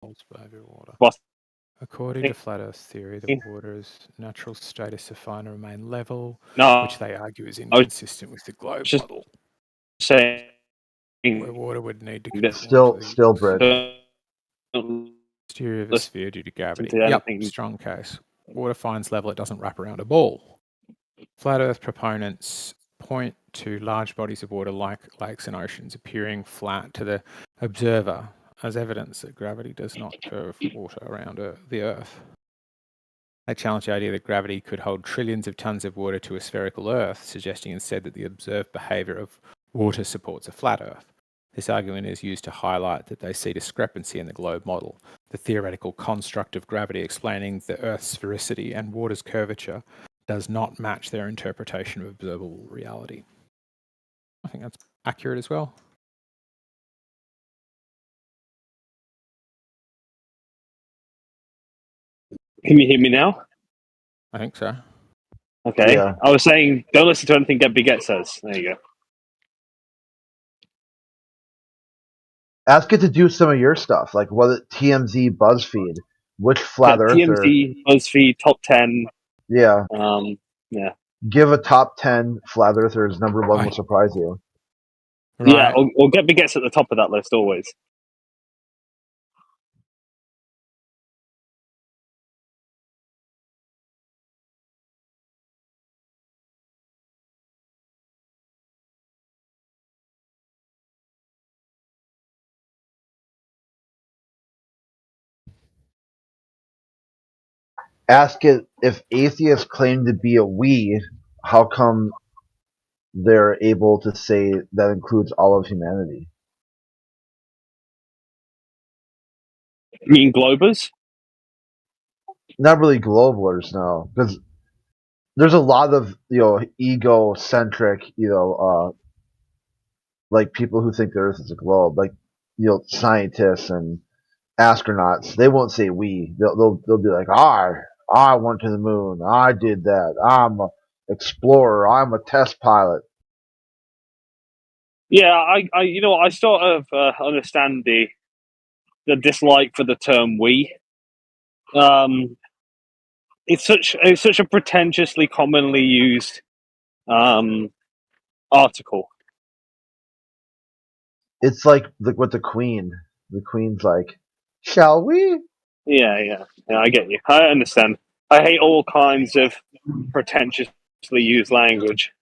behavior of water. What's According to flat Earth theory, the water's natural state is to find and remain level, which they argue is inconsistent with the globe model, saying where water would need to conform to Still, Brett. the exterior of a sphere due to gravity. to Yep, strong case. Water finds level, it doesn't wrap around a ball. Flat Earth proponents point to large bodies of water like lakes and oceans appearing flat to the observer as evidence that gravity does not curve water around the Earth. They challenge the idea that gravity could hold trillions of tons of water to a spherical Earth, suggesting instead that the observed behaviour of water supports a flat Earth. This argument is used to highlight that they see discrepancy in the globe model, the theoretical construct of gravity explaining the Earth's sphericity and water's curvature does not match their interpretation of observable reality. I think that's accurate as well. Can you hear me now? I think so. Okay. Yeah. I was saying, don't listen to anything Get Biget says. There you go. Ask it to do some of your stuff, like what TMZ, BuzzFeed, which flat earther. TMZ, BuzzFeed, top 10. Yeah. Yeah. Give a top 10 flat earthers. Number one will surprise you. Right. Yeah, or Get Biget's at the top of that list always. Ask it if atheists claim to be a we, how come they're able to say that includes all of humanity? You mean Globers? Not really globalers, no, because there's a lot of egocentric, like people who think the Earth is a globe, like scientists and astronauts. They won't say we. They'll be like, I went to the moon. I did that. I'm an explorer. I'm a test pilot. Yeah, I sort of understand the dislike for the term "we." It's such a pretentiously commonly used article. It's like with the Queen. The Queen's like, shall we? Yeah, I get you. I understand. I hate all kinds of pretentiously used language.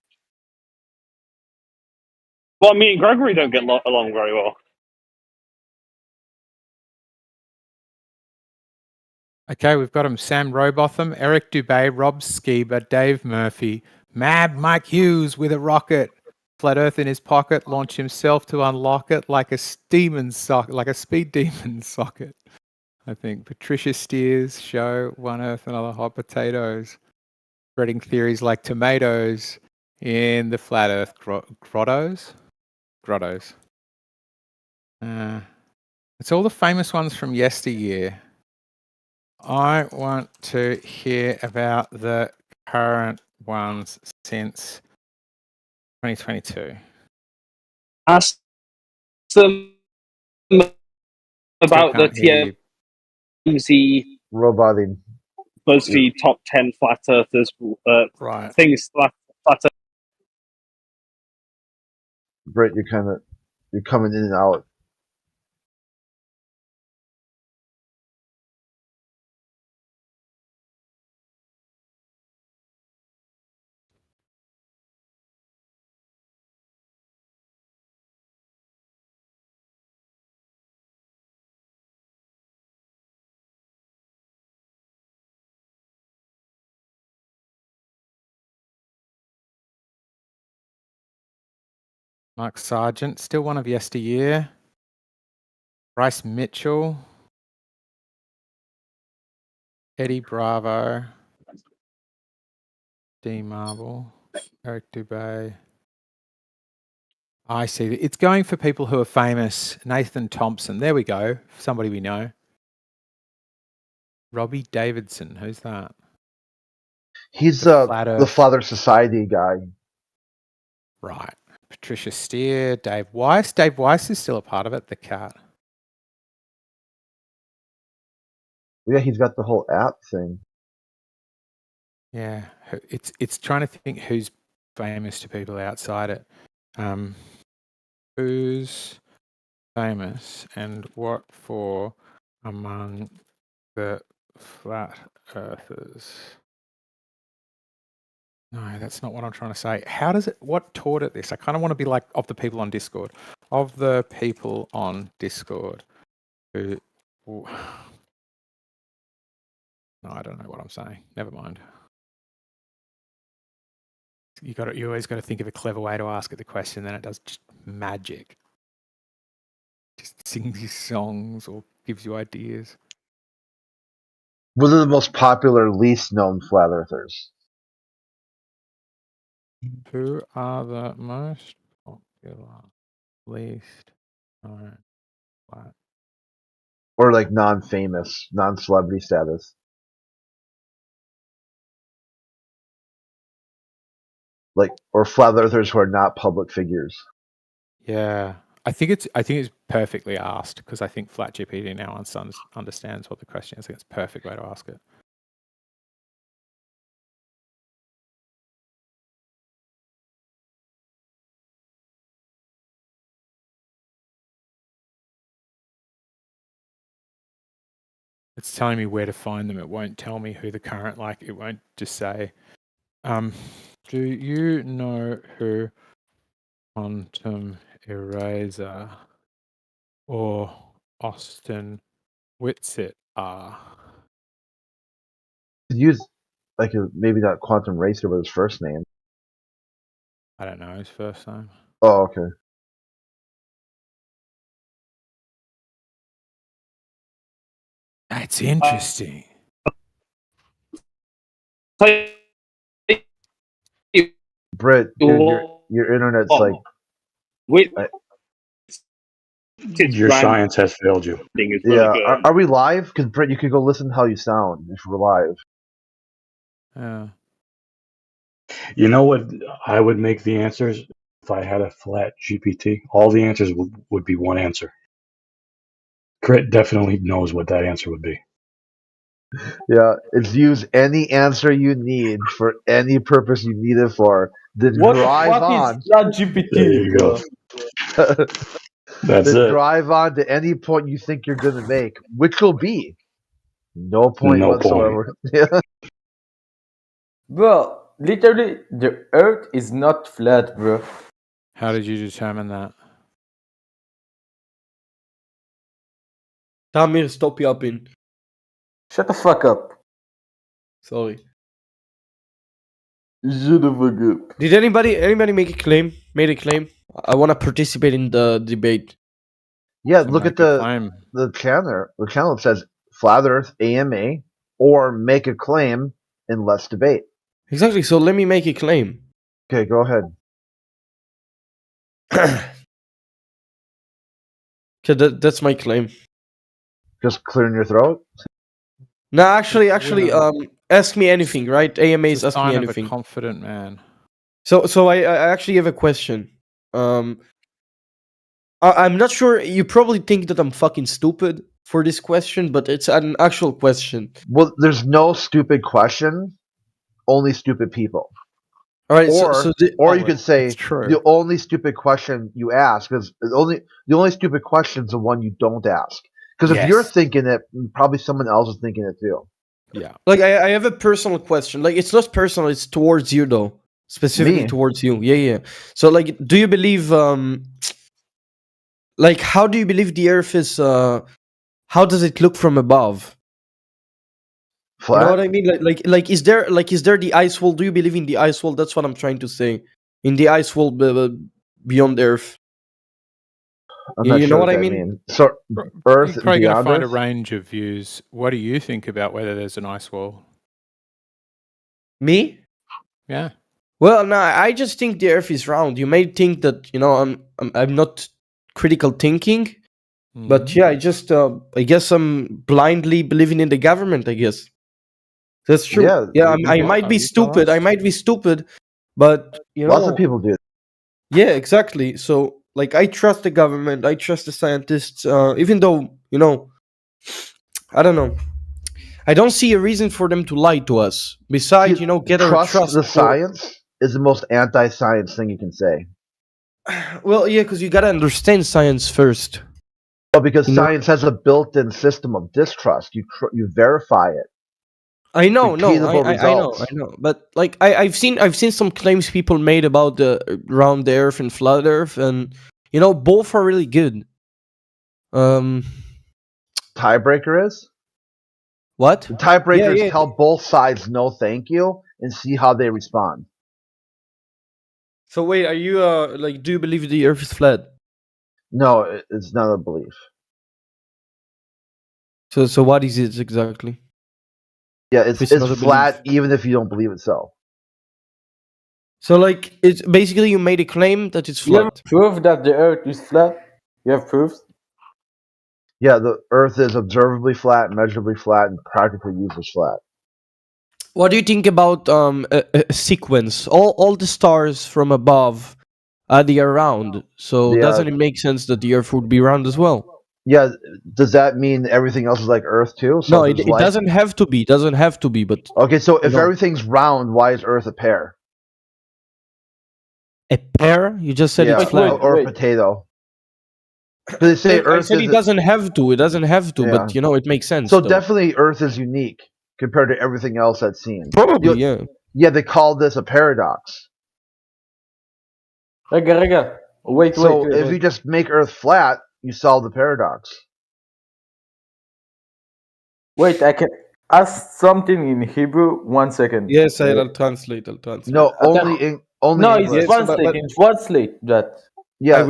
Well, me and Gregory don't get along very well. Okay, we've got them. Sam Robotham, Eric Dubay, Rob Skiba, Dave Murphy, Mad Mike Hughes with a rocket, flat Earth in his pocket, launch himself to unlock it like a speed demon socket. I think Patricia Steers show One Earth and Other Hot Potatoes, spreading theories like tomatoes in the flat Earth grottos. It's all the famous ones from yesteryear. I want to hear about the current ones since 2022. Ask them about the TMZ roboting BuzzFeed top 10 flat earthers right. Things flat earth. Brett, you're coming in and out. Mark Sargent, still one of yesteryear. Bryce Mitchell. Eddie Bravo. D Marble. Eric Dubay. I see. It's going for people who are famous. Nathan Thompson. There we go. Somebody we know. Robbie Davidson. Who's that? He's the Flat Earth Society guy. Right. Patricia Steer, Dave Weiss. Dave Weiss is still a part of it, the cat. Yeah, he's got the whole app thing. Yeah, it's trying to think who's famous to people outside it. Who's famous and what for among the flat earthers? No, that's not what I'm trying to say. How does it? What taught it this? I kind of want to be like of the people on Discord. Of the people on Discord who. No, I don't know what I'm saying. Never mind. You always got to think of a clever way to ask it the question, then it does just magic. Just sings you songs or gives you ideas. What are the most popular, least known flat earthers? Who are the most popular, least known flat? Or like non-famous, non-celebrity status? Like, or flat earthers who are not public figures. Yeah, I think it's perfectly asked because I think FlatGPT now understands what the question is. I think it's a perfect way to ask it. It's telling me where to find them. It won't tell me who the current, like, it won't just say, do you know who Quantum Eraser or Austin Whitsitt are? Could use like maybe not Quantum Racer, but his first name. I don't know his first name. Oh, okay. That's interesting. Britt, your internet's like. Wait. Your science has failed you. Yeah, are we live? Because Britt, you could go listen to how you sound if we're live. Yeah. You know what? I would make the answers if I had a flat GPT. All the answers would be one answer. Crit definitely knows what that answer would be. Yeah, it's use any answer you need for any purpose you need it for. Then What drive the fuck on. is ChatGPT? There you go. That's then it. drive on to any point you think you're gonna make, which will be no point whatsoever. Yeah. Bro, literally, the Earth is not flat, bro. How did you determine that? Tamir, stop yapping. Shut the fuck up. Sorry. Shut the fuck up. Did anybody make a claim? Made a claim? I want to participate in the debate. Yeah, To look make at a claim. the channel. The channel that says Flat Earth AMA or make a claim and let's debate. Exactly. So let me make a claim. Okay, go ahead. Okay, that's my claim. Just clearing your throat. No, actually, ask me anything, right? AMAs, It's a ask me sign of anything. a confident man. So I actually have a question. I'm not sure. You probably think that I'm fucking stupid for this question, but it's an actual question. Well, there's no stupid question, only stupid people. All right. Or you could say It's true. the only stupid question you ask is the only stupid question is the one you don't ask. Because if you're Yes. thinking it, probably someone else is thinking it too. Yeah. Like I have a personal question. Like it's not personal. It's towards you though. Specifically Me? towards you. Yeah. So like, do you believe? Like, how do you believe the Earth is? How does it look from above? Flat? You know what I mean? Like, is there the ice wall? Do you believe in the ice wall? That's what I'm trying to say. In the ice wall beyond Earth. I'm You not know sure what I that mean? means. So Earth You're probably going to beyond find a Earth? range of views. What do you think about whether there's an ice wall? Me? Yeah. Well, no, I just think the Earth is round. You may think that I'm not critical thinking, but yeah, I just I guess I'm blindly believing in the government. I guess that's true. Yeah, I might be you tell stupid. us. I might be stupid, but lots of people do. Yeah, exactly. So, like, I trust the government. I trust the scientists. Even though I don't know. I don't see a reason for them to lie to us. Besides, get our trust. The science is the most anti-science thing you can say. Well, yeah, because you gotta understand science first. Well, because You know- science has a built-in system of distrust. You verify it. I know, no, Repeatable I know, results. I know. But like, I've seen some claims people made about the round the Earth and flat Earth, and both are really good. Tiebreaker is What? the tiebreaker is Yeah. tell both sides no, thank you, and see how they respond. So wait, are you like, do you believe the Earth is flat? No, it's not a belief. So what is it exactly? Yeah, it's It's not a flat, belief. even if you don't believe it. So So like, it's basically you made a claim that it's You have flat. proof that the Earth is flat? You have proofs? yeah, the Earth is observably flat, measurably flat, and practically useless flat. What do you think about a sequence? All the stars from above, they are round. So Yeah. doesn't it make sense that the Earth would be round as well? Yeah, does that mean everything else is like Earth too? So No, if it there's life- doesn't have to be. Doesn't have to be. But Okay, so if No. everything's round, why is Earth a pear? a pear? You just said yeah, it's flat. or wait. a potato. Because they say I Earth said it is doesn't have to. It doesn't have to. But it makes sense. so though. definitely Earth is unique compared to everything else that's seen. Probably, You'll- yeah. Yeah, they call this a paradox. Rega. Wait. So if you just make Earth flat, you solve the paradox. Wait, I can ask something in Hebrew. 1 second. Yes, I'll translate. No, only No, English. it's translate that. Yeah, I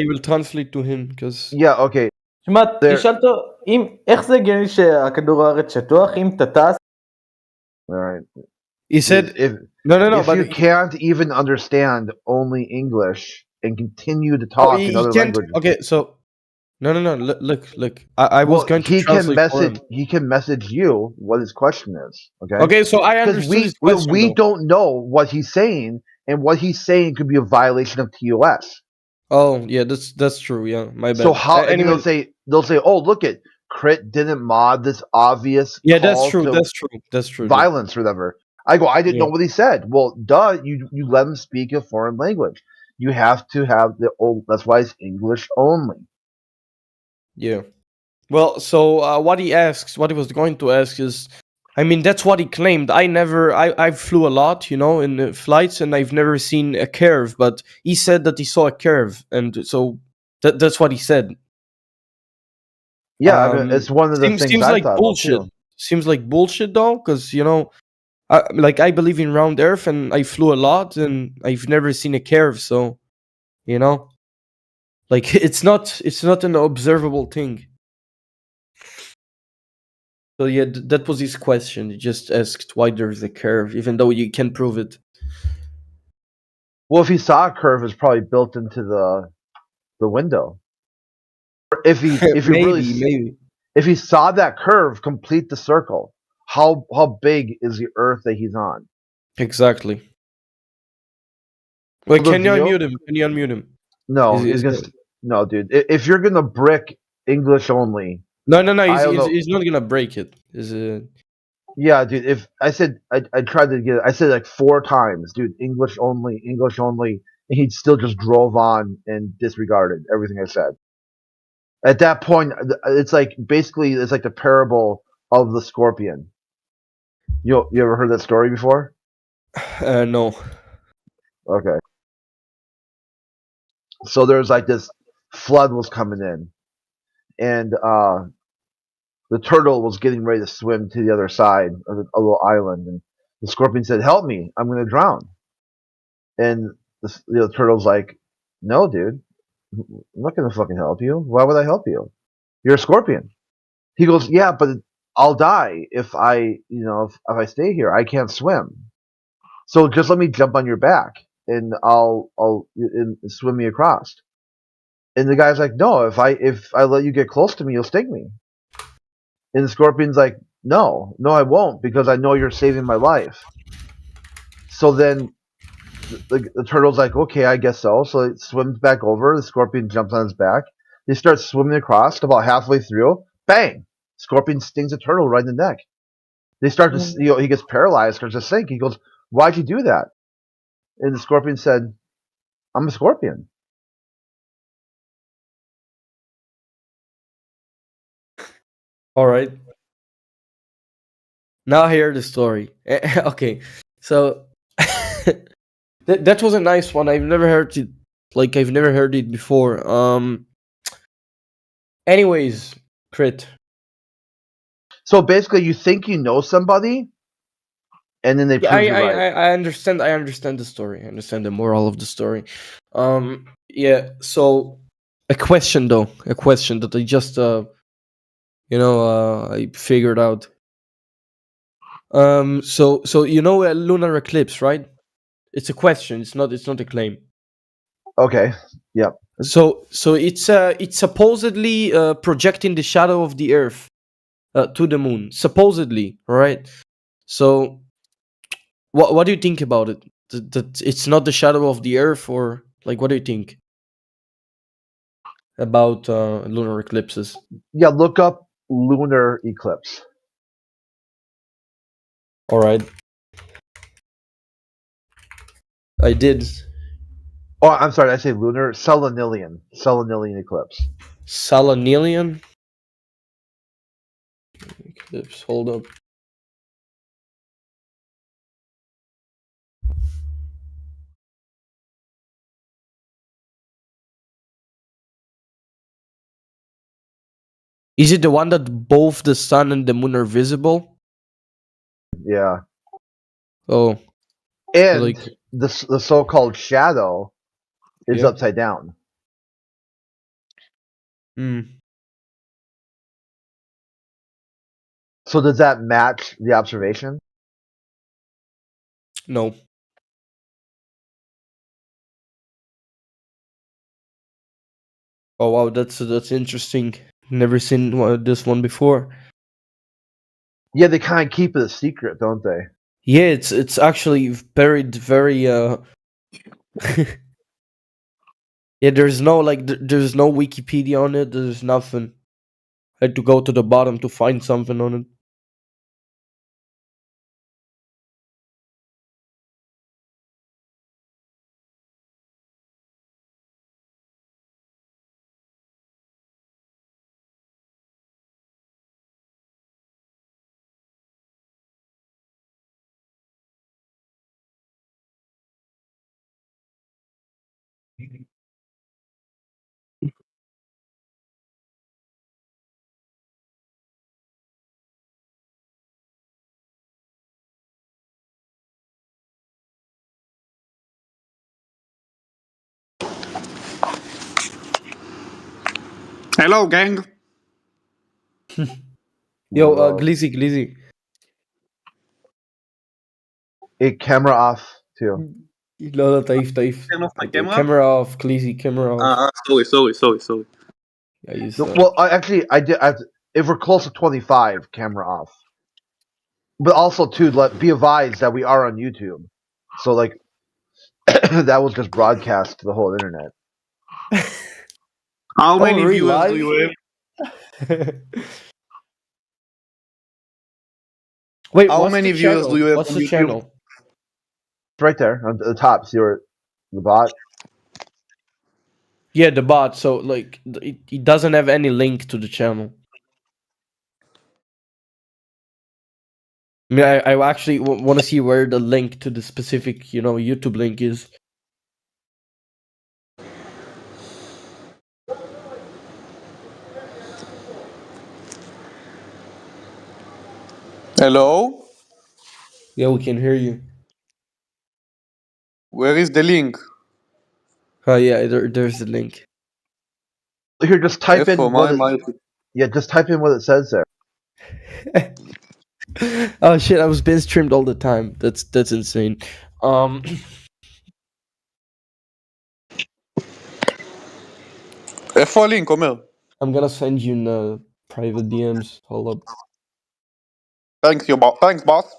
will translate to him because yeah, okay. תשמע, There- תשאל אותו, איך זה הגיוני שהכדור הארץ שטוח אם אתה טס? All right. he said if no. if But you can't even understand only English and continue to talk in other languages, Okay, so no. Look. I was going to he can translate for him. He can message you what his question is. Okay. Okay, so I Because understood his question. we though. don't know what he's saying, and what he's saying could be a violation of TOS. Oh, yeah, that's true. Yeah, my bad. So how? And anyway, they'll say, oh, look at Crit didn't mod this obvious. yeah, that's call true. to That's true. Violence or whatever. I go, I didn't Yeah. know what he said. Well, duh, you let him speak a foreign language. You have to have that's why it's English only. Yeah. Well, so what he was going to ask is, I mean, that's what he claimed. I flew a lot, in the flights, and I've never seen a curve. But he said that he saw a curve, and so that's what he said. Yeah, I mean, it's one of the things seems I like thought bullshit. about too. Seems like bullshit though, because I believe in round Earth, and I flew a lot, and I've never seen a curve. So, like it's not an observable thing. So yeah, that was his question. He just asked why there's a curve, even though you can prove it. Well, if he saw a curve, it's probably built into the window. If he maybe. if he saw that curve complete the circle, how big is the Earth that he's on? Exactly. Wait, The can you view? unmute him? Can you unmute him? No, Is no, dude. If you're gonna brick English only, No. I don't know. He's not gonna break it. yeah, dude. If I said I tried to get it, I said like 4 times, dude. English only, and he still just drove on and disregarded everything I said. At that point, it's like basically it's like the parable of the scorpion. You ever heard that story before? No. Okay. So there's like this flood was coming in, and the turtle was getting ready to swim to the other side of a little island, and the scorpion said, "Help me! I'm going to drown." And the turtle's like, "No, dude, I'm not going to fucking help you. Why would I help you? You're a scorpion." He goes, "Yeah, but I'll die if I stay here. I can't swim. So just let me jump on your back, and I'll swim me across." And the guy's like, "No, if I let you get close to me, you'll sting me." And the scorpion's like, No, I won't, because I know you're saving my life." So then the turtle's like, "Okay, I guess so." So it swims back over. The scorpion jumps on his back. They start swimming across. About halfway through, bang! Scorpion stings a turtle right in the neck. They start to, he gets paralyzed, starts to sink. He goes, "Why'd you do that?" And the scorpion said, "I'm a scorpion." All right. Now I hear the story. Okay, so that was a nice one. I've never heard it. Like I've never heard it before. Anyways, Crit. So basically, you think you know somebody, and then they Yeah, prove you right. I understand. I understand the story. I understand the moral of the story. Yeah. So a question though. A question that I just I figured out. So you know a lunar eclipse, right? It's a question. It's not a claim. Okay. Yep. So it's supposedly projecting the shadow of the Earth to the moon. Supposedly, right? So what do you think about it? That it's not the shadow of the Earth, or like what do you think about lunar eclipses? Yeah. Look up lunar eclipse. All right, I did. Oh, I'm sorry. I say lunar Selenilian eclipse. Salanilian eclipse. Hold up. Is it the one that both the sun and the moon are visible? Yeah. Oh, And like the so-called shadow is yeah. upside down. Hmm. So does that match the observation? No. Oh wow, that's interesting. Never seen this one before. Yeah, they kind of keep it a secret, don't they? Yeah, it's actually buried very yeah, there's no there's no Wikipedia on it. There's nothing. I had to go to the bottom to find something on it. Hello, gang. Yo, Hello. Glizzy. It camera off too. لا لا طيف. Turn off my Okay, camera. camera off, Glizzy, camera off. Sorry. Yeah, you No, suck. well, actually, I did. If we're close to 25, camera off. But also, too, be advised that we are on YouTube. So, like, that was just broadcast to the whole internet. How Oh, many really, viewers live? do you have? Wait, How what's many the viewers channel? do you have What's on the YouTube? channel? It's right there on the top. See where the bot? Yeah, the bot. So like, it doesn't have any link to the channel. I mean, I actually want to see where the link to the specific, YouTube link is. Hello? Yeah, we can hear you. Where is the link? Oh yeah, there's the link. Here, just type F for in what my. it. Just type in what it says there. Oh shit, I was being streamed all the time. That's insane. איפה הלינק, אומר? I'm gonna send you in private DMs. Hold up. Thanks, boss.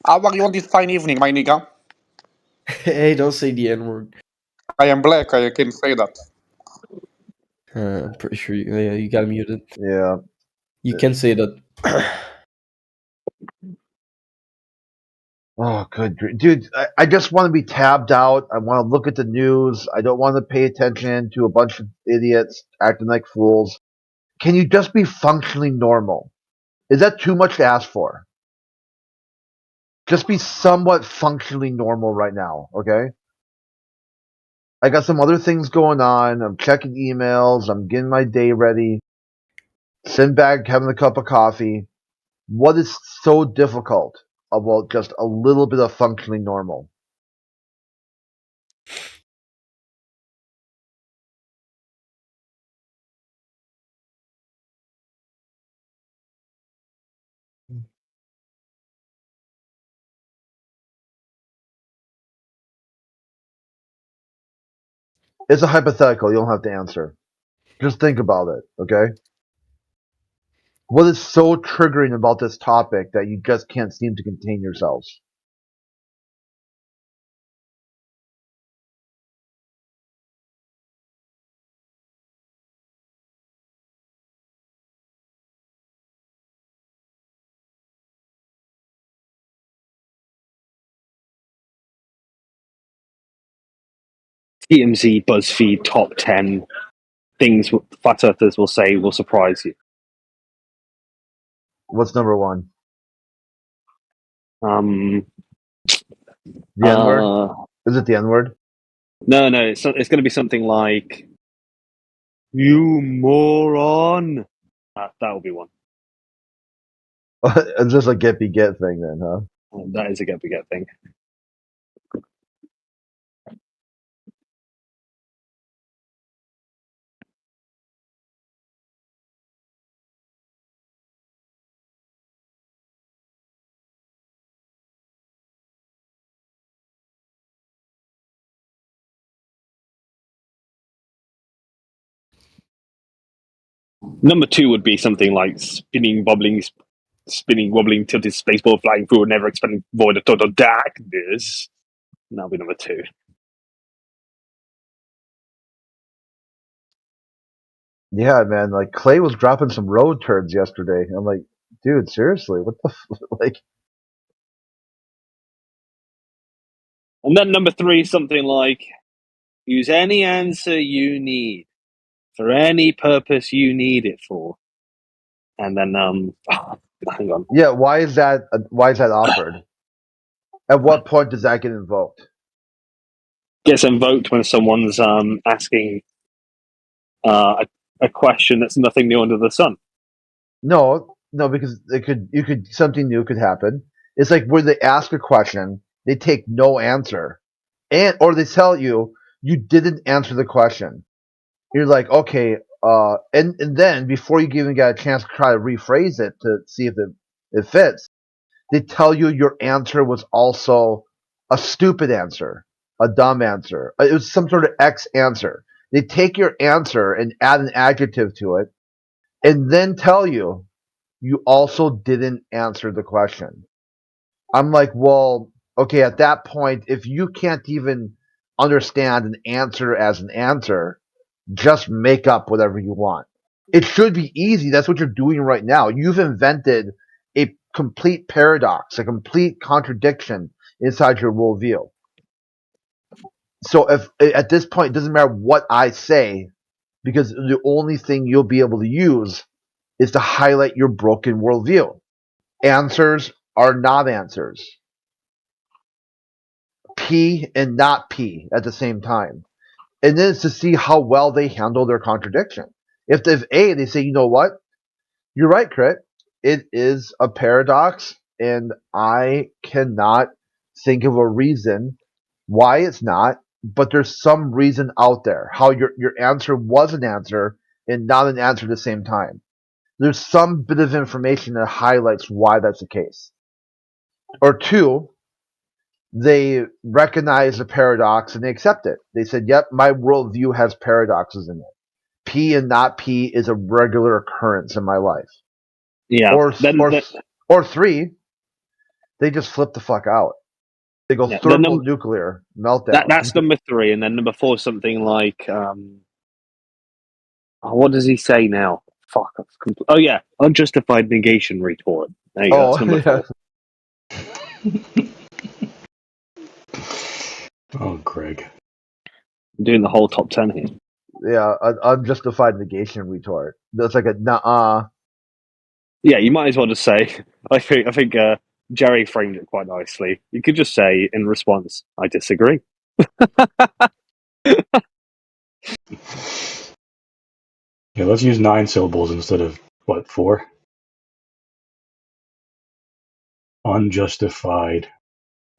How are you on this fine evening, my nigga? Hey, don't say the N word. I am black, I can say that. I'm pretty sure you got muted. Yeah. You can say that. Oh, good dude! I just want to be tabbed out. I want to look at the news. I don't want to pay attention to a bunch of idiots acting like fools. Can you just be functionally normal? Is that too much to ask for? Just be somewhat functionally normal right now, okay? I got some other things going on. I'm checking emails. I'm getting my day ready. Sitting back, having a cup of coffee. What is so difficult about just a little bit of functionally normal? It's a hypothetical. You don't have to answer. Just think about it, okay? What is so triggering about this topic that you just can't seem to contain yourselves? TMZ, BuzzFeed, top 10 things flat earthers will say will surprise you. What's number one? Um, The N word? uh, Is it the N word? no, it's going to be something like, "You moron." That will be one. It's just a get be get thing then, huh? That is a get thing. Number two would be something like spinning, wobbling tilted spaceball flying through a never expanding void of total darkness. That'll be number two. Yeah, man. Like Clay was dropping some road turds yesterday. I'm like, dude, seriously, what the like? And then number three, something like, use any answer you need for any purpose you need it for. And then, hang on. Yeah, why is that? Why is that offered? At what point does that get invoked? Gets invoked when someone's asking a question that's nothing new under the sun. No, because something new could happen. It's like where they ask a question, they take no answer, or they tell you you didn't answer the question. You're like, okay, and then before you even get a chance to try to rephrase it to see if it fits, they tell you your answer was also a stupid answer, a dumb answer. It was some sort of X answer. They take your answer and add an adjective to it, and then tell you you also didn't answer the question. I'm like, well, okay, at that point, if you can't even understand an answer as an answer, just make up whatever you want. It should be easy. That's what you're doing right now. You've invented a complete paradox, a complete contradiction inside your worldview. So if at this point, it doesn't matter what I say, because the only thing you'll be able to use is to highlight your broken worldview. Answers are not answers. P and not P at the same time. And then it's to see how well they handle their contradiction. If they say, you know what? You're right, Crit. It is a paradox, and I cannot think of a reason why it's not, but there's some reason out there. How your answer was an answer and not an answer at the same time. There's some bit of information that highlights why that's the case. Or two, they recognize the paradox and they accept it. They said, yep, my worldview has paradoxes in it. P and not P is a regular occurrence in my life. Yeah. Or three, they just flip the fuck out. They go Yeah, the thermonuclear meltdown. That's number 3, and then number 4 is something like what does he say now? Fuck. Oh yeah, unjustified negation retort. There you go. That's number 4. Oh, Greg. I'm doing the whole top 10 here. Yeah, an unjustified negation retort. That's like a nuh-uh. Yeah, you might as well just say. I think Jerry framed it quite nicely. You could just say in response, "I disagree." Yeah, let's use 9 syllables instead of, 4? Unjustified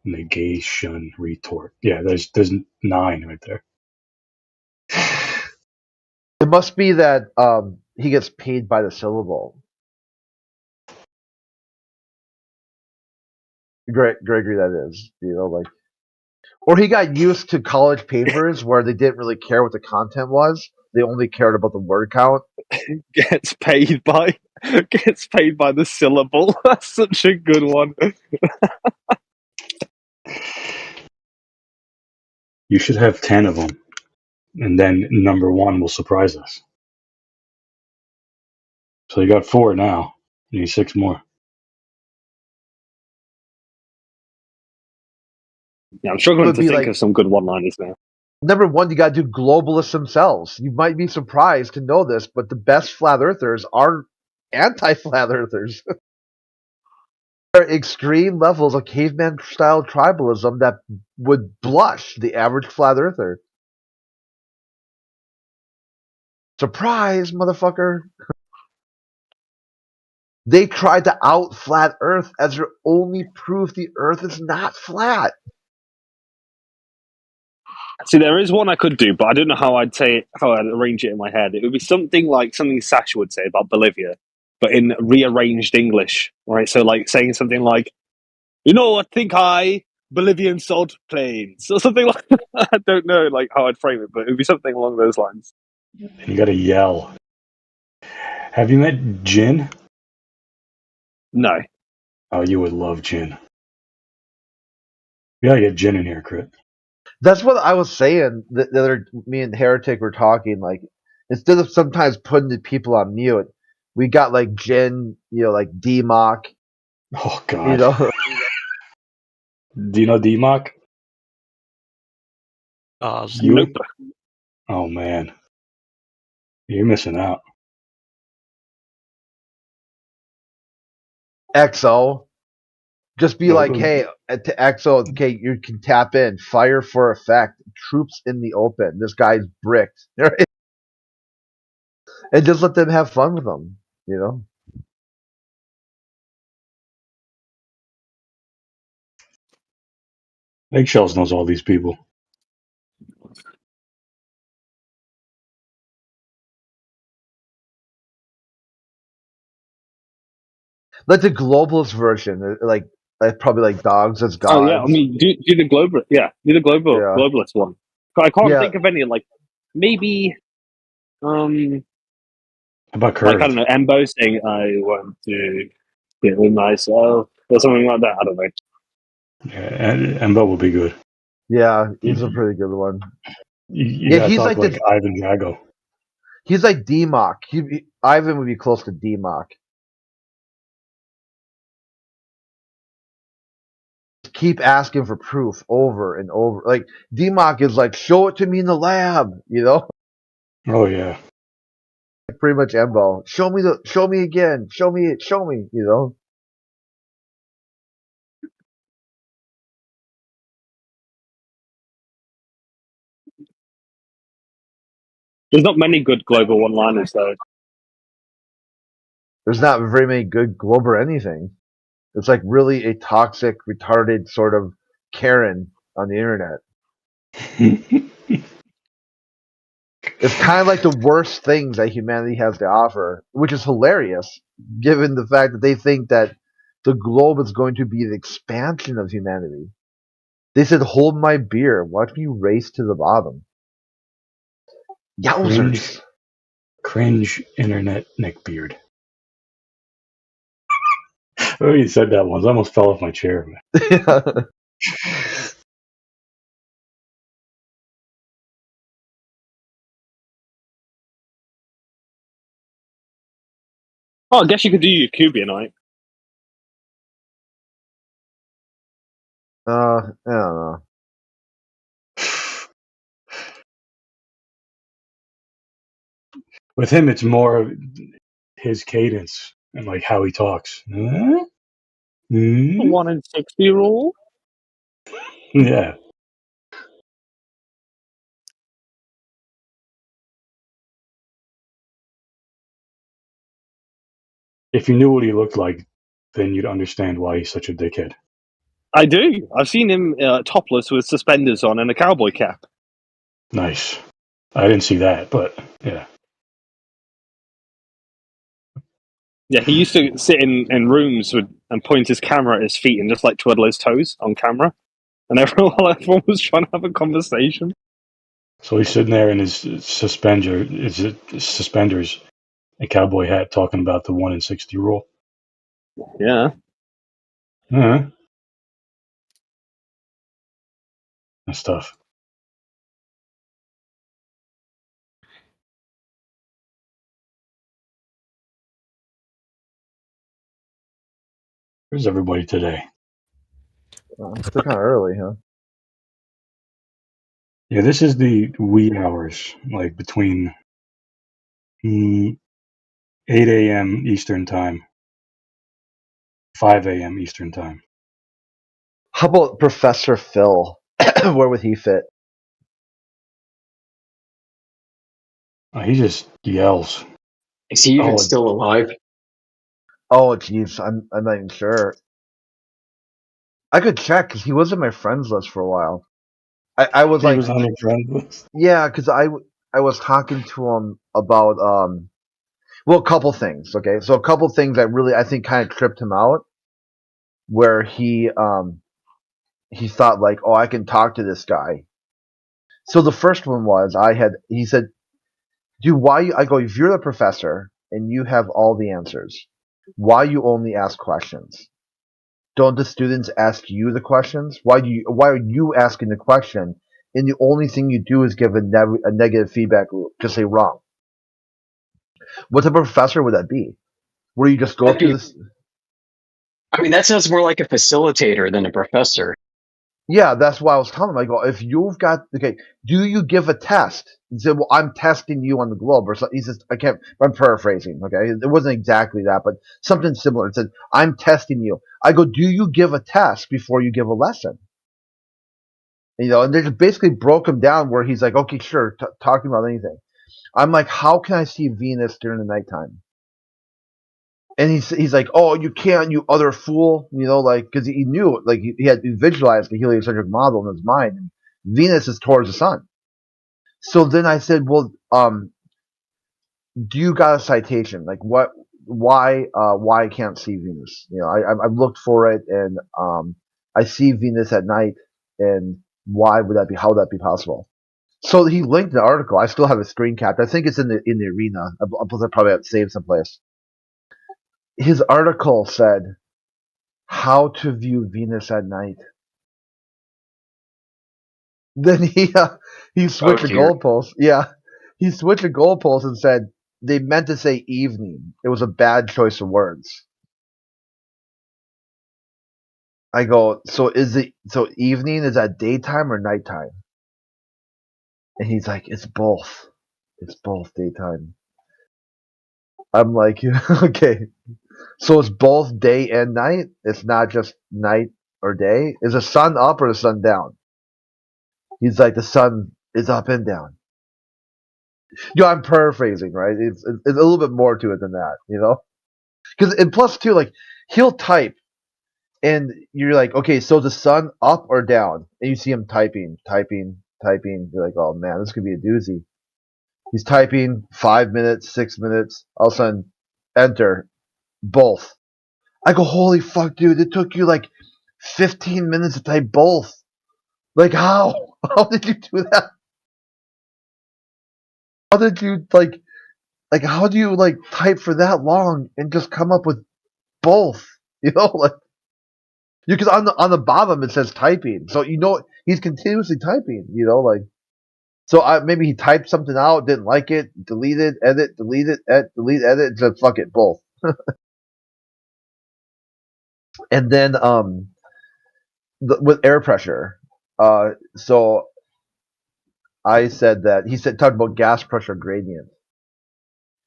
negation retort. Yeah, there's 9 right there. It must be that he gets paid by the syllable. Gregory, that is, like, or he got used to college papers where they didn't really care what the content was; they only cared about the word count. Gets paid by the syllable. That's such a good one. You should have 10 of them, and then number 1 will surprise us. So you got 4 now. You need 6 more. Yeah, I'm struggling to think of some good one-liners now. Number 1, you got to do globalists themselves. You might be surprised to know this, but the best flat earthers are anti-flat earthers. There are extreme levels of caveman-style tribalism that would blush the average flat earther. Surprise, motherfucker! They tried to out flat Earth as their only proof the Earth is not flat. See, there is one I could do, but I don't know how I'd arrange it in my head. It would be something like something Sasha would say about Bolivia, but in rearranged English, right? So, like saying something like, I think Bolivian salt plains, or something like that. I don't know, like how I'd frame it, but it would be something along those lines. You gotta yell. Have you met Jin? No. Oh, you would love Jin. You gotta get Jin in here, Crit. That's what I was saying. The other, me and Heretic were talking. Like, instead of sometimes putting the people on mute, we got like Jin, like D-Mock. Oh God. Do you know D-Mock? Nope. Oh man, you're missing out. XO. Just be like, hey, to XO, okay, you can tap in. Fire for effect. Troops in the open. This guy's bricked. And just let them have fun with them, Eggshells knows all these people. Like the globalist version, like probably like dogs as gods. Oh yeah, I mean, do the global, globalist one. I can't think of any. Like maybe, How about Curved? Like I don't know, Embo saying I want to get with myself or something like that. I don't know. Yeah, Embo will be good. Yeah, he's a pretty good one. He's like Ivan Drago. He's like D-Mock. Ivan would be close to D-Mock. Keep asking for proof over and over. Like D-Mock is like, show it to me in the lab, Oh yeah. Pretty much Embo. Show me again. Show me, There's not many good global one-liners though. There's not very many good global or anything. It's like really a toxic, retarded sort of Karen on the internet. It's kind of like the worst things that humanity has to offer, which is hilarious, given the fact that they think that the globe is going to be the expansion of humanity. They said, hold my beer, watch me race to the bottom. Yowzers. Cringe internet neckbeard. Oh, you said that once. I almost fell off my chair. Man. Oh, I guess you could do your Cubianite. I don't know. With him, it's more of his cadence and like how he talks. Huh? The 1 in 60 rule. Yeah. If you knew what he looked like, then you'd understand why he's such a dickhead. I do. I've seen him topless with suspenders on and a cowboy cap. Nice. I didn't see that, but yeah. Yeah, he used to sit in rooms and point his camera at his feet and just like twiddle his toes on camera. And everyone was trying to have a conversation. So he's sitting there in his suspenders, a cowboy hat, talking about the 1 in 60 rule. Yeah. Uh-huh. That's tough. Where's everybody today? It's still kind of early, huh? Yeah, this is the wee hours, like between 8 a.m. Eastern Time, 5 a.m. Eastern Time. How about Professor Phil? Where would he fit? He just yells. Is he even Oh. still alive? Oh, jeez, I'm not even sure. I could check because he was in my friends list for a while. I was He like, was on your friend list. yeah, because I was talking to him about well, a couple things. Okay, so a couple things that really I think kind of tripped him out, where he thought like, oh, I can talk to this guy. So the first one was he said, dude, I go, if you're the professor and you have all the answers, why you only ask questions? Don't the students ask you the questions? Why are you asking the question? And the only thing you do is give a negative feedback loop. Just say wrong. What type of professor would that be? Where you just go That'd through be- this? I mean, that sounds more like a facilitator than a professor. Yeah, that's why I was telling him. I go, if you've got do you give a test? He said, well, I'm testing you on the globe, or something. He says, I'm paraphrasing. Okay, it wasn't exactly that, but something similar. It said, I'm testing you. I go, do you give a test before you give a lesson? And they just basically broke him down where he's like, okay, sure, talking about anything. I'm like, how can I see Venus during the nighttime? And he's like, oh, you can't, you other fool, because he knew, like he had visualized the heliocentric model in his mind, and Venus is towards the sun. So then I said, well, do you got a citation? Like why I can't see Venus? I've looked for it, and I see Venus at night, and why would that be? How would that be possible? So he linked the article. I still have a screen capped. I think it's in the arena. I probably have it saved someplace. His article said how to view Venus at night. Then he switched the goalposts. Yeah, he switched the goalposts and said they meant to say evening. It was a bad choice of words. I go, so evening, is that daytime or nighttime? And he's like, it's both. It's both daytime. I'm like, okay. So it's both day and night? It's not just night or day? Is the sun up or the sun down? He's like, the sun is up and down. I'm paraphrasing, right? It's a little bit more to it than that, Because, and plus, too, like, he'll type, and you're like, okay, so the sun up or down? And you see him typing. You're like, oh, man, this could be a doozy. He's typing 5 minutes, 6 minutes. All of a sudden, enter. Both. I go, holy fuck, dude, it took you like 15 minutes to type both. Like, how? How did you do that? How did you, how do you, type for that long and just come up with both? You know, like because on the bottom it says typing, so you know he's continuously typing. You know, like so maybe he typed something out, didn't like it, deleted, edit, deleted, delete, edit, and said fuck it, both. And then with air pressure, so I said that he said talked about gas pressure gradient,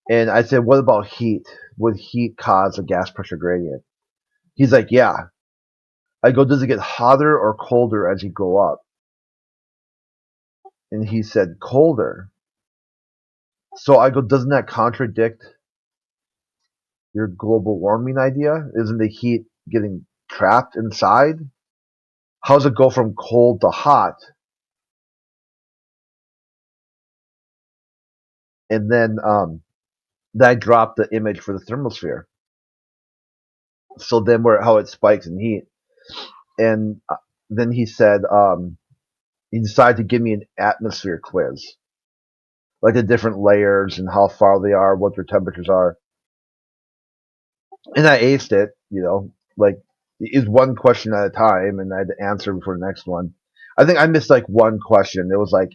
and I said, what about heat? Would heat cause a gas pressure gradient? He's like, yeah. I go, does it get hotter or colder as you go up? And he said, colder. So I go, doesn't that contradict your global warming idea? Isn't the heat getting trapped inside? How does it go from cold to hot? And then I dropped the image for the thermosphere. So then how it spikes in heat. And then he said he decided to give me an atmosphere quiz, like the different layers and how far they are, what their temperatures are. And I aced it, you know, like is one question at a time, and I had to answer before the next one. I think I missed like one question. It was like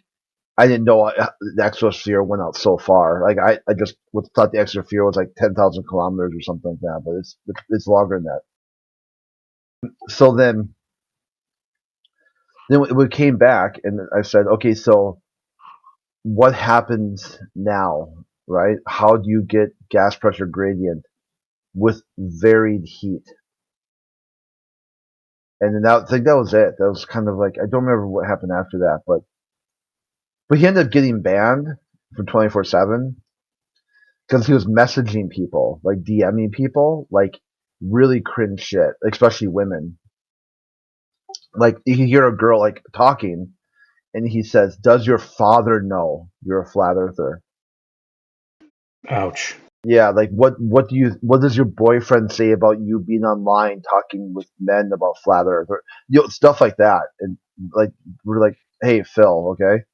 I didn't know the exosphere went out so far. Like I just thought the exosphere was like 10,000 kilometers or something like that, but it's longer than that. So then we came back, and I said, okay, so what happens now, right? How do you get gas pressure gradient with varied heat? And then I think that was it. That was kind of like I don't remember what happened after that, but he ended up getting banned from 24/7 because he was messaging people, like DMing people, like really cringe shit, especially women. Like you can hear a girl like talking, and he says, "Does your father know you're a flat earther?" Ouch. Yeah, like what does your boyfriend say about you being online talking with men about flat Earth or stuff like that? And like we're like, hey Phil, okay,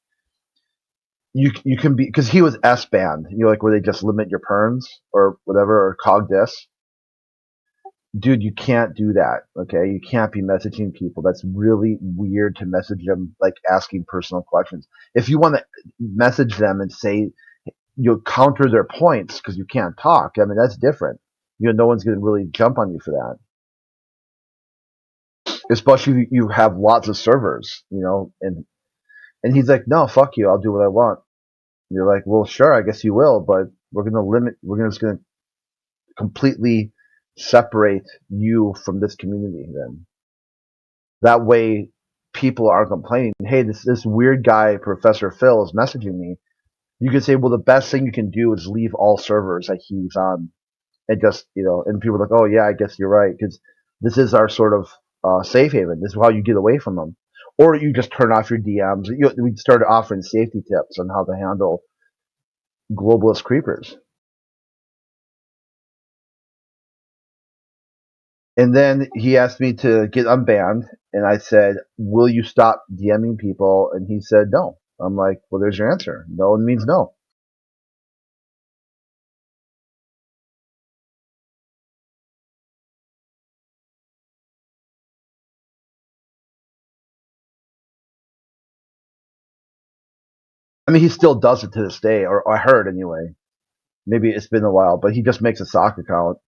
you can be because he was S banned, like where they just limit your perms or whatever or cog dis. Dude, you can't do that, okay? You can't be messaging people. That's really weird to message them like asking personal questions. If you want to message them and say you'll counter their points because you can't talk. I mean, that's different. No one's going to really jump on you for that. Especially if you have lots of servers, and he's like, no, fuck you. I'll do what I want. And you're like, well, sure, I guess you will, but we're just going to completely separate you from this community then. That way people are complaining, hey, this weird guy, Professor Phil, is messaging me. You can say, well, the best thing you can do is leave all servers that he's on. And just, and people are like, oh yeah, I guess you're right, because this is our sort of safe haven. This is how you get away from them. Or you just turn off your DMs. We started offering safety tips on how to handle globalist creepers. And then he asked me to get unbanned, and I said, will you stop DMing people? And he said, no. I'm like, well, there's your answer. No means no. I mean, he still does it to this day, or I heard anyway. Maybe it's been a while, but he just makes a sock account.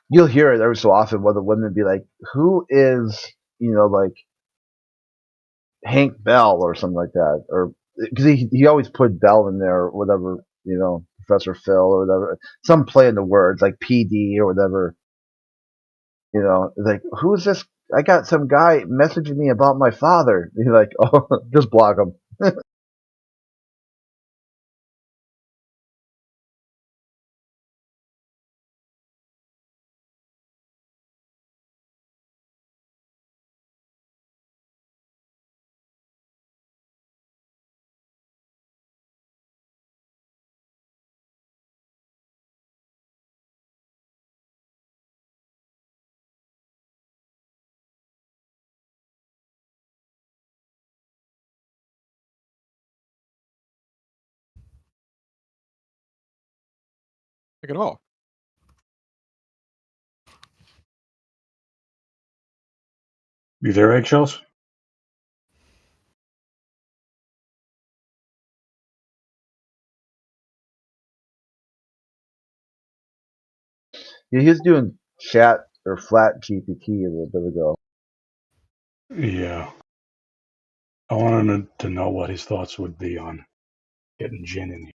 You'll hear it every so often where the women be like, who is, like Hank Bell or something like that. Or because he always put Bell in there or whatever, Professor Phil or whatever. Some play in the words like PD or whatever. Like, who is this? I got some guy messaging me about my father. He's like, oh, just block him. Take it off. You there, Eggshells? Yeah, he was doing chat or flat GPT a little bit ago. Yeah. I wanted to know what his thoughts would be on getting Jin in here.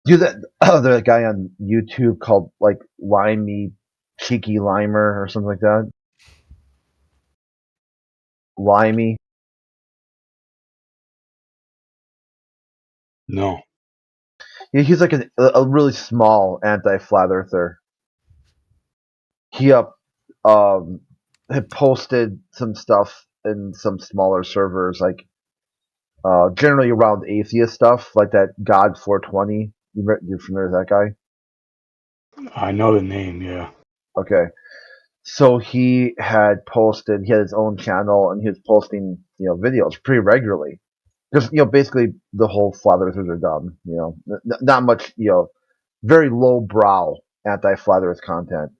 Do that other guy on YouTube called like Limey Cheeky Limer or something like that. Limey. No. He's like a really small anti-flat earther. He had posted some stuff in some smaller servers, like generally around atheist stuff, like that God 420. You're familiar with that guy? I know the name, yeah. Okay. So he had his own channel, and he was posting, videos pretty regularly. Just, basically the whole flat earthers are dumb, not much, very low brow anti-flat earth content.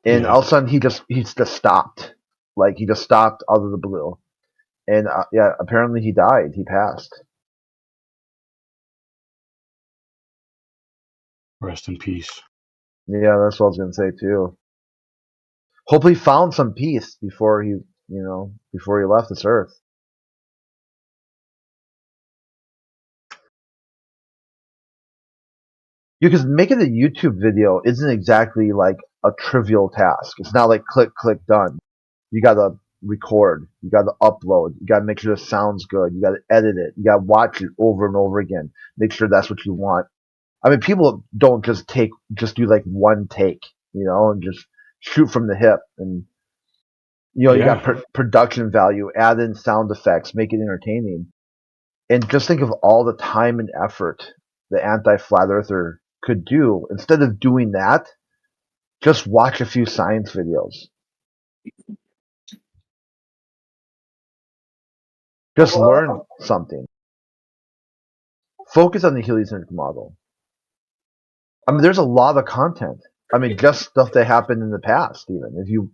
And Yeah. all of a sudden he just stopped. Like he just stopped out of the blue. And yeah, apparently he died. He passed. Rest in peace. Yeah, that's what I was gonna say too. Hopefully he found some peace before he left this earth. Because making a YouTube video isn't exactly like a trivial task. It's not like click, click, done. You gotta record. You gotta upload. You gotta make sure the sound's good. You gotta edit it. You gotta watch it over and over again. Make sure that's what you want. I mean, people don't just do like one take, and just shoot from the hip. And you Yeah. got production value, add in sound effects, make it entertaining. And just think of all the time and effort the anti-flat earther could do. Instead of doing that, just watch a few science videos. Just learn something. Focus on the heliocentric model. I mean, there's a lot of content. I mean, just stuff that happened in the past, even if you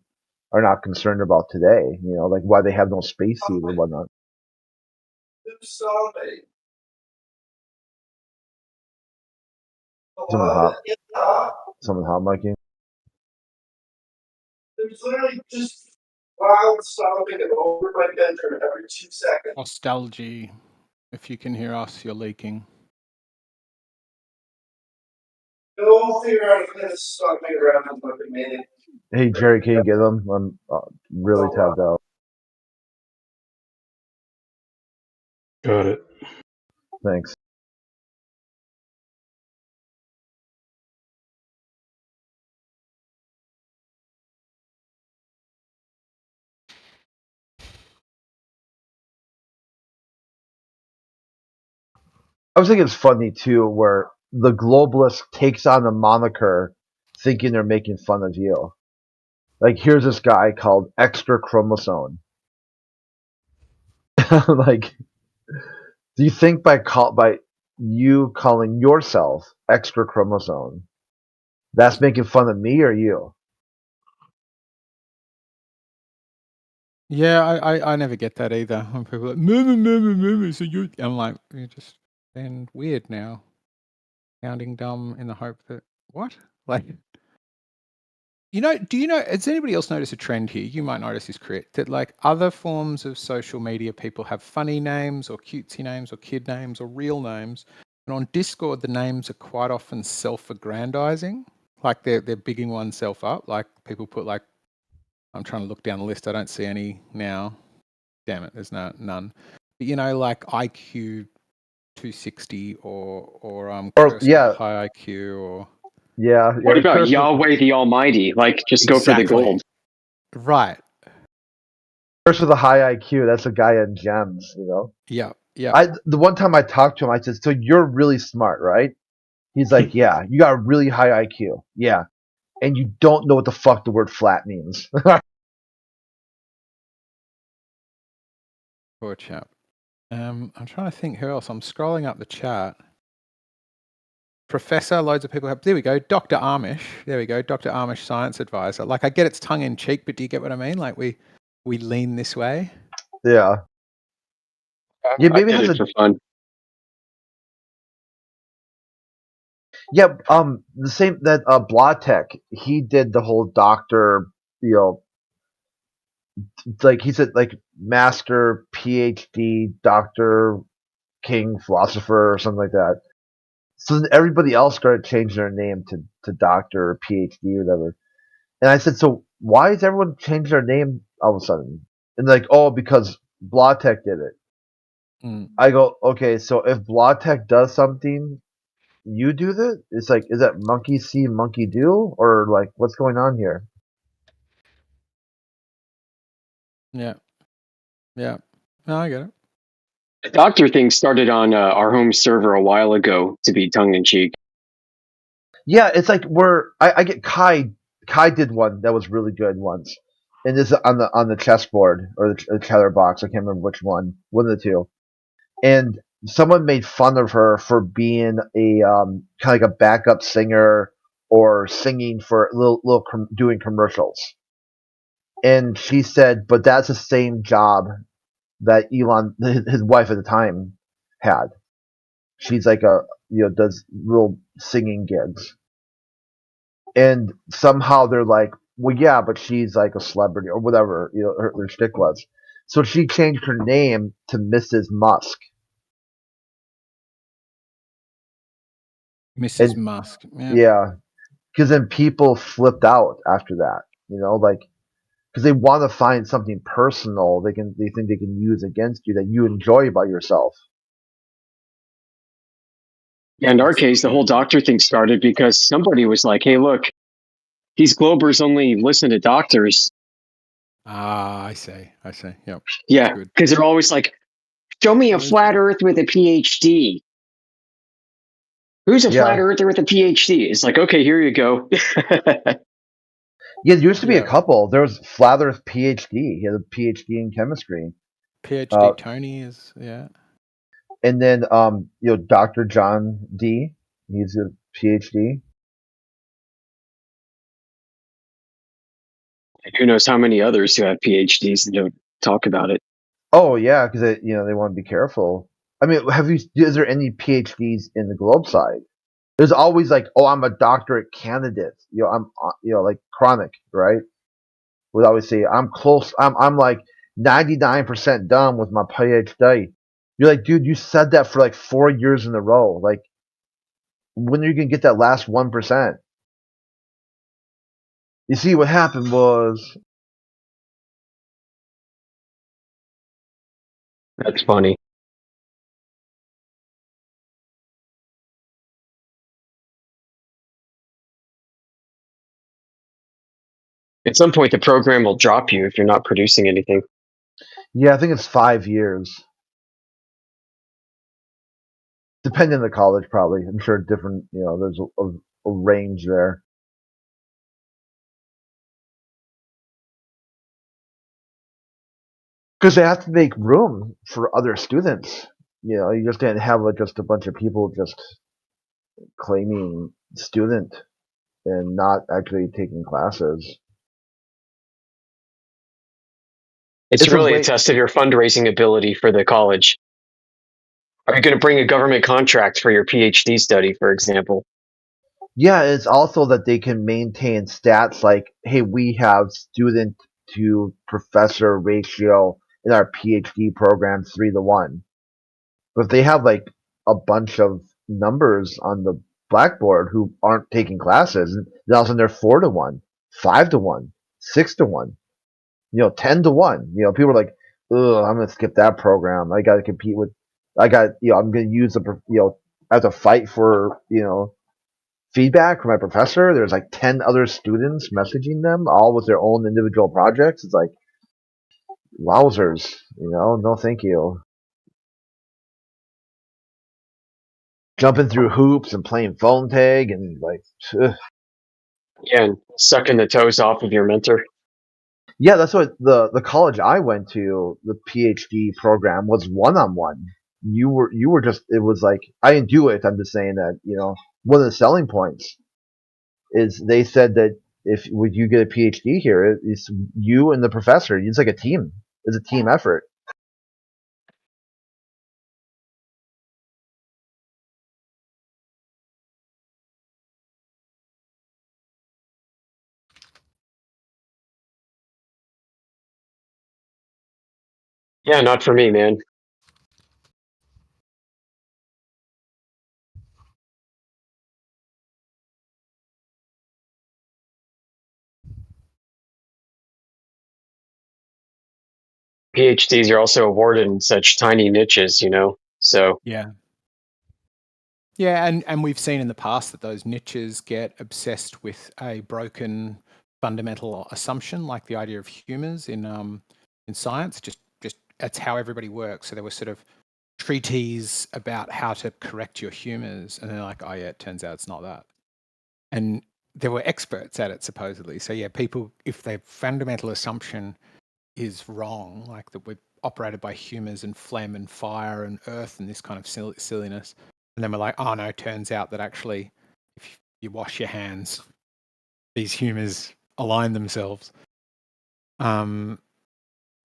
are not concerned about today, like why they have no space seed or whatnot. Someone hot miking. There's literally just loud stomping over my bedroom every 2 seconds. Nostalgia. If you can hear us, you're leaking. We'll figure out if this stomping around is like a minute. Hey Jerry, can you get them? I'm really tapped out. Got it. Thanks. I was thinking it's funny too, where the globalist takes on the moniker thinking they're making fun of you. Like, here's this guy called Extra Chromosome. Like, do you think by you calling yourself Extra Chromosome, that's making fun of me or you? Yeah, I never get that either. When people are like, mama, so I'm like, you're just being weird now. Sounding dumb in the hope that, what? Like, Do you know, has anybody else noticed a trend here? You might notice this, Crit, that like other forms of social media, people have funny names or cutesy names or kid names or real names. And on Discord, the names are quite often self-aggrandizing. Like they're bigging oneself up. Like people put like, I'm trying to look down the list. I don't see any now. Damn it, there's none. But like IQ 260 or yeah. high IQ or Yeah. What about Curse with- Yahweh the Almighty? Like, just go for the Exactly. gold. right. Curse with a high IQ. That's a guy in gems. Yeah. The one time I talked to him, I said, "So you're really smart, right?" He's like, "Yeah, you got a really high IQ. Yeah, and you don't know what the fuck the word flat means." Poor chap. I'm trying to think who else. I'm scrolling up the chat. Professor, loads of people have. There we go. Dr. Amish. There we go. Dr. Amish, science advisor. Like, I get it's tongue in cheek, but do you get what I mean? Like, we lean this way. Yeah. Yeah, maybe it I has did it for fun. Yeah, the same that Blatek, he did the whole doctor, like he said, like master, PhD, doctor, king, philosopher, or something like that. So then everybody else started changing their name to doctor or PhD or whatever. And I said, so why is everyone changing their name all of a sudden? And they're like, oh, because Blatek did it. I go, okay, so if Blatek does something, you do that? It's like, is that monkey see, monkey do? Or like, what's going on here? Yeah. No, I get it. The doctor thing started on our home server a while ago to be tongue in cheek. Yeah, it's like I get Kai did one that was really good once, and this is on the chessboard or the cheddar box. I can't remember which one of the two. And someone made fun of her for being a kind of like a backup singer or singing for doing commercials. And she said, but that's the same job that Elon, his wife at the time, had. She's like does real singing gigs. And somehow they're like, well, yeah, but she's like a celebrity or whatever, her shtick was. So she changed her name to Mrs. Musk. Mrs. Musk. Yeah. Because then people flipped out after that, like, because they want to find something personal they think they can use against you that you enjoy about yourself. Yeah, in our case, the whole doctor thing started because somebody was like, hey, look, these Globers only listen to doctors. Ah, I see. Yep. Yeah, because they're always like, show me a flat earth with a PhD. Who's a flat earther with a PhD? It's like, okay, here you go. Yeah, there used to be a couple. There was Flat Earth PhD. He had a PhD in chemistry. PhD Tony is, yeah. And then, Dr. John D. He's a PhD. Who knows how many others who have PhDs and don't talk about it. Oh yeah, because they want to be careful. I mean, is there any PhDs in the Globe side? There's always like, oh, I'm a doctorate candidate. I'm like chronic, right? Would always say I'm close. I'm like 99% done with my PhD. You're like, dude, you said that for like 4 years in a row. Like, when are you gonna get that last 1%? You see, what happened was. That's funny. At some point, the program will drop you if you're not producing anything. Yeah, I think it's 5 years. Depending on the college, probably. I'm sure different, there's a range there. Because they have to make room for other students. You just can't have just a bunch of people just claiming student and not actually taking classes. It's really a test of your fundraising ability for the college. Are you going to bring a government contract for your PhD study, for example? Yeah, it's also that they can maintain stats like, hey, we have student to professor ratio in our PhD program 3-to-1. But if they have like a bunch of numbers on the blackboard who aren't taking classes, and then all of a sudden they're 4-to-1, 5-to-1, 6-to-1, 10-to-1. People are like, ugh, I'm gonna skip that program. I got to compete with. I'm gonna use I have to fight for feedback from my professor. There's like 10 other students messaging them, all with their own individual projects. It's like, wowzers, no thank you. Jumping through hoops and playing phone tag and like, ugh. Yeah, and sucking the toes off of your mentor. Yeah, that's what the college I went to, the PhD program was one-on-one. You were just, it was like, I didn't do it. I'm just saying that, one of the selling points is they said that if would you get a PhD here, it's you and the professor. It's like a team. It's a team effort. Yeah, not for me, man. PhDs are also awarded in such tiny niches, so Yeah. Yeah, and we've seen in the past that those niches get obsessed with a broken fundamental assumption, like the idea of humors in science. Just that's how everybody works. So there were sort of treatises about how to correct your humors, and they're like, oh yeah, it turns out it's not that. And there were experts at it supposedly. So yeah, people, if their fundamental assumption is wrong, like that we're operated by humors and phlegm and fire and earth and this kind of silliness. And then we're like, oh no, turns out that actually, if you wash your hands, these humors align themselves.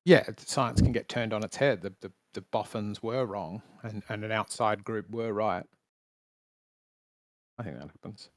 Yeah, science can get turned on its head. The boffins were wrong, and an outside group were right. I think that happens.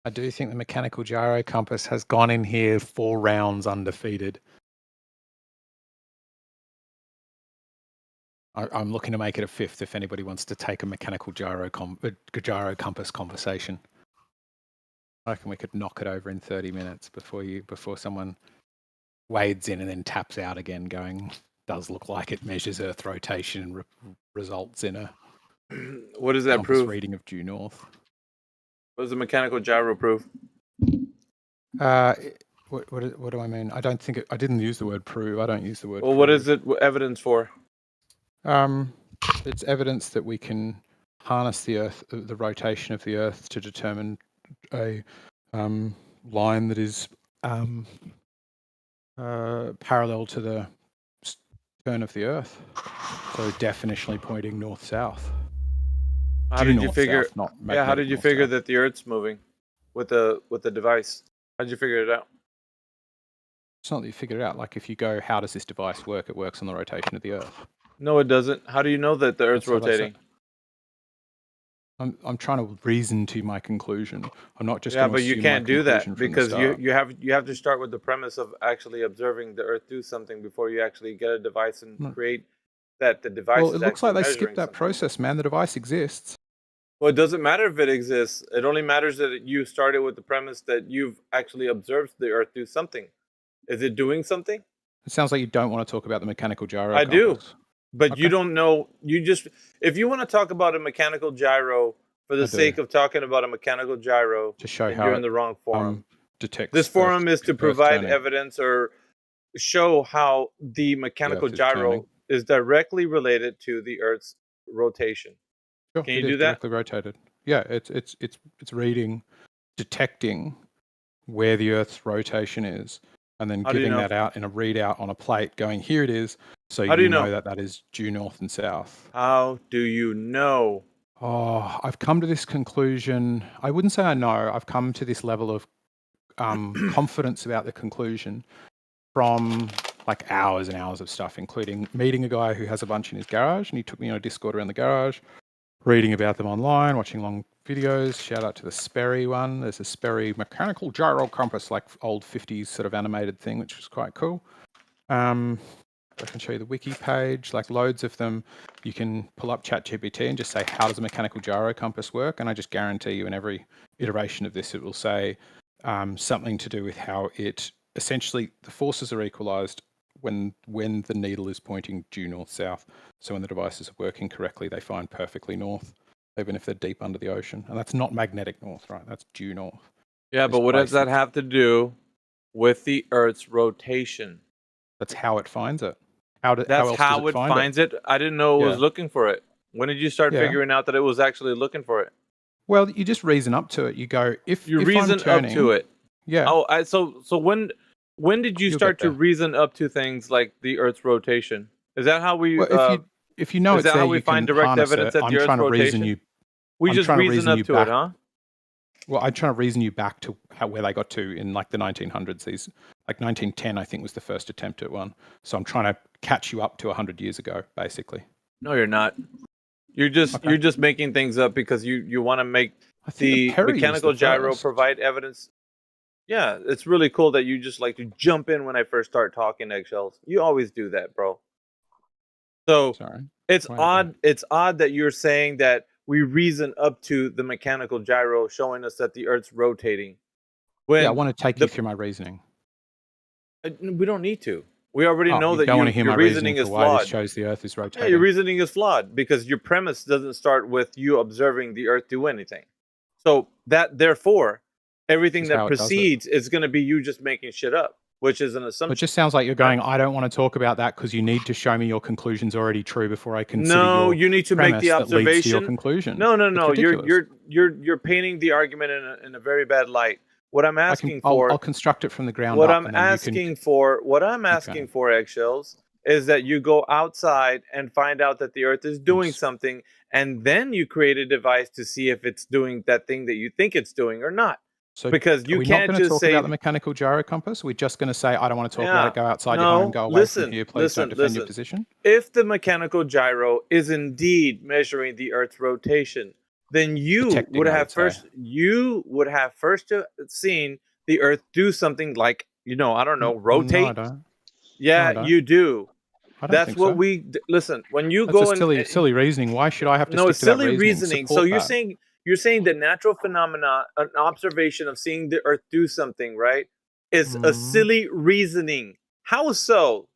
I do think the mechanical gyro compass has gone in here 4 rounds undefeated. I'm looking to make it a 5th if anybody wants to take a mechanical gyro compass conversation. I reckon we could knock it over in 30 minutes before someone wades in and then taps out again, going, does look like it measures Earth rotation and results in a what does that prove? Reading of due north. What does the mechanical gyro prove? What do I mean? I don't think I didn't use the word prove. I don't use the word. Well, what is it evidence for? It's evidence that we can harness the rotation of the Earth to determine a line that is parallel to the turn of the Earth, so definitionally pointing north-south. How did you figure? How did you figure that the Earth's moving with the device? How did you figure it out? It's not that you figure it out. Like if you go, how does this device work? It works on the rotation of the Earth. No, it doesn't. How do you know that the Earth's rotating? I'm trying to reason to my conclusion. I'm not just. Yeah, but you can't do that because you have to start with the premise of actually observing the Earth do something before you actually get a device and create that the device. Well, it looks like they skipped that process, man. The device exists. Well, it doesn't matter if it exists. It only matters that you started with the premise that you've actually observed the Earth do something. Is it doing something? It sounds like you don't want to talk about the mechanical gyro. I do, compass. but you don't know. You just, if you want to talk about a mechanical gyro for the sake of talking about a mechanical gyro, to show then how you're in the wrong forum. Detects this forum is to Earth provide turning. evidence or show how the mechanical Earth is gyro turning. is directly related to the Earth's rotation. Sure, Can it you do is that? directly rotated. Yeah, it's reading, detecting where the Earth's rotation is, and then How do you giving know? that out in a readout on a plate, going, here it is, so How do you you know know? that that is due north and south. How do you know? Oh, I've come to this conclusion. I wouldn't say I know. I've come to this level of confidence about the conclusion from like hours and hours of stuff, including meeting a guy who has a bunch in his garage, and he took me on a Discord around the garage, reading about them online, watching long videos. Shout out to the Sperry one. There's a Sperry mechanical gyro compass, like old 50s sort of animated thing, which was quite cool. I can show you the wiki page, like loads of them. You can pull up ChatGPT and just say, how does a mechanical gyro compass work? And I just guarantee you in every iteration of this, it will say something to do with how it essentially, the forces are equalized when the needle is pointing due north-south. So when the devices are working correctly, they find perfectly north, even if they're deep under the ocean. And that's not magnetic north, right? That's due north. Yeah, but what does that have to do with the Earth's rotation? That's how it finds it. That's how it finds it? I didn't know it was looking for it. When did you start figuring out that it was actually looking for it? Well, you just reason up to it. You go, if you if reason I'm turning, up to it. Yeah. Oh, so when did you start to reason up to things like the Earth's rotation? Is that how we? Well, if you know is it's that there, how we you find can direct harness evidence it. that I'm the Earth's trying to rotation? reason you. We I'm just trying to reason up you to back, it, huh? Well, I'm trying to reason you back to where they got to in like the 1900s. These, like 1910, I think was the first attempt at one. So I'm trying to catch you up to 100 years ago, basically. No, you're not. You're just making things up because you want to make the Perry was mechanical the gyro first. provide evidence. Yeah, it's really cool that you just like to jump in when I first start talking, Eggshells. You always do that, bro. So it's odd. It's odd that you're saying that we reason up to the mechanical gyro showing us that the Earth's rotating. Yeah, I want to take you through my reasoning. We don't need to. We already know that don't want to hear your my reasoning is for why this flawed. shows the Earth is rotating. Yeah, your reasoning is flawed because your premise doesn't start with you observing the Earth do anything. So that therefore, everything that precedes is going to be you just making shit up, which is an assumption. It just sounds like you're going, I don't want to talk about that because you need to show me your conclusion's already true before I consider your you need to make the premise that leads to your observation. conclusion. No. It's ridiculous. You're painting the argument in a very bad light. What I'm asking for, I'll construct it from the ground what up. I'm asking for, Eggshells, is that you go outside and find out that the Earth is doing something, and then you create a device to see if it's doing that thing that you think it's doing or not. So because you are we can't not going to just talk say about the mechanical gyro compass. We're just going to say, I don't want to talk about it. Go outside your home. Go away from here. Please don't defend your position. If the mechanical gyro is indeed measuring the Earth's rotation, then you would have first seen the Earth do something like, I don't know, rotate. No, I don't. Yeah, No, I don't. you do. I don't That's think what so. we listen. When you That's go a silly reasoning. Why should I have to? No, stick it's to that silly reasoning. So Support that. you're saying that natural phenomena, an observation of seeing the Earth do something, right, is a silly reasoning. How so?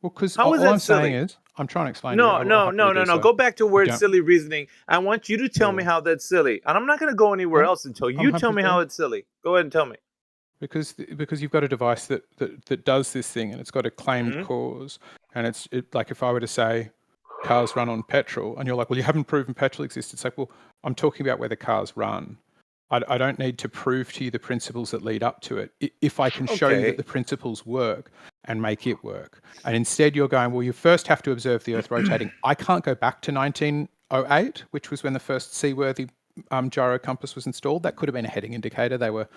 Well, because How is all that I'm silly? saying is, I'm trying to explain. No. So. Go back to where it's Don't- silly reasoning. I want you to tell me how that's silly, and I'm not going to go anywhere else until you happy tell me to. how it's silly. Go ahead and tell me. Because you've got a device that does this thing, and it's got a claimed cause, and it's like if I were to say cars run on petrol, and you're like, well, you haven't proven petrol exists. It's like, well, I'm talking about where the cars run. I don't need to prove to you the principles that lead up to it. If I can show you that the principles work and make it work, and instead you're going, well, you first have to observe the Earth rotating. I can't go back to 1908, which was when the first seaworthy gyro compass was installed. That could have been a heading indicator. They were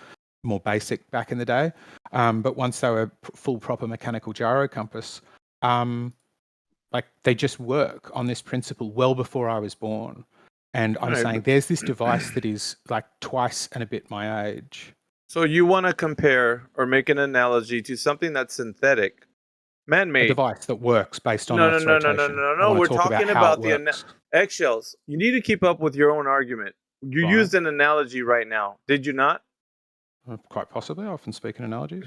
more basic back in the day, but once they were full proper mechanical gyro compass, like they just work on this principle well before I was born. And I'm saying there's this device that is like twice and a bit my age. So you want to compare or make an analogy to something that's synthetic A Man-made. device that works based on No, no, Earth's no, no, rotation. no, no, I no. wanna We're talk talking how about it the works. eggshells. You need to keep up with your own argument. You Right. used an analogy right now, did you not? Quite possibly. I often speak in analogies.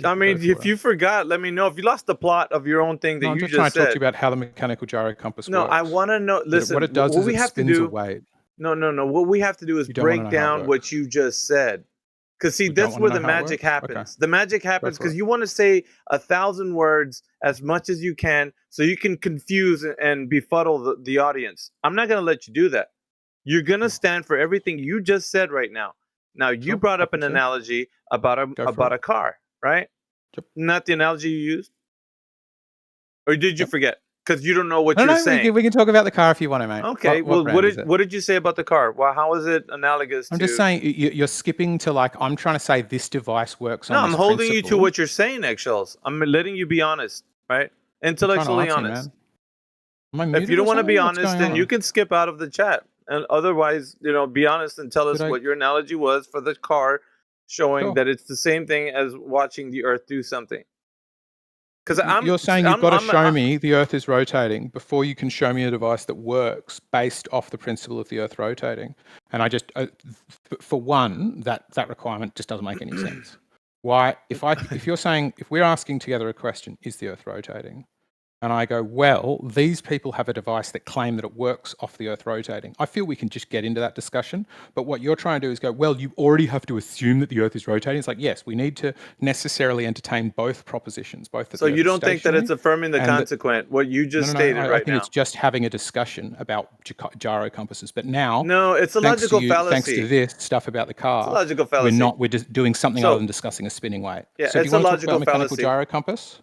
I mean, if you forgot, let me know. If you lost the plot of your own thing that No, I'm you just trying just to talk to said. you about how the mechanical gyro compass No, works. I want to know. Listen, what it does what is we it have to spins a do. weight. No. What we have to do is You don't wanna break know how it down what you just said. Because see, You don't that's wanna where know the how it magic works? happens. Okay. The magic happens for because it. you want to say 1,000 words as much as you can, so you can confuse and befuddle the audience. I'm not going to let you do that. You're going to stand for everything you just said right now. Now, you Sure, brought up an happy to. analogy about for a car, right? Yep. Not the analogy you used, or did you Yep. forget? Because you don't know what No, you're no, saying. we can talk about the car if you want to, mate. Okay. What brand is it? What did you say about the car? Well, how is it analogous I'm to? just saying you're skipping to like I'm trying to say this device works No, on I'm this holding you to principle. what you're saying, eggshells. I'm letting you be honest, right? I'm trying to Intellectually answer you, honest. man. Am I If muted you don't or want to be something? What's honest, going then on? you can skip out of the chat. And otherwise, be honest and tell us Did I- what your analogy was for the car, showing Sure. that it's the same thing as watching the Earth do something. Because You're saying you've got to show me the Earth is rotating before you can show me a device that works based off the principle of the Earth rotating. And I just, for one, that requirement just doesn't make any sense. Why? If you're saying, if we're asking together a question, is the Earth rotating? And I go, well, these people have a device that claim that it works off the Earth rotating. I feel we can just get into that discussion. But what you're trying to do is go, well, you already have to assume that the Earth is rotating. It's like, yes, we need to necessarily entertain both propositions, both that So the Earth you is don't think that it's stationary affirming the and that- consequent, what you just No, stated I right think now? it's just having a discussion about gyro compasses. But now, No, it's a thanks logical to fallacy. thanks to this stuff about the It's a car, logical fallacy. we're just doing something So- other than discussing a spinning weight. Yeah, so if it's you a want to talk logical about mechanical fallacy. gyro compass,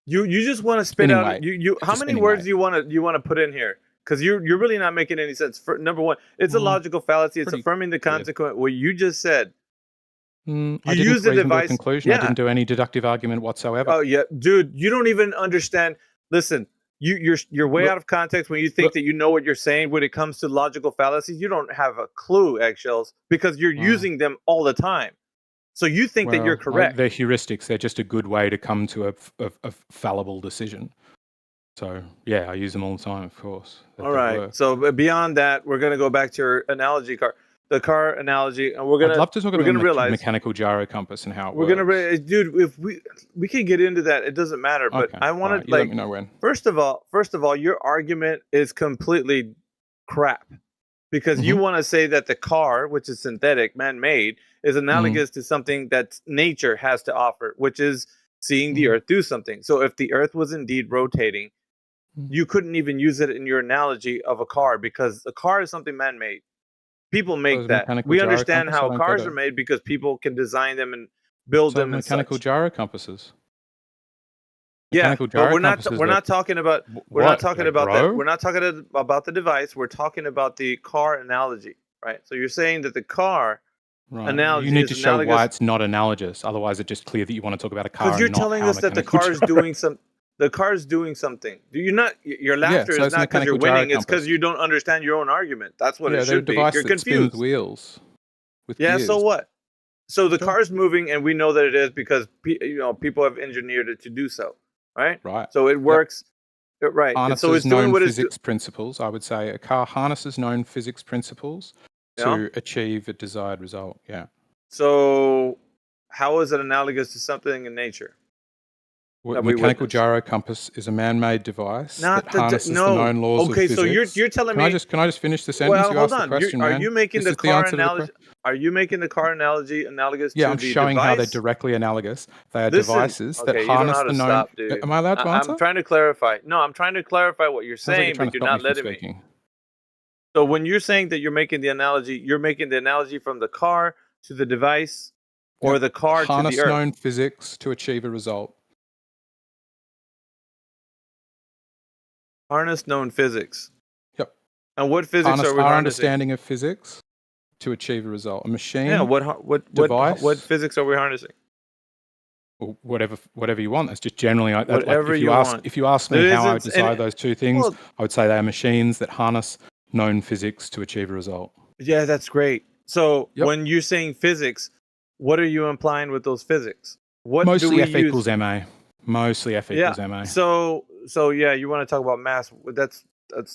You just want to spit Spinning out. weight. You It's how a many spinning words weight. do you want to put in here? Because you're really not making any sense. For number one, it's a logical fallacy. It's pretty affirming the clear. consequent. What you just said. I You didn't use the reason to a device. conclusion. I Yeah. didn't do any deductive argument whatsoever. Oh yeah, dude. You don't even understand. Listen, you're way Look- out of context when you think look- that you know what you're saying when it comes to logical fallacies. You don't have a clue, eggshells, because you're Wow. using them all the time. So you think that you're Well, correct. They're heuristics. They're just a good way to come to a fallible decision. So yeah, I use them all the time, of course. All right. So beyond that, we're gonna go back to your analogy the car analogy, and we're I'd gonna love to talk we're about gonna the realize mechanical gyro compass and how it we're works. gonna dude. If we can get into that, it doesn't matter. But Okay, I wanted alright, you let me know when. first of all, your argument is completely crap because you Mm-hmm. want to say that the car, which is synthetic, man-made, is analogous to something that nature has to offer, which is seeing the Mm-hmm. Earth do something. So if the Earth was indeed rotating, you couldn't even use it in your analogy of a car because a car is something man-made. People make is that. mechanical We gyro understand compass? I how don't cars get are it. made because people can design them and build So them and mechanical such. gyro compasses. Yeah, Mechanical but gyro we're not compasses we're are- not talking about we're what? not talking Like, about bro? that. We're not talking about the device. We're talking about the car analogy, right? So you're saying that the car Right. analogy You need is to show why analogous it's not analogous. Otherwise, it's just clear that you want to talk about a car. because you're and not telling how us that the mechanical car is gyro- doing some. The car is doing something. Do you not? Your laughter so is it's a not because you're mechanical gyro winning. It's because compass. you don't understand your own argument. That's what Yeah, it they're a should be. device You're that spins confused. wheels with Yeah. gears. So what? So the Sure. car's moving, and we know that it is because people have engineered it to do so, right? Right. So it works, right? And so Harnesses it's doing known what it's physics principles. I would say a car harnesses known physics principles Yeah. to achieve a desired result. Yeah. So how is it analogous to something in nature? that we Mechanical witnessed? gyro compass is a man-made device Not that the harnesses the no. known laws Okay, of physics. so you're telling Can me. I just finish the sentence? Well, You hold asked on. the question, Are man. you making This the is car answer to the analogy? Are you making the car analogy analogous Yeah, to I'm the showing how they're device? directly analogous. They are Listen, devices that okay, you don't know harness how the to known. stop, dude. Am I allowed to answer? I'm trying to clarify. No, I'm trying to clarify what you're Sounds like saying, trying but to you're stop not me from letting me. speaking. So when you're saying that you're making the analogy from the car to the device, or Yeah. the car Harness to the earth. known physics to achieve a result. Harness known physics. Yep. And what physics Harness are we our harnessing? understanding of physics to achieve a result. A machine. Yeah. What device, physics are we harnessing? or whatever you want. That's just generally like Whatever if you want. if you ask me There how I would isn't decide any- those two things, Well- I would say they are machines that harness known physics to achieve a result. Yeah, that's great. So Yep. when you're saying physics, what are you implying with those physics? What do Mostly we F use? equals ma. Mostly F equals MA. So yeah, you want to talk about mass? That's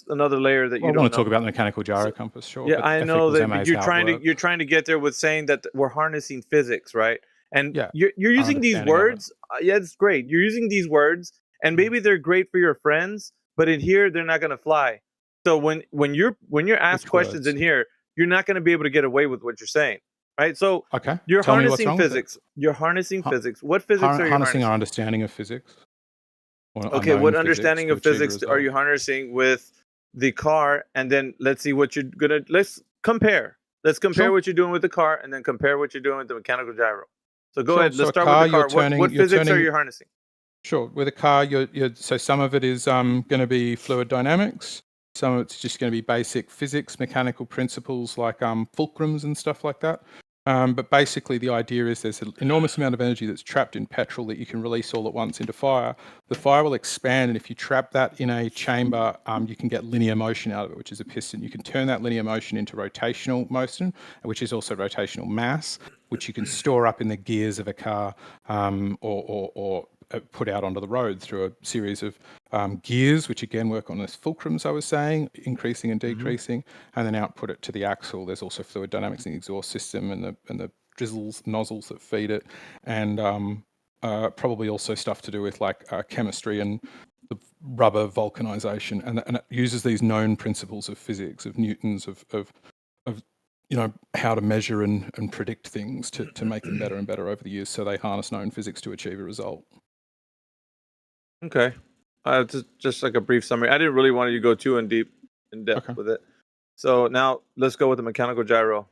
another layer that you I don't want to know. talk about the mechanical gyro compass, sure. Yeah, but I F know equals that, MA but is you're how it trying to works. get there with saying that we're harnessing physics, right? And Yeah, you're our using these understanding of it. words. Yeah, it's great. You're using these words, and maybe they're great for your friends, but in here they're not going to fly. So when you're asked Which questions words? in here, you're not going to be able to get away with what you're saying, right? So Okay, you're tell me what's harnessing wrong with it. physics. You're harnessing Har- physics. What physics are you Harnessing harnessing? our understanding of physics. Or Okay, unknown what physics understanding to of achieve a physics are result. you harnessing with the car? And then let's see what you're gonna. Let's compare. Let's compare Sure. what you're doing with the car, and then compare what you're doing with the mechanical gyro. So go Sure, ahead. so Let's a start with car, the you're car. turning- What you're physics are turning- you harnessing? Sure. With a car, so some of it is going to be fluid dynamics. Some of it's just going to be basic physics, mechanical principles like fulcrums and stuff like that. But basically, the idea is there's an enormous amount of energy that's trapped in petrol that you can release all at once into fire. The fire will expand, and if you trap that in a chamber, you can get linear motion out of it, which is a piston. You can turn that linear motion into rotational motion, which is also rotational mass, which you can store up in the gears of a car or put out onto the road through a series of gears, which again work on this fulcrums I was saying, increasing and decreasing, and then output it to the axle. There's also fluid dynamics in the exhaust system and the drizzles, nozzles that feed it, and probably also stuff to do with like chemistry and the rubber vulcanization, and it uses these known principles of physics, of Newton's, of how to measure and predict things to make them better and better over the years. So they harness known physics to achieve a result. Okay, just like a brief summary. I didn't really want you to go too in depth with it. So now let's go with the mechanical gyro.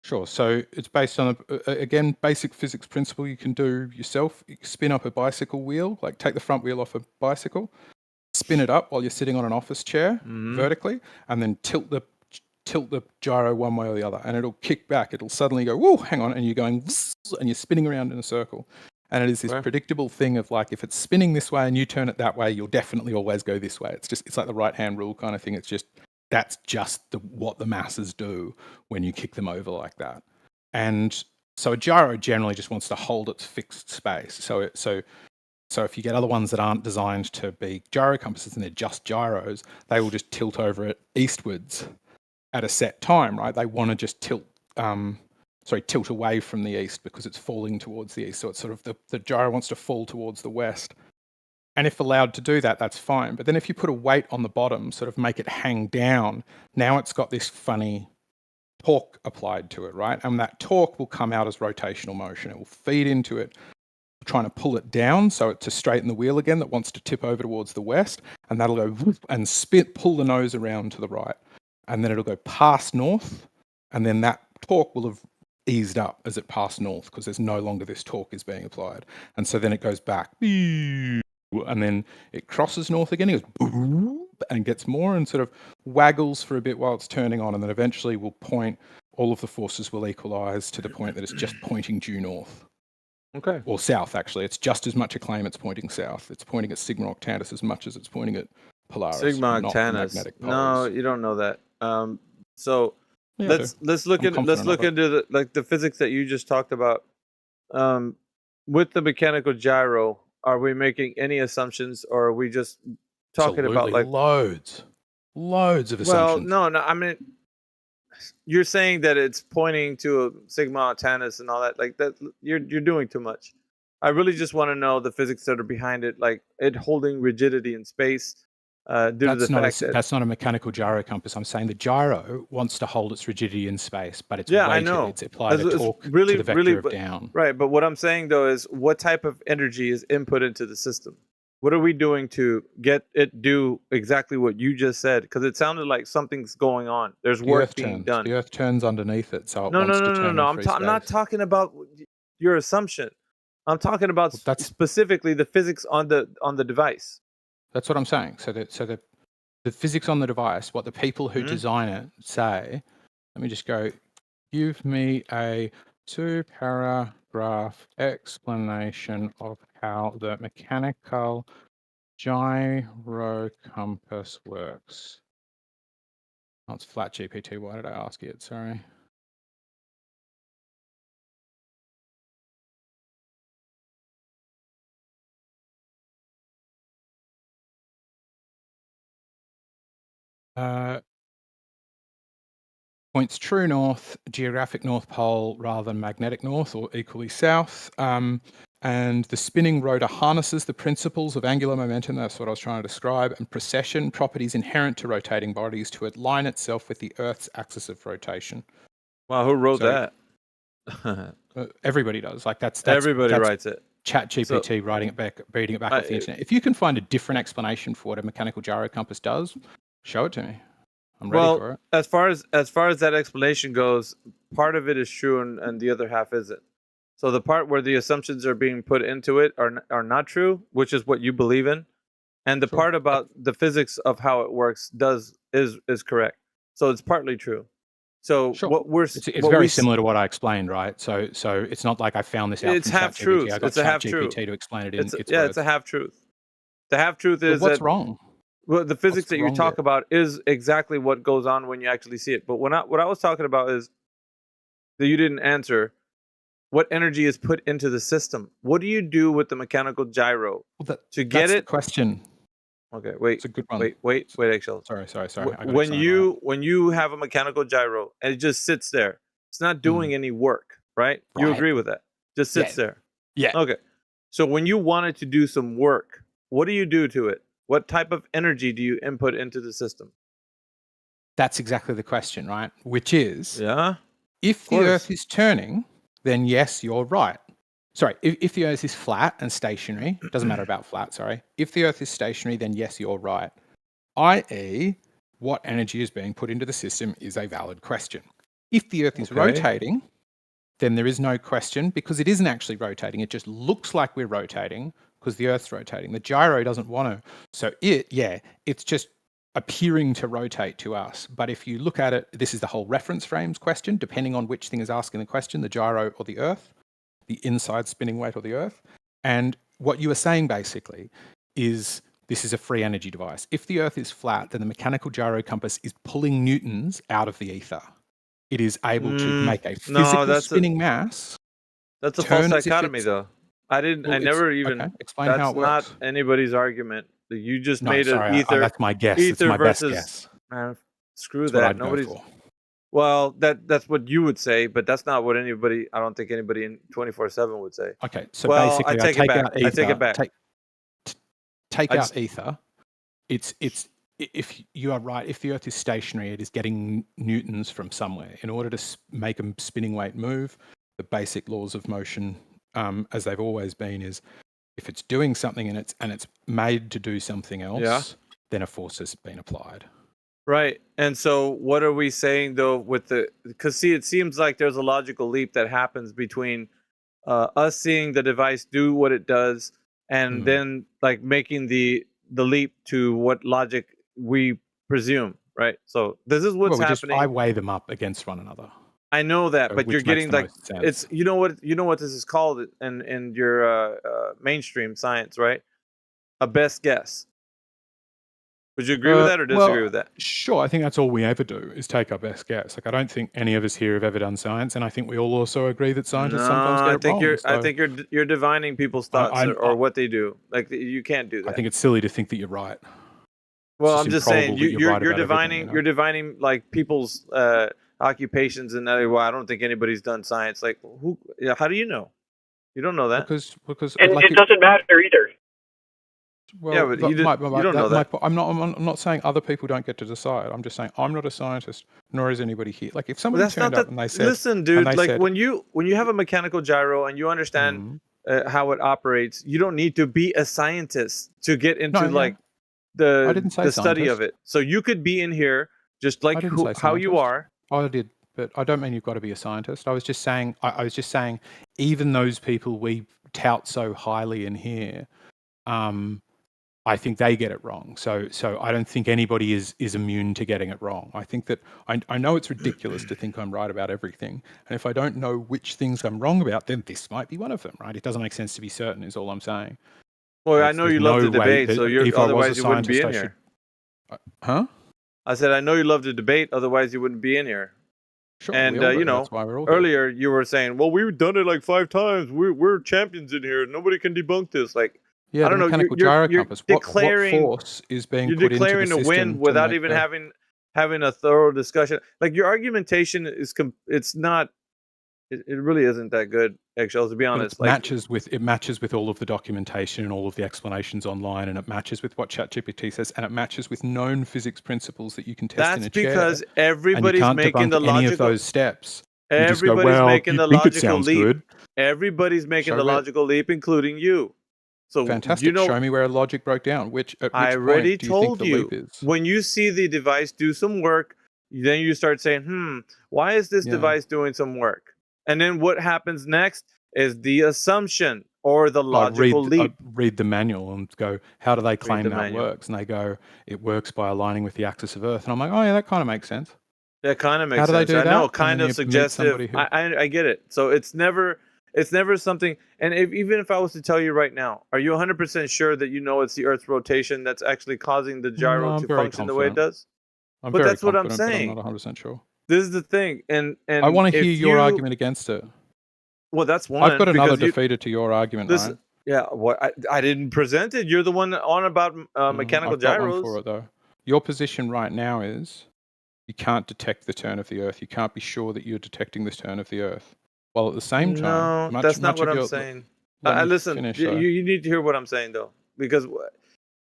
Sure. So it's based on again basic physics principle you can do yourself. You spin up a bicycle wheel, like take the front wheel off a bicycle, spin it up while you're sitting on an office chair vertically, and then tilt the gyro one way or the other, and it'll kick back. It'll suddenly go, whoa, hang on, and you're going, and you're spinning around in a circle. And it is this predictable thing of like, if it's spinning this way and you turn it that way, you'll definitely always go this way. It's like the right hand rule kind of thing. That's just what the masses do when you kick them over like that. And so a gyro generally just wants to hold its fixed space. So if you get other ones that aren't designed to be gyro compasses and they're just gyros, they will just tilt over it eastwards at a set time, right? They want to just tilt away from the east because it's falling towards the east. So it's sort of the gyro wants to fall towards the west. And if allowed to do that, that's fine. But then if you put a weight on the bottom, sort of make it hang down, now it's got this funny torque applied to it, right? And that torque will come out as rotational motion. It will feed into it, trying to pull it down so to straighten the wheel again that wants to tip over towards the west. And that'll go whoop and pull the nose around to the right. And then it'll go past north. And then that torque will have eased up as it passed north because there's no longer this torque is being applied. And so then it goes back. And then it crosses north again. It goes and gets more and sort of waggles for a bit while it's turning on, and then eventually will point. All of the forces will equalize to the point that it's just pointing due north. Okay. Or south, actually. It's just as much a claim it's pointing south. It's pointing at Sigma Octantis as much as it's pointing at Polaris. Sigma not Octantis. magnetic poles. No, you don't know that. So Yeah, let's look into the physics that you just talked about. With the mechanical gyro, are we making any assumptions, or are we just talking about like loads of assumptions? Well, no. I mean, you're saying that it's pointing to a Sigma Octantis and all that. Like that, you're doing too much. I really just want to know the physics that are behind it, like it holding rigidity in space. That's not a mechanical gyro compass. I'm saying the gyro wants to hold its rigidity in space, but it's I weighted. know. It's applied a torque to the vector of down. Right, but what I'm saying though is what type of energy is input into the system? What are we doing to get it do exactly what you just said? Because it sounded like something's going on. There's work being done. The Earth turns underneath it, so it no. wants to turn in free I'm not talking about your assumption. I'm talking about specifically the physics on the device. That's what I'm saying. So the physics on the device, what the people who design it say. Let me just go. Give me a 2-paragraph explanation of how the mechanical gyro compass works. Oh, it's flat GPT. Why did I ask it? Sorry. Points true north, geographic north pole rather than magnetic north or equally south. And the spinning rotor harnesses the principles of angular momentum, that's what I was trying to describe, and precession, properties inherent to rotating bodies, to align itself with the Earth's axis of rotation. Wow, who wrote So- that? Everybody does. Like that's Everybody that's writes it. ChatGPT writing it back, reading it back off the internet. If you can find a different explanation for what a mechanical gyro compass does, show it to me. I'm ready for it. As far as that explanation goes, part of it is true and the other half isn't. So the part where the assumptions are being put into it are not true, which is what you believe in, and the part about the physics of how it works is correct. So it's partly true. So what we're It's very similar to what I explained, right? So it's not like I found this out. It's from half ChatGPT. truth. I got It's a half truth ChatGPT to explain it in its words. it's a half truth. The half truth is what's that wrong? Well, the physics What's that you wrong talk there? about is exactly what goes on when you actually see it. But what I was talking about is that you didn't answer. What energy is put into the system? What do you do with the mechanical gyro to get That's it? the question. Okay, wait. It's a good one. Wait, Eggshell. Sorry. I got When excited. when you have a mechanical gyro and it just sits there, it's not doing any work, right? You Right. agree with that? Just sits there. Yeah. Okay. So when you want it to do some work, what do you do to it? What type of energy do you input into the system? That's exactly the question, right? Which is, Yeah. if the course. Earth is turning, then yes, you're right. Sorry, if the Earth is flat and stationary, doesn't matter about flat, sorry. If the Earth is stationary, then yes, you're right. i.e., what energy is being put into the system is a valid question. If the Earth is Okay. rotating, then there is no question because it isn't actually rotating. It just looks like we're rotating because the Earth's rotating. The gyro doesn't want to. So it's just appearing to rotate to us. But if you look at it, this is the whole reference frames question, depending on which thing is asking the question, the gyro or the Earth, the inside spinning weight or the Earth. And what you are saying basically is this is a free energy device. If the Earth is flat, then the mechanical gyro compass is pulling newtons out of the ether. It is able to make a physical spinning mass. That's a turn false as if dichotomy, it's- though. I Well, never it's- even. okay, explain That's how it works. not anybody's argument. You just No, made sorry, an ether. that's my guess. It's Ether my best versus. guess. Man, screw That's what that. I'd go Nobody's. for. Well, that's what you would say, but that's not what anybody. I don't think anybody in 24/7 would say. Okay, so well, basically, I take it back. out ether. I take it back. Take I out just- ether. It's if you are right, if the Earth is stationary, it is getting newtons from somewhere. In order to make a spinning weight move, the basic laws of motion, as they've always been, is if it's doing something and it's made to do something else, then a force has been applied. Right. And so what are we saying though with the because see it seems like there's a logical leap that happens between us seeing the device do what it does and then like making the leap to what logic we presume, right? So this is what's happening. I weigh them up against one another. I know that, but which you're makes getting the like most sense. it's you know what this is called in your mainstream science, right? A best guess. Would you agree with that or disagree with that? Sure, I think that's all we ever do is take our best guess. Like I don't think any of us here have ever done science, and I think we all also agree that scientists sometimes get it wrong. I think you're divining people's thoughts or what they do. Like you can't do that. I think it's silly to think that you're right. Well, It's I'm just saying improbable that you're right about everything, divining you know? you're divining like people's occupations and that. Well, I don't think anybody's done science. Like who? Yeah, how do you know? You don't know that because and like it doesn't matter either. Well, yeah, but you don't know that. I'm not saying other people don't get to decide. I'm just saying I'm not a scientist, nor is anybody here. Like if somebody turned up and they said, listen, dude, and they like said, when you have a mechanical gyro and you understand how it operates, you don't need to be a scientist to get into I didn't say the study of scientist. it. So you could be in here just like I didn't say how you scientist. are. Oh, I did, but I don't mean you've got to be a scientist. I was just saying, even those people we tout so highly in here, I think they get it wrong. So I don't think anybody is immune to getting it wrong. I think that I know it's ridiculous to think I'm right about everything, and if I don't know which things I'm wrong about, then this might be one of them, right? It doesn't make sense to be certain, is all I'm saying. Well, I know you love the debate, so otherwise you wouldn't be in here. Huh? I said I know you love the debate, otherwise you wouldn't be in here. Sure, and we all do. you know, That's why we're all good. earlier you were saying, "Well, we've done it like 5 times. We're champions in here. Nobody can debunk this." Like, Yeah, I don't the know. mechanical You're gyro compass. What declaring force is being you're put into the declaring a system win to without make even the- having having a thorough discussion. Like your argumentation is, it's not. It really isn't that good, Eggshells. To be But honest, it matches with all of the documentation and all of the explanations online, and it matches with what ChatGPT says, and it matches with known physics principles that you can test in a chair. That's because And you everybody's can't making debunk the any of logical. those steps. You just go, Everybody's well, making you the think it logical sounds leap. good. Everybody's making Show the where- logical leap, including you. So Fantastic. you know, Show me where logic broke down. At which I point already do you think told the you. leap is? When you see the device do some work, then you start saying, why is this Yeah. device doing some work? And then what happens next is the assumption or the logical leap. I'd read the manual and go, how do they claim the that manual. works? And they go, it works by aligning with the axis of Earth. And I'm like, oh yeah, that kind of makes sense. That kind of makes How do they sense. do I know, that? kind And then of you meet suggestive. somebody who- I get it. So it's never something. And even if I was to tell you right now, are you 100% sure that you know it's the Earth's rotation that's actually causing the gyro No, I'm to very function the way it confident. does? I'm But very that's what I'm confident, but saying. I'm not 100% sure. This is the thing, and I want to if hear your you- argument against it. Well, that's one. I've got another because you- defeater to your argument, This, right? yeah. What I didn't present it. You're the one on about mechanical I've got one gyros. for it, though. Your position right now is you can't detect the turn of the Earth. You can't be sure that you're detecting the turn of the Earth. While at the same time, No, that's not much what of I'm your- saying. Let me Listen, finish, you, though. you need to hear what I'm saying though, because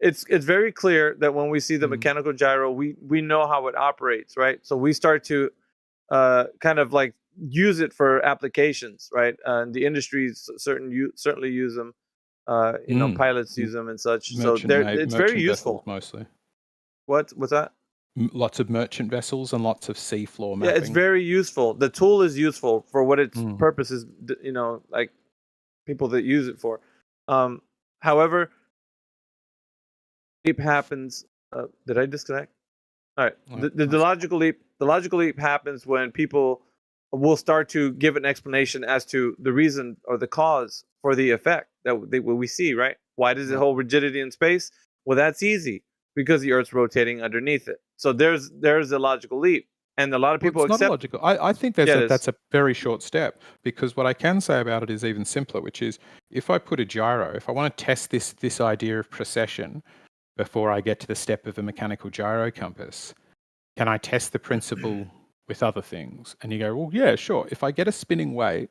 it's very clear that when we see the mechanical gyro, we know how it operates, right? So we start to kind of like use it for applications, right? And the industries certainly use them. Pilots use them and such. So it's very merchant useful. vessels mostly. What's that? Lots of merchant vessels and lots of seafloor mapping. Yeah, it's very useful. The tool is useful for what its purpose is, like people that use it for. However, leap happens. Did I disconnect? All right. Oh, The logical leap happens when people will start to give an explanation as to the reason or the cause for the effect that we see, right? Why does it hold rigidity in space? Well, that's easy because the Earth's rotating underneath it. So there's a logical leap, and a lot of people Well, it's accept. not logical. I think Yeah, it is. that's a very short step, because what I can say about it is even simpler, which is if I put a gyro, if I want to test this idea of precession before I get to the step of a mechanical gyro compass, can I test the principle with other things? And you go, well, yeah, sure. If I get a spinning weight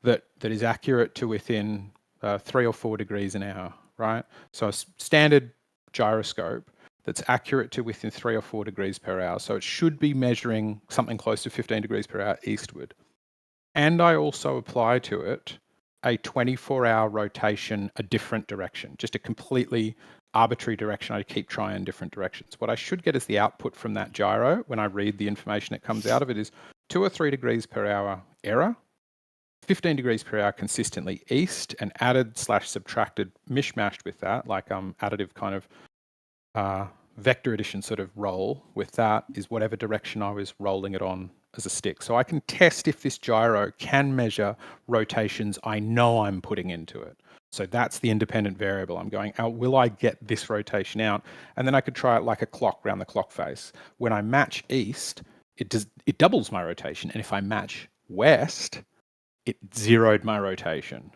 that is accurate to within 3 or 4 degrees an hour, right? So a standard gyroscope that's accurate to within 3 or 4 degrees per hour. So it should be measuring something close to 15 degrees per hour eastward. And I also apply to it a 24-hour rotation, a different direction, just a completely arbitrary direction. I keep trying different directions. What I should get as the output from that gyro when I read the information that comes out of it is 2 or 3 degrees per hour error, 15 degrees per hour consistently east, and added/subtracted, mishmashed with that, like additive kind of vector addition sort of roll with that is whatever direction I was rolling it on as a stick. So I can test if this gyro can measure rotations I know I'm putting into it. So that's the independent variable. I'm going, will I get this rotation out? And then I could try it like a clock round the clock face. When I match east, it doubles my rotation. And if I match west, it zeroed my rotation.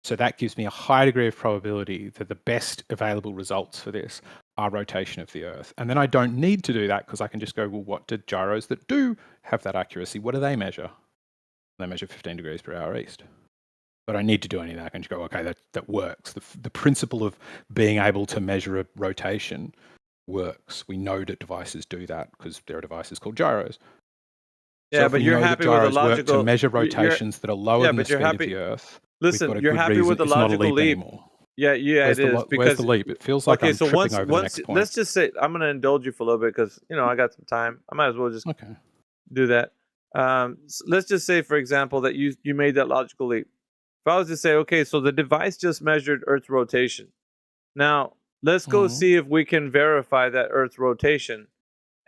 So that gives me a high degree of probability that the best available results for this are rotation of the Earth. And then I don't need to do that because I can just go, well, what do gyros that do have that accuracy, what do they measure? They measure 15 degrees per hour east. But I need to do any of that. I can just go, okay, that works. The principle of being able to measure a rotation works. We know that devices do that because there are devices called gyros. Yeah, so but you're happy with the logical to measure rotations that are lower than the speed of the Earth. Listen, you're happy with the it's not a logical leap. anymore. Yeah, Where's it is. where's the leap? It feels like I'm so tripping over the next point. Let's just say I'm going to indulge you for a little bit because I got some time. I might as well just do that. So let's just say, for example, that you made that logical leap. If I was to say, okay, so the device just measured Earth's rotation. Now let's go see if we can verify that Earth's rotation,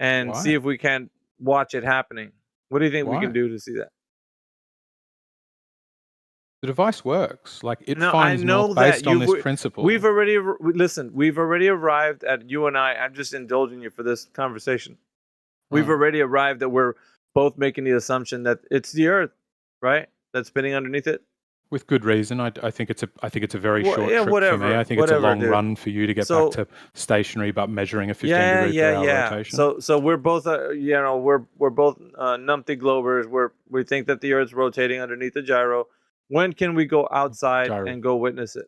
and see if we can watch it happening. What do you think we can do to see that? The device works. Like it No, finds I know north based that on this principle. We've already we've already arrived at you and I. I'm just indulging you for this conversation. We've already arrived that we're both making the assumption that it's the Earth, right? That's spinning underneath it. With good reason. I think it's a very Well, short yeah, trip for me. whatever, I think it's a whatever, long dude. run for you to get So- back to stationary, but measuring a 15 Yeah, degree per yeah, hour yeah. rotation. So we're both, we're both numpty globers. We think that the Earth's rotating underneath the gyro. When can we go outside Gyro. and go witness it?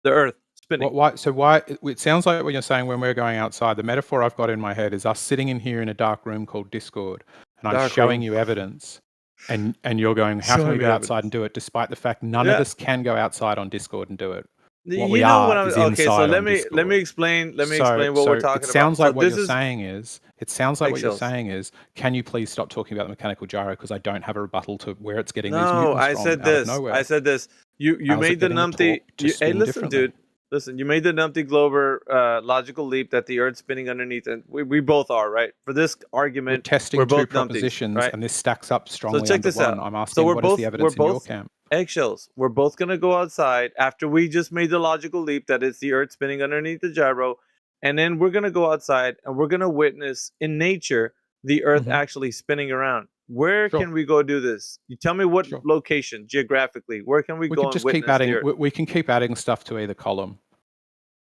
The Earth spinning. Why? It sounds like when you're saying when we're going outside. The metaphor I've got in my head is us sitting in here in a dark room called Discord, and I'm Dark showing room. you evidence, and you're going, how can Showing we me go outside evidence. and do it, despite the fact none of Yeah. us can go outside on Discord and do it. What You we know are what I'm is okay. So inside let on me Discord. explain. Let me explain what we're talking It sounds about. like So what this you're is saying is. It sounds like what you're eggshells. saying is. Can you please stop talking about the mechanical gyro because I don't have a rebuttal to where it's getting these No, mutants I from said out of this. nowhere. I said this. You How's it made the getting the numpty. torque to Hey, spin listen, differently? dude. Listen, you made the numpty glober logical leap that the Earth's spinning underneath, and we both are right for this We're argument. testing We're two both numpties, propositions, right? and this stacks up strongly check under this one. out. I'm asking, So we're what is both the we're evidence in your both camp? eggshells. We're both gonna go outside after we just made the logical leap that it's the Earth spinning underneath the gyro, and then we're gonna go outside and we're gonna witness in nature the Earth Mhm. actually spinning around. Where Sure. can we go do this? You tell me what Sure. location geographically. Where can we We go can and just witness keep the adding. Earth? We can keep adding stuff to either column.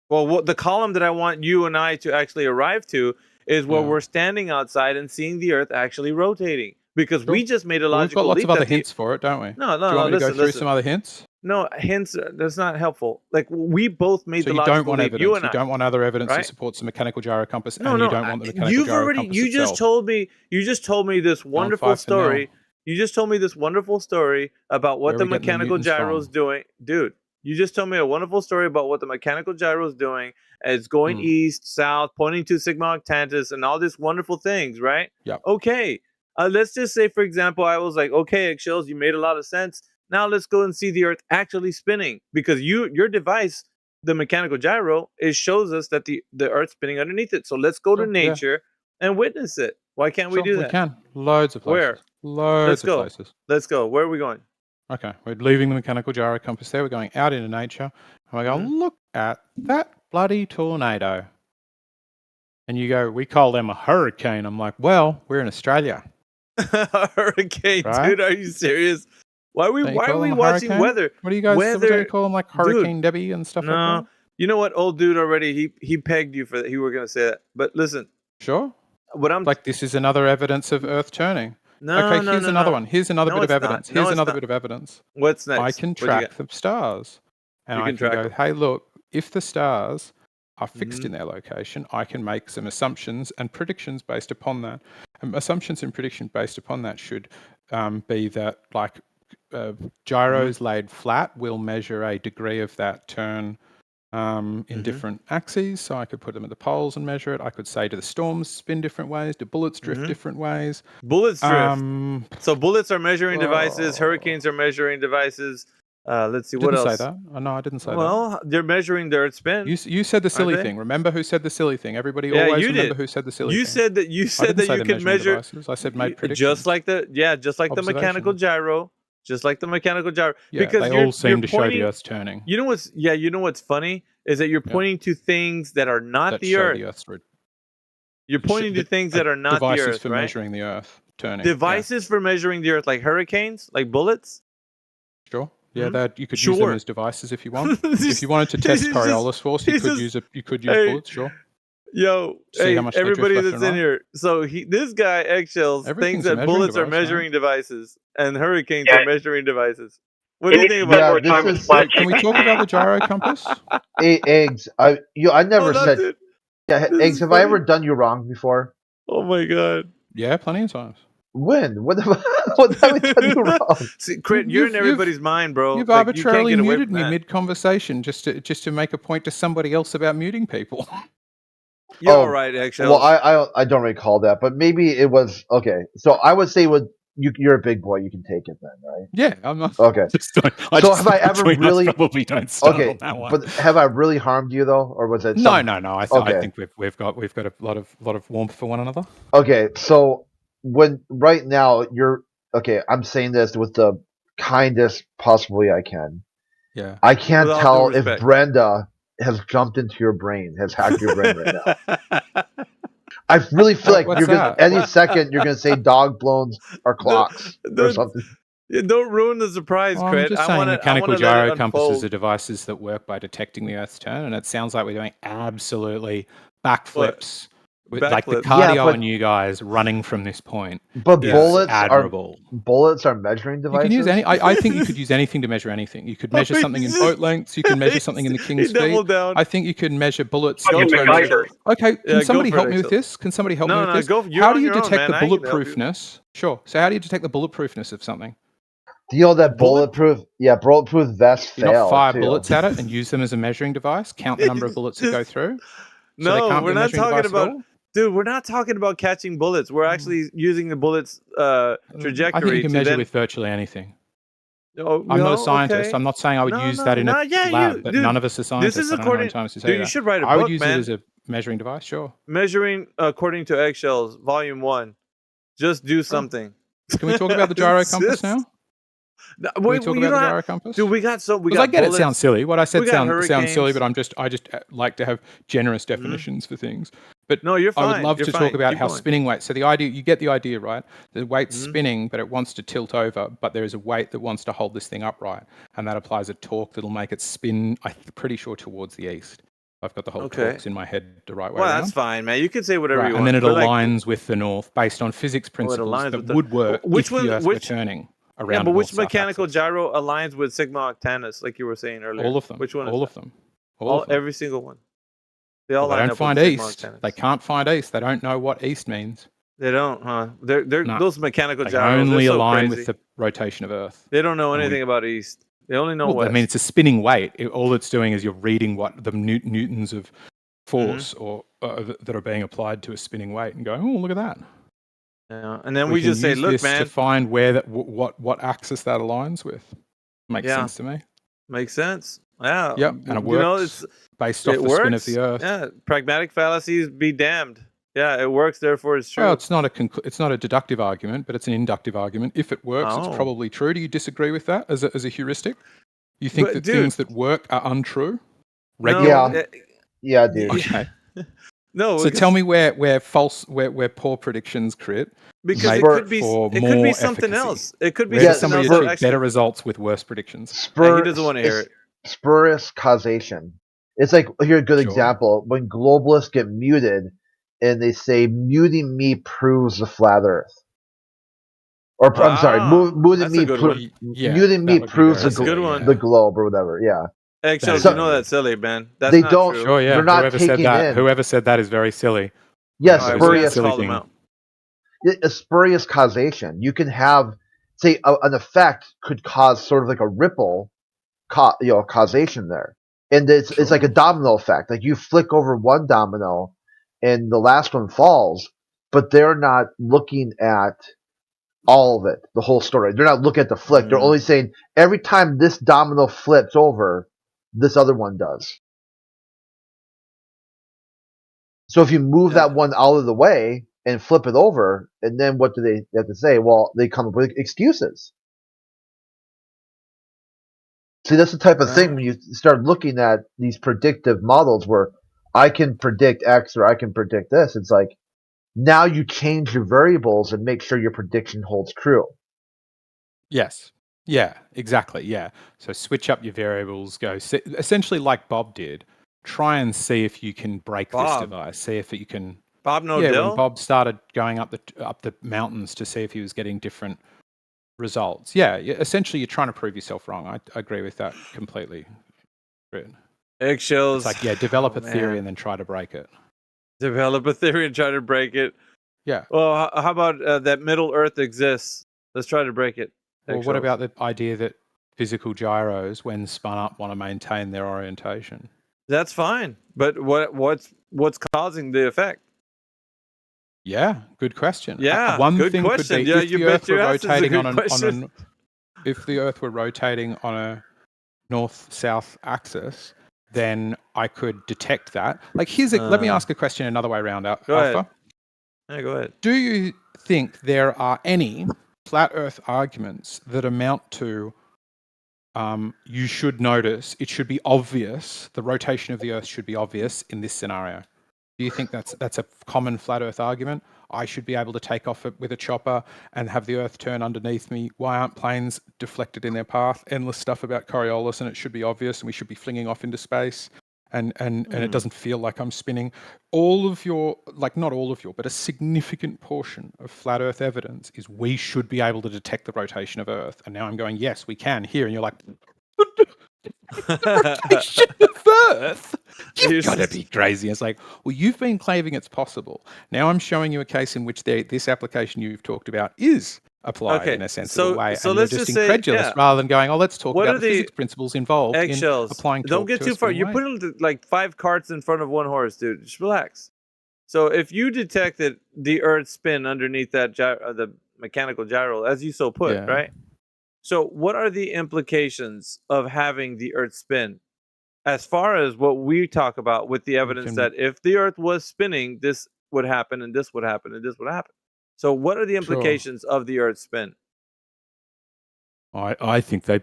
Well, what the column that I want you and I to actually arrive to is where Yeah. we're standing outside and seeing the Earth actually rotating because we Sure. just made a Well, we've got logical lots leap of other that the hints for it, don't we? no, Do you want me to go through some other hints? No, hints. That's not helpful. Like we both made So the you logical don't want leap. evidence. You and You I. don't want other evidence right? that supports the mechanical gyro compass, No, and no. you don't want the mechanical You've gyro already. compass You itself. just told me. You just told me this wonderful 5 for nil. story. You just told me this wonderful story about what Where the are we getting the mechanical mutants gyro is from? doing, dude. You just told me a wonderful story about what the mechanical gyro is doing. It's going Mm. east, south, pointing to Sigma Octantis, and all these wonderful things, right? Yep. Okay. Let's just say, for example, I was like, okay, eggshells, you made a lot of sense. Now let's go and see the Earth actually spinning because your device, the mechanical gyro, shows us that the Earth's spinning underneath it. So let's go to Sure, yeah. nature and witness it. Why can't we Sure, do we that? can. Loads of places. Where? Loads Let's of go. places. Let's go. Where are we going? Okay, we're leaving the mechanical gyro compass there. We're going out into nature, and we go, Mhm. look at that bloody tornado. And you go, we call them a hurricane. I'm like, well, we're in Australia. Hurricane, Right? dude. Are you serious? Why are we Don't you why are call we them a watching hurricane? weather? What do you guys? What do Weather, you call them, like dude. Hurricane Debbie and stuff like No. that? You know what, old dude already he pegged you for that. You were gonna say that. But listen, Sure. what I'm Like this is another evidence of Earth turning. no, Okay, no, here's no, another no. one. Here's another No, bit of it's not. evidence. No, Here's it's another not. bit of evidence. What's next? I can What you track got? the stars. And You I can can track go, 'em. hey, look, if the stars are fixed Mhm. in their location, I can make some assumptions and predictions based upon that. Assumptions and prediction based upon that should be that, like, gyros laid flat will measure a degree of that turn in different axes. So I could put them at the poles and measure it. I could say, do the storms spin different ways? Do bullets drift different ways? Bullets drift. So bullets are measuring devices. oh. Hurricanes are measuring devices. Let's see I what didn't else. say that. Oh, no, I didn't say that. Well, they're measuring the Earth spin. You said the silly they? thing. Remember who said the silly thing? Everybody Yeah, always you remember did. who said the silly You thing. said that you I said didn't that say you the could measuring measure devices. I said made predictions. just like the mechanical Observations. gyro, just like the mechanical gyro. Yeah, because they you're all seem to show pointing, the Earth's turning. You know what's funny is that you're pointing to things that are not That the show Earth. the Earth's You're pointing to things that are not the devices Earth, for right? measuring the Earth turning. Devices for measuring the Earth, like hurricanes, like bullets. Yeah. Sure. Yeah, Mhm. that you could use them Sure. as devices if you want. If you wanted to test He's just- Coriolis force, you he's could just- use hey, bullets. Sure. Yo, See hey, how much they drift everybody left that's and in right? here. So this guy eggshells Everything's thinks a that measuring bullets are device, right? measuring devices and hurricanes Yeah. are measuring devices. What do you think Spend about more that? time with this is- flat Can we talk about the gyro compass? Hey, eggs. I never Hold on, said. dude. Yeah, This eggs. is Have I funny. ever done you wrong before? Oh my god. Yeah, plenty of times. When? What have I done you wrong? See, Crit, you're in You've- everybody's mind, bro. You've Like, arbitrarily you can't get away muted from me that. mid-conversation just to make a point to somebody else about muting people. You're Oh, all right, eggshells. Well, I don't recall that, but maybe it was okay. So I would say you're a big boy. You can take it then, right? Yeah, I'm not. Okay. So have I ever between us really- probably don't start Okay, on that one. but have I really harmed you though, or was it? No. I Okay. think we've got a lot of warmth for one another. Okay, so when right now you're okay, I'm saying this with the kindest possible way I can. Yeah. I can't With all tell due if respect. Brenda has jumped into your brain, has hacked your brain right now. I really feel like What's you're gonna that? any second you're gonna say dog blowns are clocks or Dude, something. Don't ruin the surprise, Well, I'm Crit. just I saying want mechanical to gyro compasses are devices that work by detecting the Earth's turn, and it sounds like we're doing absolutely backflips. With, like the Backflips. cardio Yeah, but- on you guys running from this point. But is bullets admirable. are measuring You devices. can use any. I think you could use anything to measure anything. You could measure something in boat lengths. You can measure something in the king's He doubled feet. down. I think you could measure bullets. Fucking Go for it, MacGyver. Excel. Okay, Yeah, can go somebody for help it, me with Excel. this? Can somebody help No, me with no, this? you're How do on you your own, detect man. I the can help you. bulletproofness? Sure. So how do you detect the bulletproofness of something? Do you know that bulletproof vests You not fail fire too? bullets at it and use them as a measuring device. Count the number of bullets that go through. So they No, can't be we're a not measuring talking device at about. all? Dude, we're not talking about catching bullets. We're actually using the bullets trajectory. I think you can to measure then... with virtually anything. Oh, I'm not no, a scientist. okay. I'm not saying I would No, use no, that in no, a yeah, lab, you- but dude, none of us are scientists. This is I don't know how according. many times to say Dude, you that. should write a I book, would use man. it as a measuring device, sure. Measuring according to eggshells, volume 1. Just do something. Can we talk about the gyro compass now? No, Can we wait, talk you about the don't have- gyro compass? Dude, we got so we Because got I get bullets. it sounds silly. What I said we got sounds silly, hurricanes. but I just like to have generous definitions for things. But No, you're I fine. would love You're to fine. talk about Keep how going. spinning weight. So the idea, you get the idea, right? The weight's Mhm. spinning, but it wants to tilt over. But there is a weight that wants to hold this thing upright, and that applies a torque that'll make it spin. I'm pretty sure towards the east. I've got the whole Okay. torques in my head the right way Well, around. that's fine, man. You can say whatever Right, you and want. then it But, like, aligns with the north based on physics Oh, it principles aligns that with the- would work Which if one- the Earth which- were turning yeah, around. but the which north-south mechanical axis. gyro aligns with Sigma Octantis, like you were saying earlier? All of them. Which one? All is of that? them. All of them. Every single one. They all Well, they line don't up find with Sigma east. Octantis. They can't find east. They don't know what east means. They don't, huh? They're No. those mechanical They gyros. only they're so align crazy. with the rotation of Earth. They don't know and we- anything about east. They only know Well, west. I mean, it's a spinning weight. All it's doing is you're reading what the newtons of force or that are being applied to a spinning weight, and going, "Oh, look at that." Yeah. And then we can just say, use "Look, this man, to find where that what axis that aligns with." Makes Yeah. sense to me. makes sense." Yeah. Yep, and it You works know, it's based off it the works. spin of the Earth. Yeah. Pragmatic fallacies be damned. Yeah, it works. Therefore, it's true. Well, it's not a deductive argument, but it's an inductive argument. If it works, Oh. it's probably true. Do you disagree with that as a heuristic? You think But, that dude- things that work are untrue? No, Regularly? Yeah, dude. Okay. No. So because- tell me where poor predictions crit. because make it could be for it could more be something efficacy. else. It could be Where does something somebody else. that achieve actually- better results with worse predictions? Yeah, he doesn't want to hear it. Spurious causation. It's like, here's a good Sure. example. When globalists get muted and they say, muting me proves the flat earth. Or, I'm sorry, muting that's me, a good one. Yeah, muting that me would be proves very the, silly, glo- yeah. the globe or whatever. Yeah. Eggshells, So- you know that's silly, man. That's They not don't- true. Sure, yeah. They're not Whoever said taking that, in. whoever said that is very silly. Yes, All right, Spurious we spurious, have to call silly them thing. out. a spurious causation. You can have, say, an effect could cause sort of like a ripple, causation there, and it's like a domino effect. Like you flick over one domino, and the last one falls, but they're not looking at all of it, the whole story. They're not looking at the flick. They're only saying every time this domino flips over, this other one does. So if you move that one out of the way and flip it over, and then what do they have to say? Well, they come up with excuses. See, that's the type of thing when you start looking at these predictive models where I can predict X or I can predict this. It's like now you change your variables and make sure your prediction holds true. Yes. Yeah, exactly. Yeah. So switch up your variables, essentially like Bob did. Try and see if you can break this Bob. device. See if you can. Bob Yeah, Nodell. when Bob started going up the mountains to see if he was getting different results. Yeah, essentially you're trying to prove yourself wrong. I agree with that completely. Eggshells. It's like, develop Oh, a theory man. and then try to break it. Develop a theory and try to break it. Yeah. Well, how about that Middle Earth exists? Let's try to break it. Well, what Eggshells. about the idea that physical gyros, when spun up, want to maintain their orientation? That's fine, but what's causing the effect? Yeah, good question. Yeah, one good thing question. could be Yeah, if you the bet Earth were your ass it's a rotating good on question. if the Earth were rotating on a north-south axis, then I could detect that. Like, let me ask a question another way around, Go ahead. Alpha. Yeah, go ahead. Do you think there are any flat Earth arguments that amount to you should notice, it should be obvious, the rotation of the Earth should be obvious in this scenario? Do you think that's a common flat Earth argument? I should be able to take off with a chopper and have the Earth turn underneath me. Why aren't planes deflected in their path? Endless stuff about Coriolis, and it should be obvious, and we should be flinging off into space. And it doesn't feel like I'm spinning. All of your, like not all of your, but a significant portion of flat Earth evidence is we should be able to detect the rotation of Earth. And now I'm going, yes, we can here. And you're like, the rotation of Earth? You've got to be crazy. It's like, well, you've been claiming it's possible. Now I'm showing you a case in which this application you've talked about is applied in a sensible way. So and let's you're just say, incredulous rather than going, oh, let's talk What about are the physics principles involved eggshells? in applying Don't get torque to too a far. spinning You're wave. putting like 5 carts in front of one horse, dude. Just relax. So if you detected the Earth spin underneath that the mechanical gyro, as you so put, Yeah. right? So what are the implications of having the Earth spin? As far as what we talk about with the evidence that if the Earth was spinning, this would happen, and this would happen, and this would happen. So what are the implications of the Earth spin? I think they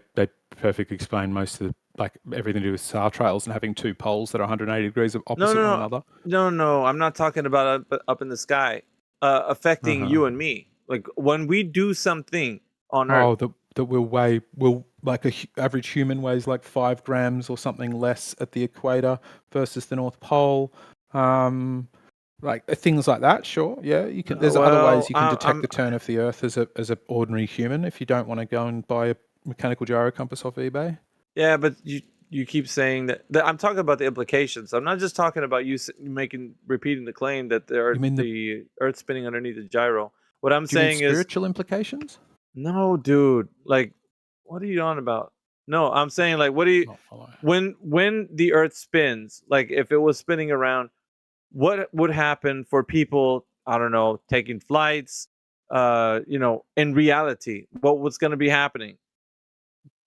perfectly explain most of the, like everything to do with star trails and having 2 poles that are 180 degrees opposite one another. No, I'm not talking about up in the sky, affecting you and me. Like when we do something on Earth. That will like average human weighs like 5 grams or something less at the equator versus the North Pole. Like things like that, sure, yeah. You can. There's other ways you can detect the turn of the Earth as an ordinary human if you don't want to go and buy a mechanical gyro compass off eBay. Yeah, but you keep saying that I'm talking about the implications. I'm not just talking about you repeating the claim that the Earth spinning underneath the gyro. What I'm saying is spiritual implications. No, dude. Like, what are you on about? No, I'm saying like, what do you when the Earth spins? Like, if it was spinning around, what would happen for people? I don't know, taking flights. In reality, what was going to be happening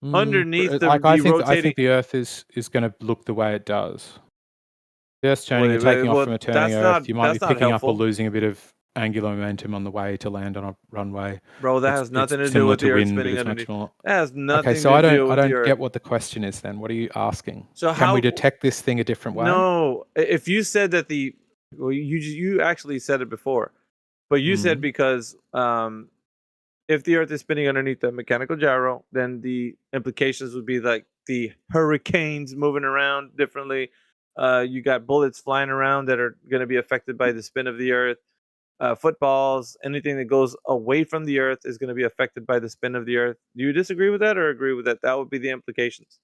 underneath I think the Earth is going to look the way it does. The Earth's turning and taking off from a turning Earth. You might be picking up or losing a bit of angular momentum on the way to land on a runway. Bro, that has nothing to do with the Earth spinning underneath. That has nothing to do with the Earth. I don't get what the question is then. What are you asking? So can we detect this thing a different way? No. If you said that you actually said it before, but you said because if the Earth is spinning underneath the mechanical gyro, then the implications would be like the hurricanes moving around differently. You got bullets flying around that are going to be affected by the spin of the Earth. Footballs, anything that goes away from the Earth is going to be affected by the spin of the Earth. Do you disagree with that or agree with that? That would be the implications.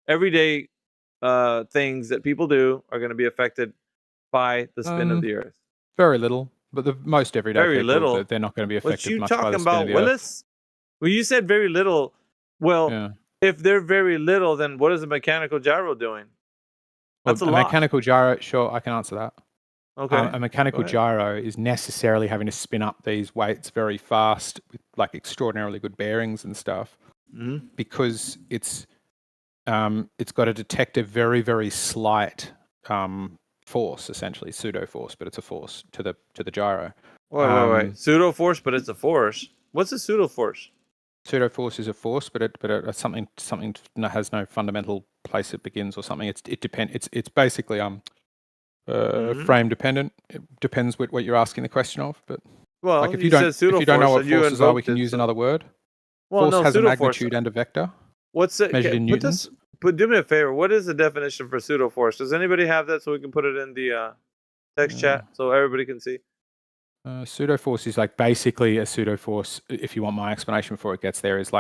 Everyday things that people do are going to be affected by the spin of the Earth. Very little, but the most everyday people, they're not going to be affected much by the spin of the Earth. What you talking about, Willis? Well, you said very little. Well, if they're very little, then what is a mechanical gyro doing? That's a lot. Mechanical gyro, sure, I can answer that. Okay. A mechanical gyro is necessarily having to spin up these weights very fast with like extraordinarily good bearings and stuff, because it's got to detect a very, very slight force, essentially pseudo force, but it's a force to the gyro. Wait. Pseudo force, but it's a force. What's a pseudo force? Pseudo force is a force, but it's something that has no fundamental place it begins or something. It depends. It's basically frame dependent. It depends what you're asking the question of. But like if you don't know what forces are, we can use another word. Force has a magnitude and a vector. What's it measured in newtons? But do me a favor. What is the definition for pseudo force? Does anybody have that so we can put it in the text chat so everybody can see? Pseudo force is like basically a pseudo force. If you want my explanation before it gets there, is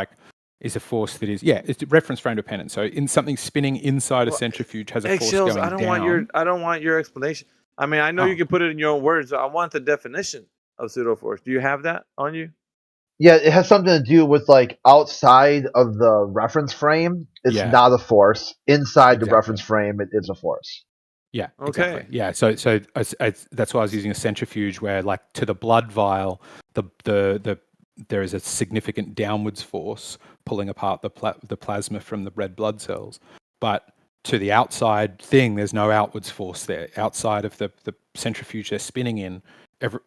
a force that is it's reference frame dependent. So in something spinning inside a centrifuge has a force going down. I don't want your explanation. I mean, I know you can put it in your own words, but I want the definition of pseudo force. Do you have that on you? Yeah, it has something to do with like outside of the reference frame. It's not a force. Inside the reference frame, it is a force. Yeah. Okay. Exactly. Yeah. So that's why I was using a centrifuge, where like to the blood vial, there is a significant downwards force pulling apart the plasma from the red blood cells, but to the outside thing, there's no outwards force there. Outside of the centrifuge they're spinning in,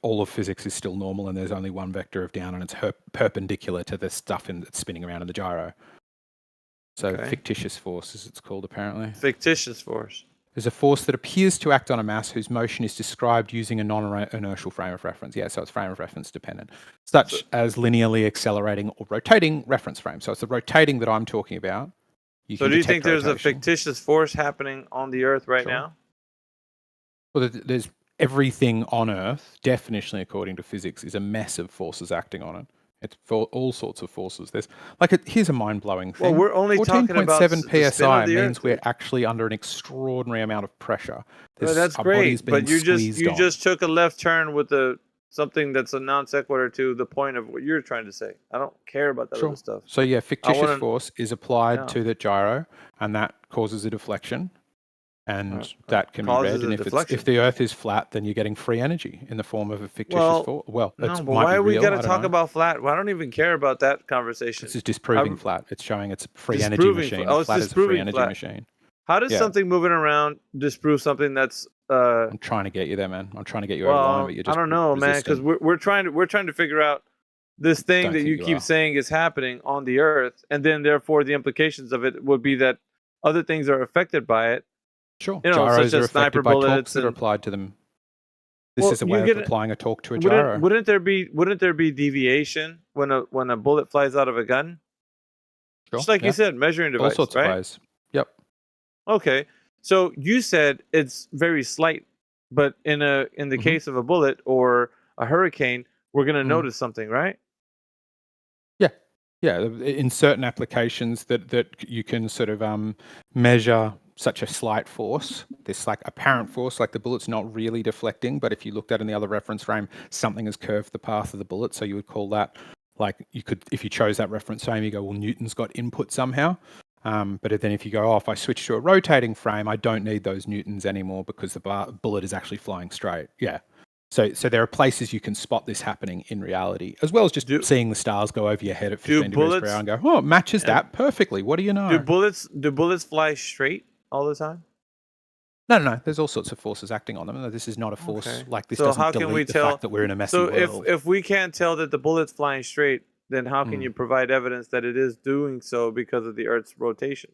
all of physics is still normal, and there's only one vector of down, and it's perpendicular to the stuff that's spinning around in the gyro. So fictitious force, as it's called, apparently. Fictitious force. There's a force that appears to act on a mass whose motion is described using a non-inertial frame of reference. Yeah, so it's frame of reference dependent, such as linearly accelerating or rotating reference frame. So it's the rotating that I'm talking about. So do you think there's a fictitious force happening on the Earth right now? Well, there's everything on Earth, definitionally according to physics, is a mess of forces acting on it. It's for all sorts of forces. There's here's a mind-blowing thing. Well, we're only talking about 14.7 psi means means we're actually under an extraordinary amount of pressure. Well, that's great, but you just took a left turn with something that's a non sequitur to the point of what you're trying to say. I don't care about that other stuff. So yeah, fictitious force is applied to the gyro, and that causes a deflection. And that can be read. And if the Earth is flat, then you're getting free energy in the form of a fictitious force. Well, that's but why are we got to talk about flat? Well, I don't even care about that conversation. This is disproving flat. It's showing it's a free energy machine. Flat is a free energy machine. How does something moving around disprove something that's? I'm trying to get you there, man. I'm trying to get you over the line, but you're just I don't know, man, because we're trying to figure out this thing that you keep saying is happening on the Earth, and then therefore the implications of it would be that other things are affected by it. Sure. You know, gyros such are as sniper bullets torques that are applied to them. This is a way of applying a torque to a gyro. Wouldn't there be deviation when a bullet flies out of a gun? Sure, Just like you said, measuring device, all sorts right? of ways. Yep. Okay. So you said it's very slight, but in the case of a bullet or a hurricane, we're going to notice something, right? Yeah. In certain applications that you can sort of measure such a slight force, this like apparent force, like the bullet's not really deflecting, but if you looked at in the other reference frame, something has curved the path of the bullet. So you would call that, like you could, if you chose that reference frame, you go, well, Newton's got input somehow. But then if you go, if I switch to a rotating frame, I don't need those Newtons anymore because the bullet is actually flying straight. Yeah. So there are places you can spot this happening in reality, as well as just seeing the stars go over your head at 15 degrees per hour and go, oh, it matches that perfectly. What do you know? Do bullets fly straight all the time? No. There's all sorts of forces acting on them. This is not a force like this. So doesn't delete the fact that we're in a messy world. So if we can't tell that the bullet's flying straight, then how can you provide evidence that it is doing so because of the Earth's rotation?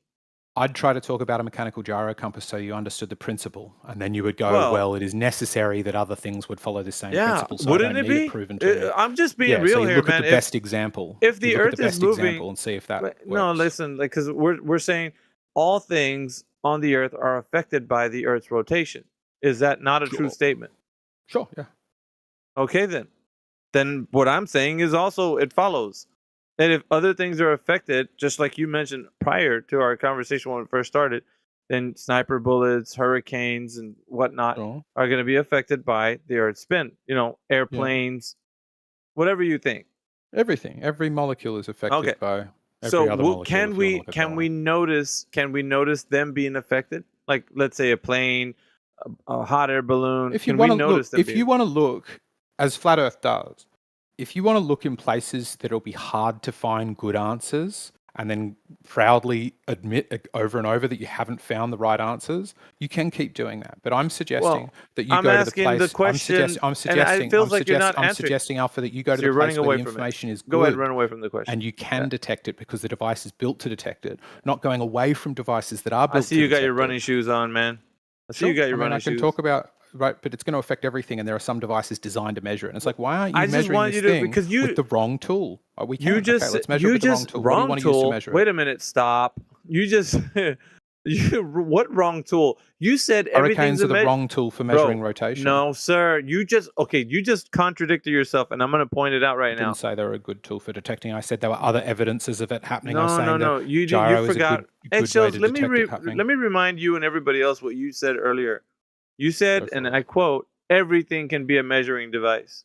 I'd try to talk about a mechanical gyro compass so you understood the principle, and then you would go, well, it is necessary that other things would follow the same principle. So wouldn't it be? Proven to I'm just being real so here, look man. At the best example. If the Earth is moving, and see if that works. No, listen, because we're saying all things on the Earth are affected by the Earth's rotation. Is that not a true statement? Sure. Yeah. Okay, then what I'm saying is also it follows. And if other things are affected, just like you mentioned prior to our conversation when it first started, then sniper bullets, hurricanes, and whatnot are going to be affected by the Earth's spin. You know, airplanes, whatever you think. Everything, every molecule is affected by every other molecule. Can we notice them being affected? Like, let's say a plane, a hot air balloon. If you want to look, as Flat Earth does. If you want to look in places that it'll be hard to find good answers and then proudly admit over and over that you haven't found the right answers, you can keep doing that. But I'm suggesting that you go to the place. The question, I'm suggesting, Alpha, that you go to the place where the information is good. Go ahead and run away from the question. And you can detect it because the device is built to detect it, not going away from devices that are built to detect it. I see you got your running shoes on, man. I see you got your running shoes. I can talk about... Right, but it's going to affect everything, and there are some devices designed to measure it. And it's like, why aren't you measuring this thing with the wrong tool? We can. Let's measure it with the wrong tool. What do you want to use to measure it? Wait a minute, stop. What wrong tool? You said hurricanes are the wrong tool for measuring rotation. No, sir. You just contradicted yourself, and I'm going to point it out right now. I didn't say they were a good tool for detecting. I said there were other evidences of it happening. No. You forgot. Eggshells. Let me remind you and everybody else what you said earlier. You said, and I quote, everything can be a measuring device.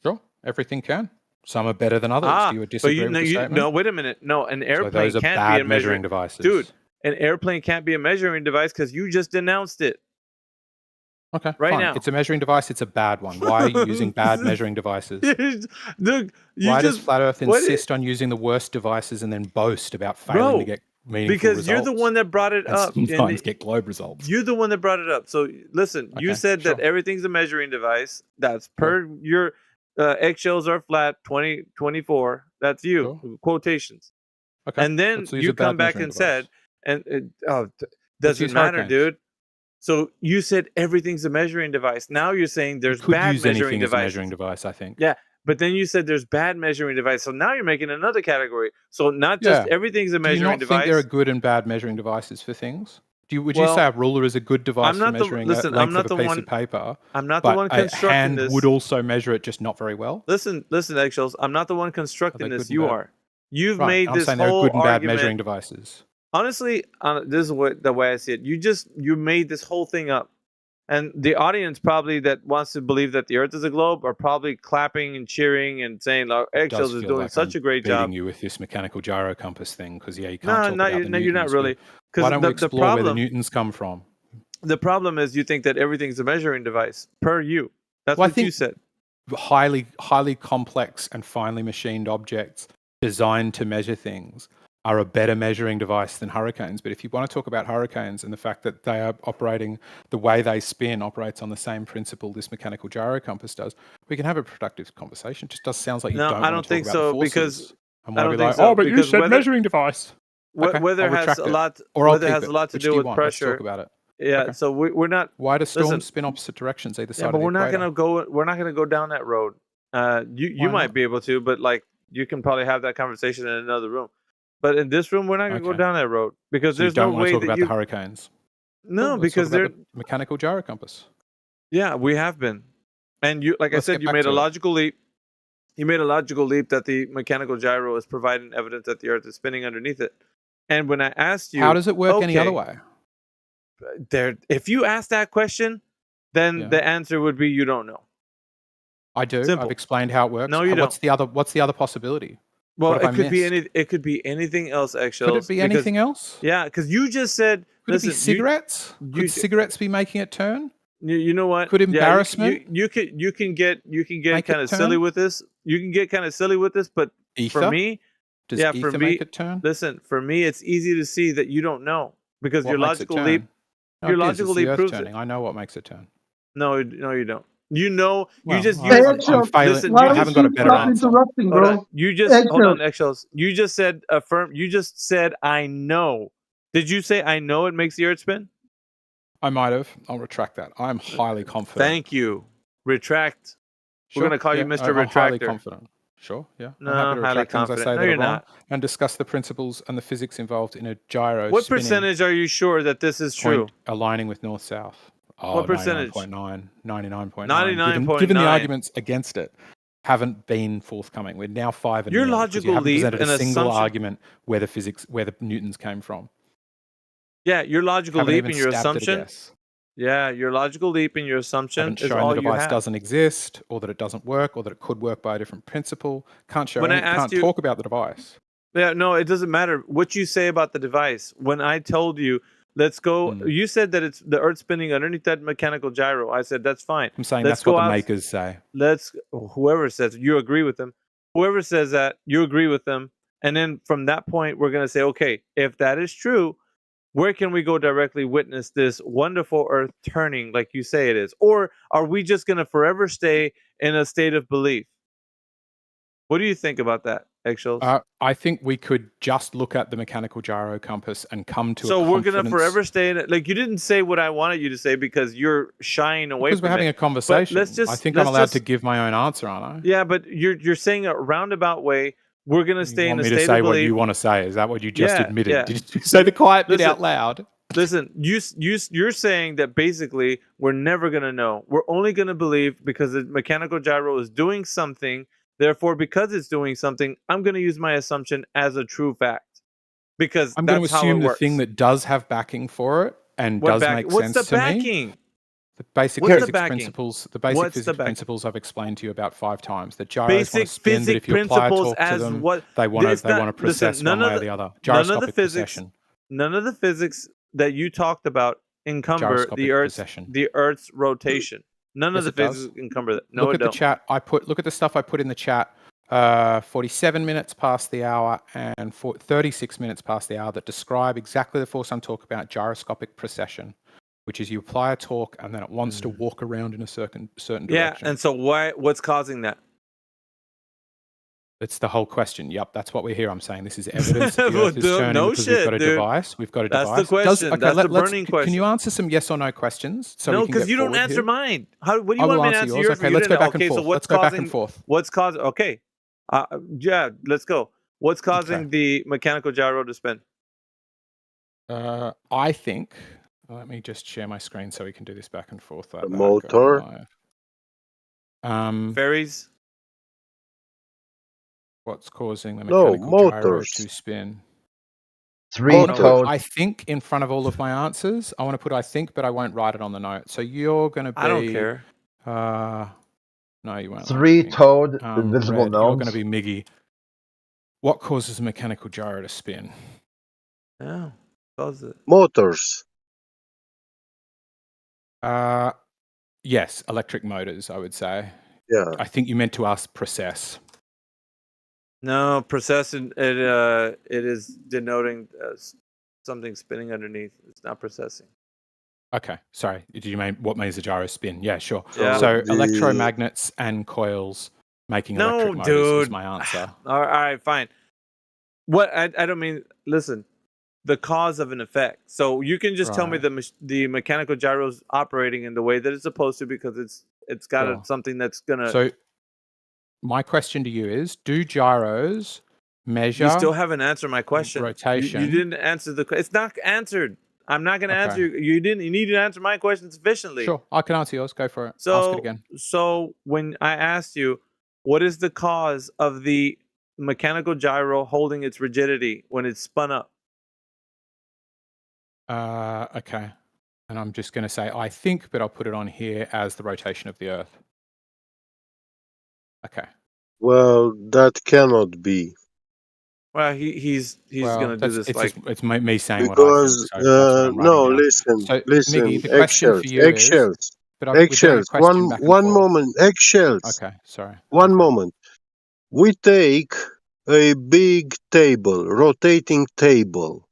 Sure, everything can. Some are better than others. Do you disagree with the statement? No, wait a minute. No, an airplane can't be a measuring device. Dude, an airplane can't be a measuring device because you just denounced it. Okay, fine. Now. It's a measuring device. It's a bad one. Why are you using bad measuring devices? Why does Flat Earth insist on using the worst devices and then boast about failing to get meaningful because results? You're the one that brought it up. Sometimes get globe results. You're the one that brought it up. So listen, you said that everything's a measuring device. That's per your eggshells are flat 2024. That's you quotations. Okay. And then you come back and said, and it doesn't matter, dude. So you said everything's a measuring device. Now you're saying there's You could bad use measuring anything as a devices. measuring device, I think. Yeah, but then you said there's bad measuring device. So now you're making another category. So not just everything's a Do you measuring not device. think there are good and bad measuring devices for things? Would you say a ruler is a good device for measuring the length of a piece of paper? I'm not the one a constructing hand this. would also measure it, just not very well. Listen, Eggshells. I'm not the one constructing this. good and You bad? are. You've Right, made I'm this saying there are whole good and bad argument. measuring devices. Honestly, this is the way I see it. You made this whole thing up, and the audience probably that wants to believe that the Earth is a globe are probably clapping and cheering and saying, "Like, Eggshells is doing such a great job." Beating you with this mechanical gyro compass thing because you can't No, talk about the you're not newtons. really. Why don't we the explore where the newtons come from? The problem is you think that everything's a measuring device per you. That's Well, I what you think said. Highly complex and finely machined objects designed to measure things are a better measuring device than hurricanes. But if you want to talk about hurricanes and the fact that they are operating, the way they spin operates on the same principle this mechanical gyro compass does, we can have a productive conversation. It just sounds like you don't I want don't to think talk about so the forces. because And I why don't be think like, so, oh, but you because said weather- measuring device. Okay, Weather I'll has retract a it. lot. Or I'll Weather keep has it. a lot to Which do you with want? Let's pressure. talk about it. Yeah, Okay. so we're not. Why do storms listen, spin opposite directions either side Yeah, but of the we're not equator? gonna go. We're not gonna go down that road. You Why might not? be able to, but like you can probably have that conversation in another room. But in this room, we're not gonna go Okay. down that road because So you there's no don't want way to talk that about you. the hurricanes? No, Let's because talk they're. about the mechanical gyro compass. Yeah, we have been, and you, like Let's I get said, you back made to a it. logical leap. You made a logical leap that the mechanical gyro is providing evidence that the Earth is spinning underneath it. And when I asked you, How does it work any other okay, way? if you ask that question, then Yeah. the answer would be you don't know. I do. Simple. I've explained how it works. No, you What's the other possibility? Well, What have it I could be missed? it could be anything else. Eggshells. Could it be because- anything else? Yeah, because you just said. Could listen, it be cigarettes? you- Could cigarettes be making it turn? You know what? Could Yeah, embarrassment you can get make kind it of silly turn? with this. You can get kind of silly with this, but Ether? for me, Does yeah, ether for me, make it turn? listen, for me, it's easy to see that you don't know because What your makes it logical turn? leap. No, Your it is. logical It's the leap Earth proves turning. it. I know what makes it turn. No, you don't. You know, Well, you just I'm- use. I'm failing. Listen, I you haven't got a better Stop answer. interrupting, Hold bro. on. You just hold Eggshells. on, Eggshells. You just said affirm. You just said I know. Did you say I know it makes the Earth spin? I might have. I'll retract that. I'm highly confident. Thank you. Retract. Sure, We're gonna call you yeah, Mr. I'm highly Retractor. confident. Sure, yeah. No, I'm happy to highly retract things I confident. say No, that are you're wrong not. and discuss the principles and the physics involved in a gyro What spinning percentage are you sure that this is true? point aligning with north-south. Oh, What percentage? 99.9. 99.9. 99.9. Given the arguments against it haven't been forthcoming. We're now 5 and Your nil, 'cause logical you haven't leap presented and a single assumption- argument where the newtons came from. Yeah, your logical Haven't leap even and your stabbed at a assumption. guess. Yeah, your logical leap and your assumption Haven't is shown all the you device have. doesn't exist, or that it doesn't work, or that it could work by a different principle. Can't show. When I Any, asked can't you- talk about the device. Yeah, no, it doesn't matter what you say about the device. When I told you, let's go, you said that it's the Earth spinning underneath that mechanical gyro. I said that's fine. I'm saying Let's that's what go the out- makers say. Whoever says you agree with them. Whoever says that you agree with them, and then from that point we're gonna say, okay, if that is true, where can we go directly witness this wonderful Earth turning like you say it is, or are we just gonna forever stay in a state of belief? What do you think about that, Eggshells? I think we could just look at the mechanical gyro compass and come to So a we're gonna confidence- forever stay in it. Like you didn't say what I wanted you to say because you're shying away because from we're having it. a conversation. Let's just, I think I'm let's allowed just- to give my own answer, aren't I? Yeah, but you're saying a roundabout way. We're gonna stay You in want a me to state say of what belief. you want to say? Is that what you just Yeah, admitted? yeah. Did you say the quiet bit Listen, out loud? Listen, you're saying that basically we're never gonna know. We're only gonna believe because the mechanical gyro is doing something. Therefore, because it's doing something, I'm gonna use my assumption as a true fact because I'm that's going to how assume it the works. thing that does have backing for it and What does back- make What's sense the to me. backing? The basic What's the physics backing? principles. The basic What's the physics backing? principles I've explained to you about 5 times. The gyros want Basic to spin, but physics if you apply a principles torque to as them, what they want it's to not- process listen, none one way of or the other. none of the Gyroscopic physics, precession. none of the physics that you talked about encumber Gyroscopic the Earth's precession. rotation. None of Yes, the it does. physics encumber that. No, Look it at the don't. chat. Look at the stuff I put in the chat. 47 minutes past the hour and 36 minutes past the hour that describe exactly the force I'm talking about, gyroscopic precession, which is you apply a torque and then it wants to walk around in a certain Yeah, direction. and so what's causing that? That's the whole question. Yep, that's what we're here. I'm saying this is evidence that the Well, Earth is turning no because we've shit, got a dude. device. We've got a That's device. the question. That's the burning Can question. you answer some yes or no questions so No, we can because get you don't forward answer here? mine. What do I you will want me to answer answer yours. yours? Okay, You let's go didn't- back and okay, so forth. what's Let's go back and causing? forth. What's causing? Okay, yeah, let's go. What's causing Okay. the mechanical gyro to spin? I think. Let me just share my screen so we can do this back and forth. The motor. Fairies. What's causing the No, mechanical gyro motors. to spin? I Three-toed. think in front of all of my answers. I want to put I think, but I won't write it on the note. So you're going to be. I don't care. No, you won't. Three-toed invisible Red, you're going gnomes. to be Miggy. What causes a mechanical gyro to spin? Yeah, cause it. Motors. Yes, electric motors, I would say. Yeah. I think you meant to ask process. No, processing it is denoting something spinning underneath. It's not processing. Okay, sorry. Did you mean what makes a gyro spin? Yeah, sure. Yeah. So The- electromagnets and coils making electric No, motors is dude. my answer. All right, fine. What I don't mean. Listen, the cause of an effect. So you can just tell me the mechanical gyro's operating in the way that it's supposed to because it's got Sure. something that's gonna. So my question to you is: do gyros measure? You still haven't answered my question. Rotation. You didn't answer the. It's not answered. I'm not going to answer you. You didn't. You need to answer my question sufficiently. Sure, I can answer yours. Go for it. So, ask it again. So when I asked you, what is the cause of the mechanical gyro holding its rigidity when it's spun up? Okay. And I'm just going to say I think, but I'll put it on here as the rotation of the Earth. Okay. Well, that cannot be. Well, he's Well, going to do this it's like just, it's me saying Because what I think. So that's what I'm no, writing down. listen, So, listen. Miggy, the question Eggshells, for you is, eggshells, but we're doing a eggshells. question back and One forth. moment. Eggshells. Okay, sorry. One moment. We take a big table, rotating table,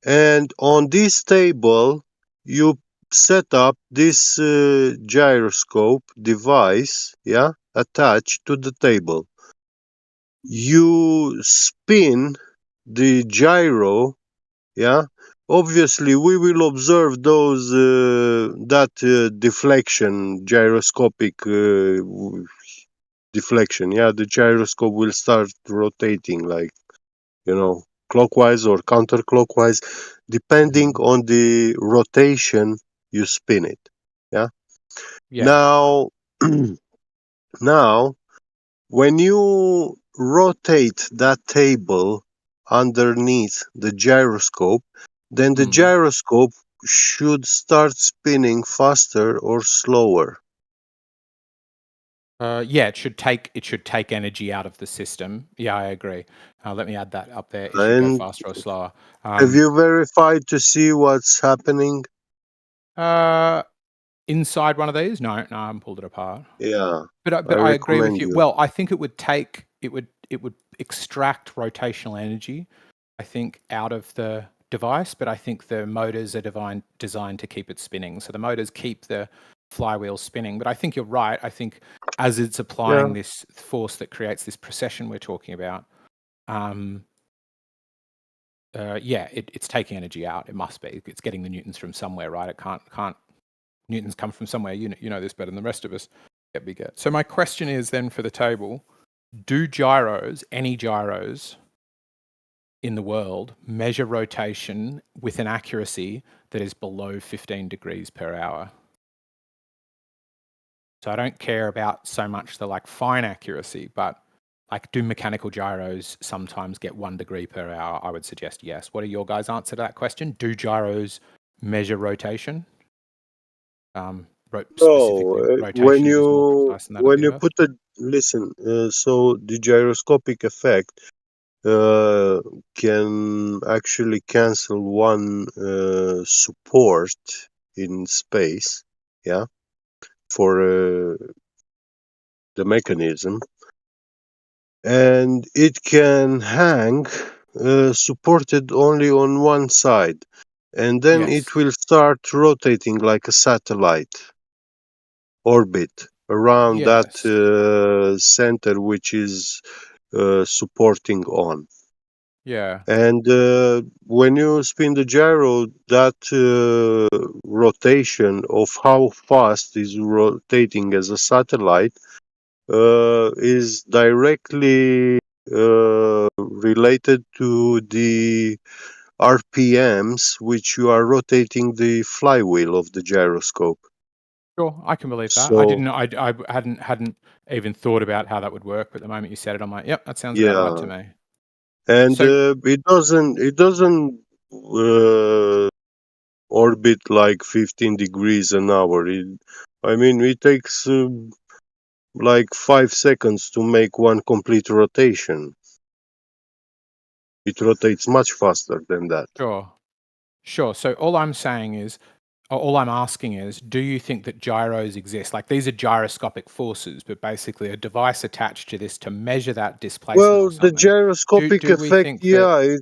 and on this table you set up this gyroscope device, yeah, attached to the table. You spin the gyro, yeah. Obviously, we will observe those deflection, gyroscopic deflection. Yeah, the gyroscope will start rotating, like, clockwise or counterclockwise, depending on the rotation you spin it. Yeah. Now, now, when you rotate that table underneath the gyroscope, then the gyroscope should start spinning faster or slower. Yeah, it should take energy out of the system. Yeah, I agree. Let me add that up there. It should go And faster or slower. have you verified to see what's happening? Inside one of these? No, I haven't pulled it apart. Yeah. But I agree with recommend you. you. Well, I think it would extract rotational energy, I think, out of the device, but I think the motors are designed to keep it spinning. So the motors keep the flywheel spinning. But I think you're right. I think as it's applying this force that creates this precession we're talking about, it's taking energy out. It must be. It's getting the newtons from somewhere, right? It can't newtons come from somewhere. You know this better than the rest of us. So my question is then for the table, do any gyros in the world measure rotation with an accuracy that is below 15 degrees per hour? So I don't care about so much the fine accuracy, but do mechanical gyros sometimes get 1 degree per hour? I would suggest yes. What are your guys' answer to that question? Do gyros measure rotation? No, when you put the listen, so the gyroscopic effect can actually cancel one support in space, yeah, for the mechanism, and it can hang supported only on one side, and then it will start rotating like a satellite orbit around that center, which is supporting on. Yeah. And when you spin the gyro, that rotation of how fast is rotating as a satellite is directly related to the RPMs which you are rotating the flywheel of the gyroscope. Sure, I can believe that. I So didn't. I hadn't even thought about how that would work. But the moment you said it, I'm like, yep, that sounds about right to yeah, me. and So it doesn't orbit like 15 degrees an hour. I mean, it takes like 5 seconds to make one complete rotation. It rotates much faster than that. sure. So all I'm saying is, or all I'm asking is, do you think that gyros exist? Like these are gyroscopic forces, but basically a device attached to this to measure that displacement Well, or the something. gyroscopic Do we effect, think that? yeah,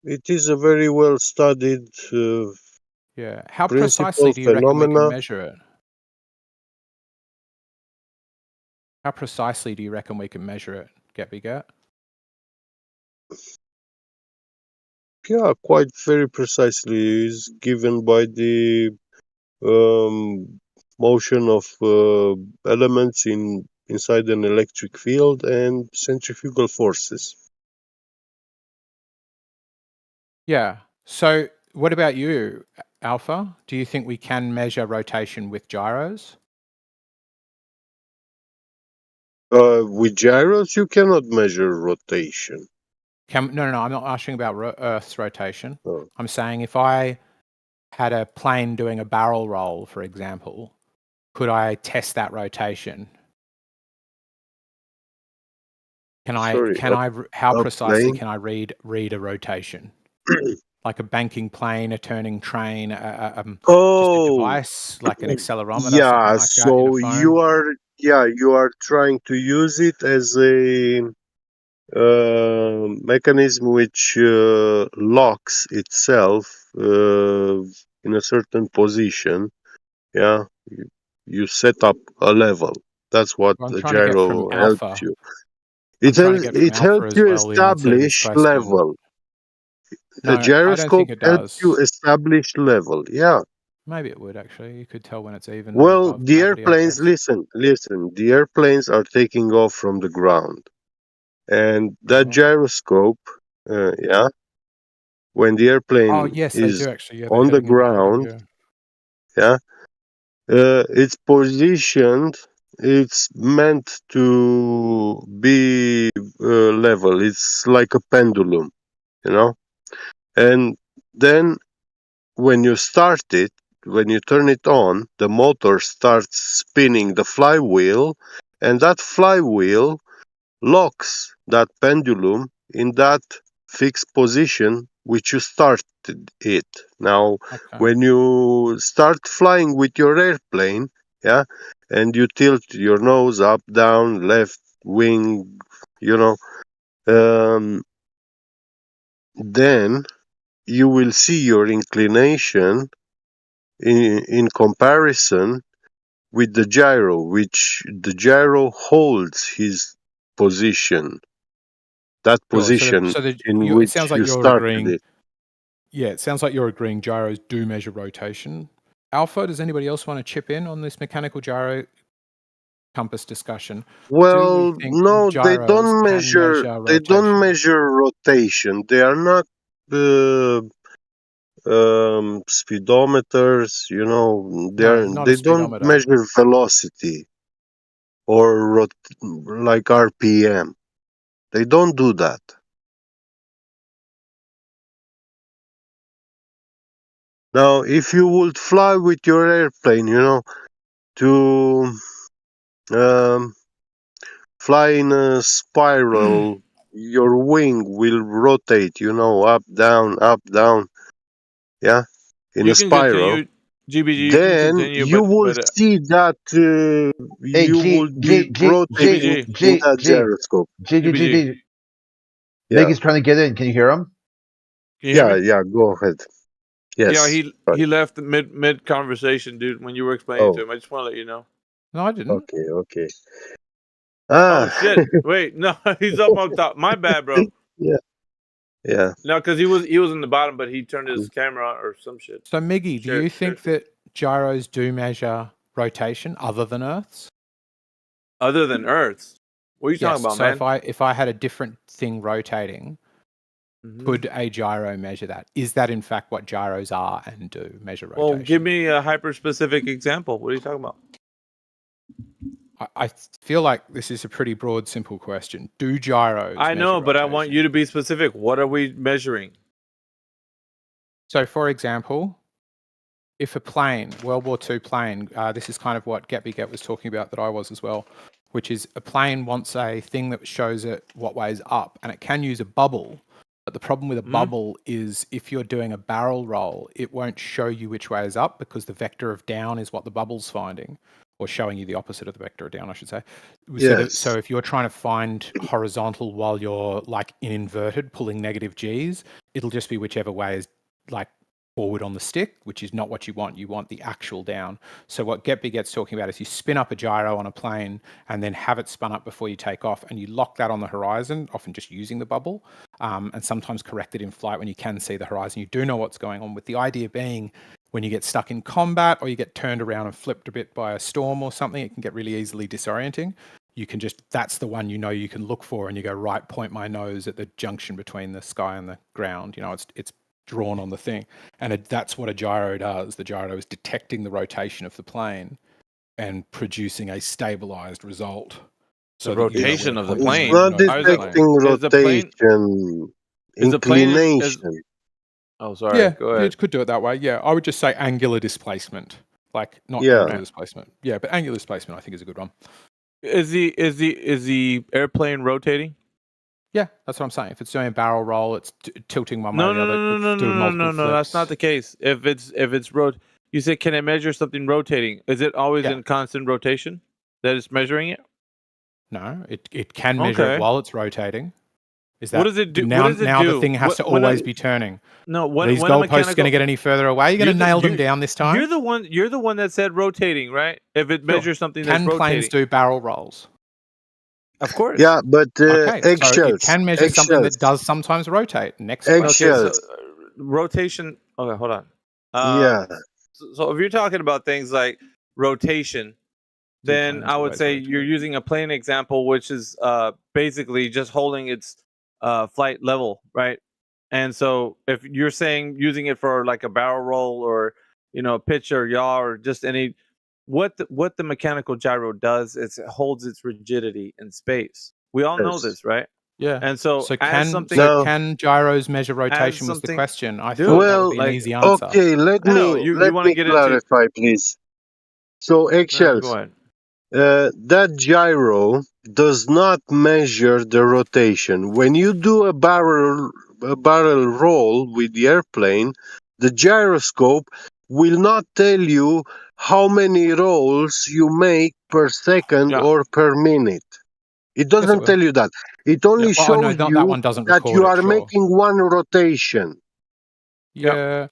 it is a very well studied Yeah. How principle, precisely do you reckon we can phenomena. measure it? How precisely do you reckon we can measure it, Get? Yeah, quite very precisely is given by the motion of elements inside an electric field and centrifugal forces. Yeah. So what about you, Alpha? Do you think we can measure rotation with gyros? With gyros, you cannot measure rotation. No. I'm not asking about Earth's rotation. Oh. I'm saying if I had a plane doing a barrel roll, for example, could I test that rotation? Sorry, How a precisely plane? can I read a rotation? Like a banking plane, a turning train, just a Oh, device like an accelerometer, yeah. something like that in a So phone? you are trying to use it as a mechanism which locks itself in a certain position. Yeah, you set up a level. That's what Well, I'm the trying to get from gyro helps Alpha. you. I'm trying to get from It Alpha helps as you well the answer to this establish question. level. A No, I don't think gyroscope it helps you does. establish level. Yeah. Maybe it would actually. You could tell when it's even or Well, above the gravity, I airplanes, guess. listen. The airplanes are taking off from the ground, and that Mhm. gyroscope, yeah, when the Oh, airplane yes, they is do actually. Yeah, they're on the heading indicated. ground, Yeah. yeah, it's positioned. It's meant to be level. It's like a pendulum, you know. And then when you start it, when you turn it on, the motor starts spinning the flywheel, and that flywheel locks that pendulum in that fixed position which you started it. Now, Okay. when you start flying with your airplane, yeah, and you tilt your nose up, down, left, wing, you know, then you will see your inclination in comparison with the gyro, which the gyro holds his position, that Sure. position in It sounds which like you you're started agreeing. it. Yeah, it sounds like you're agreeing gyros do measure rotation. Alpha, does anybody else want to chip in on this mechanical gyro compass discussion? Do we Well, think no, gyros can measure they don't rotation? measure rotation. They are not speedometers, you know, No, not a they don't speedometer. measure velocity or like RPM. They don't do that. Now, if you would fly with your airplane, you know, to fly in a spiral, your wing will rotate, you know, up, down, yeah, in You a can spiral. continue, GBG. You can Then continue, you will but see that Hey, you will be rotating GBG, in that gyroscope. GBG. Yeah, Meggy's trying to get in. Can you hear him? Can you hear me? yeah, go ahead. Yeah, Yes. he left mid conversation, dude. When you were explaining to Oh, him, I just want to let you know. No, I didn't. okay. Ah. Oh shit! Wait, no, he's up on top. My bad, bro. Yeah. No, because he was in the bottom, but he turned his camera on or some shit. So, Miggy, do you think that gyros do measure rotation other than Earth's? Other than Earth's? What are you talking about, so man? if I had a different thing rotating, could a gyro measure that? Is that in fact what gyros are and do, measure rotation? Well, give me a hyper-specific example. What are you talking about? I feel like this is a pretty broad, simple question. Do gyros I know, measure but I rotation? want you to be specific. What are we measuring? So, for example, if a plane, World War II plane, this is kind of what Get was talking about that I was as well, which is a plane wants a thing that shows it what way is up, and it can use a bubble. But the problem with a bubble is if you're doing a barrel roll, it won't show you which way is up because the vector of down is what the bubble's finding, or showing you the opposite of the vector of down, I should say. Yes. So if you're trying to find horizontal while you're like in inverted, pulling negative G's, it'll just be whichever way is like forward on the stick, which is not what you want. You want the actual down. So what Get's talking about is you spin up a gyro on a plane and then have it spun up before you take off, and you lock that on the horizon, often just using the bubble, and sometimes correct it in flight when you can see the horizon. You do know what's going on, with the idea being when you get stuck in combat or you get turned around and flipped a bit by a storm or something, it can get really easily disorienting. You can just, that's the one you can look for, and you go, right, point my nose at the junction between the sky and the ground. It's drawn on the thing, and that's what a gyro does. The gyro is detecting the rotation of the plane and producing a stabilized result. So the rotation of the It's plane. not detecting rotation, inclination. Oh, sorry. Yeah, Go ahead. you could do it that way. Yeah, I would just say angular displacement, like not Yeah. angular displacement. Yeah, but angular displacement I think is a good one. Is the airplane rotating? Yeah, that's what I'm saying. If it's doing a barrel roll, it's tilting one way or the other. It's doing multiple No. That's flips. not the case. If it's you said, can I measure something rotating? Is it always in constant rotation that it's measuring it? No, it can measure it while it's rotating. Is that what does it do? Now, what does it now do? the thing has to always be turning. No, when these when a goalposts going to get any further away? You're going to nail them down this time. You're the one that said rotating, right? If it measures something that's can rotating. planes do barrel rolls? Of course. Yeah, but Okay, so eggshells. it can measure something that does sometimes rotate. Next Eggshells. question. So, rotation. Okay, hold on. Yeah. So if you're talking about things like rotation, then planes I would always say you're using a plane example, which is basically just holding its flight level, right? And so if you're saying using it for like a barrel roll or a pitch or yaw or just any, what the mechanical gyro does is it holds its rigidity in space. We all know this, right? Yeah. And so can gyros measure rotation was the question. I thought that would be an easy answer. Okay, let me clarify, please. So eggshells. Go ahead. That gyro does not measure the rotation. When you do a barrel roll with the airplane, the gyroscope will not tell you how many rolls you make per second or per minute. It doesn't tell you that. It only shows that you one doesn't that record you it, are sure. making one rotation. Yeah.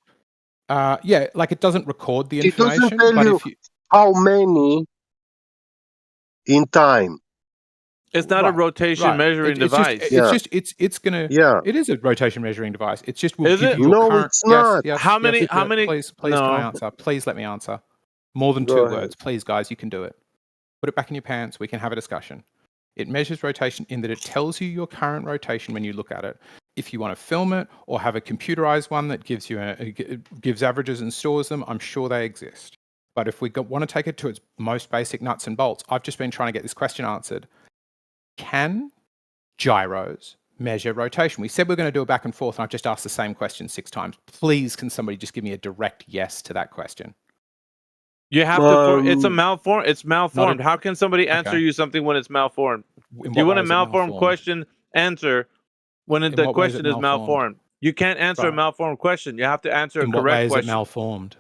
Like it doesn't record the It information. doesn't tell but you if you how many in time. It's not a rotation measuring device. It's gonna. Yeah. It is a rotation measuring device. It's just Is it? No, current, it's not. Yes, How many? Please, no. can I answer? Please let me answer. More than Go 2 ahead. words, please, guys. You can do it. Put it back in your pants. We can have a discussion. It measures rotation in that it tells you your current rotation when you look at it. If you want to film it or have a computerized one that gives you gives averages and stores them, I'm sure they exist. But if we want to take it to its most basic nuts and bolts, I've just been trying to get this question answered. Can gyros measure rotation? We said we're going to do a back and forth, and I've just asked the same question 6 times. Please, can somebody just give me a direct yes to that question? You have to. It's a malformed. It's malformed. Not How can somebody answer you something when it's malformed? You want a malformed question? Answer when the what way is it question is malformed. You can't answer a malformed question. You have to answer a In what way correct is question. it malformed?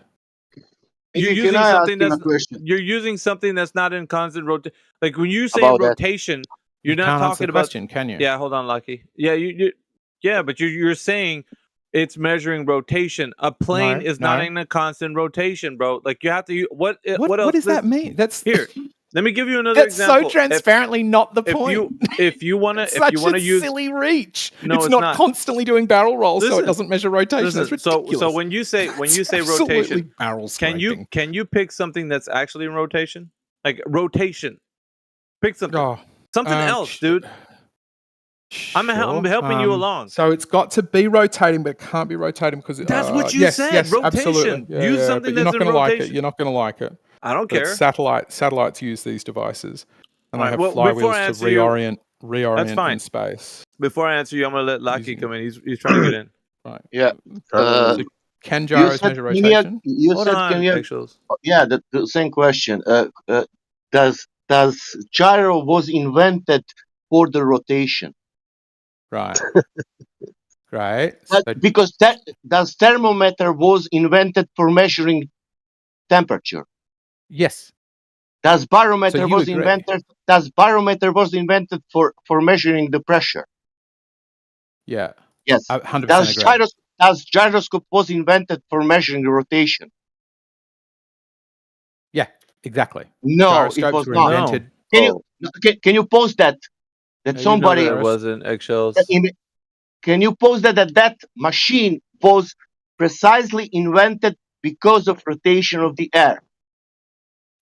You're Can using I ask something him a that's question? you're using something that's not in constant rotation. Like when you say About that. rotation, you're not can't answer talking the about. question, can you? Yeah, hold on, Lucky. Yeah, but you're saying it's measuring rotation. A plane is not in a constant rotation, bro. Like you have to. What else? What does that mean? That's here. Let me give you another That's example. so transparently not the If point. if you wanna It's such a use silly reach. No, it's it's not, not. constantly doing barrel rolls, so Listen, it doesn't measure rotation. Listen, That's so ridiculous. when you say absolutely rotation, barrel can scraping. you pick something that's actually in rotation? Like rotation. Pick something. Oh, Something else, dude. I'm helping you along. So it's got to be rotating, but it can't be rotating because That's what you yes, said. Yes, Rotation. absolutely. Yeah, Use yeah, something but you're that's not in going to like it. rotation. You're not going to like it. I don't But care. satellites use these devices, and All they right, have well, before I flywheels to answer you- reorient That's fine. in space. Before I answer you, I'm gonna let Lucky come in. He's trying to get in. Right. Yeah. So can You gyros said measure can you, rotation? you Hold said on, can you, eggshells. yeah, the same question. Does gyro was invented for the rotation? Right. Right. Because does thermometer was invented for measuring temperature? Yes. Does barometer So you was agree. invented? Does barometer was invented for measuring the pressure? Yeah. Yes. 100% agree. Does gyroscope was invented for measuring the rotation? Yeah. Exactly. No, it Gyroscopes was were not. invented. Can you post that Yeah, somebody you know that it wasn't eggshells. Can you post that machine was precisely invented because of rotation of the air?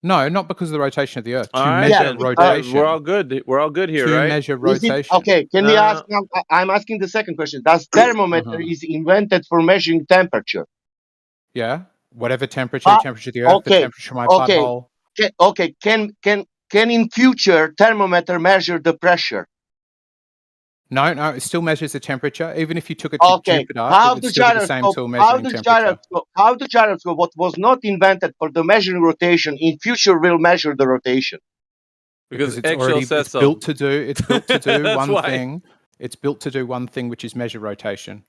No, not because of the rotation of the Earth. All To right, measure then. rotation. We're all good. We're all good here, to right? measure Is it- rotation. okay, can we ask now? I'm asking the second question. Does thermometer is invented for measuring temperature? Yeah. Whatever temperature, temperature of the Earth, the Okay. temperature of my Okay. butthole. Okay. Can in future thermometer measure the pressure? No, it still measures the temperature. Even if you took it to Okay. Jupiter, How it would the still be the same tool measuring temperature. How the gyroscope, what was not invented for the measuring rotation, in future will measure the rotation? Because it's eggshell already says it's built so. to do it's built to do That's one why. thing. It's built to do one thing, which is measure rotation.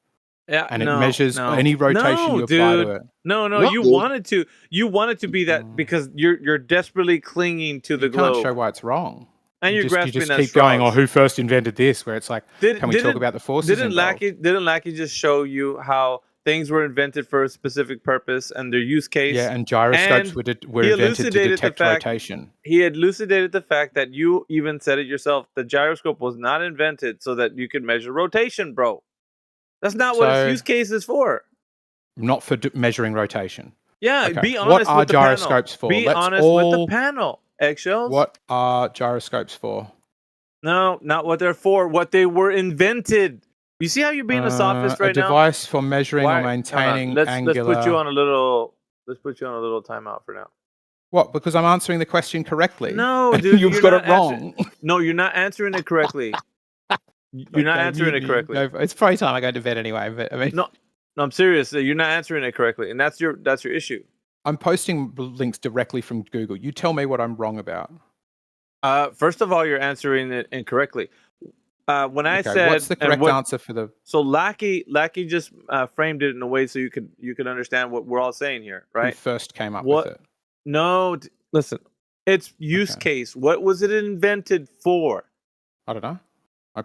Yeah, And it measures any rotation you apply to it. No, No, you dude. wanted to be that because you're desperately clinging to the You can't globe. show why it's wrong. And you're you grasping just at keep going, straws. who first invented this? Where it's like, can we talk about the forces involved? Didn't Lackey just show you how things were invented for a specific purpose and their use case? Yeah, and gyroscopes were he invented to elucidated detect the fact, rotation. He had elucidated the fact that you even said it yourself. The gyroscope was not invented so that you could measure rotation, bro. That's not what its use case is for. Not for measuring rotation. Yeah, Okay. be honest What with are the panel. gyroscopes for? Be Let's honest with the panel. Eggshells? What are gyroscopes for? No, not what they're for. What they were invented. You see how you're being a sophist right now? A device for measuring or maintaining angular. Let's put you on a little timeout for now. What? Because I'm answering the question correctly. No, dude, you've got it wrong. No, you're not answering it correctly. You're not answering it correctly. No, it's probably time I go to bed anyway. But I mean, no, I'm serious. You're not answering it correctly, and that's your issue. I'm posting links directly from Google. You tell me what I'm wrong about. First of all, you're answering it incorrectly. When I said, what's the correct answer for the? So Lackey just framed it in a way so you could understand what we're all saying here, right? Who first came up with it? No, listen. It's use case. What was it invented for? I don't know.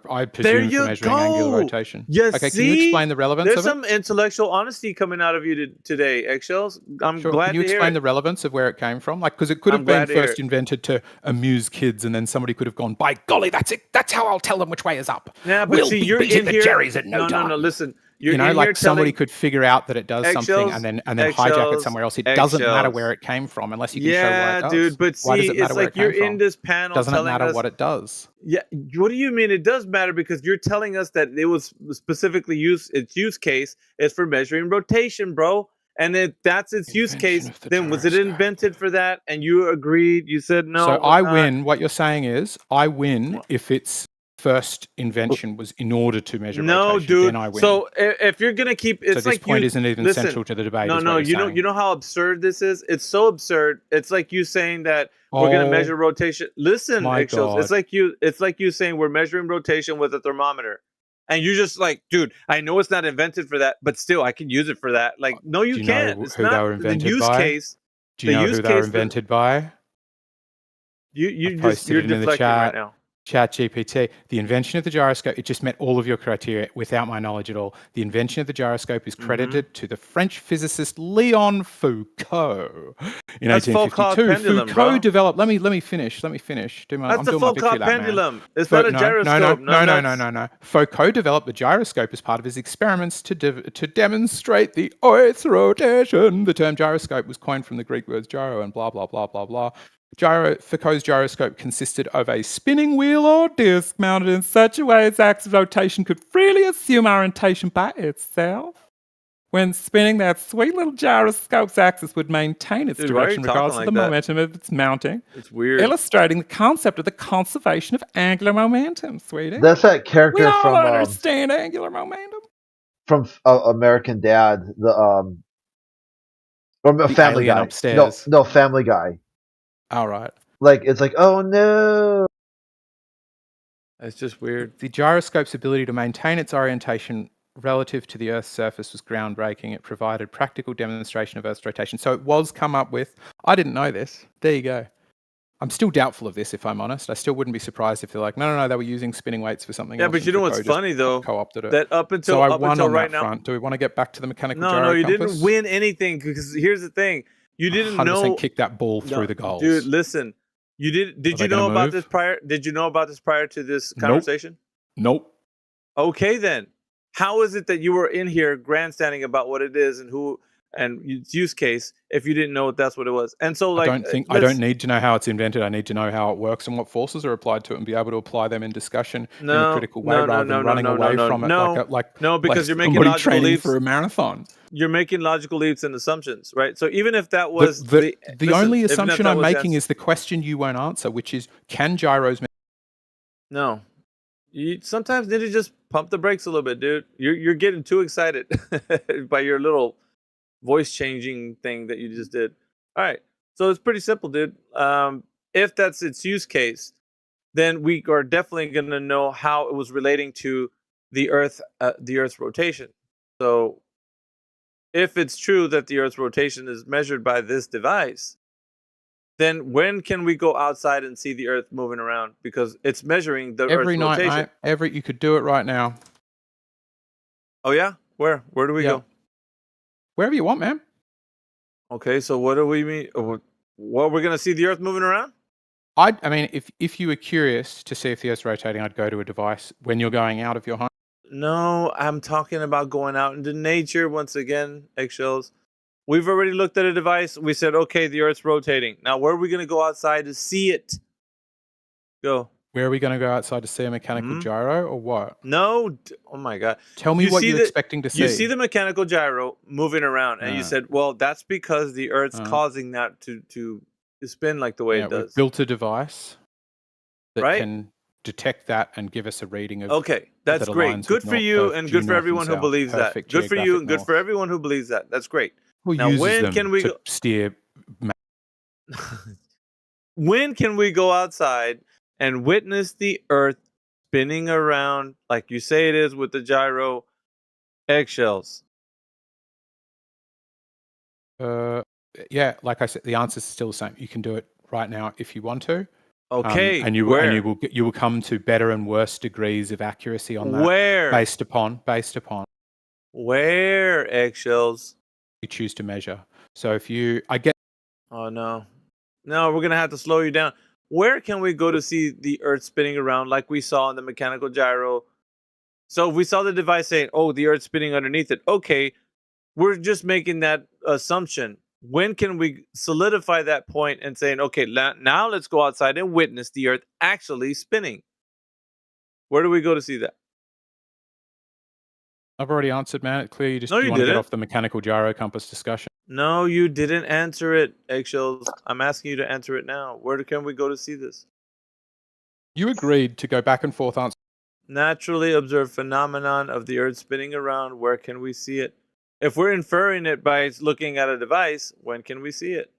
I presume for measuring angular rotation. Yes. Okay, can you explain the relevance There's of it? some intellectual honesty coming out of you today, Eggshells. I'm Sure. glad Can you to hear explain it. the relevance of where it came from? Like, because it could have been first invented to amuse kids, and then somebody could have gone, "By golly, that's it. That's how I'll tell them which way is up." Yeah, but we'll see, be you're beating in the here. Jerry's in no time. No. Listen, like somebody could figure out that it does something, and then hijack it somewhere else. It doesn't matter where it came from unless you can show why it does. Dude, but why does see, it matter it's where like it came you're from? in this panel. Doesn't it telling matter us, what it does? Yeah, what do you mean? It does matter because you're telling us that it was specifically its use case is for measuring rotation, bro. And if that's its use case, then was it invented for that? And you agreed. You said no. So I win. What you're saying is, I win if its first invention was in order to measure rotation. Dude. Then I win. So if you're gonna keep, it's so like this point isn't even central to the debate. No. You know how absurd this is. It's so absurd. It's like you saying that we're gonna measure rotation. Listen, Eggshells. It's like you saying we're measuring rotation with a thermometer. And you're just like, dude, I know it's not invented for that, but still, I can use it for that. Like, no, you can't. It's not they were invented the use by? case. Do you know who they were invented by? You're deflecting right now. ChatGPT, the invention of the gyroscope, it just met all of your criteria without my knowledge at all. The invention of the gyroscope is credited to the French physicist Leon Foucault in That's 1852. Foucault pendulum, Foucault bro. developed. Let me finish. I'm That's doing the my victory Foucault lap, man. pendulum. It's not a No. gyroscope. No. Foucault developed the gyroscope as part of his experiments to demonstrate the Earth's rotation. The term gyroscope was coined from the Greek words gyro and blah blah blah blah blah. Foucault's gyroscope consisted of a spinning wheel or disc mounted in such a way its axis of rotation could freely assume orientation by itself. When spinning, that sweet little gyroscope's axis would maintain its Dude, why are you direction talking regardless of like the that? momentum of its mounting, It's weird. illustrating the concept of the conservation of angular momentum, sweetie. That's that We character all from understand angular momentum. American Dad, or The Family alien Guy. upstairs. No, Family Guy. All right. Like it's like, oh no. It's just weird. The gyroscope's ability to maintain its orientation relative to the Earth's surface was groundbreaking. It provided practical demonstration of Earth's rotation. So it was come up with. I didn't know this. There you go. I'm still doubtful of this, if I'm honest. I still wouldn't be surprised if they're like, no, they were using spinning weights for something Yeah, else. but you know what's funny though? Co-opted it. That up until So I won on right that now. front. Do we want to get back to the mechanical No, gyro you compass? didn't win anything because here's the thing: you didn't 100% know. kick that ball No, through the goals. dude. Listen, you did. Are Did they you know gonna about move? this prior? Did you know about this prior to this Nope. conversation? Nope. Okay, then. How is it that you were in here grandstanding about what it is and who and its use case if you didn't know that's what it was? And so, like, I don't need to know how it's invented. I need to know how it works and what forces are applied to it, and be able to apply them in discussion in a critical way rather than running away from it No, because like you're making somebody logical training leaps for a marathon. You're making logical leaps and assumptions, right? So even if that was The only even if assumption that I'm was making is the question you won't answer, which is, can gyros? no. You sometimes need to just pump the brakes a little bit, dude. You're getting too excited by your little voice changing thing that you just did. All right, so it's pretty simple, dude. If that's its use case, then we are definitely going to know how it was relating to the Earth's rotation. So, if it's true that the Earth's rotation is measured by this device, then when can we go outside and see the Earth moving around? Because it's measuring the Every Earth's night, rotation. mate. You could do it right now. Oh yeah, where do we go? Wherever you want, man. Okay, so what do we mean? What we're gonna see the Earth moving around? I mean, if you were curious to see if the Earth's rotating, I'd go to a device when you're going out of your home. No, I'm talking about going out into nature once again. Eggshells. We've already looked at a device. We said, okay, the Earth's rotating. Now, where are we gonna go outside to see it? Go. Where are we going to go outside to see a mechanical gyro or what? No. Oh my God. Tell me what you're expecting to see. You see the mechanical gyro moving around, and you said, well, that's because the Earth's causing that to spin like the way it does. We've built a device that can detect that and give us a reading of. Okay, that's great. Good for you, and good for everyone who believes that. Good for you, and good for everyone who believes that. That's great. Now, when can we steer? When can we go outside and witness the Earth spinning around like you say it is with the gyro eggshells? Yeah, like I said, the answer is still the same. You can do it right now if you want to. Okay, and you will come to better and worse degrees of accuracy on that. Based upon where eggshells you choose to measure. So if you, Oh no, we're gonna have to slow you down. Where can we go to see the Earth spinning around like we saw in the mechanical gyro? So if we saw the device saying, "Oh, the Earth's spinning underneath it," okay, we're just making that assumption. When can we solidify that point and saying, "Okay, now let's go outside and witness the Earth actually spinning"? Where do we go to see that? I've already answered, man. Clearly, you just No, you want to get didn't. off the mechanical gyro compass discussion. No, you didn't answer it, eggshells. I'm asking you to answer it now. Where can we go to see this? You agreed to go back and forth answer. Naturally observed phenomenon of the Earth spinning around. Where can we see it? If we're inferring it by looking at a device, when can we see it?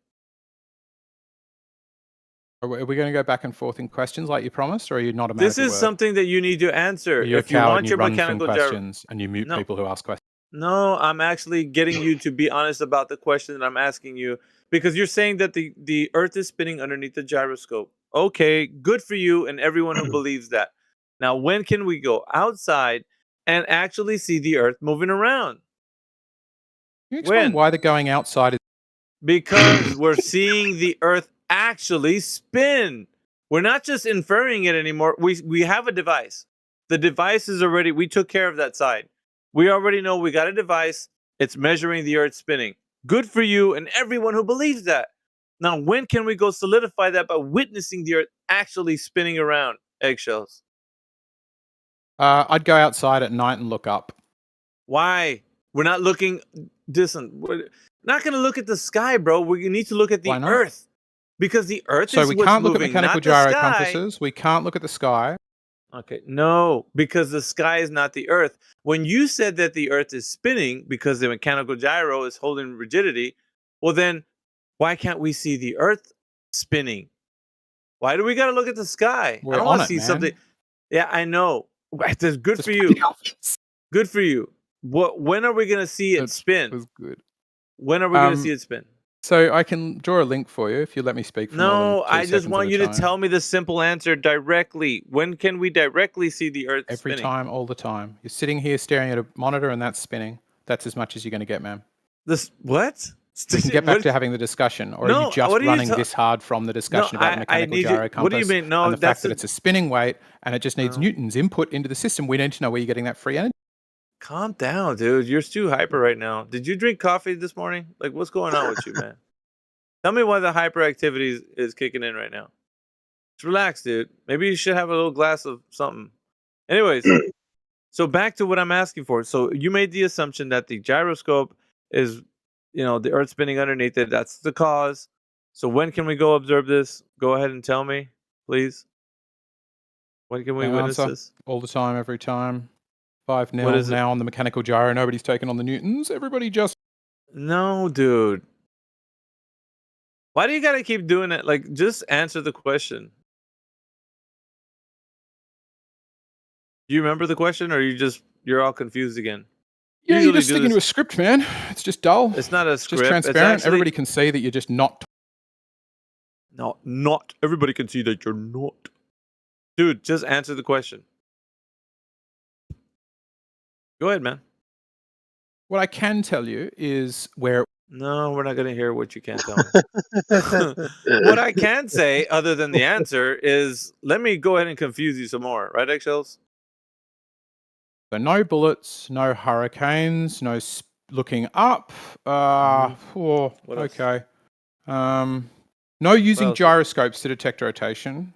Are we going to go back and forth in questions like you promised, or are you not a man This of your is word? something that you need to answer. Are you a If you coward want and your run from mechanical gyro, questions and you mute people who ask questions? no, I'm actually getting you to be honest about the question that I'm asking you, because you're saying that the Earth is spinning underneath the gyroscope. Okay, good for you and everyone who believes that. Now, when can we go outside and actually see the Earth moving around? Can you explain When? why the going outside is Because we're seeing the Earth actually spin. We're not just inferring it anymore. We have a device. The device is already, we took care of that side. We already know we got a device. It's measuring the Earth spinning. Good for you and everyone who believes that. Now, when can we go solidify that by witnessing the Earth actually spinning around eggshells? I'd go outside at night and look up. Why? We're not looking distant. We're not going to look at the sky, bro. We need to look at the Why not? Earth. Because the Earth So is we what's can't look at moving, mechanical not the gyro sky. compasses. We can't look at the sky. Okay, no, because the sky is not the Earth. When you said that the Earth is spinning because the mechanical gyro is holding rigidity, well then, why can't we see the Earth spinning? Why do we got to look at the sky? We're I don't on want to it, see man. something. Yeah, I know. That's good Just for you. pretty obvious. Good for you. When are we gonna see it spin? Was good. When are we gonna see it spin? So I can draw a link for you if you let me speak for more No, than 2 I just seconds want at a you to time. tell me the simple answer directly. When can we directly see the Earth Every spinning? time, all the time. You're sitting here staring at a monitor and that's spinning. That's as much as you're going to get, man. This what? We can get back What- to having the discussion, or are No, you just what are you running ta- this hard from the discussion No, about the I mechanical need you- gyro compass what do you mean? No, and the fact that's that it's a spinning weight and it just needs No. Newton's input into the system? We need to know where you're getting that free energy. Calm down, dude. You're too hyper right now. Did you drink coffee this morning? Like, what's going on with you, man? Tell me why the hyperactivity is kicking in right now. Just relax, dude. Maybe you should have a little glass of something. Anyways, so back to what I'm asking for. So you made the assumption that the gyroscope is, the Earth spinning underneath it. That's the cause. So when can we go observe this? Go ahead and tell me, please. When can we Same witness answer. this? All the time, every time. What 5-0 is it? now on the mechanical gyro. Nobody's taken on the Newtons. Everybody just... No, dude. Why do you gotta keep doing it? Like, just answer the question. Do you remember the question, or you're all confused again? Yeah, you're Usually just do sticking to a this- script, man. It's just dull. It's not a It's script. just It's transparent. actually- Everybody can see that you're just not... No, not everybody can see that you're not. Dude, just answer the question. Go ahead, man. What I can tell you is where... No, we're not gonna hear what you can't tell me. What I can say, other than the answer, is let me go ahead and confuse you some more, right, eggshells? So no bullets, no hurricanes, no looking up. Mm-hmm. What else? Okay. No using else? gyroscopes to detect rotation.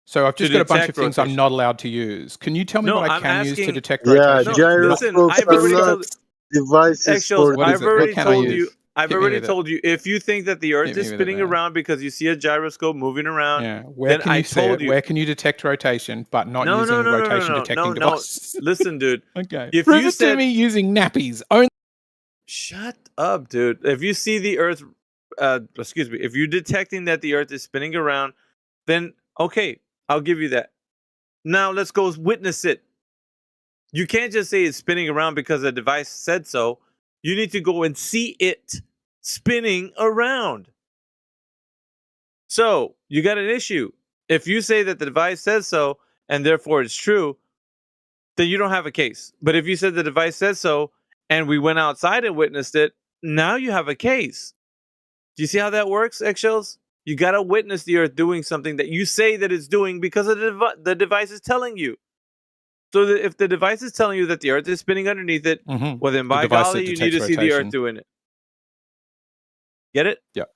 So I've To just got a bunch of detect things I'm rotation. not allowed to use. Can you tell me No, what I I'm can use to asking- detect Yeah, rotation? No, listen, gyroscopes I've are already not told devices eggshells. for What is I've it? What already can I told use? you. I've Hit me already with it. told you. If you think that the Earth Hit me is with it, spinning man. around because you see a gyroscope moving around, Yeah. Where then can I you see told it? you. Where can you detect rotation, but not No, using no, no, no, no, rotation no, detecting no, no. devices? Listen, dude. Okay. If Prove you it said, to me using nappies. Only. shut up, dude. If you see the Earth, excuse me, if you're detecting that the Earth is spinning around, then okay, I'll give you that. Now let's go witness it. You can't just say it's spinning around because the device said so. You need to go and see it spinning around. So you got an issue. If you say that the device says so and therefore it's true, then you don't have a case. But if you said the device says so and we went outside and witnessed it, now you have a case. Do you see how that works, eggshells? You got to witness the Earth doing something that you say that it's doing because of the device is telling you. So that if the device is telling you that the Earth is spinning underneath it, well then by device golly, that you need to detects see the Earth rotation. doing it. Get it? Yep.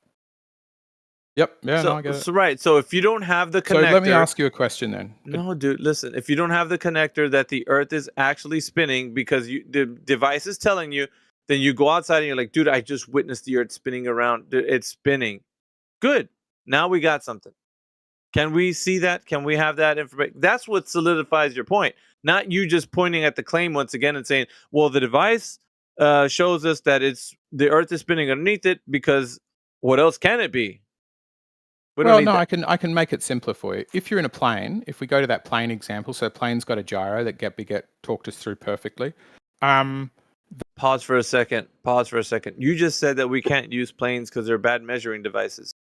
Yep. Yeah, so, no, I get it. so right. So if you don't have the So connector, let me ask you a question then. no, dude, listen. If you don't have the connector that the Earth is actually spinning because the device is telling you, then you go outside and you're like, dude, I just witnessed the Earth spinning around. Dude, it's spinning. Good. Now we got something. Can we see that? Can we have that information? That's what solidifies your point. Not you just pointing at the claim once again and saying, well, the device shows us that the Earth is spinning underneath it because what else can it be? We don't Well, need no, that. I can make it simpler for you. If you're in a plane, if we go to that plane example, so plane's got a gyro that Get talked us through perfectly. Pause for a second. You just said that we can't use planes because they're bad measuring devices.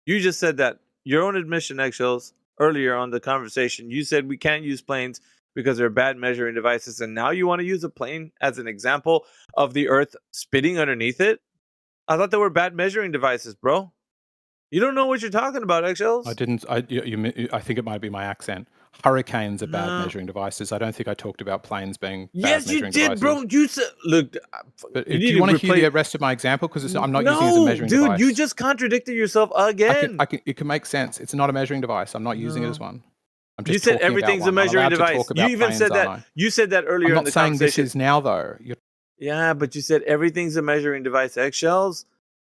You just said that your own admission, Eggshells, earlier on the conversation, you said we can't use planes because they're bad measuring devices, and now you want to use a plane as an example of the Earth spinning underneath it? I thought they were bad measuring devices, bro. You don't know what you're talking about, Eggshells. I didn't. I think it might be my accent. Hurricanes are bad No. measuring devices. I don't think I talked about planes being Yes, bad you measuring did, devices. bro. You said, look. But you do need you want to hear replace- the rest of my example? Because I'm not using it as a measuring dude, device. you just contradicted yourself again. It can make sense. It's not a measuring device. I'm not using it as one. I'm just You said talking about everything's a one. I'm measuring allowed to device. talk You about even planes, said that. aren't I? You said that earlier I'm in not the saying this conversation. is now though. Yeah, but you said everything's a measuring device, Eggshells.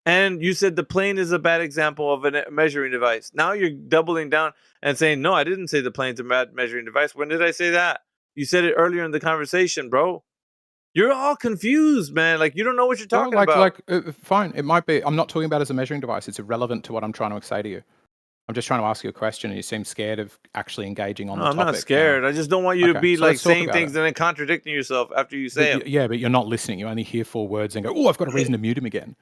And you said the plane is a bad example of a measuring device. Now you're doubling down and saying, no, I didn't say the plane's a bad measuring device. When did I say that? You said it earlier in the conversation, bro. You're all confused, man. Like, you don't know what you're talking about. Fine. It might be. I'm not talking about it as a measuring device. It's irrelevant to what I'm trying to say to you. I'm just trying to ask you a question, and you seem scared of actually engaging on No, the I'm topic. not scared. I just don't want you to Okay, be so like let's talk saying about things it. and then contradicting yourself after you say them. Yeah, but you're not listening. You only hear 4 words and go, "Oh, I've got a reason to mute him again."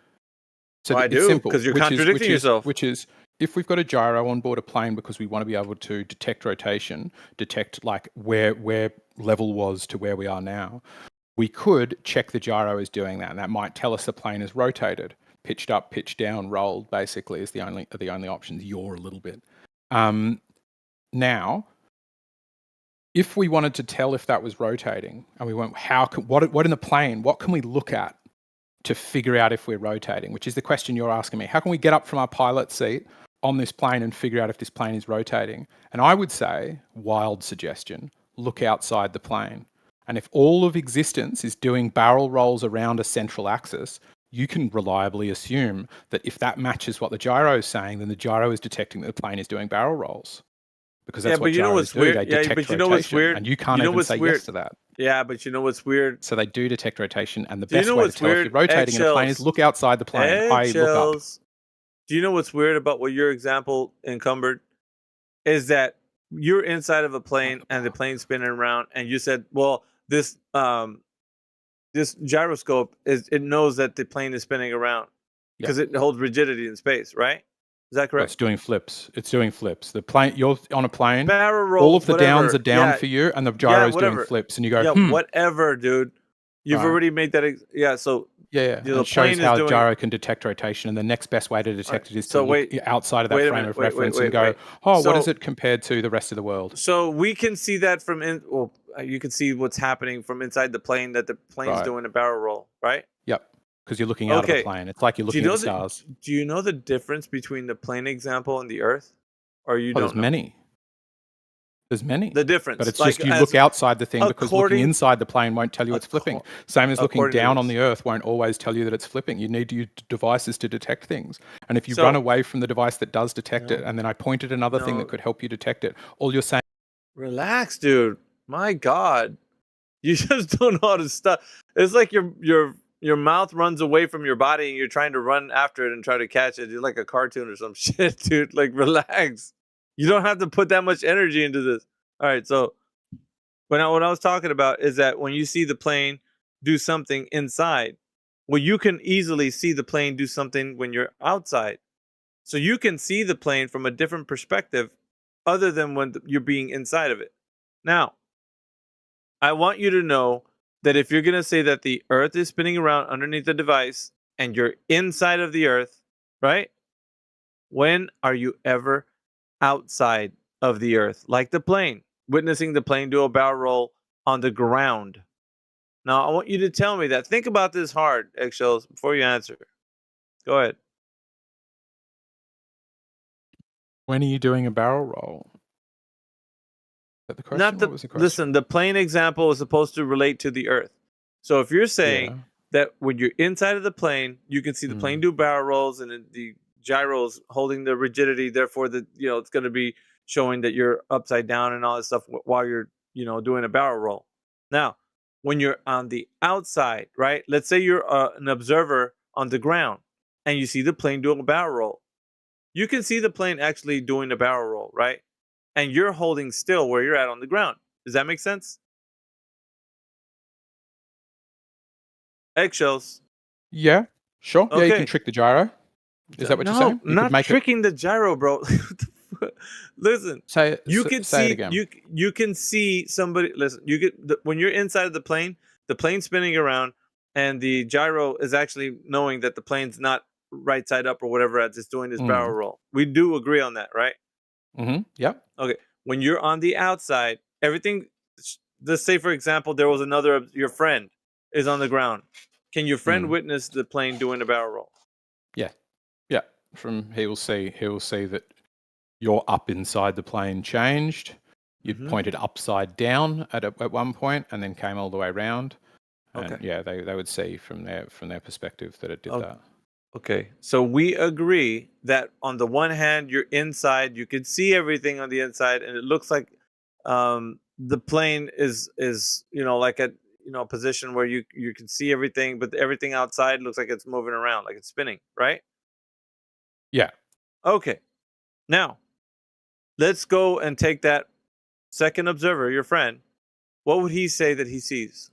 So Well, I it's do, simple, 'cause you're which is- contradicting yourself. Which is, if we've got a gyro on board a plane because we want to be able to detect rotation, detect like where level was to where we are now, we could check the gyro is doing that, and that might tell us the plane is rotated, pitched up, pitched down, rolled. Basically, is the only options. Yaw a little bit. Now, if we wanted to tell if that was rotating, and we went, what in the plane? What can we look at to figure out if we're rotating? Which is the question you're asking me. How can we get up from our pilot seat on this plane and figure out if this plane is rotating? And I would say, wild suggestion, look outside the plane. And if all of existence is doing barrel rolls around a central axis, you can reliably assume that if that matches what the gyro is saying, then the gyro is detecting that the plane is doing barrel rolls. Because that's what gyros do. They detect rotation. And you can't even say yes to that. Yeah, but you know what's weird? So they do detect rotation, and the Do you best know way to what's tell if weird? you're rotating in a plane is Eggshells. look outside the plane. I look up. Eggshells. Do you know what's weird about what your example encumbered? Is that you're inside of a plane and the plane's spinning around, and you said, well, this gyroscope it knows that the plane is spinning around because it holds rigidity in space, right? Is that correct? It's doing flips. It's doing flips. The plane, you're on a plane. Barrel rolls, all of the downs whatever. are down Yeah. for you, and the gyro's doing whatever. flips, and you go, yeah, whatever, dude. You've Right. already made that. So Yeah, the it shows plane how is doing. gyro can detect rotation, and the next best way to detect it is to So look wait, outside of that wait a frame minute, of wait, reference wait, and go, wait. oh, So- what is it compared to the rest of the world? So we can see that from well, you can see what's happening from inside the plane, that the plane's Right. doing a barrel roll, right? Yep, because you're looking out of Okay. the plane. It's like you're Do you looking at know the stars. Do you know the difference between the plane example and the Earth? Or you Oh, don't there's know? many. There's many. The difference. But it's like, just you look outside the thing because looking according- inside the plane won't tell you it's flipping. Same as looking according to down on this. the Earth won't always tell you that it's flipping. You need to use devices to detect things. And if you So- run away from the device that does detect it, and then I pointed another thing No. that could help you detect it, all you're saying. Relax, dude. My God, you just don't know how to stop. It's like your mouth runs away from your body, and you're trying to run after it and try to catch it. You're like a cartoon or some shit, dude. Like, relax. You don't have to put that much energy into this. All right, so what I was talking about is that when you see the plane do something inside, well, you can easily see the plane do something when you're outside. So you can see the plane from a different perspective other than when you're being inside of it. Now, I want you to know that if you're going to say that the Earth is spinning around underneath the device and you're inside of the Earth, right? When are you ever outside of the Earth, like the plane, witnessing the plane do a barrel roll on the ground? Now, I want you to tell me that. Think about this hard, Eggshells, before you answer. Go ahead. When are you doing a barrel roll? Is that the question? Not the, What was the question? listen, the plane example is supposed to relate to the Earth. So if you're saying Yeah. that when you're inside of the plane, you can see the plane do barrel rolls and the gyros holding the rigidity. Therefore, it's going to be showing that you're upside down and all that stuff while you're doing a barrel roll. Now, when you're on the outside, right? Let's say you're an observer on the ground and you see the plane doing a barrel roll. You can see the plane actually doing a barrel roll, right? And you're holding still where you're at on the ground. Does that make sense? Eggshells. Yeah, sure. Yeah, you Okay. can trick the gyro. Is that what you're saying? You not could make tricking the gyro, bro. What the Listen, Say you say can it see again. you can see somebody. Listen, when you're inside of the plane's spinning around, and the gyro is actually knowing that the plane's not right side up or whatever as it's doing this barrel roll. We do agree on that, right? Yep. Okay. When you're on the outside, everything. Let's say, for example, there was your friend is on the ground. Can your friend witness the plane doing a barrel roll? Yeah. Yeah. He will see that you're up inside the plane changed. You pointed upside down at one point and then came all the way around. And Okay. yeah, they would see from their perspective that it did that. Okay. So we agree that on the one hand, you're inside, you can see everything on the inside, and it looks like the plane is like at a position where you can see everything, but everything outside looks like it's moving around, like it's spinning, right? Yeah. Okay. Now, let's go and take that second observer, your friend. What would he say that he sees?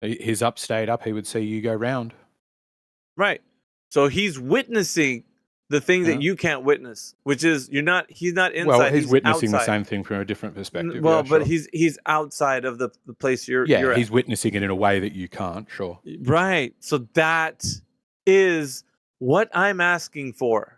His stayed up, he would see you go round. Right. So he's witnessing the thing that you can't witness, which is he's not inside. Well, he's witnessing outside. the same thing from a different perspective. Well, yeah, but sure. he's outside of the place you're he's at. witnessing it in a way that you can't, sure. Right. So that is what I'm asking for.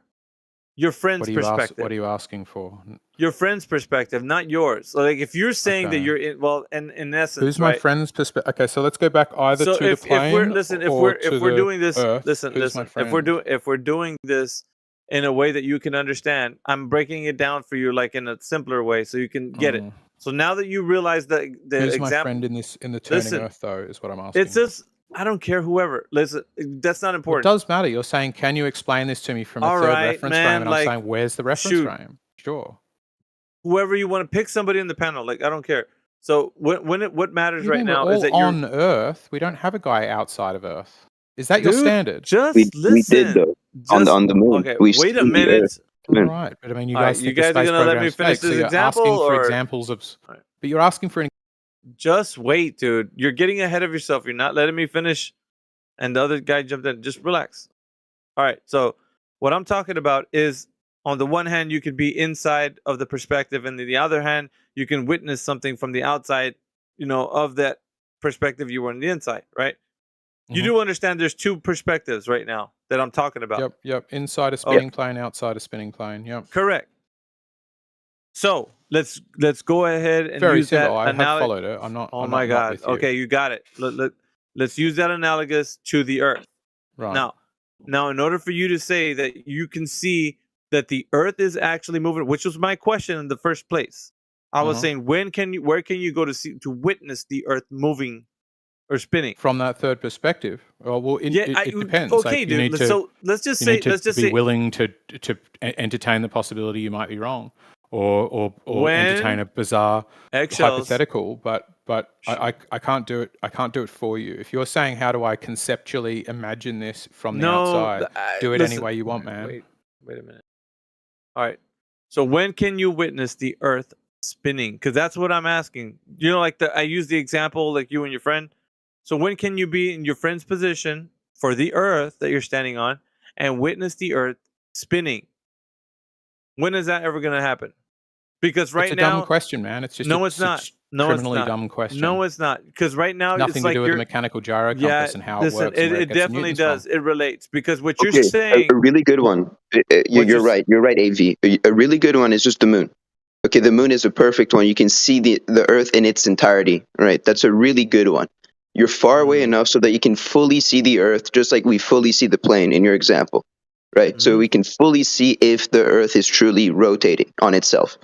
Your friend's perspective. What are you asking for? Your friend's perspective, not yours. So like if you're saying that you're in essence, who's my friend's perspective? Okay, so let's go back either to the plane if or we're doing this, Earth. listen. If we're doing this in a way that you can understand, I'm breaking it down for you like in a simpler way so you can get it. So now that you realize that who's example, my friend in the turning Earth though is what I'm asking. It's just I don't care whoever. Listen, that's not important. It does matter. You're saying, can you explain this to me from a third reference frame? And I'm saying, where's the reference frame? Sure. Whoever you want to pick, somebody in the panel. Like I don't care. So what matters right now is that you're you're on Earth. We don't have a guy outside of Earth. Is that your standard? Just listen. We did though on the moon. Okay, wait a minute. All right, but I mean, you guys are gonna let me finish this example, or examples of? But you're asking for an. Just wait, dude. You're getting ahead of yourself. You're not letting me finish. And the other guy jumped in. Just relax. All right. So what I'm talking about is, on the one hand, you could be inside of the perspective, and on the other hand, you can witness something from the outside, of that perspective you were on the inside, right? You do understand there's two perspectives right now that I'm talking about. Yep. Inside a spinning plane, outside a spinning plane. Yep. Correct. So let's go ahead and very use simple. that. I have followed it. I'm not. Oh I'm my not God. with you. Okay, you got it. Let's use that analogous to the Earth. Right. Now, in order for you to say that you can see that the Earth is actually moving, which was my question in the first place, I was saying, where can you go to witness the Earth moving or spinning from that third perspective? Well, it depends. Okay, dude. So let's just say, be willing to entertain the possibility you might be wrong, or entertain a bizarre hypothetical. But I can't do it. I can't do it for you. If you're saying, how do I conceptually imagine this from the outside? Do it any way you want, man. Wait a minute. All right. So when can you witness the Earth spinning? Because that's what I'm asking. I use the example like you and your friend. So when can you be in your friend's position for the Earth that you're standing on and witness the Earth spinning? When is that ever going to happen? Because right now, it's a dumb question, man. It's just it's not. No, it's not. Dumb question. No, it's not. Because right now, nothing it's to like do with the mechanical gyro compass and how it works. It definitely does. It relates because what you're saying. A really good one. You're right. You're right, AV. A really good one is just the moon. Okay, the moon is a perfect one. You can see the Earth in its entirety. Right. That's a really good one. You're far away enough so that you can fully see the Earth, just like we fully see the plane in your example. Right. So we can fully see if the Earth is truly rotating on itself.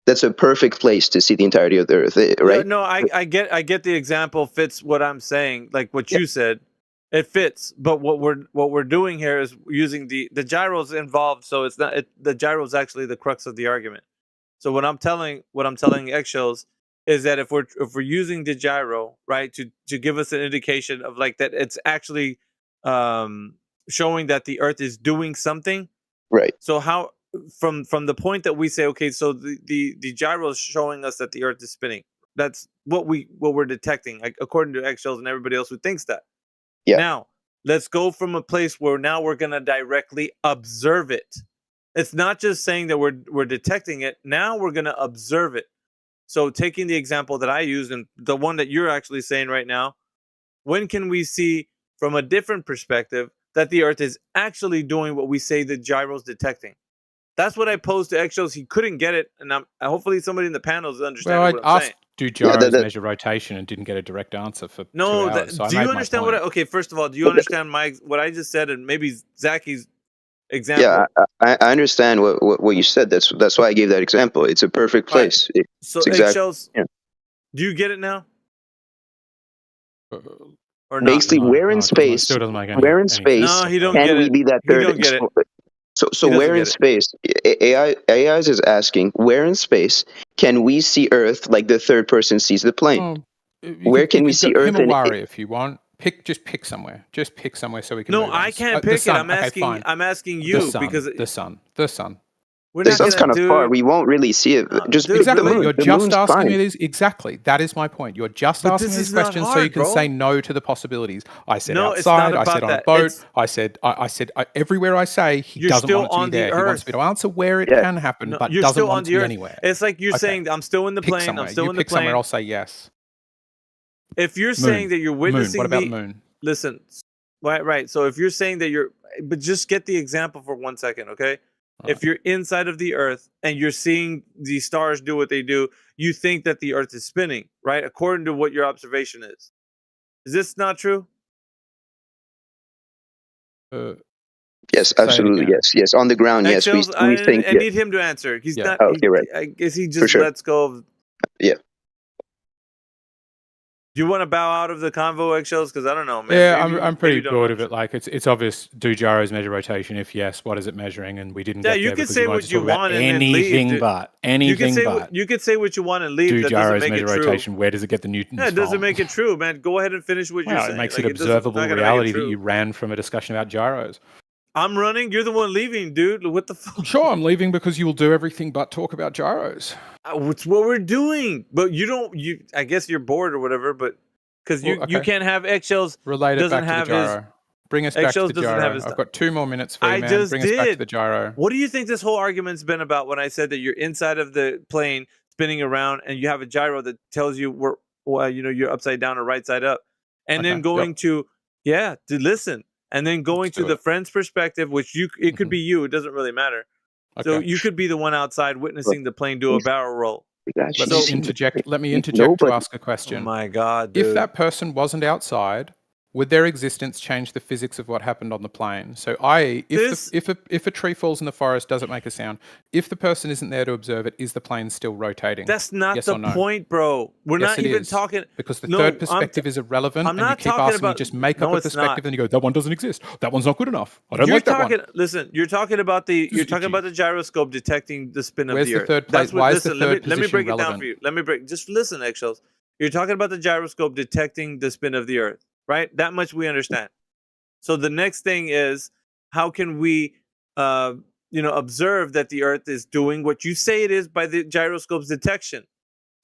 That's a perfect place to see the entirety of the Earth, right? No, I get the example fits what I'm saying, like what you said. It fits, but what we're doing here is using the gyros involved, so it's not the gyro is actually the crux of the argument. So what I'm telling Eggshells is that if we're using the gyro, right, to give us an indication of like that it's actually showing that the Earth is doing something, right? So how from the point that we say, okay, so the gyro is showing us that the Earth is spinning. That's what we're detecting, like, according to Eggshells and everybody else who thinks that. Yeah. Now let's go from a place where now we're gonna directly observe it. It's not just saying that we're detecting it. Now we're going to observe it. So taking the example that I used and the one that you're actually saying right now, when can we see from a different perspective that the Earth is actually doing what we say the gyro's detecting? That's what I posed to Eggshells. He couldn't get it, and hopefully somebody in the panel is understanding Well, what I I'm saying. asked, do gyros measure rotation and didn't get a direct answer for 2 hours. So do I you made understand my what? Okay, first of all, do you understand what I just said, and maybe Zacky's example? Yeah, I understand what you said. That's why I gave that example. It's a perfect place. So It's exactly. Eggshells, Yeah. do you get it now? Or not? Basically, where in space? Still doesn't make Where in any space? No, he don't can get we it. be that He third? don't get it. So where in space? AI is asking, where in space can we see Earth like the third person sees the plane? Where can we see Earth? Himawari, if you want, just pick somewhere. Just pick somewhere so we can. No, move on. I can't The pick it. sun. I'm Okay, asking. fine. I'm asking The you sun, because the sun. We're The not sun's gonna kind of far. We won't really see it. Just pick exactly. the moon. You're The just moon's asking fine. me this. Exactly. That is my point. You're just But asking this me this is not question so hard, you can bro. say no to the possibilities. I said No, it's not outside. I said about on a that. boat. It's- I said everywhere I say he You're doesn't still want it to on be the there. He wants me Earth. to answer where it Yeah. can happen, No, but you're doesn't still want on it the to be Earth. anywhere. It's like you're Okay. saying I'm still in the Pick plane. somewhere. I'm still You in the pick somewhere. plane. I'll say yes. If you're saying that you're witnessing Moon. What about the the moon? listen, right. So if you're saying that but just get the example for 1 second, okay? If you're inside of the Earth and you're seeing the stars do what they do, you think that the Earth is spinning, right? According to what your observation is. Is this not true? Yes, absolutely. Yes. On the ground, yes. We Eggshells, I think. I need him to answer. He's not. Oh, you're right. I guess he For just sure. lets go of. Yeah. Do you want to bow out of the convo, Eggshells? Because I don't know, man. Yeah, Maybe- I'm pretty maybe don't bored of it. Like it's obvious. Do gyros measure rotation? If yes, what is it measuring? And we didn't Yeah, get you there can because say you wanted what to you talk about want and then leave, anything dude. but You anything can say but. you can say what you want and leave. Do That doesn't gyros make measure it true. rotation? Where does it get the newtons Yeah, it doesn't from? make it true, man. Go ahead and finish what you're Well, saying. it makes Like, it doesn't- observable not gonna make it reality that true. you ran from a discussion about gyros. I'm running. You're the one leaving, dude. What the fuck? Sure, I'm leaving because you will do everything but talk about gyros. It's what we're doing, but you don't. You, I guess you're bored or whatever, but because you Well, you okay. can't have Eggshells. Relate it doesn't back to have the his. gyro. Bring us back to Eggshells the doesn't have gyro. his. I've got 2 more minutes for you, I man. just Bring us back to did. the gyro. What do you think this whole argument's been about when I said that you're inside of the plane spinning around and you have a gyro that tells you you're upside down or right side up, and then Okay, going to listen, and then going to do the it. friend's perspective, which it could be you. It doesn't really matter. So Okay. you could be the one outside witnessing the plane do a barrel roll. Let me interject to Nobody- ask a question. Oh my God, dude. If that person wasn't outside, would their existence change the physics of what happened on the plane? So, if a tree falls in the forest, does it make a sound? If the person isn't there to observe it, is the plane still rotating? That's not Yes the or no? point, bro. We're Yes, not it even is. talking Because the No, third I'm perspective is irrelevant, I'm and you not keep talking asking me about- just make No, up a it's perspective, not. and you go, that one doesn't exist. That one's not good enough. I don't You're like that talking. one. Listen, you're talking about the gyroscope detecting the spin Where's of the the Earth. third plate? That's what. Why is the Listen, third let me position break it down relevant? for you. Just listen, Eggshells. You're talking about the gyroscope detecting the spin of the Earth, right? That much we understand. So the next thing is, how can we, observe that the Earth is doing what you say it is by the gyroscope's detection?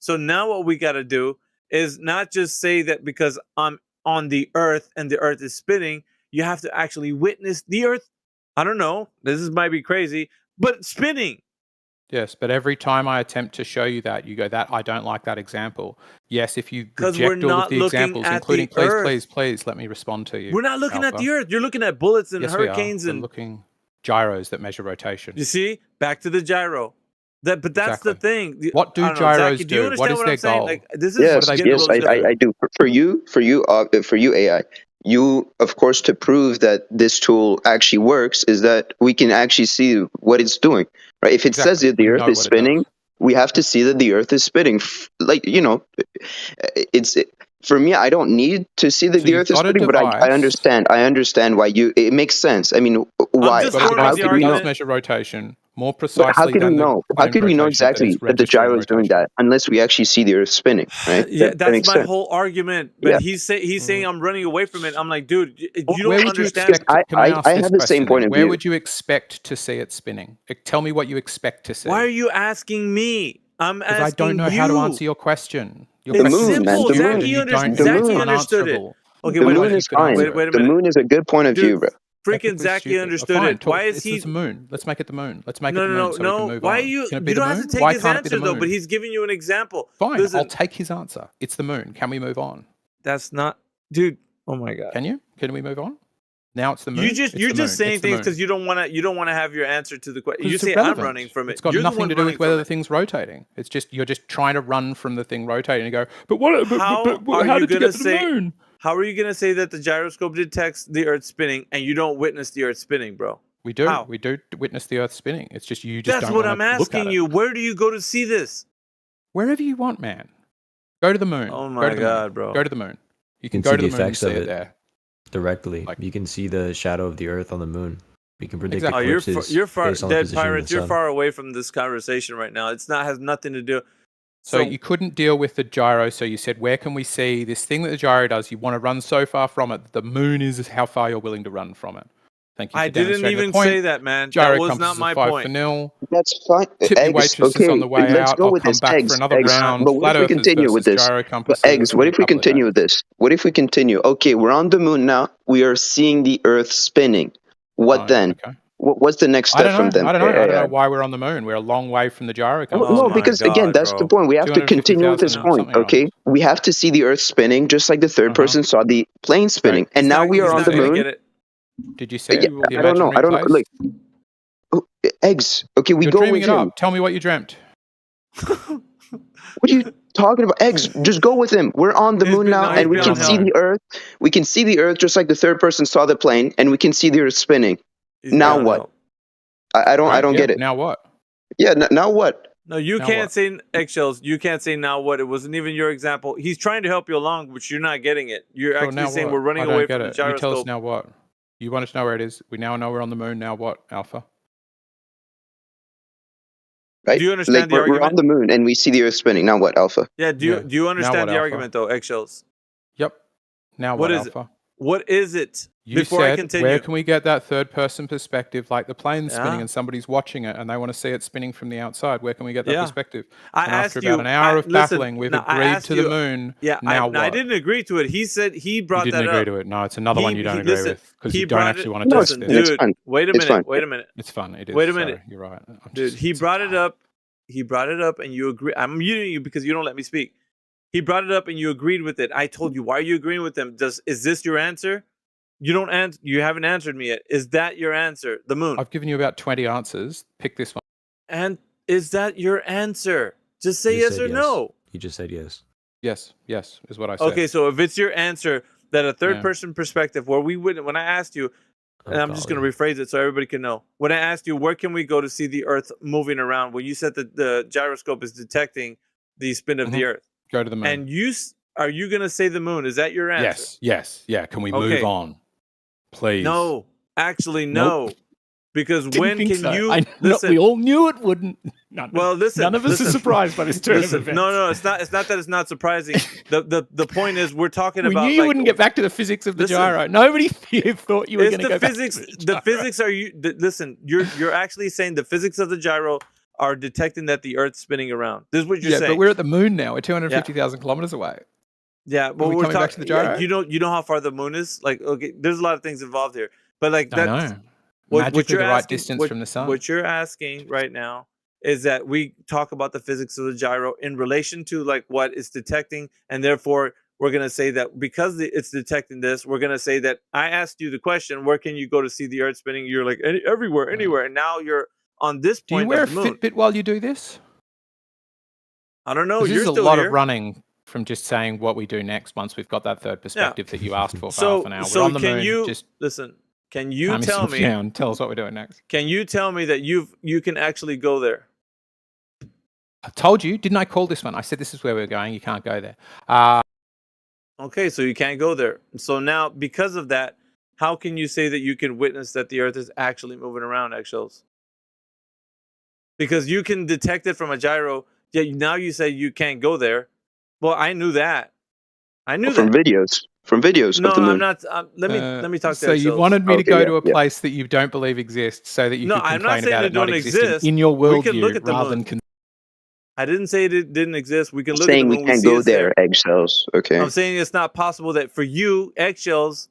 So now what we got to do is not just say that because I'm on the Earth and the Earth is spinning, you have to actually witness the Earth. I don't know. Might be crazy, but spinning. Yes, but every time I attempt to show you that, you go, that I don't like that example. Yes, if you 'Cause we're reject all not of the looking examples, at the including Earth. please, let me respond to you. We're not looking at Alpha. the Earth. You're looking at bullets and Yes, hurricanes we are. and We're looking gyros that measure rotation. you see, back to the gyro. But that's the thing. What do I don't know, gyros Zachy, do? you What understand is what their I'm saying? goal? Like this is Yes, getting yes, really different. I do. For you, AI. You, of course, to prove that this tool actually works is that we can actually see what it's doing, right? If it says that the We Earth know is what it spinning, we have to see that the Earth is spinning. For me, I don't need to see that So the you've Earth is got a spinning, but I device. understand. I understand why it makes sense. I mean, why? just Got a forming device the that argument. does measure rotation more But precisely how can we than know? the How plane can we know rotation that exactly is that the registering gyro is doing rotation. that unless we actually see the Earth spinning, right? Yeah, That that's makes my sense. whole argument. But Yeah. he's saying I'm running away from it. I'm like, dude, you Where don't would you understand. expect? Can I ask I this have the question? same point then? of Where view. would you expect to see it spinning? Tell me what you expect to see. Why are you asking me? I'm Because asking I don't know you. how to answer your question. Your It's question is simple. The stupid moon. and you don't. Zachy it's understood it. unanswerable. Okay, The wait a moon minute. is fine. Wait a The minute. moon is a good point of view, Dude, bro. freaking ethically Zachy stupid. understood Fine, it. Why is it's he? the moon. Let's make it the moon. Let's make No, it the no, moon no, so we can no. move Why on. are you? Can it be You the don't have moon? to take Why his can't it be answer the though. moon? But he's giving you an example. Fine, Listen, I'll take his answer. It's the moon. Can we move on? that's not, dude. Oh my god. Can you? Can we move on? Now it's the moon. You're just It's the moon. saying It's the things moon. because you don't want to have your answer to the question. 'Cause You it's say I'm irrelevant. running from it. It's got You're the nothing one to do running with whether from the it. thing's rotating. It's just you're just trying to run from the thing rotating and go. But what? How But are how you did you gonna get to say? the moon? How are you gonna say that the gyroscope detects the Earth spinning and you don't witness the Earth spinning, bro? We do. How? We do witness the Earth spinning. It's just you just That's don't what want I'm to look at asking it. you. Where do you go to see this? Wherever you want, man. Go to the moon. Oh Go my to the god, moon. bro. Go to the moon. You can You go see to the the moon and effects see of it it there. directly. Like- You can see the shadow of the Earth on the moon. We can predict Exactly. Oh, eclipses you're far, based on the dead position of pirates. the You're sun. far away from this conversation right now. It's not has nothing to do. So you couldn't deal with the gyro. So you said, where can we see this thing that the gyro does? You want to run so far from it. The moon is how far you're willing to run from it. Thank you. I for didn't demonstrating the even point. say that, man. Gyro That was compasses not my a 5 point. for nil. That's fine. Tip your Eggs. waitresses Okay, on the way let's out. go I'll with come this. back Eggs. for another Eggs. round. But what Flat if we earthers continue with versus this? gyro But compasses. eggs. What in a if we couple of continue days. with this? What if we continue? Okay, we're on the moon now. We are seeing the Earth spinning. What Fine. then? Okay. What's the next I step don't from know. them? I don't know. I don't know why we're on the moon. We're a long way from the gyro Well, compass. Oh no, my because again, god, that's the bro. point. We have to continue with this 250,000 point, something okay? around. We have to see the Earth spinning, just like the third person saw the plane spinning. Great. And He's now not, we are he's on not the gonna moon. get it. Did you see Yeah, it? The I don't know. imaginary I don't know. place? Like, eggs. Okay, we You're go dreaming with it him. up. Tell me what you dreamt. What are you talking about? Eggs, just go with him. We're on the moon now, he's and we can beyond see help. the Earth. We can see the Earth just like the third person saw the plane, and we can see the Earth spinning. He's Now beyond what? help. I don't Right? get it. Now what? Yeah, now what? No, you Now can't what? say eggshells. You can't say now what. It wasn't even your example. He's trying to help you along, but you're not getting it. You're So actually now saying what? we're running I don't away get from the it. You tell us gyroscope. now what? You wanted to know where it is. We now know we're on the moon. Now what, Alpha? Right? Do you understand Like the we're on argument? the moon, and we see the Earth spinning. Now what, Alpha? Yeah. Do Yeah. you Now understand what, the Alpha? argument though, eggshells? Yep. Now What what, is it? Alpha? What is it? You Before I said, continue. where can we get that third person perspective like the plane's spinning Yeah. and somebody's watching it and they want to see it spinning from the outside? Where can we get that Yeah. perspective? I And after asked about you. an hour of listen. baffling, we've No, I agreed asked to the you. moon. Yeah. Now I what? didn't agree to it. He said he You brought didn't that agree up. to it. No, it's another one you don't agree Listen. with because He you don't brought actually it. want to No, test Listen, this. it's dude. fun. Wait a It's minute. fun. Wait a minute. It's fun. It is. Wait a Sorry, minute. you're right. I'm Dude, just, he it's brought it fun. up. He brought it up, and you agree. I'm muting you because you don't let me speak. He brought it up, and you agreed with it. I told you, why are you agreeing with him? Is this your answer? You don't answer. You haven't answered me yet. Is that your answer? The moon. I've given you about 20 answers. Pick this one. And is that your answer? Just say You yes said or no. You just said yes. Yes, yes, is what I said. Okay, so if it's your answer that a third Yeah. person perspective, where we would, when I asked you, and I'm just going to rephrase it so everybody can know. When I asked you, where can we go to see the Earth moving around? When you said that the gyroscope is detecting the spin of the Earth, Go to the moon. and are you going to say the moon? Is that your answer? Yes, yes, yeah. Can we Okay. move on, please? No, actually, Nope. no. Because Didn't when think can so. you we all knew it wouldn't. Well, listen. None of us listen, are surprised by this turn listen, of events. No, it's not. It's not that it's not surprising. The point is, we're talking We about. knew you like, wouldn't get back to the physics of the listen, gyro. Nobody thought you were It's going to the go physics. back to the The gyro. physics are you. Listen, you're actually saying the physics of the gyro are detecting that the Earth's spinning around. This is what you're Yeah, saying. but we're at the moon now. We're 250,000 kilometers away. Yeah, but we we're coming back to talking. the gyro? You know how far the moon is. Like, okay, there's a lot of things involved here. But like I that. know. What Magically you're the right asking, distance from the sun. What you're asking right now is that we talk about the physics of the gyro in relation to like what it's detecting, and therefore we're going to say that because it's detecting this, we're going to say that I asked you the question, where can you go to see the Earth spinning? You're like everywhere, anywhere, and now you're on this Do you point wear a of the moon. Fitbit while you do this? I don't know. 'Cause You're this is still a lot here. of running from just saying what we do next once we've got that third perspective that you asked for half an hour. So we're on the can moon. you Just listen? Can you calm tell yourself me? down. Tell us what we're doing next. Can you tell me that you can actually go there? I told you, didn't I call this one? I said this is where we're going. You can't go there. Okay, so you can't go there. So now, because of that, how can you say that you can witness that the Earth is actually moving around, eggshells? Because you can detect it from a gyro, yet now you say you can't go there. Well, I knew that. I knew From that. videos. From videos No, of the moon. I'm not. Let me talk to So you eggshells. wanted me to Okay, go yeah, to a yeah. place that you don't believe exists so that you No, could I'm not complain saying about it it not don't existing exist. in your We can look worldview at the rather moon. than... I didn't say it didn't exist. We can look Saying at the we moon. can't see go it's there, eggshells. Okay. I'm saying it's not possible that for you, eggshells,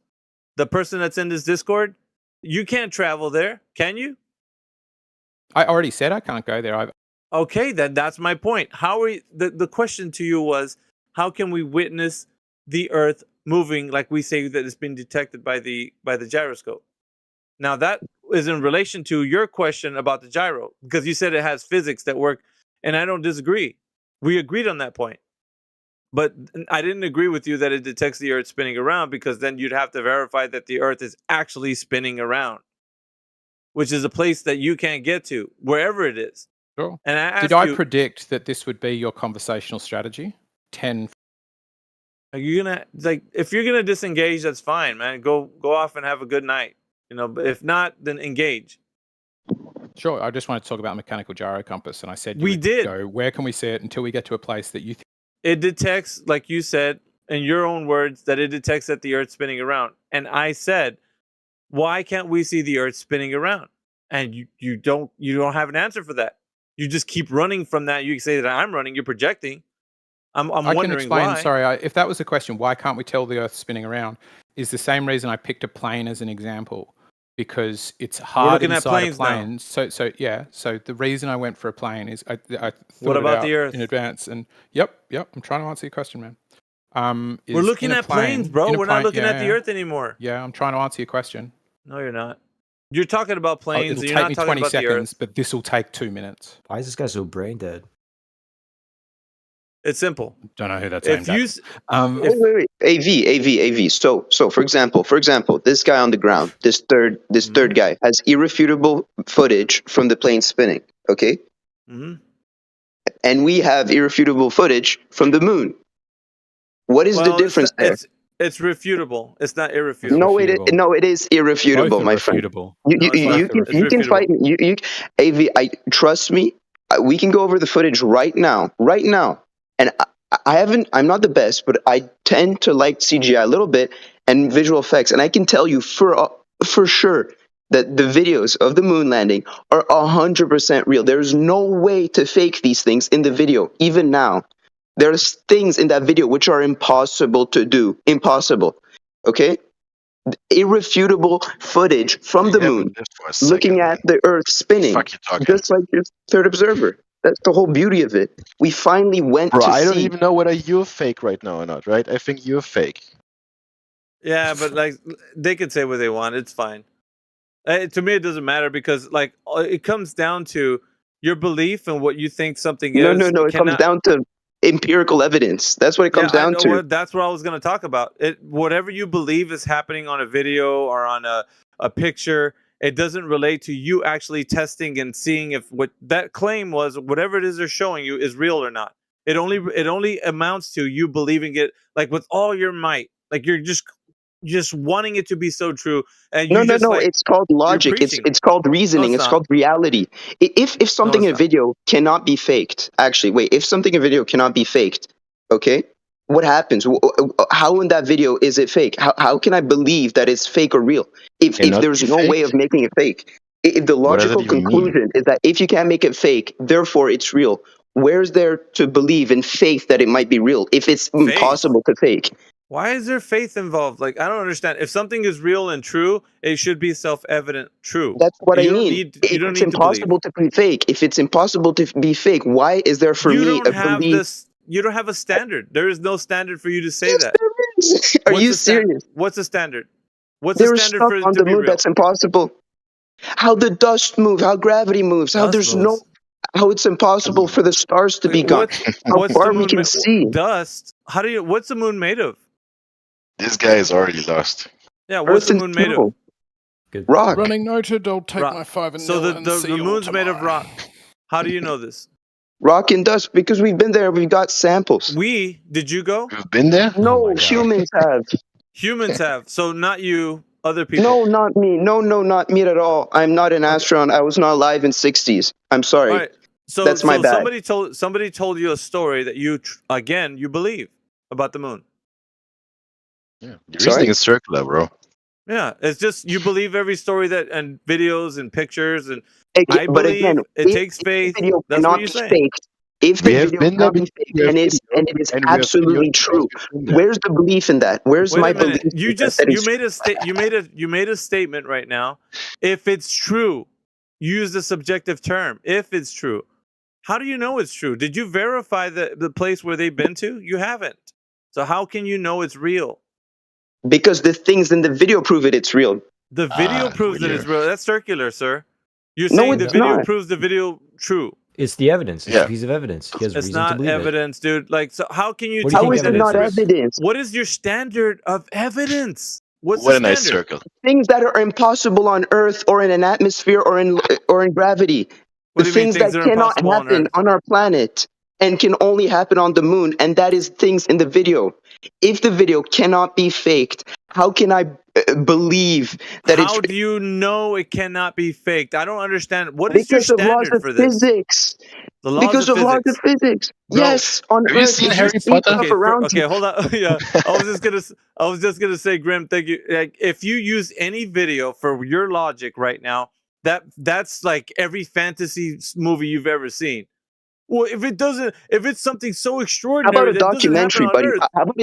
the person that's in this Discord, You can't travel there, can you? I already said I can't go there. Okay, then that's my point. How are the question to you was, how can we witness the Earth moving like we say that it's been detected by the gyroscope? Now that is in relation to your question about the gyro, because you said it has physics that work, and I don't disagree. We agreed on that point. But I didn't agree with you that it detects the Earth spinning around, because then you'd have to verify that the Earth is actually spinning around, which is a place that you can't get to, wherever it is. Sure. And Did I predict that this would be your conversational strategy? 10. Are you gonna, like, if you're gonna disengage, that's fine, man. Go off and have a good night. You know, but if not, then engage. Sure. I just wanted to talk about mechanical gyro compass, and I said We did. go, where can we see it until we get to a place that you think It detects, like you said in your own words, that it detects that the Earth's spinning around. And I said, why can't we see the Earth spinning around? And you don't have an answer for that. You just keep running from that. You say that I'm running. You're projecting. I'm I can wondering explain. why. Sorry, if that was the question, why can't we tell the Earth's spinning around? Is the same reason I picked a plane as an example, because it's hard looking at inside planes a plane. So yeah. So the reason I went for a plane is I thought What about it out the Earth? in advance. And yep. I'm trying to answer your question, man. We're is looking in a at planes, plane- bro. in a We're not plane- looking at yeah, the Earth anymore. Yeah, I'm trying to answer your question. No, you're not. You're talking about planes. It'll and you're take not me talking 20 about the Earth. seconds, but this will take 2 minutes. Why is this guy so brain dead? It's simple. Don't know who that's If aimed you, at. s- Wait. AV. So for example, this guy on the ground, this third guy has irrefutable footage from the plane spinning. Okay, Mhm. and we have irrefutable footage from the moon. What is the Well, difference there? It's refutable. It's not irrefutable. No, it is irrefutable, Both are my friend. refutable. You, No, it's you, not. you can It's you can refutable. fight me. AV, trust me. We can go over the footage right now, and I'm not the best, but I tend to like CGI a little bit and visual effects, and I can tell you for sure that the videos of the moon landing are 100% real. There is no way to fake these things in the video, even now. There's things in that video which are impossible to do. Impossible. Okay? Irrefutable footage from the moon, looking at the Earth spinning, just like your third observer. That's the whole beauty of it. We finally went Bro, to I see. don't even know whether you're fake right now or not, right? I think you're fake. Yeah, but like they can say what they want. It's fine. To me, it doesn't matter, because like it comes down to your belief and what you think something No. is. It comes down to empirical evidence. That's what it comes down to. That's what I was going to talk about. Whatever you believe is happening on a video or on a picture, it doesn't relate to you actually testing and seeing if what that claim was, whatever it is they're showing you, is real or not. It only amounts to you believing it like with all your might, like you're just wanting it to be so true. And you No. like, It's called logic. preaching. It's called reasoning. No, it's it's called reality. If something it's in a video cannot be faked, actually, wait. If something in a video cannot be faked, okay, what happens? How in that video is it fake? How can I believe that it's fake or real if Cannot there's be no way faked? of making it fake? If the What does it logical even mean? conclusion is that if you can't make it fake, therefore it's real. Where's there to believe in faith that it might be real if it's impossible to fake? Why is there faith involved? Like, I don't understand. If something is real and true, it should be self-evident true. That's what you I don't mean. Need, If you don't it's need to believe. impossible to be fake, if it's impossible to be fake, why is there for You me don't a have belief? this. You don't have a standard. There is no standard for you to say that. Are What's you the stan- serious? What's the standard? What's There the is standard stuff for it on to the be moon real? that's impossible. How the dust moves, how gravity moves, how there's no, how it's impossible for the stars to be gone. How What's the far we moon can made? see. Dust. What's the moon made of? This guy is already lost. Yeah, what's Earth the and moon made of? snow. Rock. Running noted, I'll take Rock. my 5 and So nil and see the you all moon's made of tomorrow. rock. How do you know this? Rock and dust, because we've been there, we've got samples. Did you go? You've been there? No, humans have. Humans have. So not you, other people. No, not me. No, not me at all. I'm not an astronaut. I was not alive in 60s. I'm sorry. All right. So That's my bad. somebody told you a story that you believe about the moon. Yeah, the reasoning is circular, bro. Yeah, it's just you believe every story that and videos and pictures and But I believe again, it if takes faith. the video That's cannot what you're be saying. faked, If the We have video been there cannot be because fake we have and video, it is and we have video absolutely because true, we've been there. where's the belief in that? Where's Wait my a minute. belief You in just that you is made a you made a statement right now. If it's true, use the subjective term. If it's true. How do you know it's true? Did you verify the place where they've been to? You haven't. So how can you know it's real? because the things in the video prove it's real. The video proves that it's real. That's circular, sir. You're No, saying the it's video not. proves the video true. It's the evidence. It's Yeah. a piece of evidence. He has It's reason to not believe it. evidence, dude. Like, so how can you What do you tell How me think is it that it's not evidence real? is? evidence? What is your standard of evidence? What's What the a nice standard? circle. Things that are impossible on Earth or in an atmosphere or in gravity. What The do you mean things things that that are cannot impossible on happen Earth? on our planet and can only happen on the moon, and that is things in the video. If the video cannot be faked, how can I believe that it's How do you know it cannot be faked? I don't understand. What is your because of laws standard of for this? physics? The laws Because of of laws of physics. physics. Bro, Yes, on Have you Earth, seen if you Harry see Potter? stuff around okay, you, hold on. Yeah, I was just gonna say, Grim, thank you. Like, if you use any video for your logic right now, that's like every fantasy movie you've ever seen. Well, if it's something so how extraordinary about a that doesn't happen documentary, on buddy? Earth, How about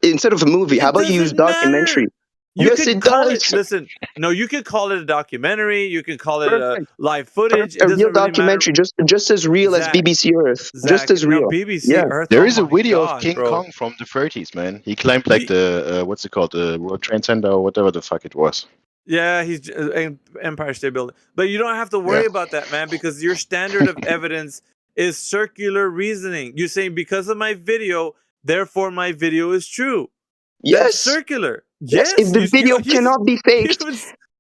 instead of a movie, how it about you use doesn't documentary? matter. You Yes, could it call it. does. Listen, no, you could call it a documentary. You can call it a Perfect. live footage. It A real doesn't really matter. documentary, just as real as Zach, BBC Earth. Just Zach, as no, real. BBC Yeah. Earth. There Oh is a my video of God, King bro. Kong from the 30s, man. He climbed like the what's it called, the World Trade Center or whatever the fuck it was. Yeah, he's Empire State Building. But you don't have to worry Yeah. about that, man, because your standard of evidence is circular reasoning. You're saying because of my video, therefore my video is true. That's Yes. circular. Yes. If the video cannot be faked,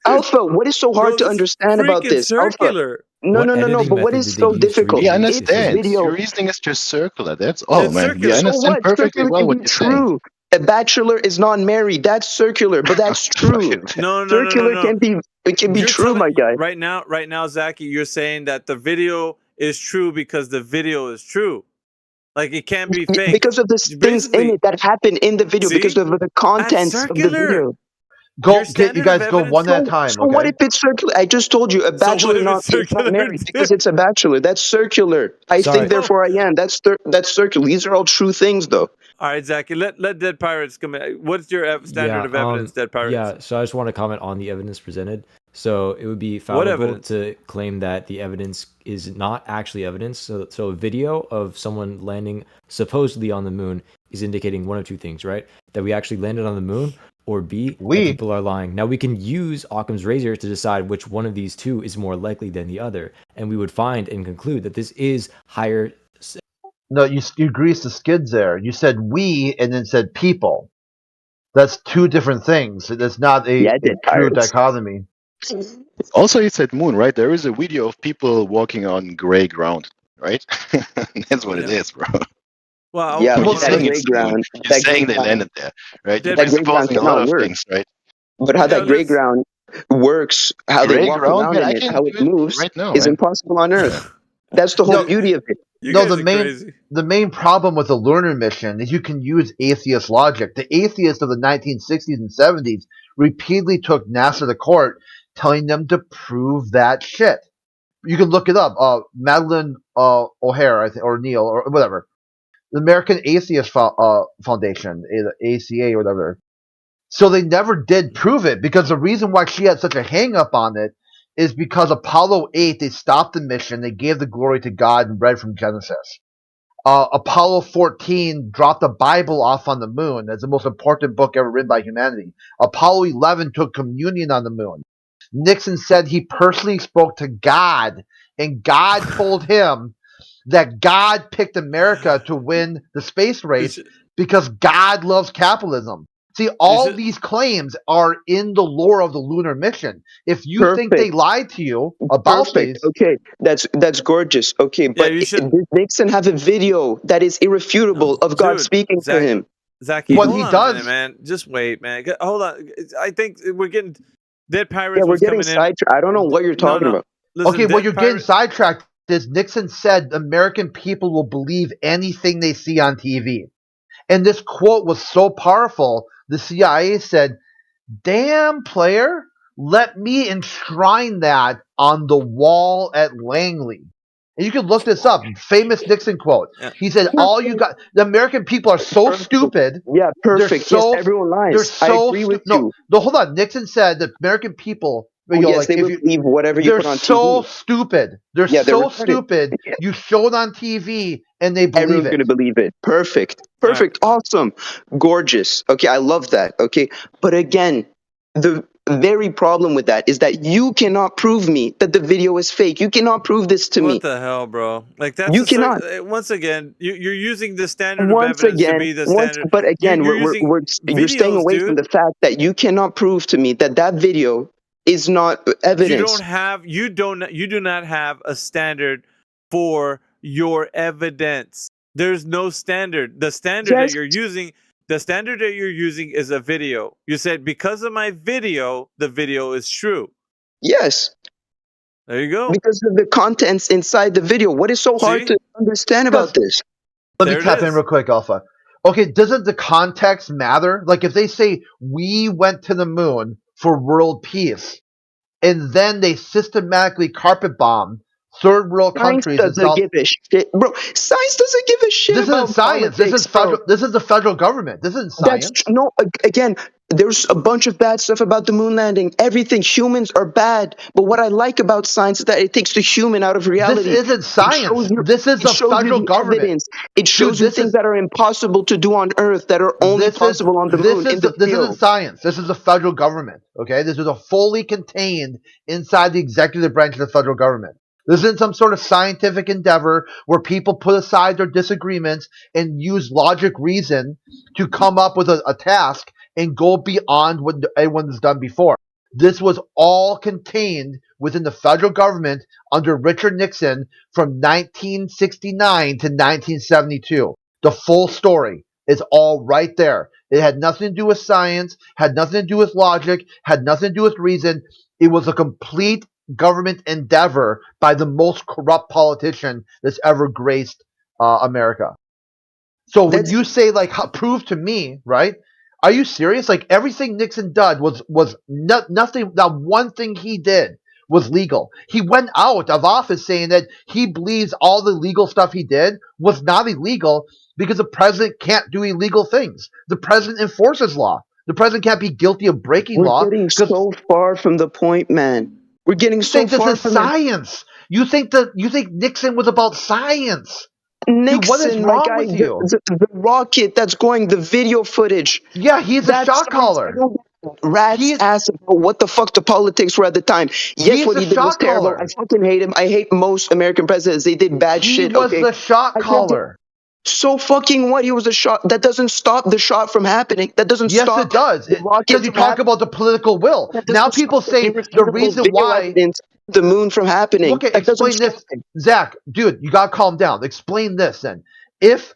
Alpha, what is so hard to understand about freaking this? Alpha. circular. No, What no, no, no. editing But what method is did they so use to difficult? We reproduce If the understand. video, Your reasoning is just circular. That's all, It's man. We circular. so understand what? perfectly Circular well can what be you're saying. true. A bachelor is not married. That's circular, but that's true. Fucking No. Circular can be You're true, telling my guy. right now, Zachy, you're saying that the video is true because the video is true. Like it can't be faked. Because of the things in it that happen in the video, because See? of the That's contents of the circular. video. Go, Your standard you guys of go evidence- one at a time, So what okay? if it's circular? I just told you a So what bachelor if not, it's is not circular, married dude? because it's a bachelor. That's circular. I Sorry. think, therefore I am. That's circular. These are all true things, though. All right, Zachy, let Dead Pirates come in. What's your standard of evidence, Dead Pirates? Yeah, so I just want to comment on the evidence presented. So it would be What fallible evidence? to claim that the evidence is not actually evidence. So a video of someone landing supposedly on the moon is indicating one of two things, right? That we actually landed on the moon, or B, that people are lying. Now we can use Occam's razor to decide which one of these two is more likely than the other, and we would find and conclude that this is higher. No, you greased the skids there. You said we and then said people. That's two different things. That's not a true dichotomy. Also, you said moon, right? There is a video of people walking on gray ground, right? That's what it is, bro. Well, Yeah, You're but saying that it's gray moon. ground, You're saying they landed there, right? You're that gray ground presupposing a lot cannot of work. things, right? But how that gray ground works, how they Gray walk ground, around man, in I it, can how do it it moves, right now, is man. impossible on Earth. That's the whole beauty of it. The main problem with the lunar mission is you can use atheist logic. The atheists of the 1960s and 70s repeatedly took NASA to court, telling them to prove that shit. You can look it up. Madeline O'Hare, I think, or Neil, or whatever. The American Atheist Foundation, ACA or whatever. So they never did prove it, because the reason why she had such a hang up on it is because Apollo 8, they stopped the mission, they gave the glory to God and read from Genesis. Apollo 14 dropped the Bible off on the moon. That's the most important book ever written by humanity. Apollo 11 took communion on the moon. Nixon said he personally spoke to God, and God told him that God picked America to win the space race because God loves capitalism. See, all these claims are in the lore of the lunar mission. If you think they lied to you about these, Okay, that's gorgeous. Okay, but did Nixon have a video that is irrefutable of God speaking to him? Zachy, hold on a minute, man. Just wait, man. Hold on. I think we're getting Dead Pirates. Yeah, we're was getting coming in. sidetracked. I don't know what you're talking about. Listen, okay, what Dead you're getting sidetracked is Nixon said American people will believe anything they see on TV. And this quote was so powerful, the CIA said, "Damn, player, let me enshrine that on the wall at Langley." And you can look this up. Famous Nixon quote. He said, "All you got, the American people are so stupid. Yeah, perfect. They're Yes, so, everyone they're lies. I so agree with no, you. no. Hold on. Nixon said that American people, Oh, you know, yes, like they if would you, believe whatever you they're put on so TV. stupid. They're Yeah, they're so retarded. stupid. You show it on TV and they believe Everyone's it. going to believe it. Perfect. Perfect. Awesome. Gorgeous. Okay, I love that. Okay. But again, the very problem with that is that you cannot prove me that the video is fake. You cannot prove this to me. What the hell, bro? Like that's You cannot. once again, you're using the standard of Once evidence to again, be the standard. but again, You're using you're staying videos, away from dude. the fact that you cannot prove to me that that video is not evidence. You do not have a standard for your evidence. There's no standard. The standard Yes. that you're using, is a video. You said because of my video, the video is true. Yes. There you go. Because of the contents inside the video. What is so hard to understand about this? Let me tap in real quick, Alpha. Okay, doesn't the context matter? Like if they say we went to the moon for world peace, and then they systematically carpet bomb third world Science countries in doesn't South. give a shit, bro. Science doesn't give a shit This about isn't science. politics, This is bro. federal. This is the federal government. This isn't science. No. Again, there's a bunch of bad stuff about the moon landing. Everything. Humans are bad. But what I like about science is that it takes the human out of reality. This isn't science. This is the federal government. Evidence. It shows you things that are impossible to do on Earth that are only possible on the moon. This isn't science. This is the federal government. Okay, this is a fully contained inside the executive branch of the federal government. This isn't some sort of scientific endeavor where people put aside their disagreements and use logic reason to come up with a task and go beyond what everyone's done before. This was all contained within the federal government under Richard Nixon from 1969 to 1972. The full story is all right there. It had nothing to do with science, had nothing to do with logic, had nothing to do with reason. It was a complete government endeavor by the most corrupt politician that's ever graced America. So when you say like prove to me, right? Are you serious? Like everything Nixon did was nothing. Not one thing he did was legal. He went out of office saying that he believes all the legal stuff he did was not illegal because the president can't do illegal things. The president enforces law. The president can't be guilty of breaking law. We're getting so far from the point, man. We're getting so far this is from science. You think Nixon was about science? Nixon, Dude, what is wrong with you? The rocket that's going, the video footage. Yeah, he's a shot caller. Rat's ass about what the fuck the politics were at the time. Yes, what he did was terrible. I fucking hate him. I hate most American presidents. They did bad shit. He was the shot caller. So fucking what? He was a shot. That doesn't stop the shot from happening. That doesn't stop. Yes, it does. Because you talk about the political will. Now people say the reason why the moon from happening. Okay, explain this, Zach. Dude, you gotta calm down. Explain this then. If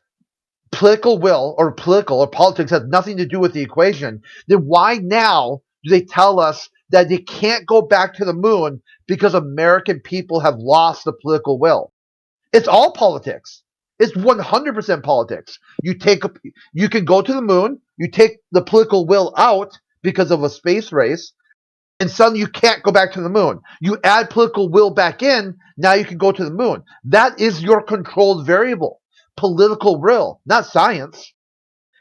political will or politics has nothing to do with the equation, then why now do they tell us that they can't go back to the moon because American people have lost the political will? It's all politics. It's 100% politics. You can go to the moon, you take the political will out because of a space race, and suddenly you can't go back to the moon. You add political will back in, now you can go to the moon. That is your controlled variable. Political will, not science.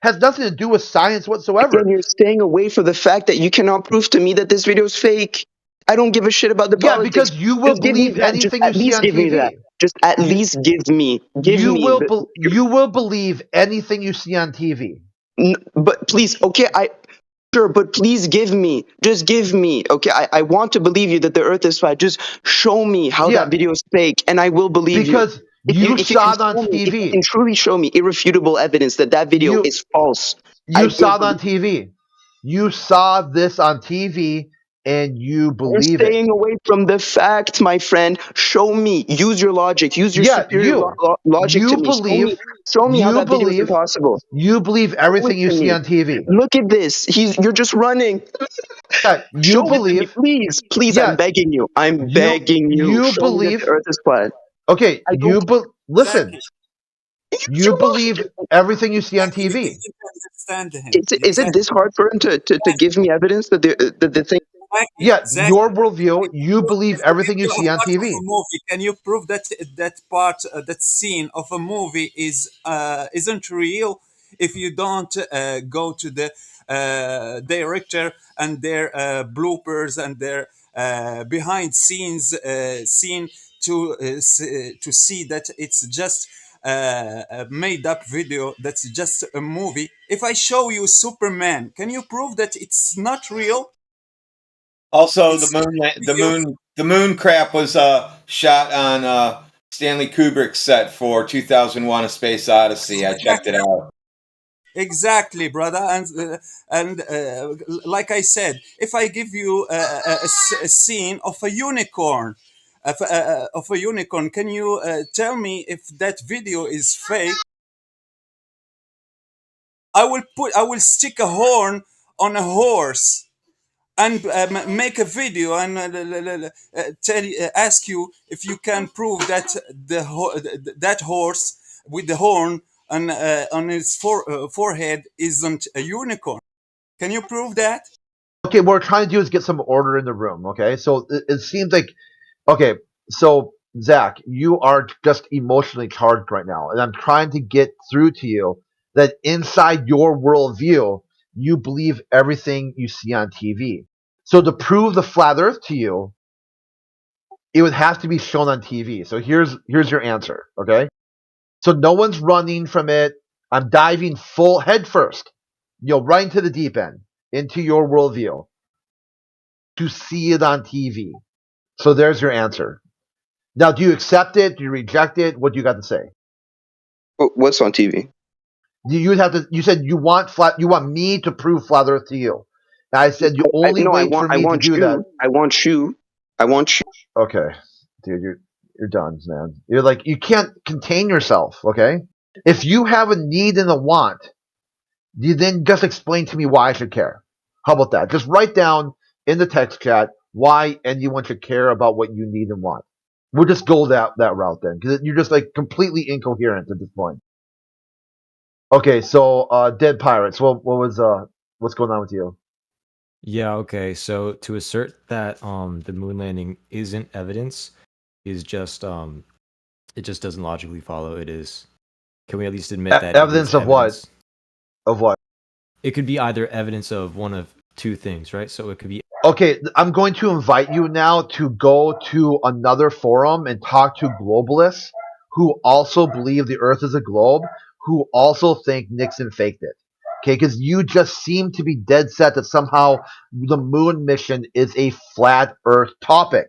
Has nothing to do with science whatsoever. Again, you're staying away from the fact that you cannot prove to me that this video is fake. I don't give a shit about the politics. Yeah, because you will believe anything you see on TV. Just at least give me. You will believe anything you see on TV. But please, okay, sure, but please give me. Just give me. Okay, I want to believe you that the Earth is flat. Just show me how that video is fake, and I will believe you. Because you saw it on TV. If you can truly show me irrefutable evidence that video is false. You saw it on TV. You saw this on TV. And you believe You're staying away from the fact, my friend. Show me. Use your logic. Use your superior logic to me. Show me how that video is impossible. You believe everything you see on TV. Look at this. You're just running. Yeah, you believe. Please, I'm begging you. I'm begging you. You Show believe me that the Earth is flat. Okay, listen. You believe everything you see on TV. Is it this hard for him to give me evidence that the thing? Yeah, Zach, your worldview. You believe if I everything give you you see a on part of TV. a movie, can you prove that that scene of a movie isn't real if you don't go to the director and their bloopers and their behind scenes scene to see that it's just a made up video, that's just a movie? If I show you Superman, can you prove that it's not real? Also, It's the moon crap was shot on Stanley Kubrick's set for 2001: A Space Odyssey. I checked it out. exactly, brother. And like I said, if I give you a scene of a unicorn, of a unicorn, can you tell me if that video is fake? I will stick a horn on a horse and make a video and ask you if you can prove that that horse with the horn on its forehead isn't a unicorn. Can you prove that? Okay, what we're trying to do is get some order in the room. Okay, so it seems like, okay, so Zach, you are just emotionally charged right now, and I'm trying to get through to you that inside your worldview, you believe everything you see on TV. So to prove the flat Earth to you, it would have to be shown on TV. So here's your answer. Okay, so no one's running from it. I'm diving full head first, right into the deep end, into your worldview, to see it on TV. So there's your answer. Now, do you accept it? Do you reject it? What do you got to say? What's on TV? You would have to. You said you want me to prove flat Earth to you. And I said you only wait for me to do that. I want you. Okay, dude, you're done, man. You're like, you can't contain yourself. Okay, if you have a need and a want, you then just explain to me why I should care. How about that? Just write down in the text chat why anyone should care about what you need and want. We'll just go that route then, because you're just like completely incoherent at this point. Okay, so Dead Pirates, what's going on with you? Yeah, okay. So to assert that the moon landing isn't evidence is just it just doesn't logically follow. It is. Can we at least admit that evidence of what? Of what? It could be either evidence of one of two things, right? So it could be. Okay, I'm going to invite you now to go to another forum and talk to globalists who also believe the Earth is a globe, who also think Nixon faked it. Okay, because you just seem to be dead set that somehow the moon mission is a flat Earth topic.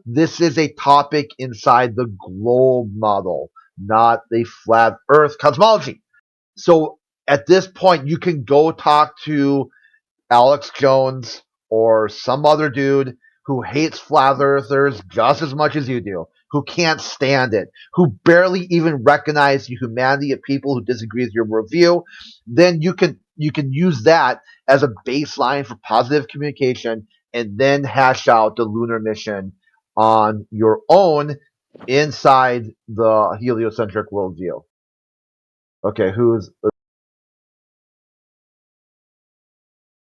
This is a topic inside the globe model, not the flat Earth cosmology. So at this point, you can go talk to Alex Jones or some other dude who hates flat earthers just as much as you do, who can't stand it, who barely even recognize the humanity of people who disagree with your worldview. Then you can use that as a baseline for positive communication and then hash out the lunar mission on your own inside the heliocentric worldview. Okay,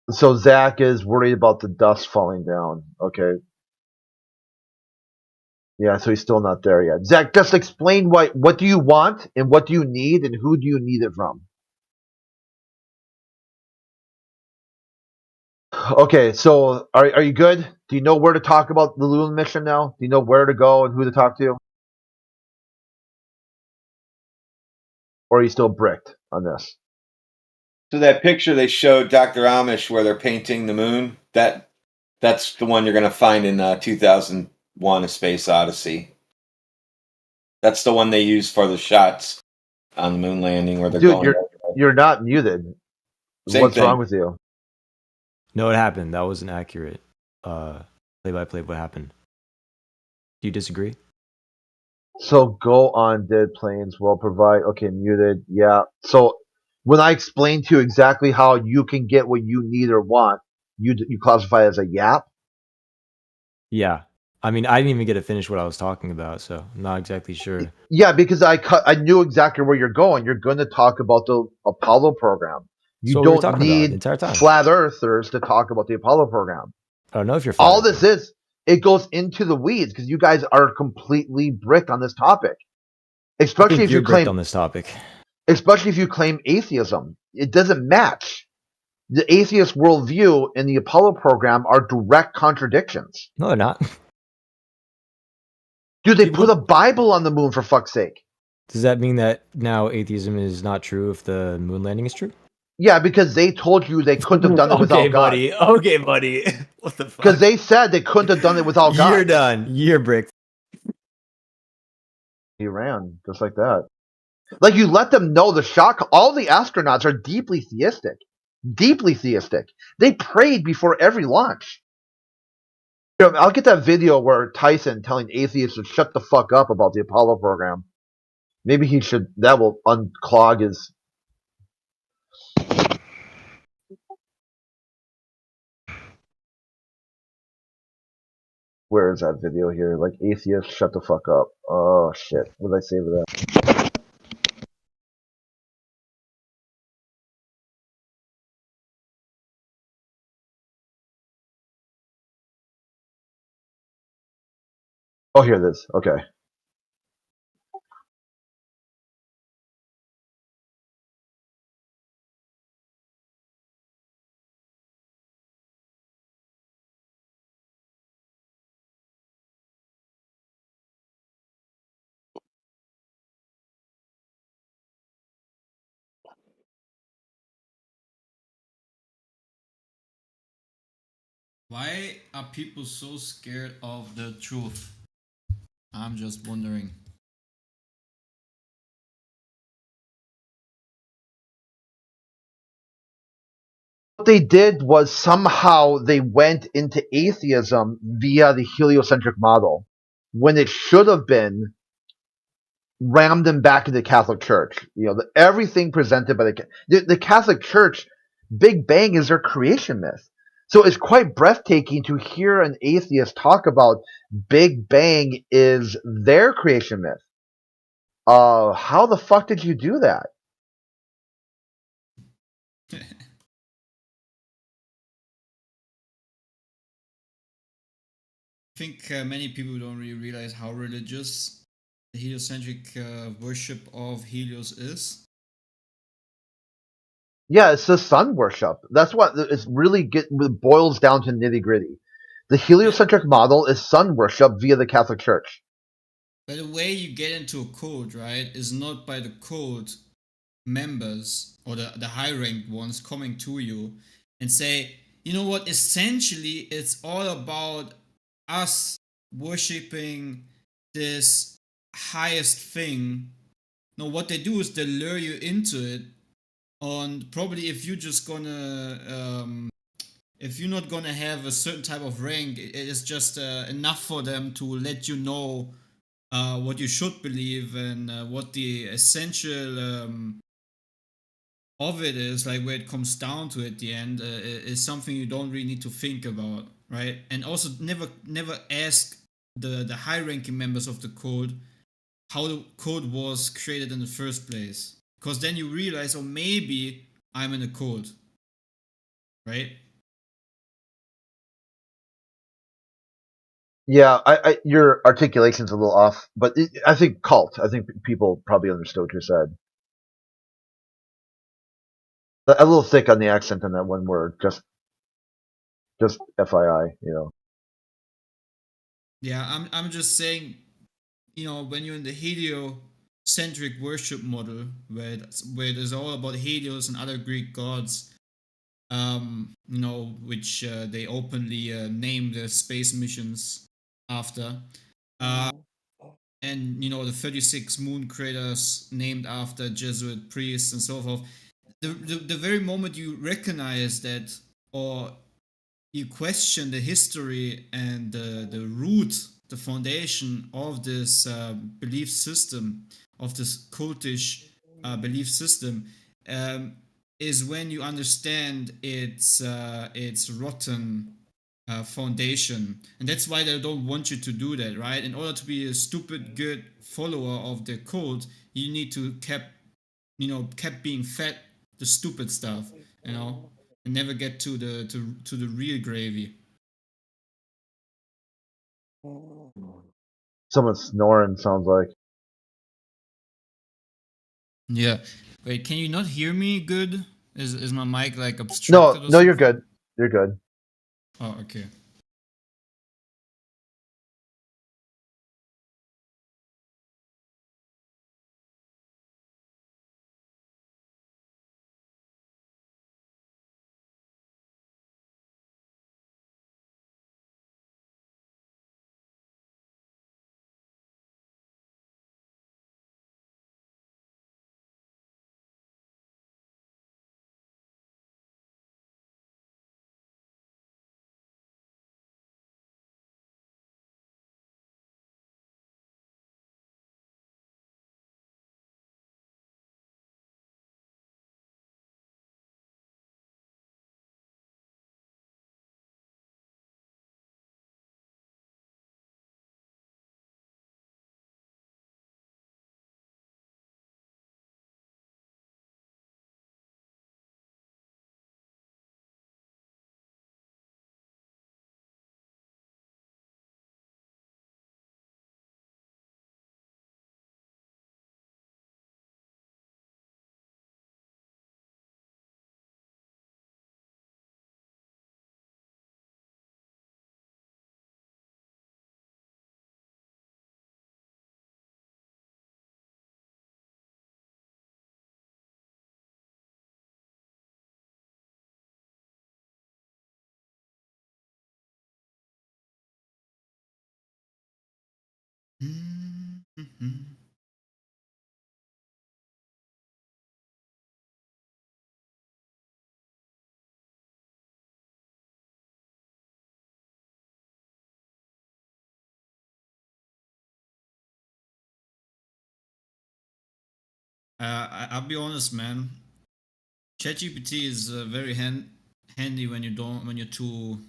so Zach is worried about the dust falling down. Okay. Yeah, so he's still not there yet. Zach, just explain what do you want and what do you need and who do you need it from? Okay, so are you good? Do you know where to talk about the lunar mission now? Do you know where to go and who to talk to? Or are you still bricked on this? So that picture they showed Dr. Amish where they're painting the moon, that's the one you're going to find in 2001: A Space Odyssey. That's the one they used for the shots on the moon landing where they're going. Dude, you're not muted. What's wrong with you? No, it happened. That wasn't accurate. Play-by-play of what happened. Do you disagree? So go on Dead Planes. We'll provide. Okay, muted. Yeah. So when I explain to you exactly how you can get what you need or want, you classify as a yap? Yeah. I mean, I didn't even get to finish what I was talking about, so I'm not exactly sure. Yeah, because I knew exactly where you're going. You're going to talk about the Apollo program. You don't need flat earthers to talk about the Apollo program. I don't know if you're all this is. It goes into the weeds because you guys are completely bricked on this topic. I Especially think if you're you bricked claim on this topic. especially if you claim atheism. It doesn't match. The atheist worldview and the Apollo program are direct contradictions. No, they're not. Dude, they put a Bible on the moon for fuck's sake. Does that mean that now atheism is not true if the moon landing is true? Yeah, because they told you they couldn't have done it without God. buddy. Okay, buddy. What the fuck? Because they said they couldn't have done it without God. You're done. You're bricked. He ran just like that. Like you let them know the shock. All the astronauts are deeply theistic. Deeply theistic. They prayed before every launch. I'll get that video where Tyson telling atheists to shut the fuck up about the Apollo program. Maybe he should. That will unclog his. Where is that video here? Like atheists, shut the fuck up. Oh shit! What did I say to that? Oh, here it is. Okay. Why are people so scared of the truth? I'm just wondering. What they did was somehow they went into atheism via the heliocentric model, when it should have been rammed them back into the Catholic Church. Everything presented by the Catholic Church, Big Bang is their creation myth. So it's quite breathtaking to hear an atheist talk about Big Bang is their creation myth. How the fuck did you do that? I think many people don't really realize how religious the heliocentric worship of Helios is. Yeah, it's the sun worship. That's what it's really boils down to nitty gritty. The heliocentric model is sun worship via the Catholic Church. But the way you get into a cult, right, is not by the cult members or the high ranked ones coming to you and say, you know what, essentially it's all about us worshipping this highest thing. No, what they do is they lure you into it. And probably if you're just gonna if you're not gonna have a certain type of rank, it is just enough for them to let you know what you should believe and what the essential of it is, like where it comes down to at the end, is something you don't really need to think about, right? And also never ask the high ranking members of the code how the code was created in the first place, because then you realize, oh, maybe I'm in a code, right? Yeah, your articulation's a little off, but I think cult. I think people probably understood what you said. A little thick on the accent on that one word, just FYI, Yeah, I'm just saying, when you're in the heliocentric worship model, where it is all about Helios and other Greek gods, which they openly name their space missions after, and the 36 moon craters named after Jesuit priests and so forth. The very moment you recognize that, or you question the history and the root, the foundation of this belief system, of this cultish belief system, is when you understand its rotten foundation. And that's why they don't want you to do that, right? In order to be a stupid good follower of the cult, you need to kept being fed the stupid stuff, and never get to the real gravy. Someone snoring sounds like. Yeah. Wait, can you not hear me good? Is my mic like No, obstructed or no, you're something? good. You're good. Oh, okay. I'll be honest, man. ChatGPT is very handy when you're too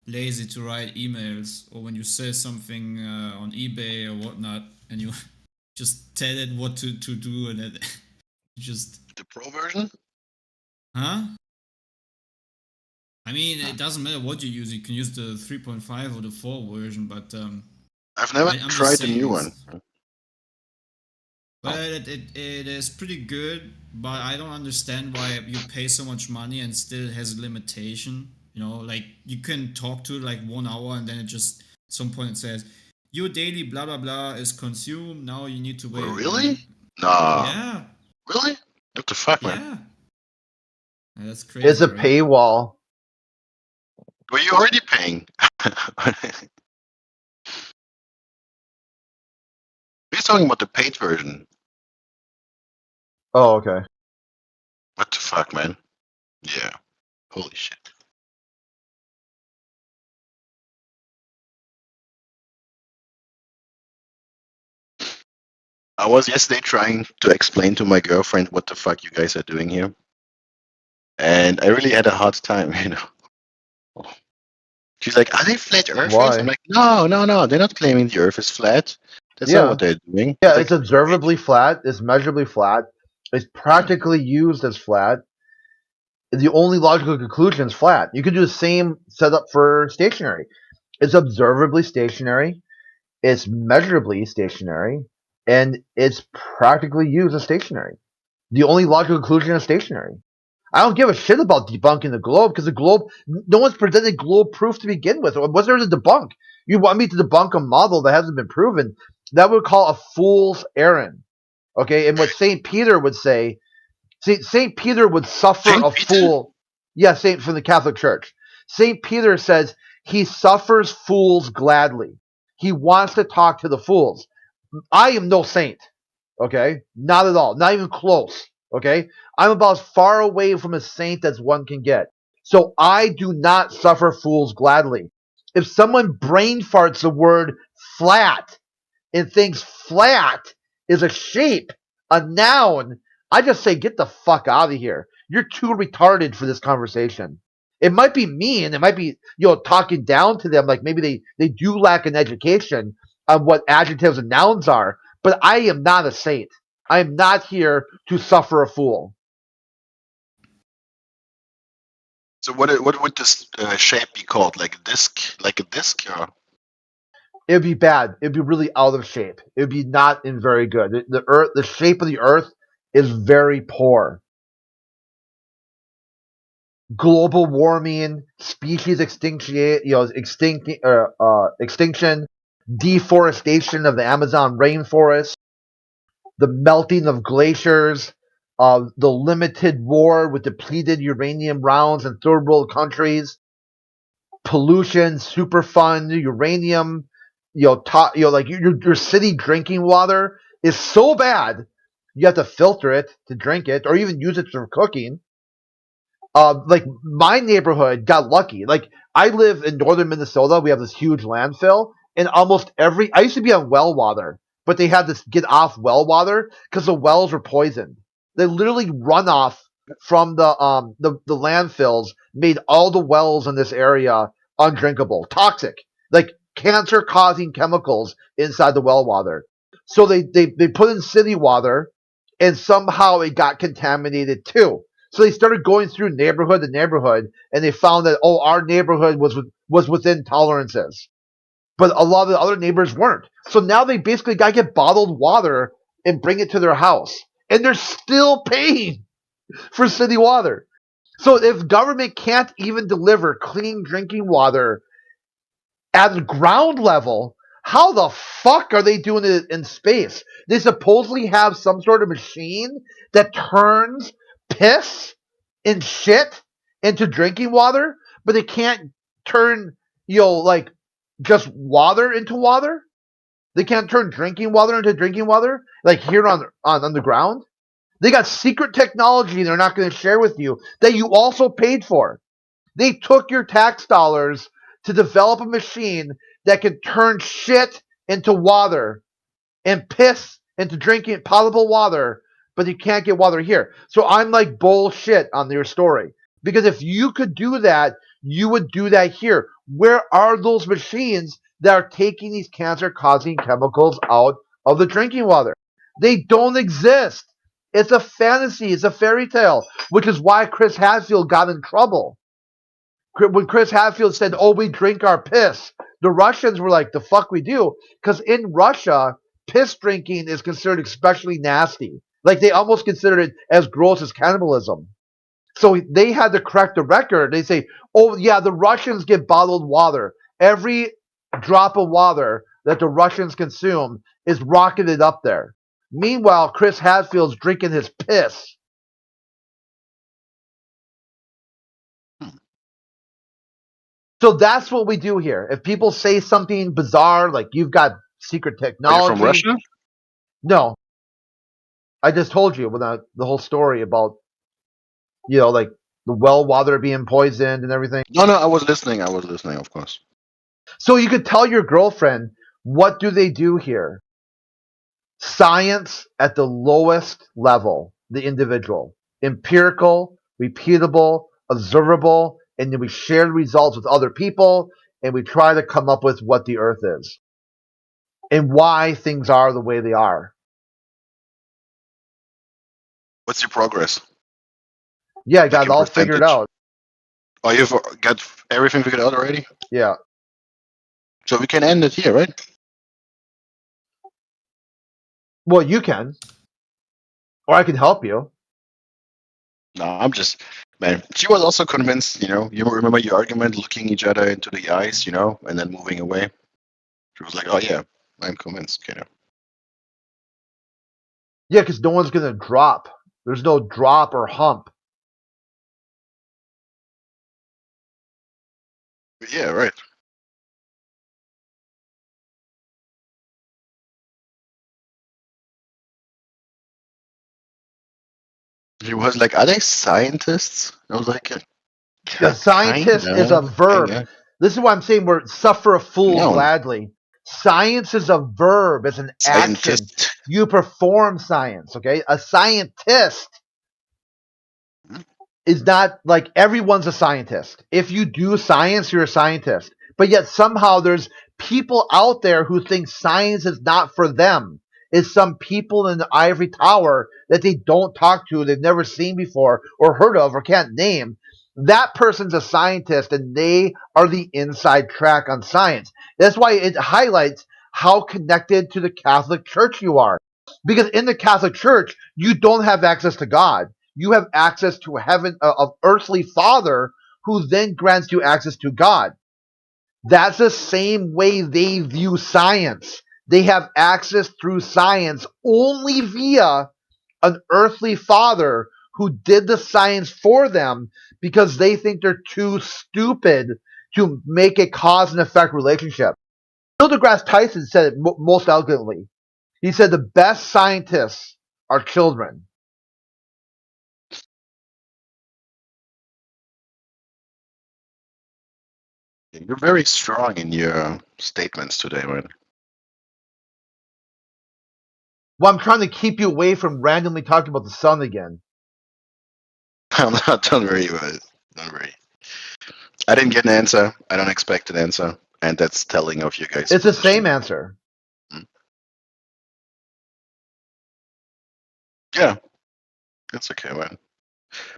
lazy to write emails, or when you say something on eBay or whatnot, and you just tell it what to do, and it just The pro version? huh? I mean, it doesn't matter what you use. You can use the 3.5 or the 4 version, but I've never I'm just tried the saying new it's- one. But it is pretty good, but I don't understand why you pay so much money and still has a limitation. You know, like you can talk to it like 1 hour and then it just at some point it says your daily blah blah blah is consumed. Now you need to wait. Really? Nah. Yeah. Really? What the fuck, man? Yeah. That's crazy. It's a right? paywall. Were you already paying? We're talking about the paid version. Oh, okay. What the fuck, man? Yeah. Holy shit. I was yesterday trying to explain to my girlfriend what the fuck you guys are doing here. And I really had a hard time, you know. She's like, are they flat earthers? Why? I'm like, no. They're not claiming the earth is flat. That's not Yeah. what they're doing. Yeah, It's it's observably flat. It's measurably flat. It's practically used as flat. The only logical conclusion is flat. You could do the same setup for stationary. It's observably stationary. It's measurably stationary, and it's practically used as stationary. The only logical conclusion is stationary. I don't give a shit about debunking the globe because the globe, no one's presented globe proof to begin with. What's there to debunk? You want me to debunk a model that hasn't been proven? That would call a fool's errand. Okay, and what Saint Peter would say, Saint Peter would suffer a fool. Yeah, Saint from the Catholic Church. Saint Peter says he suffers fools gladly. He wants to talk to the fools. I am no saint. Okay, not at all. Not even close. Okay, I'm about as far away from a saint as one can get. So I do not suffer fools gladly. If someone brain farts the word flat and thinks flat is a shape, a noun, I just say, get the fuck out of here. You're too retarded for this conversation. It might be me, and it might be, talking down to them, like maybe they do lack an education on what adjectives and nouns are, but I am not a saint. I am not here to suffer a fool. So what would this shape be called? Like a disc? Or? It'd be bad. It'd be really out of shape. It'd be not in very good. The earth, the shape of the earth is very poor. Global warming, species extinction, extinction, deforestation of the Amazon rainforest, the melting of glaciers, the limited war with depleted uranium rounds in third world countries, pollution, Superfund, uranium, like your city drinking water is so bad you have to filter it to drink it or even use it for cooking. Like my neighborhood got lucky. Like I live in northern Minnesota, we have this huge landfill, and almost I used to be on well water, but they had to get off well water because the wells were poisoned. They literally runoff from the landfills made all the wells in this area undrinkable, toxic, like cancer causing chemicals inside the well water. So they put in city water, and somehow it got contaminated too. So they started going through neighborhood to neighborhood, and they found that our neighborhood was within tolerances, but a lot of the other neighbors weren't. So now they basically got to get bottled water and bring it to their house, and they're still paying for city water. So if government can't even deliver clean drinking water at the ground level, how the fuck are they doing it in space? They supposedly have some sort of machine that turns piss and shit into drinking water, but they can't turn, like just water into water. They can't turn drinking water into drinking water, like here on the ground. They got secret technology they're not going to share with you that you also paid for. They took your tax dollars to develop a machine that can turn shit into water and piss into drinking potable water, but you can't get water here. So I'm like bullshit on your story. Because if you could do that, you would do that here. Where are those machines that are taking these cancer-causing chemicals out of the drinking water? They don't exist. It's a fantasy. It's a fairy tale, which is why Chris Hadfield got in trouble. When Chris Hadfield said, "Oh, we drink our piss," the Russians were like, "The fuck we do?" Because in Russia, piss drinking is considered especially nasty. Like they almost considered it as gross as cannibalism. So they had to correct the record. They say, "Oh yeah, the Russians get bottled water. Every drop of water that the Russians consume is rocketed up there." Meanwhile, Chris Hadfield's drinking his piss. So that's what we do here. If people say something bizarre, like you've got secret technology. Are you from Russia? No. I just told you about the whole story about, like the well water being poisoned and everything. No, I was listening. Of course. So you could tell your girlfriend, what do they do here? Science at the lowest level, the individual. Empirical, repeatable, observable, and then we share the results with other people, and we try to come up with what the Earth is and why things are the way they are. What's your progress? Yeah, I got it all figured out. Oh, you've got everything figured out already? Yeah. So we can end it here, right? Well, you can. Or I can help you. No, I'm just, man. She was also convinced, you remember your argument, looking each other into the eyes, and then moving away. She was like, "Oh yeah, I'm convinced." Yeah, because no one's gonna drop. There's no drop or hump. Yeah, right. He was like, "Are they scientists?" I was like, The scientist is a verb. Kinda. This is why I'm saying we're suffer a fool No. gladly. Science is a verb. It's an action. Scientist. You perform science, okay? A scientist is not like everyone's a scientist. If you do science, you're a scientist. But yet somehow there's people out there who think science is not for them. It's some people in the ivory tower that they don't talk to, they've never seen before or heard of or can't name. that person's a scientist and they are the inside track on science. That's why it highlights how connected to the Catholic Church you are. Because in the Catholic Church, you don't have access to God. You have access to heaven, of earthly Father, who then grants you access to God. That's the same way they view science. They have access through science only via an earthly Father who did the science for them because they think they're too stupid to make a cause and effect relationship. Neil deGrasse Tyson said it most eloquently. He said the best scientists are children. You're very strong in your statements today, man. Well, I'm trying to keep you away from randomly talking about the sun again. I'm not. Don't worry about it. Don't worry. I didn't get an answer. I don't expect an answer, and that's telling of you guys. It's the same answer. Yeah, that's okay, man.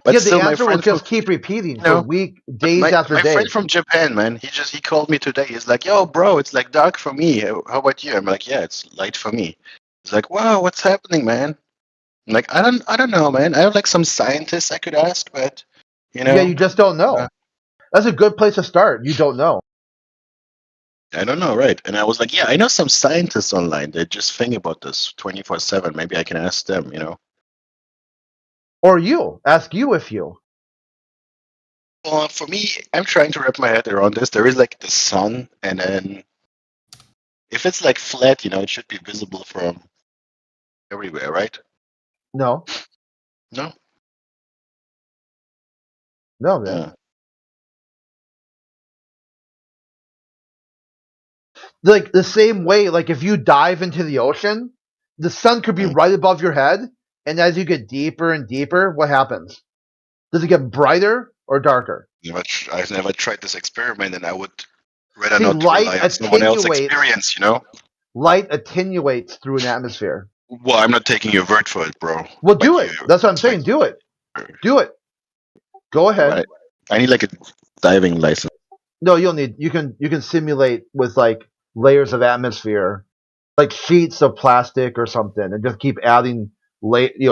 But Yeah, still, the my answer will friend just keep repeating you for know, days after my days. friend from Japan, man, he called me today. He's like, "Yo, bro, it's like dark for me. How about you?" I'm like, "Yeah, it's light for me." He's like, "Wow, what's happening, man?" I'm like, I don't know, man. I have like some scientists I could ask, but you know, Yeah, you just don't know. That's a good place to start. You don't know. I don't know, right? And I was like, "Yeah, I know some scientists online. They just think about this 24/7. Maybe I can ask them, you know." Or you. Ask you if you. Well, for me, I'm trying to wrap my head around this. There is like the sun, and then if it's like flat, you know, it should be visible from everywhere, right? No. No. No, man. Like the same way, like if you dive into the ocean, the sun could be right above your head, and as you get deeper and deeper, what happens? Does it get brighter or darker? I've never tried this experiment, and I would rather See, not light rely on someone else's attenuates. experience, you know? Light attenuates through an atmosphere. Well, I'm not taking your word for it, bro. Well, do it. That's what I'm saying. Do it. Do it. Go ahead. Right. I need like a diving license. No, you'll need. You can simulate with like layers of atmosphere, like sheets of plastic or something, and just keep adding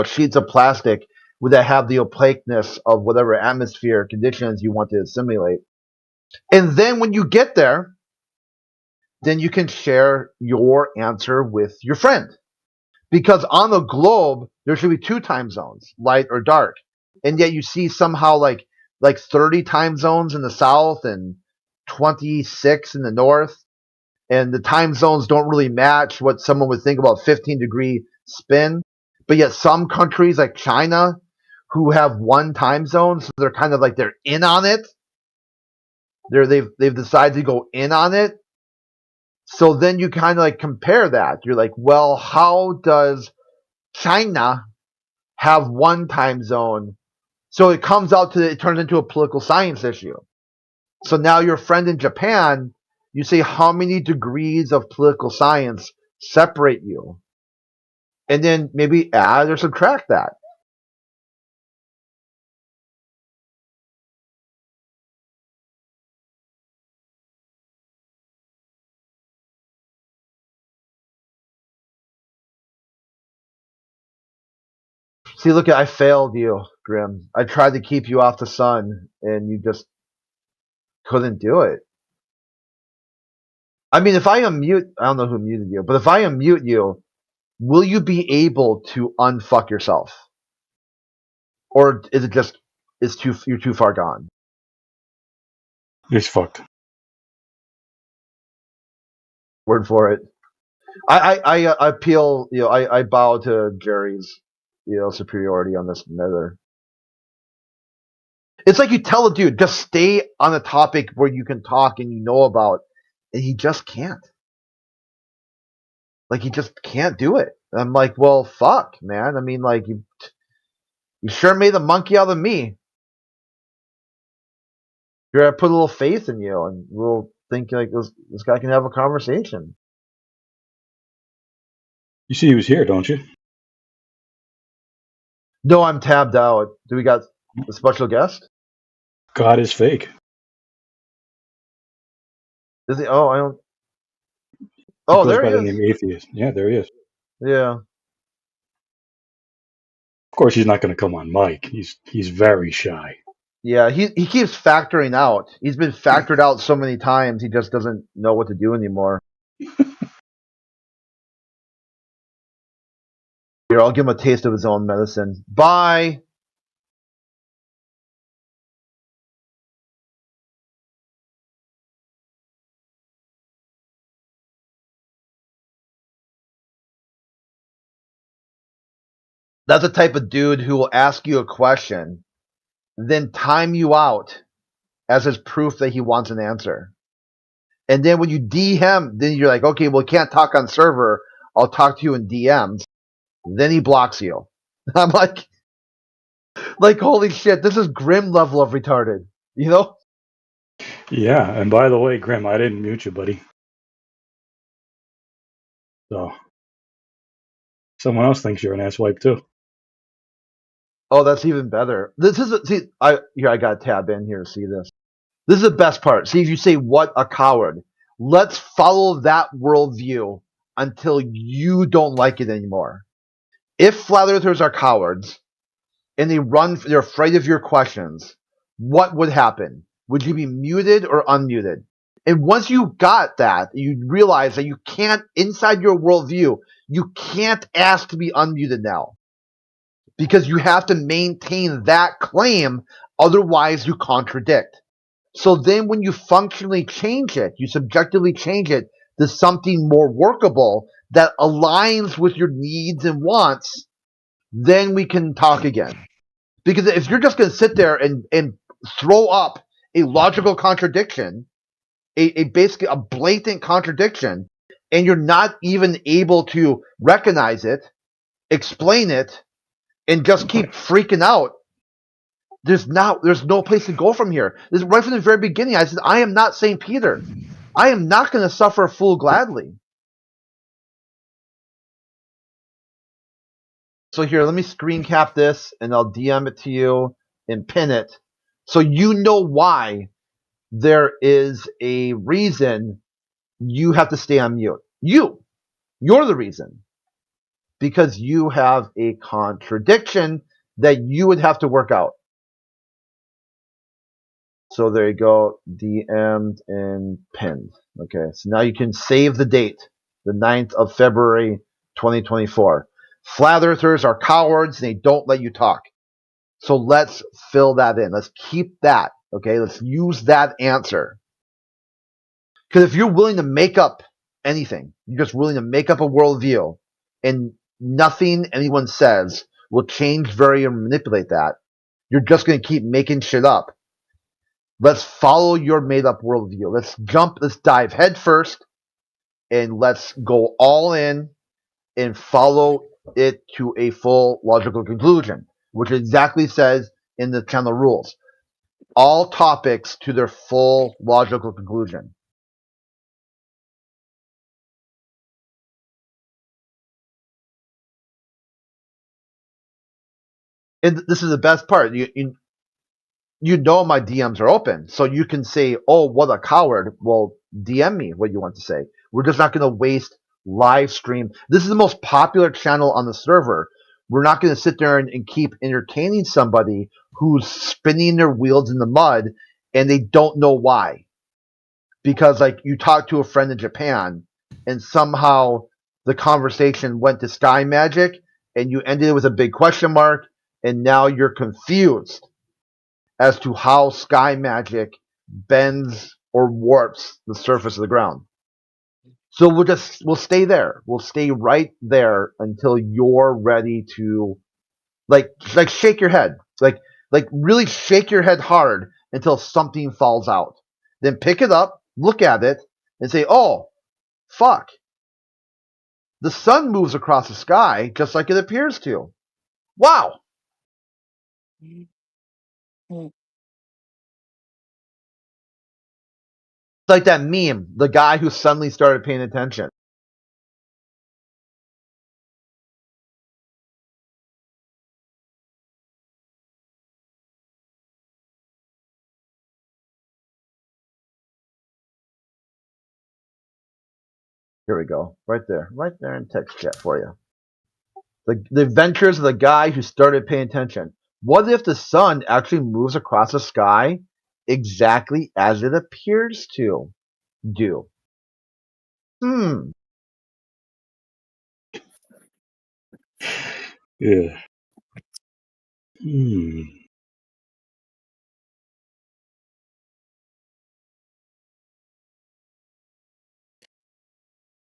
sheets of plastic that have the opaqueness of whatever atmosphere conditions you want to simulate. And then when you get there, then you can share your answer with your friend. Because on the globe, there should be 2 time zones, light or dark. And yet you see somehow like 30 time zones in the south and 26 in the north. And the time zones don't really match what someone would think about 15-degree spin. But yet some countries like China, who have 1 time zone, so they're kind of like they're in on it. They've decided to go in on it. So then you kind of like compare that. You're like, well, how does China have 1 time zone? So it comes out it turns into a political science issue. So now your friend in Japan, you say how many degrees of political science separate you? And then maybe add or subtract that. See, look, I failed you, Grim. I tried to keep you off the sun, and you just couldn't do it. I mean, if I unmute, I don't know who muted you, but if I unmute you, will you be able to unfuck yourself? Or is it just you're too far gone? It's fucked. Word for it. I appeal, I bow to Jerry's, superiority on this matter. It's like you tell a dude, just stay on a topic where you can talk and you know about, and he just can't. Like, he just can't do it. And I'm like, well, fuck, man. I mean, like, you sure made the monkey out of me. You're gonna put a little faith in you, and we'll think like this guy can have a conversation. You see, he was here, don't you? No, I'm tabbed out. Do we got a special guest? God is fake. Is he? Oh, I don't. He Oh, goes there by he the is. name Atheist. Yeah, there he is. Yeah. Of course, he's not going to come on mic. He's very shy. Yeah, he keeps factoring out. He's been factored out so many times, he just doesn't know what to do anymore. Here, I'll give him a taste of his own medicine. Bye. That's the type of dude who will ask you a question, then time you out as his proof that he wants an answer. And then when you DM, then you're like, okay, well, can't talk on server. I'll talk to you in DMs. Then he blocks you. I'm like, holy shit, this is Grim level of retarded. You know? Yeah, and by the way, Grim, I didn't mute you, buddy. So someone else thinks you're an asswipe too. Oh, that's even better. This is I got to tab in here to see this. This is the best part. See, if you say what a coward, let's follow that worldview until you don't like it anymore. If flat earthers are cowards and they're afraid of your questions, what would happen? Would you be muted or unmuted? And once you got that, you realize that you can't, inside your worldview, you can't ask to be unmuted now. Because you have to maintain that claim, otherwise you contradict. So then when you functionally change it, you subjectively change it to something more workable that aligns with your needs and wants, then we can talk again. Because if you're just going to sit there and throw up a logical contradiction, basically a blatant contradiction, and you're not even able to recognize it, explain it, and just keep freaking out, there's no place to go from here. This right from the very beginning. I said, I am not St. Peter. I am not going to suffer full gladly. So here, let me screen cap this, and I'll DM it to you and pin it, so you know why there is a reason you have to stay on mute. You're the reason, because you have a contradiction that you would have to work out. So there you go, DM'd and pinned. Okay, so now you can save the date, the 9th of February, 2024. Flat earthers are cowards and they don't let you talk. So let's fill that in. Let's keep that. Okay, let's use that answer. Because if you're willing to make up anything, you're just willing to make up a worldview, and nothing anyone says will change, vary, or manipulate that, you're just going to keep making shit up. Let's follow your made-up worldview. Let's dive head first, and let's go all in and follow it to a full logical conclusion, which exactly says in the channel rules. All topics to their full logical conclusion. And this is the best part. You know my DMs are open, so you can say, oh, what a coward. Well, DM me what you want to say. We're just not going to waste live stream. This is the most popular channel on the server. We're not going to sit there and keep entertaining somebody who's spinning their wheels in the mud and they don't know why. Because, like, you talk to a friend in Japan and somehow the conversation went to sky magic and you ended it with a big question mark, and now you're confused as to how sky magic bends or warps the surface of the ground. So we'll stay there. We'll stay right there until you're ready to like shake your head. Like really shake your head hard until something falls out. Then pick it up, look at it, and say, oh, fuck. The sun moves across the sky just like it appears to. Wow. It's like that meme, the guy who suddenly started paying attention. Here we go. Right there in text chat for you. The adventures of the guy who started paying attention. What if the sun actually moves across the sky exactly as it appears to do? Yeah. Hmm.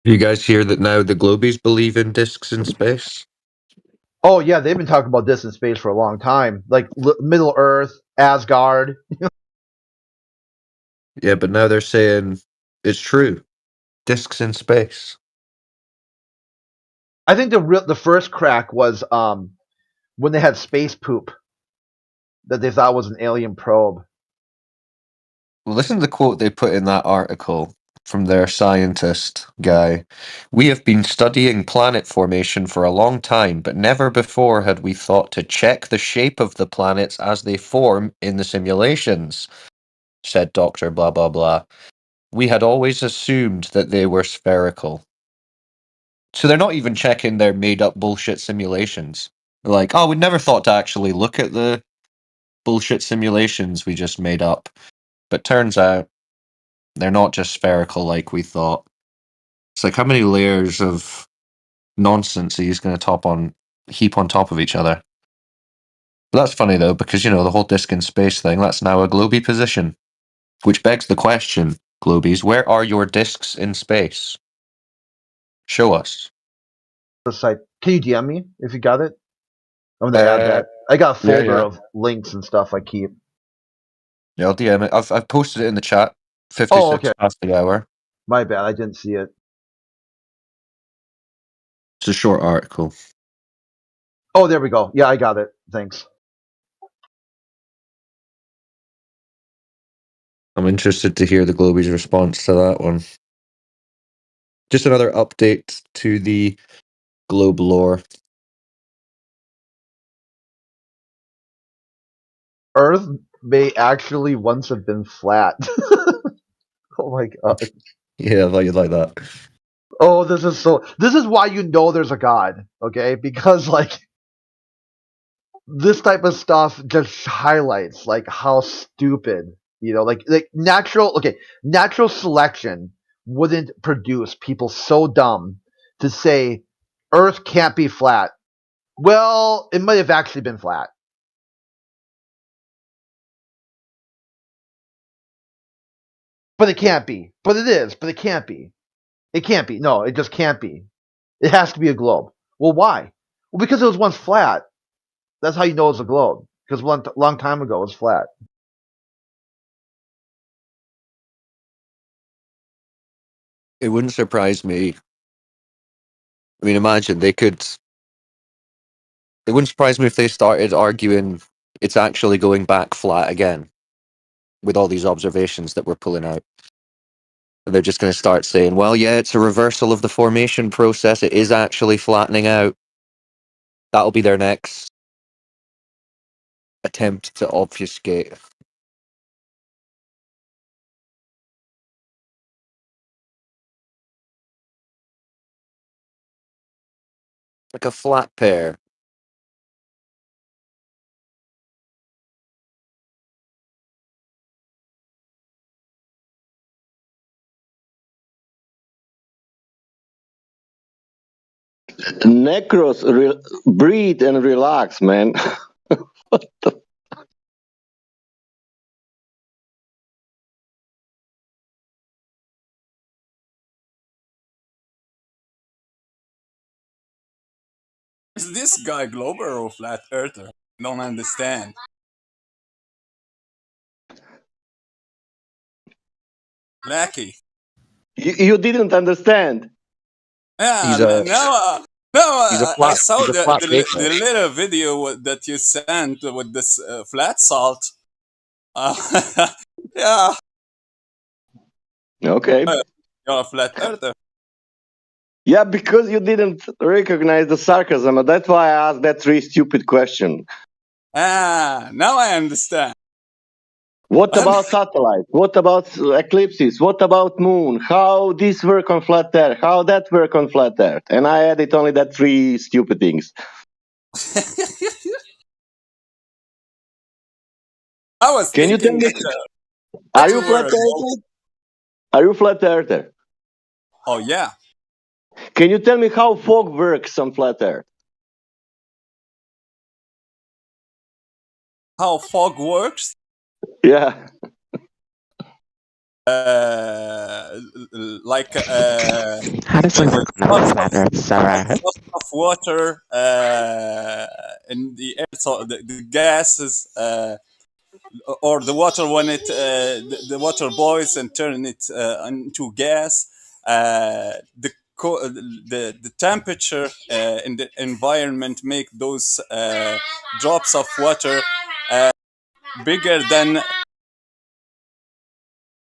You guys hear that now the Globies believe in discs in space? Oh yeah, they've been talking about this in space for a long time. Like Middle Earth, Asgard. Yeah, but now they're saying it's true. Discs in space. I think the first crack was when they had space poop that they thought was an alien probe. Well, listen to the quote they put in that article from their scientist guy. We have been studying planet formation for a long time, but never before had we thought to check the shape of the planets as they form in the simulations, said Dr. Blah Blah Blah. We had always assumed that they were spherical. So they're not even checking their made-up bullshit simulations. They're like, oh, we never thought to actually look at the bullshit simulations we just made up. But turns out they're not just spherical like we thought. It's like, how many layers of nonsense are you going to heap on top of each other? But that's funny though, because, you know, the whole disc in space thing, that's now a Globie position. Which begs the question, Globies, where are your discs in space? Show us. The site. Can you DM me if you got it? I'm gonna add that. I got a folder of links and stuff I keep. Yeah, I'll DM it. I've posted it in the chat. 56 past the hour. My bad, I didn't see it. It's a short article. Oh, there we go. Yeah, I got it. Thanks. I'm interested to hear the Globies' response to that one. Just another update to the globe lore. Earth may actually once have been flat. Oh my god. Yeah, I thought you'd like that. Oh, this is why you know there's a god, okay? Because like this type of stuff just highlights like how stupid, you know, like natural selection wouldn't produce people so dumb to say Earth can't be flat. Well, it might have actually been flat. But it can't be. But it is. But it can't be. It can't be. No, it just can't be. It has to be a globe. Well, why? Well, because it was once flat. That's how you know it's a globe. Because a long time ago it was flat. It wouldn't surprise me. I mean, imagine it wouldn't surprise me if they started arguing it's actually going back flat again with all these observations that we're pulling out. They're just going to start saying, well, yeah, it's a reversal of the formation process. It is actually flattening out. That'll be their next attempt to obfuscate. Like a flat pear. Necros, breathe and relax, man. Is this guy Glober or Flat Earther? Don't understand. Lackey. You didn't understand. Yeah, now I saw the baker. little video that you sent with this flat salt. Yeah. Okay. You're a flat earther. Yeah, because you didn't recognize the sarcasm, and that's why I asked that 3 stupid question. Now I understand. What about satellites? What about eclipses? What about moon? How this work on flat Earth? How that work on flat Earth? And I added only that 3 stupid things. I was Can you tell thinking me? that Are you you flat were. earther? Are you flat earther? Oh yeah. Can you tell me how fog works on flat Earth? How fog works? Yeah. Like How does it work on a lots flat Earth, Sarah? lots of water in the air, so the gases or the water when the water boils and turn it into gas. The temperature in the environment make those drops of water bigger than.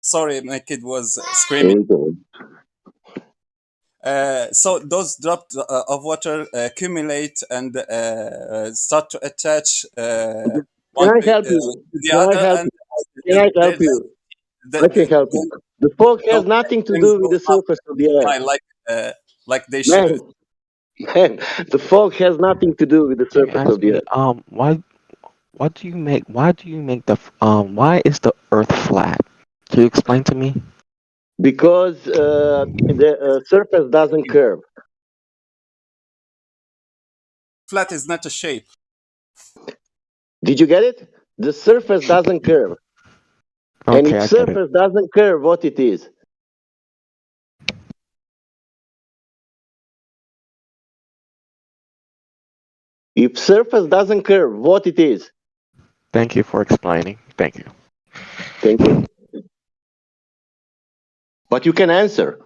Sorry, my kid was screaming. So those drops of water accumulate and start to attach Can I help you? to the Can I other, help and you? Can I help you? I can help you. The fog has nothing to do with the surface of the Earth. Like they Man, should. man, the fog has nothing to do with the Can you surface ask of the me, Earth. why is the Earth flat? Can you explain to me? Because the surface doesn't curve. Flat is not a shape. Did you get it? The surface doesn't curve. And Okay, if I get it. surface doesn't curve, what it is? If surface doesn't curve, what it is? Thank you for explaining. Thank you. Thank you. But you can answer.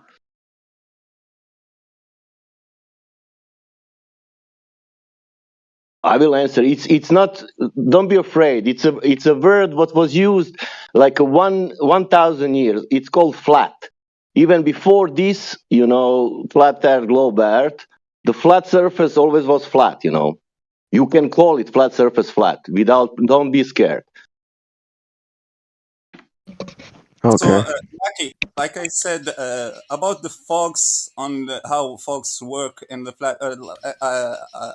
I will answer. It's not. Don't be afraid. It's a word what was used like 1,000 years. It's called flat. Even before this, flat Earth, globe Earth, the flat surface always was flat. You can call it flat surface flat without. Don't be scared. So, Lucky, like I said about the fogs how fogs work in the flat.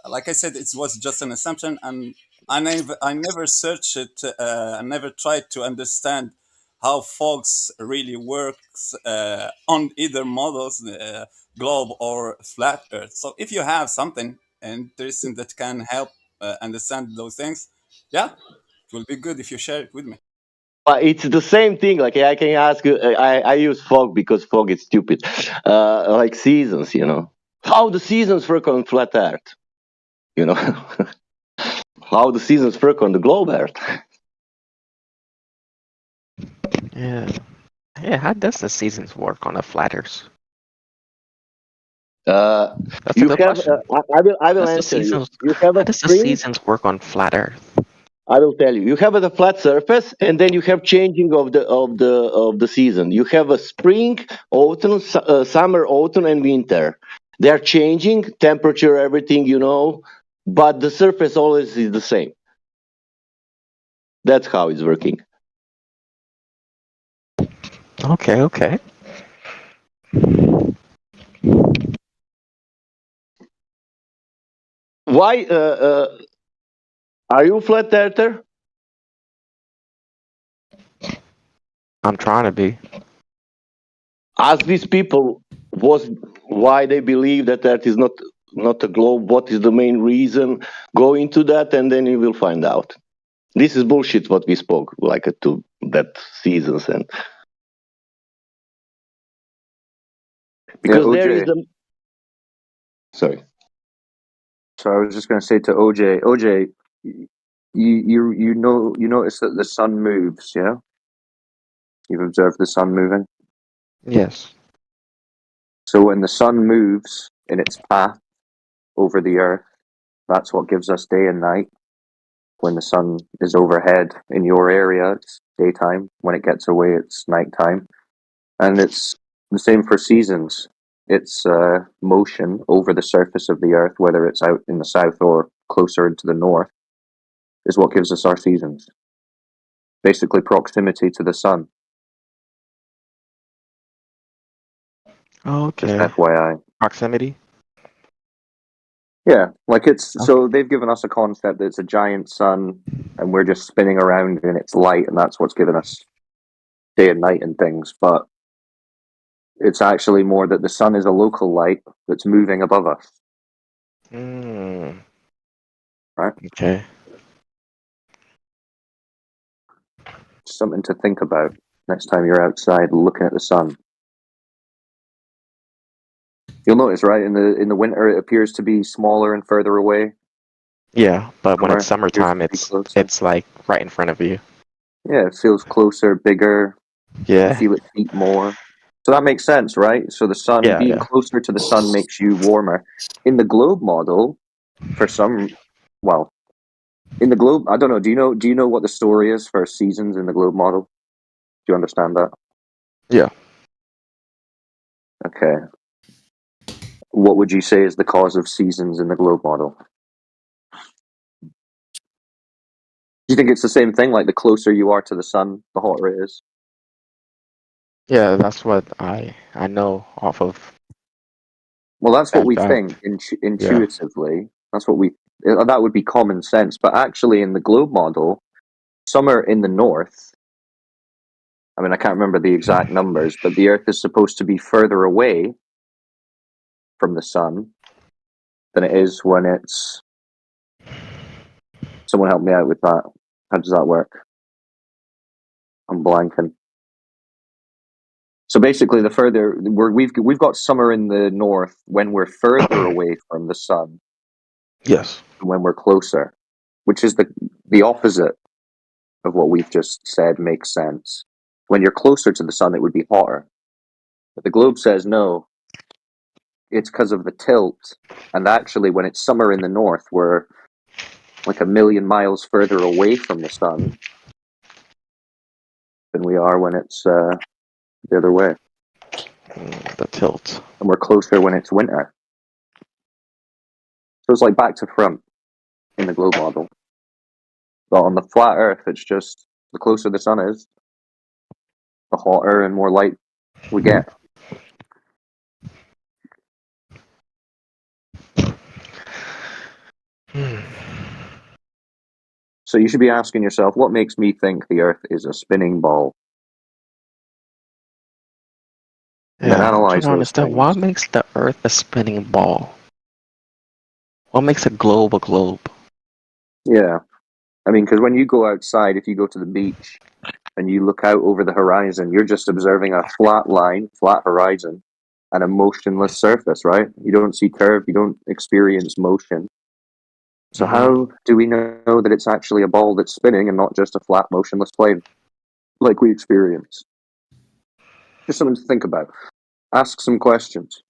Like I said, it was just an assumption, and I never searched it. I never tried to understand how fogs really works on either models, globe or flat Earth. So, if you have something interesting that can help understand those things, yeah, it will be good if you share it with me. It's the same thing. Like I can ask you. I use fog because fog is stupid. Like seasons, how the seasons work on flat Earth. How the seasons work on the globe Earth. Yeah. Yeah, how does the seasons work on a flat Earth? That's a You good have. question. I will answer you. You have How a does the spring. seasons work on flat Earth? I will tell you. You have a flat surface, and then you have changing of the season. You have a spring, autumn, summer, autumn, and winter. They are changing temperature, everything, but the surface always is the same. That's how it's working. Okay. Why are you flat earther? I'm trying to be. Ask these people why they believe that Earth is not a globe. What is the main reason? Go into that, and then you will find out. This is bullshit. What we spoke like to that seasons and because there is OJ. a. Sorry. So I was just going to say to OJ, you notice that the sun moves, yeah? You've observed the sun moving. Yes. So when the sun moves in its path over the earth, that's what gives us day and night. When the sun is overhead in your area, it's daytime. When it gets away, it's nighttime. And it's the same for seasons. It's motion over the surface of the earth, whether it's out in the south or closer to the north, is what gives us our seasons. basically proximity to the sun. Okay. Just FYI. Proximity. Yeah, like so they've given us a concept that it's a giant sun, and we're just spinning around in its light, and that's what's given us day and night and things. But it's actually more that the sun is a local light that's moving above us. Hmm. Right. Okay. Something to think about next time you're outside looking at the sun. You'll notice, right, in the winter it appears to be smaller and further away. Yeah, but when it's Summer appears summertime, to be closer. it's like right in front of you. Yeah, it feels closer, bigger. You Yeah. feel its heat more. So that makes sense, right? So the sun, Yeah, being yeah. closer to the sun makes you warmer. In the globe model, in the globe, I don't know. Do you know what the story is for seasons in the globe model? Do you understand that? Yeah. Okay. What would you say is the cause of seasons in the globe model? Do you think it's the same thing? Like the closer you are to the sun, the hotter it is? Yeah, that's what I know off of Well, that's what we that. think Yeah. intuitively. That's what that would be common sense. But actually, in the globe model, summer in the north, I mean, I can't remember the exact numbers, but the Earth is supposed to be further away from the sun than it is when it's. Someone help me out with that. How does that work? I'm blanking. So basically, the further we've got summer in the north when we're further away from the sun. Yes. Than when we're closer, which is the opposite of what we've just said makes sense. When you're closer to the sun, it would be hotter. But the globe says no. It's because of the tilt, and actually, when it's summer in the north, we're like 1,000,000 miles further away from the sun than we are when it's the other way. The tilt. And we're closer when it's winter. So it's like back to front in the globe model. But on the flat Earth, it's just the closer the sun is, the hotter and more light we get. So you should be asking yourself, what makes me think the Earth is a spinning ball? And then Yeah, I'm trying analyze to those understand things. what makes the Earth a spinning ball. What makes a globe a globe? Yeah. I mean, because when you go outside, if you go to the beach and you look out over the horizon, you're just observing a flat line, flat horizon, and a motionless surface, right? You don't see curve, you don't experience motion. So how do we know that it's actually a ball that's spinning and not just a flat, motionless plane like we experience? Just something to think about. Ask some questions.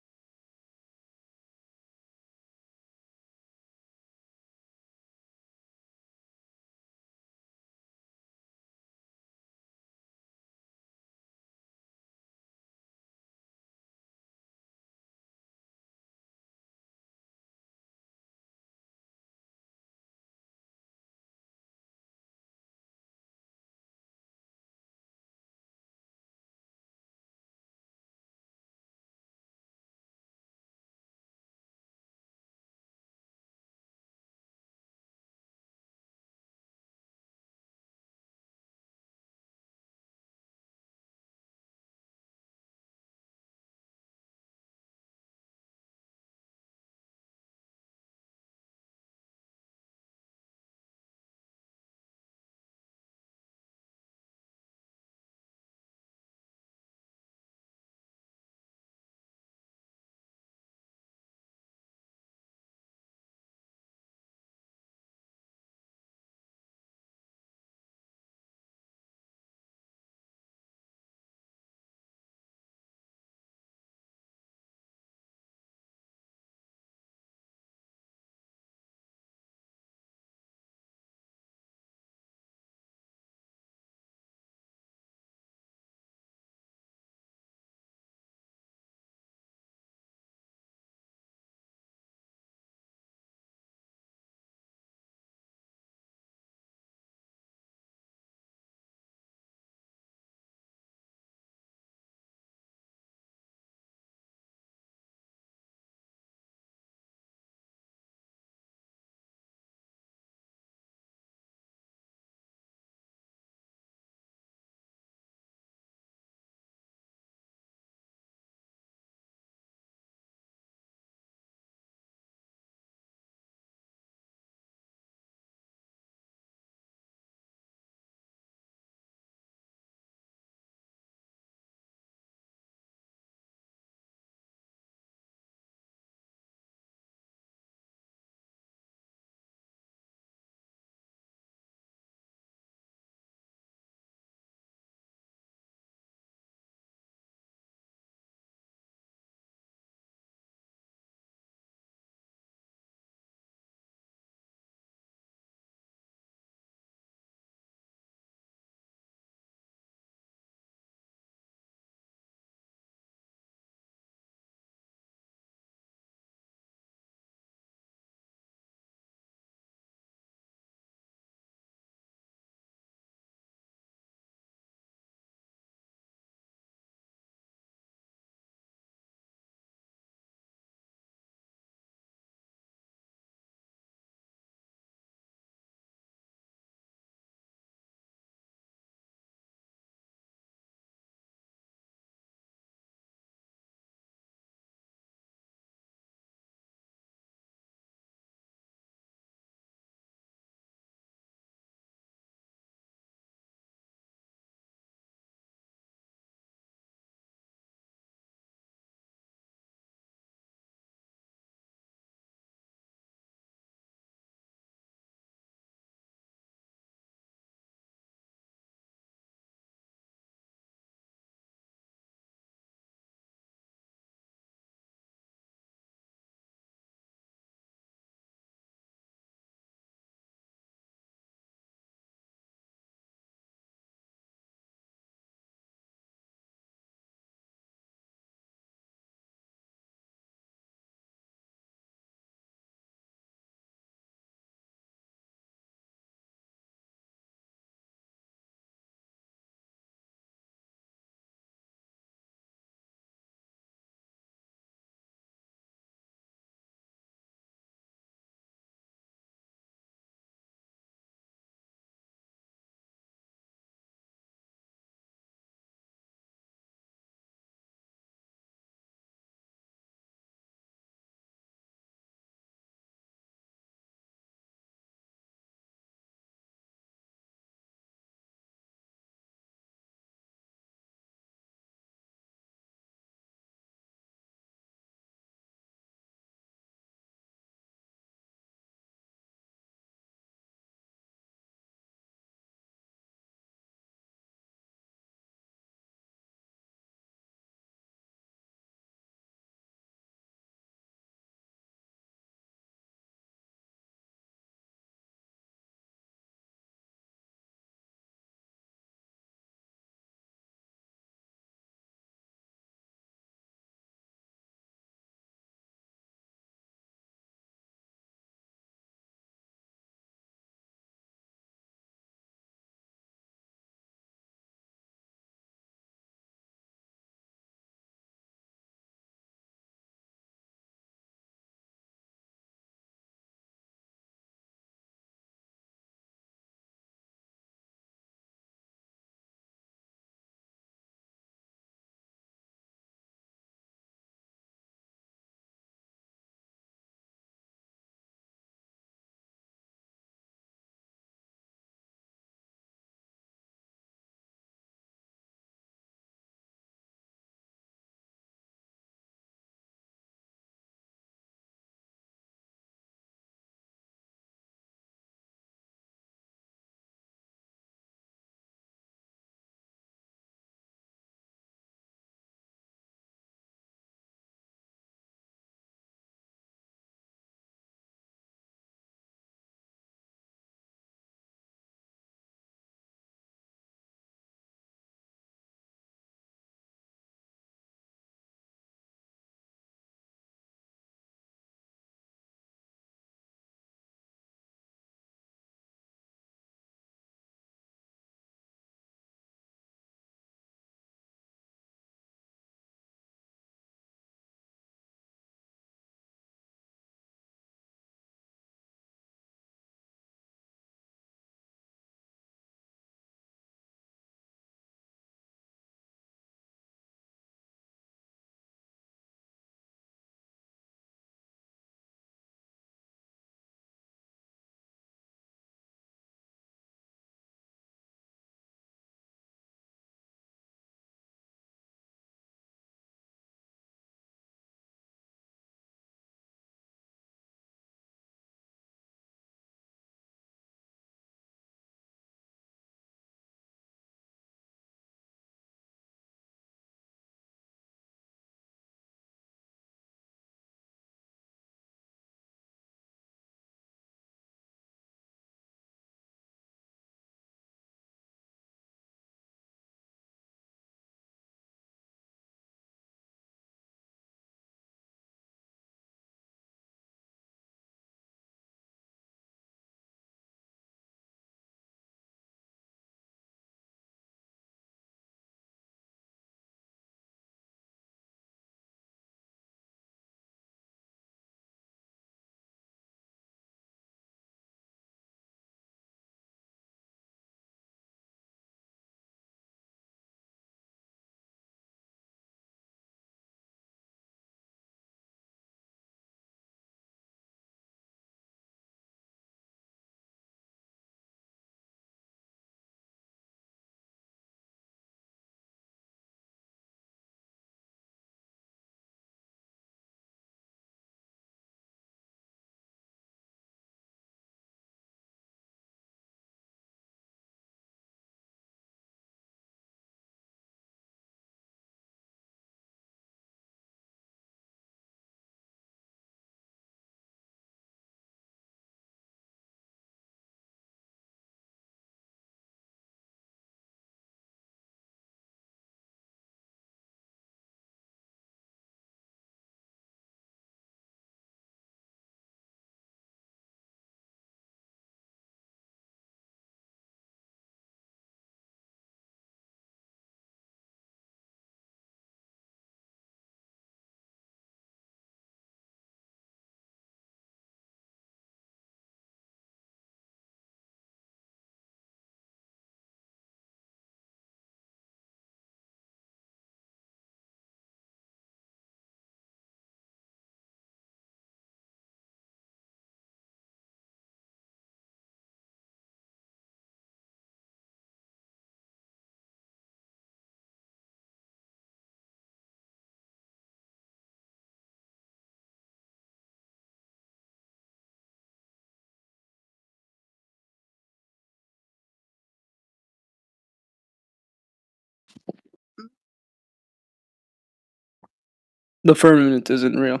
The firmament isn't real.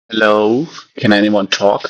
Hello? Can anyone talk?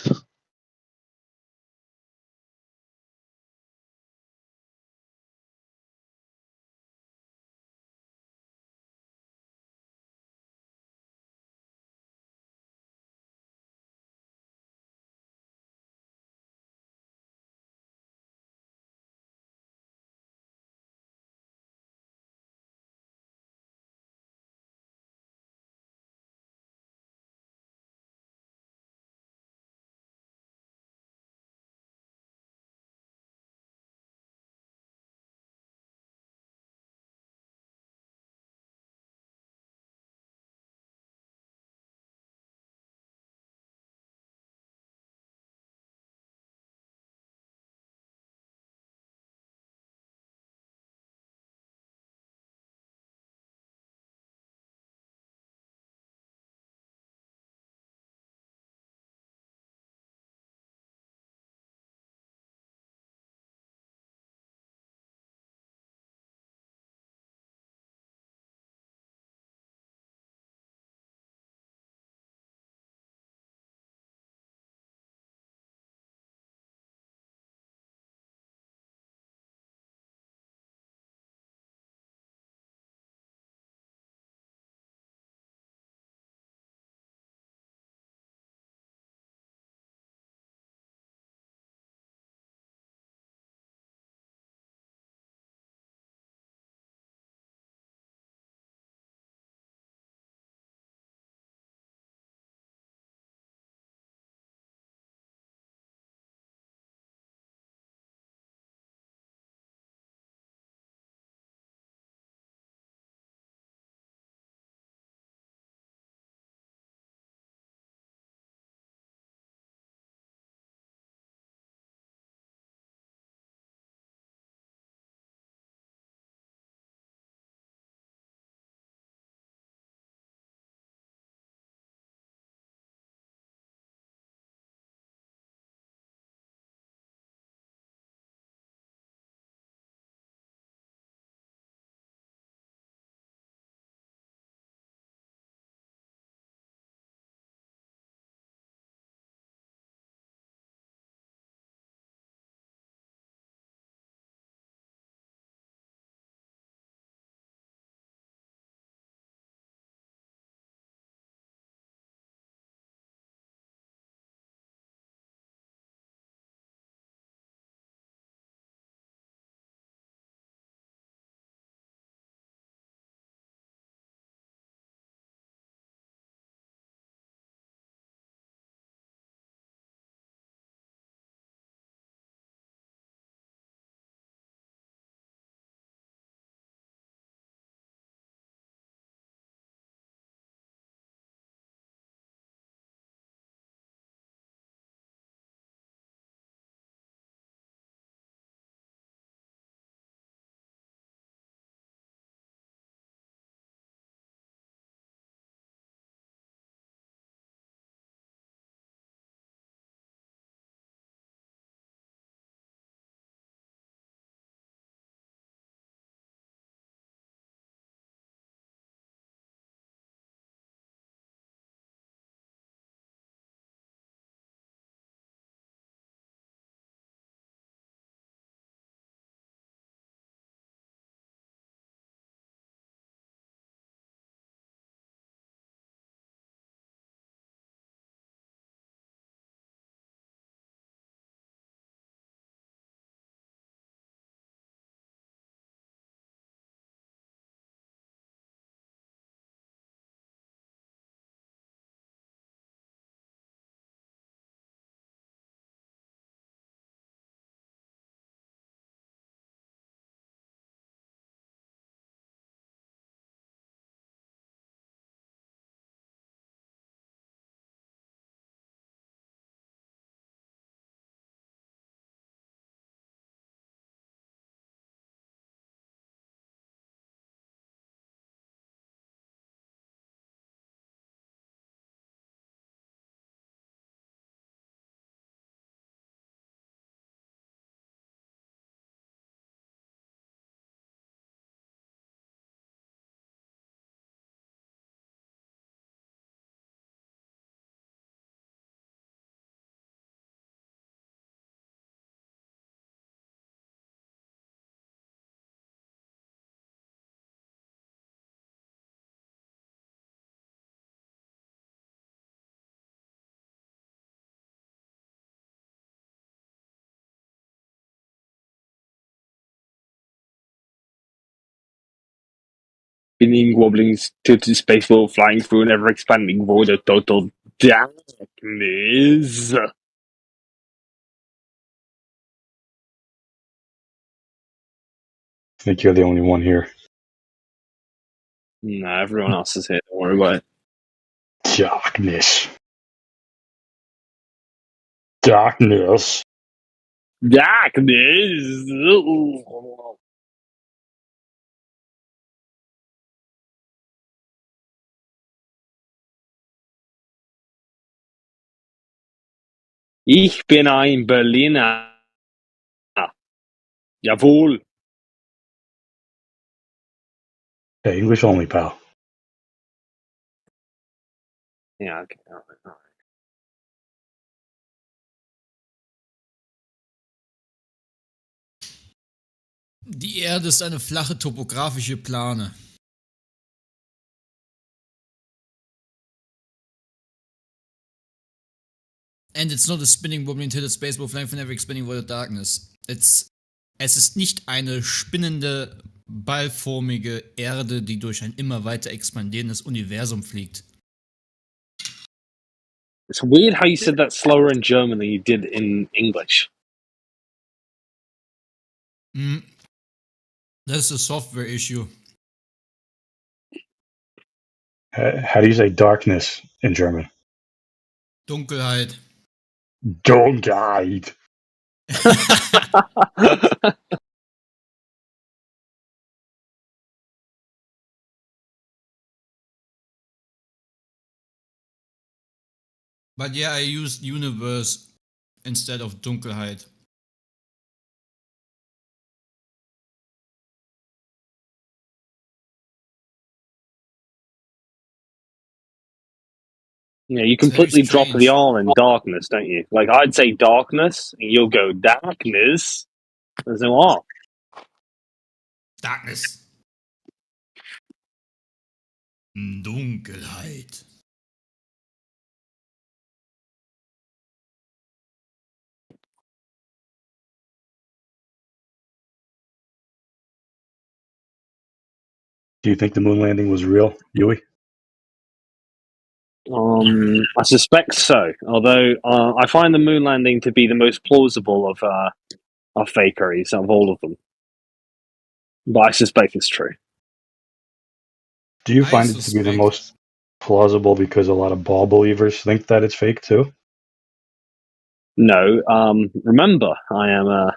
spinning, wobbling, tilted space ball, flying through an ever-expanding void of total darkness. I think you're the only one here. No, everyone else is here. Don't worry about it. Darkness. Darkness. Darkness. Ich bin ein Berliner. Jawohl. Hey, English only, pal. Ja, okay. All right. Die Erde ist eine flache topografische Plane. And it's not a spinning wobbling tilted space ball flying from every expanding void of darkness. Es ist nicht eine spinnende, ballformige Erde, die durch ein immer weiter expandierendes Universum fliegt. It's weird how you said that slower in German than you did in English. That's a software issue. How do you say darkness in German? Dunkelheit. Dunkelheit. But yeah, I used universe instead of Dunkelheit. Yeah, you completely drop the R in darkness, don't you? Like, I'd say darkness, and you'll go darkness. There's no R. Darkness. Dunkelheit. Do you think the moon landing was real, Yui? I suspect so. Although I find the moon landing to be the most plausible of fakeries of all of them. But I suspect it's true. Do you find it to be the most plausible because a lot of ball believers think that it's fake too? No. Remember, I am a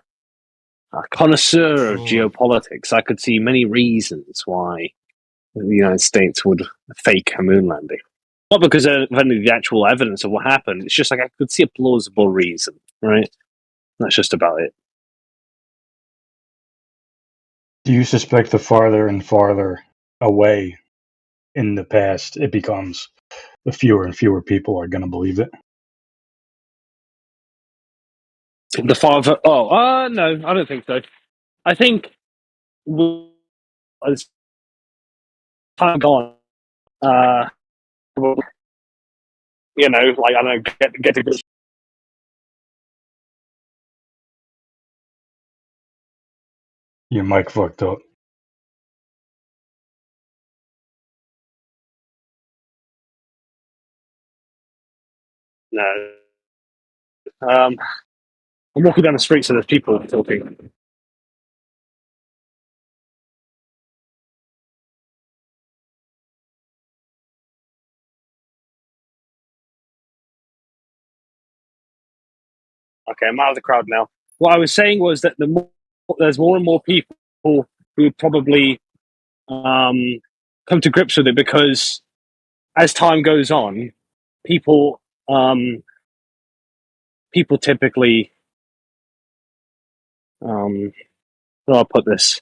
connoisseur of geopolitics. I could see many reasons why the United States would fake a moon landing. Not because of any of the actual evidence of what happened. It's just like I could see a plausible reason, right? That's just about it. Do you suspect the farther and farther away in the past it becomes, the fewer and fewer people are going to believe it? The farther... Oh, no, I don't think so. I think as time gone, you know, like, I don't know, get a good... Your mic fucked up. No. I'm walking down the street, so there's people talking. Okay, I'm out of the crowd now. What I was saying was that there's more and more people who probably come to grips with it because as time goes on, people typically how do I put this?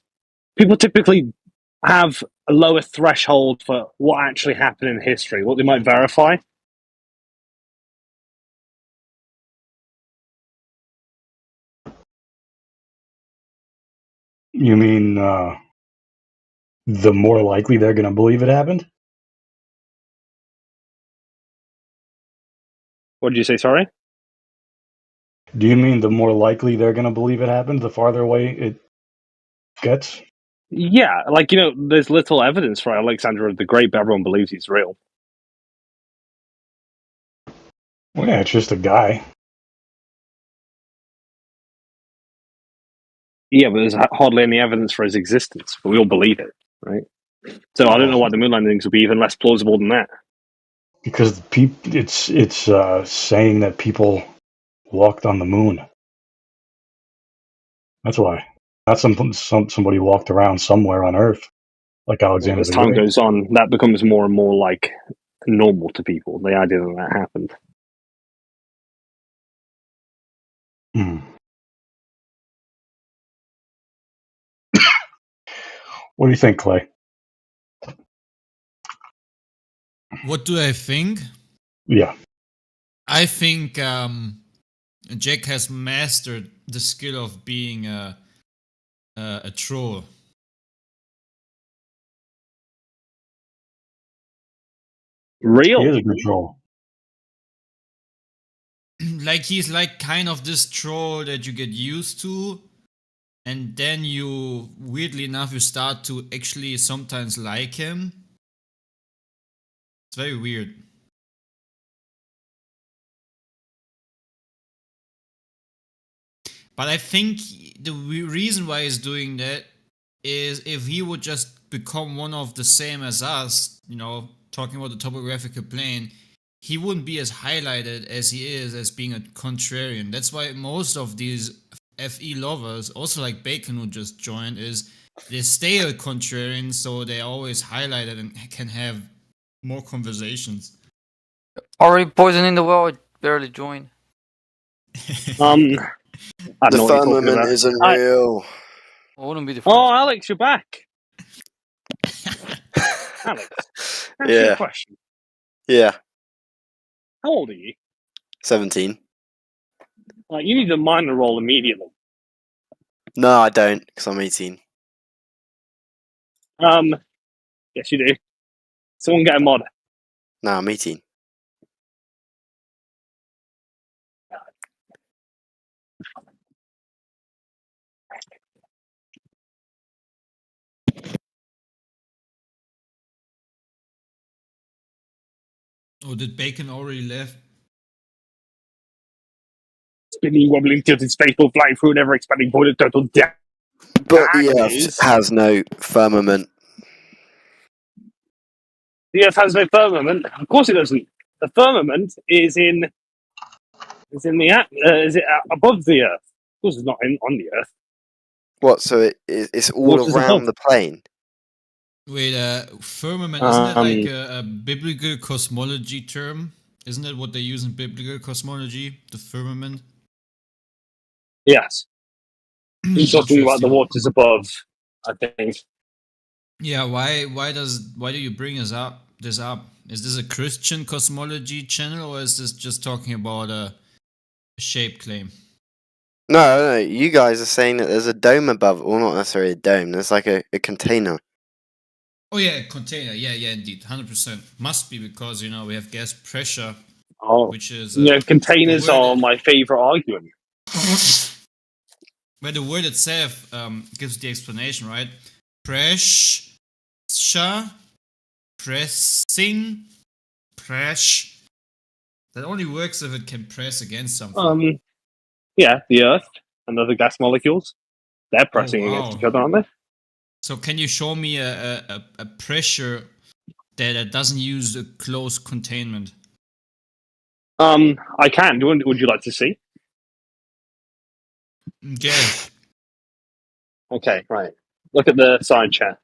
People typically have a lower threshold for what actually happened in history, what they might verify. You mean the more likely they're going to believe it happened? What did you say, sorry? Do you mean the more likely they're going to believe it happened, the farther away it gets? Yeah, like, there's little evidence for Alexander the Great, but everyone believes he's real. Well, yeah, it's just a guy. Yeah, but there's hardly any evidence for his existence, but we all believe it, right? So I don't know why the moon landings would be even less plausible than that. Because it's saying that people walked on the moon. That's why. Not somebody walked around somewhere on Earth, like Alexander As the time Great. goes on, that becomes more and more like normal to people, the idea that happened. Hmm. What do you think, Clay? What do I think? Yeah. I think Jack has mastered the skill of being a troll. Real? He is a good troll. Like he's like kind of this troll that you get used to, and then you, weirdly enough, you start to actually sometimes like him. It's very weird. But I think the reason why he's doing that is if he would just become one of the same as us, talking about the topographical plane, he wouldn't be as highlighted as he is as being a contrarian. That's why most of these FE lovers, also like Bacon who just joined, is they stay a contrarian, so they're always highlighted and can have more conversations. Already poisoning the well, I barely joined. I don't The know what you're talking firmament about. isn't real. I wouldn't be the first. Oh, Alex, you're back. Alex, ask you a Yeah. question. Yeah. How old are you? 17. You need to minor role immediately. No, I don't, because I'm 18. Yes, you do. Someone get a mod. No, I'm 18. Oh, did Bacon already left? Spinning, wobbling, tilted, spaceball, flying through an ever-expanding void of total death. But the Earth has no firmament. The Earth has no firmament. Of course, it doesn't. The firmament is above the Earth. Of course, it's not on the Earth. What? So it's all What is around above? the plane? Wait, firmament, isn't that like a biblical cosmology term? Isn't that what they use in biblical cosmology? The firmament? Yes. He's talking about the waters above, I think. Yeah, why do you bring this up? Is this a Christian cosmology channel, or is this just talking about a shape claim? No, you guys are saying that there's a dome above. Well, not necessarily a dome. There's like a container. Oh yeah, container. Yeah, indeed, 100%. Must be because we have gas pressure, which is containers are my favorite argument. But the word itself gives the explanation, right? Pressure, pressing, press. That only works if it can press against something. Yeah, the Earth and other gas molecules, they're pressing against each other, aren't they? So can you show me a pressure that doesn't use a close containment? I can. Would you like to see? Okay. Okay, right. Look at the side chat.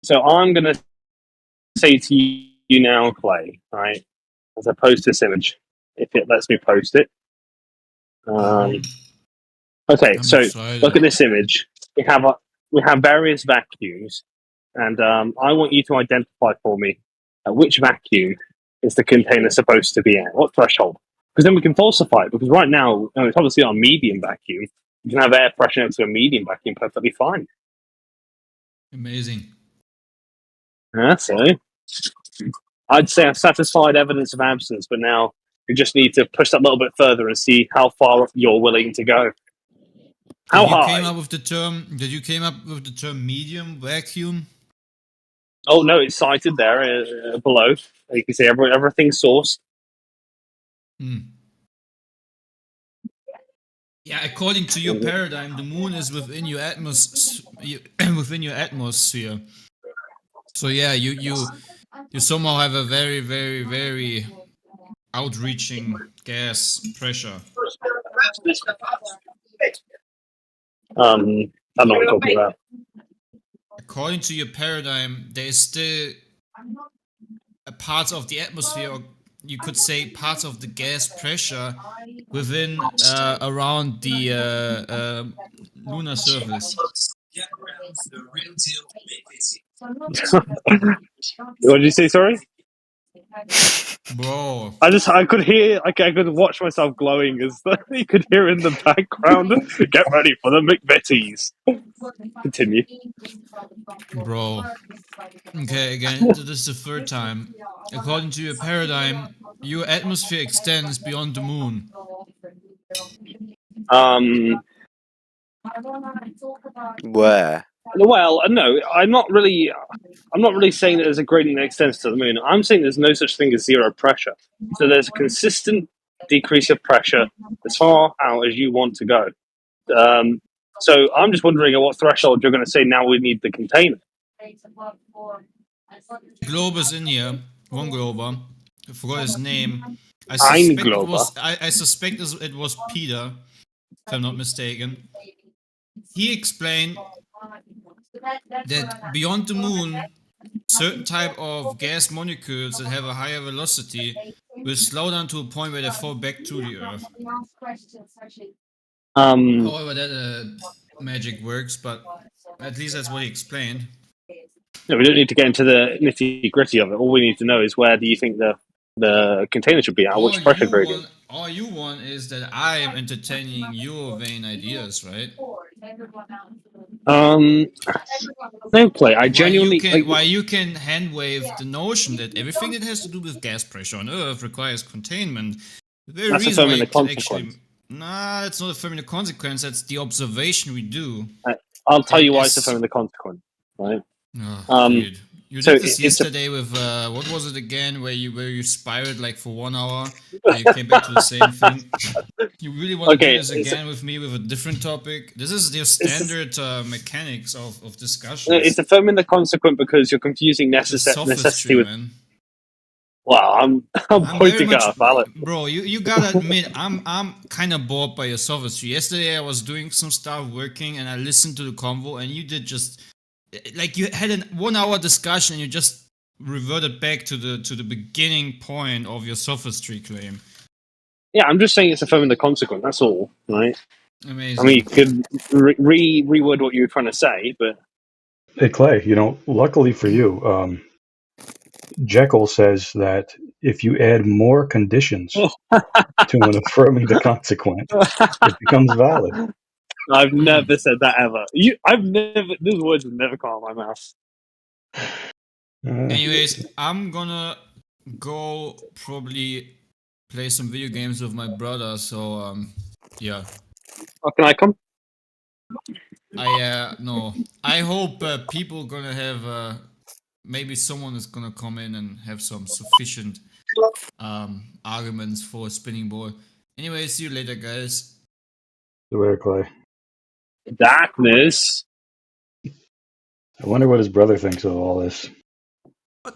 So I'm going to say to you now, Clay, right, as I post this image, if it lets me post it. Okay, so look at this image. We have various vacuums, and I want you to identify for me which vacuum is the container supposed to be at. What threshold? Because then we can falsify it. Because right now, it's obviously our medium vacuum. You can have air pressure next to a medium vacuum perfectly fine. Amazing. So I'd say I've satisfied evidence of absence, but now You just need to push that a little bit further and see how far you're willing to go. How Did you high? came up with the term? Did you came up with the term medium vacuum? Oh no, it's cited there below. You can see everything's sourced. Yeah, according to your paradigm, the moon is within your within your atmosphere. So yeah, you somehow have a very, very, very outreaching gas pressure. I don't know what you're talking about. According to your paradigm, there is still a part of the atmosphere, or you could say parts of the gas pressure within around the lunar surface. What did you say? Sorry, bro. I could hear. I could watch myself glowing as you could hear in the background. Get ready for the McVitties. Continue. Bro. Okay, again, this is the third time. According to your paradigm, your atmosphere extends beyond the moon. Where? Well, no, I'm not really saying that there's a gradient that extends to the moon. I'm saying there's no such thing as zero pressure. So there's a consistent decrease of pressure as far out as you want to go. So I'm just wondering at what threshold you're going to say now we need the container. Globus in here, one Glober, I forgot his name. I suspect it was Peter, if I'm not mistaken. He explained that beyond the moon, certain type of gas molecules that have a higher velocity will slow down to a point where they fall back to the Earth. However, that magic works, but at least that's what he explained. No, we don't need to get into the nitty gritty of it. All we need to know is where do you think the container should be at, which pressure gradient. All you want is that I am entertaining your vain ideas, right? No play. I genuinely why you can hand wave the notion that everything that has to do with gas pressure on Earth requires containment. The very That's reason affirming why the consequence. Nah, it's not affirming the consequence. That's the observation we do. I'll tell you why it's affirming the consequence, right? Dude. You did this yesterday with what was it again? Where you spiraled like for 1 hour, and you came back to the same thing. You really want to do this again with me with a different topic? This is your standard mechanics of discussion. It's affirming the consequent because you're confusing necessity with. Man. Well, I'm pointing at a ballot. Bro, you gotta admit, I'm kind of bored by your sophistry. Yesterday I was doing some stuff working, and I listened to the convo, and you did just. Like you had a 1 hour discussion and you just reverted back to the beginning point of your sophistry claim. Yeah, I'm just saying it's affirming the consequent. That's all, right? Amazing. I mean, you could reword what you were trying to say, but Hey Clay, luckily for you, Jekyll says that if you add more conditions to an affirming the consequent, it becomes valid. I've never said that ever. Those words have never come out of my mouth. Anyways, I'm gonna go probably play some video games with my brother. So yeah. Oh, can I come? No. I hope people gonna have maybe someone is gonna come in and have some sufficient arguments for a spinning ball. Anyway, see you later, guys. See you later, Clay. Darkness. I wonder what his brother thinks of all this. I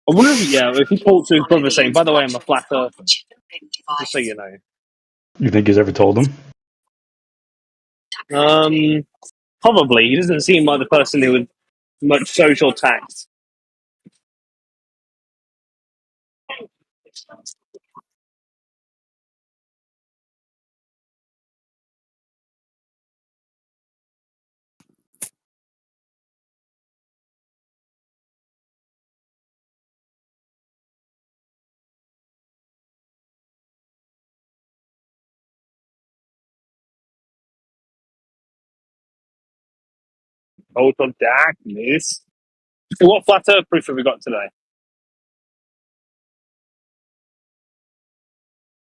wonder if he talked to his brother saying, by the way, I'm a flat earther. Just so you know. You think he's ever told him? Probably. He doesn't seem like the person who would much social tact. Total darkness. So what flat earth proof have we got today?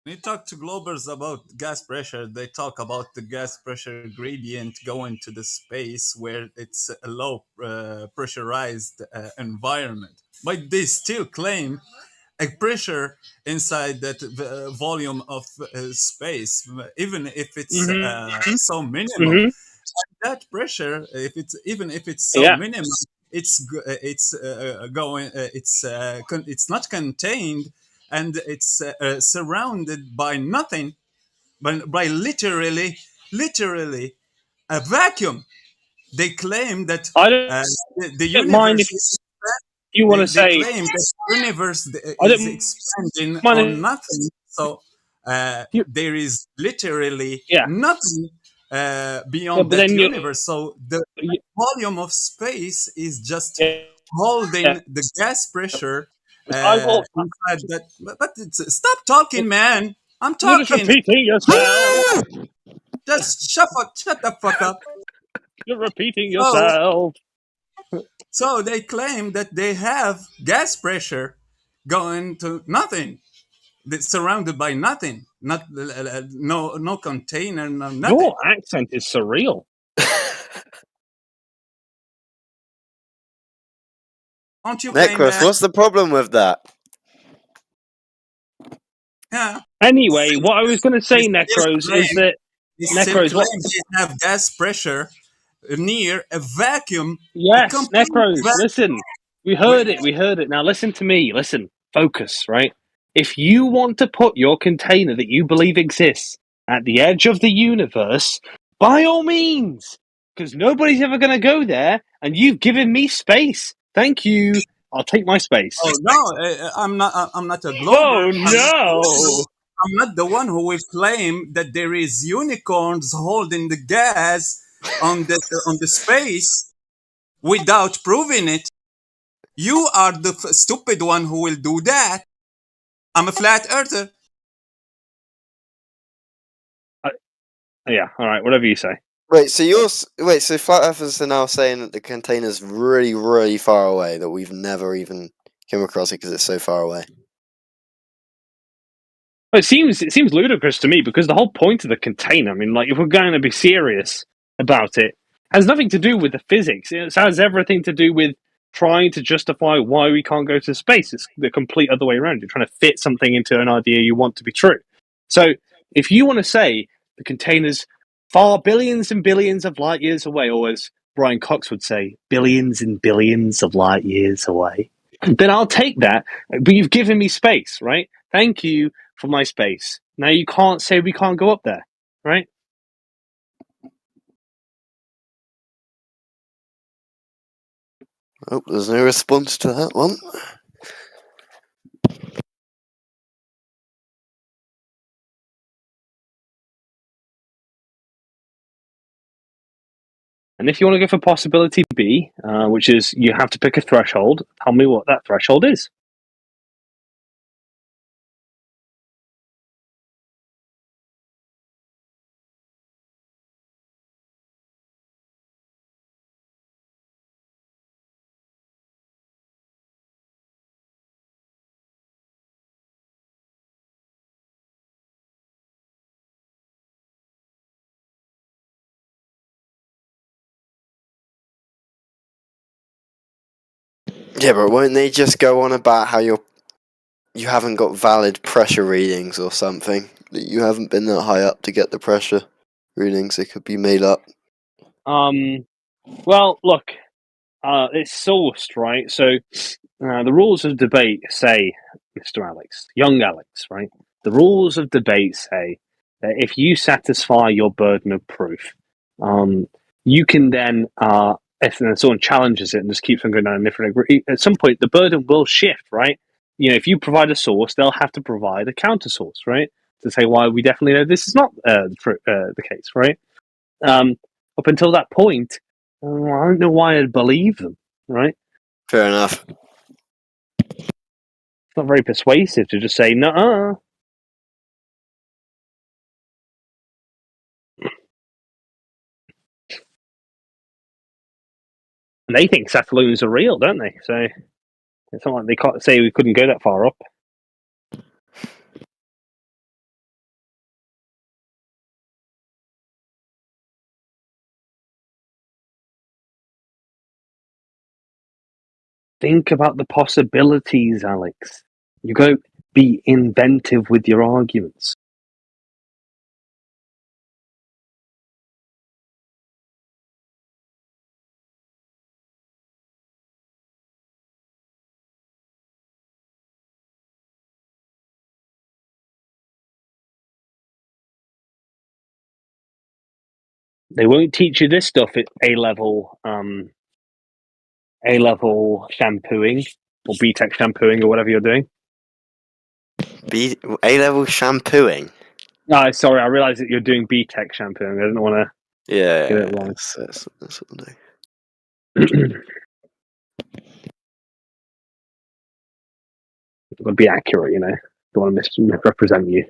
When you talk to Globers about gas pressure, they talk about the gas pressure gradient going to the space where it's a low pressurized environment. But they still claim a pressure inside that volume of space, even if it's so minimal. That pressure, if it's so minimal, it's not contained, and it's surrounded by nothing, by literally a vacuum. They claim that I don't, the don't mind if universe. you want to They say. claim that the universe I is don't expanding mind on if nothing. So there is literally Yeah. nothing Yeah, beyond but that then you. universe. So the volume of space is just Yeah. holding the gas pressure I will. inside that. But stop talking, man. I'm You're just talking. repeating yourself. Just shut the fuck up. You're repeating So, yourself. so they claim that they have gas pressure going to nothing. That's surrounded by nothing. Not no container, no nothing. Your accent is surreal. Aren't you claim Necros, that? what's the problem with that? Yeah. Anyway, what I was going to say, Necros, is that They still Necros. What? claim they have gas pressure near a vacuum. Yes, a complete Necros. vacuum. Listen, we heard it. We heard it. Now listen to me. Listen, focus. Right. If you want to put your container that you believe exists at the edge of the universe, by all means, because nobody's ever going to go there, and you've given me space. Thank you. I'll take my space. Oh no, I'm not. I'm not a glober. Oh no! I'm not the one who will claim that there is unicorns holding the gas on the space without proving it. You are the stupid one who will do that. I'm a flat earther. Yeah. All right. Whatever you say. Wait, so flat earthers are now saying that the container's really, really far away, that we've never even come across it because it's so far away. Well, it seems ludicrous to me, because the whole point of the container, I mean, like, if we're going to be serious about it, has nothing to do with the physics. It has everything to do with trying to justify why we can't go to space. It's the complete other way around. You're trying to fit something into an idea you want to be true. So if you want to say the container's far billions and billions of light years away, or as Brian Cox would say, billions and billions of light years away, then I'll take that. But you've given me space, right? Thank you for my space. Now you can't say we can't go up there, right? Oh, there's no response to that one. And if you want to go for possibility B, which is you have to pick a threshold, tell me what that threshold is. Yeah, but won't they just go on about how you haven't got valid pressure readings or something? That you haven't been that high up to get the pressure readings? They could be made up. Well, look, it's sourced, right? So the rules of debate say, Mr. Alex, young Alex, right? The rules of debate say that if you satisfy your burden of proof, you can then, if someone challenges it and just keeps on going down a different route, at some point the burden will shift, right? You know, if you provide a source, they'll have to provide a counter source, right? To say why we definitely know this is not the case, right? Up until that point, I don't know why I'd believe them, right? Fair enough. It's not very persuasive to just say, "Nuh-uh." And they think Satelloons are real, don't they? So it's not like they can't say we couldn't go that far up. Think about the possibilities, Alex. You got to be inventive with your arguments. They won't teach you this stuff at A-level shampooing or BTEC shampooing or whatever you're doing. A-level shampooing? No, sorry, I realise that you're doing BTEC shampooing. I didn't want to Yeah, get it wrong. that's what I do. You've got to be accurate, you know. Don't want to misrepresent you.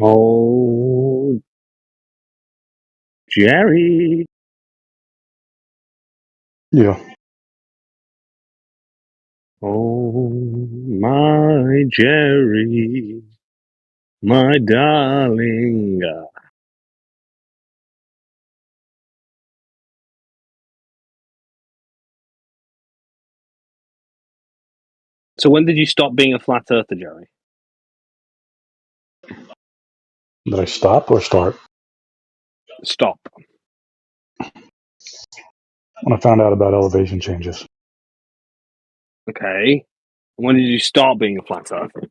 Oh, Jerry. Yeah. Oh, my Jerry. My darling. So when did you stop being a flat earther, Jerry? Did I stop or start? Stop. When I found out about elevation changes. Okay. When did you start being a flat earther?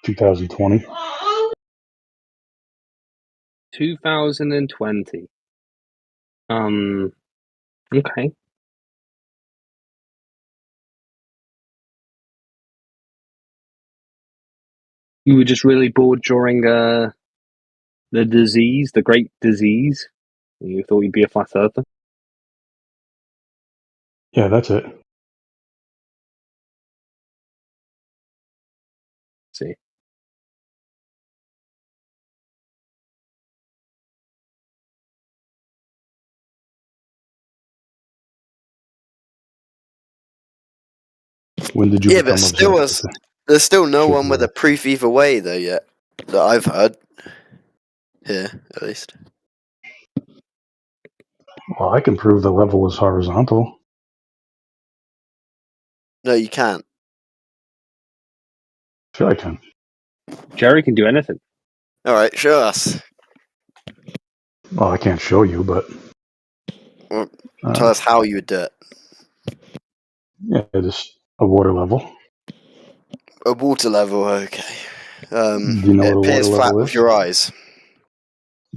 2020. 2020. Okay. You were just really bored during the disease, the great disease. And you thought you'd be a flat earther. Yeah, that's it. See. When did you Yeah, but become observant? there's still no one with a proof either way though yet that I've heard. Here, at least. Well, I can prove the level was horizontal. No, you can't. Sure, I can. Jerry can do anything. All right, show us. Well, I can't show you, but Well, tell us how you would do it. yeah, just a water level. A water level, okay. Do you know It what a water appears flat level with is? your eyes.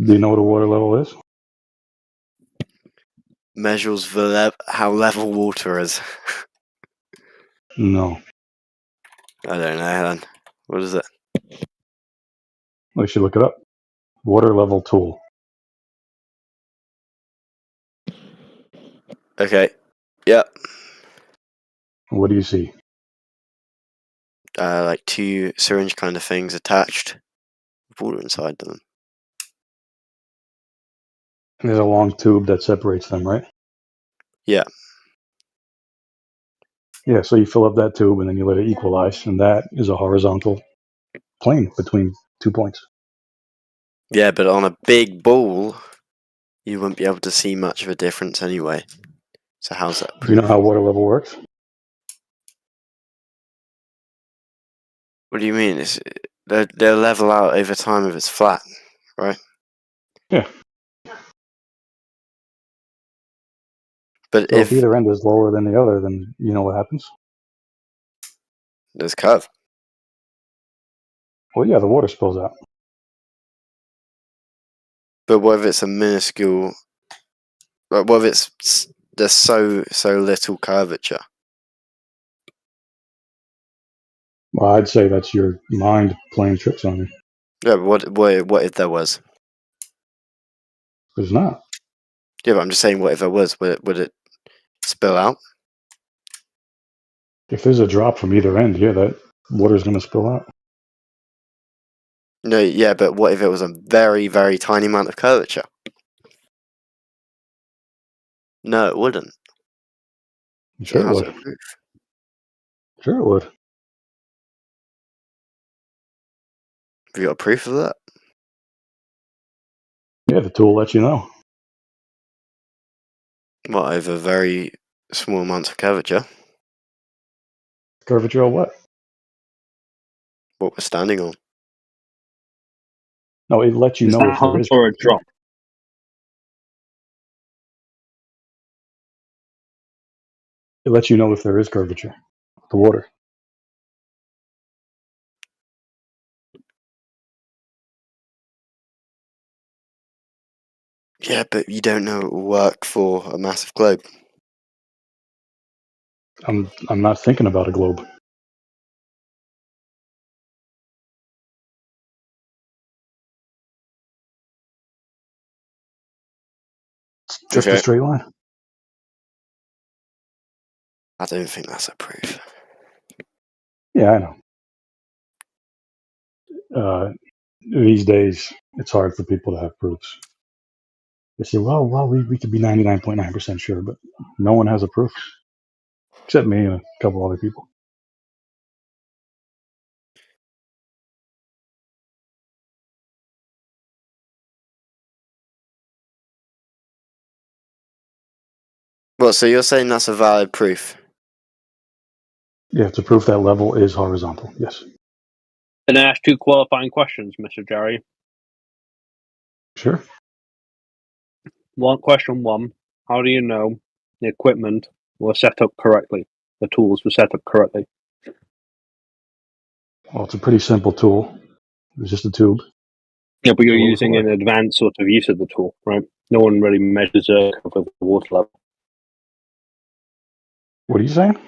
Do you know what a water level is? Measures how level water is. No. I don't know, then. What is it? We should look it up. Water level tool. Okay. Yep. What do you see? Like two syringe kind of things attached with water inside them. There's a long tube that separates them, right? Yeah. Yeah, so you fill up that tube and then you let it equalize, and that is a horizontal plane between 2 points. Yeah, but on a big ball, you wouldn't be able to see much of a difference anyway. So how's that Do you know proof? how water level works? What do you mean? They'll level out over time if it's flat, right? Yeah. But So if if either end is lower than the other, then you know what happens? there's curve. Well, yeah, the water spills out. But what if it's a minuscule? Like, what if there's so little curvature? Well, I'd say that's your mind playing tricks on you. Yeah, but what if there was? There's not. Yeah, but I'm just saying, what if there was? Would it spill out? If there's a drop from either end, yeah, that water's going to spill out. No, yeah, but what if it was a very, very tiny amount of curvature? No, it wouldn't. Sure So it how's would. it a proof? Sure it would. Have you got proof of that? Yeah, the tool lets you know. What, over very small amounts of curvature? Curvature of what? What we're standing on. No, it lets you Is know that if there is. or a drop? It lets you know if there is curvature. The water. Yeah, but you don't know it will work for a massive globe. I'm not thinking about a globe. It's just a straight line. I don't think that's a proof. Yeah, I know. These days, it's hard for people to have proofs. They say, well, we could be 99.9% sure, but no one has a proof. Except me and a couple other people. Well, so you're saying that's a valid proof? Yeah, to prove that level is horizontal. Yes. Can I ask 2 qualifying questions, Mr. Jerry? Sure. Question one: how do you know the equipment was set up correctly? The tools were set up correctly. Well, it's a pretty simple tool. It's just a tube. Yeah, but you're Below the using floor. an advanced sort of use of the tool, right? No one really measures the water level. What are you saying?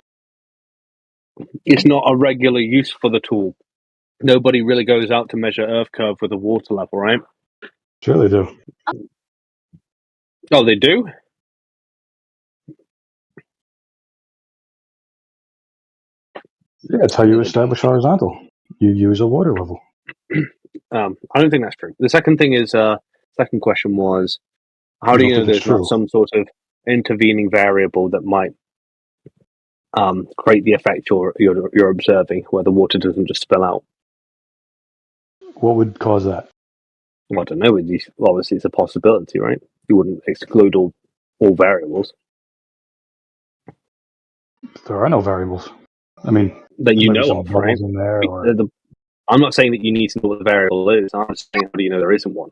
It's not a regular use for the tool. Nobody really goes out to measure earth curve with a water level, right? Sure they do. Oh, they do? Yeah, that's how you establish horizontal. You use a water level. I don't think that's true. The second thing is, second question was, how You do don't you know think it's there's not true? some sort of intervening variable that might create the effect you're observing, where the water doesn't just spill out? What would cause that? Well, I don't know. Obviously, it's a possibility, right? You wouldn't exclude all variables. There are no variables. I mean, That there you might be know some of, right? bubbles in there, or I'm not saying that you need to know what the variable is. I'm just saying, how do you know there isn't one?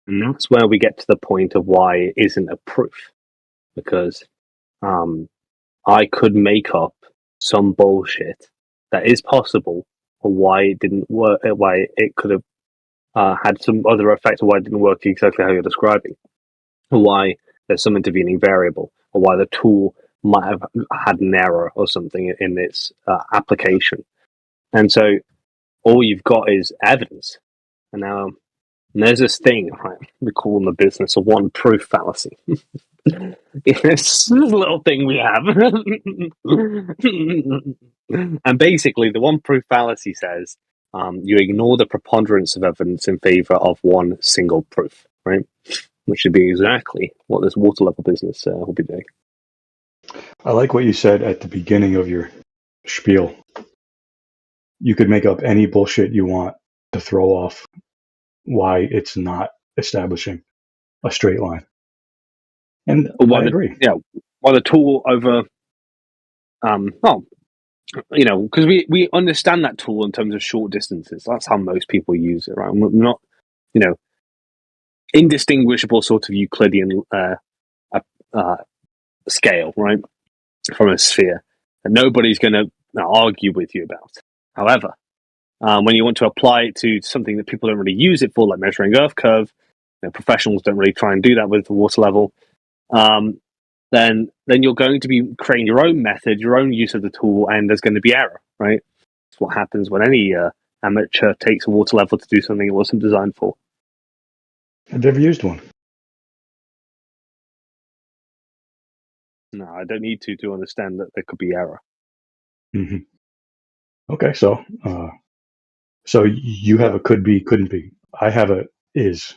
And that's where we get to the point of why it isn't a proof. Because I could make up some bullshit that is possible, or why it didn't work, why it could have had some other effect, or why it didn't work exactly how you're describing, or why there's some intervening variable, or why the tool might have had an error or something in its application. And so all you've got is evidence. And now there's this thing, right? We call in the business a one proof fallacy. It's this little thing we have. And basically, the one proof fallacy says you ignore the preponderance of evidence in favor of one single proof, right? Which should be exactly what this water level business will be doing. I like what you said at the beginning of your spiel. You could make up any bullshit you want to throw off why it's not establishing a straight line. And But I agree. why the tool over, because we understand that tool in terms of short distances. That's how most people use it, right? We're not, indistinguishable sort of Euclidean scale, right, from a sphere, and nobody's going to argue with you about. However, when you want to apply it to something that people don't really use it for, like measuring earth curve, professionals don't really try and do that with the water level. Then you're going to be creating your own method, your own use of the tool, and there's going to be error, right? It's what happens when any amateur takes a water level to do something it wasn't designed for. I've never used one. No, I don't need to understand that there could be error. Mm-hmm. Okay, so you have a could be, couldn't be. I have a is.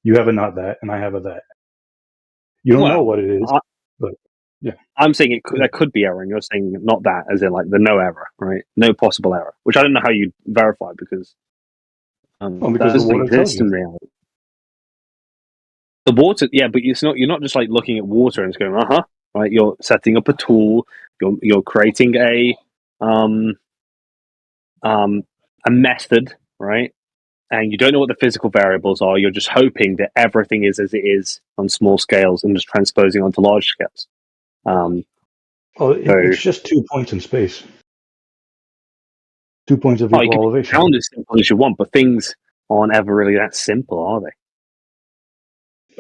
You have a not that, and I have a that. You don't know what it is, but yeah. I'm saying there could be error, and you're saying not that, as in like the no error, right? No possible error, which I don't know how you verify because because that the doesn't water tells exist in you. reality. The water, yeah, but it's not. You're not just like looking at water and it's going, right? You're setting up a tool. You're creating a method, right? And you don't know what the physical variables are. You're just hoping that everything is as it is on small scales and just transposing onto large scales. It's just 2 points in space. 2 points of equal elevation. Sound as simple as you want, but things aren't ever really that simple, are they?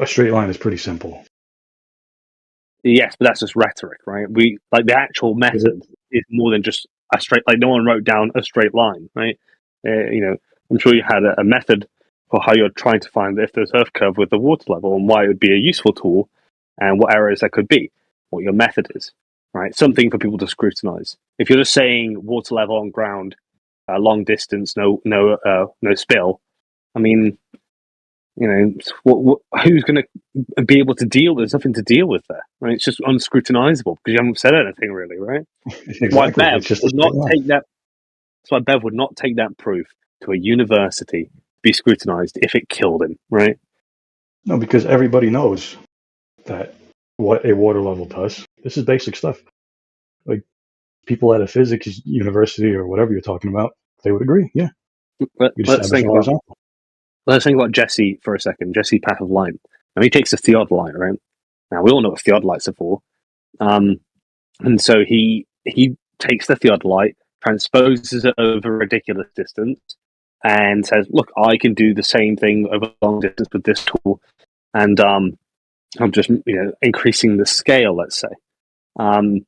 A straight line is pretty simple. Yes, but that's just rhetoric, right? The actual method is more than just a straight. Like no one wrote down a straight line, right? I'm sure you had a method for how you're trying to find if there's earth curve with the water level and why it would be a useful tool, and what errors there could be, what your method is, right? Something for people to scrutinize. If you're just saying water level on ground, long distance, no spill, I mean, who's going to be able to deal? There's nothing to deal with there, right? It's just unscrutinizable because you haven't said anything really, right? Exactly. Why Bev it's just would not take that. That's why Bev would not take that proof to a university be scrutinized if it killed him, right? No, because everybody knows that what a water level does. This is basic stuff. Like people at a physics university or whatever you're talking about, they would agree. Yeah. Let's think about Jesse for a second. Jesse Path of Light. Now he takes a theodolite, right? Now we all know what theodolites are for. And so he takes the theodolite, transposes it over a ridiculous distance, and says, "Look, I can do the same thing over a long distance with this tool." And I'm just increasing the scale, let's say. And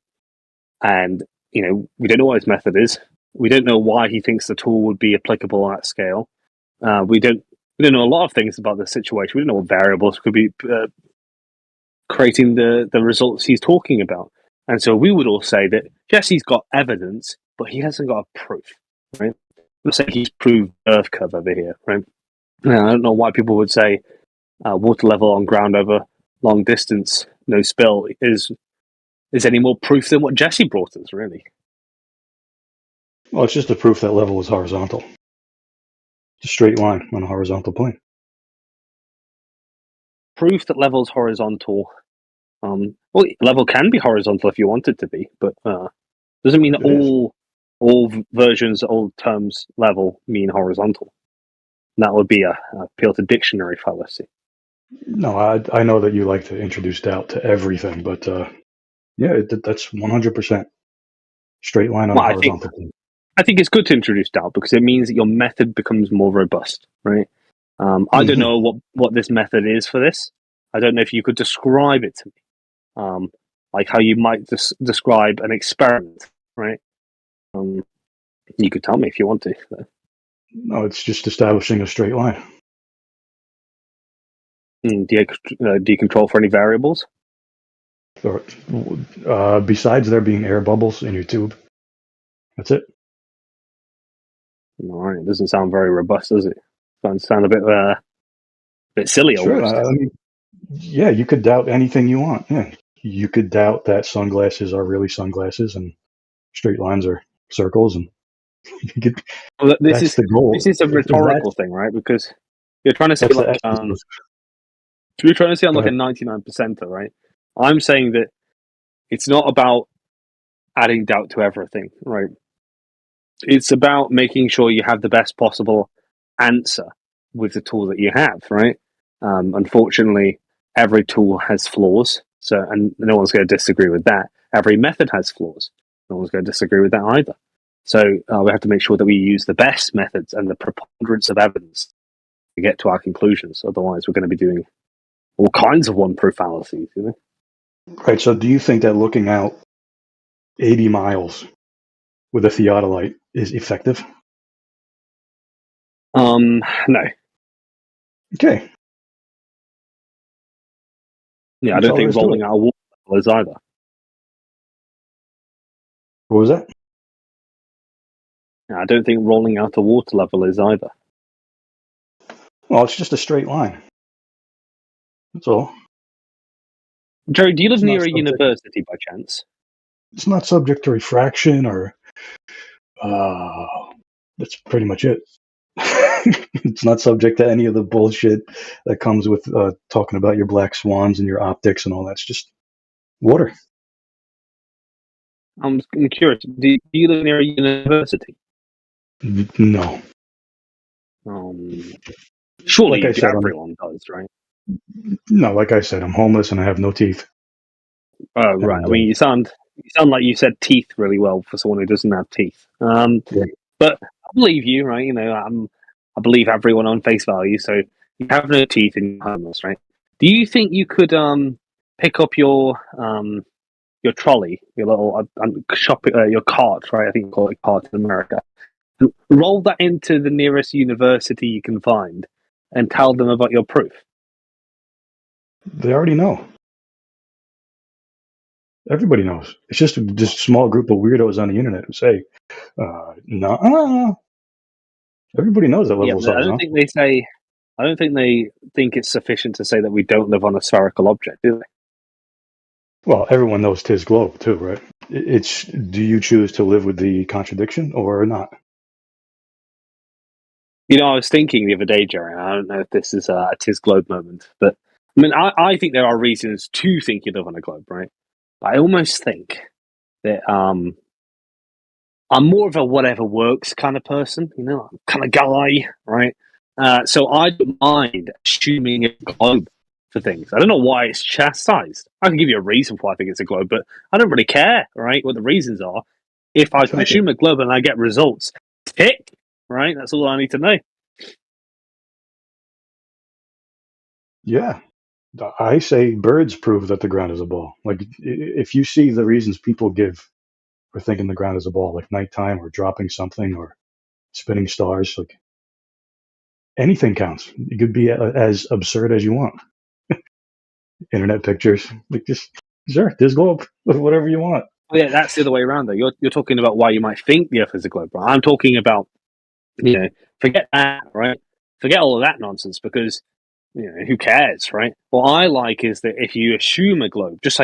we don't know what his method is. We don't know why he thinks the tool would be applicable on that scale. We don't know a lot of things about the situation. We don't know what variables could be creating the results he's talking about. And so we would all say that Jesse's got evidence, but he hasn't got a proof, right? Let's say he's proved Earth curve over here, right? Now, I don't know why people would say water level on ground over long distance, no spill, is any more proof than what Jesse brought us, really. Well, it's just a proof that level is horizontal. It's a straight line on a horizontal plane. Proof that level's horizontal. Well, level can be horizontal if you want it to be, but doesn't mean that all versions, all terms level mean horizontal. And that would be a appeal to dictionary fallacy. No, I know that you like to introduce doubt to everything, but yeah, that's 100% straight line on a horizontal plane. I think it's good to introduce doubt because it means that your method becomes more robust, right? I don't know what this method is for this. I don't know if you could describe it to me, like how you might describe an experiment, right? You could tell me if you want to. But. No, it's just establishing a straight line. Do you control for any variables? Besides there being air bubbles in your tube, that's it. All right, it doesn't sound very robust, does it? Sound a bit silly. Sure, almost. I mean, yeah, you could doubt anything you want. Yeah, you could doubt that sunglasses are really sunglasses and straight lines are circles, and that's the goal. This is a rhetorical thing, right? Because you're trying to say like you're trying to say I'm like a 99%er, right? I'm saying that it's not about adding doubt to everything, right? It's about making sure you have the best possible answer with the tool that you have, right? Unfortunately, every tool has flaws, and no one's going to disagree with that. Every method has flaws. No one's going to disagree with that either. So we have to make sure that we use the best methods and the preponderance of evidence to get to our conclusions. Otherwise, we're going to be doing all kinds of one-proof fallacies, you know? Right. So, do you think that looking out 80 miles with a theodolite is effective? No. Okay. Yeah, I don't think rolling out a water level is either. What was that? Yeah, I don't think rolling out a water level is either. Well, it's just a straight line. That's all. Jerry, do you live near a university by chance? It's not subject to refraction or. That's pretty much it. It's not subject to any of the bullshit that comes with talking about your black swans and your optics and all that. It's just water. I'm curious. Do you live near a university? No. Surely like everyone does, right? No, like I said, I'm homeless and I have no teeth. Oh, right. I mean, you sound like you said teeth really well for someone who doesn't have teeth. But I believe you, right? You know, I believe everyone on face value. So you have no teeth and you're homeless, right? Do you think you could pick up your trolley, your little your cart, right? I think you call it cart in America. Roll that into the nearest university you can find, and tell them about your proof. They already know. Everybody knows. It's just a small group of weirdos on the internet who say, "No." Everybody knows that level's I don't think they say. I don't think they think it's sufficient to say that we don't live on a spherical object, do they? Well, everyone knows 'tis globe too, right? It's do you choose to live with the contradiction or not? You know, I was thinking the other day, Jerry. I don't know if this is a Tis Globe moment, but I mean, I think there are reasons to think you live on a globe, right? But I almost think that I'm more of a whatever works kind of person, you know, kind of guy, right? So I don't mind assuming a globe for things. I don't know why it's chastised. I can give you a reason why I think it's a globe, but I don't really care, right? What the reasons are. If I can assume a globe and I get results, tick, right? That's all I need to know. Yeah. I say birds prove that the ground is a ball. Like, if you see the reasons people give for thinking the ground is a ball, like nighttime or dropping something or spinning stars, like anything counts. It could be as absurd as you want. Internet pictures, like just sure, this globe, whatever you want. Oh, yeah, that's the other way around, though. You're talking about why you might think the Earth is a globe, right? I'm talking about, you know, forget that, right? Forget all of that nonsense because, you know, who cares, right? What I like is that if you assume a globe, just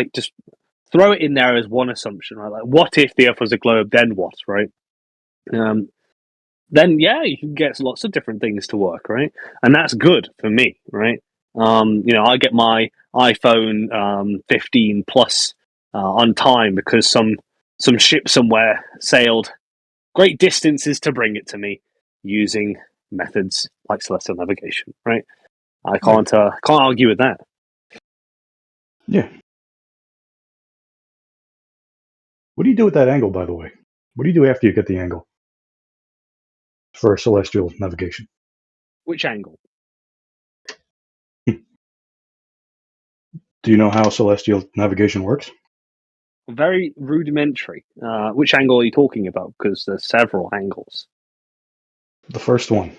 throw it in there as one assumption, right? Like, what if the Earth was a globe? Then what, right? Then yeah, you can get lots of different things to work, right? And that's good for me, right? You know, I get my iPhone 15 Plus on time because some ship somewhere sailed great distances to bring it to me using methods like celestial navigation, right? I can't argue with that. Yeah. What do you do with that angle, by the way? What do you do after you get the angle for celestial navigation? Which angle? Do you know how celestial navigation works? Very rudimentary. Which angle are you talking about? Because there's several angles. The first one.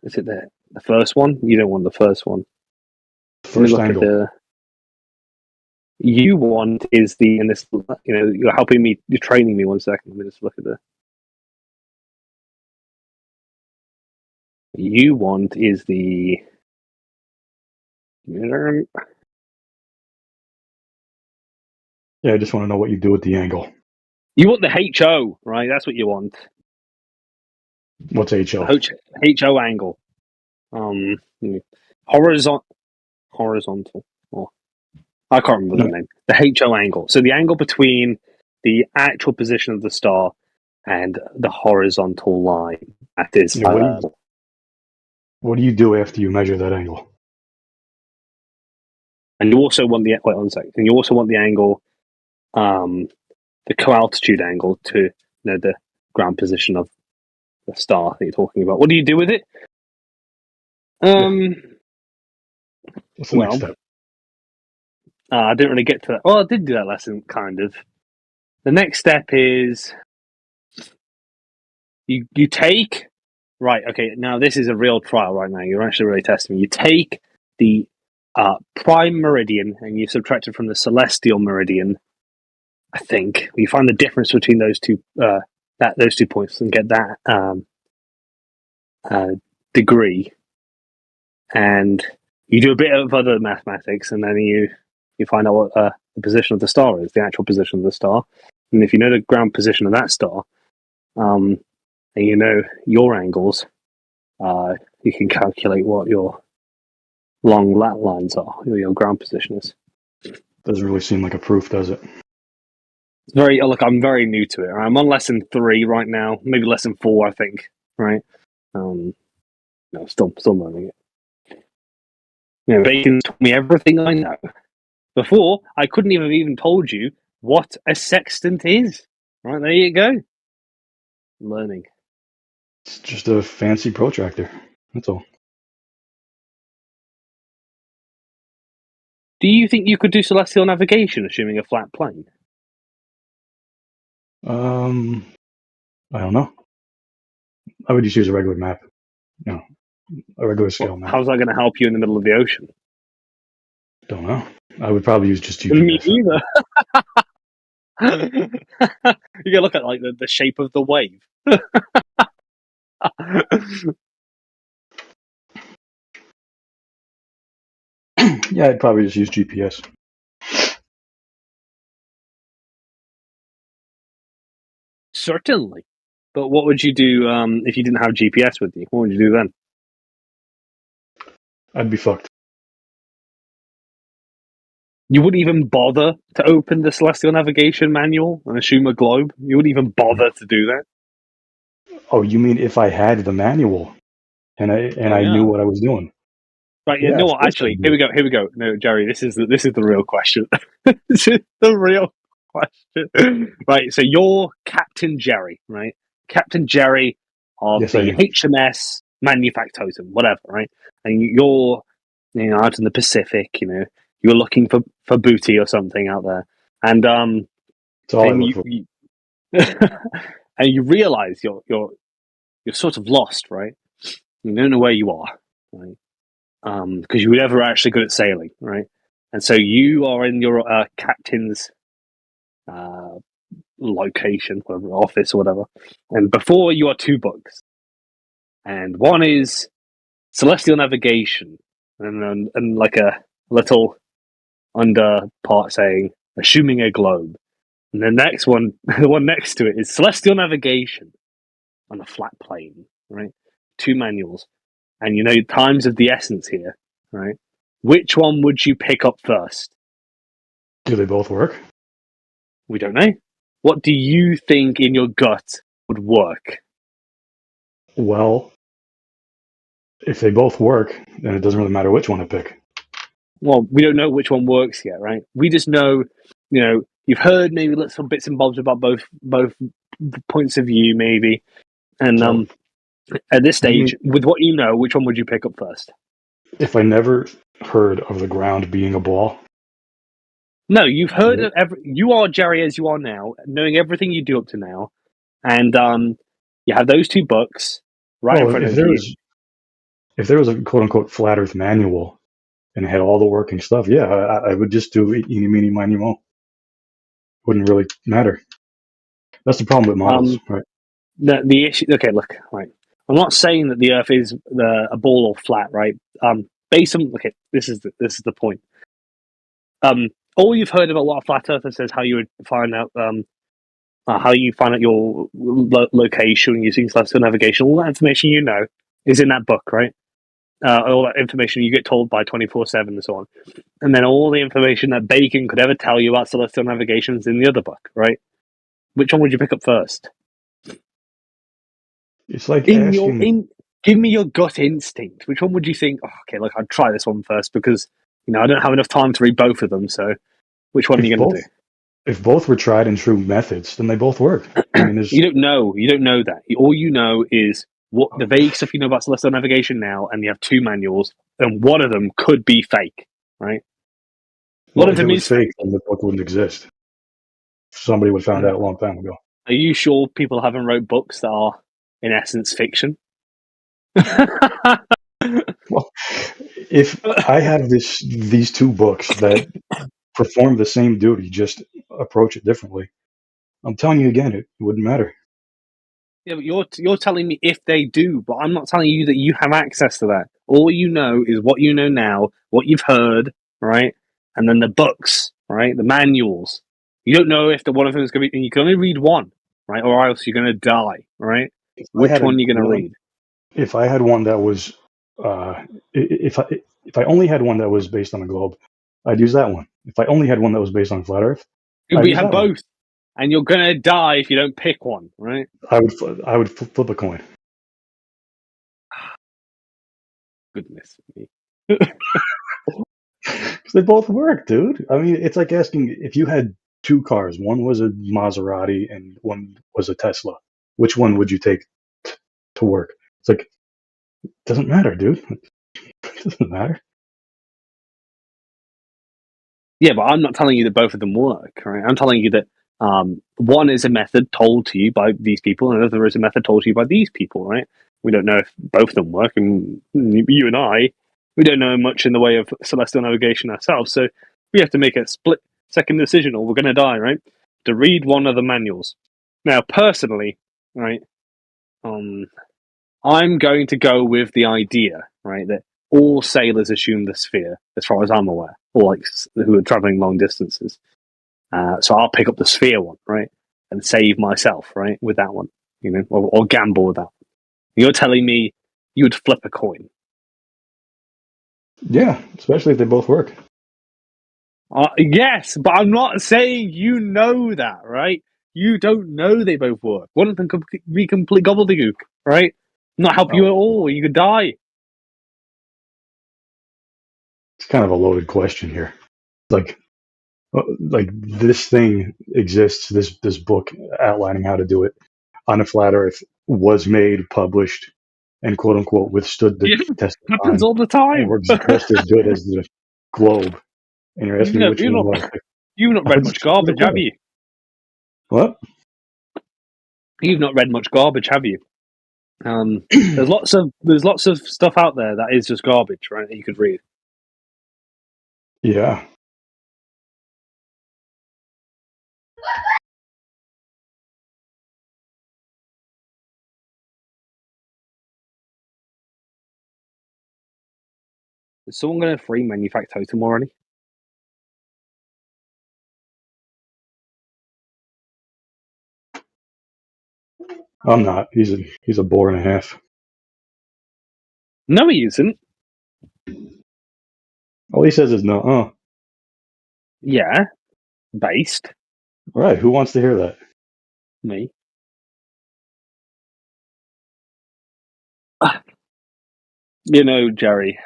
Is it the first one? You don't want the first one. First angle. You want is the, and this, you know, you're helping me, you're training me 1 second. Let me just look at the. You want is the. Yeah, I just want to know what you do with the angle. You want the HO, right? That's what you want. What's HO? HO angle. Horizontal. Oh, I can't remember the name. The HO angle. So the angle between the actual position of the star and the horizontal line. That is. Yeah, what do you do after you measure that angle? And you also want the wait 1 second. And you also want the angle, the co-altitude angle to know the ground position of the star that you're talking about. What do you do with it? What's the next step? I didn't really get to that. Well, I did do that lesson, kind of. The next step is you take. Right, okay, now this is a real trial right now. You're actually really testing me. You take the prime meridian and you subtract it from the celestial meridian, I think. You find the difference between those two those 2 points and get that degree. And you do a bit of other mathematics, and then you find out what the position of the star is, the actual position of the star. And if you know the ground position of that star, and you know your angles, you can calculate what your long lat lines are, or your ground position is. Doesn't really seem like a proof, does it? It's very look. I'm very new to it. I'm on lesson 3 right now, maybe lesson 4, I think. Right? No, still learning it. You know, Bacon's taught me everything I know. Before, I couldn't even told you what a sextant is. Right, there you go. Learning. It's just a fancy protractor. That's all. Do you think you could do celestial navigation assuming a flat plane? I don't know. I would just use a regular map. You know, a regular scale map. How's that going to help you in the middle of the ocean? Don't know. I would probably use just GPS. Me either. You can look at like the shape of the wave. Yeah, I'd probably just use GPS. Certainly. But what would you do if you didn't have GPS with you? What would you do then? I'd be fucked. You wouldn't even bother to open the Celestial Navigation Manual and assume a globe? You wouldn't even bother to do that? Oh, you mean if I had the manual and I knew what I was doing? Right, yeah, Yeah, no, of course actually, I'd do here we go. No, Jerry, this is the real question. This is the real question. Right, so you're Captain Jerry, right? Captain Jerry of Yes, I the am. HMS Manufactotum, whatever, right? And you're, out in the Pacific, you're looking for booty or something out there, and That's all I and look for. you and you realize you're sort of lost, right? You don't know where you are, right? Because you were never actually good at sailing, right? And so you are in your captain's location, whatever, office or whatever. And before you are two books, and one is Celestial Navigation, and like a little under part saying assuming a globe. And the next one, the one next to it, is Celestial Navigation on a flat plane, right? Two manuals, and time's of the essence here, right? Which one would you pick up first? Do they both work? We don't know. What do you think in your gut would work? Well, if they both work, then it doesn't really matter which one I pick. Well, we don't know which one works yet, right? We just know, you've heard maybe little bits and bobs about both points of view, maybe. And at this stage, with what you know, which one would you pick up first? If I never heard of the ground being a ball, No, you've heard of you are Jerry as you are now, knowing everything you do up to now, and you have those two books right in front of you. If there was a quote unquote flat Earth manual and it had all the working stuff, yeah, I would just do eeny, meeny, miny, mo. Wouldn't really matter. That's the problem with models, right? The issue. Okay, look, right. I'm not saying that the Earth is a ball or flat, right? Based on this is the point. All you've heard about what a flat Earther says, how you would find out, how you find out your location using celestial navigation, all that information is in that book, right? All that information you get told by 24/7 and so on, and then all the information that Bacon could ever tell you about celestial navigation is in the other book, right? Which one would you pick up first? It's like give me your gut instinct. Which one would you think? Oh, okay, look, I'd try this one first because I don't have enough time to read both of them. So, which one are you going to do? If both were tried and true methods, then they both work. I mean, you don't know. You don't know that. All you know is what the vague stuff you know about celestial navigation now, and you have two manuals, and one of them could be fake, right? One of them is fake, and the book wouldn't exist. Somebody would have found out a long time ago. Are you sure people haven't wrote books that are, in essence, fiction? Well, if I have these two books that perform the same duty, just approach it differently, I'm telling you again, it wouldn't matter. Yeah, but you're telling me if they do, but I'm not telling you that you have access to that. All you know is what you know now, what you've heard, right? And then the books, right? The manuals. You don't know if the one of them is going to be, and you can only read one, right? Or else you're going to die, right? Which one are you going to read? If I had one that was, if I only had one that was based on a globe, I'd use that one. If I only had one that was based on flat Earth, we have both, and you're going to die if you don't pick one, right? I would flip a coin. Goodness me. They both work, dude. I mean, it's like asking if you had two cars. One was a Maserati and one was a Tesla. Which one would you take to work? It's like, it doesn't matter, dude. It doesn't matter. Yeah, but I'm not telling you that both of them work, right? I'm telling you that one is a method told to you by these people, and another is a method told to you by these people, right? We don't know if both of them work, and you and I, we don't know much in the way of celestial navigation ourselves, so we have to make a split-second decision, or we're going to die, right? To read one of the manuals. Now, personally, right, I'm going to go with the idea, right, that all sailors assume the sphere, as far as I'm aware, or like who are traveling long distances. So I'll pick up the sphere one, right, and save myself, right, with that one. or gamble with that. You're telling me you would flip a coin? Yeah, especially if they both work. Yes, but I'm not saying you know that, right? You don't know they both work. One of them could be complete gobbledygook, right? Not help you at all. You could die. It's kind of a loaded question here. Like this thing exists. This book outlining how to do it on a flat Earth was made, published, and quote unquote withstood the test of Happens time. all the time. And works just as good as the globe. And you're asking me which one was. You've not read much garbage, have you? What? You've not read much garbage, have you? There's lots of stuff out there that is just garbage, right? That you could read. Yeah. Is someone going to free manufacture Totem already? I'm not. He's a bore and a half. No, he isn't. All he says is no. Yeah, based. All right. Who wants to hear that? Me. Jerry.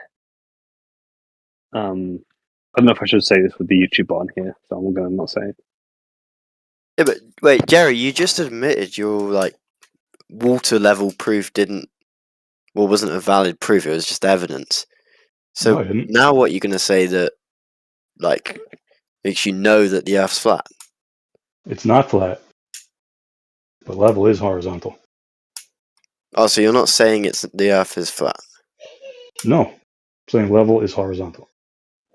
I don't know if I should say this with the YouTube on here, so I'm going to not say it. Yeah, but wait, Jerry, you just admitted your water level proof wasn't a valid proof. It was just evidence. So No, I didn't. now, what you're going to say that makes you know that the Earth's flat? It's not flat. The level is horizontal. Oh, so you're not saying the Earth is flat? No, I'm saying level is horizontal.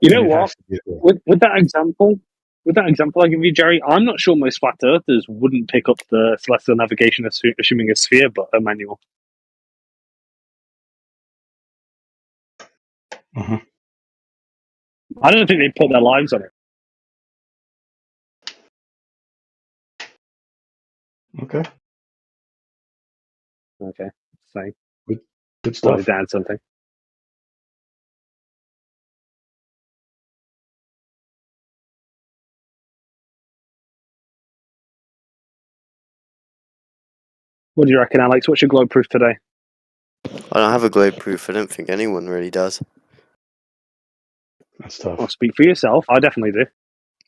You know what? With that example I give you, Jerry, I'm not sure most flat earthers wouldn't pick up the celestial navigation assuming a sphere manual. Uh-huh. I don't think they put their lives on it. Okay. Okay. So good stuff. Down something. What do you reckon, Alex? What's your globe proof today? I don't have a globe proof. I don't think anyone really does. That's tough. Well, speak for yourself. I definitely do.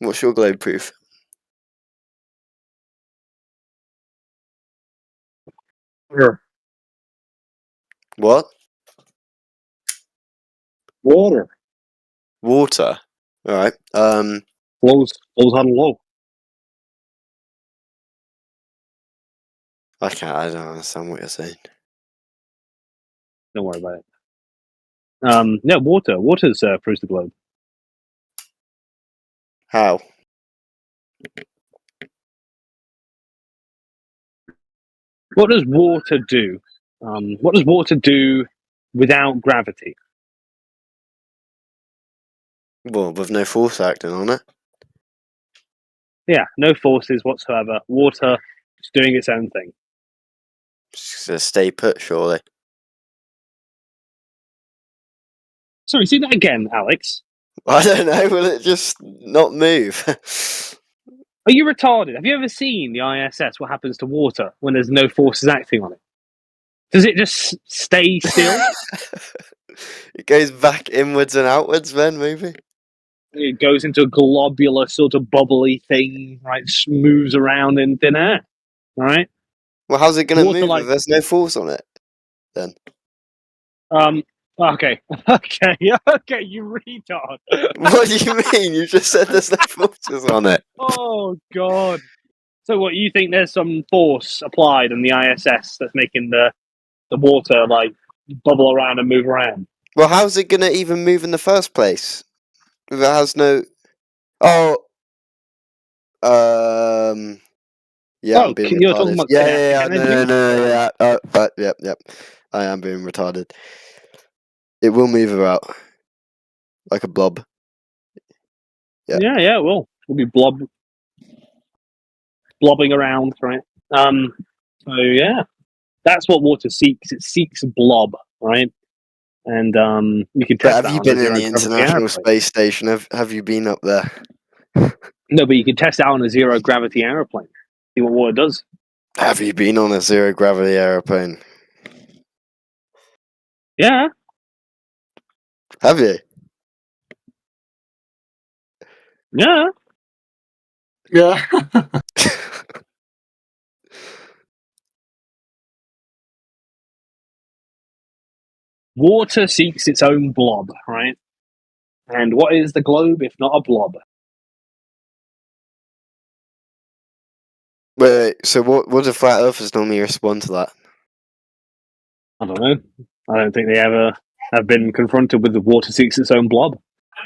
What's your globe proof? What? Water. Water. All right. Flows on low. I don't understand what you're saying. Don't worry about it. No, water. Water's proves the globe. How? What does water do? What does water do without gravity? Well, with no force acting on it. Yeah, no forces whatsoever. Water is doing its own thing. Just gonna stay put, surely. Sorry, say that again, Alex. I don't know. Will it just not move? Are you retarded? Have you ever seen the ISS? What happens to water when there's no forces acting on it? Does it just stay still? It goes back inwards and outwards, then maybe. It goes into a globular sort of bubbly thing, right? Moves around in thin air, right? Well, how's it going to Water, move like- if there's no force on it? Then. Okay, you retard. What do you mean? You just said there's no forces on it. Oh God! So what, you think there's some force applied on the ISS that's making the water bubble around and move around? Well, how's it going to even move in the first place? If it has no. Oh. Yeah, I'm being you're retarded. talking about Yeah. kinetic energy? No. Yep. I am being retarded. It will move about like a blob. Yeah, it will. We'll be blobbing around, right? So yeah, that's what water seeks. It seeks a blob, right? And you can But test have that you on a been in zero the gravity International aeroplane. Space Station? Have you been up there? No, but you can test it out on a zero gravity aeroplane. See what water does. Have you been on a zero gravity aeroplane? Yeah. Have you? Yeah. Yeah. Water seeks its own blob, right? And what is the globe if not a blob? Wait, so what do flat earthers normally respond to that? I don't know. I don't think they ever have been confronted with the water seeks its own blob.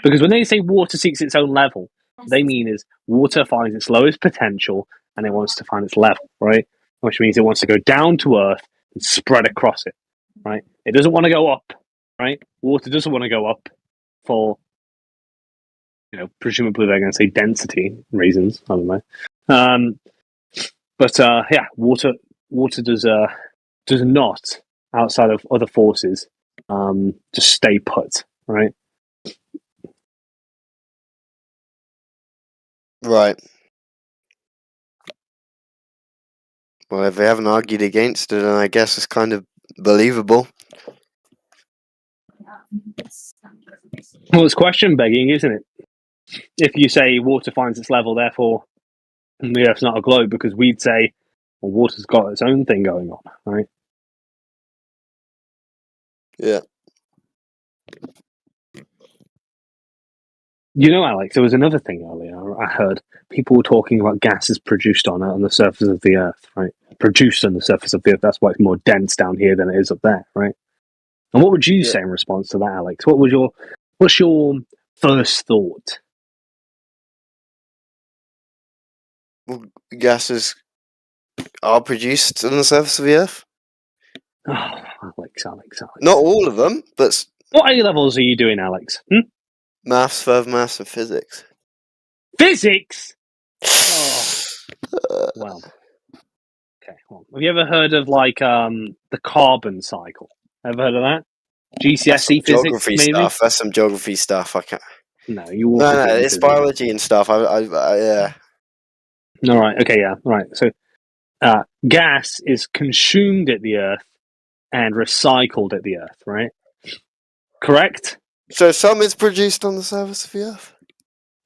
Because when they say water seeks its own level, they mean is water finds its lowest potential and it wants to find its level, right? Which means it wants to go down to Earth and spread across it, right? It doesn't want to go up, right? Water doesn't want to go up for, presumably they're going to say density reasons. I don't know. But yeah, water does not, outside of other forces, just stay put, right? Right. Well, if they haven't argued against it, then I guess it's kind of believable. Well, it's question begging, isn't it? If you say water finds its level, therefore the Earth's not a globe, because we'd say, well, water's got its own thing going on, right? Yeah. Alex, there was another thing earlier I heard. People were talking about gases produced on the surface of the Earth, right? Produced on the surface of the Earth. That's why it's more dense down here than it is up there, right? And what would you say in response to that, Alex? What's your first thought? Well, gases are produced on the surface of the Earth. Oh, Alex. Not all of them, but what A levels are you doing, Alex? Maths, further maths, and physics. Physics. Oh, well. Okay. Well, have you ever heard of the carbon cycle? Ever heard of that? GCSE physics, Geography maybe. stuff. That's some geography stuff. I can't. No, you. No, it's biology and stuff. Yeah. All right. Okay. Yeah. All right. So, gas is consumed at the Earth and recycled at the Earth, right? Correct? So some is produced on the surface of the Earth?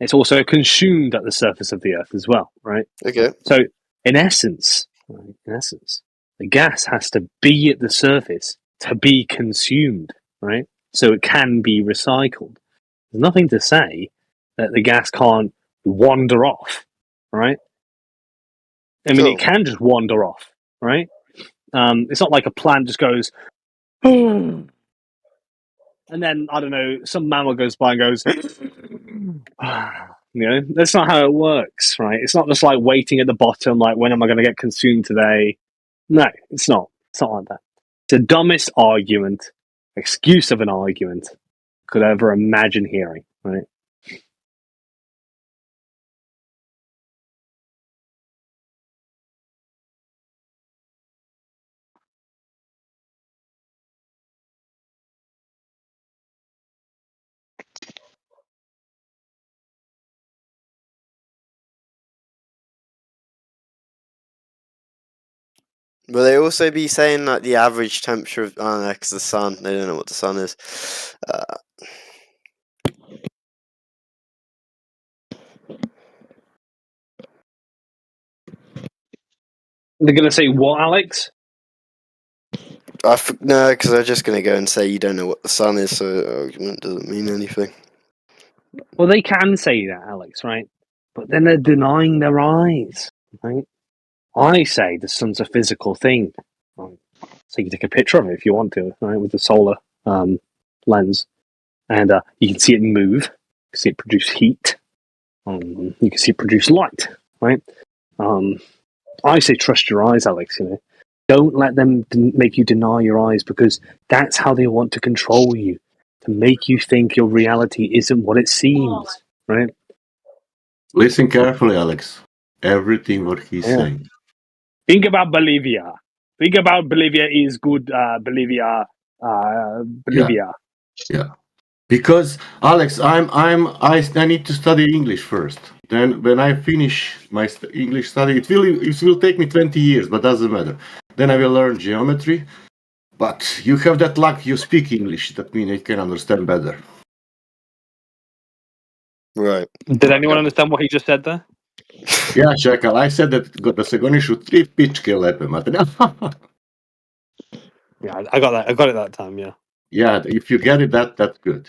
It's also consumed at the surface of the Earth as well, right? Okay. So, in essence, the gas has to be at the surface to be consumed, right? So it can be recycled. There's nothing to say that the gas can't wander off, right? I mean, it can just wander off, right? It's not like a plant just goes, and then, I don't know, some mammal goes by and goes, that's not how it works, right? It's not just like waiting at the bottom, like, when am I going to get consumed today? No, it's not. It's not like that. It's the dumbest excuse of an argument could ever imagine hearing, right? Will they also be saying like the average temperature of? Oh no, because the sun. They don't know what the sun is. They're going to say what, Alex? No, because they're just going to go and say you don't know what the sun is, so the argument doesn't mean anything. Well, they can say that, Alex, right? But then they're denying their eyes, right? I say the sun's a physical thing. Right? So you can take a picture of it if you want to, right, with the solar lens. And you can see it move. You can see it produce heat. You can see it produce light, right? I say trust your eyes, Alex, Don't let them make you deny your eyes, because that's how they want to control you, to make you think your reality isn't what it seems, right? Listen carefully, Alex. Everything what he's saying. Think about Bolivia. Think about Bolivia is good. Bolivia. Yeah. Because Alex, I need to study English first. Then when I finish my English study, it will take me 20 years, but doesn't matter. Then I will learn geometry. But you have that luck. You speak English. That means I can understand better. Right. Did anyone understand what he just said there? Ja, čekal, I said da se goniš u 3 pičke lepe, materine. Yeah, I got that. I got it that time. Yeah. Yeah, if you get it, that's good.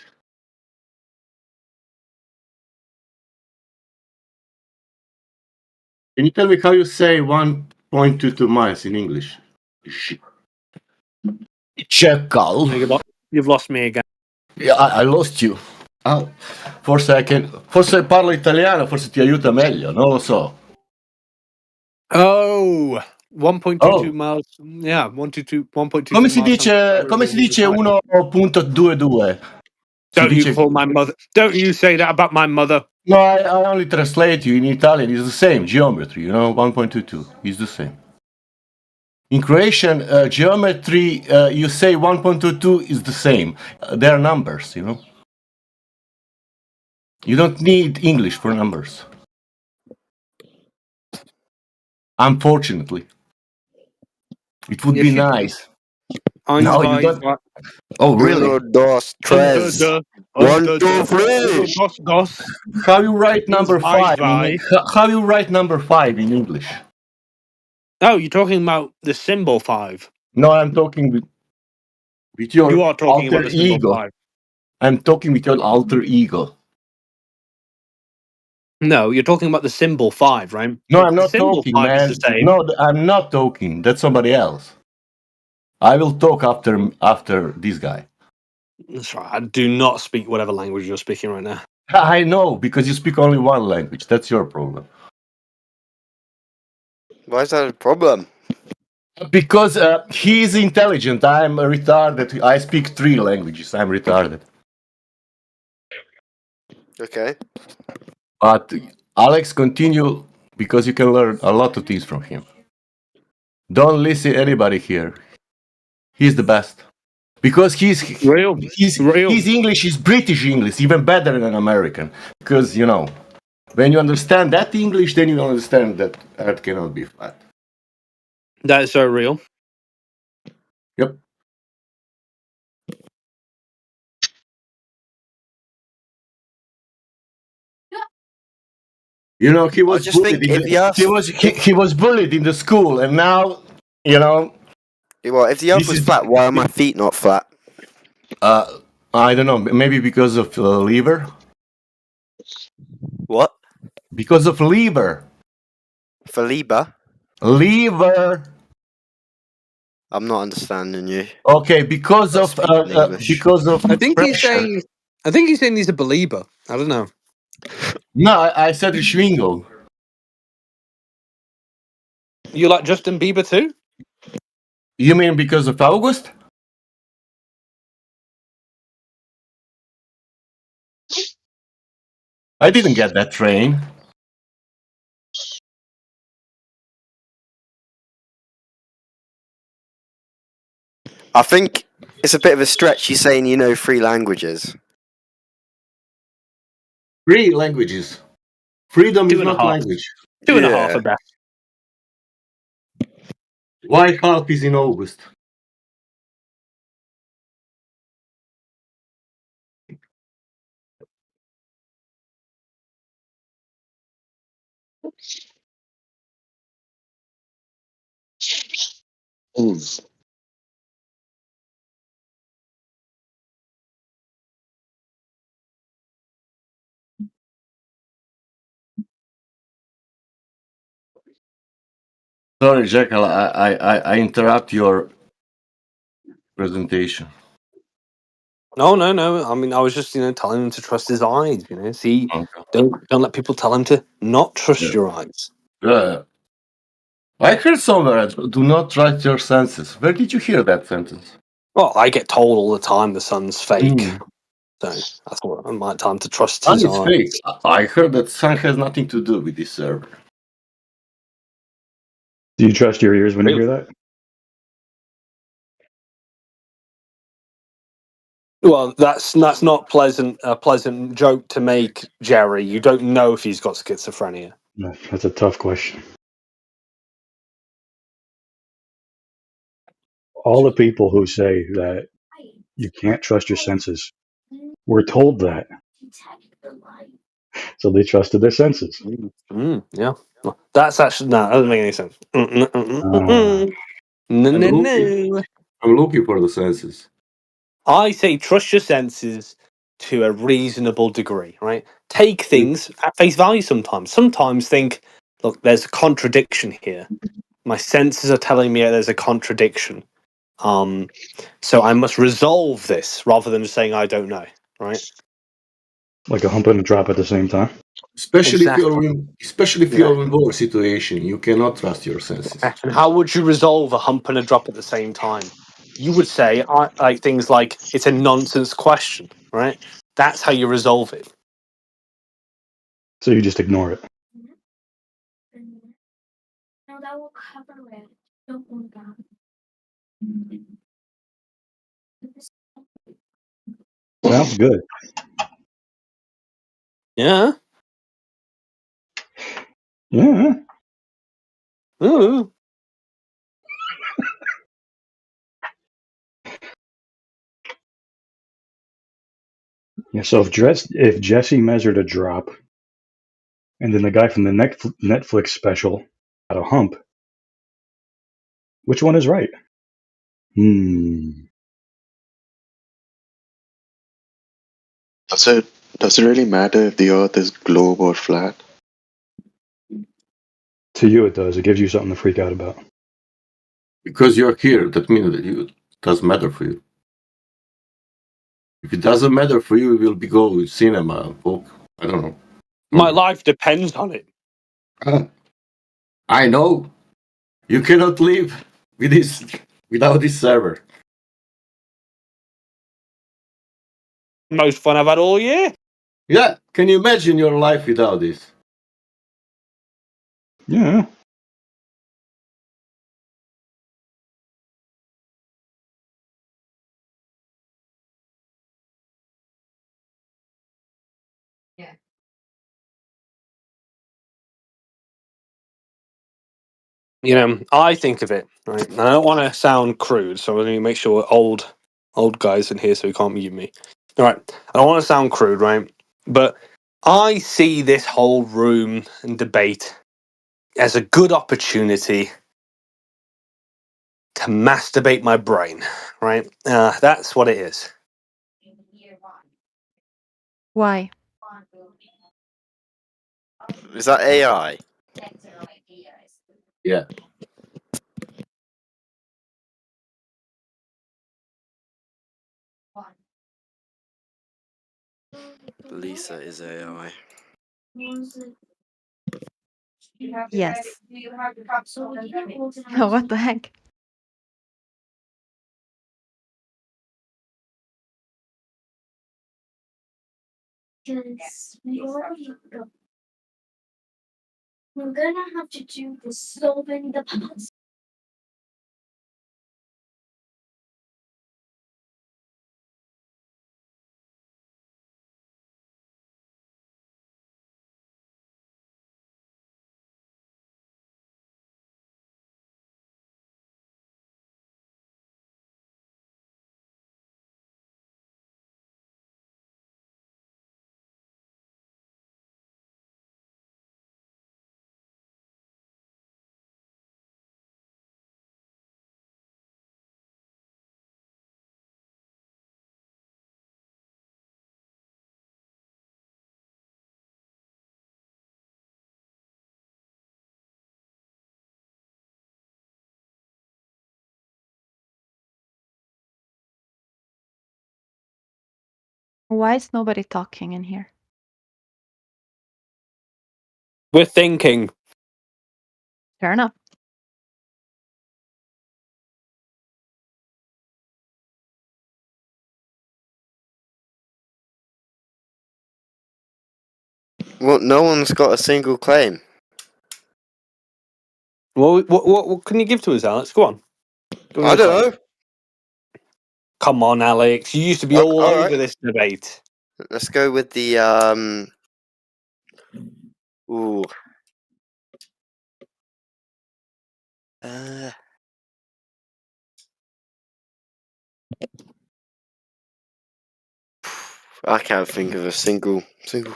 Can you tell me how you say 1.22 miles in English? Čekal. You've lost me again. Yeah, I lost you. Forse parlo italiano, forse ti aiuta meglio, non lo so. Oh, 1.22 miles. Yeah, 1.22 Come si dice 1.22? Don't you call my mother. Don't you say that about my mother. No, I only translate you in Italian. It's the same geometry, 1.22 is the same. In Croatian geometry, you say 1.22 is the same. They are numbers, You don't need English for numbers. Unfortunately. It would be nice. No, you don't. Oh, really? Uno, dos, tres. 1, 2, 3. How you write number 5? How you write number 5 in English? Oh, you're talking about the symbol 5. No, I'm talking with your You are talking alter about the symbol ego. 5. I'm talking with your alter ego. No, you're talking about the symbol 5, right? No, I'm The not symbol talking, 5 man. is the same. No, I'm not talking. That's somebody else. I will talk after this guy. That's right. I do not speak whatever language you're speaking right now. I know, because you speak only one language. That's your problem. Why is that a problem? Because he is intelligent. I'm retarded. I speak 3 languages. I'm retarded. Okay. But Alex, continue, because you can learn a lot of things from him. Don't listen to anybody here. He's the best. Because his English is British English, even better than American. Because, when you understand that English, then you understand that Earth cannot be flat. That is so real. Yep. He was bullied. He was bullied in the school, and now, Well, if the Earth was flat, why are my feet not flat? I don't know. Maybe because of liver. What? Because of liver. For Liber? Liver. I'm not understanding you. Okay, because of I think he's pressure. saying he's a believer. I don't know. No, I said Schwingo. You like Justin Bieber too? You mean because of August? I didn't get that train. I think it's a bit of a stretch. You're saying you know 3 languages. 3 languages. Freedom is not 2.5. language. 2.5 at best. Why half is in August? Sorry, Jekyll, I interrupt your presentation. No. I mean, I was just telling him to trust his eyes. See, don't let people tell him to not trust your eyes. I heard somewhere, do not trust your senses. Where did you hear that sentence? Well, I get told all the time the sun's fake, so I thought it might time to trust Sun his is eyes. fake. I heard that sun has nothing to do with this server. Do you trust your ears when you hear that? Well, that's not pleasant. A pleasant joke to make, Jerry. You don't know if he's got schizophrenia. No, that's a tough question. All the people who say that you can't trust your senses were told that, so they trusted their senses. Yeah, that's actually no. That doesn't make any sense. No. I'm looking for the senses. I say trust your senses to a reasonable degree, right? Take things at face value sometimes. Sometimes think, look, there's a contradiction here. My senses are telling me there's a contradiction. So I must resolve this rather than just saying I don't know, right? Like a hump and a drop at the same time. Especially Exactly. if you're in war situation, you cannot trust your senses. And how would you resolve a hump and a drop at the same time? You would say like things like it's a nonsense question, right? That's how you resolve it. So you just ignore it. Sounds good. Yeah. Yeah. Ooh. Yeah. So if Jesse measured a drop, and then the guy from the Netflix special had a hump, which one is right? Does it really matter if the Earth is globe or flat? To you, it does. It gives you something to freak out about. Because you're here, that means that it does matter for you. If it doesn't matter for you, you will be go to cinema, book. I don't know. My life depends on it. I know. You cannot live without this server. Most fun I've had all year. Yeah. Can you imagine your life without this? Yeah. You know, I think of it, right? And I don't want to sound crude, so I'm going to make sure old guys in here so he can't mute me. All right. I don't want to sound crude, right? But I see this whole room and debate as a good opportunity to masturbate my brain, right? That's what it is. Why? Is that AI? Yeah. Lisa is AI. Yes. Oh, what the heck? We're gonna have to do this so many times. Why is nobody talking in here? We're thinking. Fair enough. Well, no one's got a single claim. What can you give to us, Alex? Go on. I don't know. Come on, Alex. You used to be all all over right. this debate. Let's go with the Ooh. I can't think of a single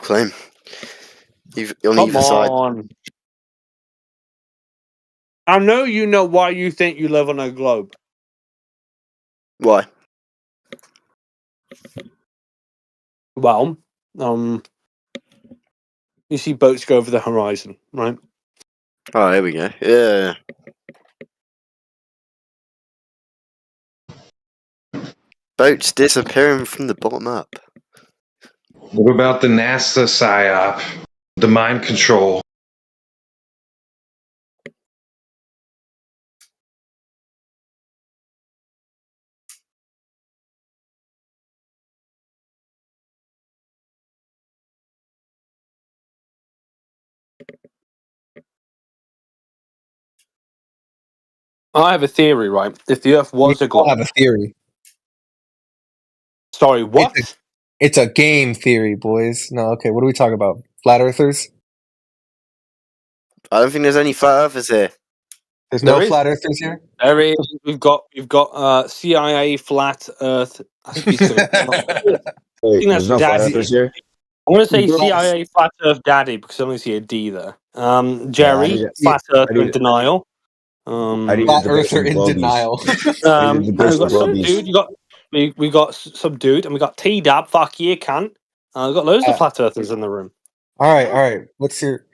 claim. On either side. On. I know you know why you think you live on a globe. Why? Well, you see boats go over the horizon, right? Oh, there we go. Yeah. Boats disappearing from the bottom up. What about the NASA psyop? The mind control? I have a theory, right? If the Earth was a We all globe. have a theory. Sorry, what? It's a game theory, boys. No, okay. What are we talking about? Flat Earthers? I don't think there's any flat earthers here. There's no flat earthers here? There is. We've got CIA flat Earth. I think Wait, that's there's no flat Daddy. earthers here? I'm going to say Bro. CIA flat Earth Daddy because I only see a D there. I Jerry need flat Earther in need- denial. I need Flat the Earther best in globies. denial. I need the And best we've got some globies. dude. We got some dude, and we got T Dab. Fuck you, cunt. We've got loads of Uh, flat Earthers in the room. All right. What's your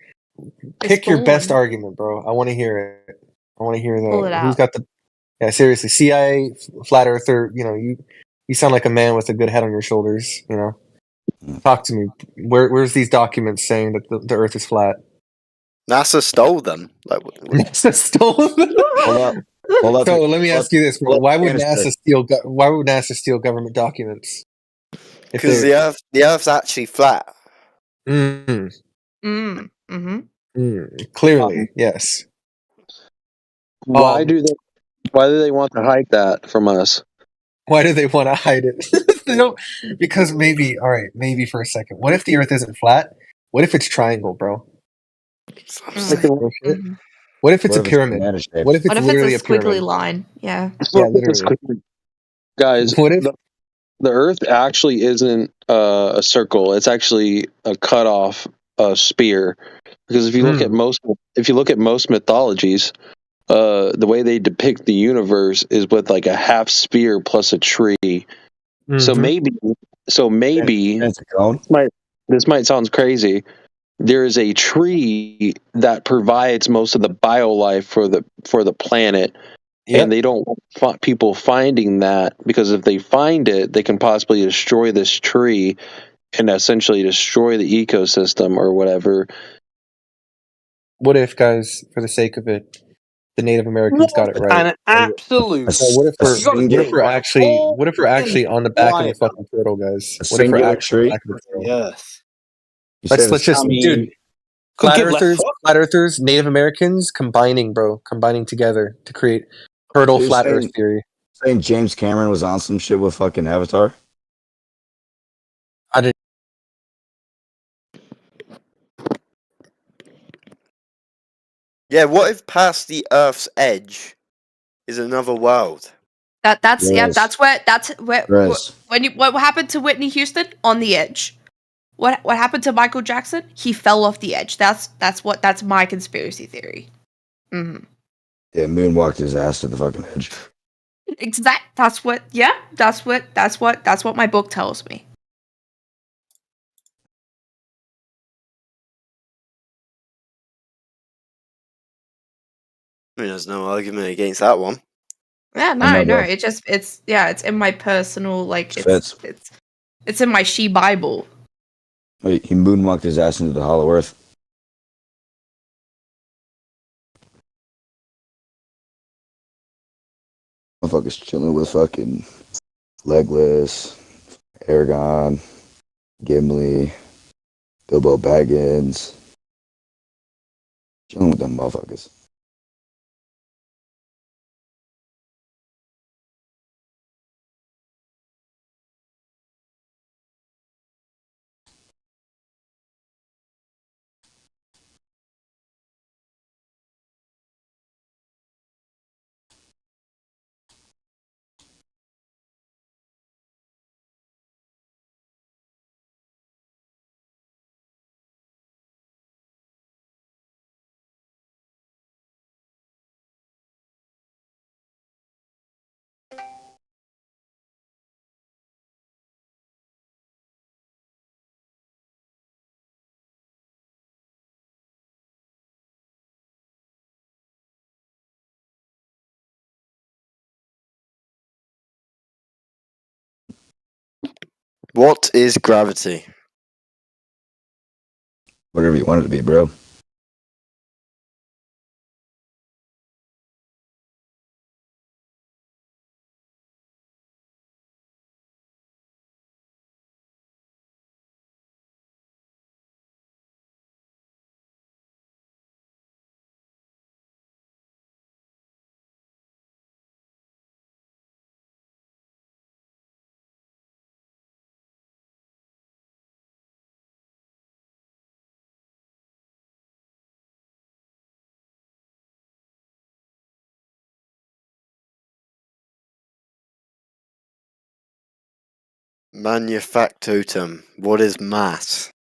pick your best argument, bro? I want to hear it. I want to hear Pull it who's out. got the seriously, CIA flat earther, you sound like a man with a good head on your shoulders, Talk to me. Where's these documents saying that the earth is flat? NASA stole them. Like what? NASA stole them? Hold up. So let me ask you this, bro. Why would Afghanistan. NASA steal government documents? Because the Earth's actually flat. Clearly, yes. Why do they want to hide that from us? Why do they want to hide it? They don't, because maybe for a second. What if the Earth isn't flat? What if it's triangle, bro? What if it's a pyramid? What if it's literally a squiggly pyramid? line? Yeah. Yeah, literally. Guys, What if the Earth actually isn't a circle? It's actually a cut off spear. Because if you look at most mythologies, the way they depict the universe is with like a half spear plus a tree. So maybe this might sound crazy. There is a tree that provides most of the biolife for the planet, and they don't want people finding that, because if they find it, they can possibly destroy this tree and essentially destroy the ecosystem or whatever. What if, guys, for the sake of it, the Native Americans got it right? An absolute. So what if we're actually on the back of the fucking turtle, guys? What if we're actually on the back of the turtle? Yes. Let's just, dude. Flat Earthers, Native Americans combining together to create turtle You're flat saying- Earth theory. Saying James Cameron was on some shit with fucking Avatar? I didn't. Yeah, what if past the Earth's edge is another world? That's Yes. that's where Yes. what happened to Whitney Houston? On the edge. What happened to Michael Jackson? He fell off the edge. That's my conspiracy theory. Mm-hmm. Yeah, moonwalked his ass to the fucking edge. That's what my book tells me. I mean, there's no argument against that one. Yeah, no. It's in my personal Fits. it's in my She Bible. Wait, he moonwalked his ass into the Hollow Earth. Motherfuckers chilling with fucking Legolas, Aragorn, Gimli, Bilbo Baggins. Chilling with them motherfuckers. What is gravity? Whatever you want it to be, bro. Manufactotum. What is mass?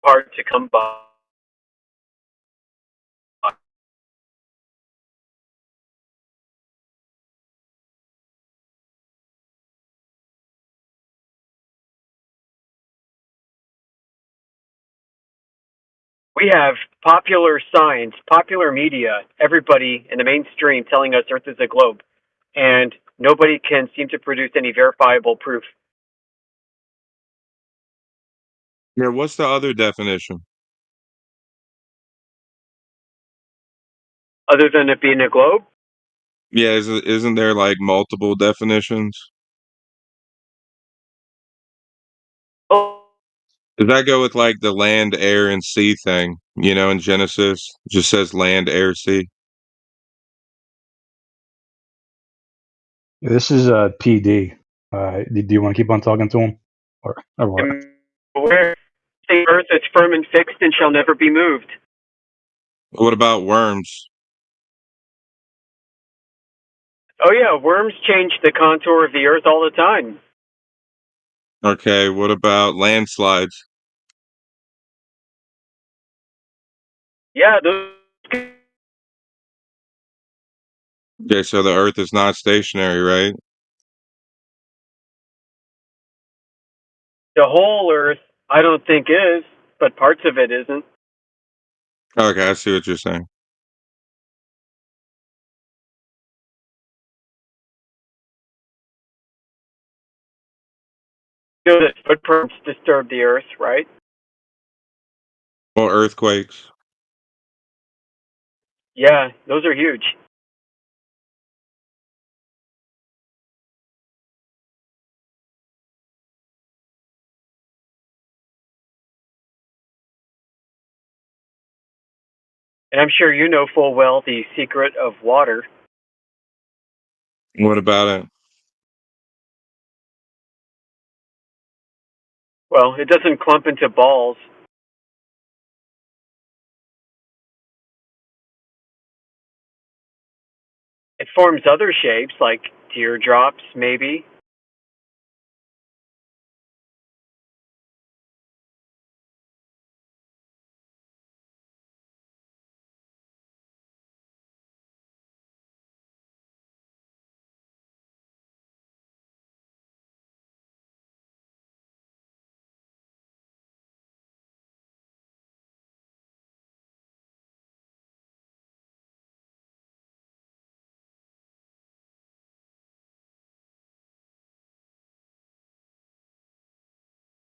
hard to come by. We have popular science, popular media, everybody in the mainstream telling us Earth is a globe, and nobody can seem to produce any verifiable proof. Yeah, what's the other definition? Other than it being a globe? Yeah, isn't there like multiple definitions? Does that go with like the land, air, and sea thing? You know, in Genesis, it just says land, air, sea. This is PD. Do you want to keep on talking to him, or what? Where the Earth is firm and fixed and shall never be moved. What about worms? Oh yeah, worms change the contour of the Earth all the time. Okay, what about landslides? Yeah, those. Okay, so the Earth is not stationary, right? The whole Earth, I don't think is, but parts of it isn't. Okay, I see what you're saying. You know that footprints disturb the Earth, right? Or earthquakes. Yeah, those are huge. And I'm sure you know full well the secret of water. What about it? Well, it doesn't clump into balls. It forms other shapes, like teardrops, maybe.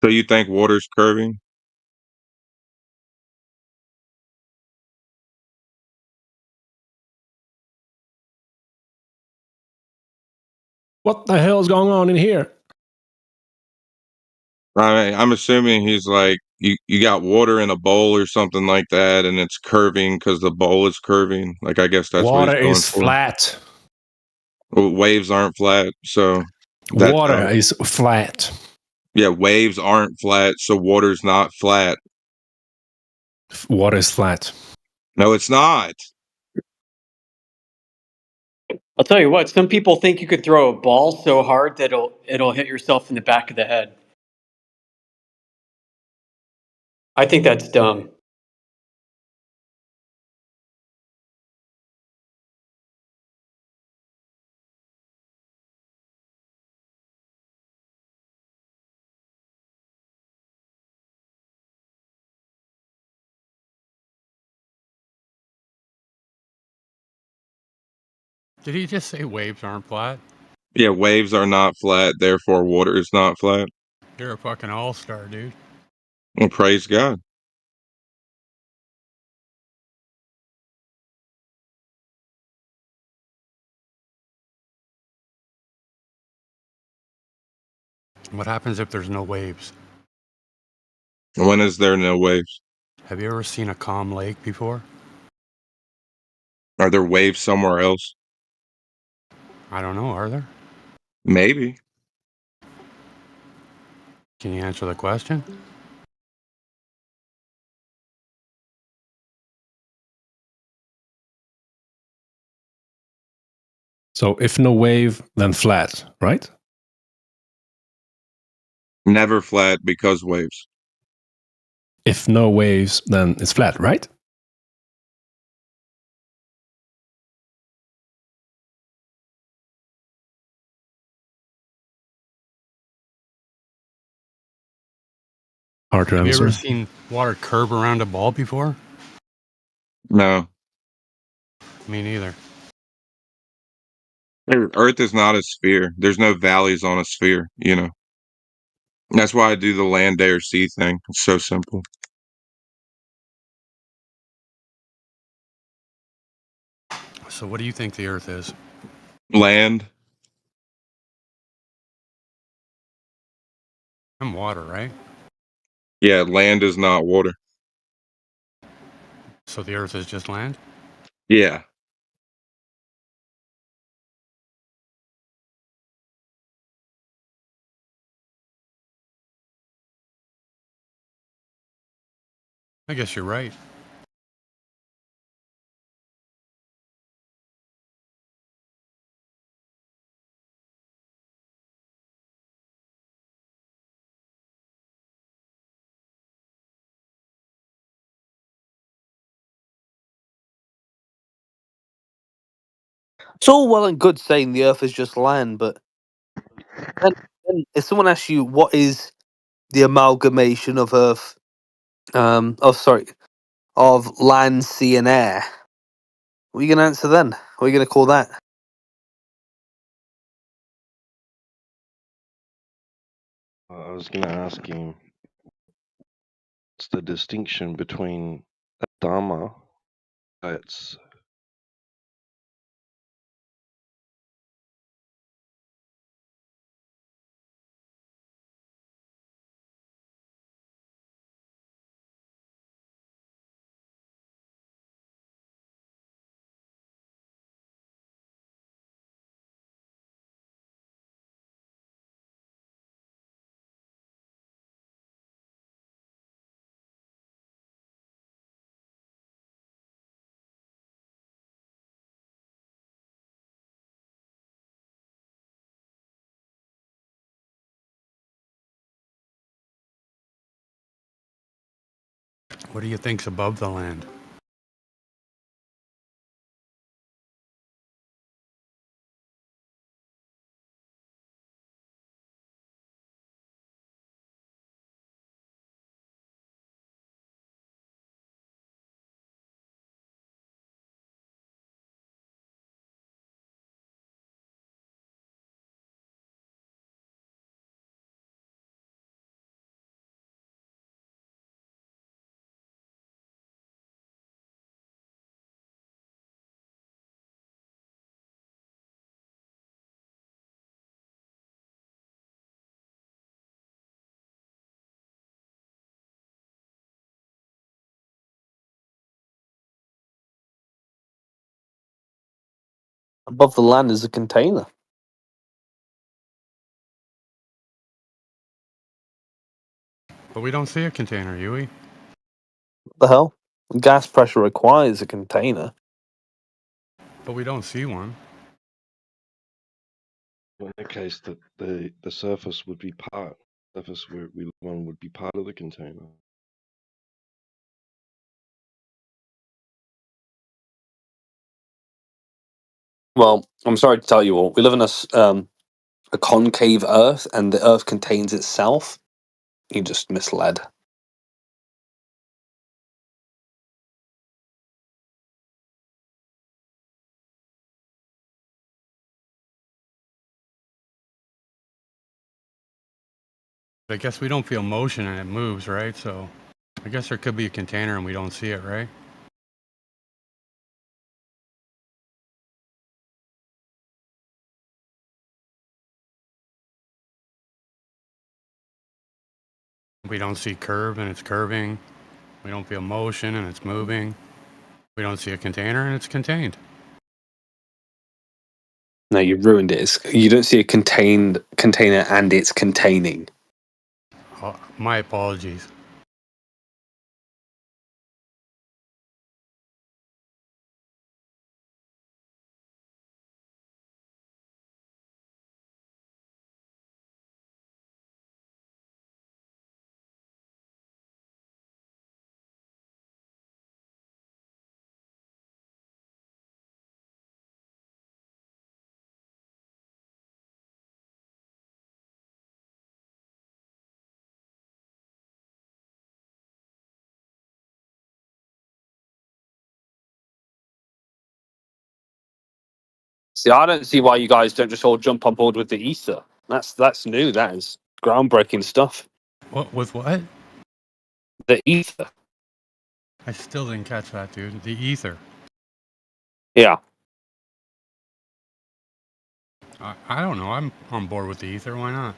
So you think water's curving? What the hell is going on in here? I'm assuming he's like you got water in a bowl or something like that, and it's curving because the bowl is curving. Like I guess that's what Water he's going is for. flat. Well, waves aren't flat, so that's Water is flat. Yeah, waves aren't flat, so water's not flat. Water is flat. No, it's not. I'll tell you what, some people think you could throw a ball so hard that it'll hit yourself in the back of the head. I think that's dumb. Did he just say waves aren't flat? Yeah, waves are not flat, therefore water is not flat. You're a fucking all-star, dude. Well, praise God. What happens if there's no waves? When is there no waves? Have you ever seen a calm lake before? Are there waves somewhere else? I don't know, are there? Maybe. Can you answer the question? So if no wave, then flat, right? Never flat because waves. If no waves, then it's flat, right? Hard to Have you answer. ever seen water curve around a ball before? No. Me neither. Earth is not a sphere. There's no valleys on a sphere, you know. That's why I do the land, air, sea thing. It's so simple. So what do you think the Earth is? Land. And water, right? Yeah, land is not water. So the Earth is just land? Yeah. I guess you're right. It's all well and good saying the Earth is just land, but then if someone asks you what is the amalgamation of Earth, of land, sea, and air, what are you going to answer then? What are you going to call that? I was going to ask him, what's the distinction between a Dharma, it's What do you think's above the land? Above the land is a container. But we don't see a container, Yui. What the hell? Gas pressure requires a container. But we don't see one. in that case that the surface would be surface where we live on would be part of the container. Well, I'm sorry to tell you all, we live in a concave Earth, and the Earth contains itself. You just misled. I guess we don't feel motion and it moves, right? So I guess there could be a container and we don't see it, right? We don't see curve and it's curving. We don't feel motion and it's moving. We don't see a container and it's contained. No, you ruined it. You don't see a contained container and it's containing. Oh, my apologies. See, I don't see why you guys don't just all jump on board with the ether. That's new. That is groundbreaking stuff. What with what? The ether. I still didn't catch that, dude. The ether. Yeah. I don't know. I'm on board with the ether. Why not?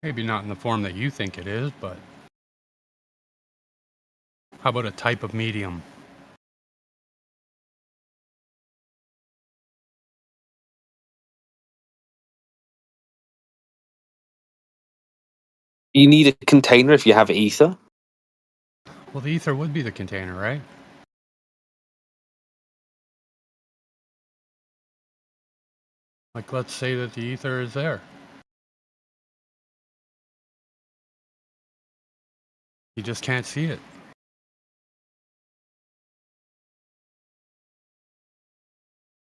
Maybe not in the form that you think it is, but how about a type of medium? You need a container if you have ether. Well, the ether would be the container, right? Like, let's say that the ether is there. You just can't see it.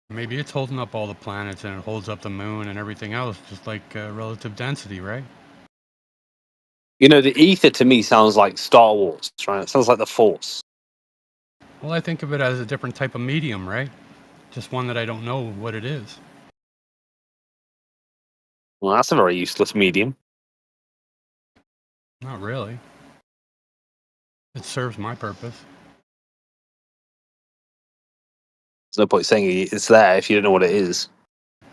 Maybe it's holding up all the planets and it holds up the moon and everything else, just like relative density, right? You know, the ether to me sounds like Star Wars, right? It sounds like the Force. Well, I think of it as a different type of medium, right? Just one that I don't know what it is. Well, that's a very useless medium. Not really. It serves my purpose. There's no point saying it's there if you don't know what it is.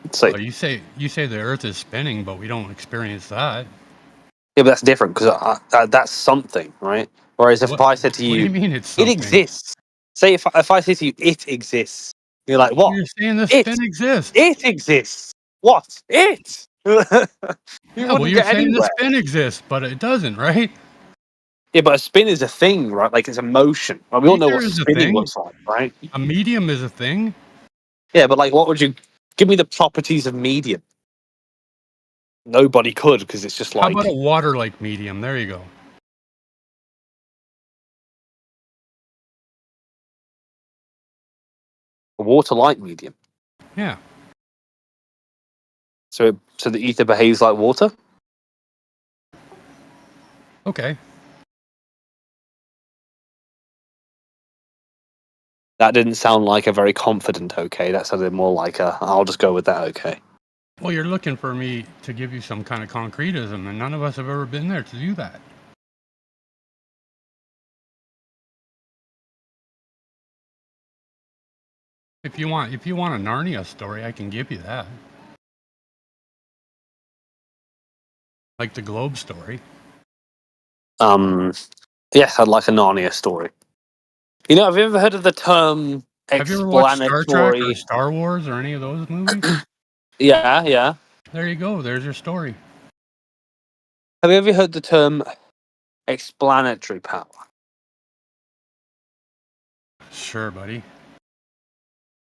It's like, Well, you say the Earth is spinning, but we don't experience that. yeah, but that's different because that's something, right? Whereas if I said to What do you, you mean it's it something? exists. Say if I say to you, it exists. You're like, what? You're saying the It spin exists. It exists. What? It? You Yeah, wouldn't well, you're get saying the anywhere. spin exists, but it doesn't, right? Yeah, but a spin is a thing, right? Like it's a motion. Well, we all know Ether what is a spinning thing. looks like, right? A medium is a thing. Yeah, but like, what would you give me the properties of medium? Nobody could because it's just How like about a water-like medium? There you go. a water-like medium. Yeah. So the ether behaves like water. Okay. That didn't sound like a very confident okay. That sounded more like a I'll just go with that okay. Well, you're looking for me to give you some kind of concretism, and none of us have ever been there to do that. If you want a Narnia story, I can give you that. Like the globe story. Yes, I'd like a Narnia story. You know, have you ever heard of the term Have you ever watched Star Trek or explanatory? Star Wars or any of those movies? Yeah. There you go. There's your story. Have you ever heard the term explanatory power? Sure, buddy.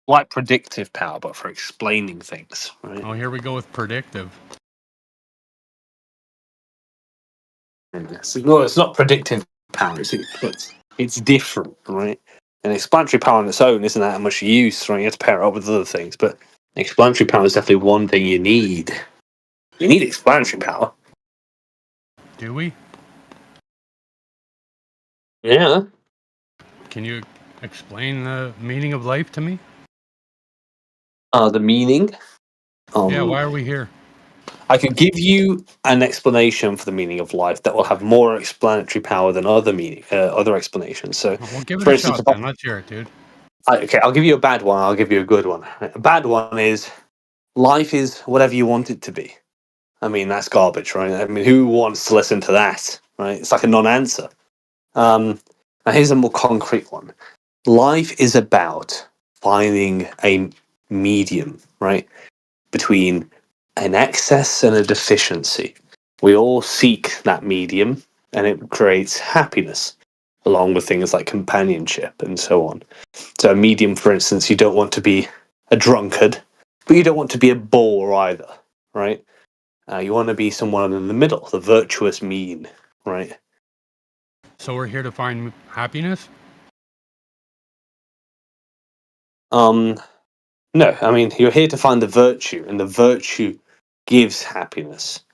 Like predictive power, but for explaining things, right? Oh, here we go with predictive. It's not predictive power. It's different, right? And explanatory power on its own isn't that much use, right? You have to pair it up with other things, but explanatory power is definitely one thing you need. You need explanatory power. Do we? Yeah. Can you explain the meaning of life to me? The meaning. Yeah, why are we here? I could give you an explanation for the meaning of life that will have more explanatory power than other explanations. So, Well, give it for a instance, shot then. Let's hear it, dude. okay, I'll give you a bad one. I'll give you a good one. A bad one is life is whatever you want it to be. I mean, that's garbage, right? I mean, who wants to listen to that, right? It's like a non-answer. Now, here's a more concrete one. Life is about finding a medium, right, between an excess and a deficiency. We all seek that medium, and it creates happiness, along with things like companionship and so on. So, a medium, for instance, you don't want to be a drunkard, but you don't want to be a bore either, right? You want to be someone in the middle, the virtuous mean, right? So we're here to find happiness? No, I mean, you're here to find the virtue, and the virtue gives happiness.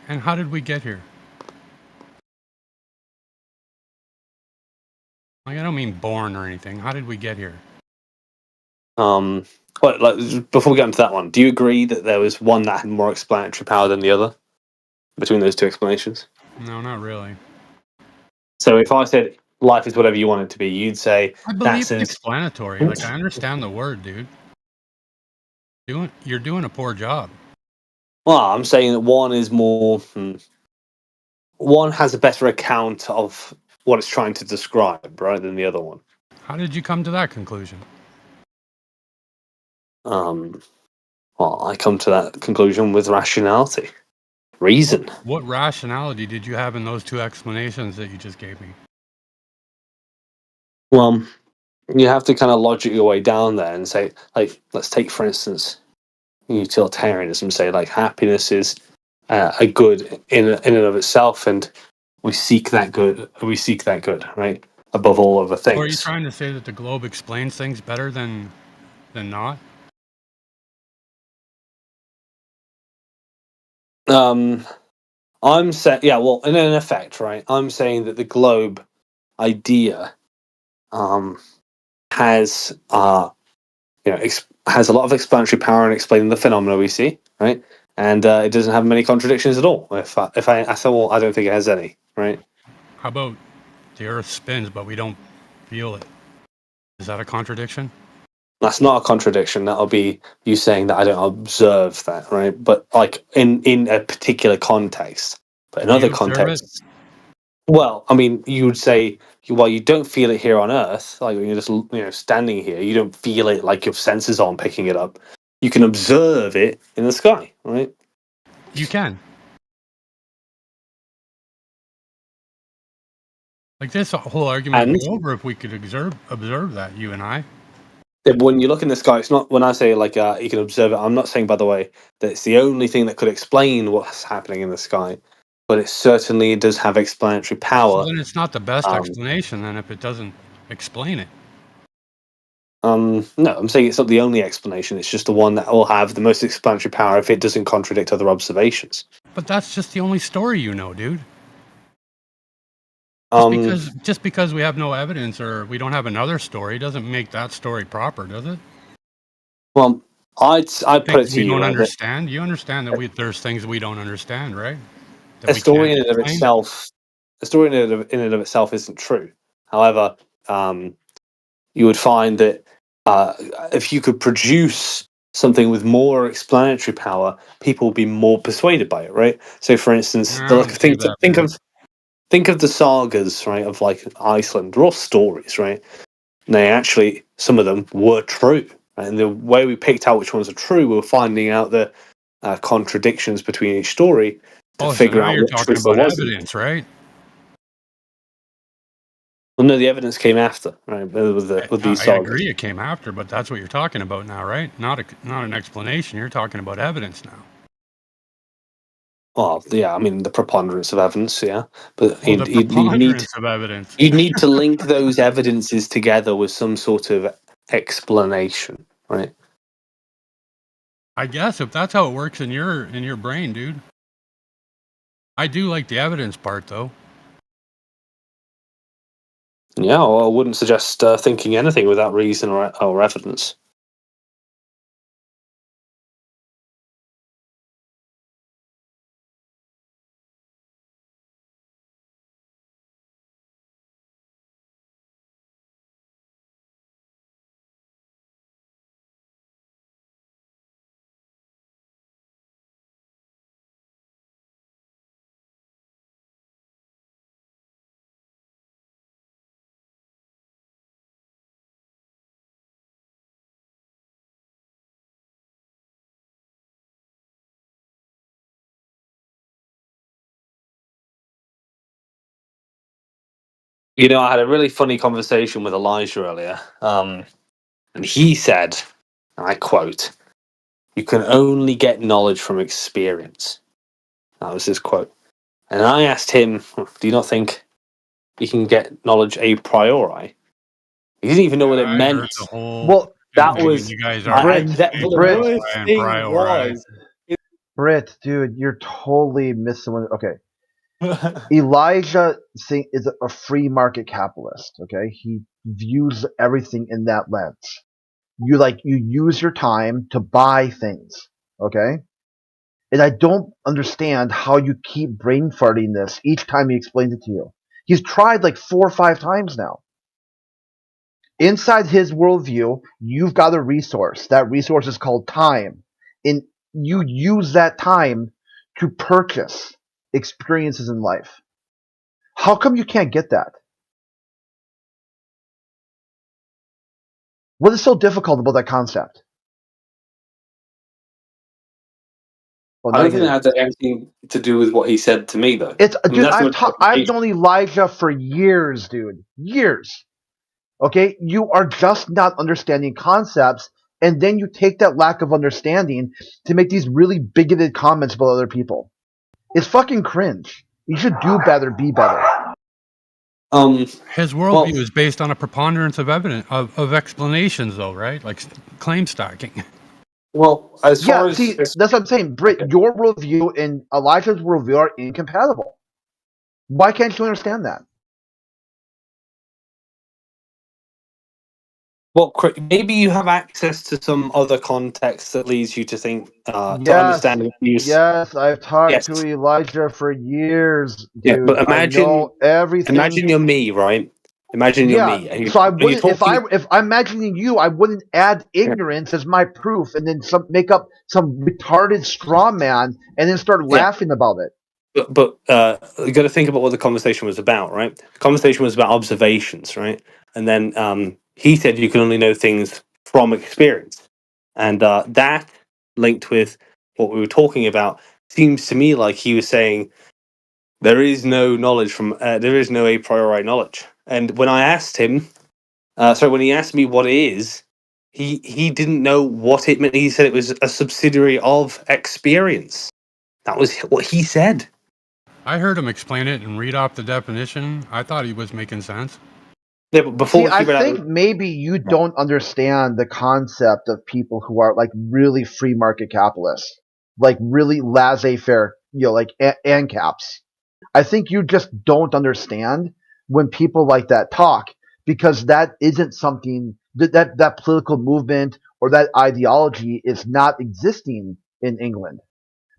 And how did we get here? Like, I don't mean born or anything. How did we get here? Well, like, before we get into that one, do you agree that there was one that had more explanatory power than the other between those two explanations? No, not really. So if I said life is whatever you want it to be, you'd say I believe that's it's an explanatory. Like, I understand the word, dude. You're doing a poor job. Well, I'm saying that one is more. One has a better account of what it's trying to describe, right, than the other one. How did you come to that conclusion? Well, I come to that conclusion with rationality, reason. What rationality did you have in those two explanations that you just gave me? Well, you have to kind of logic your way down there and say, like, let's take for instance utilitarianism. Say like happiness is a good in and of itself, and we seek that good. We seek that good, right, above all other So are you things. trying to say that the globe explains things better than not? I'm saying, yeah, well, in effect, right? I'm saying that the globe idea has has a lot of explanatory power in explaining the phenomena we see, right? And it doesn't have many contradictions at all. If I thought, well, I don't think it has any, right? How about the Earth spins, but we don't feel it? Is that a contradiction? That's not a contradiction. That'll be you saying that I don't observe that, right? But like in a particular context, but in Do other you observe it? contexts, well, I mean, you would say, well, you don't feel it here on Earth, like when you're just standing here, you don't feel it like your senses aren't picking it up. You can observe it in the sky, right? You can. Like this whole argument would And be over if we could observe that, you and I. when you look in the sky, it's not when I say like you can observe it. I'm not saying, by the way, that it's the only thing that could explain what's happening in the sky, but it certainly does have explanatory So power. then it's not the best Um, explanation then if it doesn't explain it. no, I'm saying it's not the only explanation. It's just the one that will have the most explanatory power if it doesn't contradict other observations. But that's just the only story you know, dude. Um, Just because we have no evidence or we don't have another story doesn't make that story proper, does it? well, I'd put Things it to we you, don't right, that understand. You understand that there's things we don't understand, right? That a we can't story in and of explain. itself, a story in and of itself isn't true. However, you would find that if you could produce something with more explanatory power, people would be more persuaded by it, right? So, for instance, I don't believe that, man. think of the sagas, right, of like Iceland. They're all stories, right? And they actually, some of them were true. Right? And the way we picked out which ones are true, we were finding out the contradictions between each story to Oh, so figure now out you're what talking truth there about wasn't. evidence, right? Well, no, the evidence came after, right? With these I sagas. agree it came after, but that's what you're talking about now, right? Not an explanation. You're talking about evidence now. Well, yeah, I mean the preponderance of evidence, yeah, but Oh, the preponderance of evidence. you'd need to link those evidences together with some sort of explanation, right? I guess if that's how it works in your brain, dude. I do like the evidence part, though. Yeah, well, I wouldn't suggest thinking anything without reason or evidence. You know, I had a really funny conversation with Elijah earlier, and he said, and I quote, "You can only get knowledge from experience." That was his quote. And I asked him, "Do you not think you can get knowledge a priori?" He didn't even know what it I meant. heard the whole Well, That thing, and was you guys Brit, well, the Brit, worst and thing priori. was Brit, dude, you're totally missing one. Okay, Elijah is a free market capitalist. Okay, he views everything in that lens. You use your time to buy things, okay? And I don't understand how you keep brain farting this each time he explains it to you. He's tried like 4 or 5 times now. Inside his worldview, you've got a resource. That resource is called time. And you use that time to purchase experiences in life. How come you can't get that? What is so difficult about that concept? Well, I don't think negative. that had anything to do with what he said to me, though. It's I mean, dude. that's no I've justification. known Elijah for years, dude. Years. Okay, you are just not understanding concepts, and then you take that lack of understanding to make these really bigoted comments about other people. It's fucking cringe. You should do better, be better. His worldview is based on a preponderance of evidence of explanations, though, right? Like claim stacking. Well, as far Yeah, as see, that's what I'm saying. Britt, your worldview and Elijah's worldview are incompatible. Why can't you understand that? well, maybe you have access to some other context that leads you to think to Yes, understand what you. yes, I've talked Yes. to Elijah for years, Yeah, dude. but I know everything. imagine you're me, right? Imagine you're me, and So I and you're wouldn't if I'm imagining you, I wouldn't add ignorance as my proof and then make up some retarded straw man and then start laughing about it. But you got to think about what the conversation was about, right? The conversation was about observations, right? And then he said you can only know things from experience, and that linked with what we were talking about seems to me like he was saying there is no knowledge from there is no a priori knowledge. And when I asked him, when he asked me what it is, he didn't know what it meant. He said it was a subsidiary of experience. That was what he said. I heard him explain it and read off the definition. I thought he was making sense. Yeah, but before I think maybe you don't understand the concept of people who are like really free market capitalists, like really laissez-faire, like ANCAPs. I think you just don't understand when people like that talk because that isn't something that political movement or that ideology is not existing in England.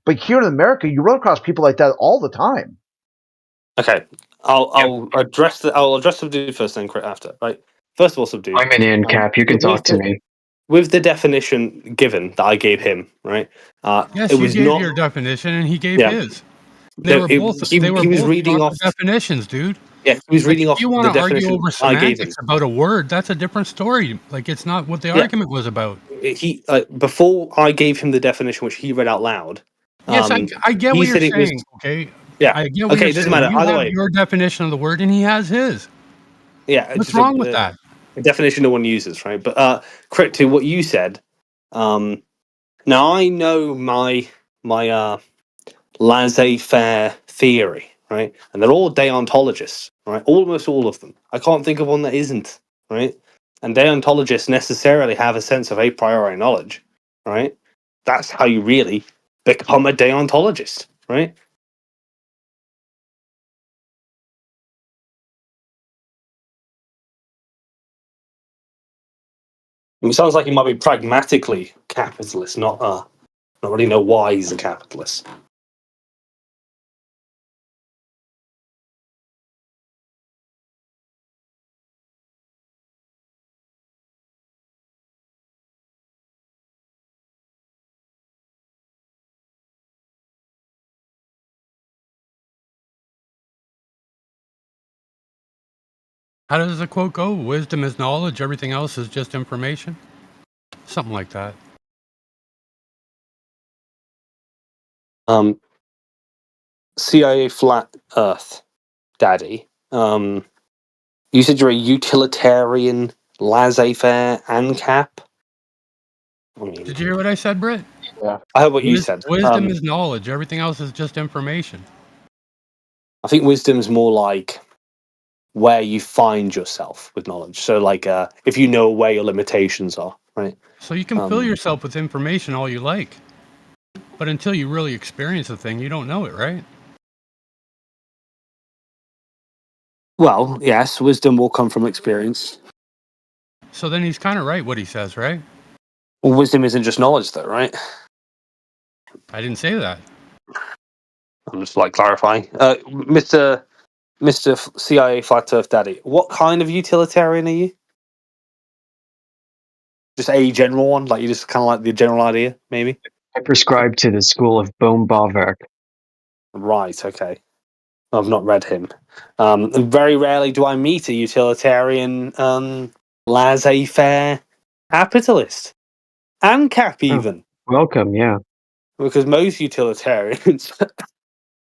But here in America, you run across people like that all the time. Okay, I'll address Subdued first, then Crit after. Right. First of all, Subdued. I'm an ANCAP. You can talk to me. With the definition given that I gave him, right? Yes, it you was gave not your definition and he gave Yeah. his. No, They were was both reading proper off definitions, dude. Yeah, he was Like, reading if off you want the to argue definition over I gave him. semantics about a word, that's a different story. Like, it's not what the Yeah. argument was about. He before I gave him the definition, which he read out loud. Yes, I get he what you're said it was saying. Okay. Yeah. I get what Okay, you're it doesn't saying. matter. You Either have way. your definition of the word, and he has his. Yeah. What's wrong with that? A definition no one uses, right? But Crit, to what you said. Now I know my laissez-faire theory, right? And they're all deontologists, right? Almost all of them. I can't think of one that isn't, right? And deontologists necessarily have a sense of a priori knowledge, right? That's how you really become a deontologist, right? It sounds like he might be pragmatically capitalist, not really know why he's a capitalist. How does the quote go? Wisdom is knowledge, everything else is just information? Something like that. CIA Flat Earth, Daddy. You said you're a utilitarian, laissez-faire ANCAP? Did you hear what I said, Britt? Yeah. I heard what you said. Wisdom is knowledge, everything else is just information. I think wisdom's more like where you find yourself with knowledge. So, like, if you know where your limitations are, right? So you can fill yourself with information all you like. But until you really experience a thing, you don't know it, right? Well, yes, wisdom will come from experience. So then he's kind of right what he says, right? Well, wisdom isn't just knowledge, though, right? I didn't say that. I'm just like clarifying. Mr. CIA Flat Earth Daddy, what kind of utilitarian are you? Just a general one? Like you just kind of like the general idea, maybe? I prescribe to the school of Bohm-Bawerk. Right, okay. I've not read him. And very rarely do I meet a utilitarian, laissez-faire capitalist. ANCAP, even. Welcome, yeah. Because most utilitarians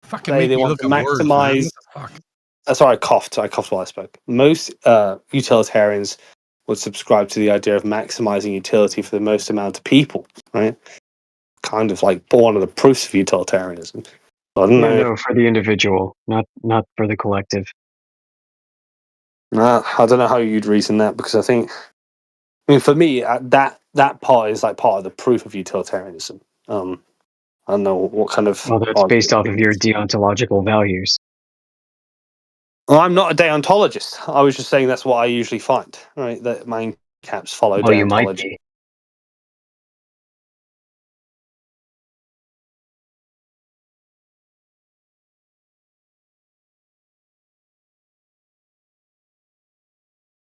Fucking say make they me want look to up words, man. maximize. What the fuck? Sorry, I coughed. I coughed while I spoke. Most utilitarians would subscribe to the idea of maximizing utility for the most amount of people, right? Kind of like one of the proofs of utilitarianism. I don't know. No, for the individual, not for the collective. I don't know how you'd reason that because I mean, for me, that part is like part of the proof of utilitarianism. I don't know what kind of. Well, that's based off of your deontological values. Well, I'm not a deontologist. I was just saying that's what I usually find, right? That my caps follow Well, you might deontology. be.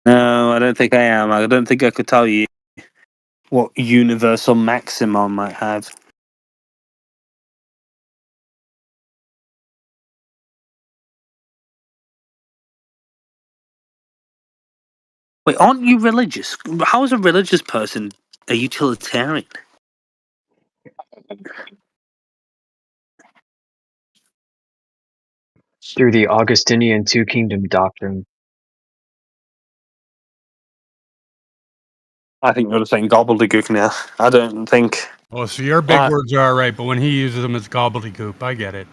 No, I don't think I am. I don't think I could tell you what universal maxim I might have. Wait, aren't you religious? How is a religious person a utilitarian? Through the Augustinian two-kingdom doctrine. I think you're just saying gobbledygook now. I don't think. Oh, so your big words are all right, but when he uses them, it's gobbledygook. I get it.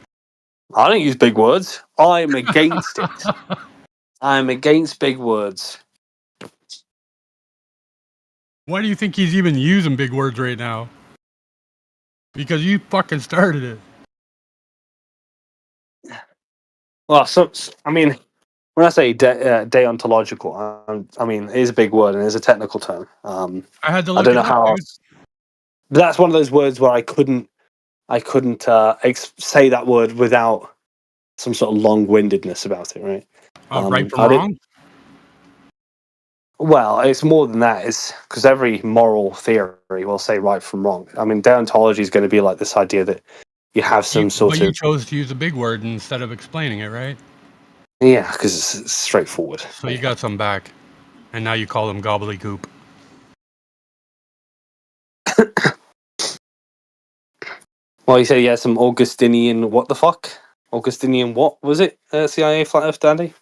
I don't use big words. I'm against it. I'm against big words. Why do you think he's even using big words right now? Because you fucking started it. Well, I mean, when I say deontological, I mean, it is a big word and it is a technical term. I had to I look don't it know up, how dude. else. But that's one of those words where I couldn't say that word without some sort of long-windedness about it, right? Right from I didn't. wrong? Well, it's more than that. It's because every moral theory will say right from wrong. I mean, deontology is going to be like this idea that you have some sort But you of chose to use a big word instead of explaining it, right? yeah, because it's straightforward. So you got some back. And now you call them gobbledygook. Well, you say yeah, some Augustinian. What the fuck? Augustinian. What was it? CIA Flat Earth Daddy.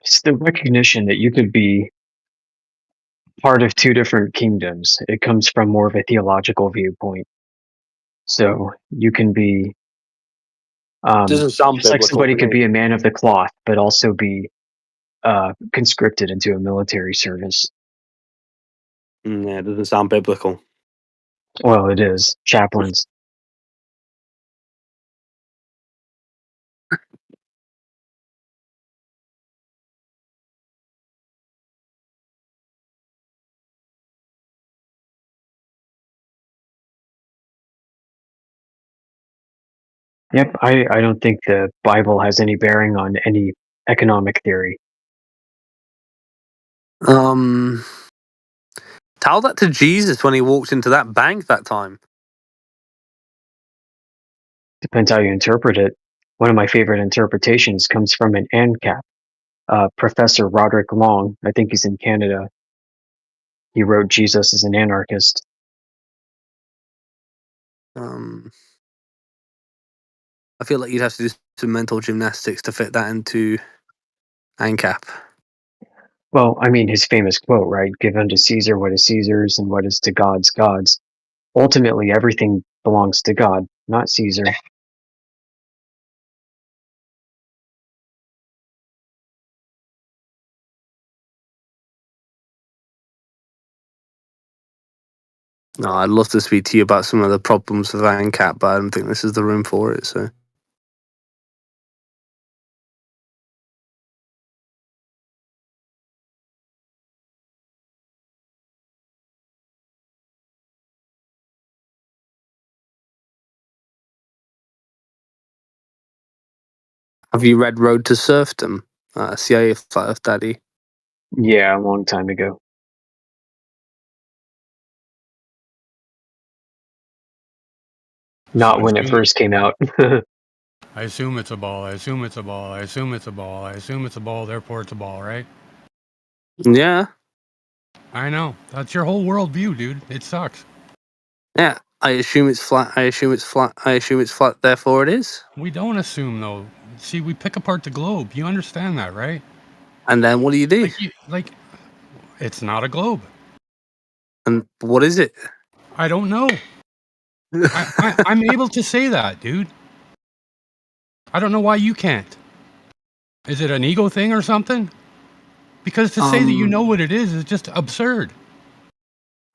It's the recognition that you could be part of two different kingdoms. It comes from more of a theological viewpoint. So you can be, Doesn't sound just like biblical somebody to could me. be a man of the cloth, but also be conscripted into a military service. Yeah, it doesn't sound biblical. Well, it is. Chaplains. Yep, I don't think the Bible has any bearing on any economic theory. Tell that to Jesus when he walked into that bank that time. Depends how you interpret it. One of my favorite interpretations comes from an ANCAP. Professor Roderick Long, I think he's in Canada. He wrote Jesus as an anarchist. I feel like you'd have to do some mental gymnastics to fit that into ANCAP. Well, I mean, his famous quote, right? Give unto Caesar what is Caesar's and what is to God's God's. Ultimately, everything belongs to God, not Caesar. No, I'd love to speak to you about some of the problems with ANCAP, but I don't think this is the room for it. So. Have you read Road to Serfdom? CIA Flat Earth Daddy. Yeah, a long time ago. Not when it first came out. I assume it's a ball. I assume it's a ball. I assume it's a ball. I assume it's a ball. Therefore, it's a ball, right? Yeah. I know. That's your whole worldview, dude. It sucks. Yeah. I assume it's flat. I assume it's flat. I assume it's flat. Therefore, it is. We don't assume, though. See, we pick apart the globe. You understand that, right? And then what do you do? Like, it's not a globe. And what is it? I don't know. I'm able to say that, dude. I don't know why you can't. Is it an ego thing or something? Because to say that you know what it is just absurd.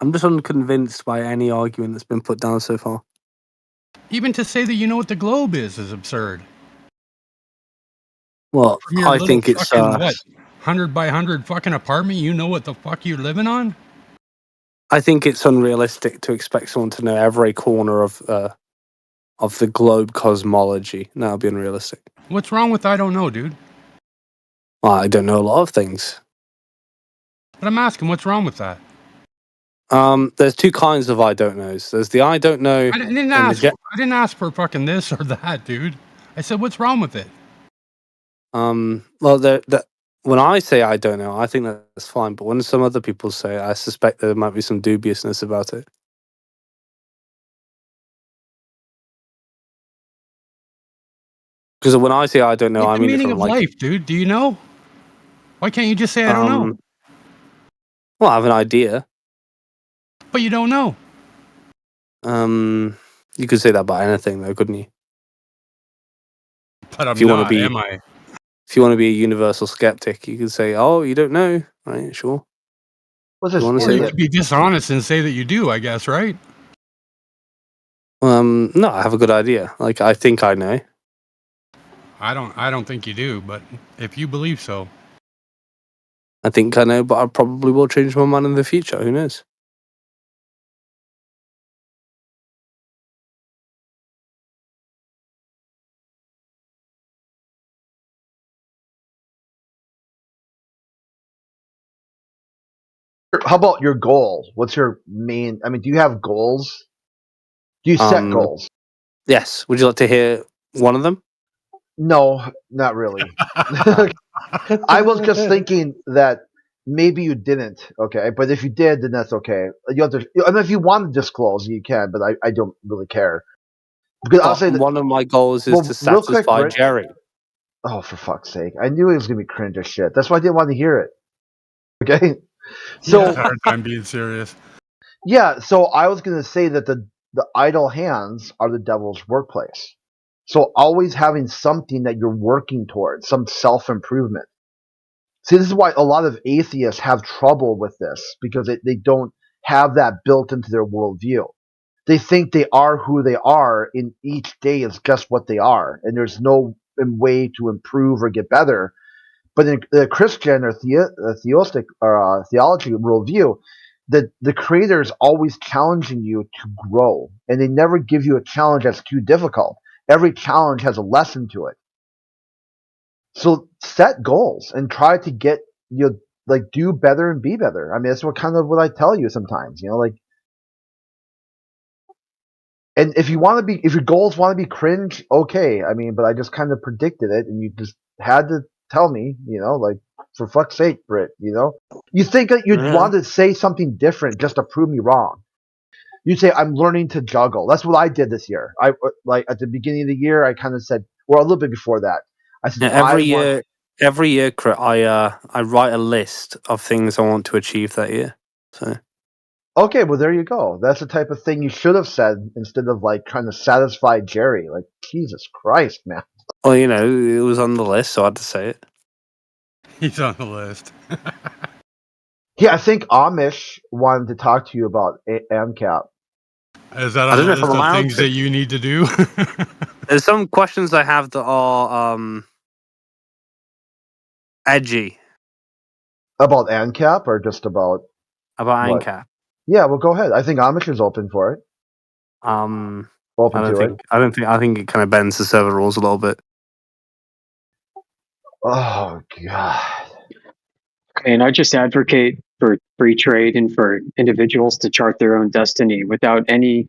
I'm just unconvinced by any argument that's been put down so far. Even to say that you know what the globe is absurd. Well, From your I little think it's fucking, what, 100 by 100 fucking apartment, you know what the fuck you're living on? I think it's unrealistic to expect someone to know every corner of the globe cosmology. That would be unrealistic. What's wrong with I don't know, dude? Well, I don't know a lot of things. But I'm asking, what's wrong with that? There's two kinds of I don't knows. There's the I don't know. I didn't ask for fucking this or that, dude. I said, what's wrong with it? Well, when I say I don't know, I think that's fine. But when some other people say it, I suspect there might be some dubiousness about it. Because when I say I don't know, Like I the mean it meaning from of like. life, dude. Do you know? Why can't you just say I don't know? Well, I have an idea. But you don't know. You could say that about anything, though, couldn't you? But I'm If you want not, to be, am I? if you want to be a universal skeptic, you could say, "Oh, you don't know, right? Sure." What's You this? want to Or say you that? could be dishonest and say that you do, I guess, right? No, I have a good idea. Like, I think I know. I don't think you do, but if you believe so. I think I know, but I probably will change my mind in the future. Who knows? How about your goal? What's your main? I mean, do you have goals? Do you set goals? Yes. Would you like to hear one of them? No, not really. I was just thinking that maybe you didn't. Okay, but if you did, then that's okay. You have to. I mean, if you want to disclose, you can, but I don't really care. Because I'll say that one of my goals is to real quick, satisfy Britt. Jerry. Oh, for fuck's sake! I knew it was gonna be cringe as shit. That's why I didn't want to hear it. Okay, so You have a hard time being serious. yeah, so I was gonna say that the idle hands are the devil's workplace. So always having something that you're working towards, some self improvement. See, this is why a lot of atheists have trouble with this because they don't have that built into their worldview. They think they are who they are, and each day is just what they are, and there's no way to improve or get better. But in the Christian or theistic or theology worldview, the Creator is always challenging you to grow, and they never give you a challenge that's too difficult. Every challenge has a lesson to it. So set goals and try to get like do better and be better. I mean, that's what I tell you sometimes. Like, and if your goals want to be cringe, okay. I mean, but I just kind of predicted it, and you just had to tell me. Like for fuck's sake, Britt. You think that you'd want to say something different just to prove me wrong. You say I'm learning to juggle. That's what I did this year. I like at the beginning of the year, I kind of said, well, a little bit before that, I said Every year, Crit, I write a list of things I want to achieve that year. So okay, well there you go. That's the type of thing you should have said instead of like trying to satisfy Jerry. Like Jesus Christ, man. Well, it was on the list, so I had to say it. He's on the list. Yeah, I think Amish wanted to talk to you about ANCAP. Is that on the list of things that you need to do? There's some questions I have that are edgy. About ANCAP or just about what? ANCAP? Yeah, well, go ahead. I think Amish is open for it. I think it kind of bends the server rules a little bit. Oh god. And I just advocate for free trade and for individuals to chart their own destiny without anybody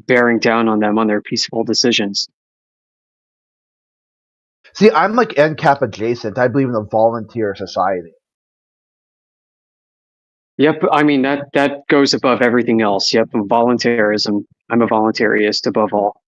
bearing down on them on their peaceful decisions. See, I'm like NCAP adjacent. I believe in a volunteer society. Yep, I mean that goes above everything else. Yep, and voluntarism. I'm a voluntarist above all.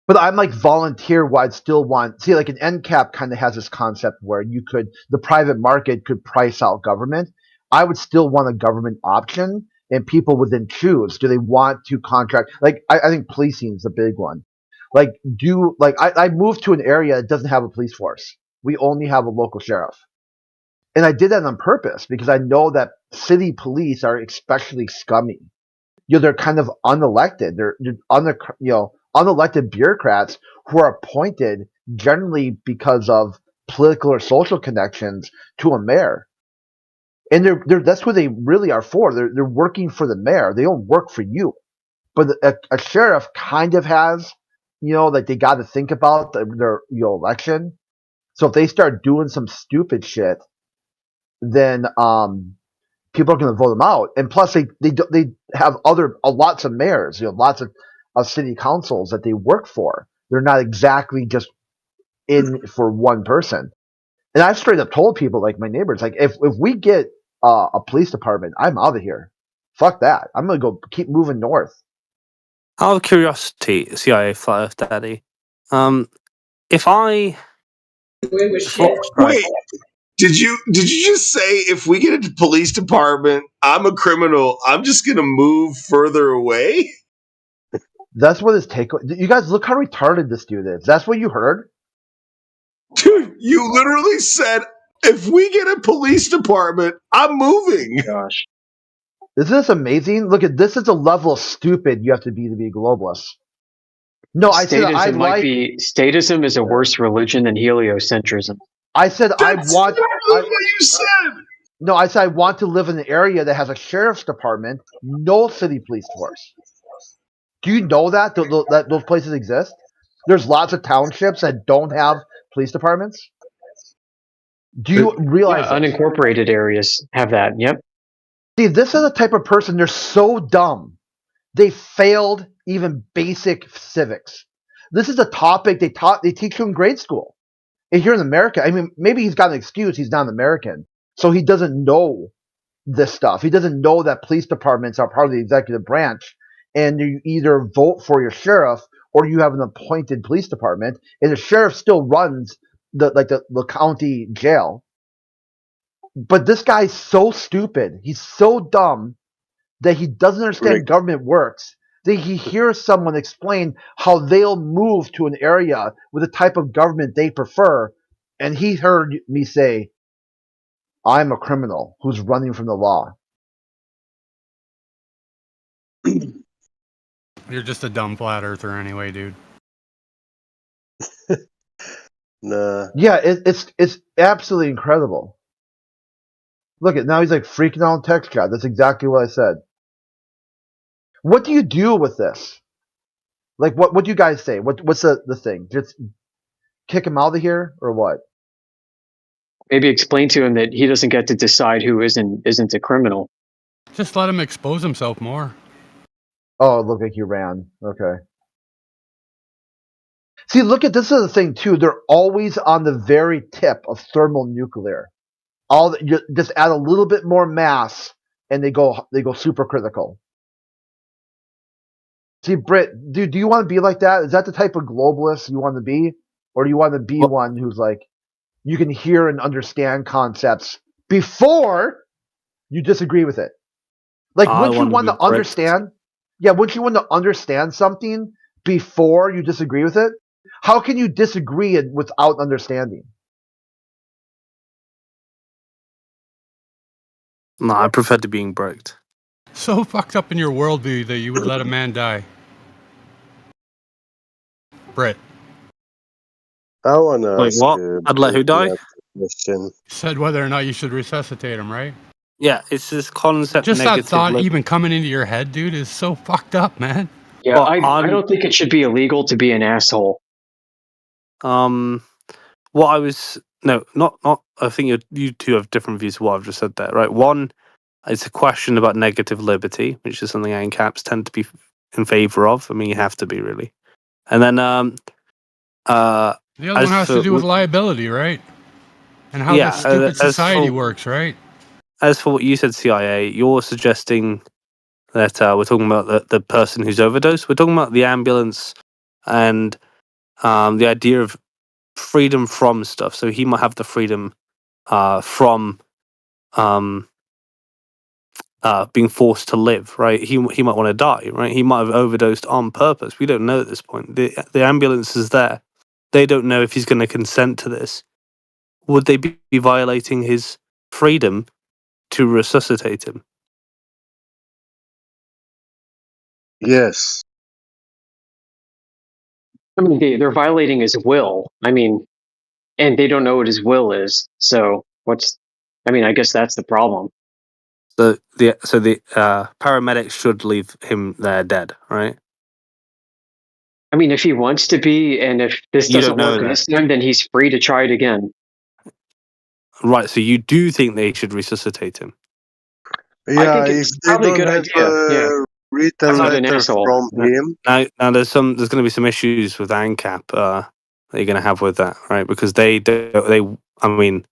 But I'm like volunteer where I'd still want see like an NCAP kind of has this concept where the private market could price out government. I would still want a government option and people would then choose. Do they want to contract like I think policing is a big one. Like I moved to an area that doesn't have a police force. We only have a local sheriff. And I did that on purpose because I know that city police are especially scummy. They're kind of unelected. They're unelected bureaucrats who are appointed generally because of political or social connections to a mayor. And that's what they really are for. They're working for the mayor. They don't work for you. But a sheriff kind of has, like they got to think about their election. So if they start doing some stupid shit, then people are going to vote them out. And plus, they have lots of mayors, lots of city councils that they work for. They're not exactly just in for one person. And I've straight up told people, like my neighbors, like if we get a police department, I'm out of here. Fuck that. I'm going to go keep moving north. Out of curiosity, CIA Flat Earth Daddy, if I Wait, did you just say if we get a police department, I'm a criminal, I'm just gonna move further away? That's what his take. You guys look how retarded this dude is. That's what you heard, dude. You literally said if we get a police department, I'm moving. Gosh, isn't this amazing? Look at this. Is a level of stupid you have to be a globalist. No, I said I like. Statism is a worse religion than heliocentrism. I said That's what you said. No, I said I want to live in an area that has a sheriff's department, no city police force. Do you know that those places exist? There's lots of townships that don't have police departments. Do you realize unincorporated areas have that? Yep. See, this is the type of person, they're so dumb. They failed even basic civics. This is a topic they teach you in grade school. And here in America, I mean, maybe he's got an excuse. He's not an American. So he doesn't know this stuff. He doesn't know that police departments are part of the executive branch. And you either vote for your sheriff or you have an appointed police department. And the sheriff still runs the county jail. But this guy's so stupid. He's so dumb that he doesn't understand government works. That he hears someone explain how they'll move to an area with a type of government they prefer, and he heard me say, I'm a criminal who's running from the law. You're just a dumb flat earther anyway, dude. Nah. Yeah, it's absolutely incredible. Look at now he's like freaking out in text chat. That's exactly what I said. What do you do with this? Like, what do you guys say? What's the thing? Just kick him out of here, or what? Maybe explain to him that he doesn't get to decide who isn't a criminal. Just let him expose himself more. Oh, it looked like you ran. Okay. See, look at this is the thing too. They're always on the very tip of thermonuclear. You just add a little bit more mass, and they go super critical. See, Britt, do you want to be like that? Is that the type of globalist you want to be? Or do you want to be one who's like, you can hear and understand concepts before you disagree with it? Like, wouldn't you want to understand? Yeah, wouldn't you want to understand something before you disagree with it? How can you disagree without understanding? No, I prefer to being bricked. So fucked up in your worldview that you would let a man die. Britt. I want to Wait, ask what? I'd let who die? question. Said whether or not you should resuscitate him, right? Yeah, it's this concept. Just that negative thought even coming into your head, dude, is so fucked up, man. Yeah, Well, I don't think it should be illegal to be an asshole. What I was no, not. I think you two have different views of what I've just said there, right? One, it's a question about negative liberty, which is something ANCAPs tend to be in favor of. I mean, you have to be really. And then, The other one as has to for do with liability, right? And how yeah, this stupid as society for works, right? as for what you said, CIA, you're suggesting that we're talking about the person who's overdosed. We're talking about the ambulance and the idea of freedom from stuff. So he might have the freedom from being forced to live, right? He might want to die, right? He might have overdosed on purpose. We don't know at this point. The ambulance is there. They don't know if he's going to consent to this. Would they be violating his freedom to resuscitate him? Yes. I mean, they're violating his will. I mean, and they don't know what his will is. So I mean, I guess that's the problem. So the paramedics should leave him there dead, right? I mean, if he wants to be, and if this You doesn't don't know work that, this time, then he's free to try it again. right? So you do think they should resuscitate him? I Yeah, think if it's they probably a don't good have idea. Yeah, a I'm written not an letter asshole. from him, Now there's going to be some issues with ANCAP that you're going to have with that, right? Because they I mean,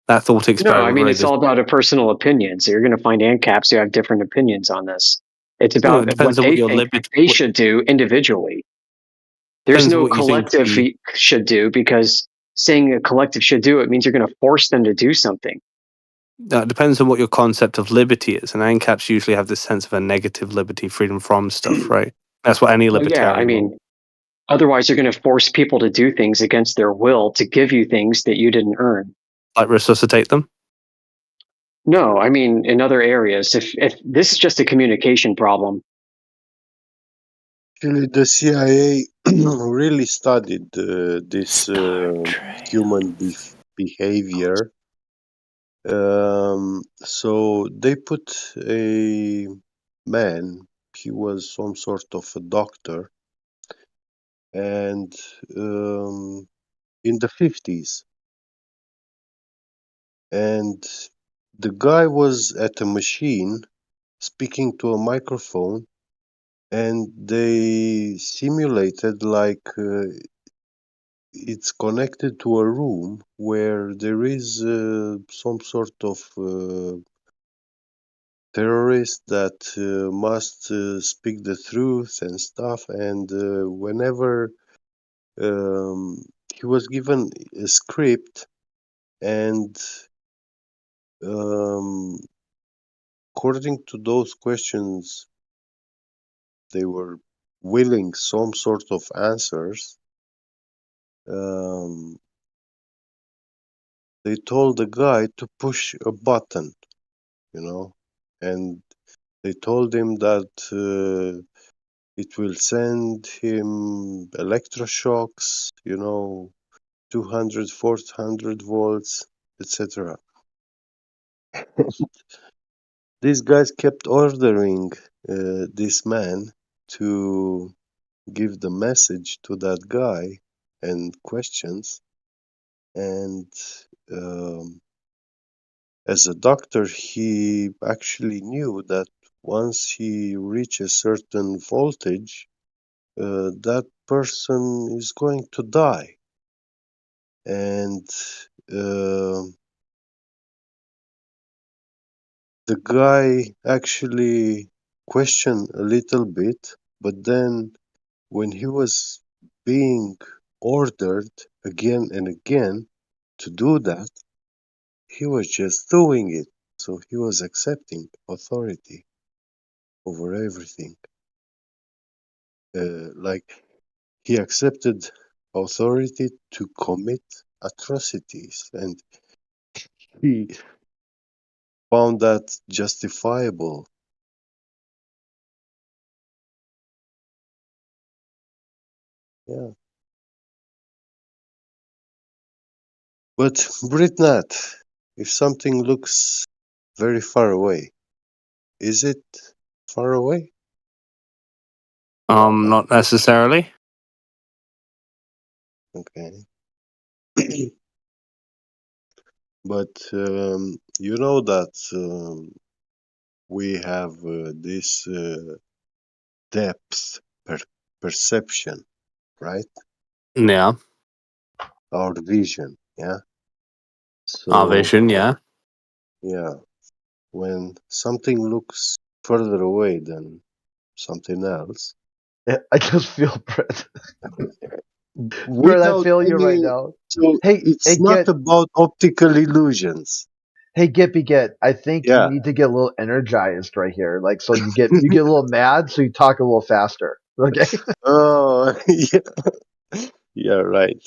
that thought No, experiment I mean, really it's does. all about a personal opinion. So you're going to find ANCAPs who have different opinions on this. It's No, it about depends what on what they your think liberty. they should do individually. There's Depends on no what you think. collective should do, because saying a collective should do it means you're going to force them to do something. It depends on what your concept of liberty is, and ANCAPs usually have this sense of a negative liberty, freedom from stuff, right? That's what any Well, yeah, I libertarian will. mean, otherwise you're going to force people to do things against their will to give you things that you didn't earn. Like resuscitate them? No, I mean, in other areas, if this is just a communication problem. actually, the CIA really studied this human behavior. So they put a man, he was some sort of a doctor, and in the 50s. And the guy was at a machine speaking to a microphone, and they simulated like it's connected to a room where there is some sort of terrorist that must speak the truth and stuff. And whenever he was given a script, and um, according to those questions, they were willing some sort of answers. They told the guy to push a button, and they told him that it will send him electroshocks, 200, 400 volts, etc. These guys kept ordering this man to give the message to that guy and questions. And as a doctor, he actually knew that once he reaches a certain voltage, that person is going to die. And the guy actually questioned a little bit, but then when he was being ordered again and again to do that, he was just doing it. So he was accepting authority over everything. Like he accepted authority to commit atrocities, and he found that justifiable. Yeah. But Britnat, if something looks very far away, is it far away? Not necessarily. Okay. But you know that we have this depth perception, right? Yeah. Our vision, yeah. Our So vision, yeah. yeah, when something looks further away than something else, I just feel Brett. Brett, I without feel you right any, now. so Hey, it's not get. about optical illusions. Hey, Get. I think you Yeah. need to get a little energized right here. Like, so you get a little mad, so you talk a little faster. Okay. Oh, yeah. Yeah, right.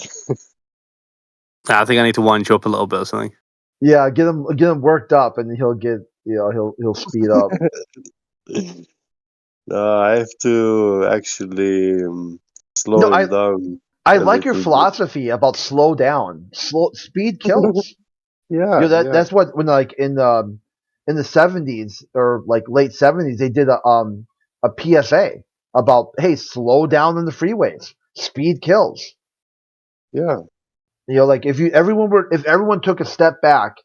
I think I need to wind you up a little bit or something. Yeah, get him worked up, and he'll get he'll speed up. No, I have to actually slow No, him down I a like your little bit. philosophy about slow down. Speed kills. Yeah, yeah. That's what when like in the 70s or like late 70s they did a PSA about, hey, slow down on the freeways. Speed kills. Yeah. Like if everyone took a step back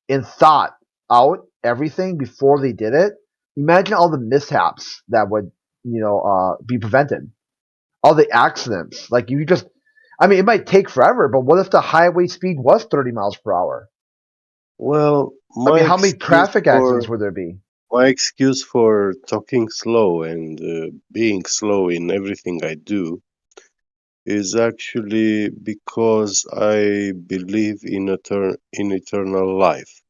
and thought out everything before they did it, imagine all the mishaps that would be prevented. All the accidents. Like you just, I mean, it might take forever, but what if the highway speed was 30 miles per hour? Well, I mean, how many traffic accidents would there be? my excuse for talking slow and being slow in everything I do is actually because I believe in eternal life.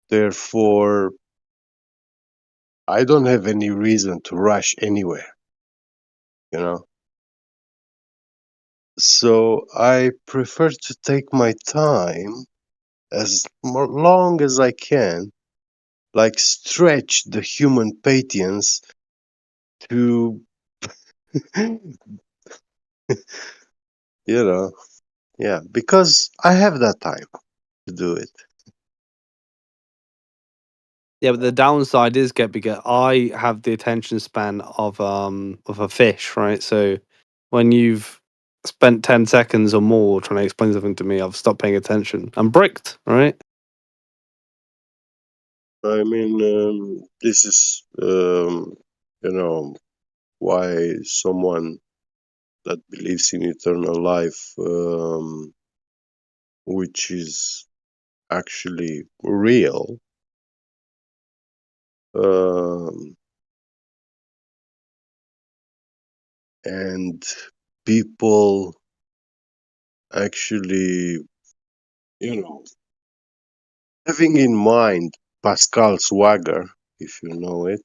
Therefore, I don't have any reason to rush anywhere, you know. So I prefer to take my time as long as I can, like stretch the human patience to, you know, yeah, because I have that time to do it. Yeah, but the downside is get. I have the attention span of a fish, right? So when you've spent 10 seconds or more trying to explain something to me, I've stopped paying attention. I'm bricked, right? I mean, this is, you know, why someone that believes in eternal life, which is actually real, and people actually, you know, having in mind Pascal Swagger, if you know it.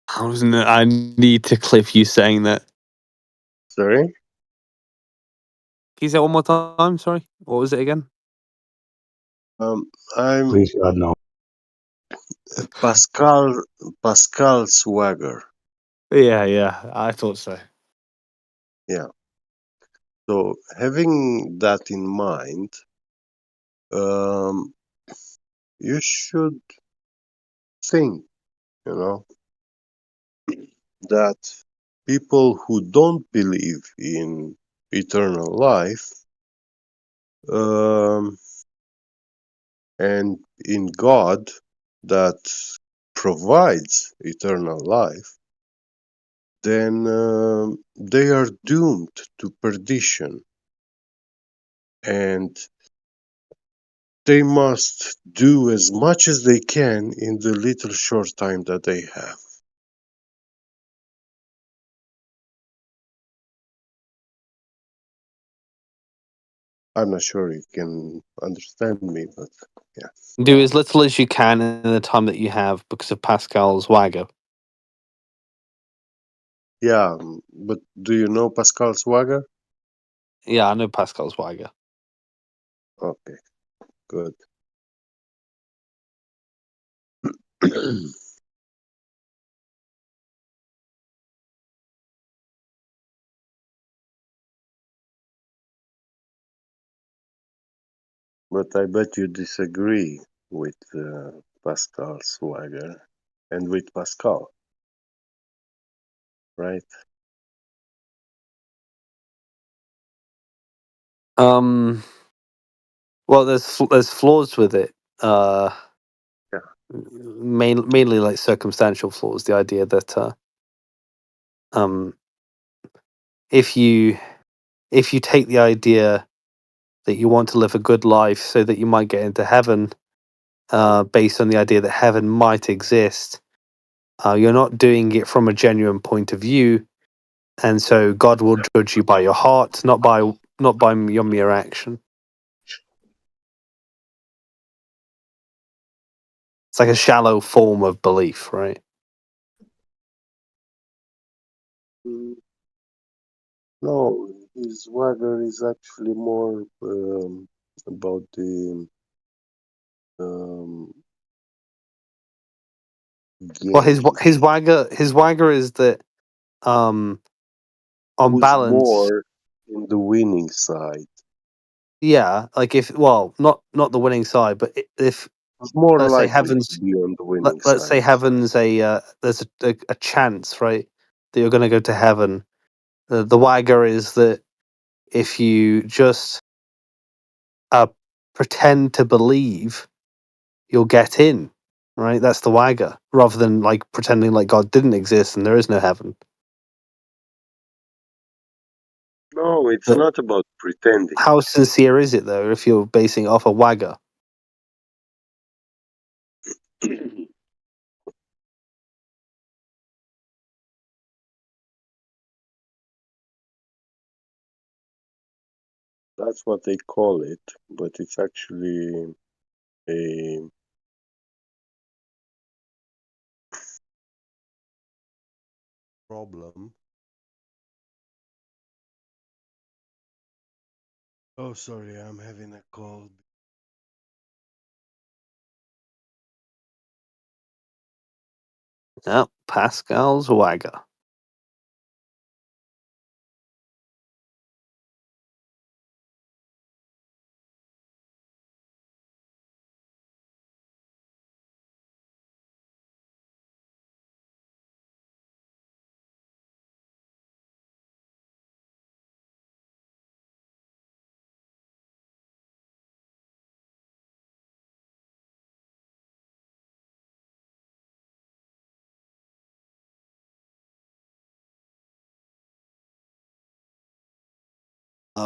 I need to clip you saying that. Sorry? Can you say it one more time? Sorry. What was it again? I'm Please, God, no. Pascal Swagger. Yeah, I thought so. Yeah. So having that in mind, you should think, you know, that people who don't believe in eternal life, and in God that provides eternal life, then they are doomed to perdition, and they must do as much as they can in the little short time that they have. I'm not sure you can understand me, but yeah. Do as little as you can in the time that you have because of Pascal's Swagger. Yeah, but do you know Pascal Swagger? Yeah, I know Pascal's Swagger. Okay, good. But I bet you disagree with Pascal Swagger and with Pascal. right? Well, there's flaws with it. Yeah. Mainly like circumstantial flaws. The idea that if you take the idea that you want to live a good life so that you might get into heaven, based on the idea that heaven might exist, you're not doing it from a genuine point of view, and so God will judge you by your heart, not by your mere action. It's like a shallow form of belief, right? Mm, No, his swagger is actually more about the um, Well, game. his wagger is that on Who's balance, more in the winning side? yeah. Like if not the winning side, but if Who's more let's say likely to heaven's be on the winning let's say side? heaven's there's a chance, right, that you're going to go to heaven. The wagger is that if you just uh, pretend to believe, you'll get in, right? That's the wagger, rather than like pretending like God didn't exist and there is no heaven. No, it's But not about pretending. how sincere is it though if you're basing it off a wagger? That's what they call it, but it's actually a problem. Oh, sorry, I'm having a call. Yeah, Pascal's wagger.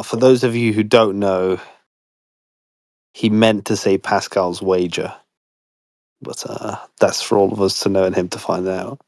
For those of you who don't know, he meant to say Pascal's wager, but that's for all of us to know and him to find out.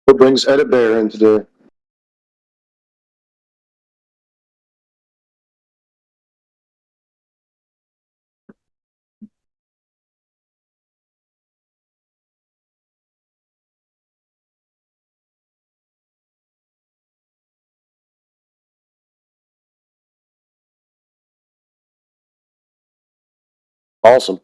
What brings Edit Bear in today? Awesome.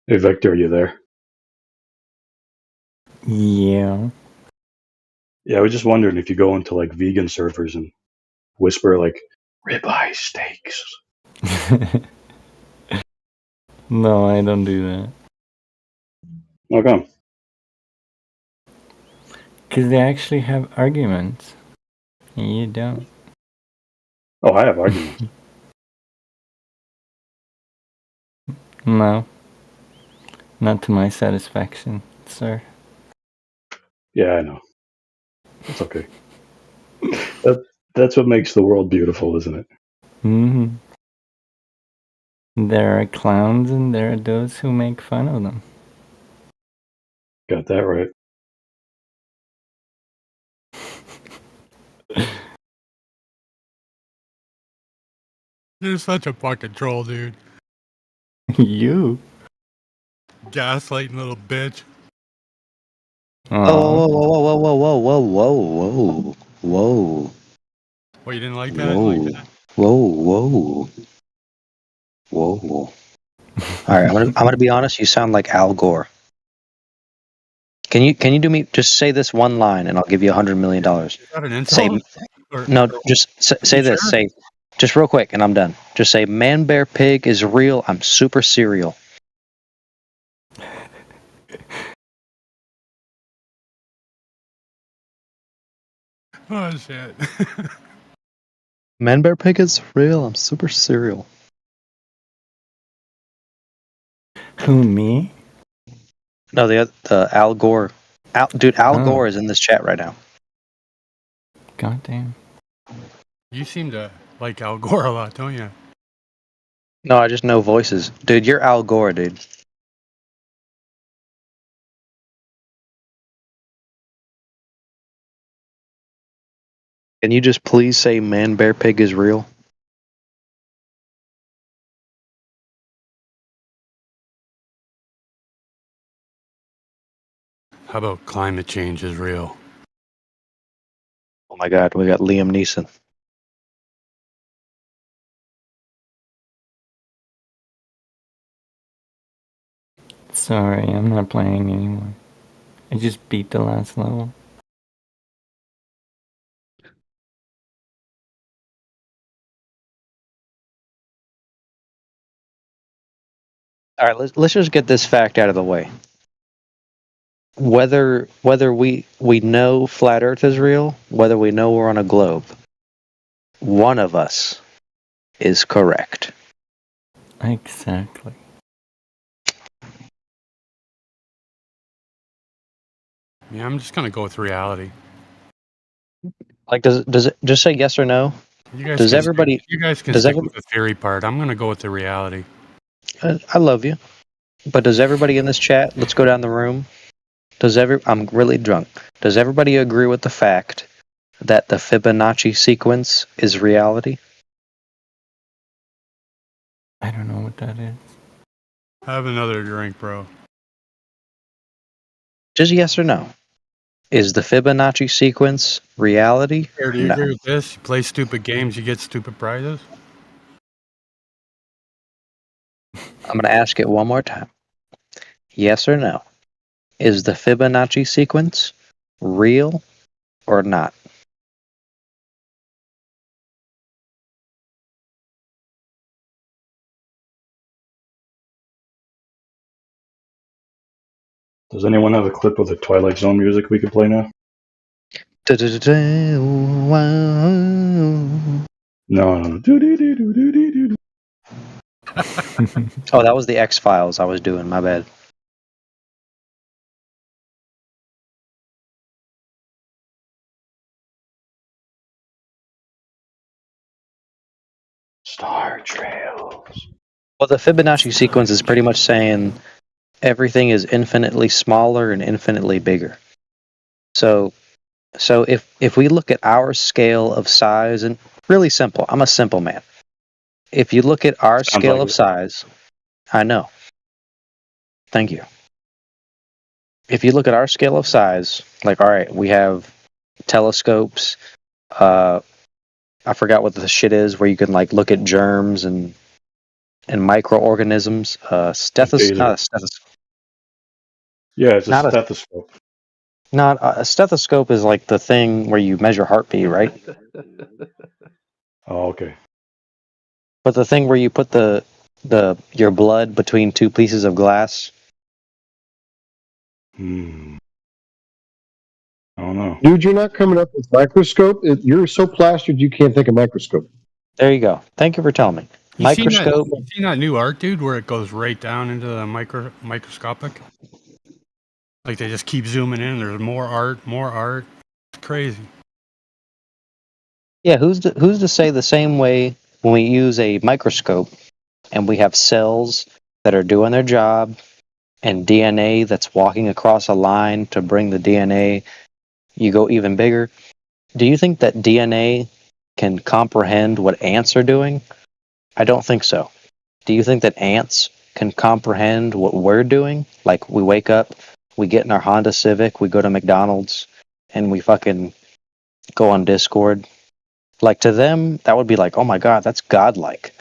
Hey, Victor, are you there? Yeah. Yeah, I was just wondering if you go into like vegan servers and whisper like ribeye steaks. No, I don't do that. How come? Because they actually have arguments. And you don't. Oh, I have arguments. No. Not to my satisfaction, sir. Yeah, I know. It's okay. That's what makes the world beautiful, isn't it? hmm There are clowns and there are those who make fun of them. Got that right. You're such a fucking troll, dude. You? Gaslighting little bitch. Aw. Whoa, whoa, whoa, whoa, whoa, whoa, whoa, whoa, whoa, Well, you didn't like that? whoa, whoa, whoa, whoa. All right, I'm gonna be honest. You sound like Al Gore. Can you do me just say this one line and I'll give you $100 million? Is that an insult? No, just say this. sure? Say just real quick and I'm done. Just say man, bear, pig is real. I'm super cereal. Oh, shit. Man, bear, pig is real. I'm super cereal. Who, me? No, the Al Gore. Al Oh. Gore is in this chat right now. Goddamn. You seem to like Al Gore a lot, don't you? No, I just know voices. Dude, you're Al Gore, dude. Can you just please say man, bear, pig is real? How about climate change is real? Oh my god, we got Liam Neeson. Sorry, I'm not playing anymore. I just beat the last level. All right, let's just get this fact out of the way. Whether we know flat Earth is real, whether we know we're on a globe, one of us is correct. Exactly. Yeah, I'm just gonna go with reality. Like, does it just say yes or no? You guys Does can everybody? Stick, you guys can does stick every, with the theory part. I'm gonna go with the reality. I love you, but does everybody in this chat? Let's go down the room. I'm really drunk. Does everybody agree with the fact that the Fibonacci sequence is reality? I don't know what that is. Have another drink, bro. Just yes or no. Is the Fibonacci sequence reality? Here, do you No. agree with this? You play stupid games, you get stupid prizes. I'm going to ask it one more time. Yes or no? Is the Fibonacci sequence real or not? Does anyone have a clip of the Twilight Zone music we could play now? No. Oh, that was the X-Files I was doing. My bad. Star Trails. Well, the Fibonacci sequence is pretty much saying everything is infinitely smaller and infinitely bigger. So if we look at our scale of size, and really simple, I'm a simple man. If you look at our Sounds scale like of it. size, I know. Thank you. If you look at our scale of size, like, all right, we have telescopes. I forgot what the shit is where you can like look at germs and and microorganisms. Phaser. Not a stethoscope. Yeah, it's a Not a stethoscope. not a stethoscope is like the thing where you measure heartbeat, right? Oh, okay. But the thing where you put the your blood between two pieces of glass. I don't know. Dude, you're not coming up with microscope. You're so plastered you can't think of microscope. There you go. Thank you for telling me. You seen Microscope. that new art, dude, where it goes right down into the microscopic? Like they just keep zooming in. There's more art, more art. It's crazy. Yeah, who's to say the same way when we use a microscope and we have cells that are doing their job and DNA that's walking across a line to bring the DNA, you go even bigger. Do you think that DNA can comprehend what ants are doing? I don't think so. Do you think that ants can comprehend what we're doing? Like we wake up, we get in our Honda Civic, we go to McDonald's, and we fucking go on Discord. Like to them, that would be like, oh my god, that's godlike.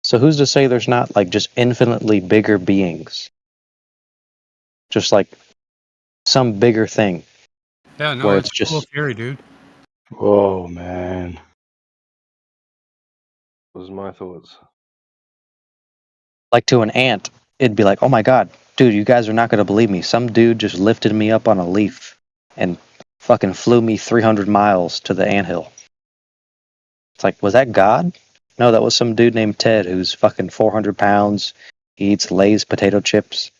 So who's to say there's not like just infinitely bigger beings? Just like some bigger thing. Yeah, no, Where it's it's a cool just theory, dude. Oh man. Those are my thoughts. like to an ant, it'd be like, oh my god, dude, you guys are not gonna believe me. Some dude just lifted me up on a leaf and fucking flew me 300 miles to the anthill. It's like, was that God? No, that was some dude named Ted who's fucking 400 pounds. He eats Lay's potato chips.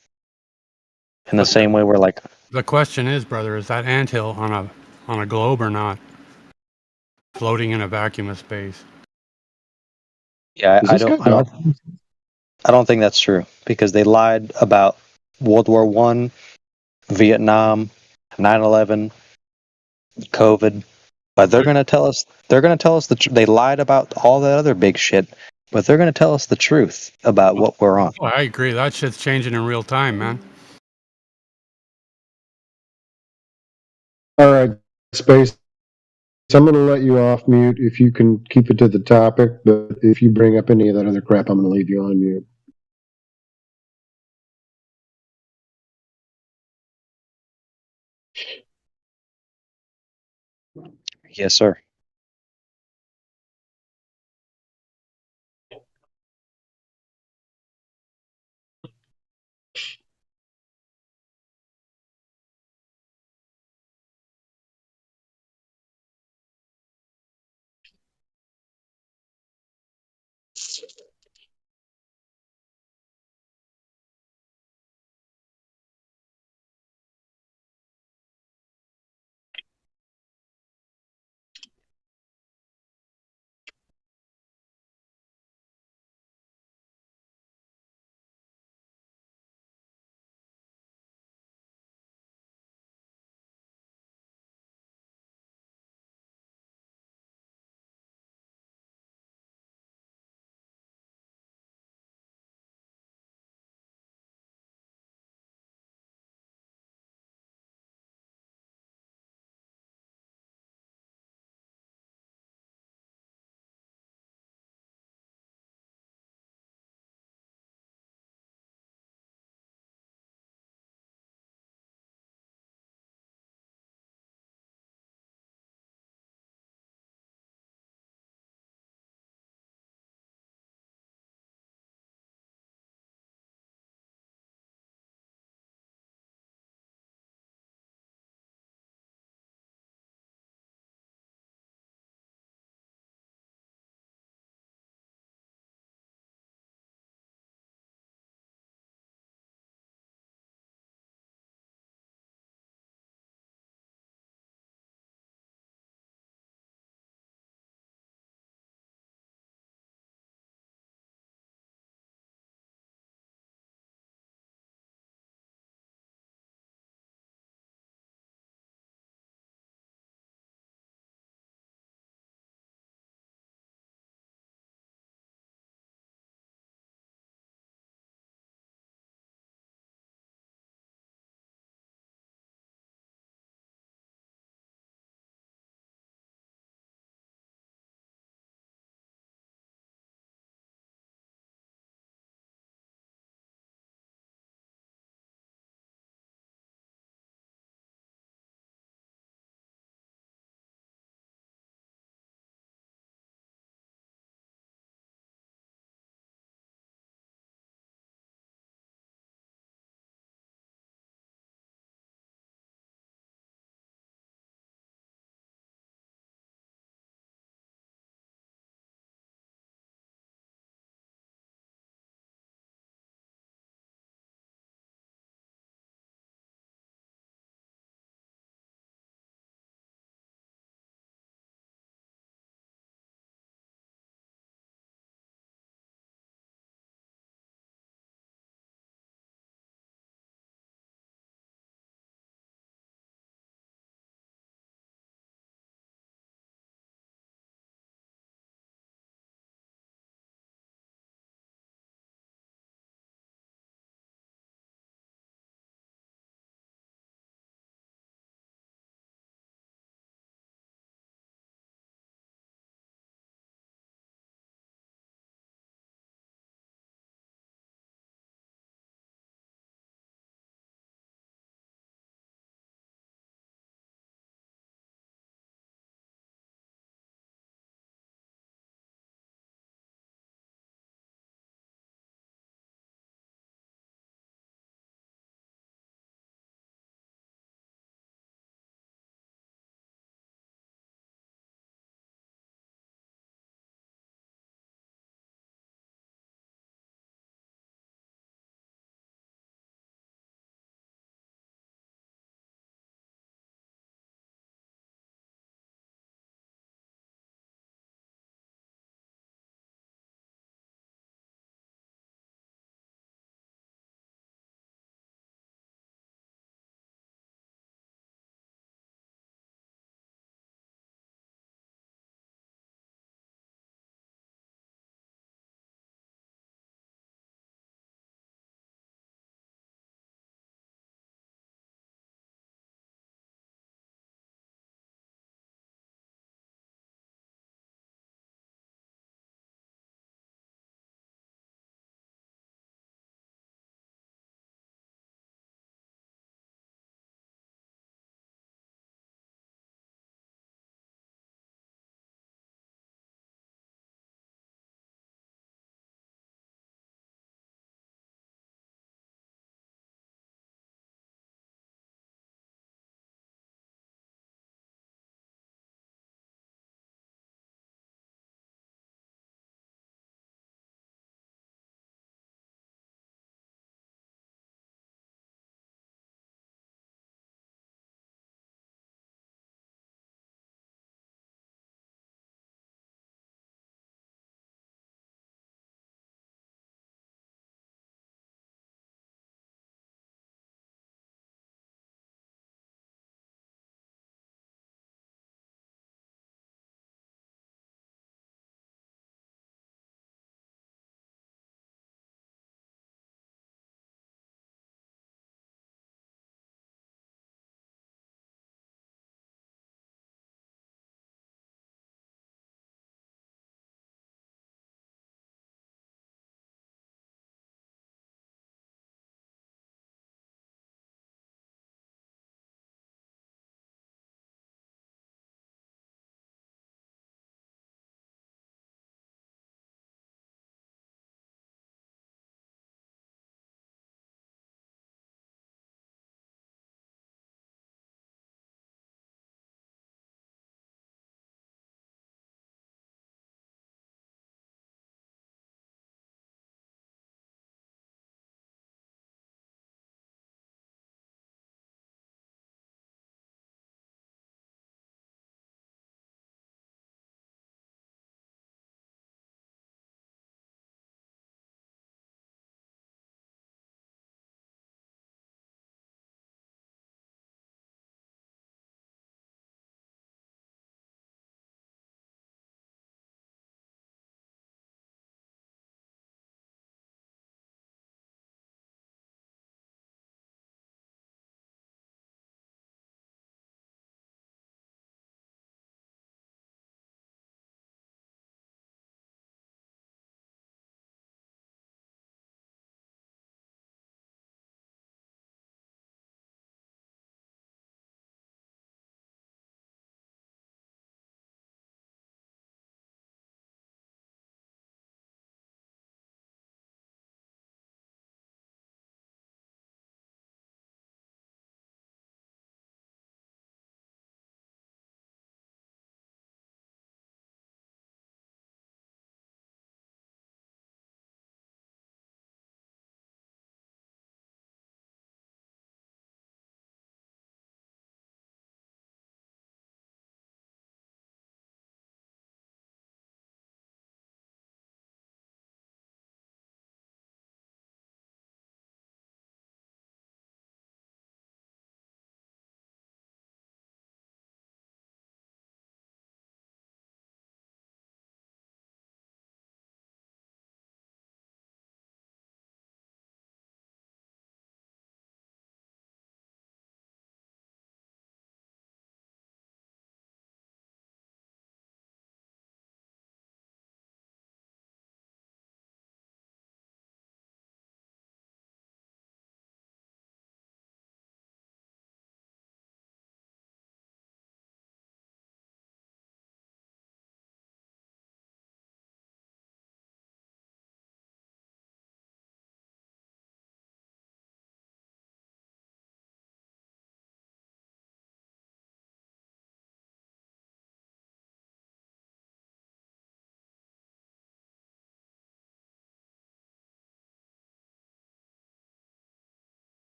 In the But same way we're like, the question is, brother, is that anthill on a globe or not? Floating in a vacuum of space. yeah, Is this guy talking? I don't think that's true because they lied about World War One, Vietnam, 9/11, COVID. But they're gonna tell us. They're gonna tell us they lied about all that other big shit. But they're gonna tell us the truth about what we're on. Oh, I agree. That shit's changing in real time, man. All right, Space. I'm going to let you off mute if you can keep it to the topic. But if you bring up any of that other crap, I'm going to leave you on mute. Yes, sir.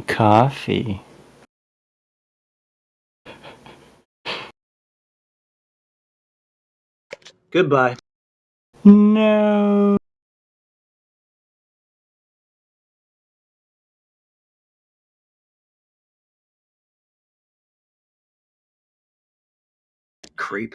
Coffee. Goodbye. No. Creep.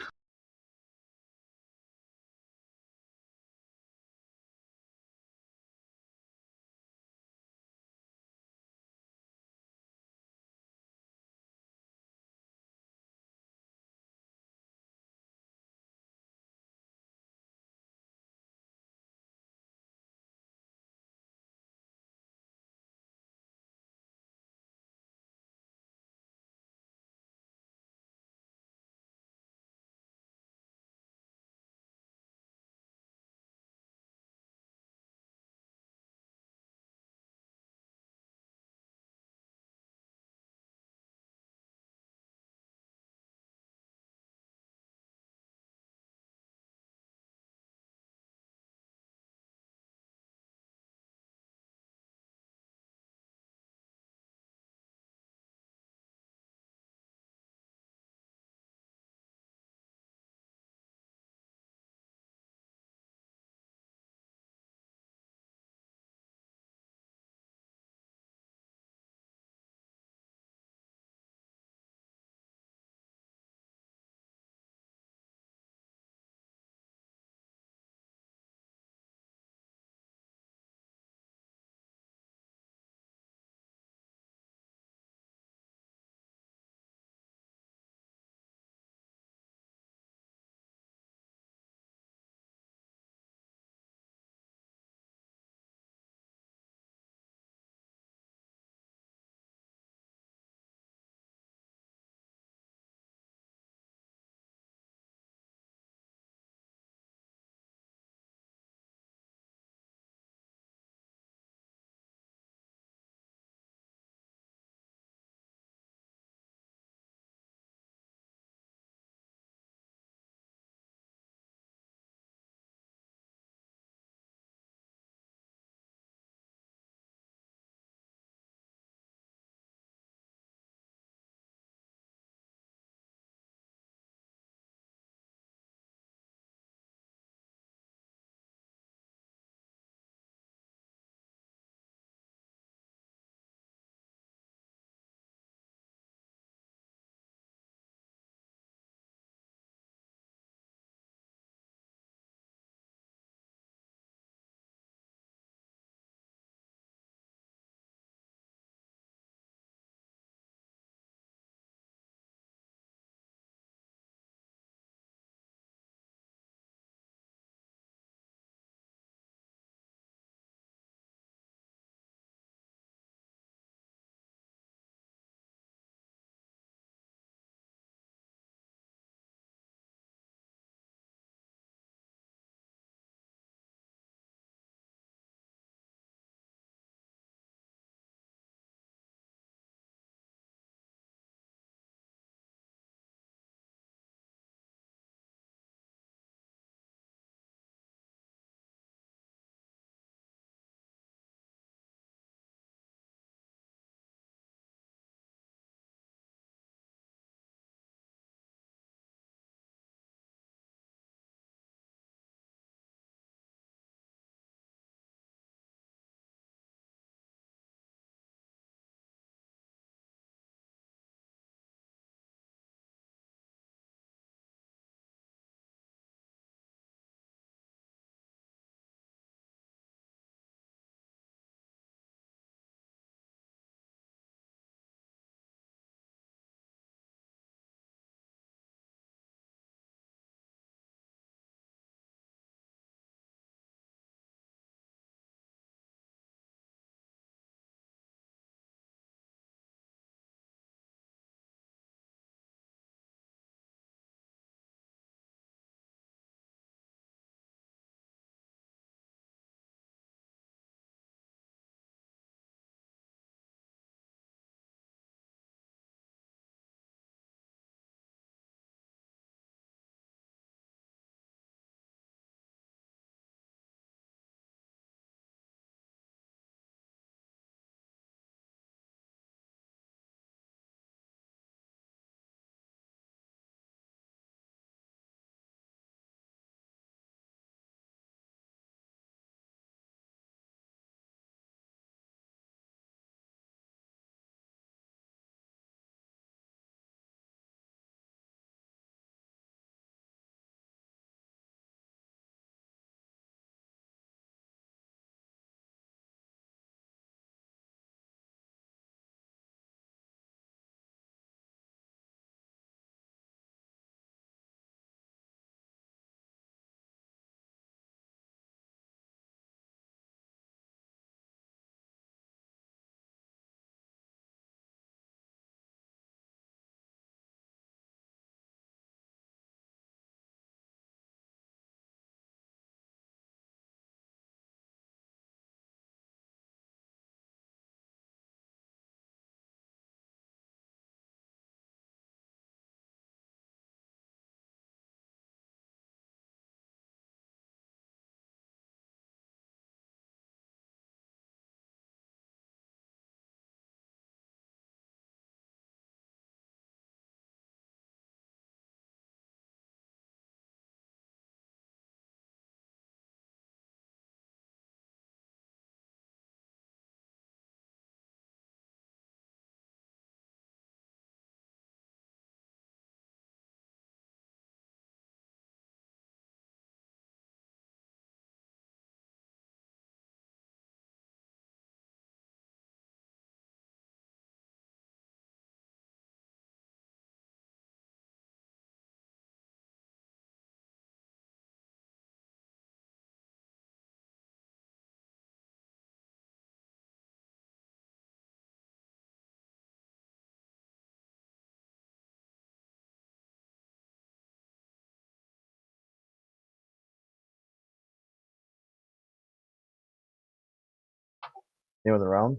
Anyone around?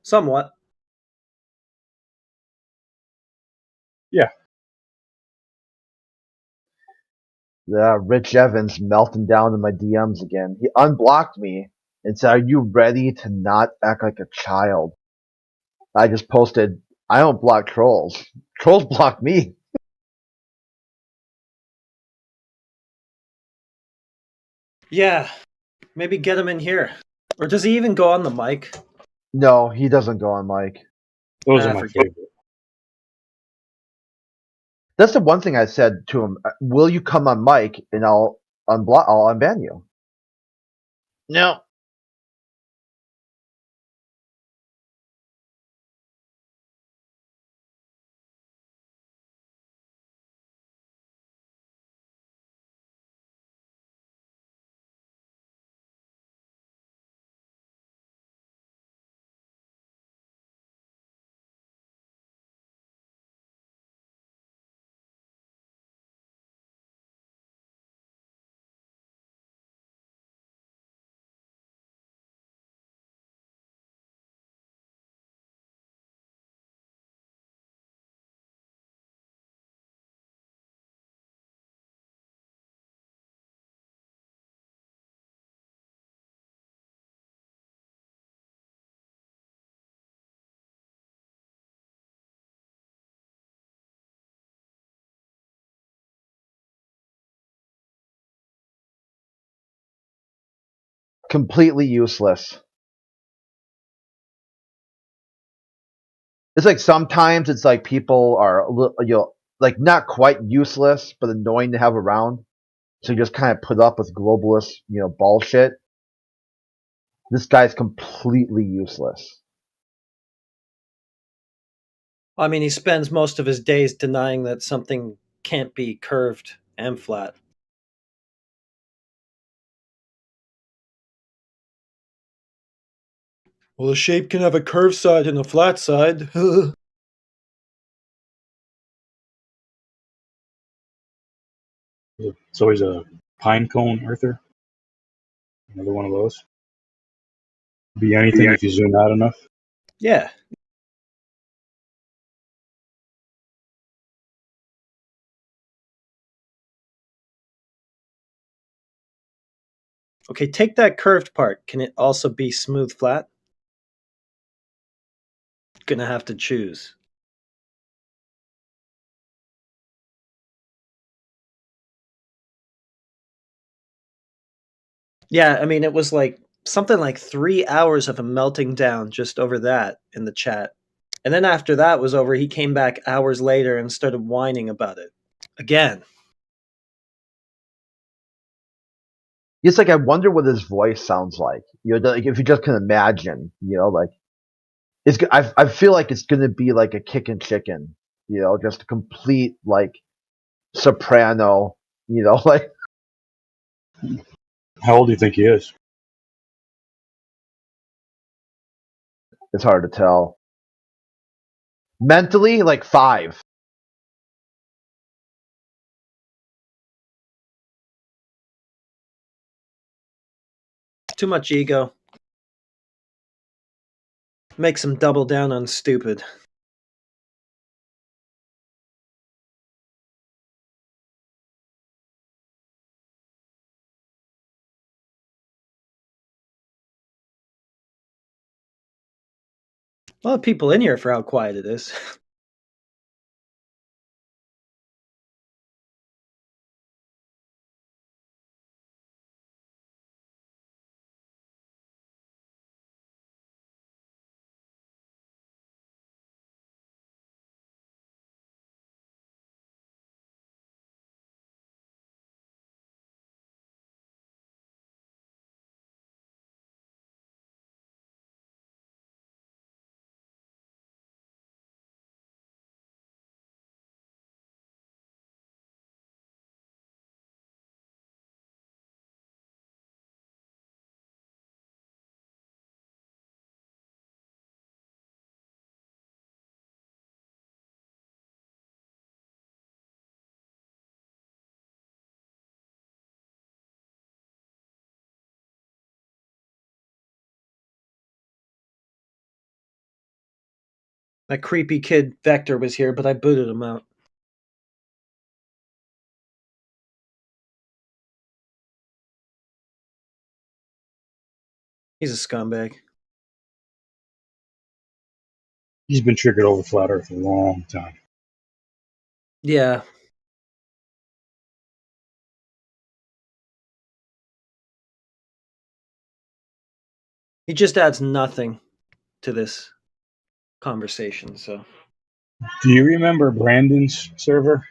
Somewhat. Yeah. Yeah, Rich Evans melting down in my DMs again. He unblocked me and said, "Are you ready to not act like a child?" I just posted, "I don't block trolls. Trolls block me." Yeah, maybe get him in here. Or does he even go on the mic? No, he doesn't go on mic. Those are my forget. favorite. That's the one thing I said to him. Will you come on mic and I'll unban you? No. Completely useless. It's like sometimes it's like people are like not quite useless but annoying to have around. So you just kind of put up with globalist, bullshit. This guy's completely useless. I mean, he spends most of his days denying that something can't be curved and flat. Well, a shape can have a curved side and a flat side. So he's a pine cone earther. Another one of those. Be anything if you zoom out enough. Yeah. Okay, take that curved part. Can it also be smooth flat? Gonna have to choose. Yeah, I mean, it was like something like 3 hours of him melting down just over that in the chat. And then after that was over, he came back hours later and started whining about it. Again. It's like I wonder what his voice sounds like. Like if you just can imagine, like it's. I feel like it's gonna be like a kickin' chicken, just a complete like soprano, like. How old do you think he is? It's hard to tell. Mentally, like 5. Too much ego. Makes him double down on stupid. A lot of people in here for how quiet it is. That creepy kid Vector was here, but I booted him out. He's a scumbag. He's been triggered over Flat Earth a long time. Yeah. He just adds nothing to this conversation, so. Do you remember Brandon's server?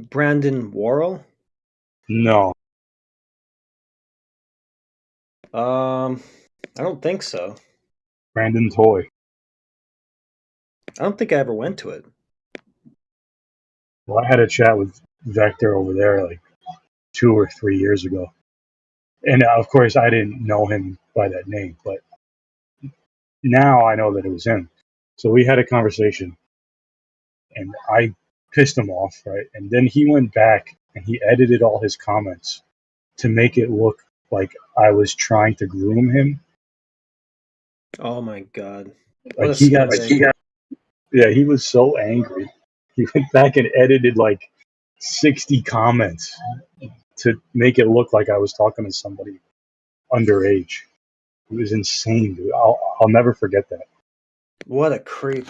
Brandon Worrell? No. I don't think so. Brandon Toy. I don't think I ever went to it. Well, I had a chat with Vector over there like 2 or 3 years ago. And of course, I didn't know him by that name, but now I know that it was him. So we had a conversation, and I pissed him off, right? And then he went back and he edited all his comments to make it look like I was trying to groom him. Oh my god. Like he got, yeah, he was so angry. He went back and edited like 60 comments to make it look like I was talking to somebody underage. It was insane, dude. I'll never forget that. What a creep.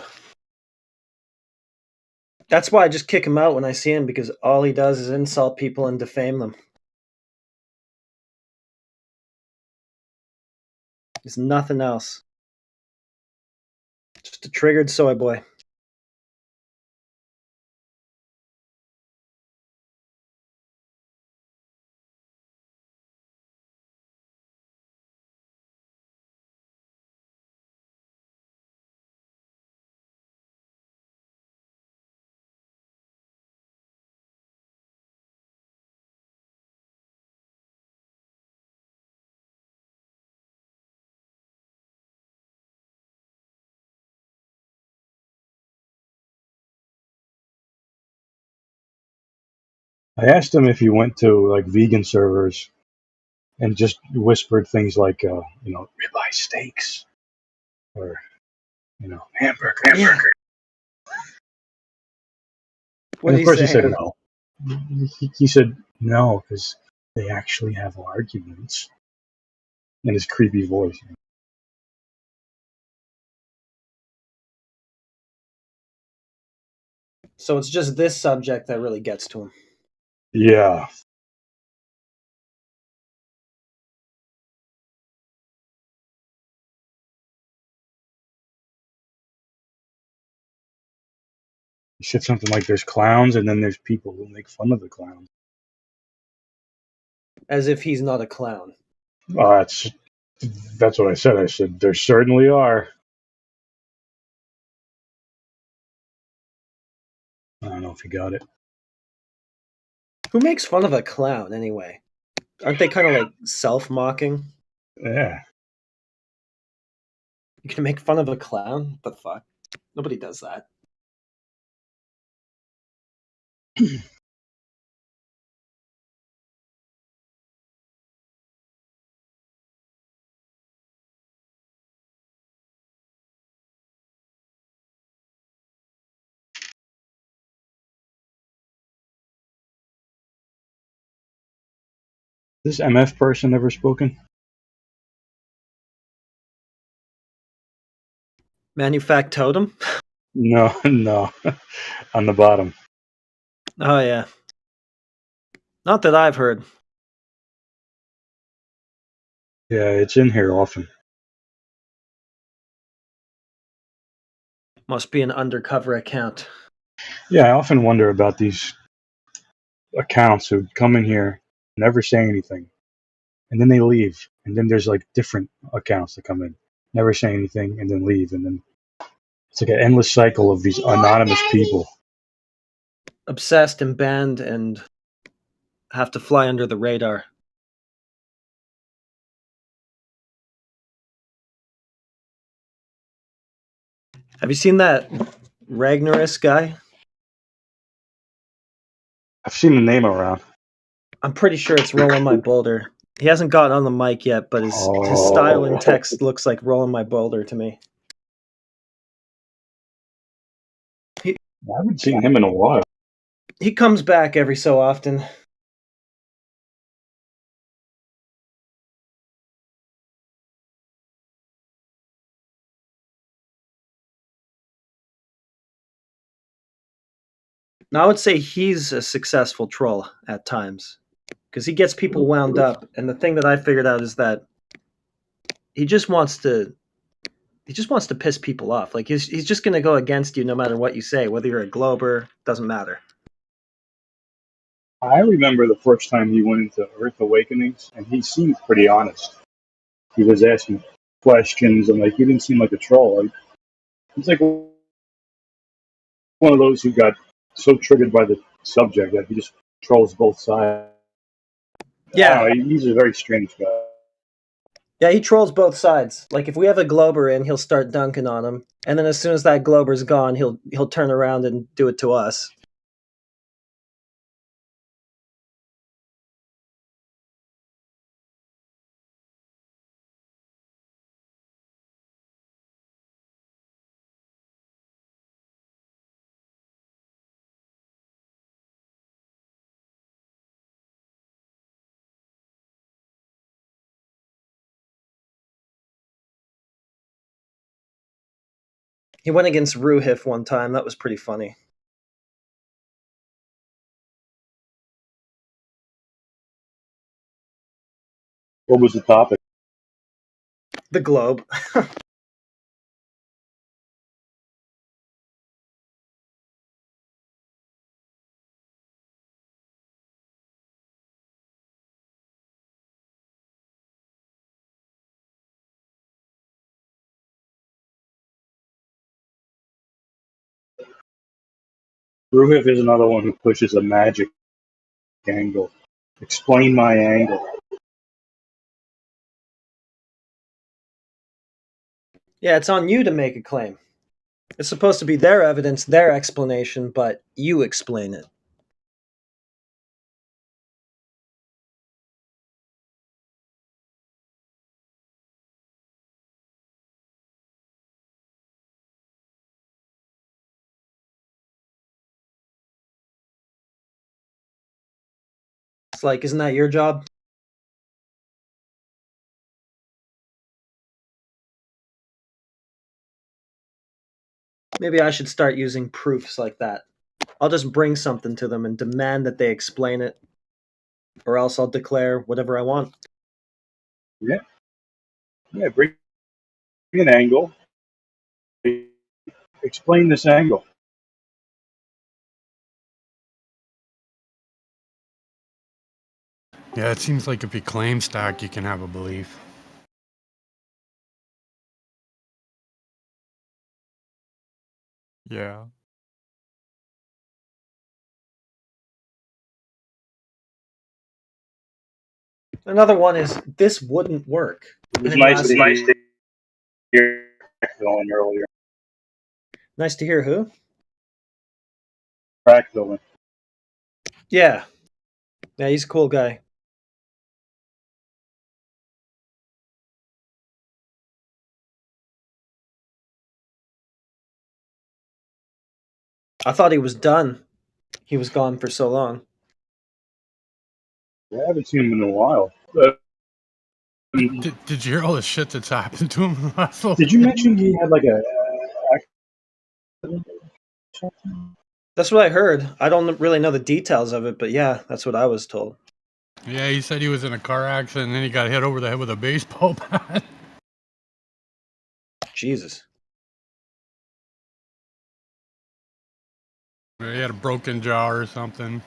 That's why I just kick him out when I see him, because all he does is insult people and defame them. There's nothing else. Just a triggered soy boy. I asked him if he went to like vegan servers and just whispered things like, ribeye steaks or, hamburger. Yeah. What And did of course he he said say? no. He said no because they actually have arguments in his creepy voice. So it's just this subject that really gets to him. Yeah. He said something like there's clowns and then there's people who make fun of the clowns. As if he's not a clown. That's what I said. I said there certainly are. I don't know if he got it. Who makes fun of a clown anyway? Aren't they kind of like self-mocking? Yeah. You can make fun of a clown? What the fuck? Nobody does that. This MF person ever spoken? Manufact Totem? No. On the bottom. Oh, yeah. Not that I've heard. Yeah, it's in here often. Must be an undercover account. Yeah, I often wonder about these accounts who come in here, never say anything, and then they leave. And then there's like different accounts that come in, never say anything, and then leave. And then it's like an endless cycle of these anonymous people. Obsessed and banned and have to fly under the radar. Have you seen that Ragnaris guy? I've seen the name around. I'm pretty sure it's Rolling My Boulder. He hasn't gotten on the mic yet, but his style and text looks like Rolling My Boulder to me. I haven't seen him in a while. He comes back every so often. Now, I would say he's a successful troll at times because he gets people wound up. And the thing that I figured out is that he just wants to piss people off. Like he's just going to go against you no matter what you say, whether you're a Glober, doesn't matter. I remember the first time he went into Earth Awakenings, and he seemed pretty honest. He was asking questions, and like he didn't seem like a troll. Like, he's like one of those who got so triggered by the subject that he just trolls both sides. Yeah. I don't know, he's a very strange guy. Yeah, he trolls both sides. Like if we have a Glober in, he'll start dunking on him, and then as soon as that Glober's gone, he'll turn around and do it to us. He went against Ruhif one time. That was pretty funny. What was the topic? The globe. Ruhif is another one who pushes a magic angle. Explain my angle. Yeah, it's on you to make a claim. It's supposed to be their evidence, their explanation, but you explain it. It's like, isn't that your job? Maybe I should start using proofs like that. I'll just bring something to them and demand that they explain it, or else I'll declare whatever I want. Yeah. Yeah, bring an angle. Explain this angle. Yeah, it seems like if you claim stack, you can have a belief. Yeah. Another one is, this wouldn't work. It was And then nice lastly- to hear Crack earlier. Nice to hear who? Crack villain. Yeah. Yeah, he's a cool guy. I thought he was done. He was gone for so long. I haven't seen him in a while. Did you hear all the shit that's happened to him? Did you mention he had like a That's what I heard. I don't really know the details of it, but yeah, that's what I was told. Yeah, he said he was in a car accident and then he got hit over the head with a baseball bat. Jesus. He had a broken jaw or something.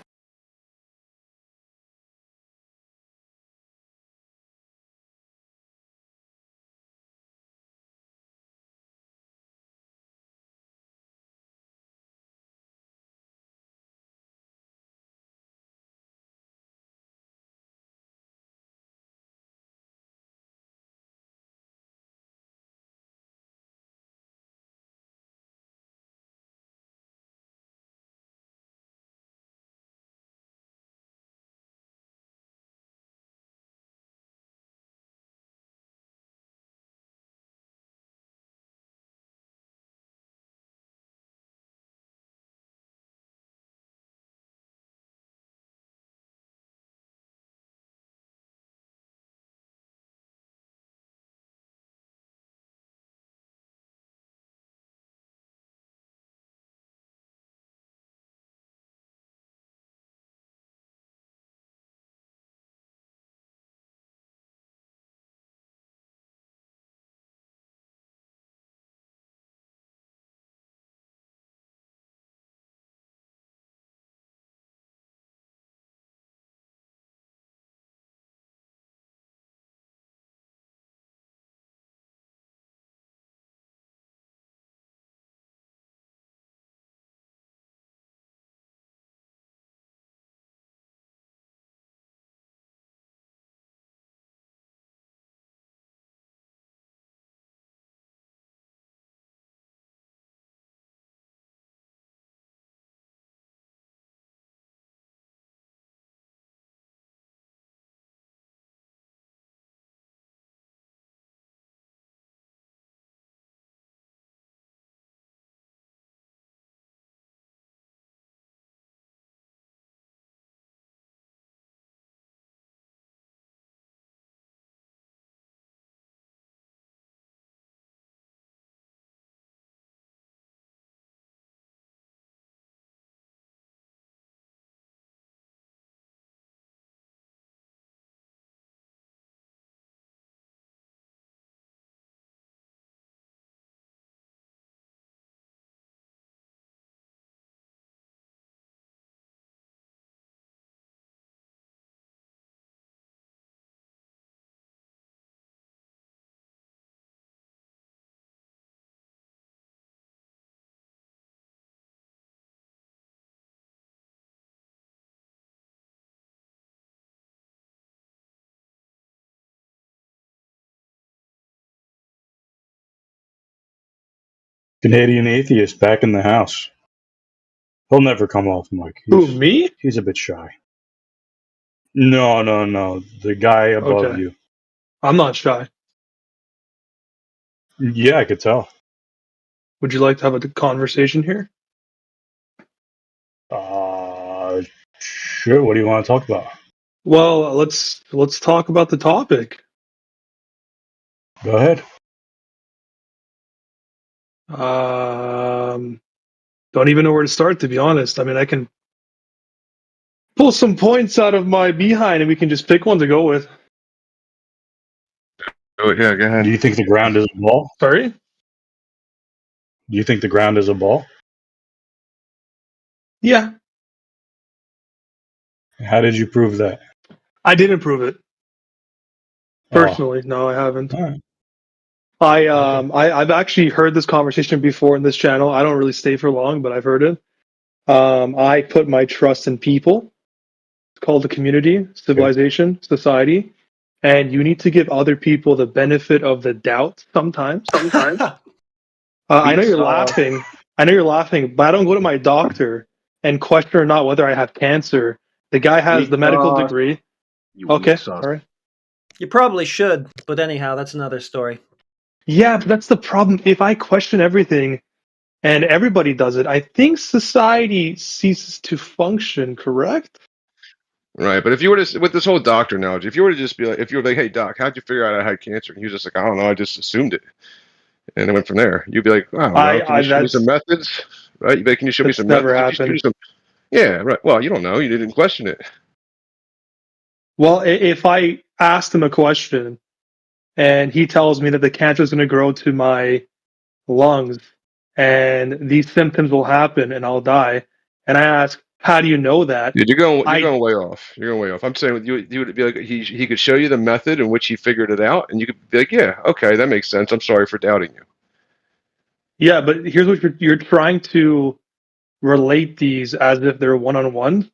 Canadian atheist back in the house. He'll never come off mic. Who, me? He's a bit shy. No. The guy above Okay. you. I'm not shy. Yeah, I could tell. Would you like to have a conversation here? Sure. What do you want to talk about? Well, let's talk about the topic. Go ahead. Don't even know where to start, to be honest. I mean, I can pull some points out of my behind, and we can just pick one to go with. Oh yeah, go ahead. Do you think the ground is a ball? Sorry? Do you think the ground is a ball? Yeah, How did you prove that? I didn't prove it personally. No, I haven't. I've actually heard this conversation before in this channel. I don't really stay for long, but I've heard it. I put my trust in people. It's called the community, civilization, society, and you need to give other people the benefit of the doubt sometimes. I know you're laughing. I know you're laughing, but I don't go to my doctor and question or not whether I have cancer. The guy has the medical degree. Okay, all right. You probably should, but anyhow, that's another story. Yeah, but that's the problem. If I question everything and everybody does it, I think society ceases to function, correct? Right, but if you were to, with this whole doctor analogy, if you were to just be like, if you were like, hey doc, how'd you figure out I had cancer? And he was just like, I don't know, I just assumed it, and it went from there. You'd be like, wow, can you show me some methods? Right? You'd be like, can you show me some never methods? Can you show me yeah, right. Well, you don't know. You didn't question it. Well, if I asked him a question and he tells me that the cancer is going to grow to my lungs and these symptoms will happen and I'll die, and I ask, how do you know that? Dude, you're going way off. You're going way off. I'm saying you would be like, he could show you the method in which he figured it out, and you could be like, yeah, okay, that makes sense. I'm sorry for doubting you. Yeah, but here's what you're trying to relate these as if they're one-on-one,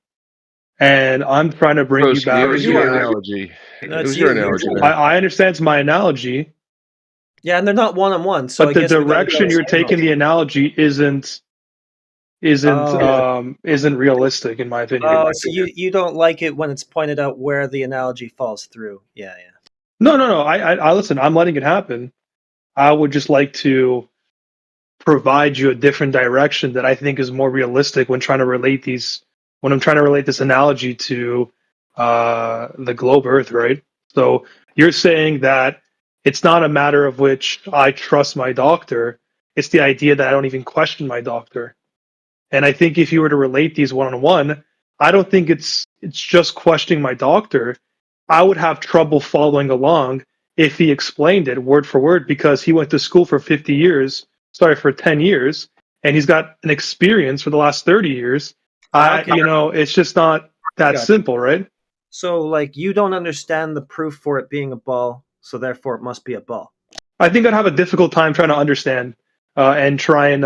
and I'm trying to bring you back. It was your analogy. It was your analogy. I understand it's my analogy. Yeah, and they're not one-on-one. So But the direction you're taking the analogy isn't realistic in my opinion. Oh, so you don't like it when it's pointed out where the analogy falls through. Yeah. No. I listen. I'm letting it happen. I would just like to provide you a different direction that I think is more realistic when trying to relate these. When I'm trying to relate this analogy to the globe Earth, right? So you're saying that it's not a matter of which I trust my doctor. It's the idea that I don't even question my doctor. And I think if you were to relate these one-on-one, I don't think it's just questioning my doctor. I would have trouble following along if he explained it word for word, because he went to school for 10 years, and he's got an experience for the last 30 years. It's just not that simple, right? So, like, you don't understand the proof for it being a ball, so therefore it must be a ball. I think I'd have a difficult time trying to understand and try and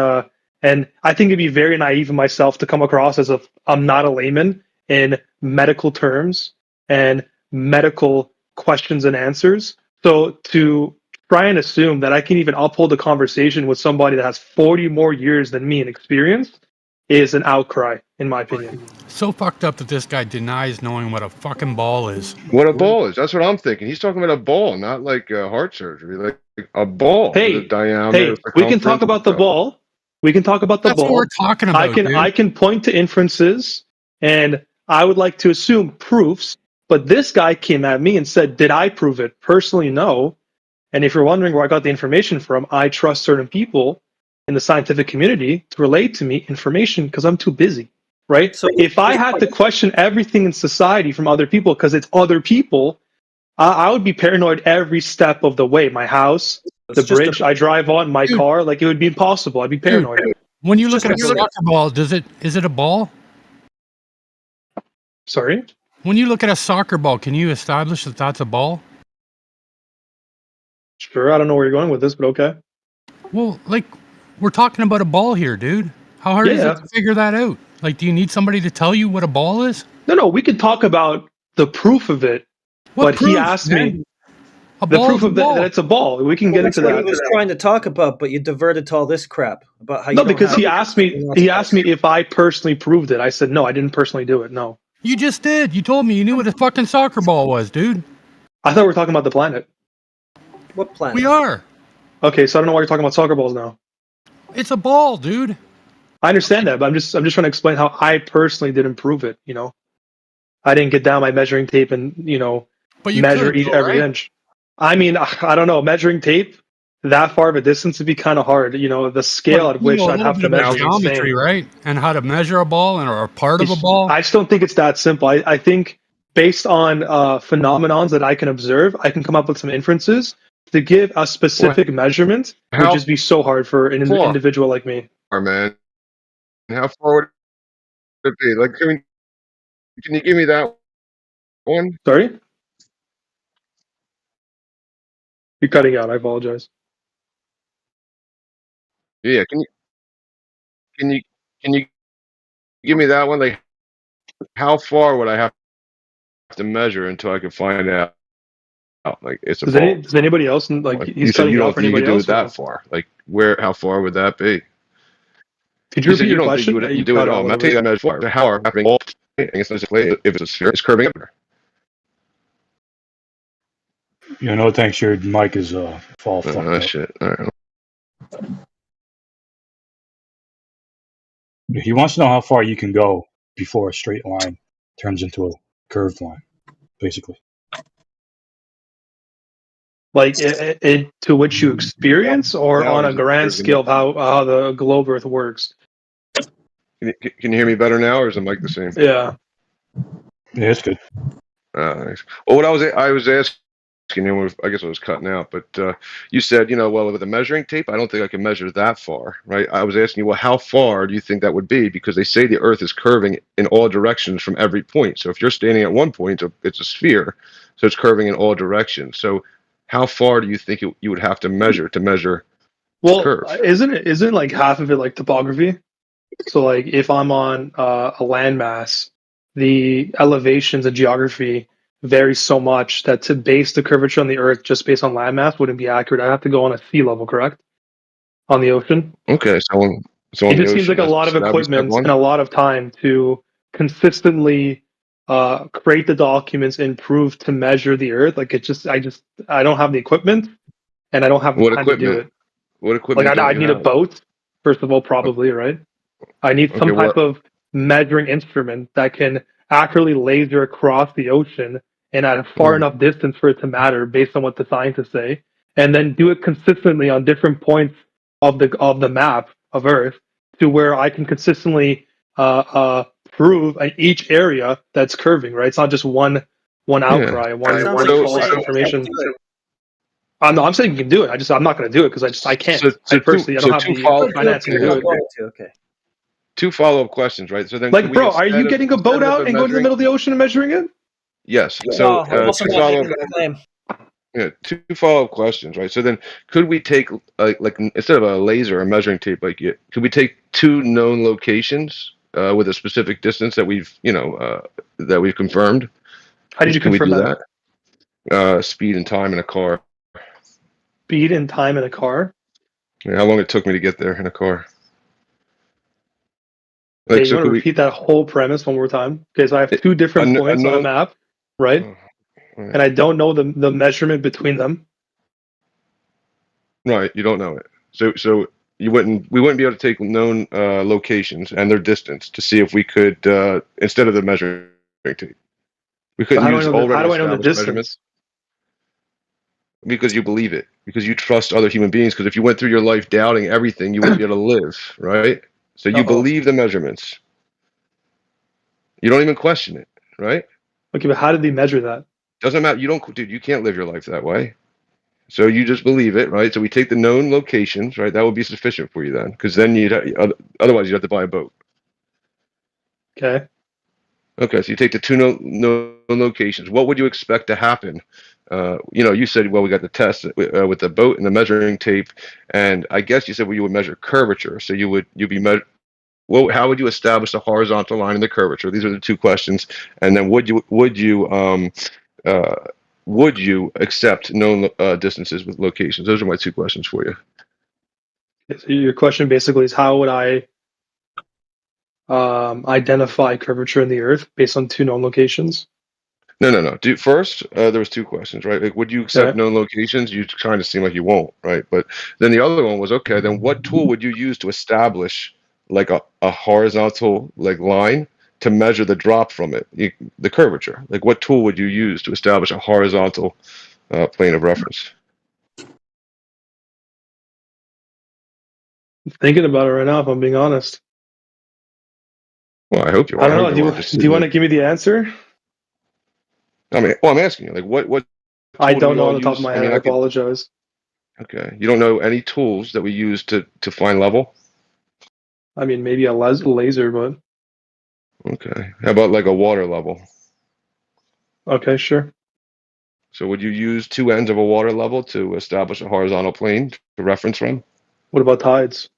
I think it'd be very naive of myself to come across as if I'm not a layman in medical terms and medical questions and answers. So to try and assume that I can even uphold a conversation with somebody that has 40 more years than me in experience is an outcry, in my opinion. So fucked up that this guy denies knowing what a fucking ball is. What a ball is. That's what I'm thinking. He's talking about a ball, not like heart surgery. Like a ball. Hey, the diameter, we can talk about the ball. We can talk about the That's ball. what we're talking about, I can point to inferences, and I would like to assume proofs. But this guy came at me and said, "Did I prove it?" Personally, no. And if you're wondering where I got the information from, I trust certain people in the scientific community to relate to me information because I'm too busy, right? So if I had to question everything in society from other people because it's other people, I would be paranoid every step of the way. My house, the bridge I drive on, my car, like it would be impossible. I'd be paranoid. When you look at a soccer ball, is it a ball? Sorry? When you look at a soccer ball, can you establish that that's a ball? Sure, I don't know where you're going with this, but okay. Well, like, we're talking about a ball here, dude. How hard is it to figure that out? Like, do you need somebody to tell you what a ball is? No, we could talk about the proof of it. What but proof, he asked man? me. The proof of that it's a ball. We can get into That's what that. he was trying to talk about, but you diverted to all this crap about how you No, don't because have he asked me. He asked me if I personally proved it. I said no, I didn't personally do it. No. You just did. You told me you knew what a fucking soccer ball was, dude. I thought we were talking about the planet. What planet? We are. Okay, so I don't know why you're talking about soccer balls now. It's a ball, dude. I understand that, but I'm just trying to explain how I personally didn't prove it. You know, I didn't get down my measuring tape and But you measure could, though, every right? inch. I mean, I don't know. Measuring tape that far of a distance would be kind of hard. You know, the scale But at you which know a I'd little have bit to about measure is geometry, insane. right? And how to measure a ball or a part of a ball. I just don't think it's that simple. I think based on phenomenons that I can observe, I can come up with some inferences. To give a specific measurement would How just be so hard for an far? individual like me. Man, how far would it be? Like, can you give me that one? Sorry? You're cutting out. I apologize. Yeah, can you give me that one? Like, how far would I have to measure until I could find out? Like, it's a ball. Does anybody else like Like, he's you said cutting you you don't off for think you anybody could do else? it that far. Like, how far would that be? Could you You said repeat you your don't think question? you do it at all. I'm not taking that measure far. How are happening all? It's not just if it's a sphere, it's curving everywhere. You know, thanks. Your mic is fall fucked up. Shit. All right. He wants to know how far you can go before a straight line turns into a curved line, basically. Like to which you experience, or Now on or a is it grand curving scale of how the globe Earth works. Can you hear me better now, or is the mic the same? Yeah. Yeah, it's good. Nice. Well, what I was asking you, I guess I was cutting out, but you said, well, with a measuring tape, I don't think I can measure that far, right? I was asking you, well, how far do you think that would be? Because they say the Earth is curving in all directions from every point. So if you're standing at one point, it's a sphere, so it's curving in all directions. So how far do you think you would have to measure Well, curve? isn't like half of it like topography? So like if I'm on a landmass, the elevations and geography vary so much that to base the curvature on the Earth just based on landmass wouldn't be accurate. I have to go on a sea level, correct? On the ocean. Okay, so on It the just seems like a ocean, lot of that would be step equipment one? and a lot of time to consistently create the documents and prove to measure the Earth. Like I don't have the equipment and I don't have the What time to do equipment? it. What equipment Like don't I you need a have? boat, first of all, probably, right? I need Okay, some type what? of measuring instrument that can accurately laser across the ocean and at a far enough distance for it to matter based on what the scientists say, and then do it consistently on different points of the map of Earth to where I can consistently prove each area that's curving. Right? It's not just one outcry, one false information. No, I'm saying you can do it. I'm not going to do it because I can't. I personally don't have the financing to do it. Okay. Two follow-up questions, right? So then, Like, bro, are you getting a boat out and going to the middle of the ocean and measuring it? Yes. No, So I'm also two not follow-up. making the claim. Yeah, two follow-up questions, right? So then, could we take like instead of a laser or measuring tape, could we take two known locations with a specific distance that we've confirmed? How did you Can we confirm do that? Speed and time in a car. Speed and time in a car? Yeah, how long it took me to get there in a car. Okay, you want to repeat that whole premise one more time? Okay, so I have two different points on a map, right? And I don't know the measurement between them. Right, you don't know it. So we wouldn't be able to take known locations and their distance to see if we could instead of the measuring tape. We couldn't use already how do I know the established distance? measurements. Because you believe it. Because you trust other human beings. Because if you went through your life doubting everything, you wouldn't be able to live, right? So you believe the measurements. You don't even question it, right? Okay, but how did they measure that? Doesn't matter. You can't live your life that way. So you just believe it, right? So we take the known locations, right? That would be sufficient for you then, because then otherwise you'd have to buy a boat. Okay. Okay, so you take the two known locations. What would you expect to happen? You said, well, we got the test with the boat and the measuring tape, and I guess you said, well, you would measure curvature. So you'd be well, how would you establish the horizontal line and the curvature? These are the two questions. And then would you would you accept known distances with locations? Those are my two questions for you. So your question basically is how would I identify curvature in the Earth based on two known locations? No. First, there was two questions, right? Like, would you accept known locations? You kind of seem like you won't, right? But then the other one was, okay, then what tool would you use to establish like a horizontal like line to measure the drop from it, the curvature? Like, what tool would you use to establish a horizontal plane of reference? I'm thinking about it right now, if I'm being honest. Well, I hope you are. I don't know. Do you want to give me the answer? I mean, well, I'm asking you, like, what I don't know on the top of my head. I apologize. Okay. You don't know any tools that we use to find level? I mean, maybe a laser, but... Okay. How about like a water level? Okay, sure. So would you use two ends of a water level to establish a horizontal plane to reference from? What about tides?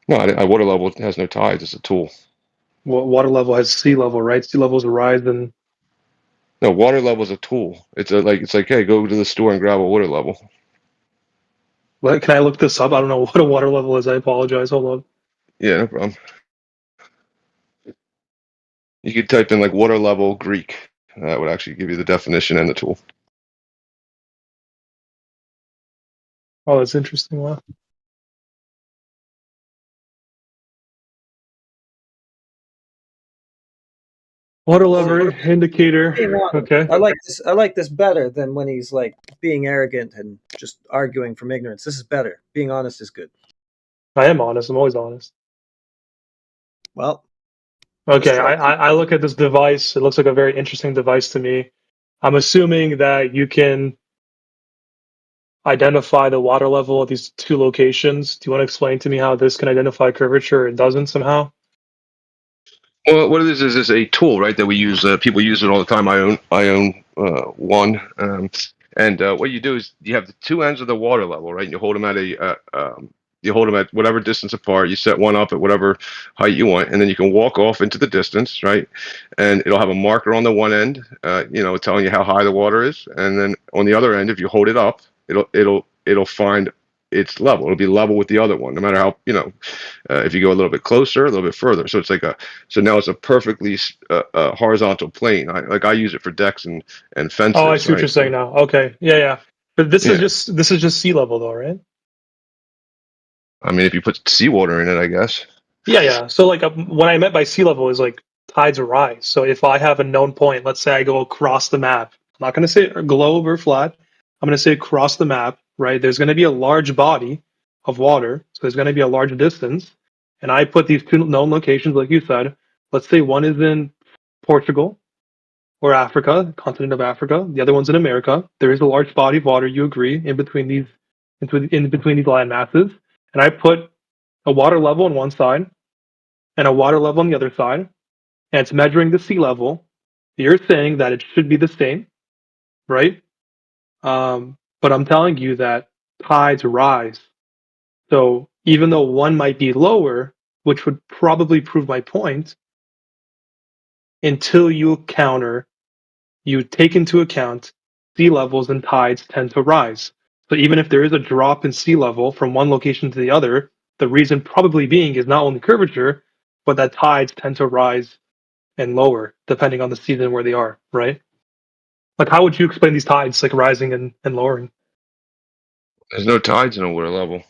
No, a water level has no tides. It's a tool. Well, water level has sea level, right? Sea level is a rise and... No, water level is a tool. It's like, hey, go to the store and grab a water level. Can I look this up? I don't know what a water level is. I apologize. Hold on. Yeah, no problem. You could type in like water level Greek. That would actually give you the definition and the tool. Oh, that's interesting. Wow. Water level indicator. Okay. I like this better than when he's like being arrogant and just arguing from ignorance. This is better. Being honest is good. I am honest. I'm always honest. Well. Okay, I look at this device. It looks like a very interesting device to me. I'm assuming that you can identify the water level at these two locations. Do you want to explain to me how this can identify curvature or it doesn't somehow? Well, what it is a tool, right? That we use. People use it all the time. I own one. And what you do is you have the two ends of the water level, right? And you hold them at whatever distance apart. You set one up at whatever height you want, and then you can walk off into the distance, right? And it'll have a marker on the one end, telling you how high the water is, and then on the other end, if you hold it up, it'll find its level. It'll be level with the other one, no matter how, if you go a little bit closer, a little bit further. So it's like so now it's a perfectly horizontal plane. I use it for decks and fences. Oh, I see what you're saying now. Okay, yeah. But this is just sea level though, right? I mean, if you put seawater in it, I guess. Yeah. So like what I meant by sea level is like tides rise. So if I have a known point, let's say I go across the map. I'm not going to say a globe or flat. I'm going to say across the map, right? There's going to be a large body of water. So there's going to be a large distance. And I put these two known locations, like you said. Let's say one is in Portugal or Africa, continent of Africa. The other one's in America. There is a large body of water, you agree, in between these land masses. And I put a water level on one side and a water level on the other side, and it's measuring the sea level. You're saying that it should be the same, right? But I'm telling you that tides rise. So even though one might be lower, which would probably prove my point, until you take into account sea levels and tides tend to rise. So even if there is a drop in sea level from one location to the other, the reason probably being is not only curvature, but that tides tend to rise and lower depending on the season where they are, right? Like, how would you explain these tides, like rising and lowering? There's no tides in a water level.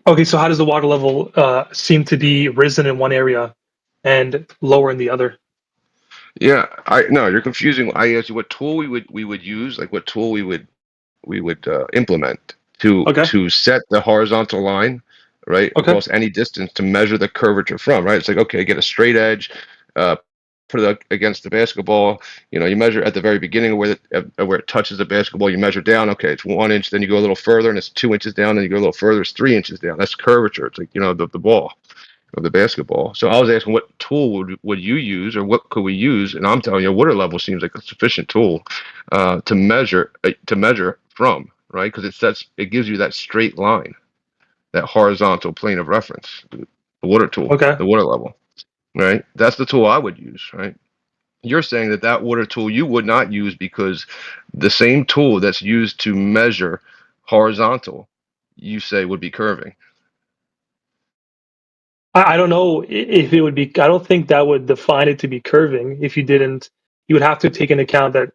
Okay, so how does the water level seem to be risen in one area and lower in the other? Yeah, no, you're confusing. I asked you what tool we would use, like what tool we would implement to set the horizontal line, right, across any distance to measure the curvature from, right? It's like, okay, get a straight edge, put it against the basketball. You measure at the very beginning where it touches the basketball. You measure down. Okay, it's 1 inch. Then you go a little further, and it's 2 inches down. Then you go a little further. It's 3 inches down. That's curvature. It's like the ball. Of the basketball. So I was asking what tool would you use, or what could we use? And I'm telling you, water level seems like a sufficient tool to measure from, right? Because it gives you that straight line, that horizontal plane of reference, the water tool, the water level, right? That's the tool I would use, right? You're saying that that water tool you would not use because the same tool that's used to measure horizontal, you say would be curving. I don't know if it would be. I don't think that would define it to be curving. If you didn't, you would have to take into account that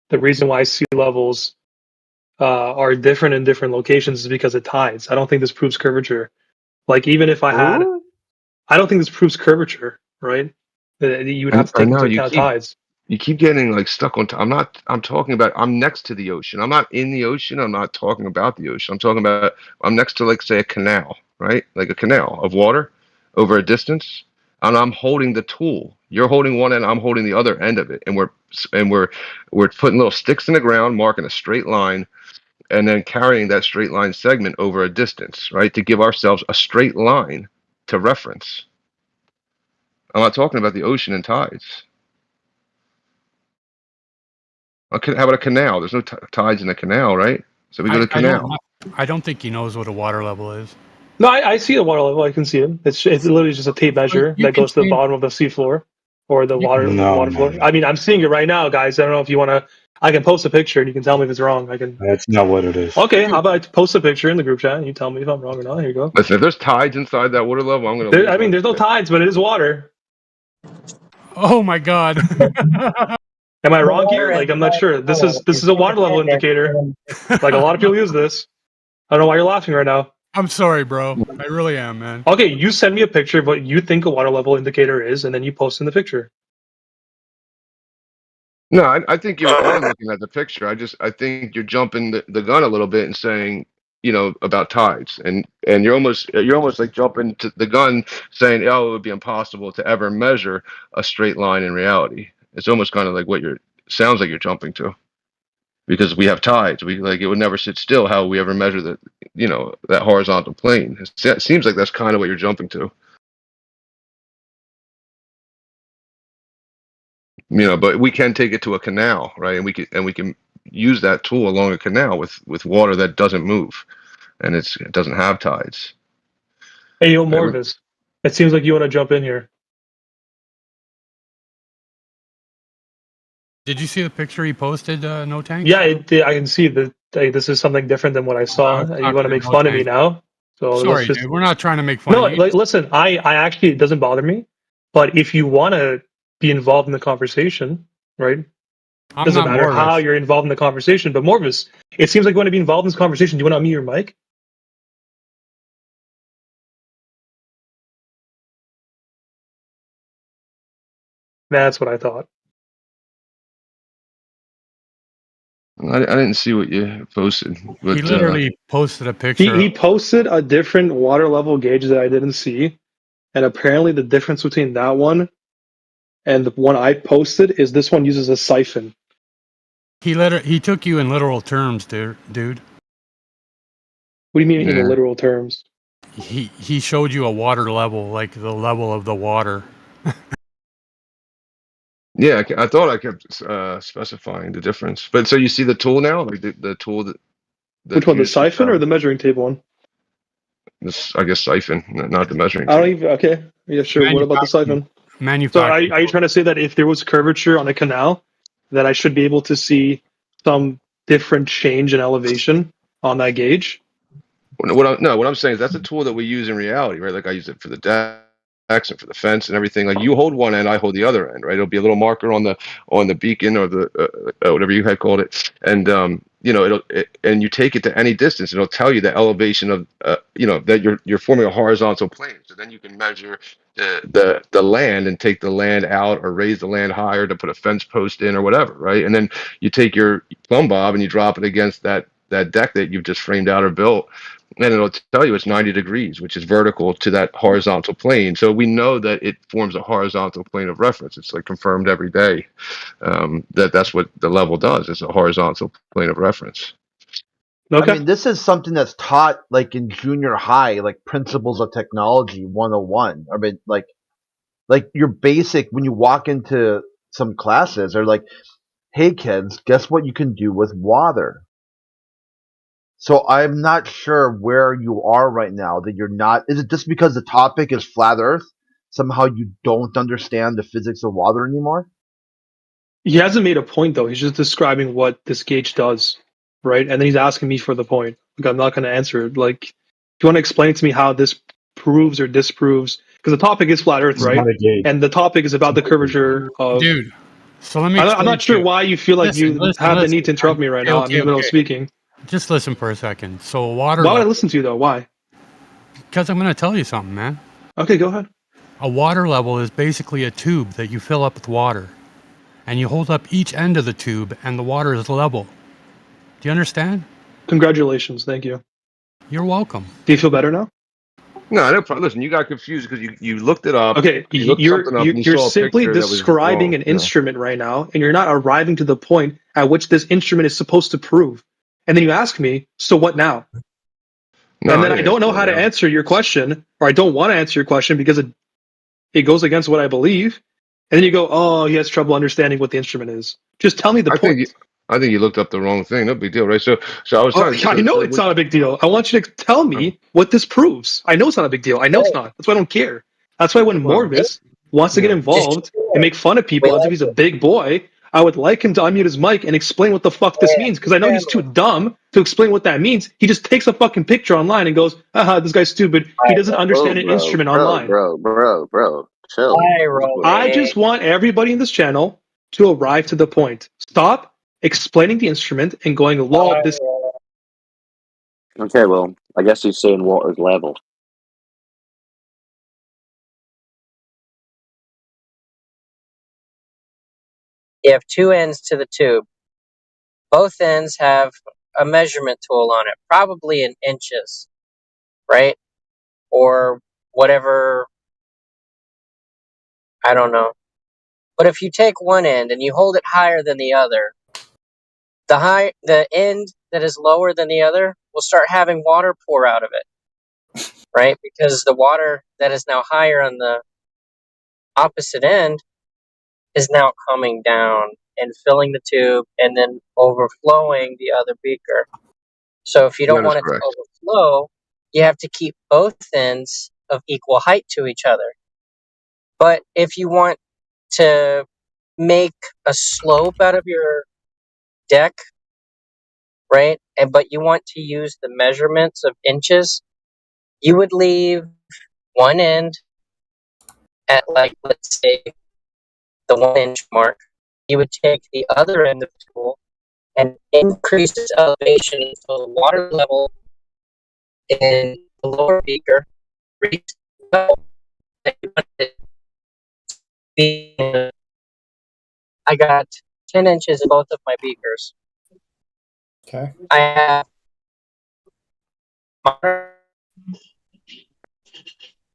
the reason why sea levels are different in different locations is because of tides. I don't think this proves curvature. Like even if I had, I don't think this proves curvature, right? You would have to I take know into account tides. you keep getting like stuck on. I'm talking about. I'm next to the ocean. I'm not in the ocean. I'm not talking about the ocean. I'm talking about. I'm next to like say a canal, right? Like a canal of water over a distance, and I'm holding the tool. You're holding one end. I'm holding the other end of it, and we're putting little sticks in the ground, marking a straight line, and then carrying that straight line segment over a distance, right? To give ourselves a straight line to reference. I'm not talking about the ocean and tides. Okay, how about a canal? There's no tides in a canal, right? So we go to the canal. I don't think he knows what a water level is. No, I see the water level. I can see it. It's literally just a tape measure that goes to the bottom of the seafloor or the water floor. I mean, I'm seeing it right now, guys. I don't know if you want to. I can post a picture and you can tell me if it's wrong. I can. That's not what it is. Okay, how about I post a picture in the group chat and you tell me if I'm wrong or not? Here you go. Listen, if there's tides inside that water level, I'm gonna. I mean, there's no tides, but it is water. Oh my god. Am I wrong here? Like, I'm not sure. This is a water level indicator. Like a lot of people use this. I don't know why you're laughing right now. I'm sorry, bro. I really am, man. Okay, you send me a picture of what you think a water level indicator is, and then you post in the picture. No, I think you're looking at the picture. I think you're jumping the gun a little bit and saying, about tides, and you're almost like jumping to the gun, saying, oh, it would be impossible to ever measure a straight line in reality. It's almost kind of like sounds like you're jumping to, because we have tides. It would never sit still. How we ever measure that horizontal plane? It seems like that's kind of what you're jumping to. But we can take it to a canal, right? And we can use that tool along a canal with water that doesn't move, and it doesn't have tides. Hey, yo, Morvis. It seems like you want to jump in here. Did you see the picture he posted, No Tank? Yeah, I can see that this is something different than what I saw. You want to make fun of me now? So Sorry, dude. We're not trying to make fun of you. No, listen, I actually, it doesn't bother me. But if you want to be involved in the conversation, right? Doesn't matter how you're involved in the conversation. But Morvis, it seems like you want to be involved in this conversation. Do you want to unmute your mic? That's what I thought. I didn't see what you posted. But, he literally posted a picture. He posted a different water level gauge that I didn't see. And apparently the difference between that one and the one I posted is this one uses a siphon. He took you in literal terms, dude. What do you mean in literal terms? He showed you a water level, like the level of the water. Yeah, I thought I kept specifying the difference. But so you see the tool now, like the tool that. Which one, the siphon or the measuring tape one? This, I guess, siphon, not the measuring tape. I don't even. Okay, yeah, sure. What about the siphon? So are you trying to say that if there was curvature on a canal, that I should be able to see some different change in elevation on that gauge? What I'm saying is that's a tool that we use in reality, right? Like I use it for the decks and for the fence and everything. Like you hold one end, I hold the other end, right? It'll be a little marker on the beacon or the whatever you had called it, and and you take it to any distance, it'll tell you the elevation of that you're forming a horizontal plane. So then you can measure the land and take the land out or raise the land higher to put a fence post in or whatever, right? And then you take your plumb bob and you drop it against that deck that you've just framed out or built, and it'll tell you it's 90 degrees, which is vertical to that horizontal plane. So we know that it forms a horizontal plane of reference. It's like confirmed every day that's what the level does. It's a horizontal plane of reference. Okay. I mean, this is something that's taught like in junior high, like Principles of Technology 101. I mean, like your basic, when you walk into some classes, are like, hey kids, guess what you can do with water? So I'm not sure where you are right now, that you're not. Is it just because the topic is flat Earth? Somehow you don't understand the physics of water anymore? He hasn't made a point though. He's just describing what this gauge does, right? And then he's asking me for the point. Like, I'm not going to answer it. Like, if you want to explain to me how this proves or disproves, because the topic is flat Earth, It's right? not a gauge. And the topic is about the curvature of. Dude, so let me. I'm explain not to sure you. why you feel like Listen, you listen, have the listen. need to interrupt me right now. I'm in the middle of speaking. Just listen for a second. So water. Why would I listen to you though? Why? Because I'm going to tell you something, man. Okay, go ahead. A water level is basically a tube that you fill up with water, and you hold up each end of the tube, and the water is level. Do you understand? Congratulations. Thank you. You're welcome. Do you feel better now? No, no problem. Listen, you got confused because you looked it up. Okay, you looked something up and you you're saw a simply picture that was describing wrong, an instrument right now, and you're not arriving to the point at which this instrument is supposed to prove. And then you ask me, so what now? No, and then I yeah, don't know so, how to yeah. answer your question, or I don't want to answer your question because it goes against what I believe. And then you go, oh, he has trouble understanding what the instrument is. Just tell me the point. I think you looked up the wrong thing. No big deal, right? So I was trying to. I know it's not a big deal. I want you to tell me what this proves. I know it's not a big deal. I know it's not. That's why I don't care. That's why when Morvis wants to get involved and make fun of people as if he's a big boy, I would like him to unmute his mic and explain what the fuck this means, because I know he's too dumb to explain what that means. He just takes a fucking picture online and goes, haha, this guy's stupid. He doesn't understand an instrument online. Bro, chill. I just want everybody in this channel to arrive to the point. Stop explaining the instrument and going, lol, this. Okay, well, I guess he's saying water's level. You have two ends to the tube. Both ends have a measurement tool on it, probably in inches, right? Or whatever, I don't know. But if you take one end and you hold it higher than the other, the end that is lower than the other will start having water pour out of it, right? Because the water that is now higher on the opposite end is now coming down and filling the tube and then overflowing the other beaker. So if you don't want it to overflow, you have to keep both ends of equal height to each other. But if you want to make a slope out of your deck, right, but you want to use the measurements of inches, you would leave one end at, like, let's say, the 1 inch mark. You would take the other end of the tool and increase its elevation until the water level in the lower beaker reaches the level that you want it to be. I got 10 inches in both of my beakers. Okay. I have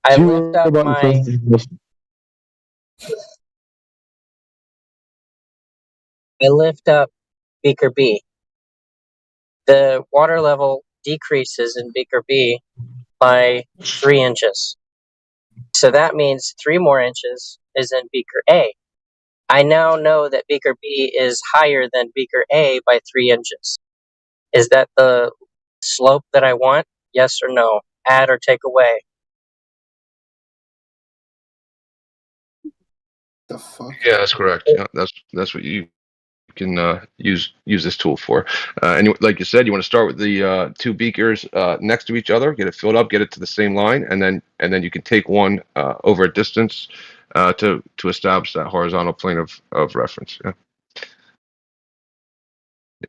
I lift up my beaker B. The water level decreases in beaker B by 3 inches. So that means 3 more inches is in beaker A. I now know that beaker B is higher than beaker A by 3 inches. Is that the slope that I want? Yes or no? Add or take away? The fuck? Yeah, that's correct. Yeah, that's what you can use this tool for. And like you said, you want to start with the 2 beakers next to each other, get it filled up, get it to the same line, and then you can take one over a distance to establish that horizontal plane of reference. Yeah.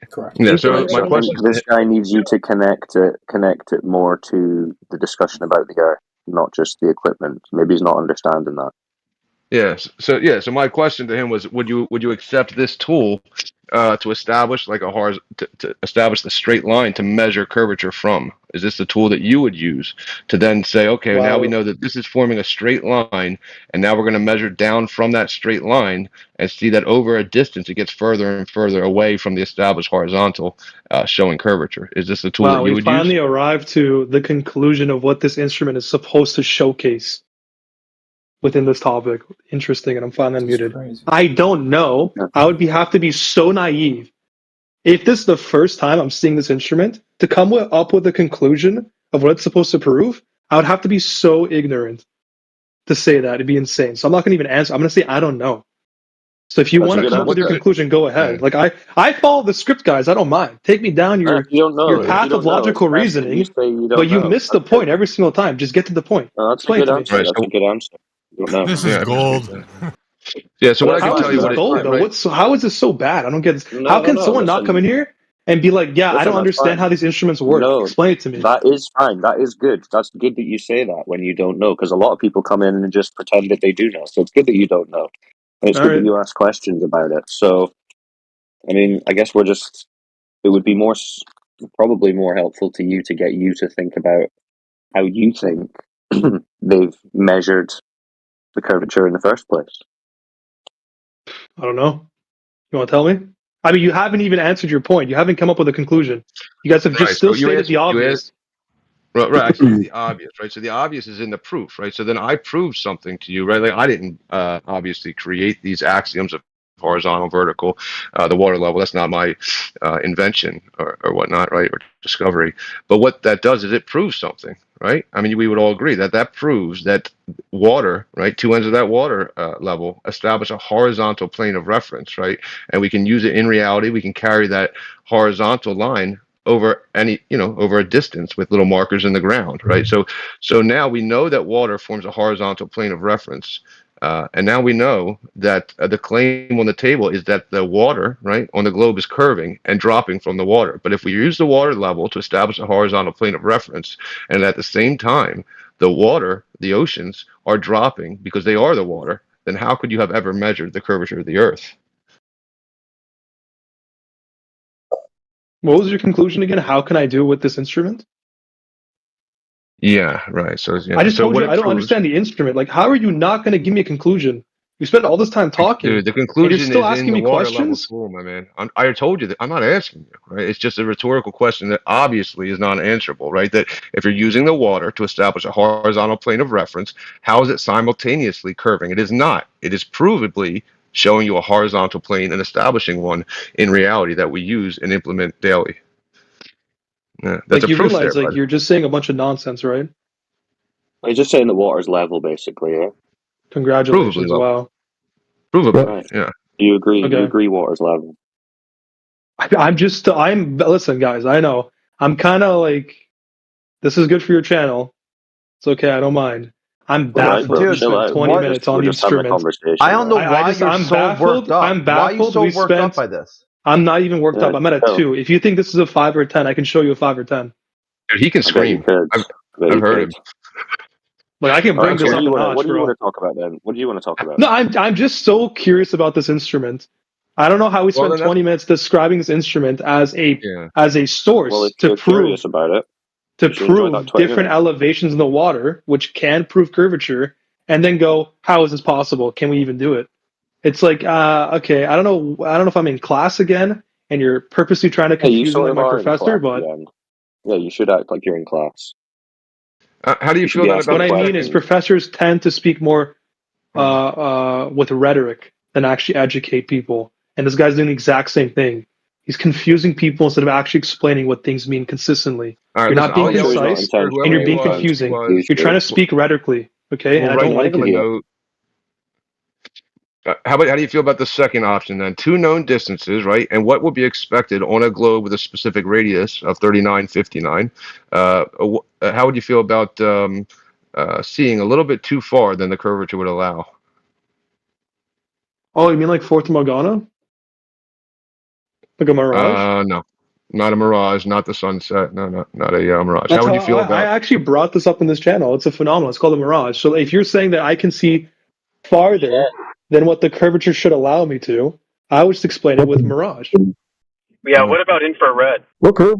Correct. Yeah. So my I question think this guy needs you to connect it more to the discussion about the Earth, not just the equipment. Maybe he's not understanding that. Yes. So my question to him was, would you accept this tool to establish like a to establish the straight line to measure curvature from? Is this the tool that you would use to then say, okay, now we know that this is forming a straight line, and now we're going to measure down from that straight line and see that over a distance it gets further and further away from the established horizontal, showing curvature. Is this the tool that you would use? We finally arrived to the conclusion of what this instrument is supposed to showcase within this topic. Interesting, and I'm finally unmuted. I don't know. I would have to be so naive if this is the first time I'm seeing this instrument to come up with a conclusion of what it's supposed to prove. I would have to be so ignorant to say that. It'd be insane. So I'm not going to even answer. I'm going to say I don't know. So if you That's a want to good come up with your answer. conclusion, go ahead. Like I follow the script, guys. I don't mind. Take me down If your you don't know, if you path of don't know, it's logical best that you reasoning, say you but don't you know. miss the That's good. point every single time. Just get to the point. No, that's a Explain good to me. answer. That's a good answer. You don't know. This is Yeah, gold. Yeah, so what I That's can How tell is you this what it gold though? right. What's how is this so bad? I don't get this. How No, can no. someone not come in Listen, here and be like, yeah, I don't that's understand how fine. these instruments work. No, Explain it to me. that is fine. That is good. That's good that you say that when you don't know, because a lot of people come in and just pretend that they do know. So it's good that you don't know, and it's All good that right. you ask questions about it. So, I mean, I guess we're just. It would be probably more helpful to you to get you to think about how you think they've measured the curvature in the first place. I don't know. You want to tell me? I mean, you haven't even answered your point. You haven't come up with a conclusion. You guys have just Right. still So you stated asked the obvious. right, I stated the obvious, right? So the obvious is in the proof, right? So then I proved something to you, right? Like I didn't obviously create these axioms of horizontal, vertical, the water level. That's not my invention or whatnot, right? Or discovery. But what that does is it proves something, right? I mean, we would all agree that that proves that water, right? Two ends of that water level establish a horizontal plane of reference, right? And we can use it in reality. We can carry that horizontal line over over a distance with little markers in the ground, right? So now we know that water forms a horizontal plane of reference, and now we know that the claim on the table is that the water, right, on the globe is curving and dropping from the water. But if we use the water level to establish a horizontal plane of reference, and at the same time the water, the oceans, are dropping because they are the water, then how could you have ever measured the curvature of the Earth? What was your conclusion again? How can I do it with this instrument? Yeah, right. So yeah. I just So told what you it I don't proves, understand the instrument. Like, how are you not going to give me a conclusion? You spent all this time talking, dude, the and you're conclusion still is in asking the me water level questions? tool, my man. I told you that I'm not asking you, right? It's just a rhetorical question that obviously is not answerable, right? That if you're using the water to establish a horizontal plane of reference, how is it simultaneously curving? It is not. It is provably showing you a horizontal plane and establishing one in reality that we use and implement daily. Yeah, that's Like, a you proof there, realize, like, bud. you're just saying a bunch of nonsense, right? He's just saying the water's level, basically. Yeah. Provably Congratulations. level. Wow. Provably, Right. yeah. You agree? You Okay. agree? Water's level. Listen, guys, I know. I'm kind of like, this is good for your channel. It's okay. I don't mind. I'm All right, baffled. bro. You Dude, Chill spent out. 20 what? minutes on We're the just having a instrument. conversation, I don't know man. why you're I'm so baffled. worked up. I'm Why are you baffled. so We worked up spent. by this? I'm not even worked Yeah, up. I'm at a chill. 2. If you think this is a 5 or a 10, I can show you a 5 or 10. Dude, he can I bet you scream. could. I've heard him. Like, I can All bring right. So this what do up you a want to? notch, What do you bro. want to talk about then? What do you want to talk about? No, I'm just so curious about this instrument. I don't know how we Well, spent then 20 minutes describing this instrument as a Well, source if you're curious about it, you should enjoy that 20 different minutes. elevations in the water, which can prove curvature, and then go, how is this possible? Can we even do it? It's like, okay, I don't know if I'm in class again, and you're purposely trying to Hey, you confuse me sort like of my are in professor, class but again. Yeah, you should act like you're in class. How do you You should feel be then asking about what the I mean is second? professors tend to speak more with rhetoric than actually educate people. And this guy's doing the exact same thing. He's confusing people instead of actually explaining what things mean consistently. All right, You're listen, not being I'll I'm sure yell at he's not you concise or intentionally and whoever you're he being trying to confusing. confuse You're trying you. to speak rhetorically, okay? And We'll I write don't like him a it. note. How do you feel about the second option then? Two known distances, right? And what would be expected on a globe with a specific radius of 3959? How would you feel about seeing a little bit too far than the curvature would allow? Oh, you mean like Fort Morgana? Like a mirage? No, not a mirage, not the sunset. No, not a mirage. How That's would how you feel I about? actually brought this up in this channel. It's a phenomenon. It's called a mirage. So if you're saying that I can see farther than what the curvature should allow me to, I would just explain it with mirage. Yeah, what about infrared? Okay.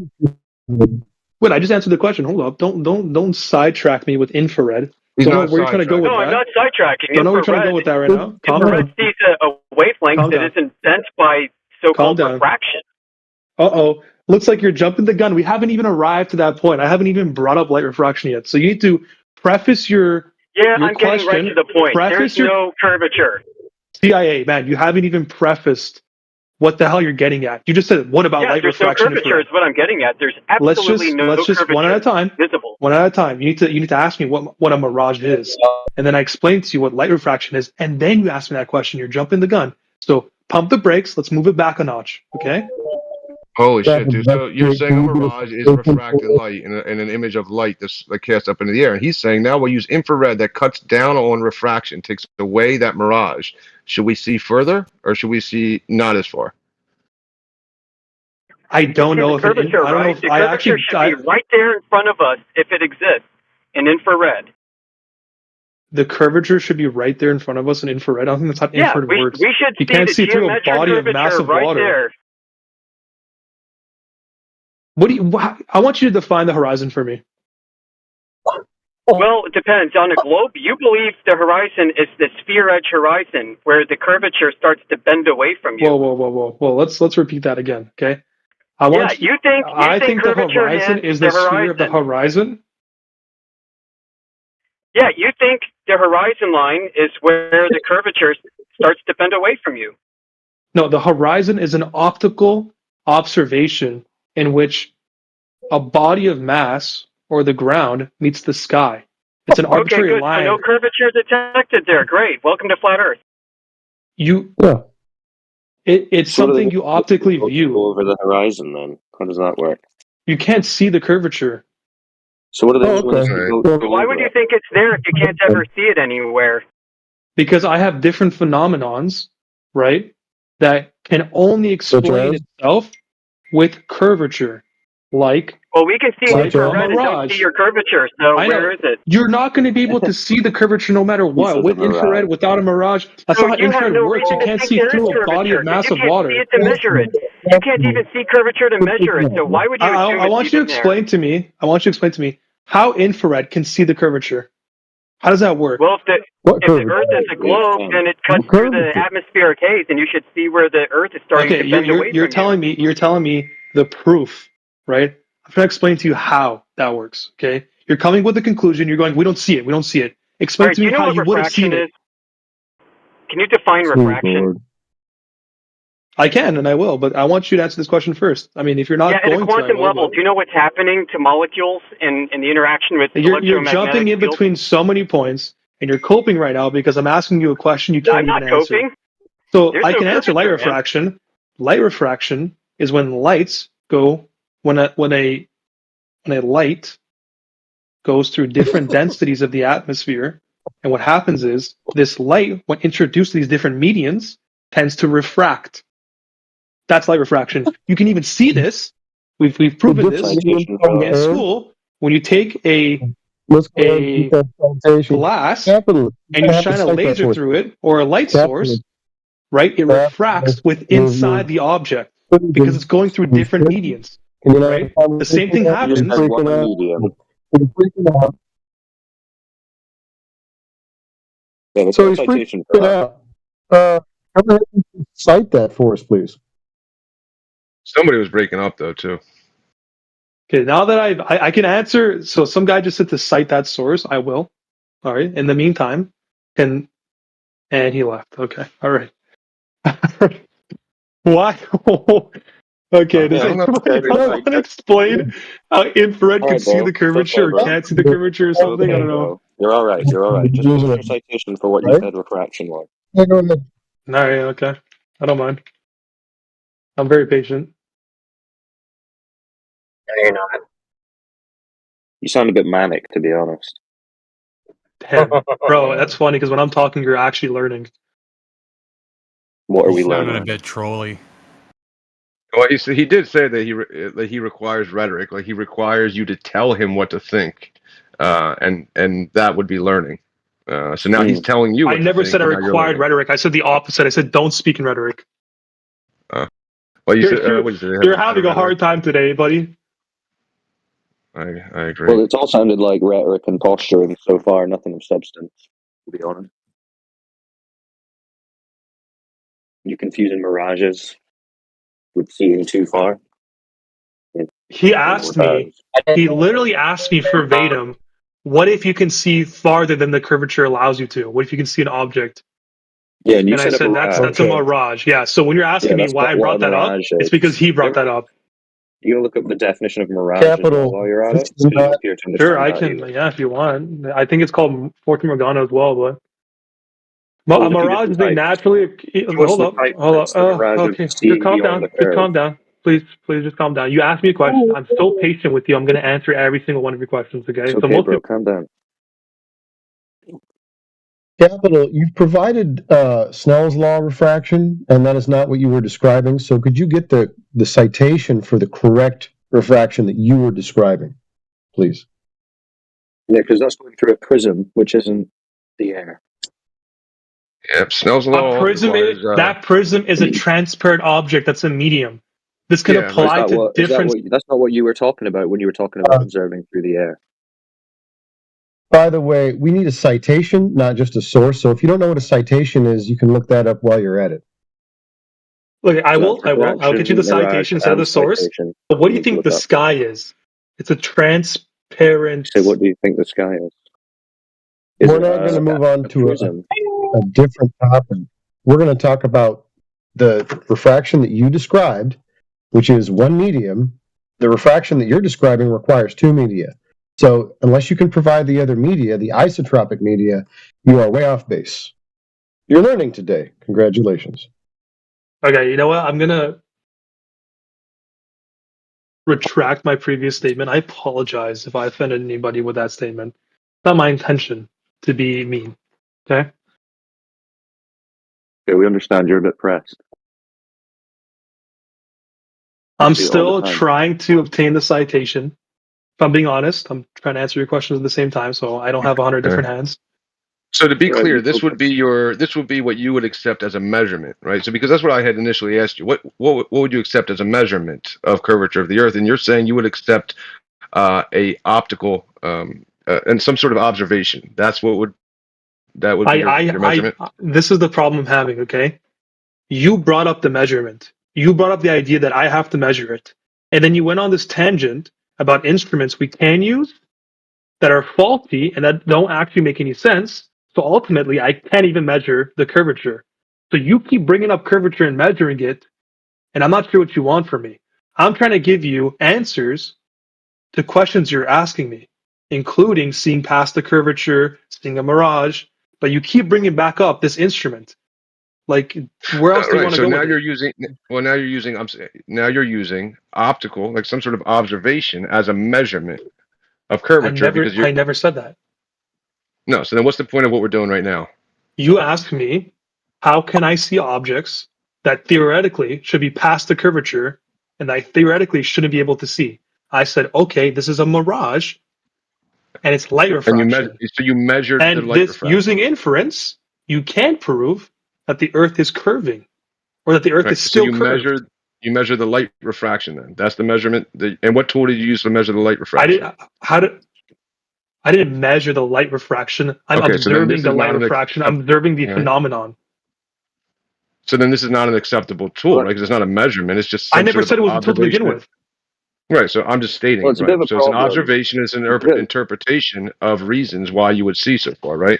Wait, I just answered the question. Hold up. Don't sidetrack me with infrared. He's Don't know not where you're trying to go sidetracking. with No, I'm that. not sidetracking. Don't know where you're trying to go with that right now. Calm Infrared down. sees a wavelength Calm that down. isn't bent by Calm so-called down. refraction. Uh-oh. Looks like you're jumping the gun. We haven't even arrived to that point. I haven't even brought up light refraction yet. So you need to preface your Yeah, I'm getting right question. to the point. Preface There's your no curvature. CIA, man. You haven't even prefaced what the hell you're getting at. You just said, what about Yeah, light there's no refraction curvature is infrared? what I'm getting at. There's Let's absolutely just one at a time. visible. One at a time. You need to ask me what a mirage is. And then I explain to you what light refraction is, and then you ask me that question. You're jumping the gun. So pump the brakes. Let's move it back a notch. Okay. Holy shit, dude! So you're saying a mirage is refracted light and an image of light that's cast up into the air, and he's saying now we'll use infrared that cuts down on refraction, takes away that mirage. Should we see further, or should we see not as far? I don't know if the curvature, I don't know right? if The I curvature actually should be right there in front of us if it exists in infrared. the curvature should be right there in front of us in infrared. I don't think that's how Yeah, infrared works. we should You see can't the see through a geometric body of curvature massive right water. there. What do you? I want you to define the horizon for me. Well, it depends. On a globe, you believe the horizon is the sphere edge horizon, where the curvature starts to bend away from you. Whoa. Let's repeat that again, okay? I think the curvature horizon is is the sphere of the horizon. Yeah, you think the horizon line is where the curvature starts to bend away from you. No, the horizon is an optical observation in which a body of mass or the ground meets the sky. It's an arbitrary Okay, good. line. So no curvature detected there. Great. Welcome to Flat Earth. It's So what do something they you optically go view. over the horizon then? How does that work? You can't see the curvature. So what do they do when they go Why over would you it? think it's there if you can't ever see it anywhere? Because I have different phenomenons, right, that can only explain itself with curvature. Like, Well, we can see like infrared and don't see your curvature, so I know. where is it? You're not going to be able to see the curvature no matter what. With infrared, without a mirage. That's So not how you have infrared no works. You reason to can't think see there is through a body curvature. of massive You can't water. see it to measure it. You can't even see curvature to measure it. So why would you assume I want it's you to even there? explain to me. I want you to explain to me how infrared can see the curvature. How does that work? Well, if the Earth is a globe, then it cuts through the atmospheric haze, and you should see where the Earth is starting Okay, to bend away you're from you. you're telling me the proof, right? I'm trying to explain to you how that works. Okay, you're coming with a conclusion. You're going, we don't see it. We don't see it. Explain All right, to do me you know how what you would have refraction seen it. is? Can you define refraction? I can and I will, but I want you to answer this question first. I mean, if you're not Yeah, at a going to, I quantum will. level, do you know what's happening to molecules in the interaction with You're electromagnetic jumping in fields? between so many points, and you're coping right now because I'm asking you a question you can't I'm not even answer. coping. So There's I no can answer light curvature, man. refraction. Light refraction is when lights go when a light goes through different densities of the atmosphere, and what happens is this light, when introduced to these different mediums, tends to refract. That's light refraction. You can even see this. We've proven this in school. When you take a glass and you shine a laser through it or a light source, right? It refracts with inside the object because it's going through different mediums, right? The same thing happens. So he's freaking out. Cite that for us, please. Somebody was breaking up though too. Okay, now that I can answer, so some guy just said to cite that source. I will. All right. In the meantime, and he left. Okay. All right. Why? Okay. Does anybody want to explain how infrared can see the curvature or can't see the curvature or something? I don't know. You're all right. You're all right. Just give us your citation for what you said refraction was. Yeah, go ahead. All right. Okay. I don't mind. I'm very patient. No, you're not. You sound a bit manic, to be honest. Damn, bro, that's funny because when I'm talking, you're actually learning. What are You we sounded learning? a bit trolly. Well, he did say that he requires rhetoric, like he requires you to tell him what to think, and that would be learning. So now he's telling you. I What to never think, said I and now you're required learning. rhetoric. I said the opposite. I said don't speak in rhetoric. Well, you You're, said, what you said, you're having a hard time today, buddy. I agree. Well, it's all sounded like rhetoric and posturing so far, nothing of substance, to be honest. You're confusing mirages with seeing too far. He asked me, he literally asked me verbatim, what if you can see farther than the curvature allows you to? What if you can see an object? Yeah, and you I said said that's a mirage. Yeah, so when you're asking me that's why I not what brought a that up, mirage it's is. because he brought that up. You gonna look up the definition of mirage as well while you're at it? So you appear to understand Sure, I that can. either. Yeah, if you want. I think it's called Fortune Morgana as well, but A mirage is a naturally. Hold up. Okay, just calm down. Just calm down. Please just calm down. You asked me a question. I'm so patient with you. I'm going to answer every single one of your questions. Okay. It's okay, bro. Calm down. Capital, you've provided Snell's law refraction, and that is not what you were describing. So could you get the citation for the correct refraction that you were describing, please? Yeah, because that's going through a prism, which isn't the air. Yep, Snell's law. A prism that prism is a transparent object. That's a medium. This can apply to different. That's not what you were talking about when you were talking about observing through the air. By the way, we need a citation, not just a source. So if you don't know what a citation is, you can look that up while you're at it. Look, I will. I'll get you the citation instead of the source. But what do you think the sky is? It's a transparent. So what do you think the sky is? We're not going to move on to a different topic. We're going to talk about the refraction that you described, which is one medium. The refraction that you're describing requires two media. So unless you can provide the other media, the isotropic media, you are way off base. You're learning today. Congratulations. Okay, you know what? I'm going to retract my previous statement. I apologize if I offended anybody with that statement. It's not my intention to be mean. Okay? Okay, we understand you're a bit pressed. I'm still trying to obtain the citation. If I'm being honest, I'm trying to answer your questions at the same time, so I don't have 100 different hands. So to be clear, this would be what you would accept as a measurement, right? So because that's what I had initially asked you. What would you accept as a measurement of curvature of the Earth? And you're saying you would accept a optical and some sort of observation. That would be your measurement. This is the problem I'm having. Okay, you brought up the measurement. You brought up the idea that I have to measure it, and then you went on this tangent about instruments we can use that are faulty and that don't actually make any sense. So ultimately, I can't even measure the curvature. So you keep bringing up curvature and measuring it, and I'm not sure what you want from me. I'm trying to give you answers to questions you're asking me, including seeing past the curvature, seeing a mirage, but you keep bringing back up this instrument. Like, where else do you want to go with it? Now you're using optical, like some sort of observation, as a measurement of curvature. I never said that. No. So then, what's the point of what we're doing right now? You asked me, how can I see objects that theoretically should be past the curvature and I theoretically shouldn't be able to see? I said, okay, this is a mirage, and it's light refraction. So you measured the light refraction. Using inference, you can prove that the Earth is curving, or that the Earth is still curved. You measure the light refraction. Then that's the measurement. And what tool did you use to measure the light refraction? I didn't measure the light refraction. I'm observing the light refraction. I'm observing the phenomenon. So then this is not an acceptable tool, right? Because it's not a measurement. It's just. I never said it was a tool to begin with. Right. So I'm just stating. It's it's an observation. It's an interpretation of reasons why you would see so far, right?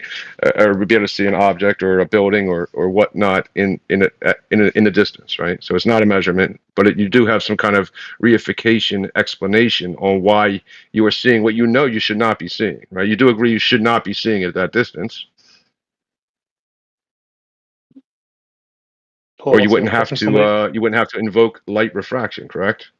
Or be able to see an object or a building or whatnot in the distance, right? So it's not a measurement, but you do have some kind of reification explanation on why you are seeing what you know you should not be seeing, right? You do agree you should not be seeing it at that distance. Or you wouldn't have to invoke light refraction, correct?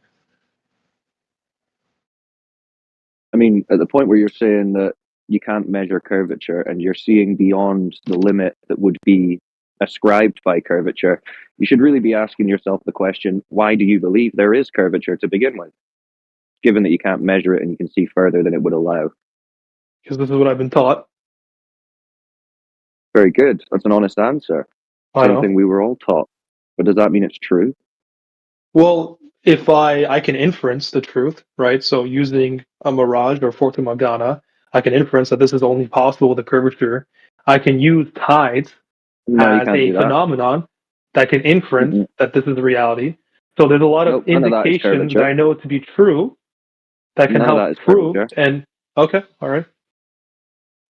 I mean, at the point where you're saying that you can't measure curvature and you're seeing beyond the limit that would be ascribed by curvature, you should really be asking yourself the question, why do you believe there is curvature to begin with, given that you can't measure it and you can see further than it would allow? Because this is what I've been taught. Very good. That's an honest answer. Something we were all taught. But does that mean it's true? Well, if I can inference the truth, right? So using a mirage or Fata Morgana, I can inference that this is only possible with a curvature. I can use tides as a phenomenon that can inference that this is the reality. So there's a lot of indications that I know to be true that can help prove. And okay, all right.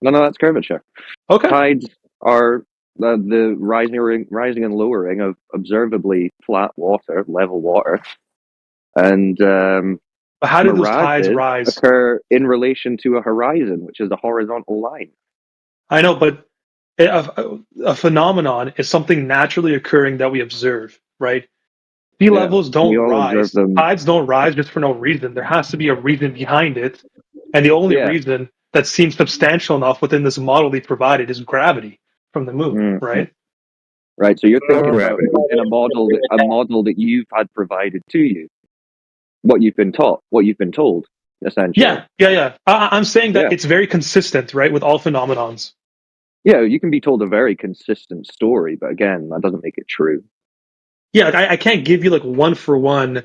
No, that's curvature. Okay. Tides are the rising and lowering of observably flat water, level water. And but how do those tides rise? Occur in relation to a horizon, which is a horizontal line. I know, but a phenomenon is something naturally occurring that we observe, right? Sea levels don't rise. Tides don't rise just for no reason. There has to be a reason behind it. And the only reason that seems substantial enough within this model they provided is gravity from the moon, right? Right. So you're thinking about in a model that you've had provided to you, what you've been taught, what you've been told, essentially. Yeah. I'm saying that it's very consistent, right, with all phenomenons. Yeah, you can be told a very consistent story, but again, that doesn't make it true. Yeah, like I can't give you like one for one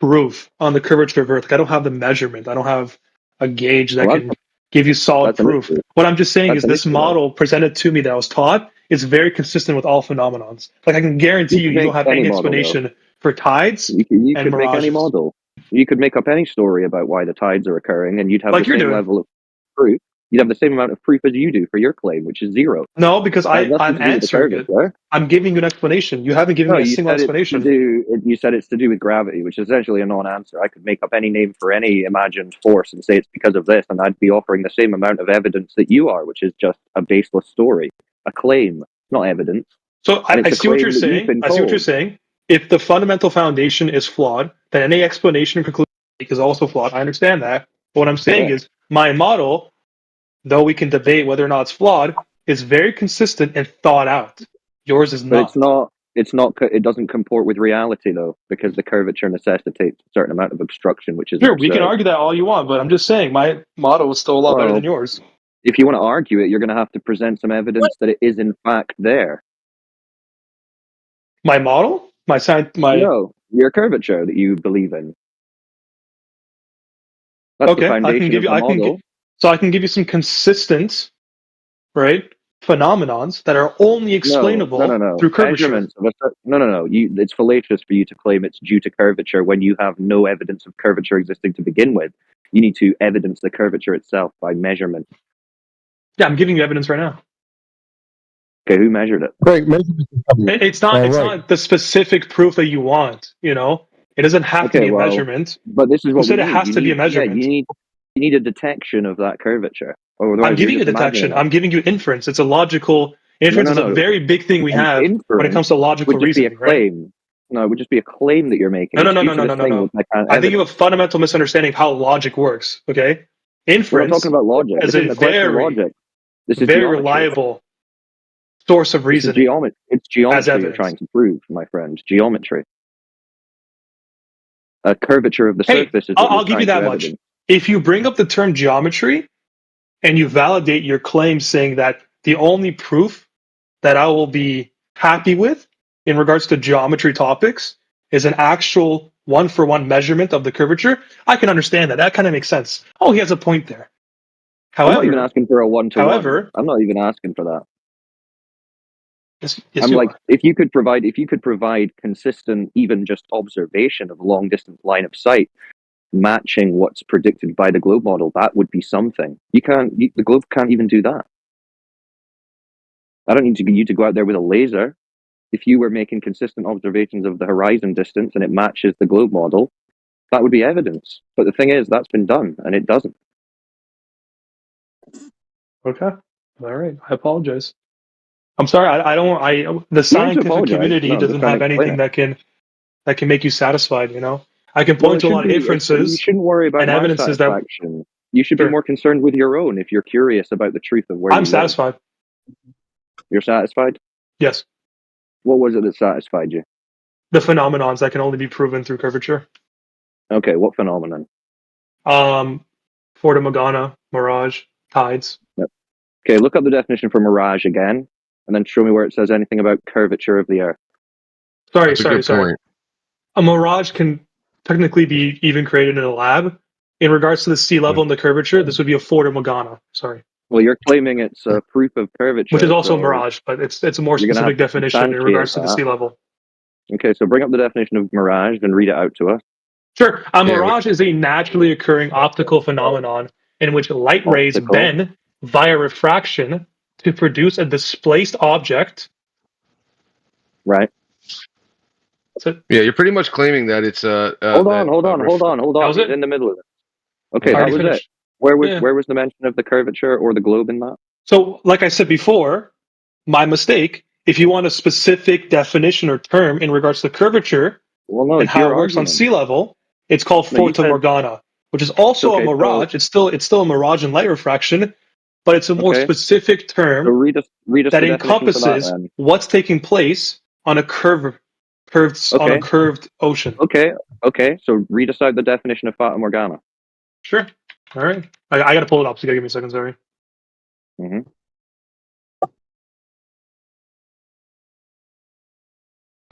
proof on the curvature of Earth. Like, I don't have the measurement. I don't have a gauge that can give you solid proof. What I'm just saying is this model presented to me that I was taught is very consistent with all phenomenons. Like, I can guarantee you don't have any explanation for tides you and could mirages. make any model. You could make up any story about why the tides are occurring, and you'd have Like the same level of proof. You'd have the same amount of proof as you do for your claim, which is 0. No, because I'm answering it. I'm giving you an explanation. You haven't given me a single explanation. You said it's to do with gravity, which is essentially a non-answer. I could make up any name for any imagined force and say it's because of this, and I'd be offering the same amount of evidence that you are, which is just a baseless story, a claim, not evidence. So I see what you're saying. I see what you're saying. If the fundamental foundation is flawed, then any explanation or conclusion is also flawed. I understand that. But what I'm saying is my model, though we can debate whether or not it's flawed, is very consistent and thought out. Yours is not. But it doesn't comport with reality, though, because the curvature necessitates a certain amount of obstruction, which is sure, we can argue that all you want, but I'm just saying my model is still a lot better than yours. If you want to argue it, you're going to have to present some evidence that it is in fact there. My model? No, your curvature that you believe in. That's the foundation of the model. I can give you some consistent, right, phenomenons that are only explainable through curvature. No. It's fallacious for you to claim it's due to curvature when you have no evidence of curvature existing to begin with. You need to evidence the curvature itself by measurement. Yeah, I'm giving you evidence right now. Okay, who measured it? Great. It's not the specific proof that you want, you know? It doesn't have to be a measurement. But this is what it has to be a measurement. Yeah, you need a detection of that curvature. I'm giving you a detection. I'm giving you inference. It's a logical inference. Is a very big thing we have when it comes to logical reasoning. Right? No, it would just be a claim that you're making. No. I think you have a fundamental misunderstanding of how logic works. Okay, inference. We're talking about logic. Is a very reliable source of reasoning. It's geometry you're trying to prove, my friend. Geometry. A curvature of the surface is. I'll give you that much. If you bring up the term geometry and you validate your claim saying that the only proof that I will be happy with in regards to geometry topics is an actual one-for-one measurement of the curvature, I can understand that. That kind of makes sense. Oh, he has a point there. However, I'm not even asking for a one-to-one. I'm not even asking for that. Yes, I'm like, if you could provide consistent, even just observation of long distance line of sight, matching what's predicted by the globe model, that would be something. The globe can't even do that. I don't need you to go out there with a laser. If you were making consistent observations of the horizon distance and it matches the globe model, that would be evidence. But the thing is, that's been done, and it doesn't. Okay. All right. I apologize. I'm sorry. The scientific community doesn't have anything that can make you satisfied. You know, I can point to a lot of inferences. You shouldn't worry about and evidences that you should be more concerned with your own if you're curious about the truth of where I'm satisfied. You're satisfied? Yes. What was it that satisfied you? The phenomenons that can only be proven through curvature. Okay, what phenomenon? Fata Morgana, mirage, tides. Yep. Okay, look up the definition for mirage again, and then show me where it says anything about curvature of the Earth. Sorry. A mirage can technically be even created in a lab. In regards to the sea level and the curvature, this would be a Fata Morgana. Sorry. Well, you're claiming it's a proof of curvature. Which is also a mirage, but it's a more specific definition in regards to the sea level. Okay, so bring up the definition of mirage and read it out to us. Sure. A mirage is a naturally occurring optical phenomenon in which light rays bend via refraction to produce a displaced object. Right. Yeah, you're pretty much claiming that it's hold on. Was it in the middle of it? Okay, that was it. Where was the mention of the curvature or the globe in that? So, like I said before, my mistake. If you want a specific definition or term in regards to curvature and it's how your it works on argument. sea level, it's called No, you Fata said Morgana, which is also a okay. mirage. So It's still a mirage and light refraction, but it's a more okay. specific So term read us that the definition for that encompasses then. what's taking place on a on a Okay. curved ocean. Okay. So read us out the definition of Fata Morgana. Sure. All right. I got to pull it up. So you got to give me a second. Sorry. Mm-hmm.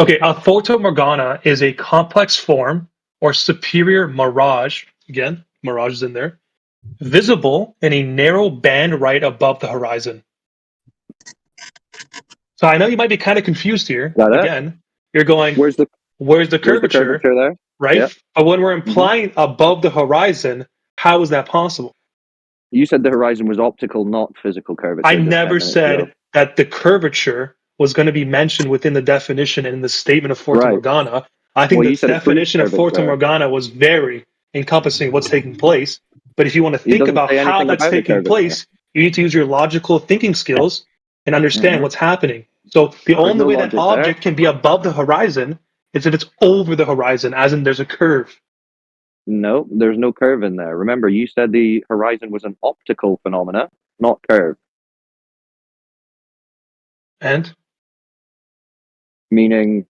Okay, a Fata Morgana is a complex form or superior mirage. Again, mirage is in there. Visible in a narrow band right above the horizon. So I know you might be kind of confused here. Got it? Again, you're going, Where's the curvature, there? right? Yeah. But when we're implying above the horizon, how is that possible? You said the horizon was optical, not physical curvature. I just 10 never minutes said ago. that the curvature was going to be mentioned within the definition and in the statement of Fata Right. Morgana. I think Well, the you said it proves definition of Fata curvature. Morgana was very encompassing what's taking place. But if you want to It think doesn't about say how anything that's about the taking curvature. place, you need to use your logical thinking skills and understand Mhm. what's happening. So the There's only no way that logic object can be above the horizon is if it's over the horizon, as in there's a curve. No, there's no curve in there. Remember, you said the horizon was an optical phenomena, not curve. And? Meaning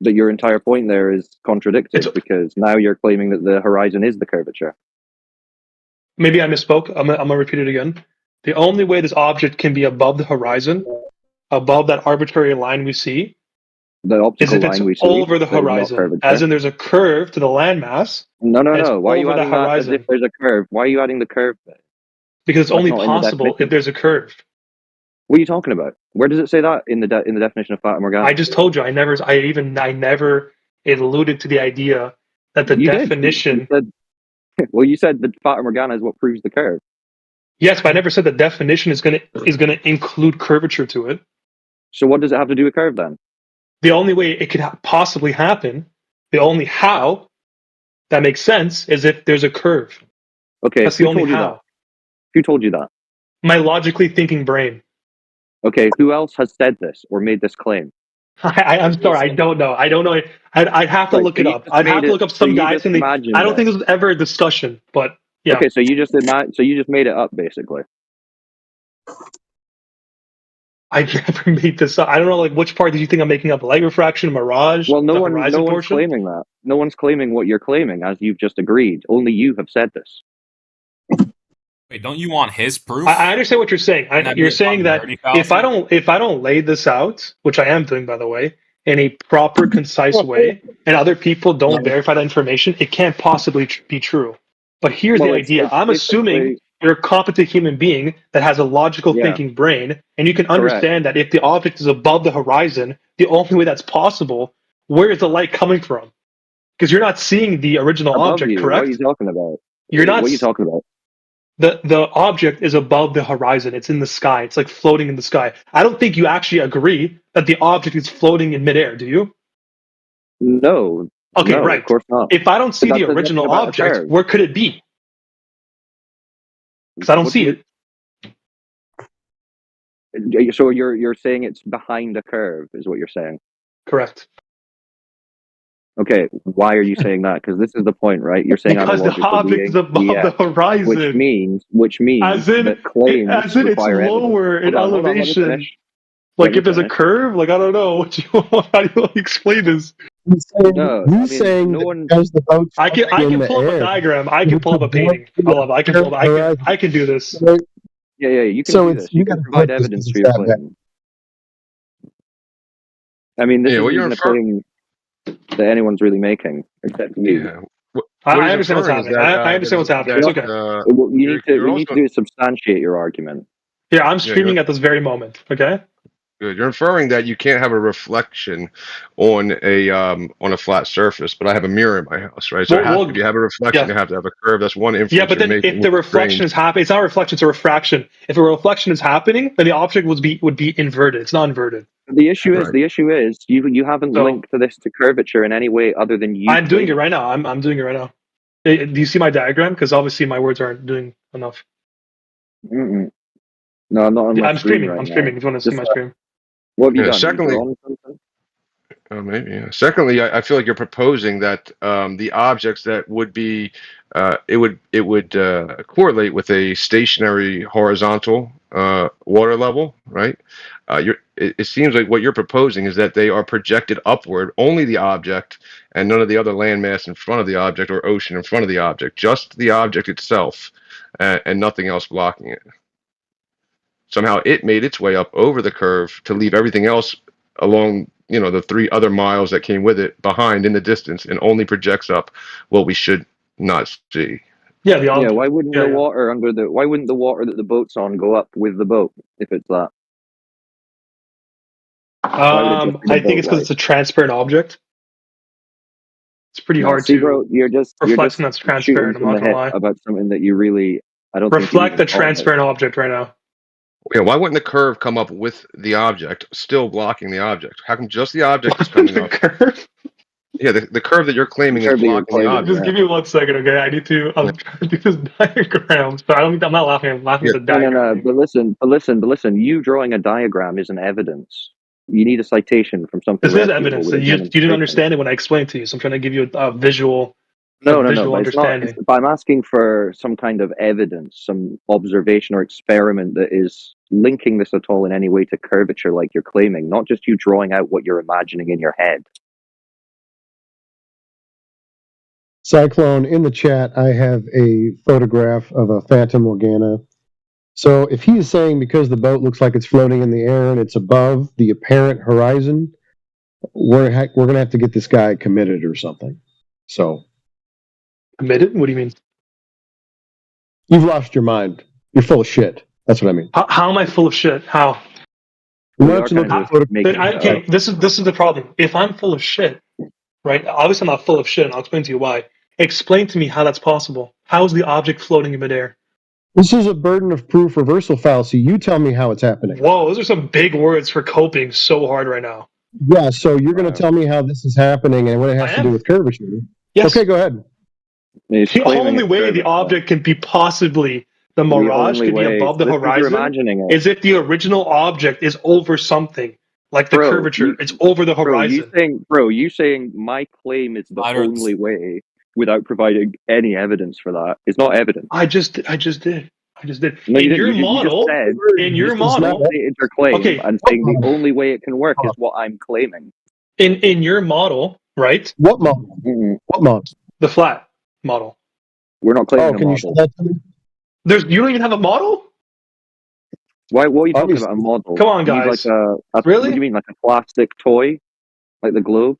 that your entire point there is contradicted because now you're claiming that the horizon is the curvature. Maybe I misspoke. I'm going to repeat it again. The only way this object can be above the horizon, above that arbitrary line we see, The is optical if it's line we see over the that is not horizon. curvature. As in there's a curve to the landmass. No. And it's Why are you over the adding that as horizon. if there's a curve? Why are you adding the curve bit? Because it's That's only not in the possible definition. if there's a curve. What are you talking about? Where does it say that in the definition of Fata Morgana? I just told you I never alluded to the idea that the You definition. did. You said, well, you said that Fata Morgana is what proves the curve. Yes, but I never said the definition is going to include curvature to it. So what does it have to do with curve then? The only way it could possibly happen, the only how that makes sense, is if there's a curve. Okay, that's the who only told you how. that? Who told you that? My logically thinking brain. Okay, who else has said this or made this claim? I'm sorry, I don't know. I'd have to look it up. I'd have to look up some guys in the. I don't think this was ever a discussion, but yeah. Okay, so you just made it up basically. I never made this up. I don't know, like which part did you think I'm making up? Light refraction, mirage. Well, no one's portion? claiming that. No one's claiming what you're claiming, as you've just agreed. Only you have said this. Wait, don't you want his proof? I understand what you're saying. You're saying that if I don't lay this out, which I am doing by the way, in a proper, concise way, and other people don't verify that information, it can't possibly be true. But here's the idea: I'm assuming you're a competent human being that has a logical thinking brain, and you can understand that if the object is above the horizon, the only way that's possible, where is the light coming from? Because you're not seeing the original Above object, you. correct? What are you talking about? You're not. What are you talking about? The object is above the horizon. It's in the sky. It's like floating in the sky. I don't think you actually agree that the object is floating in midair, do you? No. Okay, no, right. Of course not. If I don't see the original object, where could it be? Because I don't see it. So you're saying it's behind a curve, is what you're saying? Correct. Okay, why are you saying that? Because this is the point, right? You're saying because the object is above the horizon, which means as in that claims as in it's lower in elevation. Like if there's a curve, like I don't know what you how do you explain this? He's saying because the boat's I can in pull the up a air, diagram. I can pull up a painting. I love it. I can do this. Yeah, you can So do it's this. You can provide evidence for your claim. I mean, this isn't a claim that anyone's really making, except you. Yeah. I understand what's happening. I understand what's happening. It's okay. What you need to do is substantiate your argument. Yeah, I'm streaming at this very moment. Okay. Good. You're inferring that you can't have a reflection on a flat surface, but I have a mirror in my house, right? So if you have a reflection, you have to have a curve. That's one inference. Yeah, but then if the reflection is happening, it's not a reflection; it's a refraction. If a reflection is happening, then the object would be inverted. It's not inverted. The issue is you haven't linked this to curvature in any way other than you. I'm doing it right now. I'm doing it right now. Do you see my diagram? Because obviously my words aren't doing enough. Mm-mm. No, I'm not on my I'm screen streaming. right I'm now. streaming. If you want to see Just, my stream. what have you Yeah, done? secondly, You drawn something? maybe. Yeah. Secondly, I feel like you're proposing that the objects that would be it would correlate with a stationary horizontal water level, right? It seems like what you're proposing is that they are projected upward, only the object, and none of the other landmass in front of the object or ocean in front of the object, just the object itself, and nothing else blocking it. Somehow it made its way up over the curve to leave everything else along, the 3 other miles that came with it behind in the distance, and only projects up what we should not see. Yeah, yeah. Why wouldn't the water Why wouldn't the water that the boat's on go up with the boat if it's that? I think it's because it's a transparent object. It's pretty hard see, to bro, you're just reflect that's shooting transparent. I'm from not the gonna hip lie. about something that you really. I don't think you Reflect even the thought about. transparent object right now. Yeah, why wouldn't the curve come up with the object, still blocking the object? How come just the object is coming up? Curve? Yeah, the curve that you're claiming is blocking the object. Just give me 1 second, okay? I need to. I'm trying to do this diagram. So I'm not laughing. I'm laughing at the diagram. No. But listen. You drawing a diagram isn't evidence. You need a citation from something. This is evidence. You didn't understand it when I explained to you. So I'm trying to give you a visual. No. Visual But understanding. but I'm asking for some kind of evidence, some observation or experiment that is linking this at all in any way to curvature, like you're claiming, not just you drawing out what you're imagining in your head. Cyclone, in the chat, I have a photograph of a Fata Morgana. So if he is saying because the boat looks like it's floating in the air and it's above the apparent horizon, we're going to have to get this guy committed or something. So committed? What do you mean? You've lost your mind. You're full of shit. That's what I mean. How am I full of shit? How? Why don't you look at the Okay, this is the problem. If I'm full of shit, right? Obviously, I'm not full of shit, and I'll explain to you why. Explain to me how that's possible. How is the object floating in midair? This is a burden of proof reversal fallacy. You tell me how it's happening. Whoa, those are some big words for coping so hard right now. Yeah, so you're going to tell me how this is happening and what it has to do with curvature. Yes. Okay, go ahead. The only way the object can be possibly the mirage could be above the horizon is if the original object is over something, like the curvature. It's over the horizon. You saying my claim is the only way without providing any evidence for that is not evidence. I just did. No, In your model, stated your claim and saying the only way it can work is what I'm claiming. In your model, right? What model? What model? The flat model. We're not claiming a can you model. show that to me? You don't even have a model? Why? What are you talking about? A model? Come on, You need guys. really? Really? What do you mean, like a plastic toy, like the globe?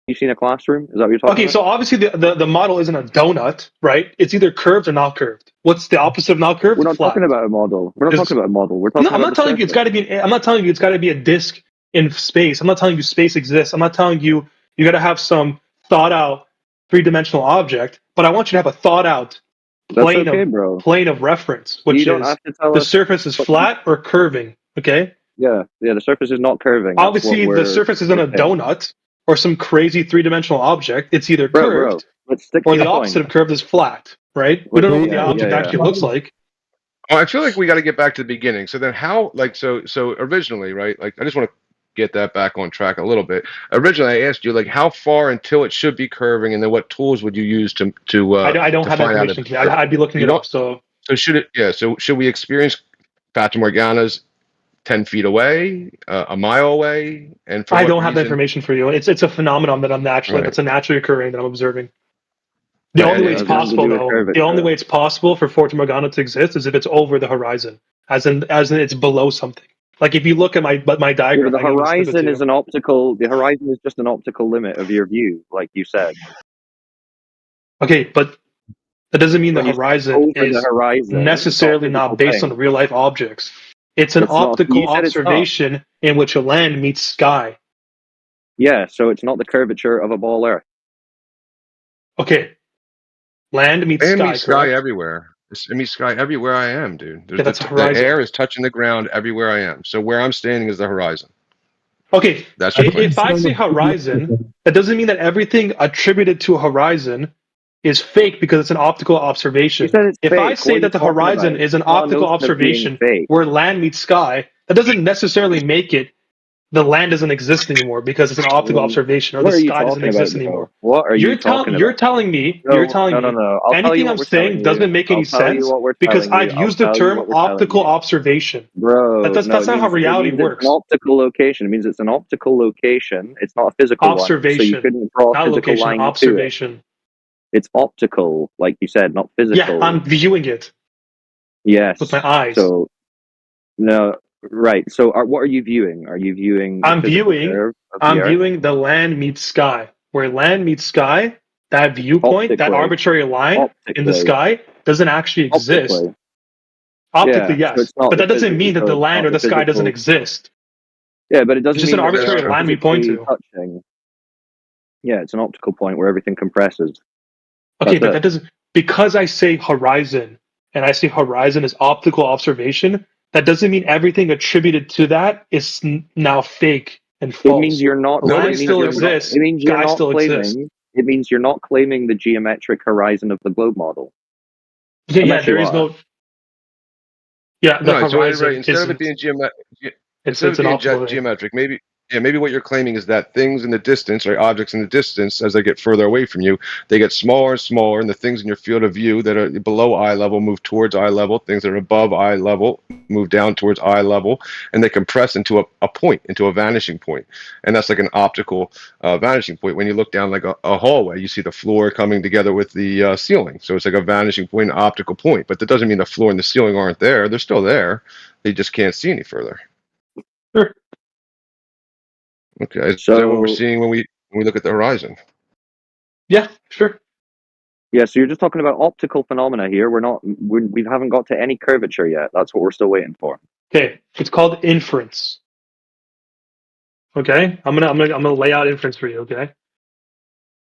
You seen a classroom? Is that what you're talking Okay, about? so obviously the model isn't a donut, right? It's either curved or not curved. What's the opposite of not curved? We're not Flat. talking about a model. We're not talking about a model. We're talking No, I'm about not telling you it's got to be. I'm not telling you it's got to be a disc in space. I'm not telling you space exists. I'm not telling you got to have some thought out 3-dimensional object. But I want you to have a thought out plane of reference, which You don't is have to tell the us- surface is flat or curving. Okay. Yeah. The surface is not curving. That's Obviously, what the surface isn't a donut or some crazy 3-dimensional object. It's either curved Let's stick to or the your point. opposite of curved is flat. Right? We don't know what the object actually looks like. Oh, I feel like we got to get back to the beginning. So then how, so originally, right? Like, I just want to get that back on track a little bit. Originally, I asked you, like, how far until it should be curving, and then what tools would you use to I don't have that information. I'd be looking it up. So should it? Yeah. So should we experience Fata Morganas 10 feet away, a mile away? And for I what don't have the reason? information for you. It's a phenomenon that that's a naturally occurring that I'm observing. The Right, only way and it's it has nothing to possible, do with though, curvature. the only way it's possible for Fata Morgana to exist is if it's over the horizon, as in it's below something. Like if you look at my diagram, The horizon is an optical. The horizon is just an optical limit of your view, like you said. Okay, but that doesn't mean the When you say horizon over the is horizon, necessarily it's not a not based thing. on real life objects. It's an It's not. optical You said it's not. observation in which a land meets sky. Yeah, so it's not the curvature of a ball Earth. Okay, land meets And sky. meets sky correct? everywhere. It meets sky everywhere I am, dude. Yeah, that's a the horizon. air is touching the ground everywhere I am. So where I'm standing is the horizon. Okay, That's your claim. if I say horizon, that doesn't mean that everything attributed to a horizon is fake because it's an optical observation. You said it's If fake. I What say are you that the talking horizon about? is an It's not a optical notion of being observation fake. where land meets sky, that doesn't necessarily make it the land doesn't exist anymore because it's an optical observation, or What the are you sky doesn't talking about, exist anymore. bro? What are you talking You're about? telling me No. I'll tell you anything what I'm we're saying telling you. doesn't make any I'll tell you sense what we're because telling I've you. I'll used the tell you term what we're telling optical you. observation. Bro, That's no, not how it reality means it's works. an optical location. It means it's an optical location. It's not a physical one. So you Observation, couldn't draw a not physical location. line to it. Observation. It's optical, like you said, not physical. Yeah, I'm viewing it. Yes. With my eyes. So, no, right. So, what are you viewing? Are you viewing the I'm physical viewing. curve of the I'm Earth? viewing the land meets sky. Where land meets sky, that viewpoint, that Optically. arbitrary line in the Optically. sky, doesn't actually exist. Optically. Optically, Yeah, so yes, it's not but the that doesn't mean that so the it's land not or the the sky doesn't physical. exist. Yeah, but it doesn't It's just mean an that they arbitrary are line we point physically to. touching. Yeah, it's an optical point where everything compresses. Okay, That's but it. that doesn't, because I say horizon and I say horizon is optical observation, that doesn't mean everything attributed to that is now fake and It false. means you're not. Land It means still you're not. exists, It means you're sky not still exists. claiming. It means you're not claiming the geometric horizon of the globe model. Yeah, Unless there you is are. no. Yeah, the Right. So horizon right, instead of it isn't. being It's instead of it an being optical thing. geometric, maybe what you're claiming is that things in the distance, or objects in the distance, as they get further away from you, they get smaller and smaller, and the things in your field of view that are below eye level move towards eye level. Things that are above eye level move down towards eye level, and they compress into a point, into a vanishing point, and that's like an optical vanishing point. When you look down like a hallway, you see the floor coming together with the ceiling, so it's like a vanishing point, an optical point. But that doesn't mean the floor and the ceiling aren't there; they're still there. They just can't see any further. Sure. Okay, is that what we're So seeing when we look at the horizon? Yeah, sure. yeah, so you're just talking about optical phenomena here. We haven't got to any curvature yet. That's what we're still waiting for. Okay, it's called inference. Okay, I'm gonna lay out inference for you. Okay,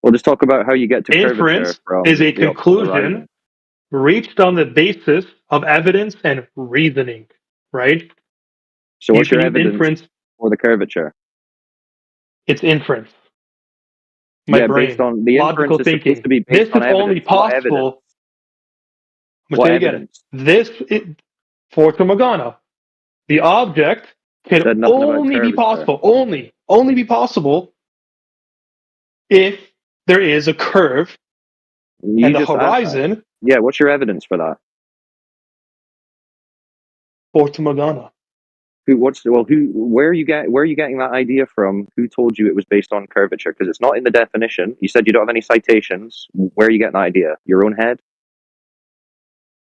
We'll just talk about how you get to curvature inference from is a the optical conclusion horizon. reached on the basis of evidence and reasoning. Right? So You what's can your use evidence inference. for the curvature? It's inference. My Yeah, brain, based on the logical inference is supposed thinking. to be This based on is only evidence. What evidence? possible. I'm gonna What say it again. evidence? This Fata Morgana. The object can Said nothing about only be curvature. possible. Only be possible if there is a curve You and the just asked that. horizon. Yeah, what's your evidence for that? Fata Morgana. Where are you getting that idea from? Who told you it was based on curvature? Because it's not in the definition. You said you don't have any citations. Where are you getting that idea? Your own head?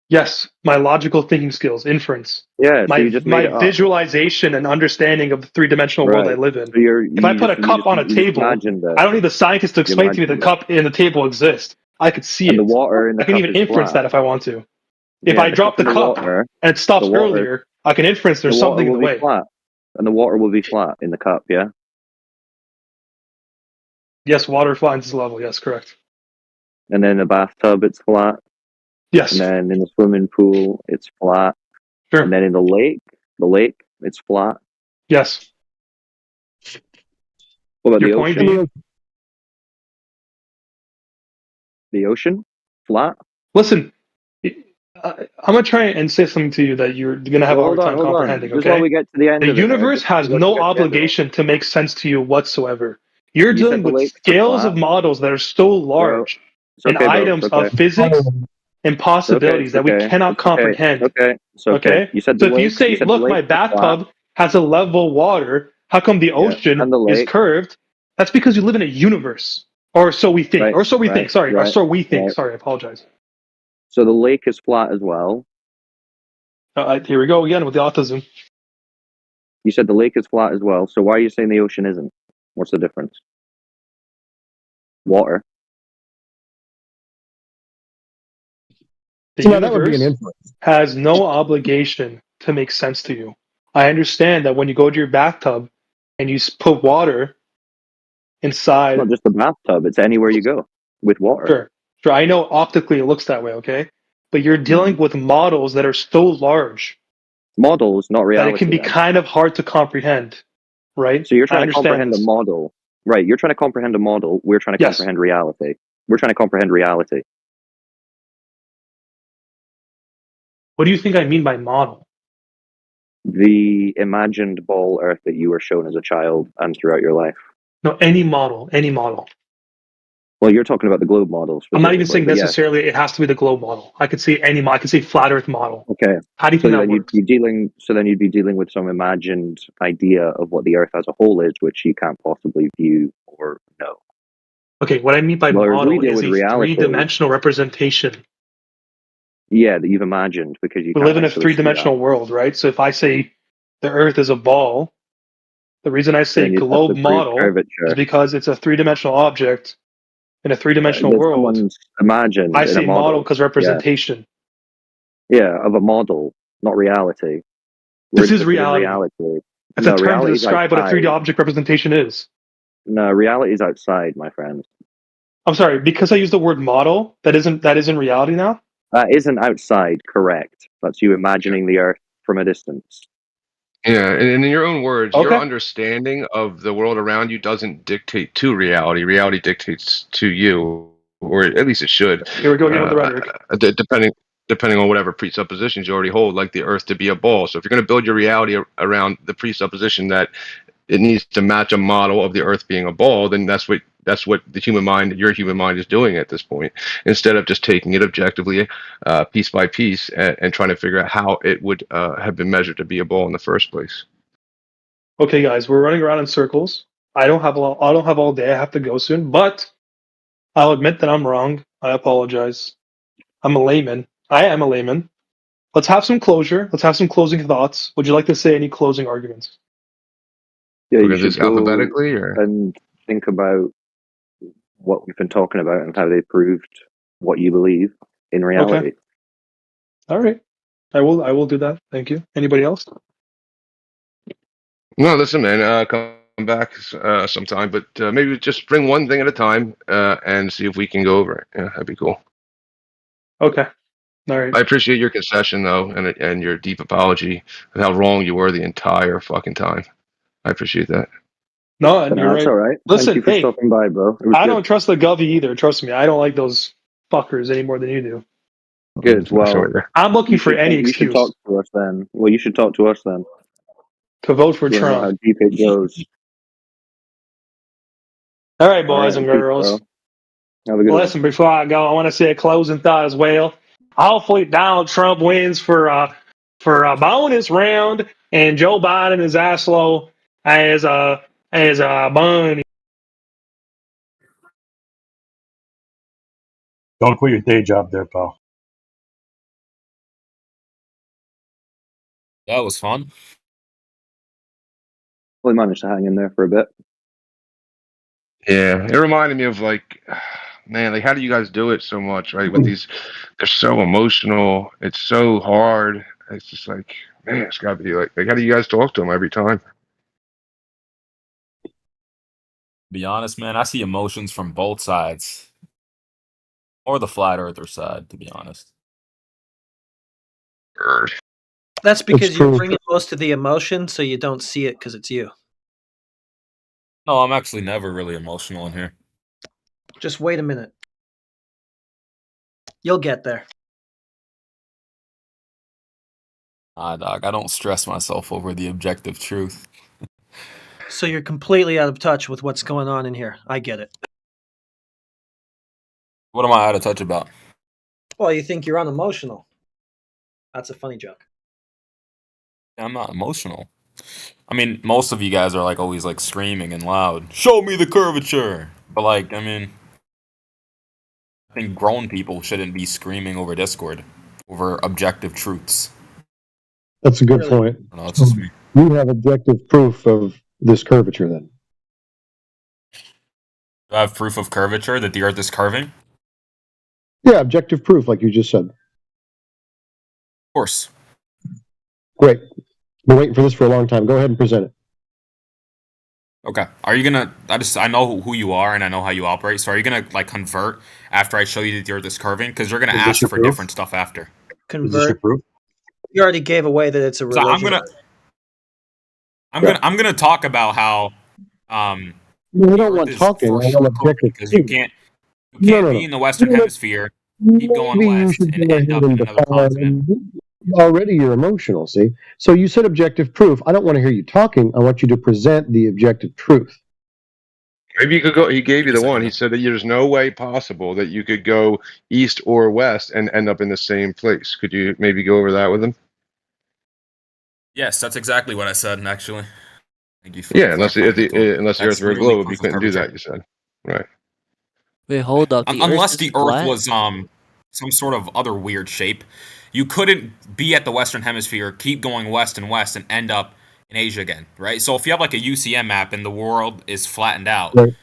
Yes, my logical thinking skills, inference. Yeah, so you just made it up. Visualization and understanding of the three-dimensional world I Right. live in. So if I put a cup on a table, imagined it. I don't need the scientist to You explain to me the imagined it. cup and the table exist. I could see And it. the water in the I can cup even is inference flat. that if I want to. If Yeah, I drop the in the cup water, and it stops the water- earlier, I can inference there's the water something in will the be way. flat. And the water will be flat in the cup, yeah? Yes, water finds its level. Yes, correct. And then in the bathtub, it's flat. Yes. And then in the swimming pool, it's flat. Sure. And then in the lake, it's flat. Yes. What about Your the point ocean? being? The ocean? Flat? Listen, I'm going to try and say something to you that you're going to have a hard time comprehending, Just okay? while we get to the end The of it there, universe has let's no get to the end of it. obligation to make sense to you whatsoever. You're You said dealing the with lakes are scales flat. of models that are so large It's and okay, bro. items It's okay. of physics and possibilities that we okay. cannot It's okay. comprehend. It's okay. It's okay. You said So the if you lakes. say, You said look, the my lakes are flat. bathtub has a level water, how come the ocean And the is lake. curved? That's because you live in a universe. Or so we think. Right, Or so we think. right, Sorry. Or right, so we think. right. Sorry, I apologize. So the lake is flat as well. Here we go again with the autism. You said the lake is flat as well. So why are you saying the ocean isn't? What's the difference? Water. The So now that would be an universe inference. has no obligation to make sense to you. I understand that when you go to your bathtub and you put water inside. It's not just the bathtub. It's anywhere you go with water. Sure. I know optically it looks that way, okay? But you're dealing with models that are so large. Models, not reality. That it can be kind of hard to comprehend, right? So you're trying to comprehend a model. Right. You're trying to comprehend a model. We're trying to comprehend reality. We're trying to comprehend reality. What do you think I mean by model? The imagined ball Earth that you were shown as a child and throughout your life. No, any model. Well, you're talking about the globe model. I'm not even saying but necessarily it has to be the globe model. I could say any model. I could say flat Earth model. Okay. How do you think that works? Then you'd be dealing with some imagined idea of what the Earth as a whole is, which you can't possibly view or know. Okay, what I mean by model is a reality, three-dimensional representation. Yeah, that you've imagined because you We live in a three-dimensional world, right? So if I say the Earth is a ball, the reason I say globe model is because it's a three-dimensional object in a three-dimensional world. Imagined. I say model because representation. Yeah, of a model, not reality. This is reality. It's a term to describe what a 3D object representation is. No, reality is outside, my friend. I'm sorry, because I use the word model, that isn't reality now? That isn't outside, correct. That's you imagining the Earth from a distance. Yeah, and in your own words, your understanding of the world around you doesn't dictate to reality. Reality dictates to you, or at least it should. Here we go again with the rhetoric. Depending on whatever presuppositions you already hold, like the Earth to be a ball. So if you're going to build your reality around the presupposition that it needs to match a model of the Earth being a ball, then that's what the human mind, your human mind, is doing at this point. Instead of just taking it objectively, piece by piece, and trying to figure out how it would have been measured to be a ball in the first place. Okay, guys, we're running around in circles. I don't have all day. I have to go soon, but I'll admit that I'm wrong. I apologize. I'm a layman. I am a layman. Let's have some closure. Let's have some closing thoughts. Would you like to say any closing arguments? Yeah, you should go alphabetically, and think about what we've been talking about and how they proved what you believe in reality. Okay. All right. I will do that. Thank you. Anybody else? No, listen, man. Come back sometime, but maybe just bring one thing at a time and see if we can go over it. Yeah, that'd be cool. Okay. All right. I appreciate your concession, though, and your deep apology of how wrong you were the entire fucking time. I appreciate that. No, and you're that's right. all right. Listen, Thank you for stopping by, bro. I don't trust the Govy either. Trust me, I don't like those fuckers any more than you do. Good. Well, I'm looking for any excuse. You should talk to us then. Well, you should talk to us then. To vote for Trump. Know how deep it goes. All right, boys and girls. Listen, before I go, I want to say a closing thought as well. Hopefully, Donald Trump wins for a bonus round, and Joe Biden is as low as a bunny. Don't quit your day job there, pal. That was fun. We managed to hang in there for a bit. Yeah, it reminded me of man, how do you guys do it so much, right? With these, they're so emotional. It's so hard. It's just man, it's got to be like, how do you guys talk to them every time? Be honest, man, I see emotions from both sides, or the flat earther side, to be honest. That's because you bring in most of the emotion, so you don't see it because it's you. No, I'm actually never really emotional in here. Just wait a minute. You'll get there. Dog, I don't stress myself over the objective truth. So you're completely out of touch with what's going on in here. I get it. What am I out of touch about? Well, you think you're unemotional. That's a funny joke. I'm not emotional. I mean, most of you guys are always screaming and loud. Show me the curvature. But I think grown people shouldn't be screaming over Discord over objective truths. That's a good point. No, it's just me. You have objective proof of this curvature, then. Do I have proof of curvature that the Earth is curving? Yeah, objective proof, like you just said. Of course. Great. Been waiting for this for a long time. Go ahead and present it. Okay. Are you gonna? I know who you are and I know how you operate. So are you gonna convert after I show you that the Earth is curving? Because you're gonna ask for different stuff after. Convert. You already gave away that it's a religion. So I'm gonna talk about how we don't want talking. I want objective because you can't be in the Western Hemisphere, keep going west, and end up in another continent. already you're emotional, see? So you said objective proof. I don't want to hear you talking. I want you to present the objective truth. Maybe you could go. He gave you the one. He said that there's no way possible that you could go east or west and end up in the same place. Could you maybe go over that with him? Yes, that's exactly what I said, actually. Thank you for Yeah, unless the That's Earth were a literally globe, proof you of couldn't do curvature. that. You said, right? Wait, hold up. The Unless Earth the is Earth flat? was some sort of other weird shape, you couldn't be at the Western Hemisphere, keep going west and west, and end up in Asia again, right? So if you have like a UCM map and the world is flattened out, Right.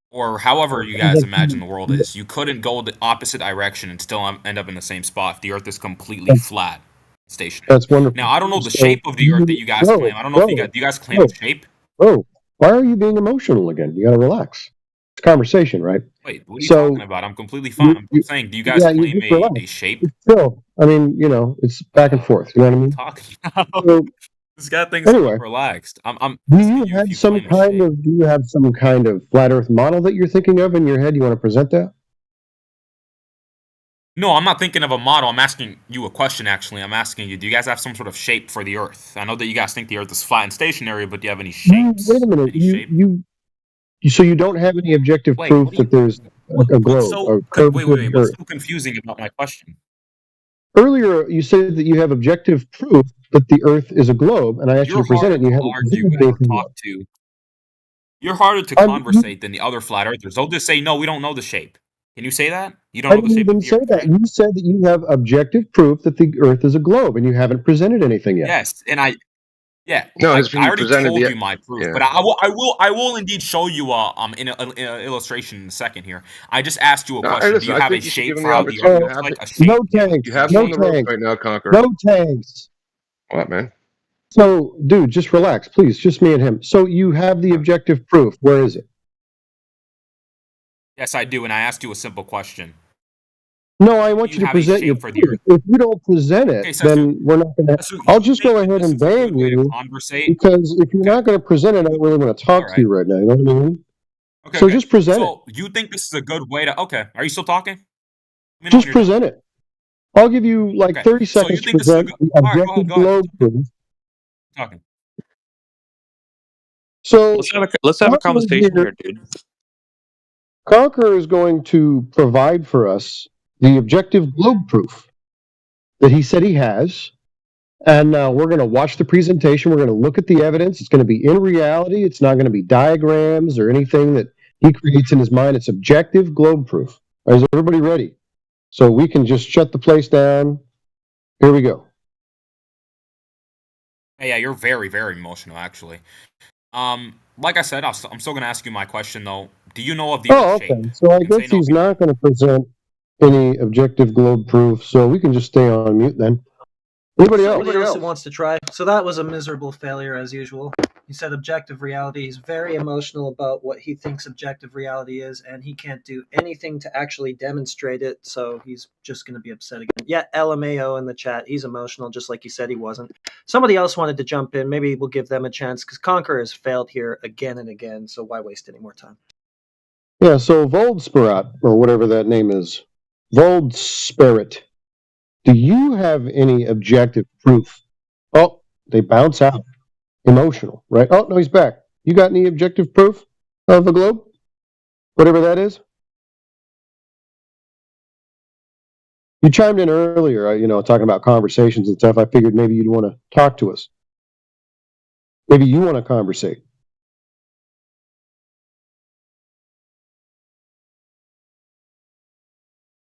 or however you guys imagine the world is, you couldn't go the opposite direction and still end up in the same spot if the Earth is completely flat, stationary. That's wonderful. Now I don't know the So shape of the Earth that you guys claim. I don't know if you guys do you guys claim the shape? Bro, why are you being emotional again? You got to relax. It's a conversation, right? Wait, what are you So talking about? I'm completely fine. I'm saying, do you guys yeah, you claim just relax. a shape? Still, I mean, you know, it's back and forth. You know what I mean? Talking about? So, This guy thinks anyway, I'm relaxed. I'm do you have some kind of flat Earth model that you're thinking of in your head? You want to present that? No, I'm not thinking of a model. I'm asking you a question, actually. I'm asking you, do you guys have some sort of shape for the Earth? I know that you guys think the Earth is flat and stationary, but do you have any shapes? Wait a minute. So you don't have any objective Wait, proof what do you, that there's a globe, a curved wait. What's Earth? so confusing about my question? Earlier, you said that you have objective proof that the Earth is a globe, and I asked you to present it, and you haven't presented anything yet. You're harder to conversate than the other flat earthers. They'll just say, no, we don't know the shape. Can you say that? You don't I know the didn't shape even of the say Earth, that. right? You said that you have objective proof that the Earth is a globe, and you haven't presented anything yet. Yes, and I No, I it's when you already presented told the. you my proof, Yeah. but I will indeed show you in an illustration in a second here. I just asked you a No, question. listen, Do you I have a think you should shape give him for the how the opportunity. Earth You looks have like? it. A shape? No tanks. You have No him on the ropes tanks. right now, Conqueror. No tanks. What, man? So, dude, just relax, please. Just me and him. So you have the objective proof. Where is it? Yes, I do, and I asked you a simple question. No, I want Do you you to have a present your shape for the proof. Earth? If you don't present it, Okay, so then we're not going to. I'll just go ahead and ban you because if you're not going to present it, I don't really want to talk to you right now. You know what I mean? Okay, So okay. just present it. So you think this is a good way to? Okay, are you still talking? Let me know when Just you're done. present it. I'll give you like Okay, 30 so you seconds to think this is a present good? the All right, objective go ahead. globe proof. Talking. So Let's have a Conqueror conversation here, dude. Conqueror is going to provide for us the objective globe proof that he said he has. And we're going to watch the presentation. We're going to look at the evidence. It's going to be in reality. It's not going to be diagrams or anything that he creates in his mind. It's objective globe proof. All right, is everybody ready? So we can just shut the place down. Here we go. Hey, yeah, you're very, very emotional, actually. Like I said, I'm still going to ask you my question though. Do you know of the Earth Okay. shape? So I guess he's not going to present any objective globe proof. So we can just stay on mute then. Anybody else? Somebody else who wants to try. So that was a miserable failure as usual. He said objective reality. He's very emotional about what he thinks objective reality is, and he can't do anything to actually demonstrate it, so he's just going to be upset again. Yeah, LMAO in the chat. He's emotional, just like he said he wasn't. Somebody else wanted to jump in. Maybe we'll give them a chance, because Conqueror has failed here again and again, so why waste any more time? Yeah, so Voldspirat, or whatever that name is, Voldspirit, do you have any objective proof? Oh, they bounce out. Emotional, right? Oh, no, he's back. You got any objective proof of the globe? Whatever that is? You chimed in earlier, talking about conversations and stuff. I figured maybe you'd want to talk to us. Maybe you want to conversate.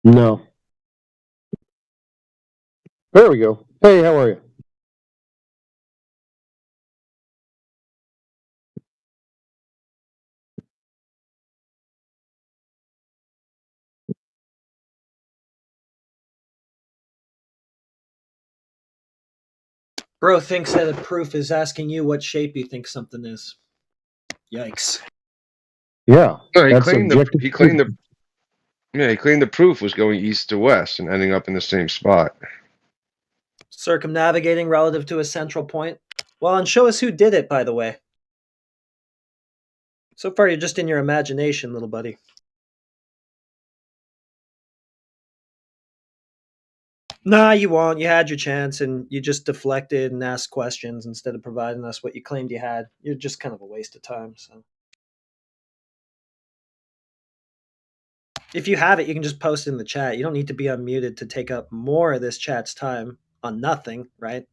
No. There we go. Hey, how are you? Bro thinks that a proof is asking you what shape you think something is. Yikes. Yeah. No, he that's claimed objective he claimed proof. he claimed the proof was going east to west and ending up in the same spot. Circumnavigating relative to a central point. Well, and show us who did it, by the way. So far, you're just in your imagination, little buddy. Nah, you won't. You had your chance, and you just deflected and asked questions instead of providing us what you claimed you had. You're just kind of a waste of time. So, if you have it, you can just post it in the chat. You don't need to be unmuted to take up more of this chat's time on nothing, right?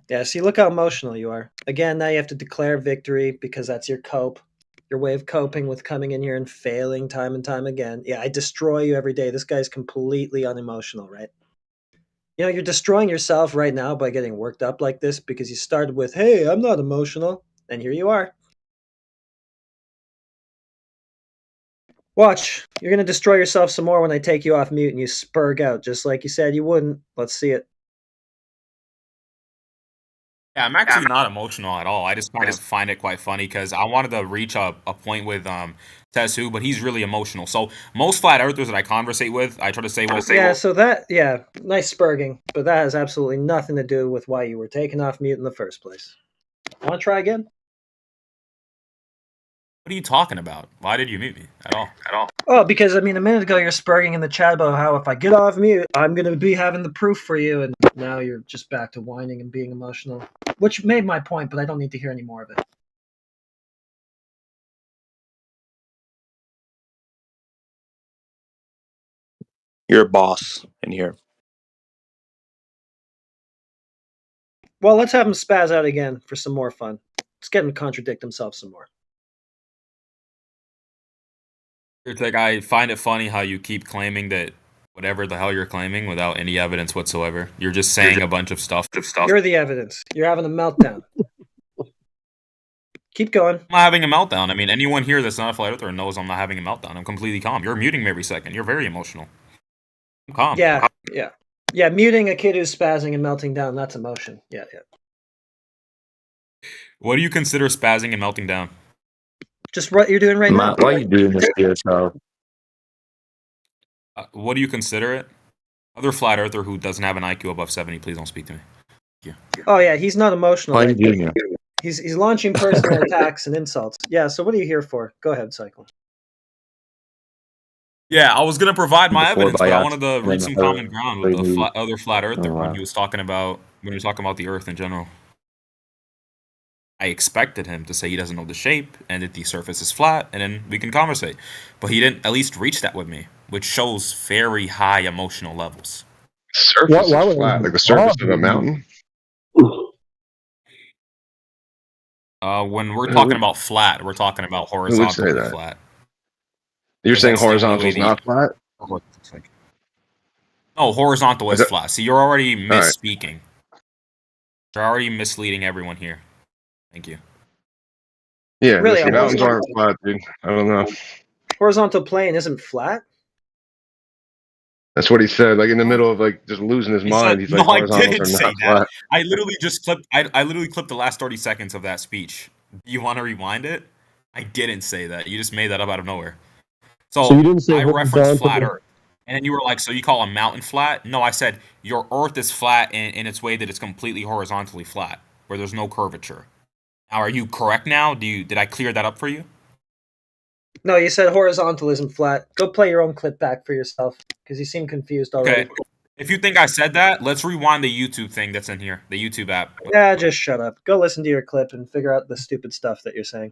Yeah, see, look how emotional you are. Again, now you have to declare victory because that's your cope. Your way of coping with coming in here and failing time and time again. Yeah, I destroy you every day. This guy's completely unemotional, right? You know, you're destroying yourself right now by getting worked up like this because you started with, hey, I'm not emotional. And here you are. Watch. You're going to destroy yourself some more when I take you off mute and you spurg out, just like you said you wouldn't. Let's see it. Yeah, I'm actually not emotional at all. I just kind of find it quite funny because I wanted to reach a point with Tesu, but he's really emotional. So most flat earthers that I conversate with, I try to say, well, Yeah, so that, yeah, nice spurging, but that has absolutely nothing to do with why you were taken off mute in the first place. Want to try again? What are you talking about? Why did you mute me at all? Oh, because, I mean, a minute ago you're spurging in the chat about how if I get off mute, I'm going to be having the proof for you, and now you're just back to whining and being emotional. Which made my point, but I don't need to hear any more of it. You're a boss in here. Well, let's have him spaz out again for some more fun. Let's get him to contradict himself some more. It's like I find it funny how you keep claiming that whatever the hell you're claiming without any evidence whatsoever. You're just saying a bunch of stuff. You're the evidence. You're having a meltdown. Keep going. I'm not having a meltdown. I mean, anyone here that's not a flat earther knows I'm not having a meltdown. I'm completely calm. You're muting me every second. You're very emotional. I'm calm. Yeah, yeah. Yeah, muting a kid who's spazzing and melting down, that's emotion. Yeah, yeah. What do you consider spazzing and melting down? Just what you're doing right now. Why are you doing this to yourself? What do you consider it? Other flat earther who doesn't have an IQ above 70, please don't speak to me. Thank you. Oh yeah, he's not emotional. Why are you doing it? He's launching personal attacks and insults. Yeah, so what are you here for? Go ahead, Cycle. Yeah, I was gonna provide my Before evidence, but I by wanted to accident, reach some common ground with the other flat earther Oh, wow. when he was talking about the Earth in general. I expected him to say he doesn't know the shape and that the surface is flat, and then we can conversate. But he didn't at least reach that with me, which shows very high emotional levels. Surface is flat, like the surface of a mountain. When we're talking about flat, we're talking about Who would say horizontally that? flat. You're saying That's the only horizontal way is not flat? No, horizontal is Is it- flat. See, you're already All right. misspeaking. You're already misleading everyone here. Thank you. Yeah, Really, listen, a mountains aren't horizontal- flat, dude. I don't know. Horizontal plane isn't flat? That's what he said. Like in the middle of like just losing his mind, he's like, No, I horizontals didn't are say not that. flat. I literally just clipped. I literally clipped the last 30 seconds of that speech. Do you want to rewind it? I didn't say that. You just made that up out of nowhere. So you didn't say I referenced horizontal? flat Earth, and then you were like, "So you call a mountain flat?" No, I said your Earth is flat in its way that it's completely horizontally flat, where there's no curvature. Now, are you correct now? Did I clear that up for you? No, you said horizontal isn't flat. Go play your own clip back for yourself, because you seem confused already. Okay. If you think I said that, let's rewind the YouTube thing that's in here, the YouTube app. Yeah, just shut up. Go listen to your clip and figure out the stupid stuff that you're saying.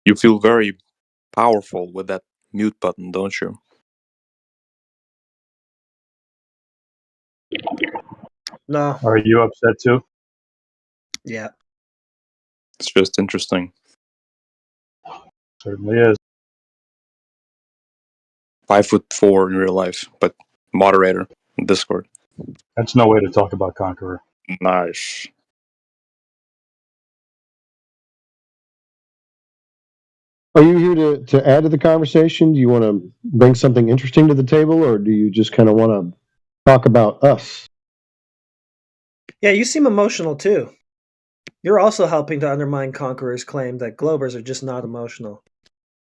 You feel very powerful with that mute button, don't you? No. Are you upset too? Yeah. It's just interesting. Certainly is. 5'4" in real life, but moderator in Discord. That's no way to talk about Conqueror. Nice. Are you here to add to the conversation? Do you want to bring something interesting to the table, or do you just kind of want to talk about us? Yeah, you seem emotional too. You're also helping to undermine Conqueror's claim that Globers are just not emotional.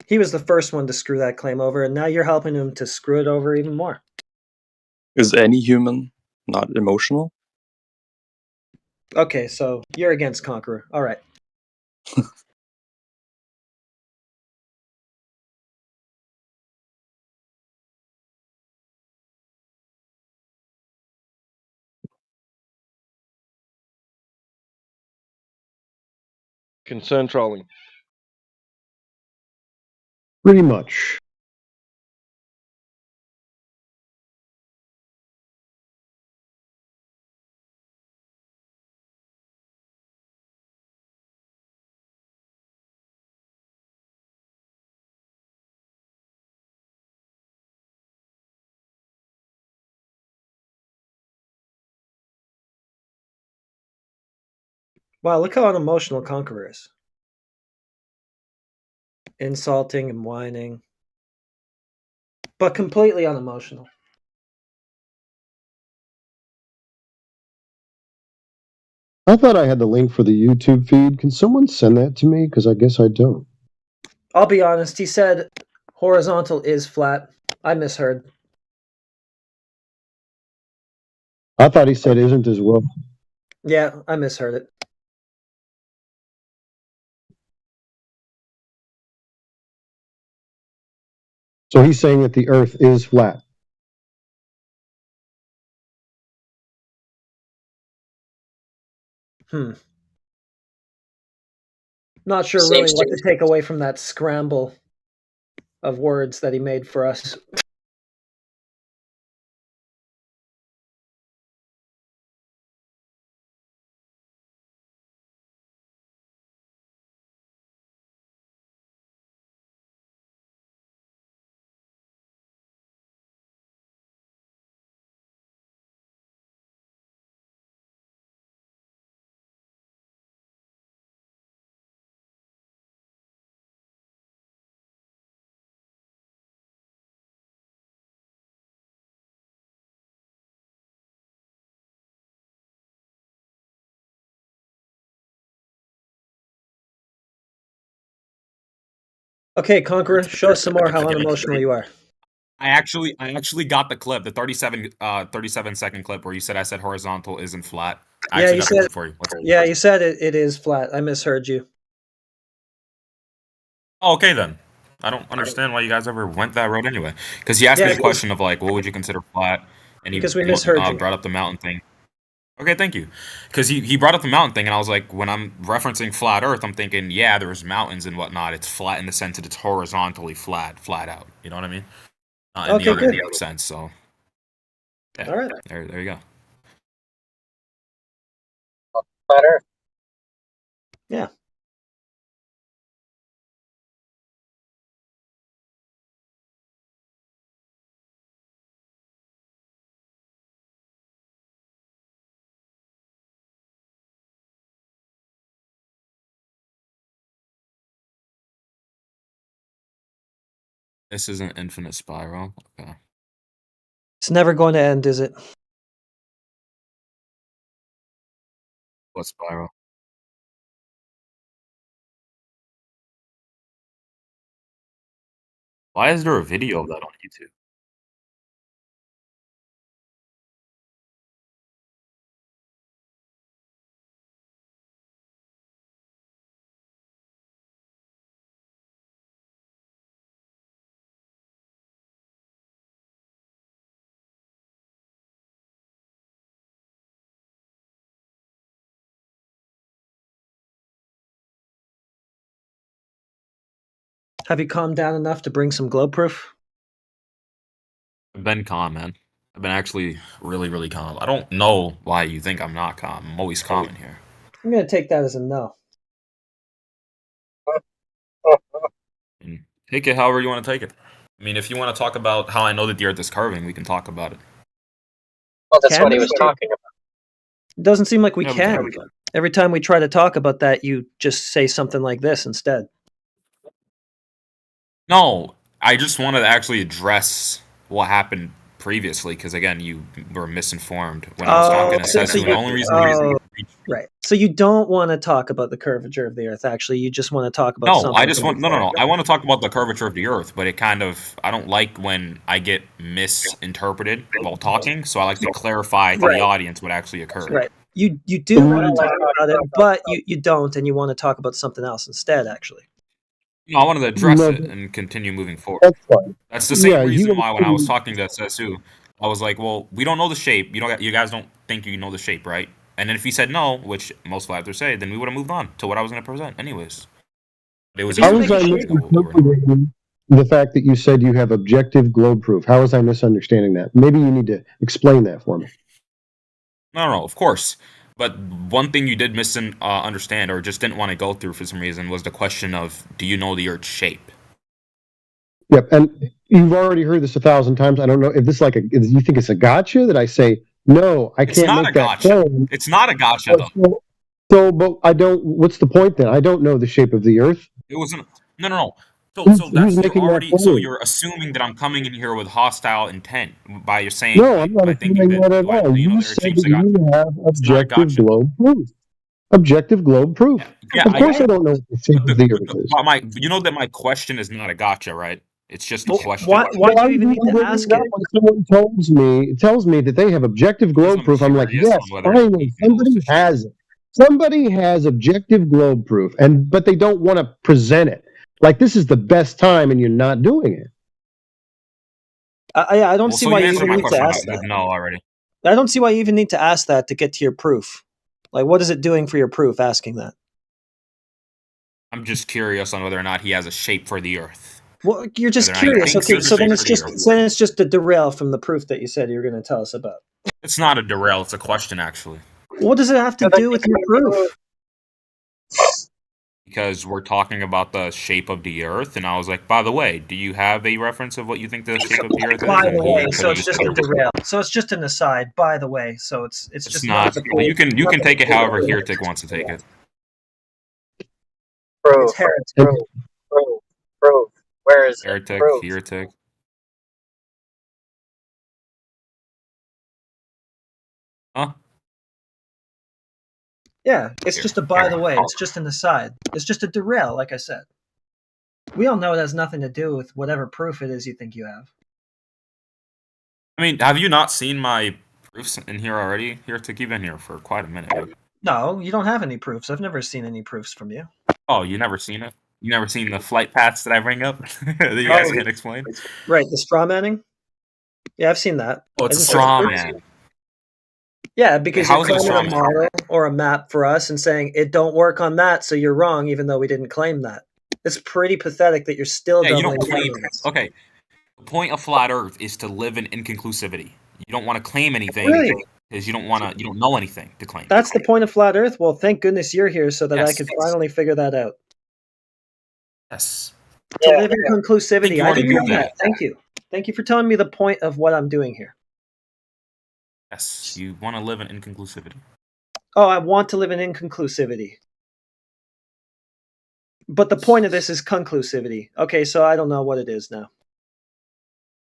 He was the first one to screw that claim over, and now you're helping him to screw it over even more. Is any human not emotional? Okay, so you're against Conqueror. All right. Concern trolling. Pretty much. Wow, look how unemotional Conqueror is. Insulting and whining. But completely unemotional. I thought I had the link for the YouTube feed. Can someone send that to me? Because I guess I don't. I'll be honest, he said horizontal is flat. I misheard. I thought he said isn't as well. Yeah, I misheard it. So he's saying that the Earth is flat. Not sure Seems really to what me. to take away from that scramble of words that he made for us. Okay, Conqueror, show us some more how unemotional you are. I actually got the clip, the 37-second clip where you said I said horizontal isn't flat. I Yeah, actually you got the said. clip for you. Yeah, you said it is flat. I misheard you. Oh, okay then. I don't understand why you guys ever went that road anyway. Because he asked me a question of like, what would you consider flat? And he Because we misheard you. brought up the mountain thing. Okay, thank you. Because he brought up the mountain thing, and I was like, when I'm referencing flat Earth, I'm thinking, yeah, there's mountains and whatnot. It's flat in the sense that it's horizontally flat out. You know what I mean? Not in Okay, the other good. sense. So, yeah, All right. there you go. Flat Earth. Yeah. This is an infinite spiral. Okay. It's never going to end, is it? What spiral? Why is there a video of that on YouTube? Have you calmed down enough to bring some glow proof? I've been calm, man. I've been actually really, really calm. I don't know why you think I'm not calm. I'm always calm in here. I'm going to take that as a no. And take it however you want to take it. I mean, if you want to talk about how I know that the Earth is curving, we can talk about it. Well, that's what he was talking about. It doesn't seem like we Yeah, can. Every time we try to talk about that, you just say something like this instead. No, I just wanted to actually address what happened previously, because again, you were misinformed when I was talking to Cecily. The only reason we reached Right. So you don't want to talk about the curvature of the Earth. Actually, you just want to talk about No, something. I just want no. I want to talk about the curvature of the Earth, but it kind of I don't like when I get misinterpreted while talking, so I like to clarify to the audience what actually occurred. Right. You do want to talk about it, but you don't, and you want to talk about something else instead. Actually. No, I wanted to address it and continue moving forward. That's fine. That's the same reason why when I was talking to Sesu, I was like, "Well, we don't know the shape. You guys don't think you know the shape, right?" And then if he said no, which most flat earthers say, then we would have moved on to what I was going to present, anyways. It was How was I misinterpreting the fact that you said you have objective globe proof? How was I misunderstanding that? Maybe you need to explain that for me. No, of course. But one thing you did misunderstand or just didn't want to go through for some reason was the question of, do you know the Earth's shape? Yep, and you've already heard this 1,000 times. I don't know if this you think it's a gotcha that I say, no, I can't make that claim. It's not a gotcha, though. So, but I don't, what's the point then? I don't know the shape of the Earth. It wasn't, no. So you're assuming that I'm coming in here with hostile intent by your saying. No, I'm not assuming that at all. You said that you have objective globe proof. Objective globe proof. Yeah, of course I don't know what the shape of the Earth is. You know that my question is not a gotcha, right? It's just a question. Why do you even need to ask it? When someone tells me that they have objective globe proof, I'm like, yes, finally, somebody has it. Somebody has objective globe proof, but they don't want to present it. Like, this is the best time, and you're not doing it. I don't see why you even need to ask that. No, already. I don't see why you even need to ask that to get to your proof. Like, what is it doing for your proof, asking that? I'm just curious on whether or not he has a shape for the Earth. Well, you're just curious. Okay, so then it's just a derail from the proof that you said you were going to tell us about. It's not a derail. It's a question, actually. What does it have to do with your proof? Because we're talking about the shape of the Earth, and I was like, by the way, do you have a reference of what you think the shape of the Earth is? By the way, so it's just a derail. So it's just an aside. By the way, so it's just not. You can take it however Heretic wants to take it. Proof. Proof. Where is it? Heretic. Huh? Yeah, it's just a by the way. It's just an aside. It's just a derail, like I said. We all know it has nothing to do with whatever proof it is you think you have. I mean, have you not seen my proofs in here already? Heretic, you've been here for quite a minute. No, you don't have any proofs. I've never seen any proofs from you. Oh, you never seen it? You never seen the flight paths that I bring up that you guys can't explain? Right, the straw manning? Yeah, I've seen that. Oh, it's a straw man. Yeah, because you're claiming a model or a map for us and saying it don't work on that, so you're wrong, even though we didn't claim that. It's pretty pathetic that you're still you don't claim. Okay, the point of flat Earth is to live in inconclusivity. You don't want to claim anything because you don't know anything to claim. That's the point of flat Earth. Well, thank goodness you're here so that I could finally figure that out. Yes. To live in conclusivity. I didn't know that. Thank you. Thank you for telling me the point of what I'm doing here. Yes, you want to live in inconclusivity. Oh, I want to live in inconclusivity. But the point of this is conclusivity. Okay, so I don't know what it is now.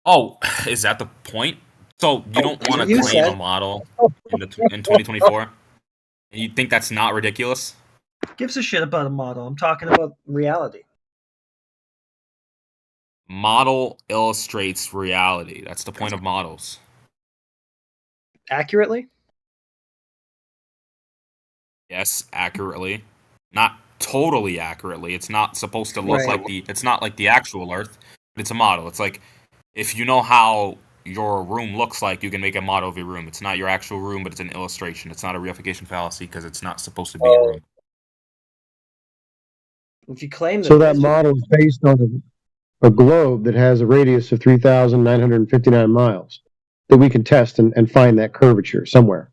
Oh, is that the point? So you don't want to claim a model in 2024? And you think that's not ridiculous? Gives a shit about a model. I'm talking about reality. Model illustrates reality. That's the point of models. Accurately? Yes, accurately. Not totally accurately. It's not supposed to look like it's not like the actual Earth. It's a model. It's like if you know how your room looks like, you can make a model of your room. It's not your actual room, but it's an illustration. It's not a reification fallacy because it's not supposed to be a room. If you claim that, so that model is based on a globe that has a radius of 3,959 miles that we can test and find that curvature somewhere.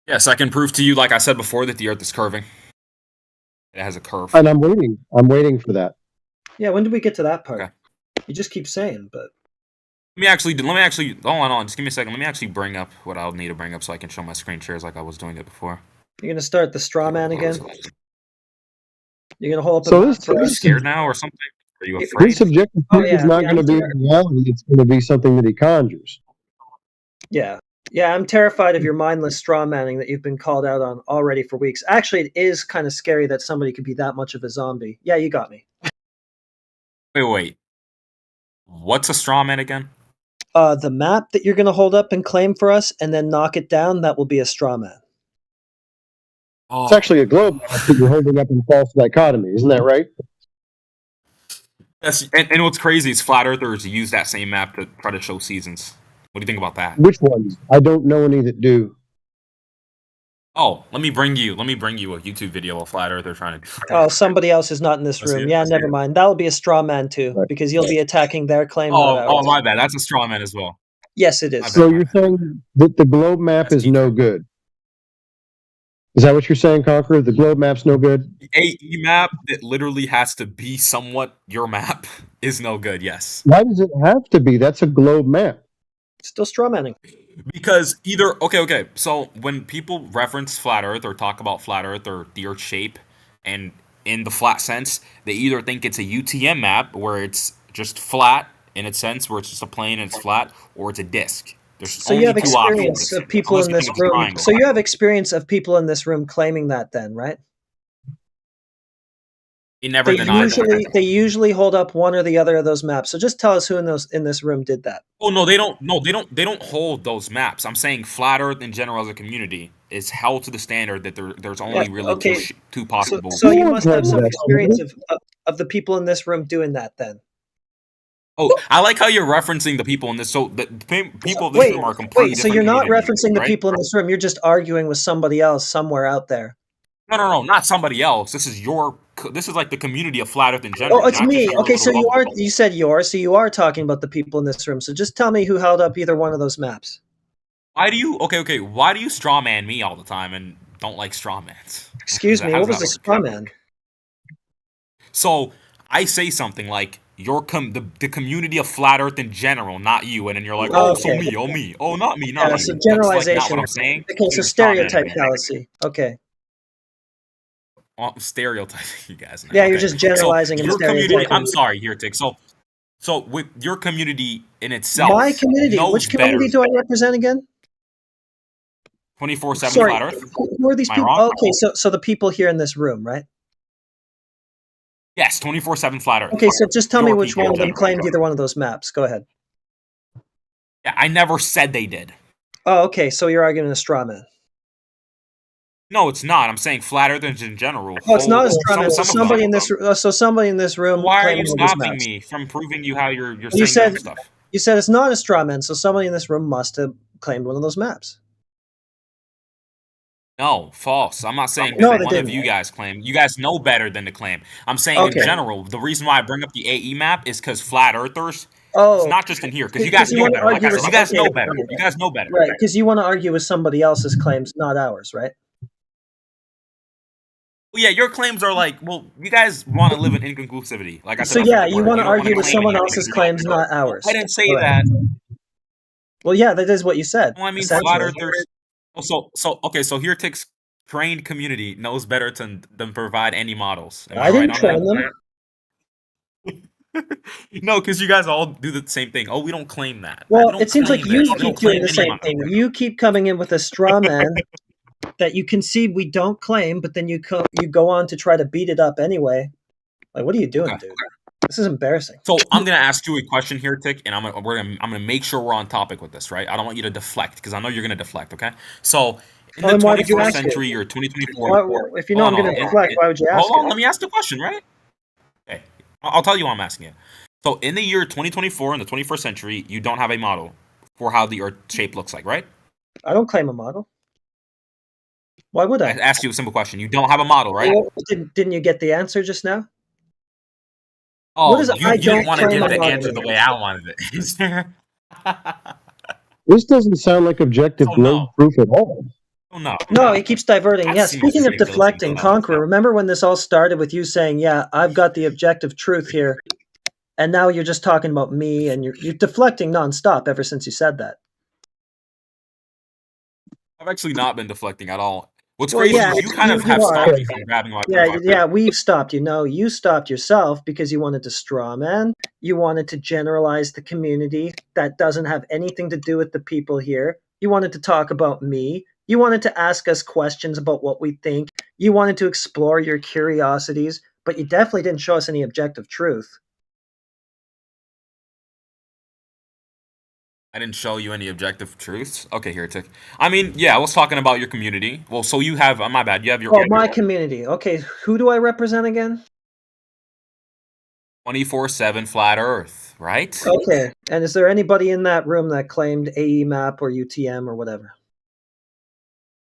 Yes, I can prove to you, like I said before, that the Earth is curving. It has a curve. And I'm waiting for that. Yeah, when did we get to that part? Okay. You just keep saying, but... Let me actually, hold on, just give me a second. Let me actually bring up what I'll need to bring up so I can show my screen shares like I was doing it before. You're going to start the straw man again? You're going to hold up Are you scared now or something? Are you afraid? His subjective proof is not going to be reality. It's going to be something that he conjures. Yeah. Yeah, I'm terrified of your mindless straw manning that you've been called out on already for weeks. Actually, it is kind of scary that somebody could be that much of a zombie. Yeah, you got me. Wait. What's a straw man again? The map that you're going to hold up and claim for us and then knock it down, that will be a straw man. It's actually a globe map that you're holding up in false dichotomy, isn't that right? That's, and what's crazy is flat earthers use that same map to try to show seasons. What do you think about that? Which ones? I don't know any that do. Oh, let me bring you a YouTube video of flat earther trying to do that. Oh, somebody else is not in this room. Yeah, never mind. That'll be a straw man too, because you'll be attacking their claim. Oh, my bad. That's a straw man as well. Yes, it is. So you're saying that the globe map is no good? Is that what you're saying, Conqueror? The globe map's no good? The AE map that literally has to be somewhat your map is no good, yes. Why does it have to be? That's a globe map. Still straw manning. Because either okay. So when people reference flat Earth or talk about flat Earth or the Earth shape, and in the flat sense, they either think it's a UTM map where it's just flat in its sense, where it's just a plane and it's flat, or it's a disc. There's So only you have two experience options, of people unless in you this think it's a room. triangle. So you have experience of people in this room claiming that, then, right? He never denied that. They usually hold up one or the other of those maps. So just tell us who in this room did that. Oh no, they don't. No, they don't hold those maps. I'm saying flat Earth in general as a community is held to the standard that there's only really two possible. So you must have some experience of the people in this room doing that, then. Oh, I like how you're referencing the people in this. So the people in this room are completely so you're not different referencing the right? people in this room. You're just arguing with somebody else somewhere out there. No, not somebody else. This is like the community of flat Earth in general. Oh, it's not me. just your Okay, so little bubble. you said yours, so you are talking about the people in this room. So just tell me who held up either one of those maps. Why do you Why do you straw man me all the time and don't like straw mans? Excuse me, what was a straw man? So I say something like the community of flat Earth in general, not you, and then you're like, so me, not me, not me. So That's generalization. like not what I'm saying. Okay, so stereotype fallacy. Okay. Stereotyping you guys. Now. Yeah, you're just generalizing and stereotyping. I'm sorry, Heretic. So with your community in itself, my community. Which community do I represent again? 24/7 Sorry, flat Earth. Who are these people? Okay, so the people here in this room, right? Yes, 24/7 flat Earth. Okay, so just tell me which one of them claimed either one of those maps. Go ahead. Yeah, I never said they did. Oh, okay. So you're arguing a straw man. No, it's not. I'm saying flat Earth in general. Oh, it's not a straw man. So somebody in this room. Why are you stopping me from proving you how you're saying that stuff? You said it's not a straw man. So somebody in this room must have claimed one of those maps. No, false. I'm not saying No, one they of didn't. you guys claim. You guys know better than to claim. I'm saying in general, the reason why I bring up the AE map is because flat Earthers. It's not just in here because you guys know better. Like I said, you guys know better. You guys know better. Right, because you want to argue with somebody else's claims, not ours, right? Well, yeah, your claims are like, well, you guys want to live in inconclusivity. Like I said. So yeah, you want to argue with someone else's claims, not ours. I didn't say that. Well, yeah, that is what you said. Well, I mean, flat Earthers. So Heretic's trained community knows better than provide any models. I didn't train them. No, because you guys all do the same thing. Oh, we don't claim that. Well, it seems like you keep doing the same thing. You keep coming in with a straw man that you concede we don't claim, but then you go on to try to beat it up anyway. Like, what are you doing, dude? This is embarrassing. So I'm gonna ask you a question here, Tick, and I'm gonna make sure we're on topic with this, right? I don't want you to deflect because I know you're gonna deflect. Okay, so. In the 21st century or 2024, if you know I'm going to deflect, why would you ask? Hold on, let me ask the question, right? Okay, I'll tell you why I'm asking it. So, in the year 2024, in the 21st century, you don't have a model for how the Earth shape looks like, right? I don't claim a model. Why would I? I asked you a simple question. You don't have a model, right? Well, didn't you get the answer just now? Oh, you didn't want to give the answer the way I wanted it. This doesn't sound like objective globe proof at all. No, he keeps diverting. Yeah, speaking of deflecting, Conqueror, remember when this all started with you saying, yeah, I've got the objective truth here, and now you're just talking about me, and you're deflecting nonstop ever since you said that. I've actually not been deflecting at all. What's crazy is you kind of have stopped me from grabbing my Yeah, we've stopped you. No, you stopped yourself because you wanted to straw man. You wanted to generalize the community that doesn't have anything to do with the people here. You wanted to talk about me. You wanted to ask us questions about what we think. You wanted to explore your curiosities, but you definitely didn't show us any objective truth. I didn't show you any objective truths. Okay, Heretic. I mean, yeah, I was talking about your community. Well, so you have my bad. You have your my community. Okay, who do I represent again? 24/7 flat Earth, right? Okay, and is there anybody in that room that claimed AE map or UTM or whatever?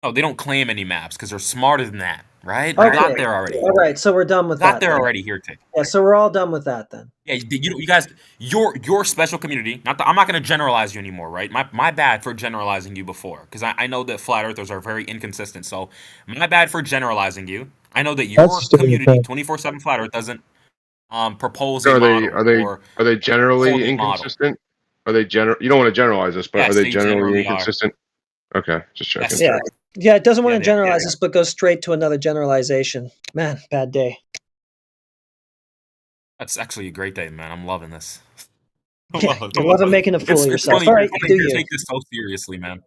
Oh, they don't claim any maps because they're smarter than that, right? I got there already. All right, so we're done with that. Got there already, Heretic. Yeah, so we're all done with that then. Yeah, you guys, your special community. I'm not going to generalize you anymore, right? My bad for generalizing you before, because I know that flat earthers are very inconsistent. So my bad for generalizing you. I know that your community, 24/7 flat earth, doesn't propose a model. Are they generally inconsistent? Are they You don't want to generalize this, but yes, are they generally generally inconsistent? Okay, just checking. Yes, yeah, it doesn't want to generalize this, but goes straight to another generalization. Man, bad day. That's actually a great day, man. I'm loving this. You're loving making a fool of yourself. Funny, All right, funny do you you? take this so seriously, man.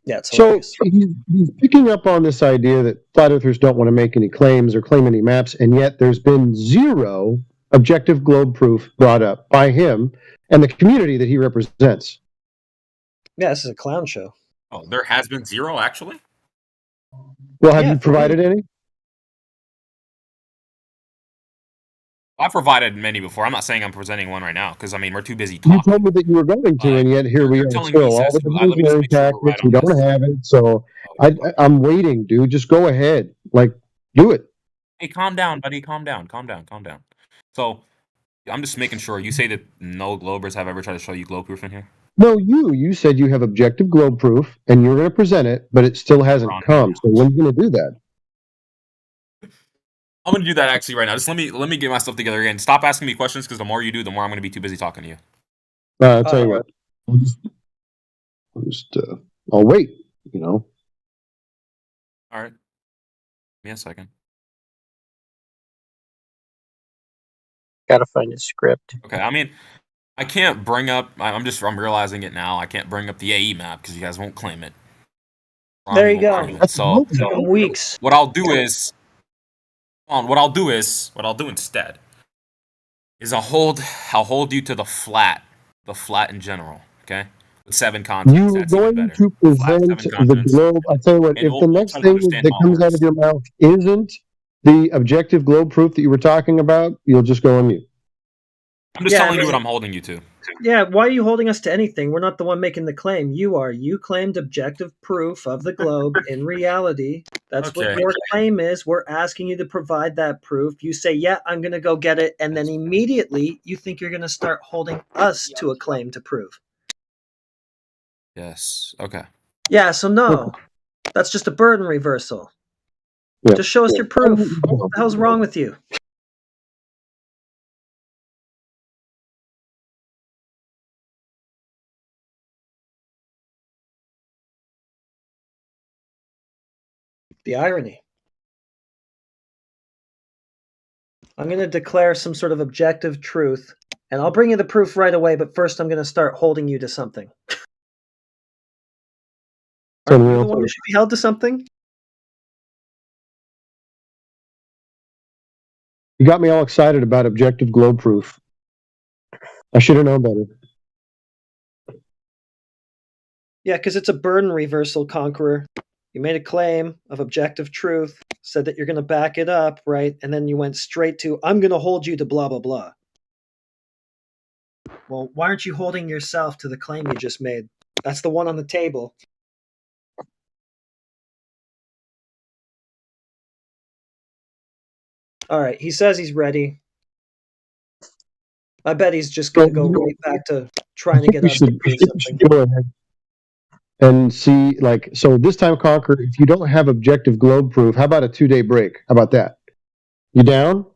Yeah, it's so he's picking up on this idea that flat earthers don't want to make any claims or claim any maps, and yet there's been zero objective globe proof brought up by him and the community that he represents. Yeah, this is a clown show. Oh, there has been zero, actually? Well, have you provided any? I've provided many before. I'm not saying I'm presenting one right now because I mean we're too busy talking. You told me that you were going to, and yet here we are still. All the diversionary tactics, we don't have it, so I'm waiting, dude. Just go ahead, like, do it. Hey, calm down, buddy. Calm down. So, I'm just making sure. You say that no Globers have ever tried to show you globe proof in here? No, you said you have objective globe proof, and you're going to present it, but it still hasn't come. So when are you going to do that? I'm going to do that actually right now. Just let me get myself together again. Stop asking me questions because the more you do, the more I'm going to be too busy talking to you. I'll tell you what. I'll wait. You know. All right. Give me a second. Gotta find a script. Okay. I mean, I can't bring up. I'm realizing it now. I can't bring up the AE map because you guys won't claim it. There you go. So weeks. What I'll do is. What I'll do instead is I'll hold you to the flat in general, okay? With 7 continents. You're going to present the globe. I'll tell you what, if the next thing that comes out of your mouth isn't the objective globe proof that you were talking about, you'll just go on mute. I'm just telling you what I'm holding you to. Yeah, why are you holding us to anything? We're not the one making the claim. You are. You claimed objective proof of the globe. In reality, that's what your claim is. We're asking you to provide that proof. You say, yeah, I'm going to go get it. And then immediately you think you're going to start holding us to a claim to prove. Yes. Okay. Yeah, so no. That's just a burden reversal. Yeah. Just show us your proof. What the hell's wrong with you? The irony. I'm going to declare some sort of objective truth, and I'll bring you the proof right away, but first I'm going to start holding you to something. Are you the one who should be held to something? You got me all excited about objective globe proof. I should have known better. Yeah, because it's a burden reversal, Conqueror. You made a claim of objective truth, said that you're going to back it up, right? And then you went straight to, I'm going to hold you to blah, blah, blah. Well, why aren't you holding yourself to the claim you just made? That's the one on the table. All right, he says he's ready. I bet he's just going to go right back to trying to get us to prove something. Go ahead. And see, like, so this time, Conquer, if you don't have objective globe proof, how about a 2-day break? How about that? You down?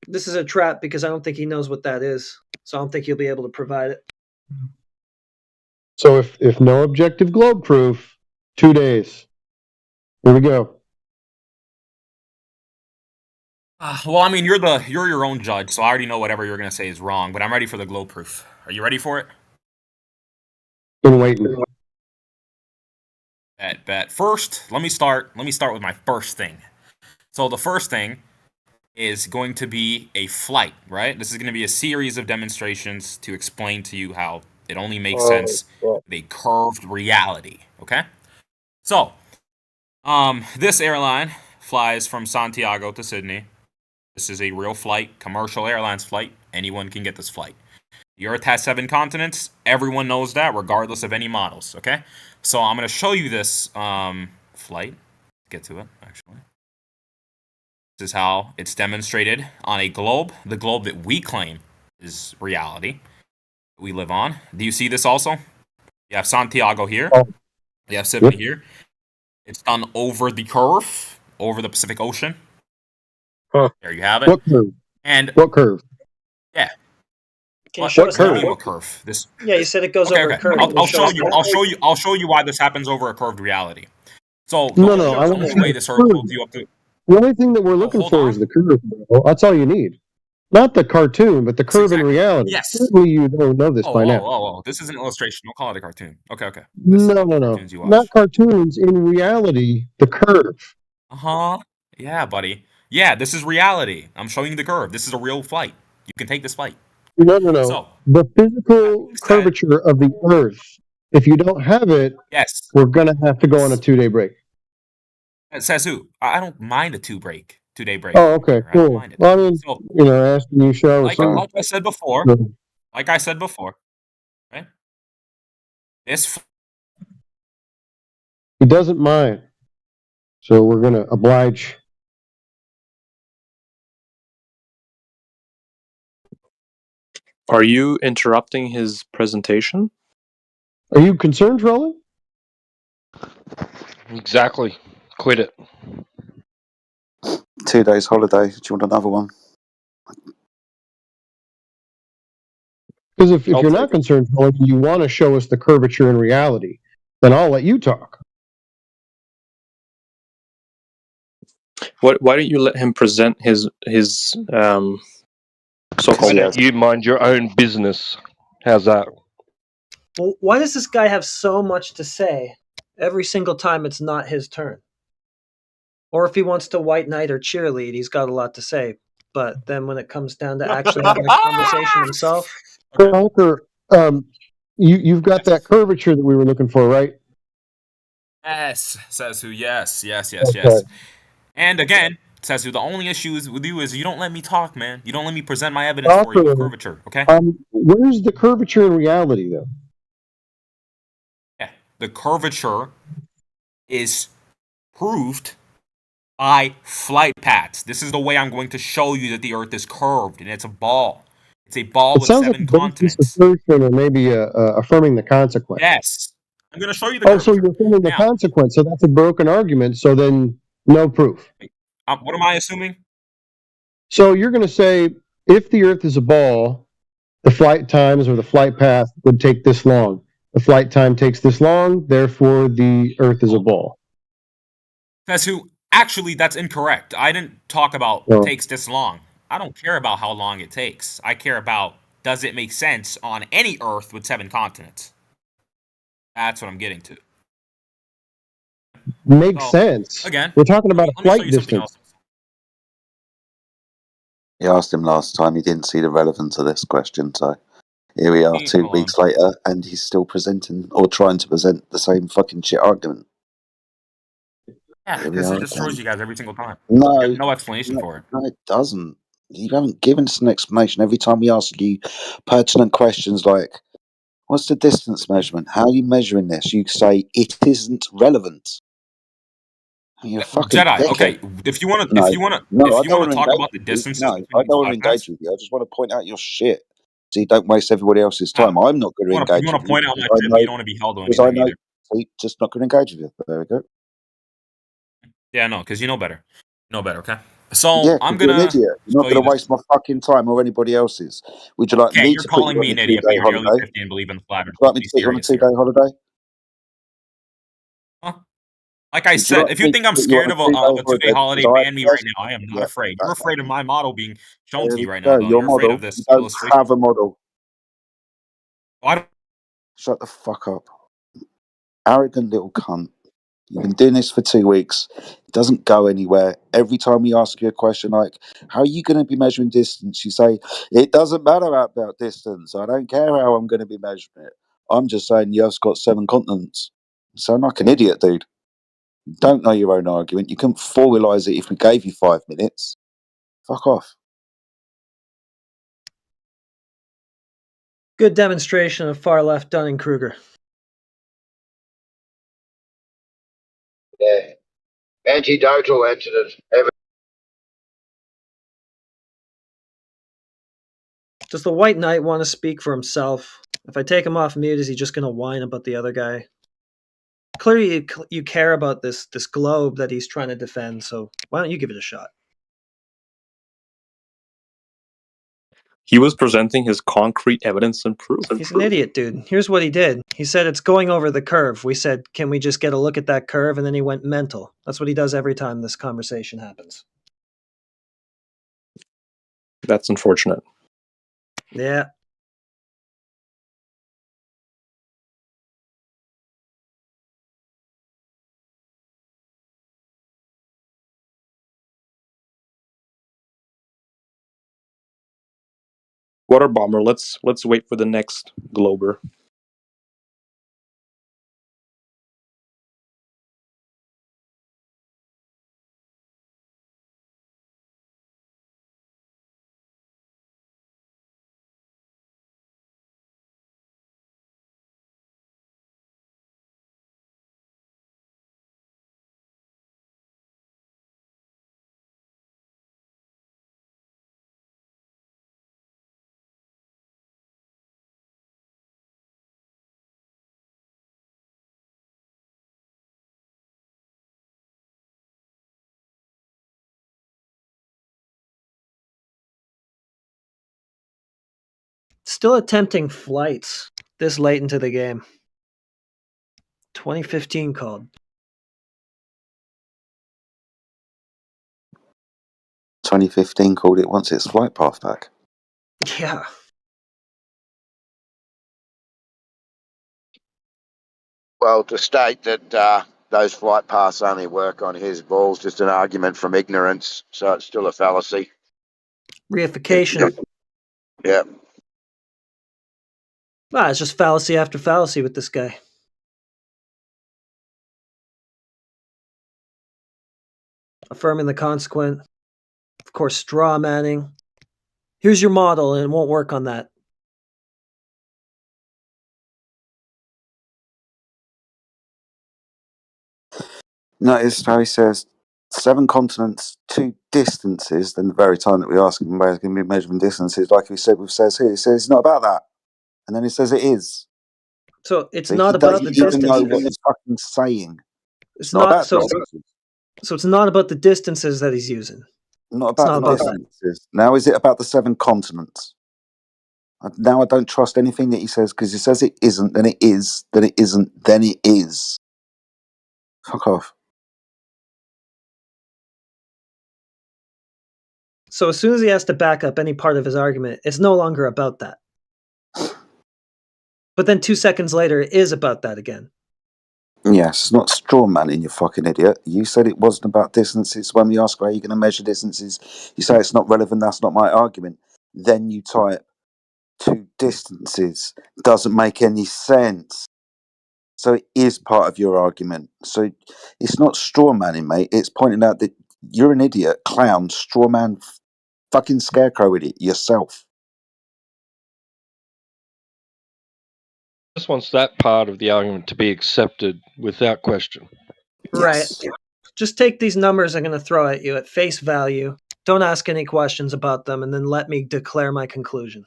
This is a trap because I don't think he knows what that is. So I don't think he'll be able to provide it. So if no objective globe proof, 2 days. Here we go. Well, I mean, you're your own judge, so I already know whatever you're going to say is wrong, but I'm ready for the globe proof. Are you ready for it? Been waiting. Bet. First, let me start with my first thing. So the first thing is going to be a flight, right? This is going to be a series of demonstrations to explain to you how it only makes sense with a curved reality, okay? So, this airline flies from Santiago to Sydney. This is a real flight, commercial airlines flight. Anyone can get this flight. The Earth has 7 continents. Everyone knows that, regardless of any models, okay? So I'm going to show you this flight. Get to it, actually. This is how it's demonstrated on a globe, the globe that we claim is reality we live on. Do you see this also? You have Santiago here. You have Sydney here. It's done over the curve, over the Pacific Ocean. Huh. There you have it. What curve? And what curve? Yeah. Can you show us curve? that? What curve? This. Yeah, you said it goes over a curve. I'll show you. I'll show you why this happens over a curved reality. So No, the I only way this Earth holds you up to. The only thing that we're looking for is the curve. Bro. That's all you need. Not the cartoon, but the curve in reality. Yes. Certainly you don't know this by now. Oh. This is an illustration. Don't call it a cartoon. Okay. No. Not cartoons. In reality, the curve. Yeah, buddy. Yeah, this is reality. I'm showing you the curve. This is a real flight. You can take this flight. No. So, the physical curvature of the Earth. If you don't have it, yes, we're gonna have to go on a 2-day break. It says who? I don't mind a 2-day break. Oh, okay, cool. Well, I mean, asking you, show. Like I said before. Right? This. He doesn't mind, so we're gonna oblige. Are you interrupting his presentation? Are you concerned, Roland? Exactly. Quit it. 2 days holiday. Do you want another one? Because if you're not concerned, Roland, you want to show us the curvature in reality, then I'll let you talk. Why don't you let him present his so-called? You mind your own business. How's that? Well, why does this guy have so much to say every single time it's not his turn? Or if he wants to white knight or cheerlead, he's got a lot to say. But then when it comes down to actually having a conversation himself, Hunker, you've got that curvature that we were looking for, right? Yes, says who? Yes. Okay. And again, says who? The only issue with you is you don't let me talk, man. You don't let me present my evidence for you with curvature. Okay. Where's the curvature in reality, though? Yeah, the curvature is proved by flight paths. This is the way I'm going to show you that the Earth is curved and it's a ball. It's a ball It with sounds 7 like a continents. assertion or maybe affirming the consequence. Yes. I'm going to show you the curvature. So you're affirming the consequence. So that's a broken argument. So then no proof. What am I assuming? So you're going to say if the Earth is a ball, the flight times or the flight path would take this long. The flight time takes this long. Therefore, the Earth is a ball. Says who? Actually, that's incorrect. I didn't talk about takes this long. I don't care about how long it takes. I care about does it make sense on any Earth with 7 continents. That's what I'm getting to. Makes sense. Again, we're talking about a flight distance. You asked him last time. He didn't see the relevance of this question, so here we are 2 weeks later, and he's still presenting or trying to present the same fucking shit argument. Yeah, because it destroys you guys every single time. No, you have no explanation for it. No, it doesn't. You haven't given us an explanation. Every time we ask you pertinent questions like, what's the distance measurement? How are you measuring this? You say it isn't relevant. You're fucking Jedi. dickhead. Okay, if you want to talk about the distances, I don't want to engage with you. I just want to point out your shit, so you don't waste everybody else's time. I'm not going to engage. You want to point out my shit, but you don't want to be held on anything either. So just not going to engage with you. There we go. Yeah, no, because you know better. You know better, okay? So yeah, I'm gonna. You're an idiot. You're not going to waste my fucking time or anybody else's. Would you like me you're to calling put me you an on a idiot, but 2-day you're nearly holiday? 50 and believe in the flat Earth. Would you like me to put you on a 2-day holiday? Like I said, if you think I'm scared of a 2-day holiday, ban me right now. I am not afraid. You're afraid of my model being shown to you right now. Your You're afraid model. of this You don't illustration. have a model. I don't. Shut the fuck up. Arrogant little cunt. You've been doing this for 2 weeks. It doesn't go anywhere. Every time we ask you a question like, how are you going to be measuring distance? You say, it doesn't matter about distance. I don't care how I'm going to be measuring it. I'm just saying the Earth's got 7 continents. You sound like an idiot, dude. You don't know your own argument. You couldn't formalize it if we gave you 5 minutes. Fuck off. Good demonstration of far left Dunning-Kruger. Yeah. Antidotal incident. Does the White Knight want to speak for himself? If I take him off mute, is he just going to whine about the other guy? Clearly, you care about this globe that he's trying to defend, so why don't you give it a shot? He was presenting his concrete evidence and proof. He's an idiot, dude. Here's what he did. He said it's going over the curve. We said, can we just get a look at that curve? And then he went mental. That's what he does every time this conversation happens. That's unfortunate. Yeah. Water bomber. Let's wait for the next glober. Still attempting flights this late into the game. 2015 called. 2015 called it wants its flight path back. Yeah. Well, to state that those flight paths only work on his balls, just an argument from ignorance, so it's still a fallacy. Reification. Yeah. It's just fallacy after fallacy with this guy. Affirming the consequent. Of course, straw manning. Here's your model, and it won't work on that. Notice how he says 7 continents, 2 distances, then the very time that we ask him where he's going to be measuring distances, like we said with says here, he says it's not about that. And then he says it is. So it's not about the distance. He doesn't know what he's fucking saying. It's not about so. distances. So it's not about the distances that he's using. Not about the distances. Now is it about the 7 continents? Now I don't trust anything that he says, because he says it isn't, then it is, then it isn't, then it is. Fuck off. So as soon as he has to back up any part of his argument, it's no longer about that. But then 2 seconds later, it is about that again. Yes, it's not straw manning, you fucking idiot. You said it wasn't about distances. When we ask where you're going to measure distances, you say it's not relevant, that's not my argument. Then you type 2 distances. Doesn't make any sense. So it is part of your argument. So it's not straw manning, mate. It's pointing out that you're an idiot, clown, straw man, fucking scarecrow idiot yourself. Just wants that part of the argument to be accepted without question. Right. Just take these numbers I'm going to throw at you at face value. Don't ask any questions about them, and then let me declare my conclusion.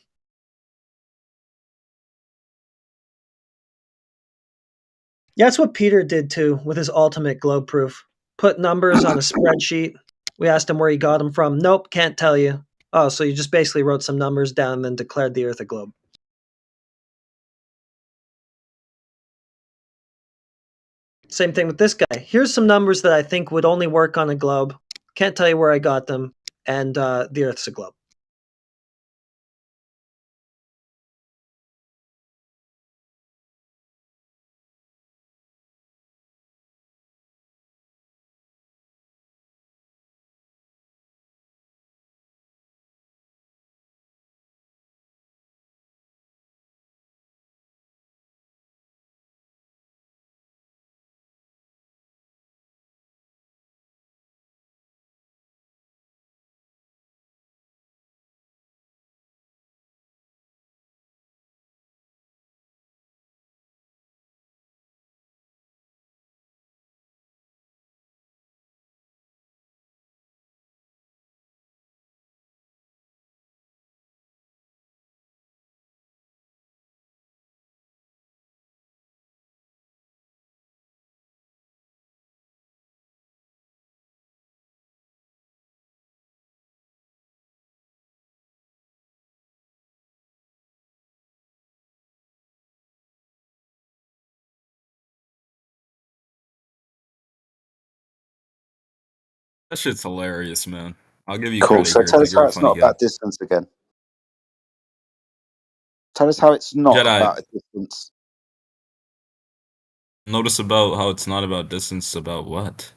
Yeah, that's what Peter did too with his ultimate globe proof. Put numbers on a spreadsheet. We asked him where he got them from. Nope, can't tell you. Oh, so you just basically wrote some numbers down and then declared the Earth a globe. Same thing with this guy. Here's some numbers that I think would only work on a globe. Can't tell you where I got them. And the Earth's a globe. That shit's hilarious, man. I'll give you Cool. credit So here. tell Like, us how you're a it's funny not guy. about distance again. Tell us how it's not Jedi. about a distance. Notice about how it's not about distance, about what?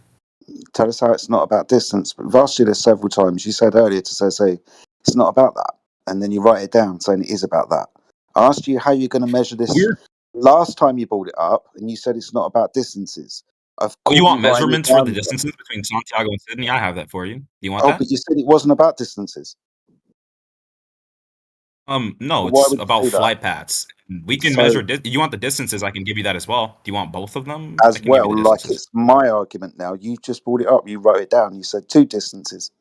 Tell us how it's not about distance. We've asked you this several times. You said earlier to say it's not about that, and then you write it down saying it is about that. I asked you how you're going to measure this last time you brought it up, and you said it's not about distances. I've Oh, you called want you writing it measurements for down the again. distances between Santiago and Sydney? I have that for you. Do you want Oh, that? but you said it wasn't about distances. No, But why it's would you about do that? flight paths. We can So measure. You want the distances? I can give you that as well. Do you want both of them? I as can give you well, the like distances. it's my argument now. You just brought it up. You wrote it down. You said 2 distances.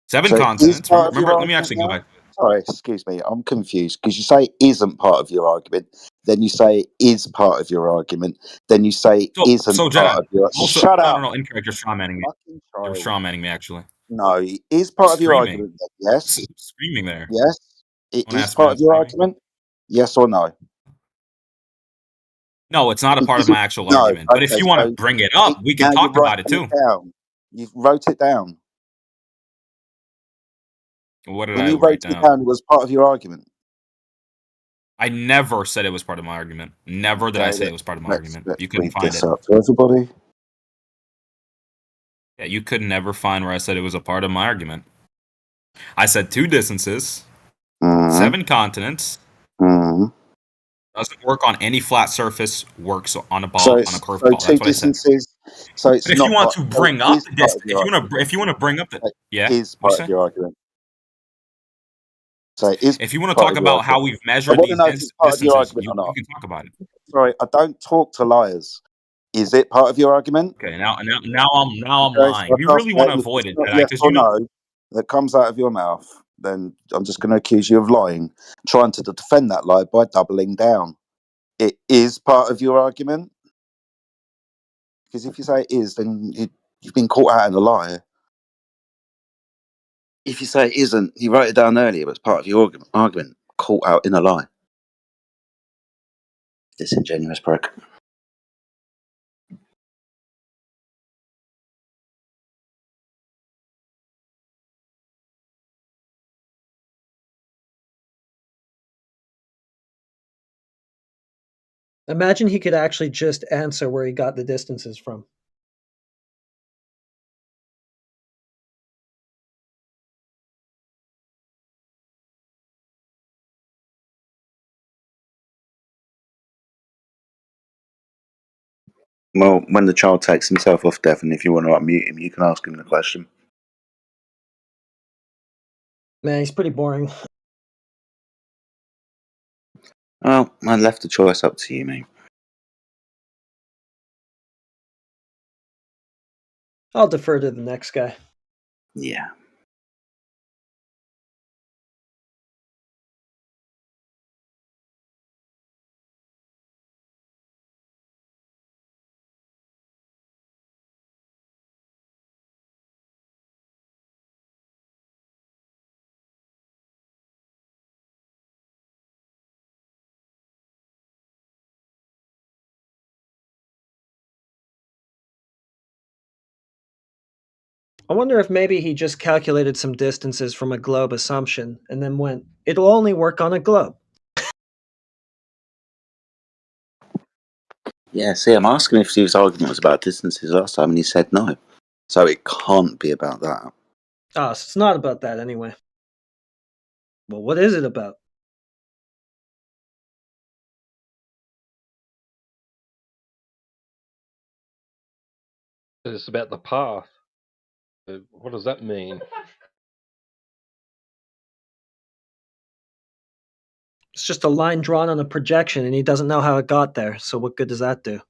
7 So it is continents. part of your Remember, let me argument actually go now? back. Sorry, excuse me. I'm confused because you say it isn't part of your argument. Then you say it is part of your argument. Then you say it isn't So part Jedi. of your. Also, Shut up. no, incorrect. You're straw manning me. Fucking You're child. straw manning me. Actually, No, it is part of your screaming. argument. Yes. Screaming there. Yes. It Don't is ask me part that of your screaming. argument. Yes or no? No, it's not a part of my actual No. argument. But if Okay. you want to So bring it up, we can now you're talk about it writing too. it down. You wrote it down. What did When I you write wrote it down? down, it was part of your argument. I never said it was part of my argument. Never did I say it was part of my argument. You couldn't Read find this it. up to everybody. Yeah, you could never find where I said it was a part of my argument. I said 2 distances, 7 continents. Doesn't work on any flat surface. Works on a ball, on a curved ball. That's 2 what I said. distances. So it's But if you not want part. to So bring it up is the part distance, of your argument. if you want to bring up the, yeah, Is what part you of say? your argument. So it is If you want to part talk of your about how argument. we've I measured want to these know if it's part of your distances, argument or we not. can talk about it. Sorry, I don't talk to liars. Is it part of your argument? Okay, now I'm Okay, lying. so You if really want to if avoid it's it, not Jedi, yes because or you know. no that comes out of your mouth, then I'm just going to accuse you of lying, trying to defend that lie by doubling down. It is part of your argument. Because if you say it is, then you've been caught out in a lie. If you say it isn't, you wrote it down earlier, but it's part of your argument. Caught out in a lie. Disingenuous prick. Imagine he could actually just answer where he got the distances from. Well, when the child takes himself off, Devon, if you want to unmute him, you can ask him the question. Man, he's pretty boring. Well, I left the choice up to you, mate. I'll defer to the next guy. Yeah. I wonder if maybe he just calculated some distances from a globe assumption and then went, it'll only work on a globe. Yeah, see, I'm asking if his argument was about distances last time, and he said no. So it can't be about that. Oh, so it's not about that anyway. Well, what is it about? It's about the path. What does that mean? It's just a line drawn on a projection, and he doesn't know how it got there, so what good does that do?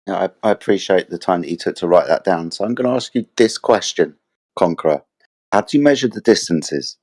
Yeah, I appreciate the time that you took to write that down. So I'm going to ask you this question, Conqueror. How do you measure the distances?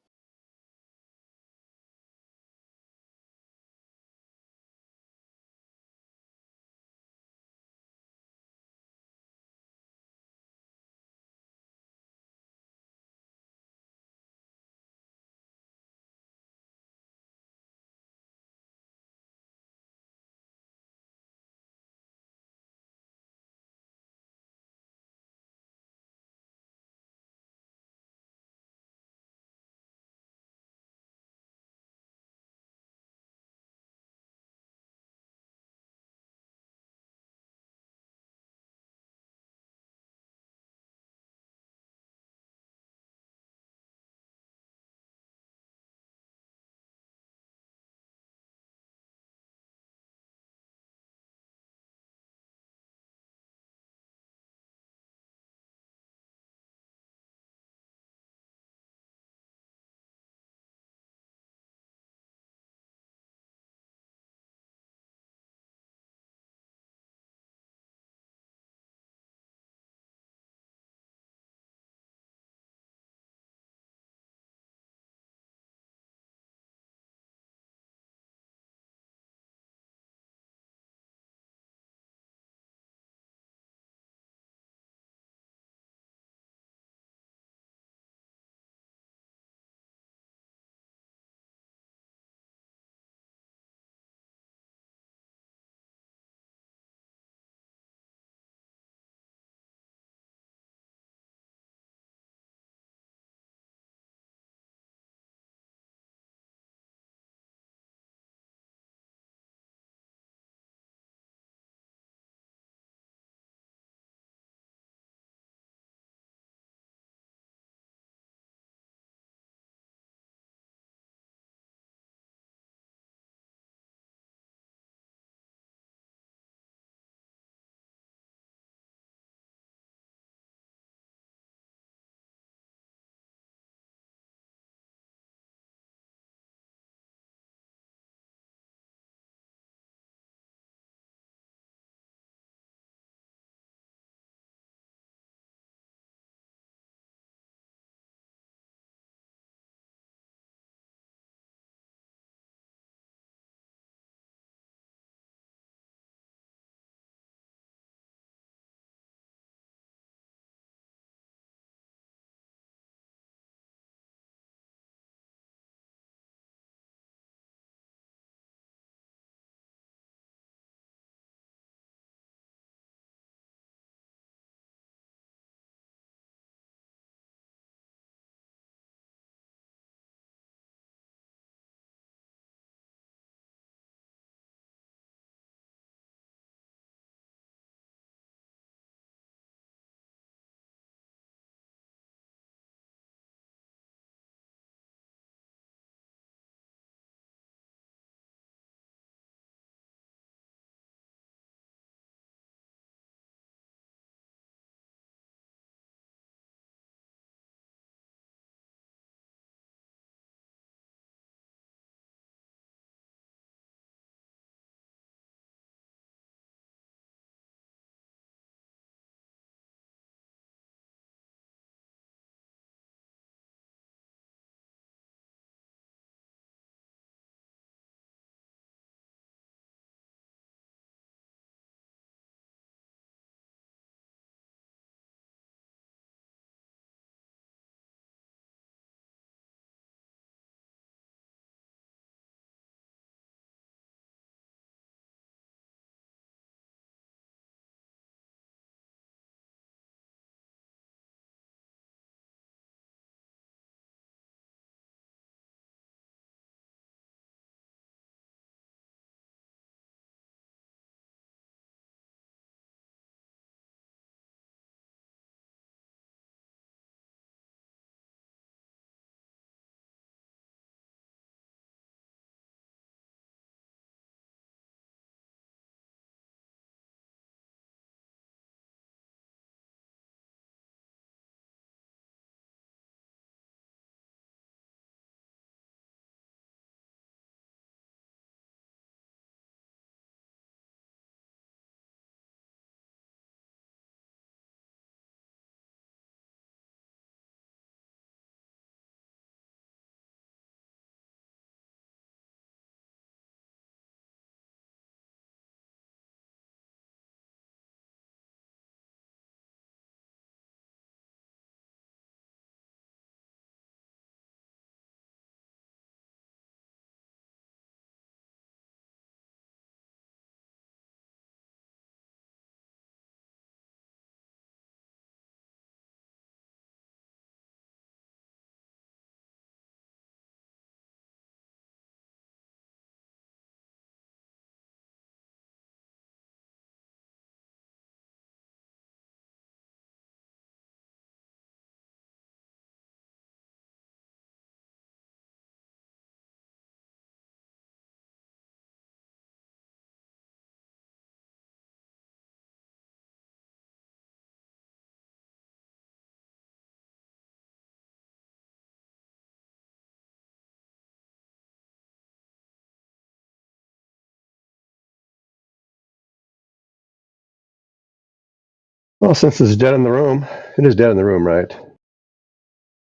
Well, since it's dead in the room, it is dead in the room, right?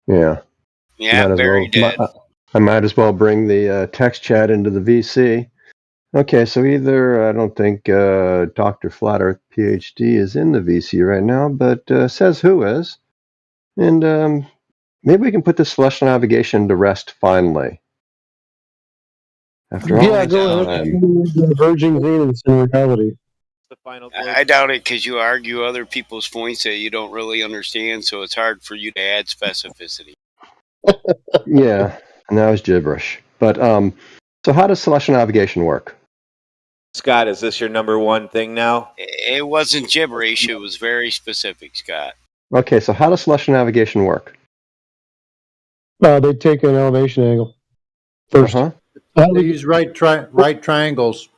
Yeah. Yeah, very dead. I might as well bring the text chat into the VC. Okay, so either I don't think Dr. Flat Earth PhD is in the VC right now, but says who is. And maybe we can put this celestial navigation to rest finally. After all Yeah, this go ahead. Diverging Venus in reality. I doubt it because you argue other people's points that you don't really understand, so it's hard for you to add specificity. Yeah, and that was gibberish. But so how does celestial navigation work? Scott, is this your number one thing now? It wasn't gibberish. It was very specific, Scott. Okay, so how does celestial navigation work? They take an elevation angle first. They use right triangles.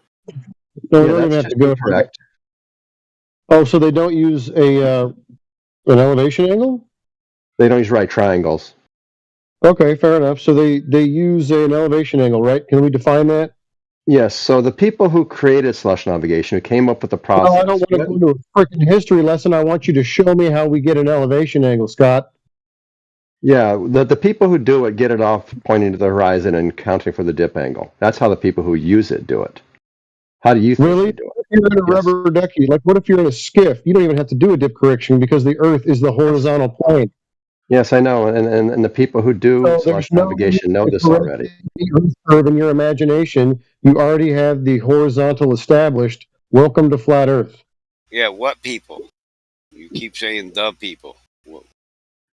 No, we don't even have to go correct. Oh, so they don't use an elevation angle? They don't use right triangles. Okay, fair enough. So they use an elevation angle, right? Can we define that? Yes. So the people who created celestial navigation, who came up with the process. No, I don't want to go into a freaking history lesson. I want you to show me how we get an elevation angle, Scott. Yeah, the people who do it get it off pointing to the horizon and counting for the dip angle. That's how the people who use it do it. How do you think really? they do it? If you're in a rubber ducky, like what if you're in a skiff? You don't even have to do a dip correction because the Earth is the horizontal plane. Yes, I know, and the people who do celestial navigation know this already. The Earth curve in your imagination, you already have the horizontal established. Welcome to flat Earth. Yeah, what people? You keep saying the people.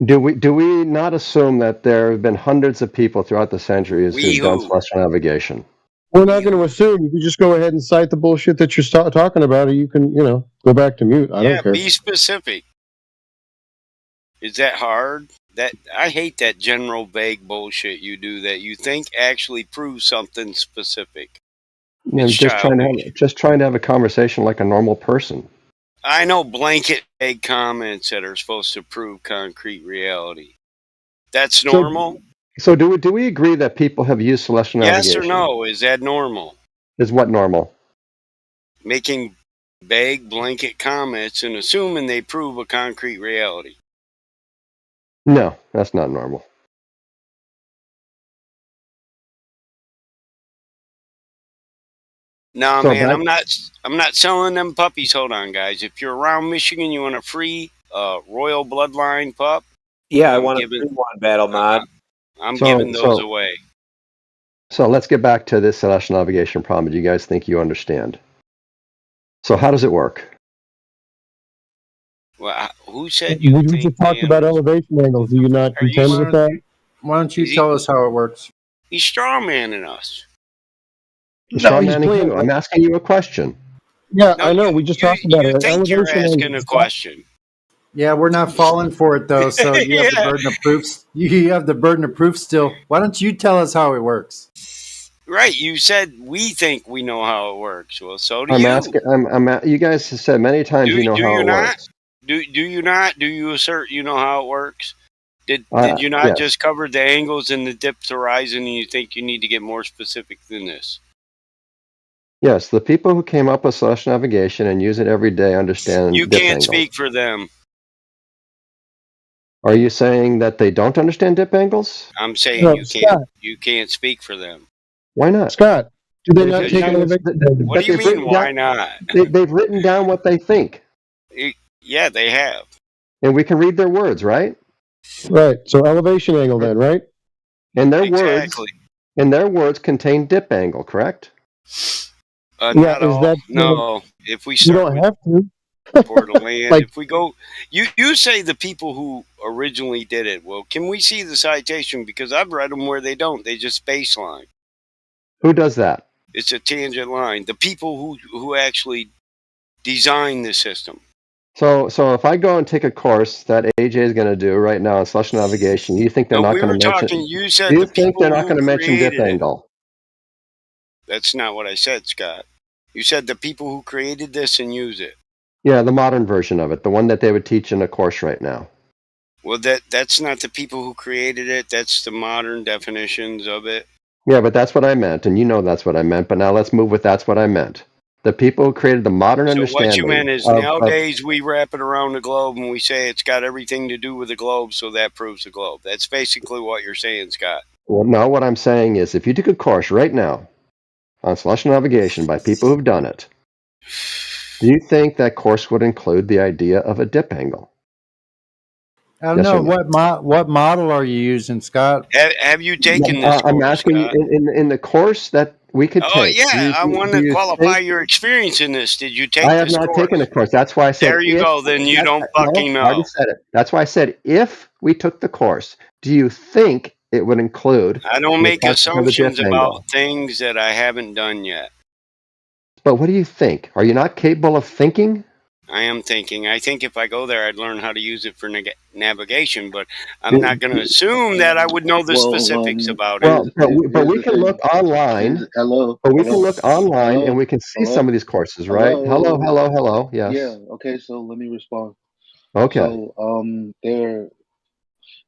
Do we not assume that there have been hundreds of people throughout the centuries who've done celestial navigation? We're not going to assume. You can just go ahead and cite the bullshit that you're talking about, or you can, go back to mute. I don't care. Be specific. Is that hard? That I hate that general vague bullshit you do that you think actually proves something specific. Yeah, just trying to have a conversation like a normal person. I know blanket vague comments that are supposed to prove concrete reality. That's normal? So do we agree that people have used celestial navigation? Yes or no? Is that normal? Is what normal? Making vague blanket comments and assuming they prove a concrete reality. No, that's not normal. No, so man, I'm not selling them puppies. Hold on, guys. If you're around Michigan, you want a free Royal Bloodline pup? Yeah, I want a free one, Battle Mod. I'm giving those away. So let's get back to this celestial navigation problem. Do you guys think you understand? So how does it work? Well, who said you We just talked about elevation angles. Do you not contend with that? Why don't you tell us how it works? He's strawmanning us. I'm asking you a question. Yeah, no, I know. We just talked about it. You think you're asking a question. Yeah, we're not falling for it though. So you have the burden of proof. You have the burden of proof still. Why don't you tell us how it works? Right. You said we think we know how it works. Well, so do you. You guys have said many times you know how it works. Do you not? Do you assert you know how it works? Did you not just cover the angles and the dipped horizon, and you think you need to get more specific than this? Yes, the people who came up with celestial navigation and use it every day understand. You can't speak for them. Are you saying that they don't understand dip angles? I'm saying you can't speak for them. Why not? Scott, do they not take elevation? What do you mean, why not? They've written down what they think. Yeah, they have. And we can read their words, right? Right. So elevation angle then, right? And their words contain dip angle, correct? Not all. No. If we start, you don't have to. Borderland. If we go, you say the people who originally did it. Well, can we see the citation? Because I've read them where they don't. They just baseline. Who does that? It's a tangent line. The people who actually designed the system. So if I go and take a course that AJ is going to do right now in celestial navigation, you think they're not going to mention? You said you think they're not going to mention dip angle? That's not what I said, Scott. You said the people who created this and use it. Yeah, the modern version of it, the one that they would teach in a course right now. Well, that's not the people who created it. That's the modern definitions of it. Yeah, but that's what I meant, and you know that's what I meant. But now let's move with that's what I meant. The people who created the modern So understanding. what you meant is of, nowadays we wrap it around the globe and we say it's got everything to do with the globe, so that proves the globe. That's basically what you're saying, Scott. Well, no, what I'm saying is if you took a course right now on celestial navigation by people who've done it, do you think that course would include the idea of a dip angle? I don't Yes or know no? what model are you using, Scott? Have you taken this I'm course, asking Scott? in the course that we could Oh, take. yeah, I want Do to you qualify think your experience in this. Did you I take have this not taken a course? course? That's why I said There you if. go. Then you don't No, fucking I already know. said it. That's why I said if we took the course, do you think it would include I don't the make concept of the dip assumptions about angle? things that I haven't done yet. But what do you think? Are you not capable of thinking? I am thinking. I think if I go there, I'd learn how to use it for navigation, but I'm not going to assume that I would know the specifics about it. Well, but we can look online. Hello, But we can hello, look online and hello, we can see some hello, of these courses, right? Hello, hello. hello, hello. Yeah. Yes. Okay. So let me respond. Okay. So there.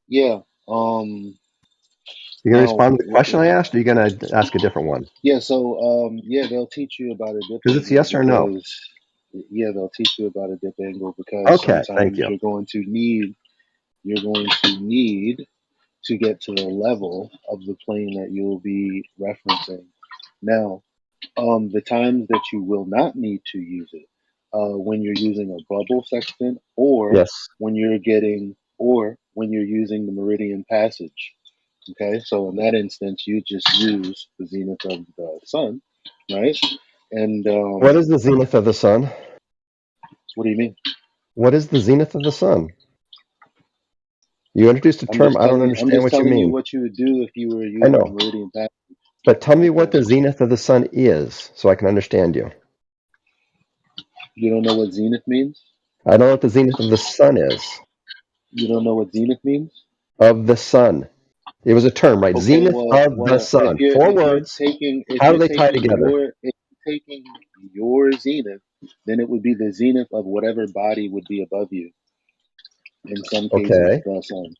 Yeah. You're gonna Now, respond to the question I asked, or you're gonna ask a different one? yeah. So yeah, they'll teach you about a dip Because it's angle yes or no. because yeah, they'll teach you about a dip angle because Okay. Thank sometimes you. you're going to need to get to the level of the plane that you'll be referencing. Now, the times that you will not need to use it, when you're using a bubble sextant, Yes. when when you're using the meridian passage. Okay, so in that instance, you just use the zenith of the sun, right? And What is the zenith of the sun? what do you mean? What is the zenith of the sun? You introduced a term. I don't I'm understand just what you telling you mean. what you would do if you were I using the know. meridian passage. But tell me what Okay, the zenith of the sun is so I can understand you. you don't know what zenith means? I know what the zenith of the sun is. You don't know what zenith means? Of the sun. It was a term, right? Okay, Zenith of the sun. Four words. How do they tie together? if you're taking your zenith, then it would be the zenith of whatever body would be above you. In some cases, Okay. the sun.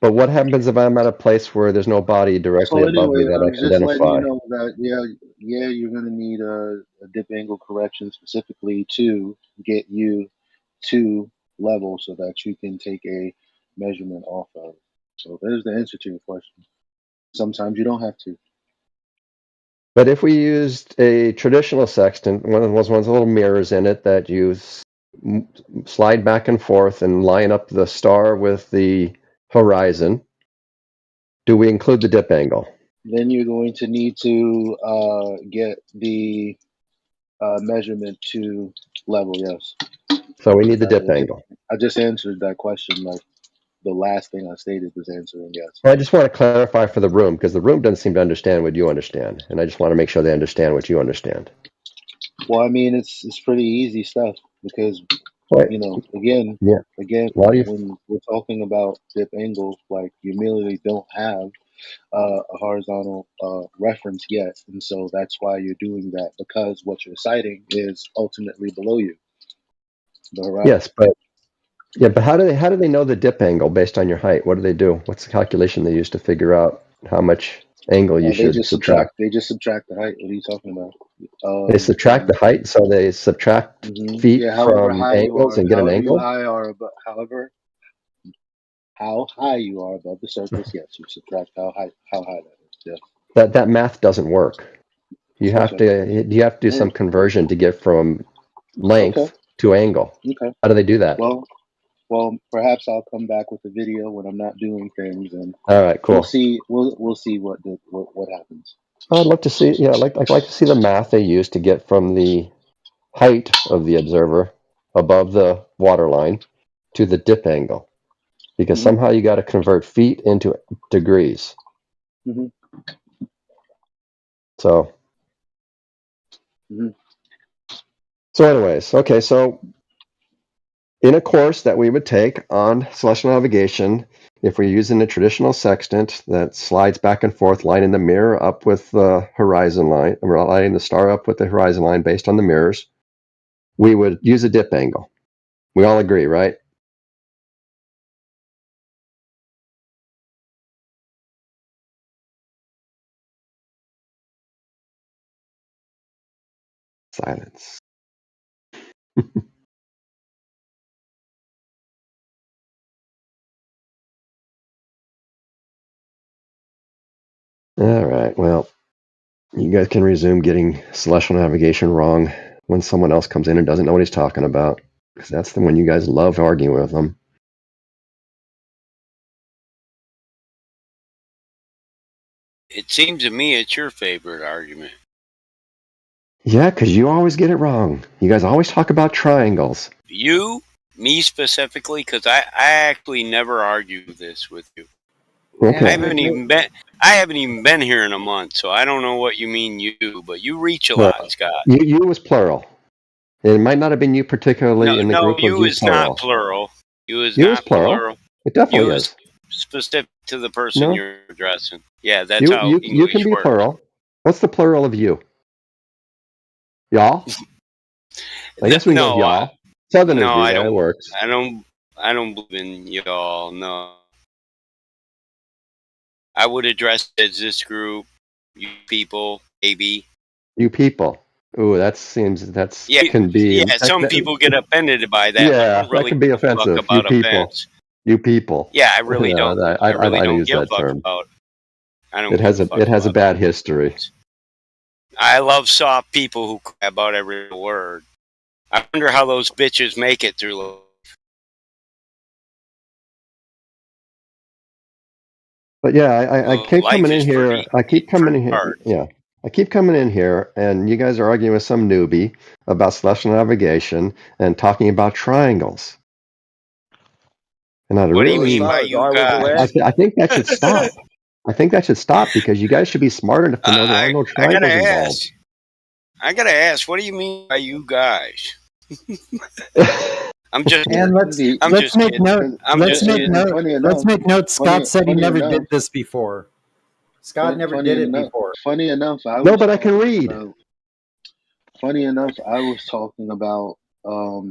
But what happens if I'm at a place where there's no body directly So above me anyway, that I I was can just letting you identify? know that yeah, you're gonna need a dip angle correction specifically to get you to level so that you can take a measurement off of. So there's the answer to your question. Sometimes you don't have to. But if we used a traditional sextant, one of those ones with little mirrors in it that you slide back and forth and line up the star with the horizon, do we include the dip angle? Then you're going to need to get the measurement to level. Yes. So we need the dip angle. I just answered that question. Like the last thing I stated was answering yes. Well, I just want to clarify for the room because the room doesn't seem to understand what you understand, and I just want to make sure they understand what you understand. Well, I mean, it's pretty easy stuff because Right. again, Yeah. Why do you? when we're talking about dip angles, like you merely don't have a horizontal reference yet, and so that's why you're doing that because what you're citing is ultimately below you, the horizon. Yes, but how do they know the dip angle based on your height? What do they do? What's the calculation they use to figure out how much angle you They should just subtract? subtract the height. What are you talking about? They subtract the height, so they subtract feet Yeah, from angles and get an angle. How high you are above the surface, yes, you subtract how high that is. Yeah. That math doesn't work. You have to do some conversion to get from length to angle. Okay. How do they do that? Well, perhaps I'll come back with a video when I'm not doing things, and All right, cool. we'll see. We'll see what happens. I'd like to see. Yeah, I'd like to see the math they use to get from the height of the observer above the waterline to the dip angle, because somehow you got to convert feet into degrees. Mm-hmm. So. Mm-hmm. So, anyways, okay. So, in a course that we would take on celestial navigation, if we're using a traditional sextant that slides back and forth, lining the mirror up with the horizon line, we're lining the star up with the horizon line based on the mirrors, we would use a dip angle. We all agree, right? Silence. All right. Well, you guys can resume getting celestial navigation wrong when someone else comes in and doesn't know what he's talking about, because that's the one you guys love arguing with them. It seems to me it's your favorite argument. Yeah, because you always get it wrong. You guys always talk about triangles. You, me specifically, because I actually never argue this with you. Okay. I haven't even been here in a month, so I don't know what you mean you, but you reach a lot, Scott. You was plural. It might not have been you particularly in the group of you you is plural. not plural. You is You not is plural. It definitely you is. Specific to the person No. you're addressing. Yeah, that's You how you English can be works. plural. What's the plural of you? Y'all? I guess we can go y'all. Southerners do that. It works. I don't believe in y'all. No. I would address it as this group, you people, maybe. You people. Ooh, can be. Yeah, some people get offended by that. Yeah, don't really that can be give a fuck offensive. about You people. offense. You people. Yeah, I really Yeah, don't. I really don't use give a that fuck term. about. I don't. It has a bad history. I love soft people who cry about every word. I wonder how those bitches make it through life. But yeah, I keep coming in here. I keep coming in here. hard. Yeah, I keep coming in here, and you guys are arguing with some newbie about celestial navigation and talking about triangles. And I What do you really, mean by you guys? I think that should stop. I think that should stop because you guys should be smart enough to know there are no triangles involved. I gotta ask. What do you mean by you guys? I'm just. And let's make note. Let's make note. Scott said he never did this before. Scott never did it before. Funny enough, but I can read. Funny enough, I was talking about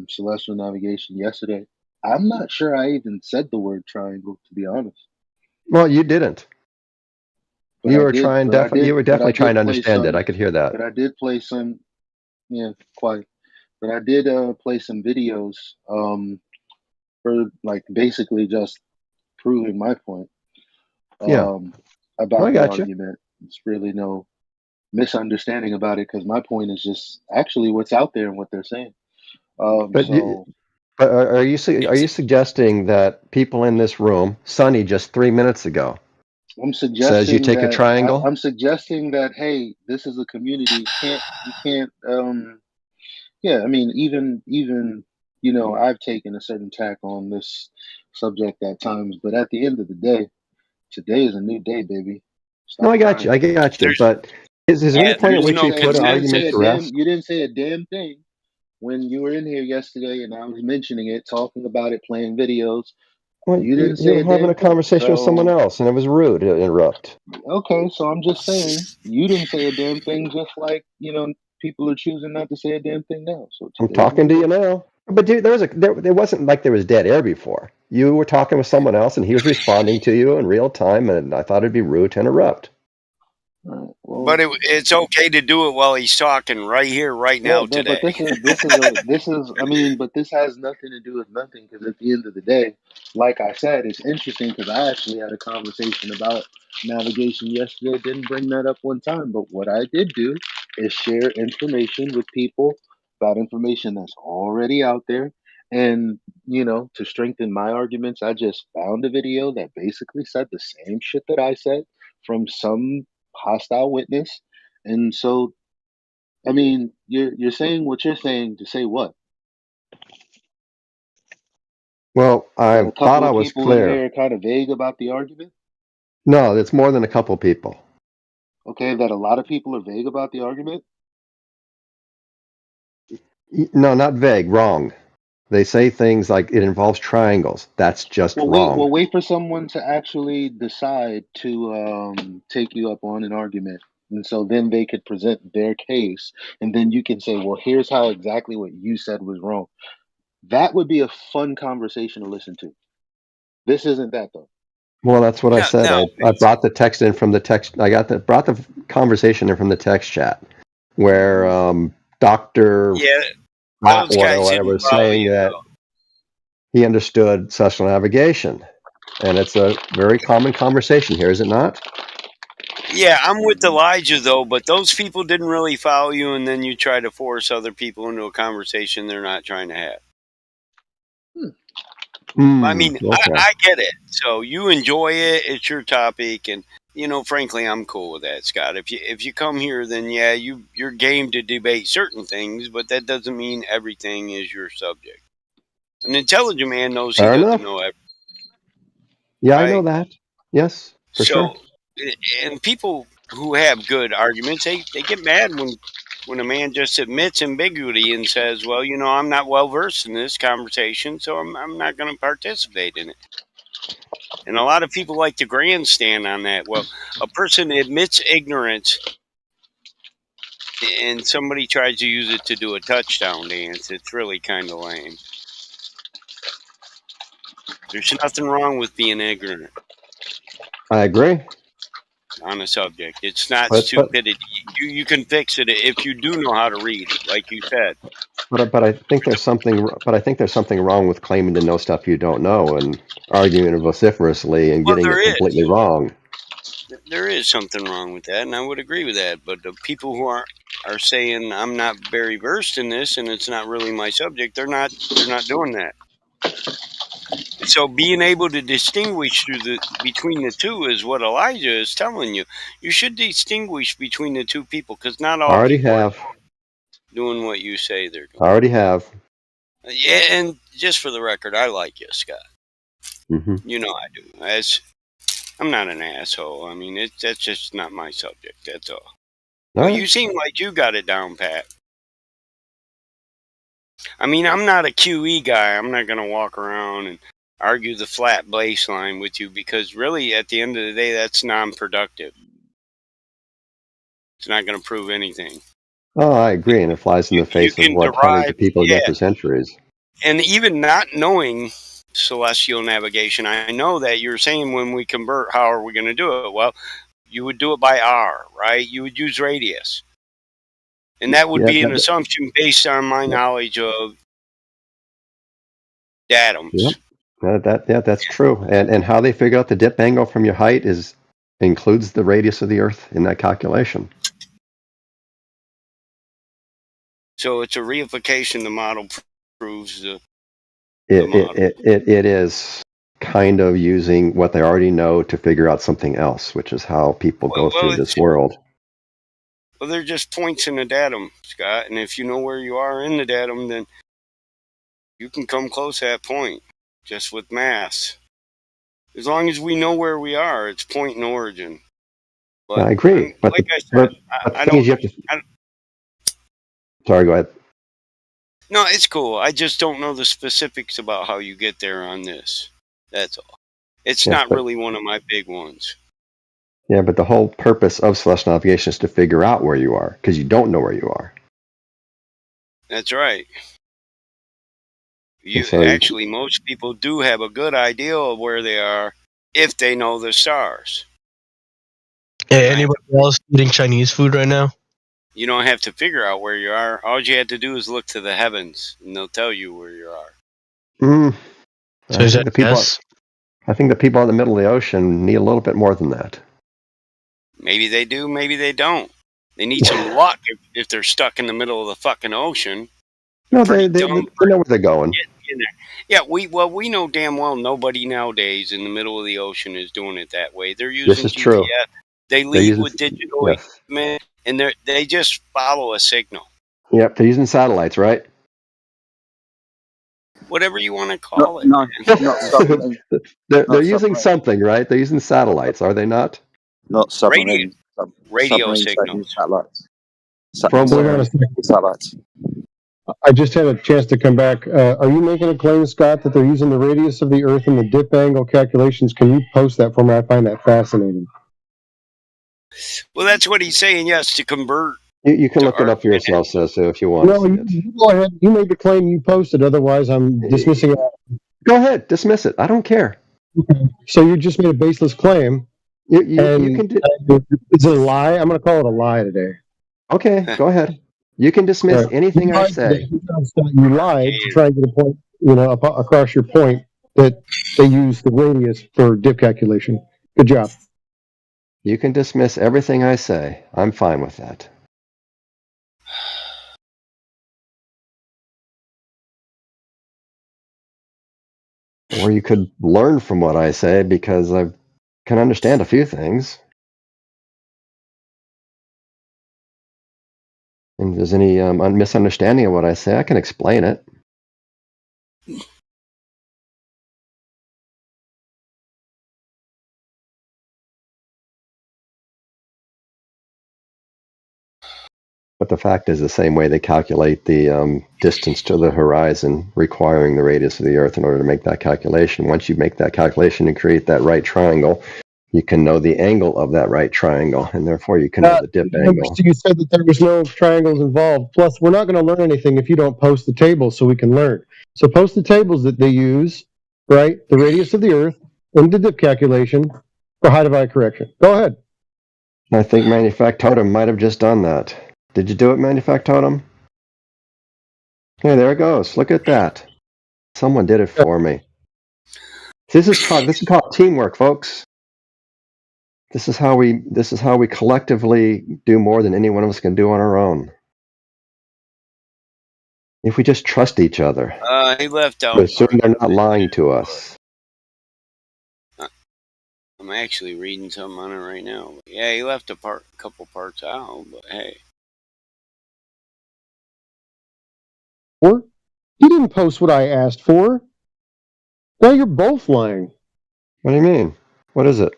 celestial navigation yesterday. I'm not sure I even said the word triangle, to be honest. Well, you didn't. But you were definitely trying to understand it. I could hear that. But I did play some. Yeah, quite. But I did play some videos for like basically just proving my point. About the argument. It's really no misunderstanding about it because my point is just actually what's out there and what they're saying. But are you suggesting that people in this room, Sonny just 3 minutes ago, says you take a triangle? I'm suggesting that hey, this is a community. You can't. Yeah, I mean, even I've taken a certain tack on this subject at times, but at the end of the day, today is a new day, baby. No, I got you. But is there any point at which you put an argument to rest? You didn't say a damn thing when you were in here yesterday, and I was mentioning it, talking about it, playing videos. Well, you didn't say you were having a conversation with someone else, and it was rude to interrupt. Okay, so I'm just saying you didn't say a damn thing, just like people are choosing not to say a damn thing now. So I'm talking to you now. But dude, there wasn't like there was dead air before. You were talking with someone else, and he was responding to you in real time, and I thought it'd be rude to interrupt. But it's okay to do it while he's talking right here, right now, today. But this is. I mean, but this has nothing to do with nothing because at the end of the day, like I said, it's interesting because I actually had a conversation about navigation yesterday. Didn't bring that up one time, but what I did do is share information with people about information that's already out there. And, to strengthen my arguments, I just found a video that basically said the same shit that I said from some hostile witness. And so, I mean, you're saying what you're saying to say what? Well, I thought I was clear. Here are kind of vague about the argument? No, it's more than a couple people. Okay, that a lot of people are vague about the argument? No, not vague, wrong. They say things like it involves triangles. That's just wrong. Wait for someone to actually decide to take you up on an argument. And so then they could present their case. And then you can say, well, here's how exactly what you said was wrong. That would be a fun conversation to listen to. This isn't that, though. Well, that's what I said. I brought the text in from the text. Brought the conversation in from the text chat where Dr. Yeah, Flatwater those guys didn't was follow saying you, that though. he understood celestial navigation. And it's a very common conversation here, is it not? Yeah, I'm with Elijah, though, but those people didn't really follow you, and then you try to force other people into a conversation they're not trying to have. I mean, Okay. I get it. So you enjoy it. It's your topic. And, frankly, I'm cool with that, Scott. If you come here, then, yeah, you're game to debate certain things, but that doesn't mean everything is your subject. An intelligent man knows he Fair doesn't enough. know everything. Yeah, I Right? know that. Yes, for sure. And people who have good arguments, they get mad when a man just admits ambiguity and says, well, I'm not well versed in this conversation, so I'm not going to participate in it. And a lot of people like to grandstand on that. Well, a person admits ignorance and somebody tries to use it to do a touchdown dance. It's really kind of lame. There's nothing wrong with being ignorant I agree. on a subject. It's not But- stupidity. You can fix it if you do know how to read it, like you said. But I think there's something. But I think there's something wrong with claiming to know stuff you don't know and arguing vociferously and Well, getting it there is. completely wrong. There is something wrong with that, and I would agree with that. But the people who are saying I'm not very versed in this and it's not really my subject, they're not doing that. So being able to distinguish between the two is what Elijah is telling you. You should distinguish between the two people, because not all I already people have. are doing what you say they're doing. I already have. Yeah, and just for the record, I like you, Scott. Hmm. You know I do. I'm not an asshole. I mean, that's just not my subject. That's all. Well, you seem like you got it down, Pat. I mean, I'm not a QE guy. I'm not going to walk around and argue the flat baseline with you, because really, at the end of the day, that's non-productive. It's not going to prove anything. Oh, I agree, and it flies in the face of what hundreds of people have done for centuries. And even not knowing celestial navigation, I know that you're saying when we convert, how are we going to do it? Well, you would do it by R, right? You would use radius. And that would be an assumption based on my knowledge of datums. Yep. That's true. And how they figure out the dip angle from your height includes the radius of the Earth in that calculation. So it's a reification. The model proves the model. It is kind of using what they already know to figure out something else, which is how people go through this world. Well, they're just points in the datum, Scott. And if you know where you are in the datum, then you can come close to that point, just with mass. As long as we know where we are, it's point and origin. But I agree. But like I said, I don't. Sorry, go ahead. No, it's cool. I just don't know the specifics about how you get there on this. That's all. It's not really one of my big ones. Yeah, but the whole purpose of celestial navigation is to figure out where you are, because you don't know where you are. That's right. Actually, most people do have a good idea of where they are if they know the stars. Hey, anybody else eating Chinese food right now? You don't have to figure out where you are. All you have to do is look to the heavens, and they'll tell you where you are. So is that I think the people in the middle of the ocean need a little bit more than that. Maybe they do, maybe they don't. They need some luck if they're stuck in the middle of the fucking ocean. No, they know where they're going. Yeah, we know damn well nobody nowadays in the middle of the ocean is doing it that way. They're using This is GPS. true. They lead with digital equipment, and they just follow a signal. Yep, they're using satellites, right? Whatever you want to call it. No, not submarine. They're using something, right? They're using satellites, are they not? Not submarine. Radio Submarines don't use satellites. Satellites. I just had a chance to come back. Are you making a claim, Scott, that they're using the radius of the Earth in the dip angle calculations? Can you post that for me? I find that fascinating. Well, that's what he's saying, yes, to convert. You can look it up for yourself, so if you want. No, you go ahead. You made the claim, you posted. Otherwise, I'm dismissing it. Go ahead, dismiss it. I don't care. Okay. So you just made a baseless claim. You can do. Is it a lie? I'm going to call it a lie today. Okay, go ahead. You can dismiss anything I say. You lied to try and get a point, across your point that they use the radius for dip calculation. Good job. You can dismiss everything I say. I'm fine with that. Or you could learn from what I say because I can understand a few things. And if there's any misunderstanding of what I say, I can explain it. But the fact is the same way they calculate the distance to the horizon, requiring the radius of the Earth in order to make that calculation. Once you make that calculation and create that right triangle, you can know the angle of that right triangle, and therefore you can know the dip angle. You said that there was no triangles involved. Plus, we're not going to learn anything if you don't post the tables so we can learn. So post the tables that they use, right? The radius of the Earth and the dip calculation for high divide correction. Go ahead. I think Manufactotum might have just done that. Did you do it, Manufactotum? Hey, there it goes. Look at that. Someone did it for me. This is called teamwork, folks. This is how we collectively do more than any one of us can do on our own. If we just trust each other. He left out. We assume they're not lying to us. I'm actually reading something on it right now. Yeah, he left a couple parts out, but hey. Or he didn't post what I asked for. Now you're both lying. What do you mean? What is it?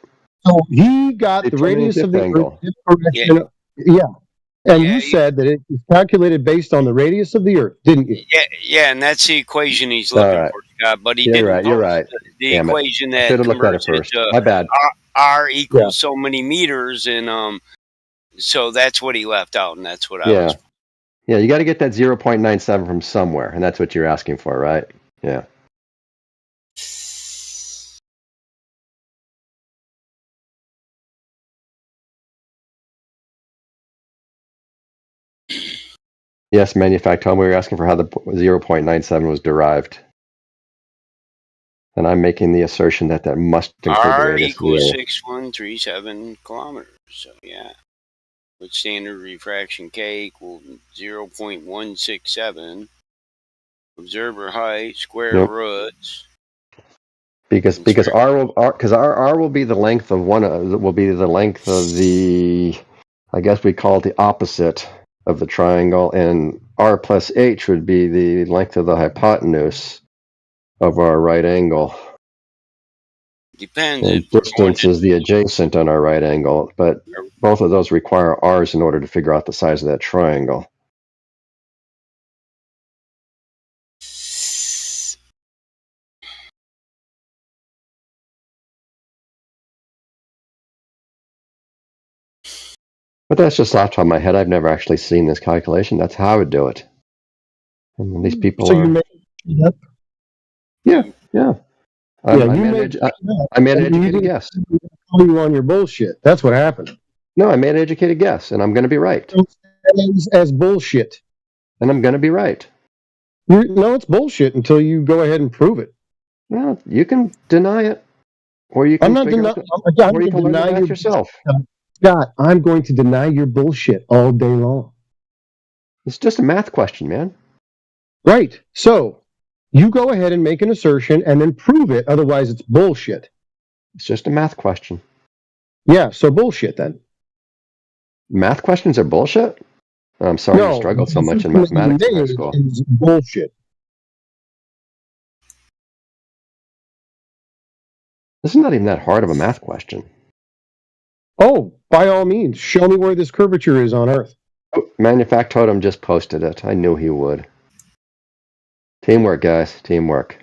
So he got the radius of the angle. Earth. Yeah. And you said that it is calculated based on the radius of the Earth, didn't you? Yeah, and that's the equation he's looking for, Scott. But he didn't. You're right. The equation that converts it to My bad. R equals so many meters, and so that's what he left out, and that's what I was. Yeah, you got to get that 0.97 from somewhere, and that's what you're asking for, right? Yeah. Yes, Manufactotum, we were asking for how the 0.97 was derived. And I'm making the assertion that must include the R radius equals 6137 kilometers. So yeah, with standard refraction K equals 0.167. Observer height, square roots. Because R will be the length of the I guess we call it the opposite of the triangle, and R plus H would be the length of the hypotenuse of our right angle. Depends. And distance is the adjacent on our right angle, but both of those require R's in order to figure out the size of that triangle. But that's just off the top of my head. I've never actually seen this calculation. That's how I would do it. And these people you made it up? Yeah. I made an educated guess. Call you on your bullshit. That's what happened. No, I made an educated guess, and I'm going to be right. As bullshit. And I'm going to be right. No, it's bullshit until you go ahead and prove it. Well, you can deny it, or you can. I'm not denying. I'm going to deny yourself. Scott, I'm going to deny your bullshit all day long. It's just a math question, man. Right. So you go ahead and make an assertion and then prove it. Otherwise, it's bullshit. It's just a math question. Yeah. So bullshit then. Math questions are bullshit? I'm sorry you struggled so much in mathematics in high school. It's bullshit. This is not even that hard of a math question. Oh, by all means, show me where this curvature is on Earth. Manufactotum just posted it. I knew he would. Teamwork, guys. Teamwork.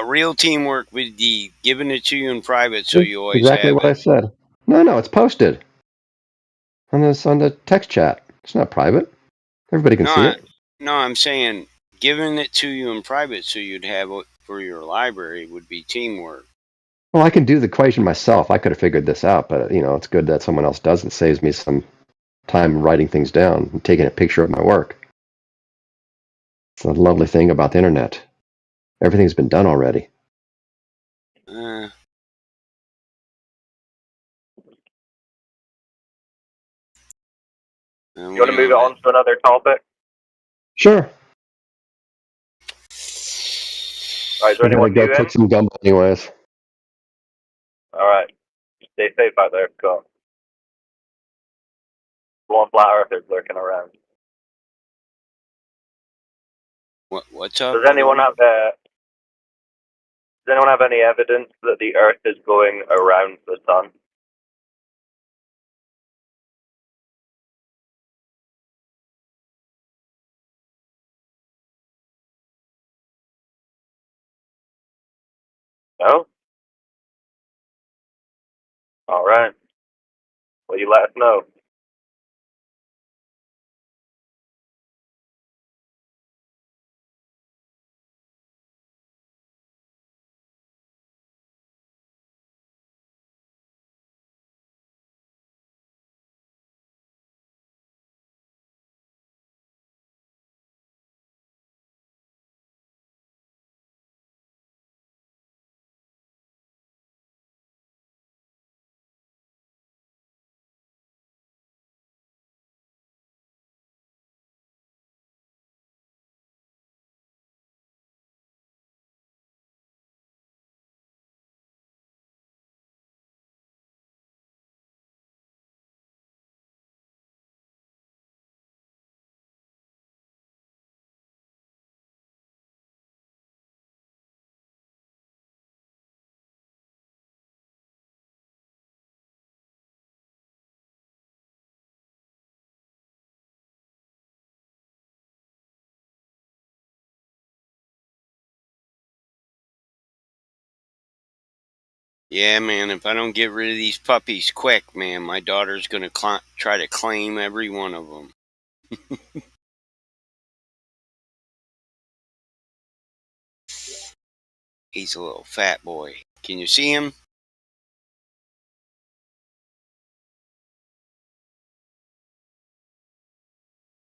Real teamwork would be giving it to you in private, so you always exactly have what I said. No, it's posted on the text chat. It's not private. Everybody can see it. No, I'm saying giving it to you in private, so you'd have it for your library would be teamwork. Well, I can do the equation myself. I could have figured this out, but it's good that someone else does. It saves me some time writing things down and taking a picture of my work. It's a lovely thing about the internet. Everything's been done already. You want to move it on to another topic? Sure. All right, is there I gotta anyone go new cook in? some gumbo anyways. All right. Stay safe out there. Go. One flat earthers lurking around. What's up? Does anyone have any evidence that the Earth is going around the sun? No? All right. Well, you let us know. Yeah, man, if I don't get rid of these puppies quick, man, my daughter's going to try to claim every one of them. He's a little fat boy. Can you see him?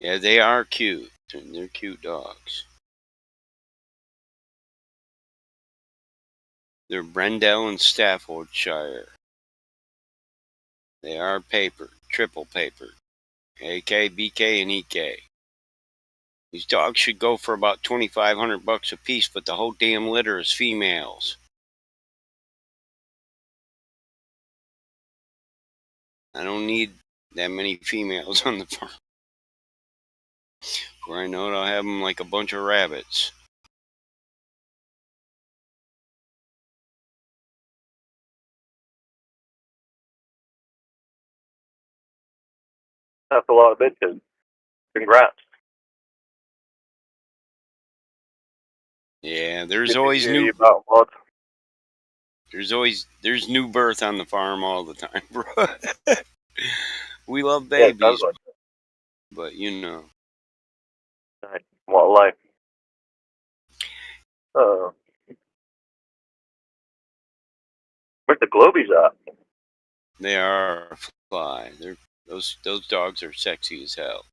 Yeah, they are cute. They're cute dogs. They're Brendel and Staffordshire. They are papered, triple papered. AK, BK, and EK. These dogs should go for about $2,500 a piece, but the whole damn litter is females. I don't need that many females on the farm. Before I know it, I'll have them like a bunch of rabbits. That's a lot of bitches. Congrats. Yeah, there's Good to always hear new. you about blood. There's new birth on the farm all the time, bro. We love Yeah, it sounds babies, like but you know. it. What life? Where's the Globies at? They are a fly. Those dogs are sexy as hell.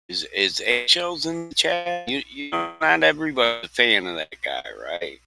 Is eggshells in the chat? You know, not everybody's a fan of that guy, right?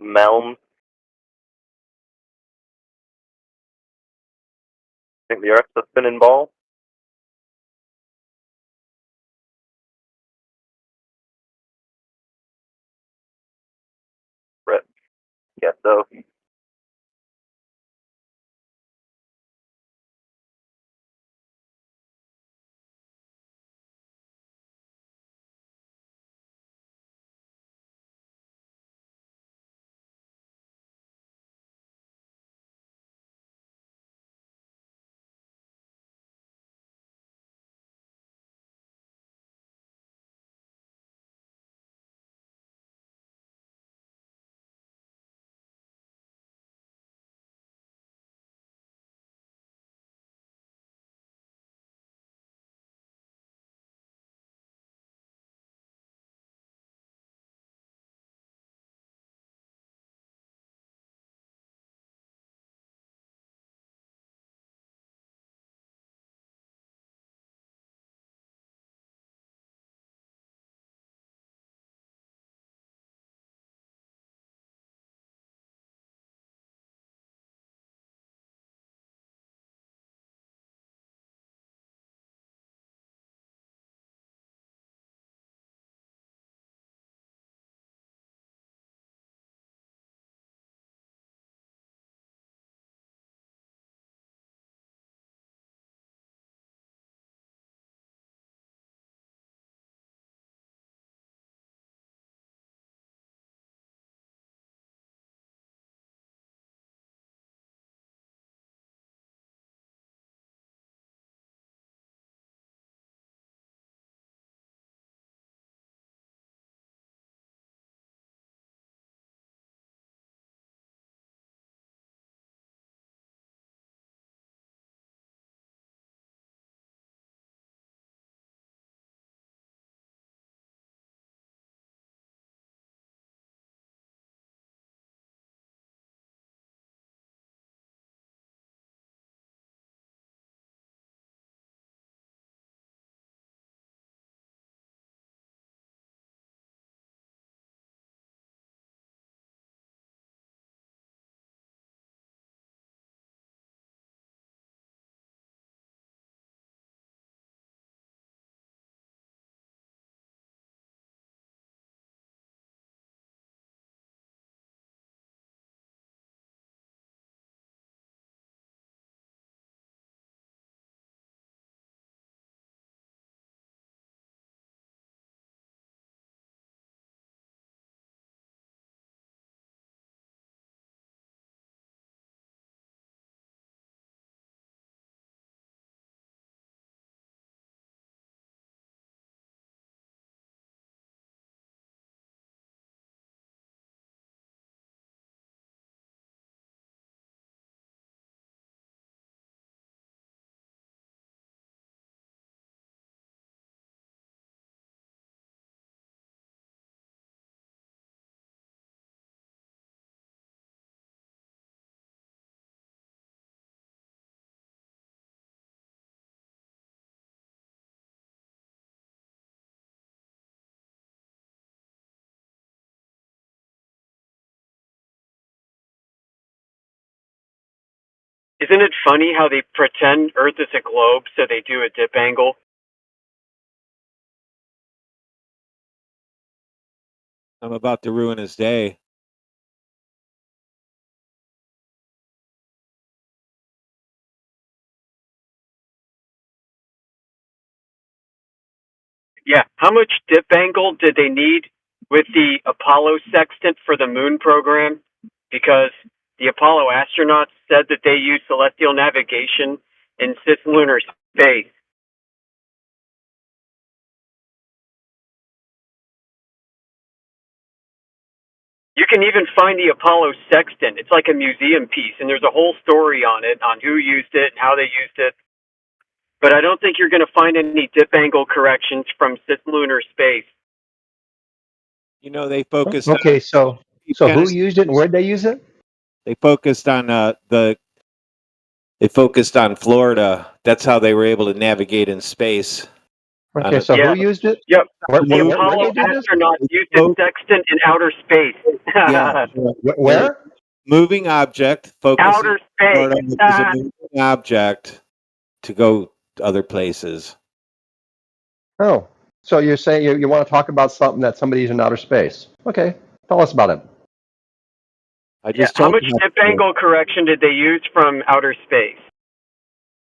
Melm. I think the Earth's a spinning ball. Right. Guess so. Isn't it funny how they pretend Earth is a globe so they do a dip angle? I'm about to ruin his day. Yeah, how much dip angle did they need with the Apollo sextant for the moon program? Because the Apollo astronauts said that they used celestial navigation in cislunar space. You can even find the Apollo sextant. It's like a museum piece, and there's a whole story on it, on who used it and how they used it. But I don't think you're going to find any dip angle corrections from cislunar space. You know, they focused. Okay, so who used it and where'd they use it? They focused on They focused on Florida. That's how they were able to navigate in space. Okay, so Yeah. who used it? Yep. Where The did Apollo they do this? astronaut used a sextant in outer space. Yeah. Where? Moving object, focusing Outer space. toward a moving object to go to other places. Oh, so you're saying you want to talk about something that somebody's in outer space? Okay, tell us about it. I Yeah. How much dip angle correction did they use from outer space?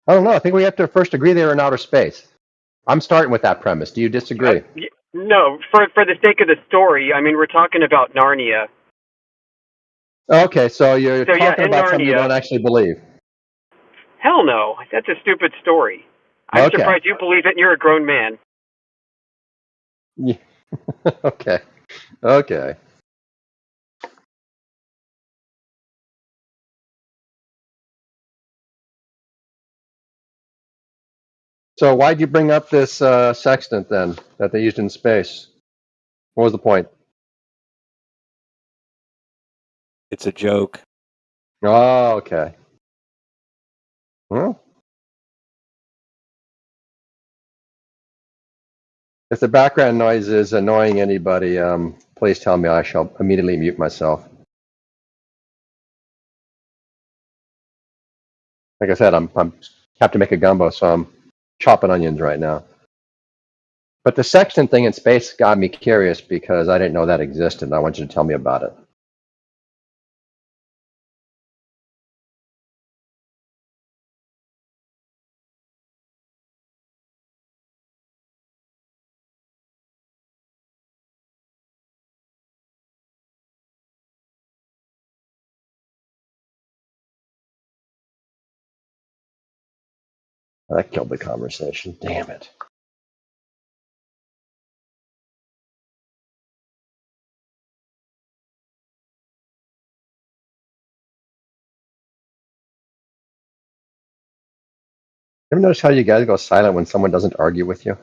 I don't know. I think we have to first agree they're in outer space. I'm starting with that premise. Do you disagree? No, for the sake of the story, I mean, we're talking about Narnia. Okay, so you're So, yeah, talking in about something you Narnia- don't actually believe. Hell no, that's a stupid story. I'm Okay. surprised you believe it and you're a grown man. Yeah. Okay. Okay. So why'd you bring up this sextant then that they used in space? What was the point? It's a joke. Oh, okay. Well, if the background noise is annoying anybody, please tell me. I shall immediately mute myself. Like I said, I'm have to make a gumbo, so I'm chopping onions right now. But the sextant thing in space got me curious because I didn't know that existed. I want you to tell me about it. That killed the conversation. Damn it. Ever notice how you guys go silent when someone doesn't argue with you?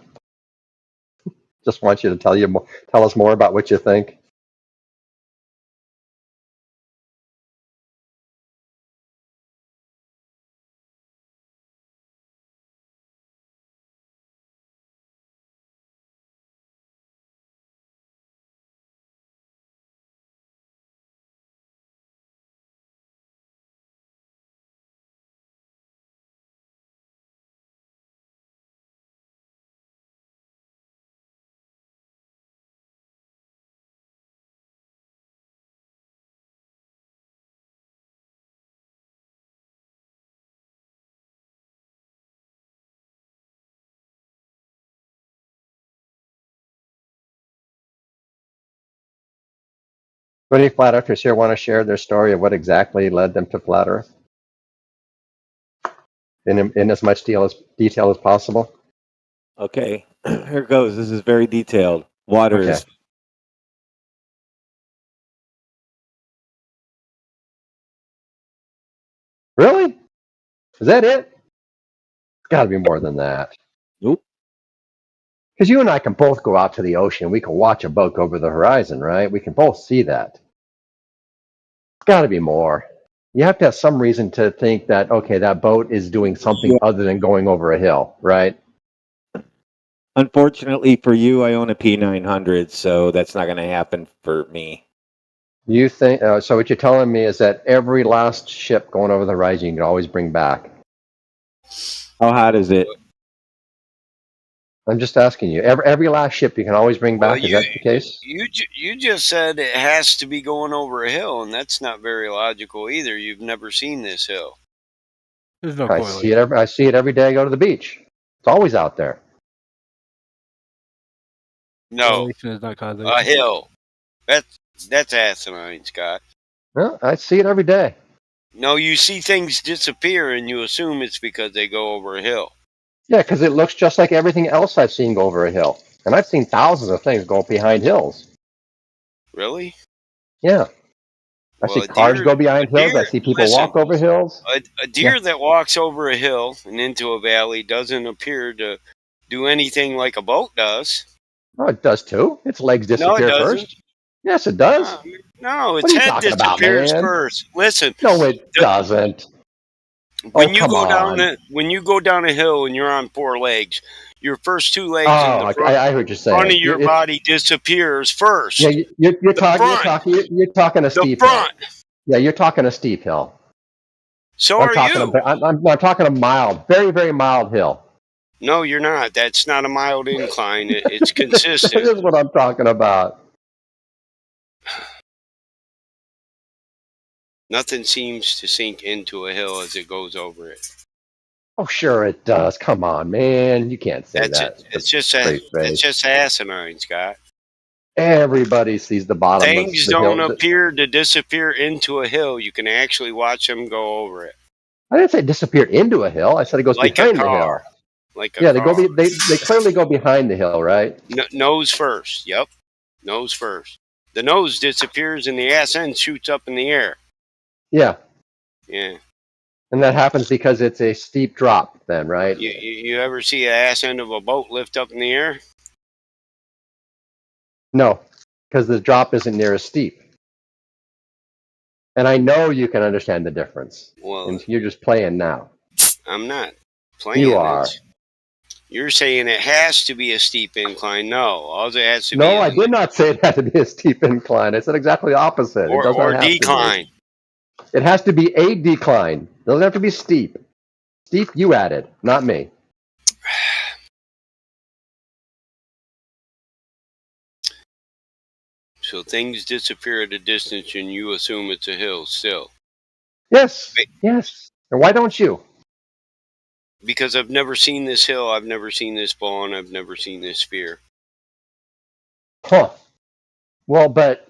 Just want you to tell us more about what you think. Do any flat earthers here want to share their story of what exactly led them to flat Earth? In as much detail as possible? Okay, here it goes. This is very detailed. Water Okay. is Really? Is that it? It's got to be more than that. Nope. Because you and I can both go out to the ocean. We can watch a boat go over the horizon, right? We can both see that. It's got to be more. You have to have some reason to think that, okay, that boat is doing something other than going over a hill, right? Unfortunately for you, I own a P900, so that's not going to happen for me. You think so? What you're telling me is that every last ship going over the horizon, you can always bring back. How hot is it? I'm just asking you. Every last ship you can always bring back. Is that the case? You just said it has to be going over a hill, and that's not very logical either. You've never seen this hill. There's no I see it. I see it every day I go to the beach. It's always out there. No, Correlation is not causation. a hill. That's asinine, Scott. Well, I see it every day. No, you see things disappear, and you assume it's because they go over a hill. Yeah, because it looks just like everything else I've seen go over a hill. And I've seen thousands of things go behind hills. Really? Yeah. I Well, see cars go behind hills. I see people walk over hills. A deer that walks over a hill and into a valley doesn't appear to do anything like a boat does. Oh, it does too. Its legs No, it disappear doesn't. first. Yes, it does. No, What its are you head talking about, disappears man? first. Listen, No, it doesn't. when Oh, you come go on. down when you go down a hill and you're on four legs, your first two legs Oh, in the front, I heard what you're saying. front of your body disappears first. Yeah, you're The talking. front. You're talking a steep front. hill. Yeah, you're talking a steep hill. So I'm are talking you. I'm talking a mild, very, very mild hill. No, you're not. That's not a mild incline. It's consistent. This is what I'm talking about. Nothing seems to sink into a hill as it goes over it. Oh, sure it does. Come on, man. You can't say That's that. it. It's just asinine, Scott. Everybody sees the bottom Things of the don't hill. appear to disappear into a hill. You can actually watch them go over it. I didn't say it disappeared into a hill. I said it goes Like behind a the hill. car. Like a Yeah, car. they clearly go behind the hill, right? Nose first. Yep. Nose first. The nose disappears and the ass end shoots up in the air. Yeah. Yeah. And that happens because it's a steep drop then, right? You ever see the ass end of a boat lift up in the air? No, because the drop isn't near as steep. And I know you can understand the difference. Well, and you're just playing now. I'm not playing. You are. You're saying it has to be a steep incline. No, all it has to be. No, I did not say it had to be a steep incline. I said exactly the opposite. It does not Or have to be. decline. It has to be a decline. It doesn't have to be steep. Steep, you added, not me. So things disappear at a distance and you assume it's a hill still. Yes, yes. And why don't you? Because I've never seen this hill, I've never seen this ball, and I've never seen this sphere. Huh. Well, but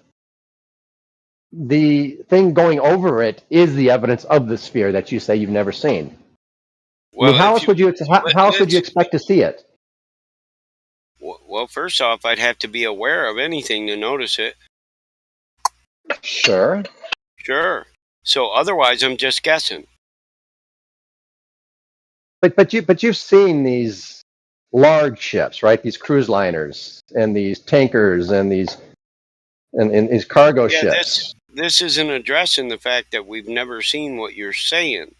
the thing going over it is the evidence of the sphere that you say you've never seen. Well, I mean, how else would you expect to see it? Well, first off, I'd have to be aware of anything to notice it. Sure. Sure. So otherwise, I'm just guessing. But you've seen these large ships, right? These cruise liners and these tankers and these cargo ships. This isn't addressing the fact that we've never seen what you're saying.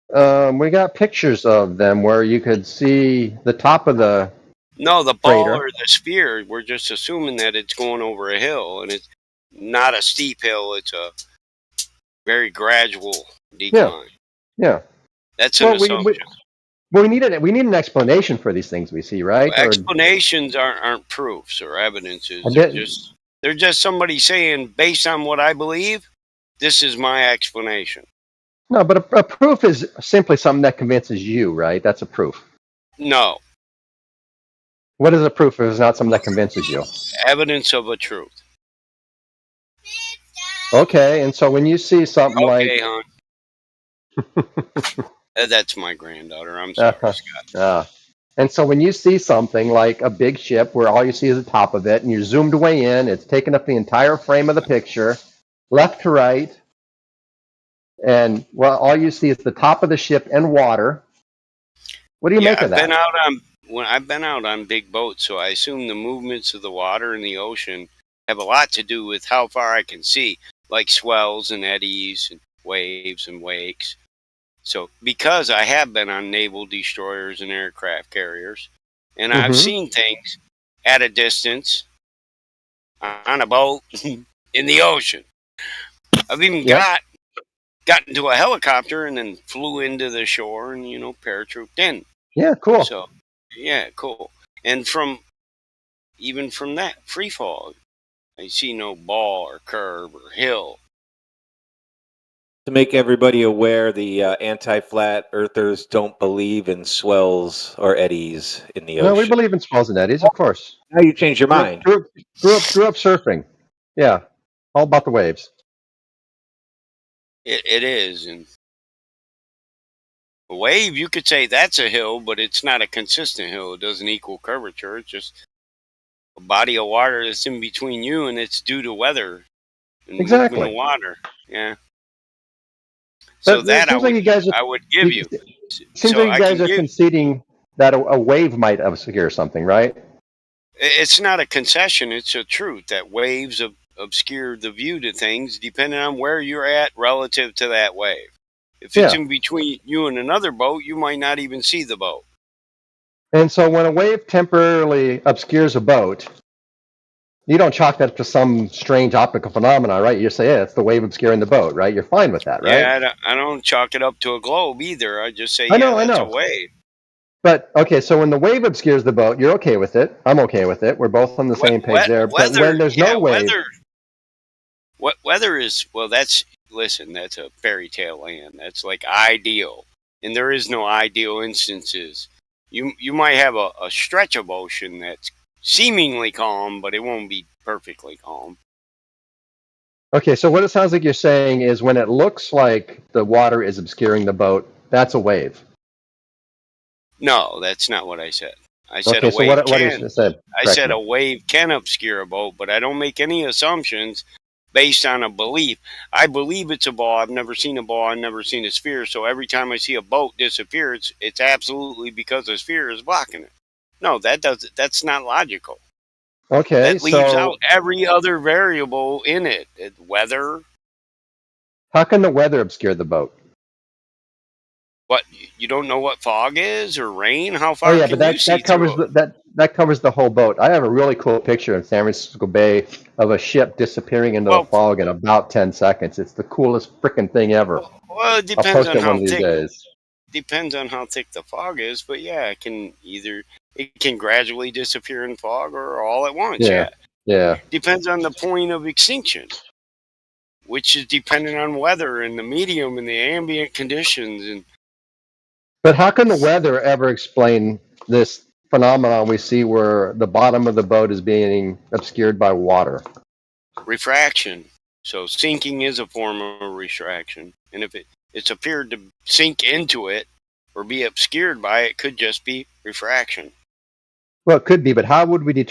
We got pictures of them where you could see the top of the ball freighter. or the sphere. We're just assuming that it's going over a hill, and it's not a steep hill. It's a very gradual decline. Yeah. That's an assumption. We need an explanation for these things we see, right? Well, explanations aren't proofs or evidences. They're just somebody saying, based on what I believe, this is my explanation. No, but a proof is simply something that convinces you, right? That's a proof. No. What is a proof if it's not something that convinces you? Evidence of a truth. Okay, and so when you see something Okay, hon. That's my granddaughter. I'm sorry, Scott. And so when you see something like a big ship where all you see is the top of it, and you're zoomed way in, it's taking up the entire frame of the picture, left to right, and all you see is the top of the ship and water. What do you make of that? I've been out on big boats, so I assume the movements of the water in the ocean have a lot to do with how far I can see, like swells and eddies and waves and wakes. So, because I have been on naval destroyers and aircraft carriers, and I've seen things at a distance, on a boat, in the ocean. I've even got into a helicopter and then flew into the shore and, paratrooped in. Yeah, cool. So, yeah, cool. And even from that, free fall, I see no ball or curve or hill. To make everybody aware, the anti-flat earthers don't believe in swells or eddies in the ocean. No, we believe in swells and eddies, of course. Now you changed your mind. Grew up surfing. Yeah, all about the waves. It is. And a wave, you could say that's a hill, but it's not a consistent hill. It doesn't equal curvature. It's just a body of water that's in between you, and it's due to weather and movement of water. Yeah. So that I would give you. Seems like you guys are conceding that a wave might obscure something, right? It's not a concession. It's a truth that waves obscure the view to things depending on where you're at relative to that wave. If it's in between you and another boat, you might not even see the boat. And so when a wave temporarily obscures a boat, you don't chalk that to some strange optical phenomena, right? You say, yeah, it's the wave obscuring the boat, right? You're fine with that, right? Yeah, I don't chalk it up to a globe either. I just say, I know. that's a wave. But, okay, so when the wave obscures the boat, you're okay with it. I'm okay with it. We're both on the same page there. But when there's no wave... Weather is, well, that's a fairy tale land. That's like ideal. And there is no ideal instances. You might have a stretch of ocean that's seemingly calm, but it won't be perfectly calm. Okay, so what it sounds like you're saying is when it looks like the water is obscuring the boat, that's a wave. No, that's not what I said. I said okay, a wave what can. you said? I said a wave can obscure a boat, but I don't make any assumptions based on a belief. I believe it's a ball. I've never seen a ball. I've never seen a sphere. So every time I see a boat disappear, it's absolutely because a sphere is blocking it. No, that's not logical. Okay, that leaves out every other variable in it. Weather. How can the weather obscure the boat? What, you don't know what fog is or rain? How far can you see that covers that covers the whole boat. I have a really cool picture in San Francisco Bay of a ship disappearing into the fog in about 10 seconds. It's the coolest freaking thing ever. Well, it depends I'll post on it how one of these thick. days. Depends on how thick the fog is, but yeah, it can gradually disappear in fog or all at once. Yeah. Depends on the point of extinction, which is dependent on weather and the medium and the ambient conditions. And but how can the weather ever explain this phenomenon we see where the bottom of the boat is being obscured by water? Refraction. So sinking is a form of refraction, and if it's appeared to sink into it or be obscured by it, could just be refraction. Well, it could be, but how would we determine